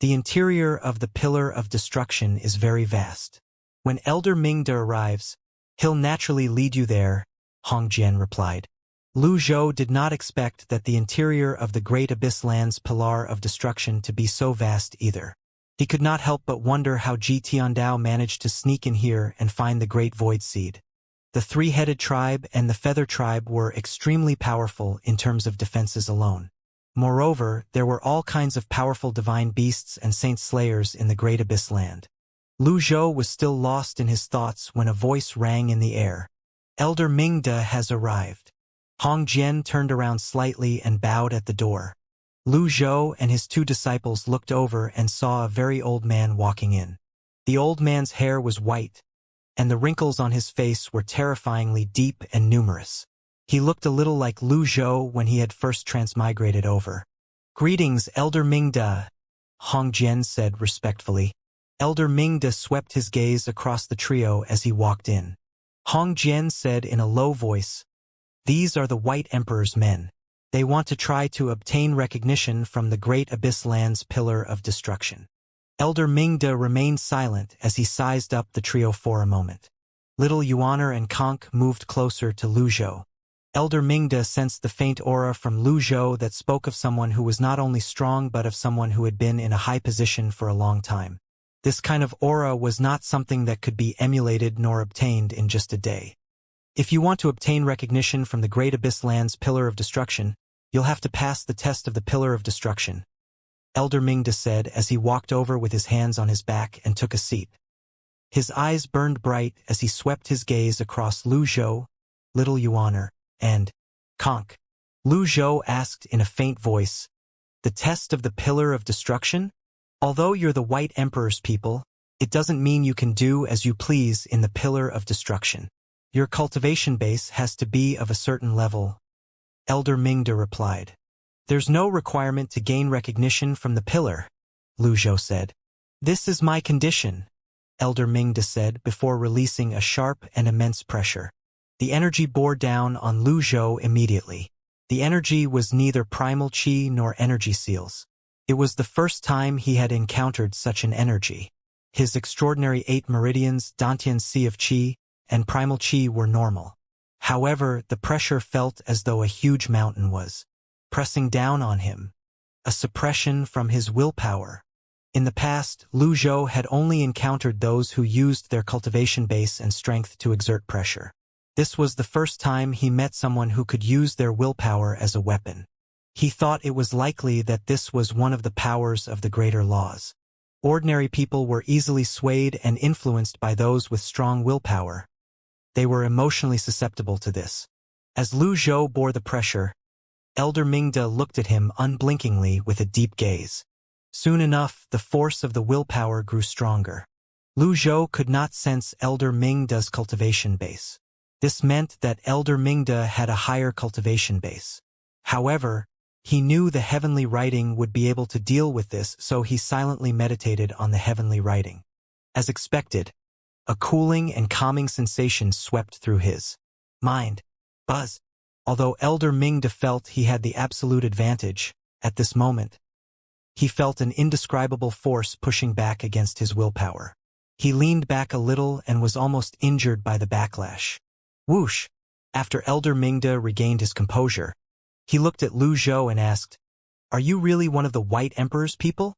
"The interior of the Pillar of Destruction is very vast. When Elder Mingda arrives, he'll naturally lead you there," Hong Jian replied. Lu Zhou did not expect that the interior of the Great Abyss Land's Pillar of Destruction to be so vast either. He could not help but wonder how Ji Tiandao managed to sneak in here and find the Great Void Seed. The three-headed tribe and the feather tribe were extremely powerful in terms of defenses alone. Moreover, there were all kinds of powerful divine beasts and saint slayers in the Great Abyss land. Lu Zhou was still lost in his thoughts when a voice rang in the air. Elder Mingde has arrived. Hong Jian turned around slightly and bowed at the door. Lu Zhou and his two disciples looked over and saw a very old man walking in. The old man's hair was white, and the wrinkles on his face were terrifyingly deep and numerous. He looked a little like Lu Zhou when he had first transmigrated over. "Greetings, Elder Mingde," Hong Jian said respectfully. Elder Mingde swept his gaze across the trio as he walked in. Hong Jian said in a low voice, "These are the White Emperor's men. They want to try to obtain recognition from the Great Abyss Land's Pillar of Destruction." Elder Mingde remained silent as he sized up the trio for a moment. Little Yuaner and Conk moved closer to Lu Zhou. Elder Mingde sensed the faint aura from Lu Zhou that spoke of someone who was not only strong but of someone who had been in a high position for a long time. This kind of aura was not something that could be emulated nor obtained in just a day. If you want to obtain recognition from the Great Abyss Land's Pillar of Destruction, you'll have to pass the test of the Pillar of Destruction, Elder Mingde said as he walked over with his hands on his back and took a seat. His eyes burned bright as he swept his gaze across Lu Zhou, Little Yuaner, and Conk. Lu Zhou asked in a faint voice, "The test of the Pillar of Destruction? Although you're the White Emperor's people, it doesn't mean you can do as you please in the Pillar of Destruction. Your cultivation base has to be of a certain level," Elder Mingde replied. "There's no requirement to gain recognition from the pillar," Lu Zhou said. "This is my condition," Elder Mingde said before releasing a sharp and immense pressure. The energy bore down on Lu Zhou immediately. The energy was neither primal qi nor energy seals. It was the first time he had encountered such an energy. His extraordinary 8 meridians, Dantian Sea of Qi, and primal qi were normal. However, the pressure felt as though a huge mountain was pressing down on him, a suppression from his willpower. In the past, Lu Zhou had only encountered those who used their cultivation base and strength to exert pressure. This was the first time he met someone who could use their willpower as a weapon. He thought it was likely that this was one of the powers of the greater laws. Ordinary people were easily swayed and influenced by those with strong willpower. They were emotionally susceptible to this. As Lu Zhou bore the pressure, Elder Mingde looked at him unblinkingly with a deep gaze. Soon enough, the force of the willpower grew stronger. Lu Zhou could not sense Elder Mingde's cultivation base. This meant that Elder Mingde had a higher cultivation base. However, he knew the heavenly writing would be able to deal with this, so he silently meditated on the heavenly writing. As expected, a cooling and calming sensation swept through his mind. Buzz. Although Elder Mingde felt he had the absolute advantage, at this moment, he felt an indescribable force pushing back against his willpower. He leaned back a little and was almost injured by the backlash. Whoosh! After Elder Mingde regained his composure, he looked at Lu Zhou and asked, "Are you really one of the White Emperor's people?"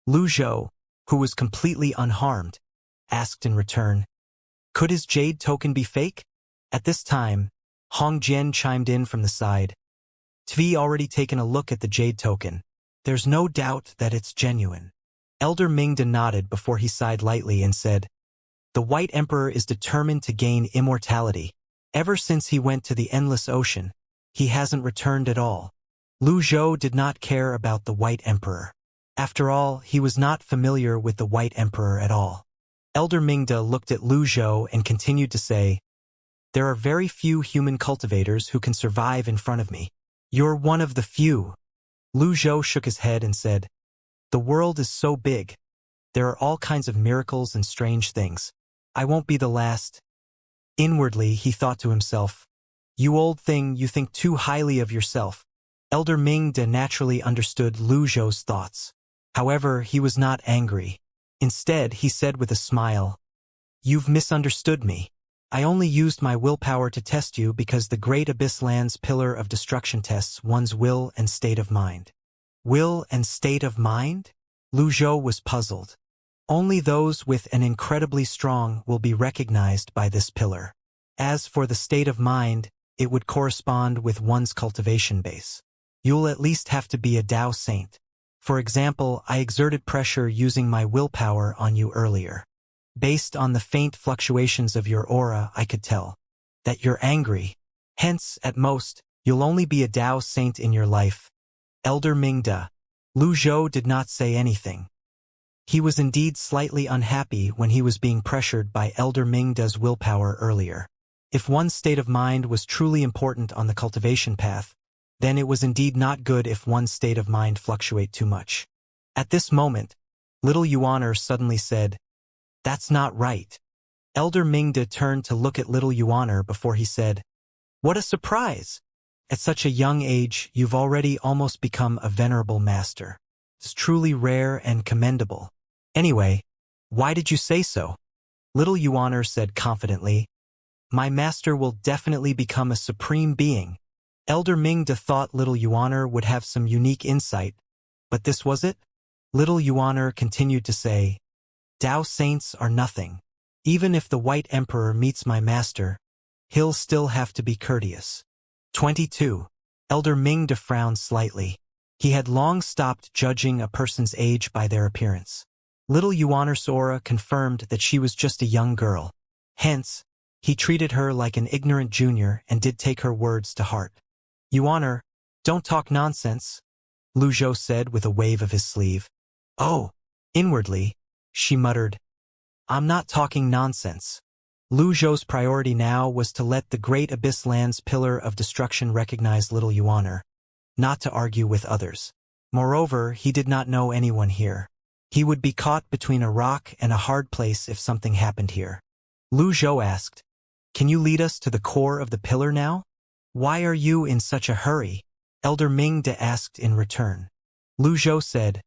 Lu Zhou, who was completely unharmed, asked in return, "Could his jade token be fake?" At this time, Hong Jian chimed in from the side. "Tvi already taken a look at the jade token. There's no doubt that it's genuine." Elder Mingde nodded before he sighed lightly and said, "The White Emperor is determined to gain immortality. Ever since he went to the Endless Ocean, he hasn't returned at all." Lu Zhou did not care about the White Emperor. After all, he was not familiar with the White Emperor at all. Elder Mingde looked at Lu Zhou and continued to say, "There are very few human cultivators who can survive in front of me. You're one of the few." Lu Zhou shook his head and said, "The world is so big. There are all kinds of miracles and strange things. I won't be the last." Inwardly, he thought to himself, "You old thing, you think too highly of yourself." Elder Mingde naturally understood Lu Zhou's thoughts. However, he was not angry. Instead, he said with a smile, "You've misunderstood me. I only used my willpower to test you because the Great Abyss Land's Pillar of Destruction tests one's will and state of mind." Will and state of mind? Lu Zhou was puzzled. Only those with an incredibly strong will be recognized by this pillar. As for the state of mind, it would correspond with one's cultivation base. You'll at least have to be a Tao saint. For example, I exerted pressure using my willpower on you earlier. Based on the faint fluctuations of your aura, I could tell that you're angry. Hence, at most, you'll only be a Tao saint in your life. Elder Mingda. Lu Zhou did not say anything. He was indeed slightly unhappy when he was being pressured by Elder Mingda's willpower earlier. If one's state of mind was truly important on the cultivation path, then it was indeed not good if one's state of mind fluctuate too much. At this moment, little Yuaner suddenly said, "That's not right." Elder Mingda turned to look at little Yuaner before he said, "What a surprise! At such a young age, you've already almost become a venerable master. It's truly rare and commendable. Anyway, why did you say so?" Little Yuaner said confidently, "My master will definitely become a supreme being." Elder Mingda thought little Yuaner would have some unique insight, but this was it? Little Yuaner continued to say, "Tao saints are nothing. Even if the White Emperor meets my master, he'll still have to be courteous." 22. Elder Mingda frowned slightly. He had long stopped judging a person's age by their appearance. Little Yuaner's aura confirmed that she was just a young girl. Hence, he treated her like an ignorant junior and did take her words to heart. "Yuaner, don't talk nonsense," Lu Zhou said with a wave of his sleeve. "Oh." Inwardly, she muttered, "I'm not talking nonsense." Lu Zhou's priority now was to let the Great Abyss Land's pillar of destruction recognize little Yuaner, not to argue with others. Moreover, he did not know anyone here. He would be caught between a rock and a hard place if something happened here. Lu Zhou asked, "Can you lead us to the core of the pillar now?" "Why are you in such a hurry?" Elder Mingda asked in return. Lu Zhou said,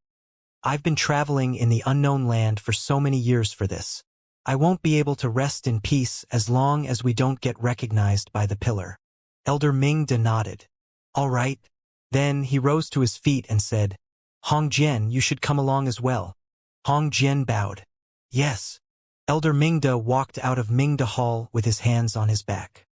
"I've been traveling in the unknown land for so many years for this. I won't be able to rest in peace as long as we don't get recognized by the pillar." Elder Mingda nodded. "All right." Then he rose to his feet and said, "Hong Jian, you should come along as well." Hong Jian bowed. "Yes." Elder Mingda walked out of Mingda Hall with his hands on his back.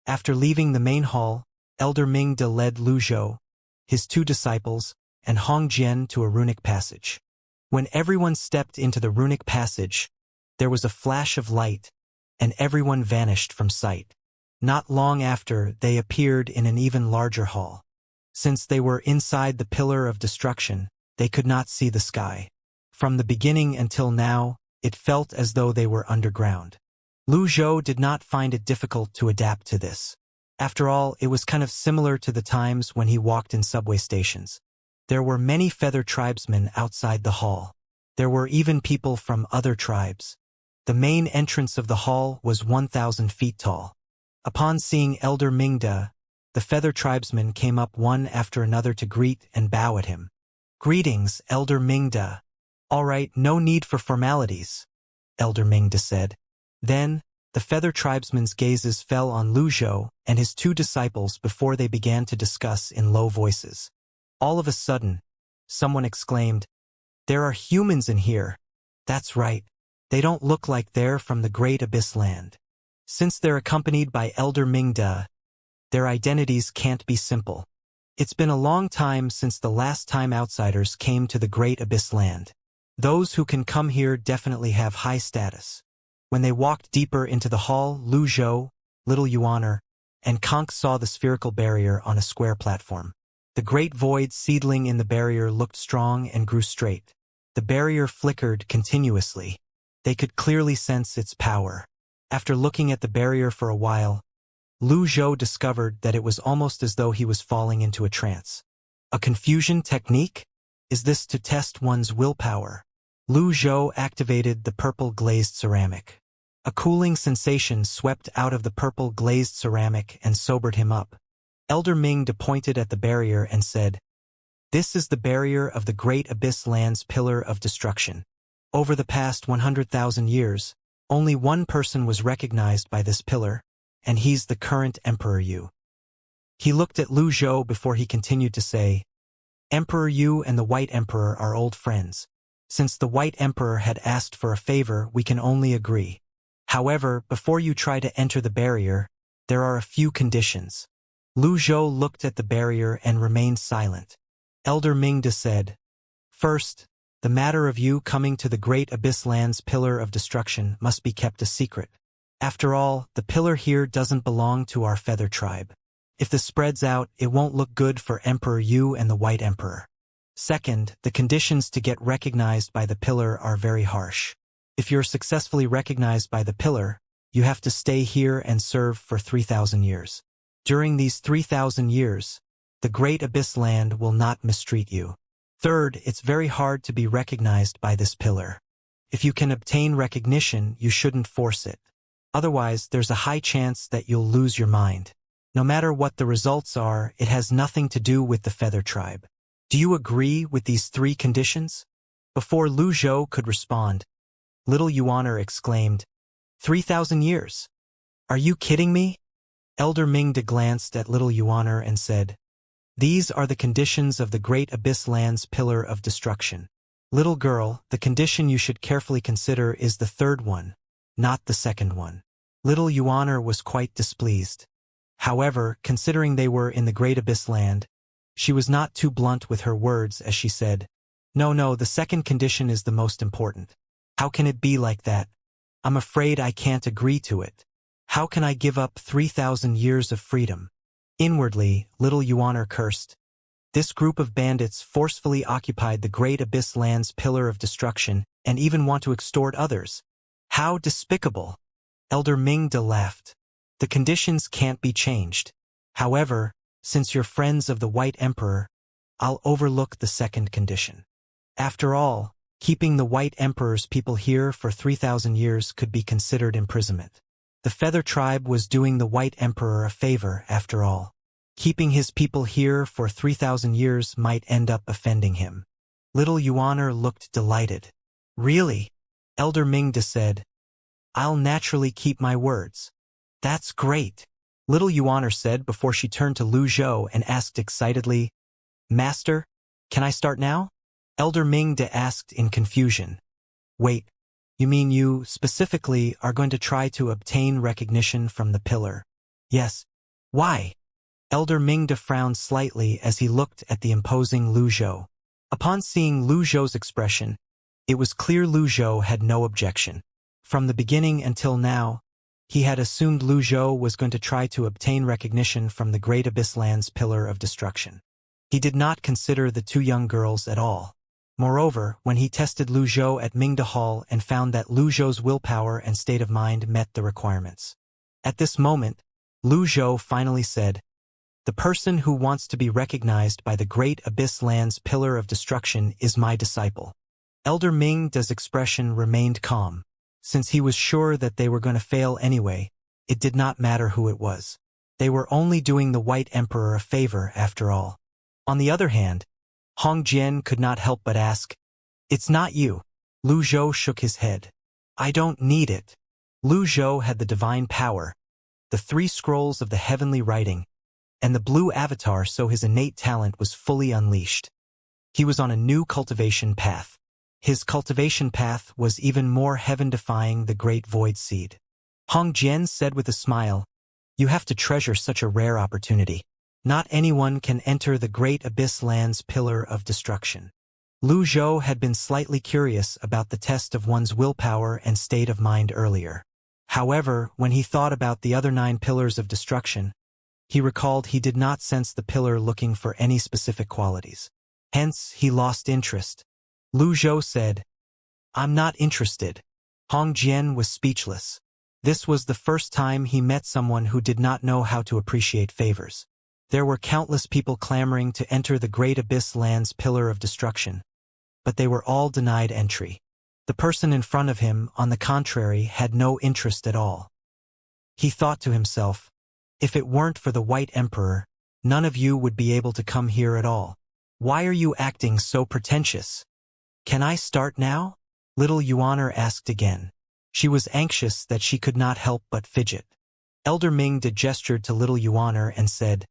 After leaving the main hall, Elder Mingda led Lu Zhou, his two disciples, and Hong Jian to a runic passage. When everyone stepped into the runic passage, there was a flash of light, and everyone vanished from sight. Not long after, they appeared in an even larger hall. Since they were inside the pillar of destruction, they could not see the sky. From the beginning until now, it felt as though they were underground. Lu Zhou did not find it difficult to adapt to this. After all, it was kind of similar to the times when he walked in subway stations. There were many feather tribesmen outside the hall. There were even people from other tribes. The main entrance of the hall was 1,000 feet tall. Upon seeing Elder Mingda, the feather tribesmen came up one after another to greet and bow at him. "Greetings, Elder Mingda." "All right, no need for formalities," Elder Mingda said. Then, the feather tribesmen's gazes fell on Lu Zhou and his two disciples before they began to discuss in low voices. All of a sudden, someone exclaimed, "There are humans in here." "That's right. They don't look like they're from the Great Abyss Land." Since they're accompanied by Elder Mingda, their identities can't be simple. It's been a long time since the last time outsiders came to the Great Abyss Land. Those who can come here definitely have high status. When they walked deeper into the hall, Lu Zhou, little Yuaner, and Conk saw the spherical barrier on a square platform. The great void seedling in the barrier looked strong and grew straight. The barrier flickered continuously. They could clearly sense its power. After looking at the barrier for a while, Lu Zhou discovered that it was almost as though he was falling into a trance. A confusion technique? Is this to test one's willpower? Lu Zhou activated the purple glazed ceramic. A cooling sensation swept out of the purple glazed ceramic and sobered him up. Elder Mingda pointed at the barrier and said, "This is the barrier of the Great Abyss Land's pillar of destruction. Over the past 100,000 years, only one person was recognized by this pillar, and he's the current Emperor Yu." He looked at Lu Zhou before he continued to say, "Emperor Yu and the White Emperor are old friends. Since the White Emperor had asked for a favor, we can only agree. However, before you try to enter the barrier, there are a few conditions. Lu Zhou looked at the barrier and remained silent. Elder Mingda said, "First, the matter of you coming to the Great Abyss Land's Pillar of Destruction must be kept a secret. After all, the pillar here doesn't belong to our feather tribe. If this spreads out, it won't look good for Emperor Yu and the White Emperor. Second, the conditions to get recognized by the pillar are very harsh. If you're successfully recognized by the pillar, you have to stay here and serve for 3,000 years. During these 3,000 years, the Great Abyss Land will not mistreat you. Third, it's very hard to be recognized by this pillar. If you can obtain recognition, you shouldn't force it. Otherwise, there's a high chance that you'll lose your mind. No matter what the results are, it has nothing to do with the Feather Tribe. Do you agree with these 3 conditions?" Before Lu Zhou could respond, Little Yuaner exclaimed, 3,000 years? Are you kidding me? Elder Mingda glanced at Little Yuaner and said, "These are the conditions of the Great Abyss Land's Pillar of Destruction. Little girl, the condition you should carefully consider is the 3rd one, not the 2nd one." Little Yuaner was quite displeased. However, considering they were in the Great Abyss Land, she was not too blunt with her words as she said, No, the 2nd condition is the most important. How can it be like that? I'm afraid I can't agree to it. How can I give up 3,000 years of freedom?" Inwardly, Little Yuaner cursed. This group of bandits forcefully occupied the Great Abyss Land's Pillar of Destruction and even want to extort others. How despicable! Elder Mingda laughed. The conditions can't be changed. However, since you're friends of the White Emperor, I'll overlook the 2nd condition. After all, keeping the White Emperor's people here for 3,000 years could be considered imprisonment. The Feather Tribe was doing the White Emperor a favor, after all. Keeping his people here for 3,000 years might end up offending him. Little Yuaner looked delighted. "Really?" Elder Mingda said, "I'll naturally keep my words." "That's great," Little Yuaner said before she turned to Lu Zhou and asked excitedly, "Master, can I start now?" Elder Mingda asked in confusion. "Wait, you mean you, specifically, are going to try to obtain recognition from the pillar?" "Yes." "Why?" Elder Mingda frowned slightly as he looked at the imposing Lu Zhou. Upon seeing Lu Zhou's expression, it was clear Lu Zhou had no objection. From the beginning until now, he had assumed Lu Zhou was going to try to obtain recognition from the Great Abyss Land's Pillar of Destruction. He did not consider the 2 young girls at all. Moreover, when he tested Lu Zhou at Mingda Hall and found that Lu Zhou's willpower and state of mind met the requirements. At this moment, Lu Zhou finally said, "The person who wants to be recognized by the Great Abyss Land's Pillar of Destruction is my disciple." Elder Mingda's expression remained calm. Since he was sure that they were going to fail anyway, it did not matter who it was. They were only doing the White Emperor a favor after all. On the other hand, Hong Jian could not help but ask, "It's not you." Lu Zhou shook his head. "I don't need it." Lu Zhou had the divine power, the 3 scrolls of the heavenly writing, and the blue avatar, so his innate talent was fully unleashed. He was on a new cultivation path. His cultivation path was even more heaven-defying the great void seed. Hong Jian said with a smile, "You have to treasure such a rare opportunity. Not anyone can enter the Great Abyss Land's Pillar of Destruction." Lu Zhou had been slightly curious about the test of one's willpower and state of mind earlier. However, when he thought about the other 9 pillars of destruction, he recalled he did not sense the pillar looking for any specific qualities. Hence, he lost interest. Lu Zhou said, "I'm not interested." Hong Jian was speechless. This was the first time he met someone who did not know how to appreciate favors. There were countless people clamoring to enter the Great Abyss Land's Pillar of Destruction, but they were all denied entry. The person in front of him, on the contrary, had no interest at all. He thought to himself, "If it weren't for the White Emperor, none of you would be able to come here at all. Why are you acting so pretentious?" "Can I start now?" Little Yuaner asked again. She was anxious that she could not help but fidget. Elder Mingda gestured to Little Yuaner and said,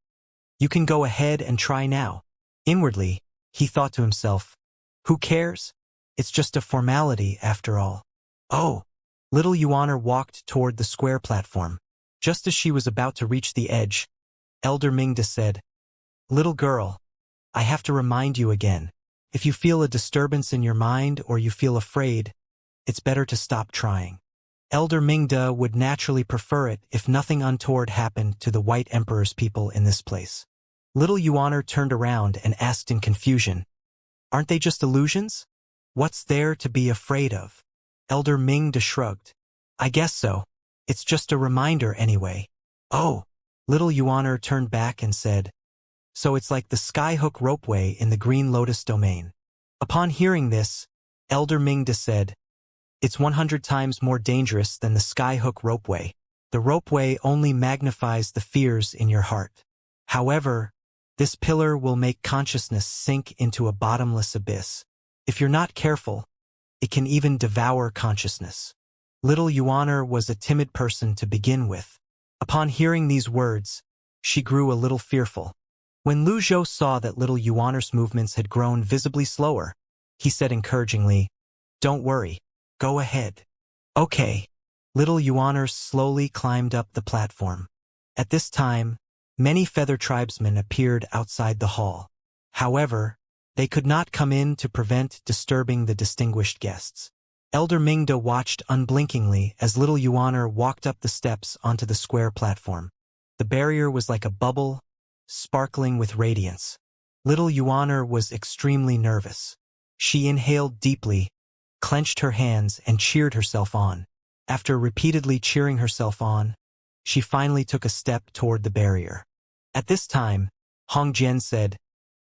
"You can go ahead and try now." Inwardly, he thought to himself, "Who cares? It's just a formality after all." "Oh!" Little Yuaner walked toward the square platform. Just as she was about to reach the edge, Elder Mingda said, "Little girl, I have to remind you again. If you feel a disturbance in your mind or you feel afraid, it's better to stop trying." Elder Mingda would naturally prefer it if nothing untoward happened to the White Emperor's people in this place. Little Yuaner turned around and asked in confusion, "Aren't they just illusions? What's there to be afraid of?" Elder Mingda shrugged. "I guess so. It's just a reminder anyway." "Oh." Little Yuaner turned back and said, "So it's like the skyhook ropeway in the Green Lotus domain." Upon hearing this, Elder Mingda said, "It's 100 times more dangerous than the skyhook ropeway. The ropeway only magnifies the fears in your heart. However, this pillar will make consciousness sink into a bottomless abyss. If you're not careful, it can even devour consciousness." Little Yuaner was a timid person to begin with. Upon hearing these words, she grew a little fearful. When Lu Zhou saw that little Yuaner's movements had grown visibly slower, he said encouragingly, "Don't worry. Go ahead." "Okay." Little Yuaner slowly climbed up the platform. At this time, many feather tribesmen appeared outside the hall. However, they could not come in to prevent disturbing the distinguished guests. Elder Mingda watched unblinkingly as little Yuaner walked up the steps onto the square platform. The barrier was like a bubble, sparkling with radiance. Little Yuaner was extremely nervous. She inhaled deeply, clenched her hands, and cheered herself on. After repeatedly cheering herself on, she finally took a step toward the barrier. At this time, Hongjian said,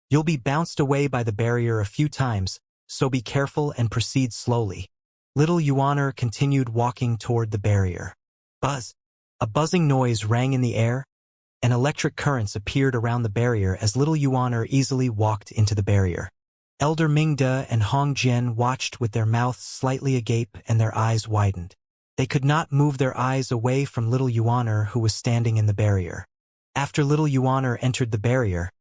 "You'll be bounced away by the barrier a few times, so be careful and proceed slowly." Little Yuaner continued walking toward the barrier. Buzz! A buzzing noise rang in the air, and electric currents appeared around the barrier as little Yuaner easily walked into the barrier. Elder Mingda and Hongjian watched with their mouths slightly agape and their eyes widened. They could not move their eyes away from little Yuaner, who was standing in the barrier. After little Yuaner entered the barrier,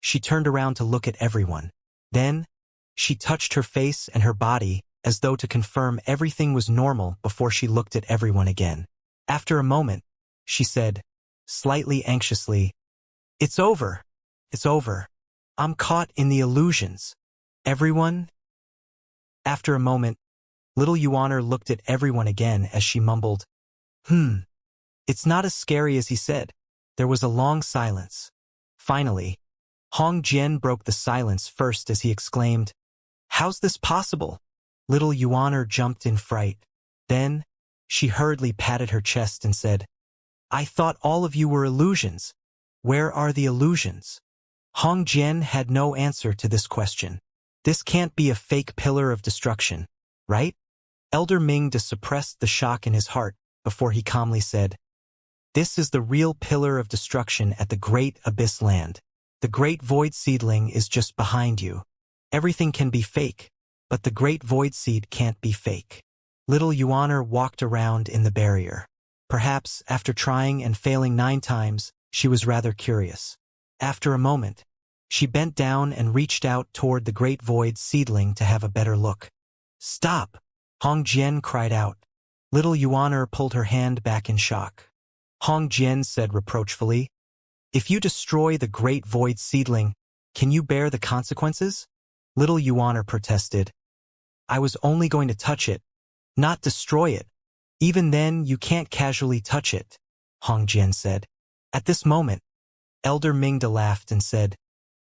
she turned around to look at everyone. Then, she touched her face and her body as though to confirm everything was normal before she looked at everyone again. After a moment, she said, slightly anxiously, "It's over. It's over. I'm caught in the illusions. Everyone?" After a moment, little Yuaner looked at everyone again as she mumbled, It's not as scary as he said." There was a long silence. Finally, Hong Jian broke the silence first as he exclaimed, "How's this possible?" Little Yuaner jumped in fright. Then, she hurriedly patted her chest and said, "I thought all of you were illusions. Where are the illusions?" Hong Jian had no answer to this question. "This can't be a fake pillar of destruction, right?" Elder Mingda suppressed the shock in his heart before he calmly said, "This is the real pillar of destruction at the Great Abyss Land. The Great Void Seedling is just behind you. Everything can be fake, but the Great Void Seed can't be fake." Little Yuaner walked around in the barrier. Perhaps, after trying and failing 9 times, she was rather curious. After a moment, she bent down and reached out toward the Great Void Seedling to have a better look. "Stop!" Hong Jian cried out. Little Yuaner pulled her hand back in shock. Hong Jian said reproachfully, "If you destroy the Great Void Seedling, can you bear the consequences?" Little Yuaner protested, "I was only going to touch it, not destroy it. Even then, you can't casually touch it," Hong Jian said. At this moment, Elder Mingda laughed and said,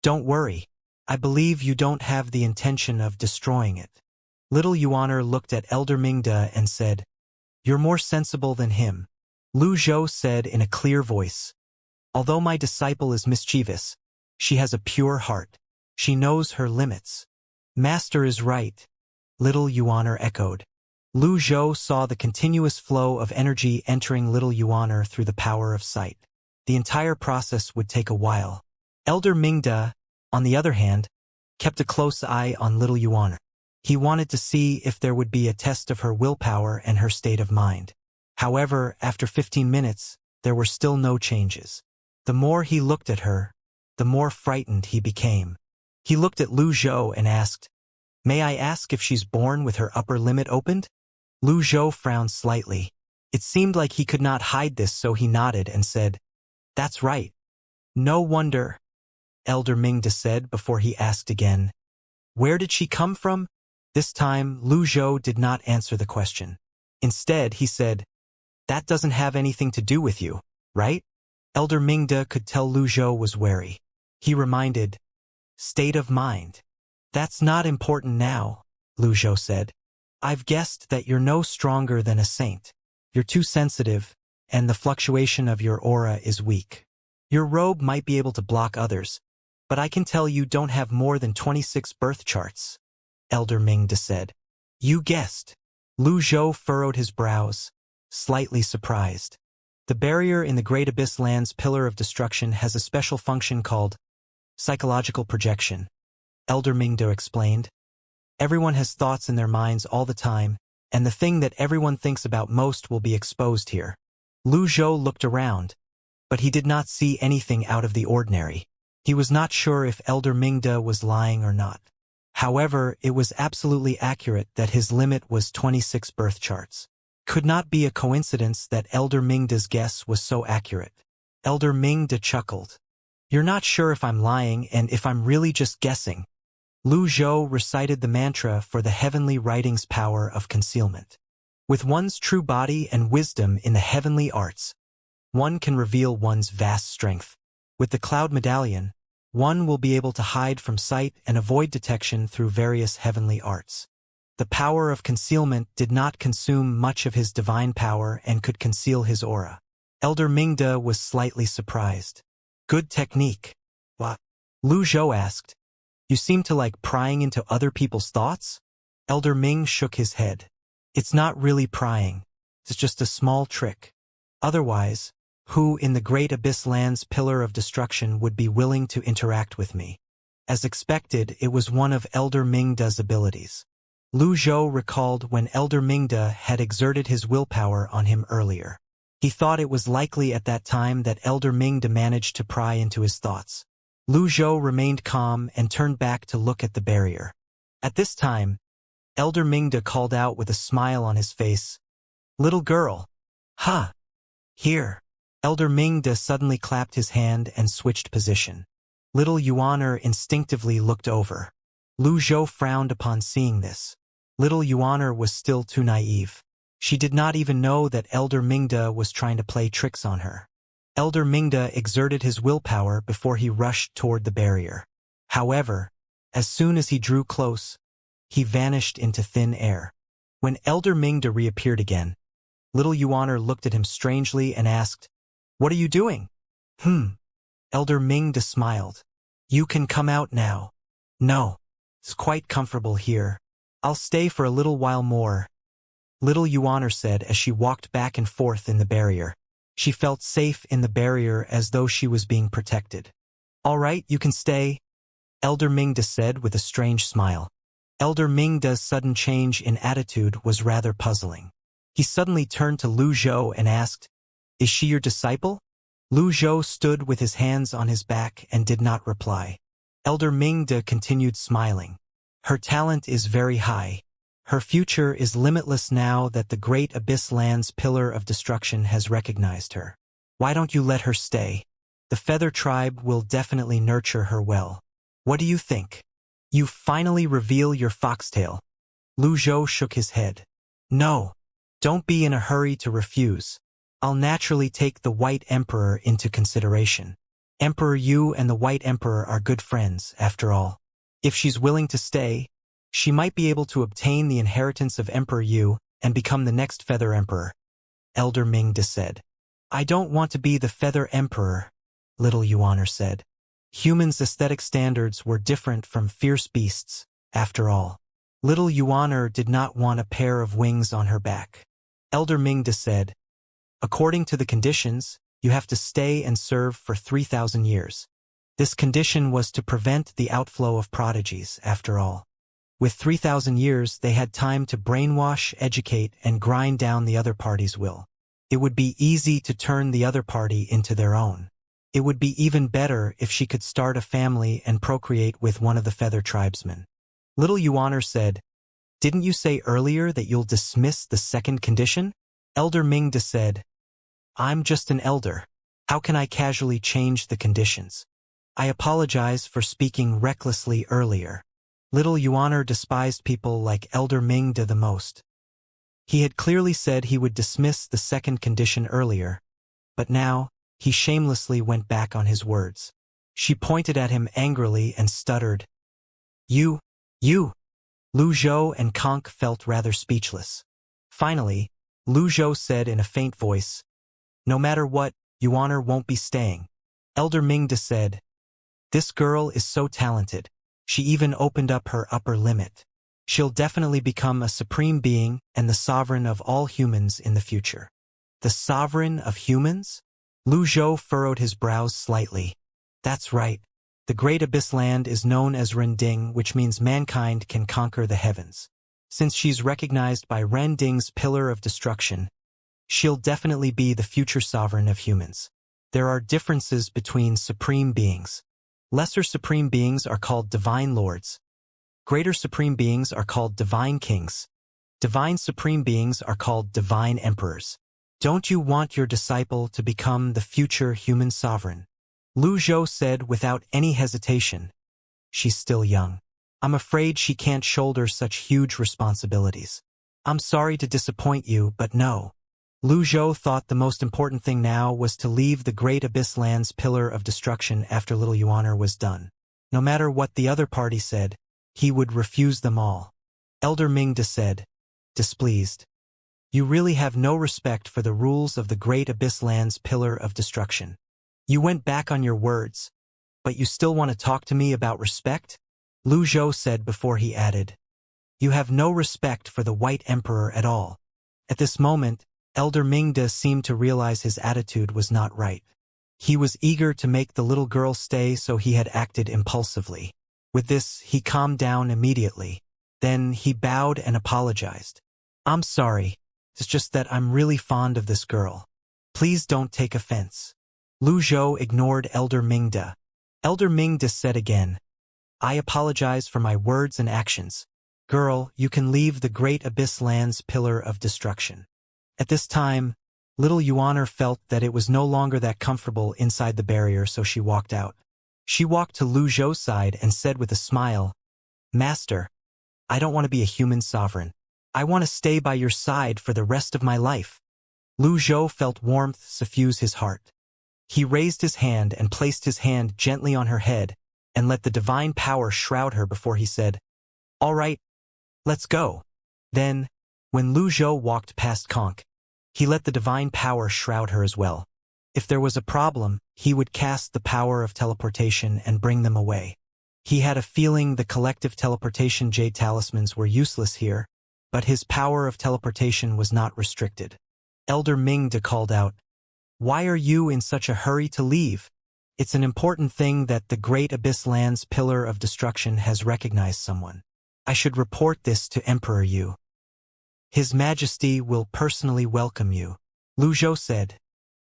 "Don't worry. I believe you don't have the intention of destroying it." Little Yuaner looked at Elder Mingda and said, "You're more sensible than him." Lu Zhou said in a clear voice, "Although my disciple is mischievous, she has a pure heart. She knows her limits." "Master is right," Little Yuaner echoed. Lu Zhou saw the continuous flow of energy entering Little Yuaner through the power of sight. The entire process would take a while. Elder Mingda, on the other hand, kept a close eye on Little Yuaner. He wanted to see if there would be a test of her willpower and her state of mind. However, after 15 minutes, there were still no changes. The more he looked at her, the more frightened he became. He looked at Lu Zhou and asked, "May I ask if she's born with her upper limit opened?" Lu Zhou frowned slightly. It seemed like he could not hide this, so he nodded and said, "That's right." "No wonder," Elder Mingda said before he asked again, "Where did she come from?" This time, Lu Zhou did not answer the question. Instead, he said, "That doesn't have anything to do with you, right?" Elder Mingda could tell Lu Zhou was wary. He reminded, "State of mind. That's not important now," Lu Zhou said. "I've guessed that you're no stronger than a saint. You're too sensitive, and the fluctuation of your aura is weak. Your robe might be able to block others, but I can tell you don't have more than 26 birth charts," Elder Mingda said. "You guessed." Lu Zhou furrowed his brows, slightly surprised. The barrier in the Great Abyss Land's Pillar of Destruction has a special function called psychological projection, Elder Mingda explained. Everyone has thoughts in their minds all the time, and the thing that everyone thinks about most will be exposed here. Lu Zhou looked around, but he did not see anything out of the ordinary. He was not sure if Elder Mingda was lying or not. However, it was absolutely accurate that his limit was 26 birth charts. Could not be a coincidence that Elder Mingda's guess was so accurate. Elder Mingda chuckled. "You're not sure if I'm lying and if I'm really just guessing." Lu Zhou recited the mantra for the heavenly writing's power of concealment. With one's true body and wisdom in the heavenly arts, one can reveal one's vast strength. With the Cloud Medallion, one will be able to hide from sight and avoid detection through various heavenly arts. The power of concealment did not consume much of his divine power and could conceal his aura. Elder Mingda was slightly surprised. "Good technique." "What?" Lu Zhou asked. "You seem to like prying into other people's thoughts?" Elder Ming shook his head. "It's not really prying. It's just a small trick. Otherwise, who in the Great Abyss Land's Pillar of Destruction would be willing to interact with me?" As expected, it was one of Elder Mingda's abilities. Lu Zhou recalled when Elder Mingda had exerted his willpower on him earlier. He thought it was likely at that time that Elder Mingda managed to pry into his thoughts. Lu Zhou remained calm and turned back to look at the barrier. At this time, Elder Mingda called out with a smile on his face, "Little girl." "Ha! Here." Elder Mingda suddenly clapped his hand and switched position. Little Yuaner instinctively looked over. Lu Zhou frowned upon seeing this. Little Yuaner was still too naive. She did not even know that Elder Mingda was trying to play tricks on her. Elder Mingda exerted his willpower before he rushed toward the barrier. However, as soon as he drew close, he vanished into thin air. When Elder Mingda reappeared again, Little Yuaner looked at him strangely and asked, "What are you doing?" Elder Mingda smiled. "You can come out now." "No. It's quite comfortable here. I'll stay for a little while more," Little Yuaner said as she walked back and forth in the barrier. She felt safe in the barrier as though she was being protected. "All right, you can stay," Elder Mingda said with a strange smile. Elder Mingda's sudden change in attitude was rather puzzling. He suddenly turned to Lu Zhou and asked, "Is she your disciple?" Lu Zhou stood with his hands on his back and did not reply. Elder Mingda continued smiling. "Her talent is very high. Her future is limitless now that the Great Abyss Land's Pillar of Destruction has recognized her. Why don't you let her stay? The Feather Tribe will definitely nurture her well. What do you think?" "You finally reveal your foxtail." Lu Zhou shook his head. "No. Don't be in a hurry to refuse. I'll naturally take the White Emperor into consideration. Emperor Yu and the White Emperor are good friends, after all. If she's willing to stay, she might be able to obtain the inheritance of Emperor Yu and become the next Feather Emperor," Elder Mingda said. "I don't want to be the Feather Emperor," Little Yuaner said. Humans' aesthetic standards were different from fierce beasts, after all. Little Yuaner did not want a pair of wings on her back. Elder Mingda said, "According to the conditions, you have to stay and serve for 3,000 years. This condition was to prevent the outflow of prodigies, after all. With 3,000 years, they had time to brainwash, educate, and grind down the other party's will. It would be easy to turn the other party into their own. It would be even better if she could start a family and procreate with one of the Feather Tribesmen." Little Yuaner said, "Didn't you say earlier that you'll dismiss the second condition?" Elder Mingda said, I'm just an elder. How can I casually change the conditions? I apologize for speaking recklessly earlier. Little Yuaner despised people like Elder Mingda the most. He had clearly said he would dismiss the second condition earlier, but now, he shamelessly went back on his words. She pointed at him angrily and stuttered. You. Lu Zhou and Conk felt rather speechless. Finally, Lu Zhou said in a faint voice, No matter what, Yuaner won't be staying. Elder Mingda said, This girl is so talented. She even opened up her upper limit. She'll definitely become a supreme being and the sovereign of all humans in the future. The sovereign of humans? Lu Zhou furrowed his brows slightly. That's right. The Great Abyss Land is known as Rending, which means mankind can conquer the heavens. Since she's recognized by Rending's Pillar of Destruction, she'll definitely be the future sovereign of humans. There are differences between supreme beings. Lesser supreme beings are called divine lords. Greater supreme beings are called divine kings. Divine supreme beings are called divine emperors. Don't you want your disciple to become the future human sovereign? Lu Zhou said without any hesitation. She's still young. I'm afraid she can't shoulder such huge responsibilities. I'm sorry to disappoint you, but no. Lu Zhou thought the most important thing now was to leave the Great Abyss Land's Pillar of Destruction after Little Yuaner was done. No matter what the other party said, he would refuse them all. Elder Mingda said, displeased. You really have no respect for the rules of the Great Abyss Land's Pillar of Destruction. You went back on your words, but you still want to talk to me about respect? Lu Zhou said before he added, You have no respect for the White Emperor at all. At this moment, Elder Mingda seemed to realize his attitude was not right. He was eager to make the little girl stay, so he had acted impulsively. With this, he calmed down immediately. Then he bowed and apologized. I'm sorry. It's just that I'm really fond of this girl. Please don't take offense. Lu Zhou ignored Elder Mingda. Elder Mingda said again, I apologize for my words and actions. Girl, you can leave the Great Abyss Land's Pillar of Destruction. At this time, little Yuaner felt that it was no longer that comfortable inside the barrier, so she walked out. She walked to Lu Zhou's side and said with a smile, Master, I don't want to be a human sovereign. I want to stay by your side for the rest of my life. Lu Zhou felt warmth suffuse his heart. He raised his hand and placed his hand gently on her head and let the divine power shroud her before he said, All right, let's go. Then, when Lu Zhou walked past Conk, he let the divine power shroud her as well. If there was a problem, he would cast the power of teleportation and bring them away. He had a feeling the collective teleportation jade talismans were useless here, but his power of teleportation was not restricted. Elder Mingda called out, Why are you in such a hurry to leave? It's an important thing that the Great Abyss Land's Pillar of Destruction has recognized someone. I should report this to Emperor Yu. His Majesty will personally welcome you. Lu Zhou said,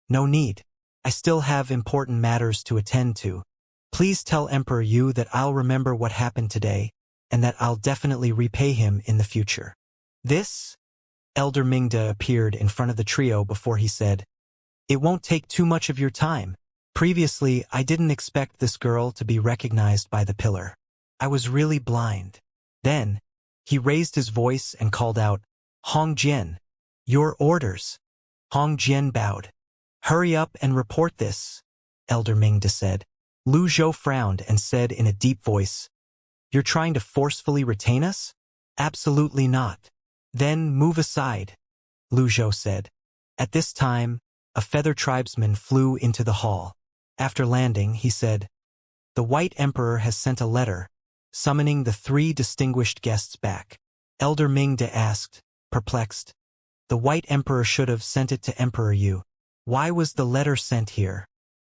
No need. I still have important matters to attend to. Please tell Emperor Yu that I'll remember what happened today, and that I'll definitely repay him in the future. This? Elder Mingda appeared in front of the trio before he said, It won't take too much of your time. Previously, I didn't expect this girl to be recognized by the pillar. I was really blind. Then, he raised his voice and called out, Hong Jian, your orders. Hong Jian bowed. Hurry up and report this, Elder Mingda said. Lu Zhou frowned and said in a deep voice, You're trying to forcefully retain us? Absolutely not. Then move aside, Lu Zhou said. At this time, a feather tribesman flew into the hall. After landing, he said, The White Emperor has sent a letter, summoning the 3 distinguished guests back. Elder Mingda asked, perplexed. The White Emperor should have sent it to Emperor Yu. Why was the letter sent here?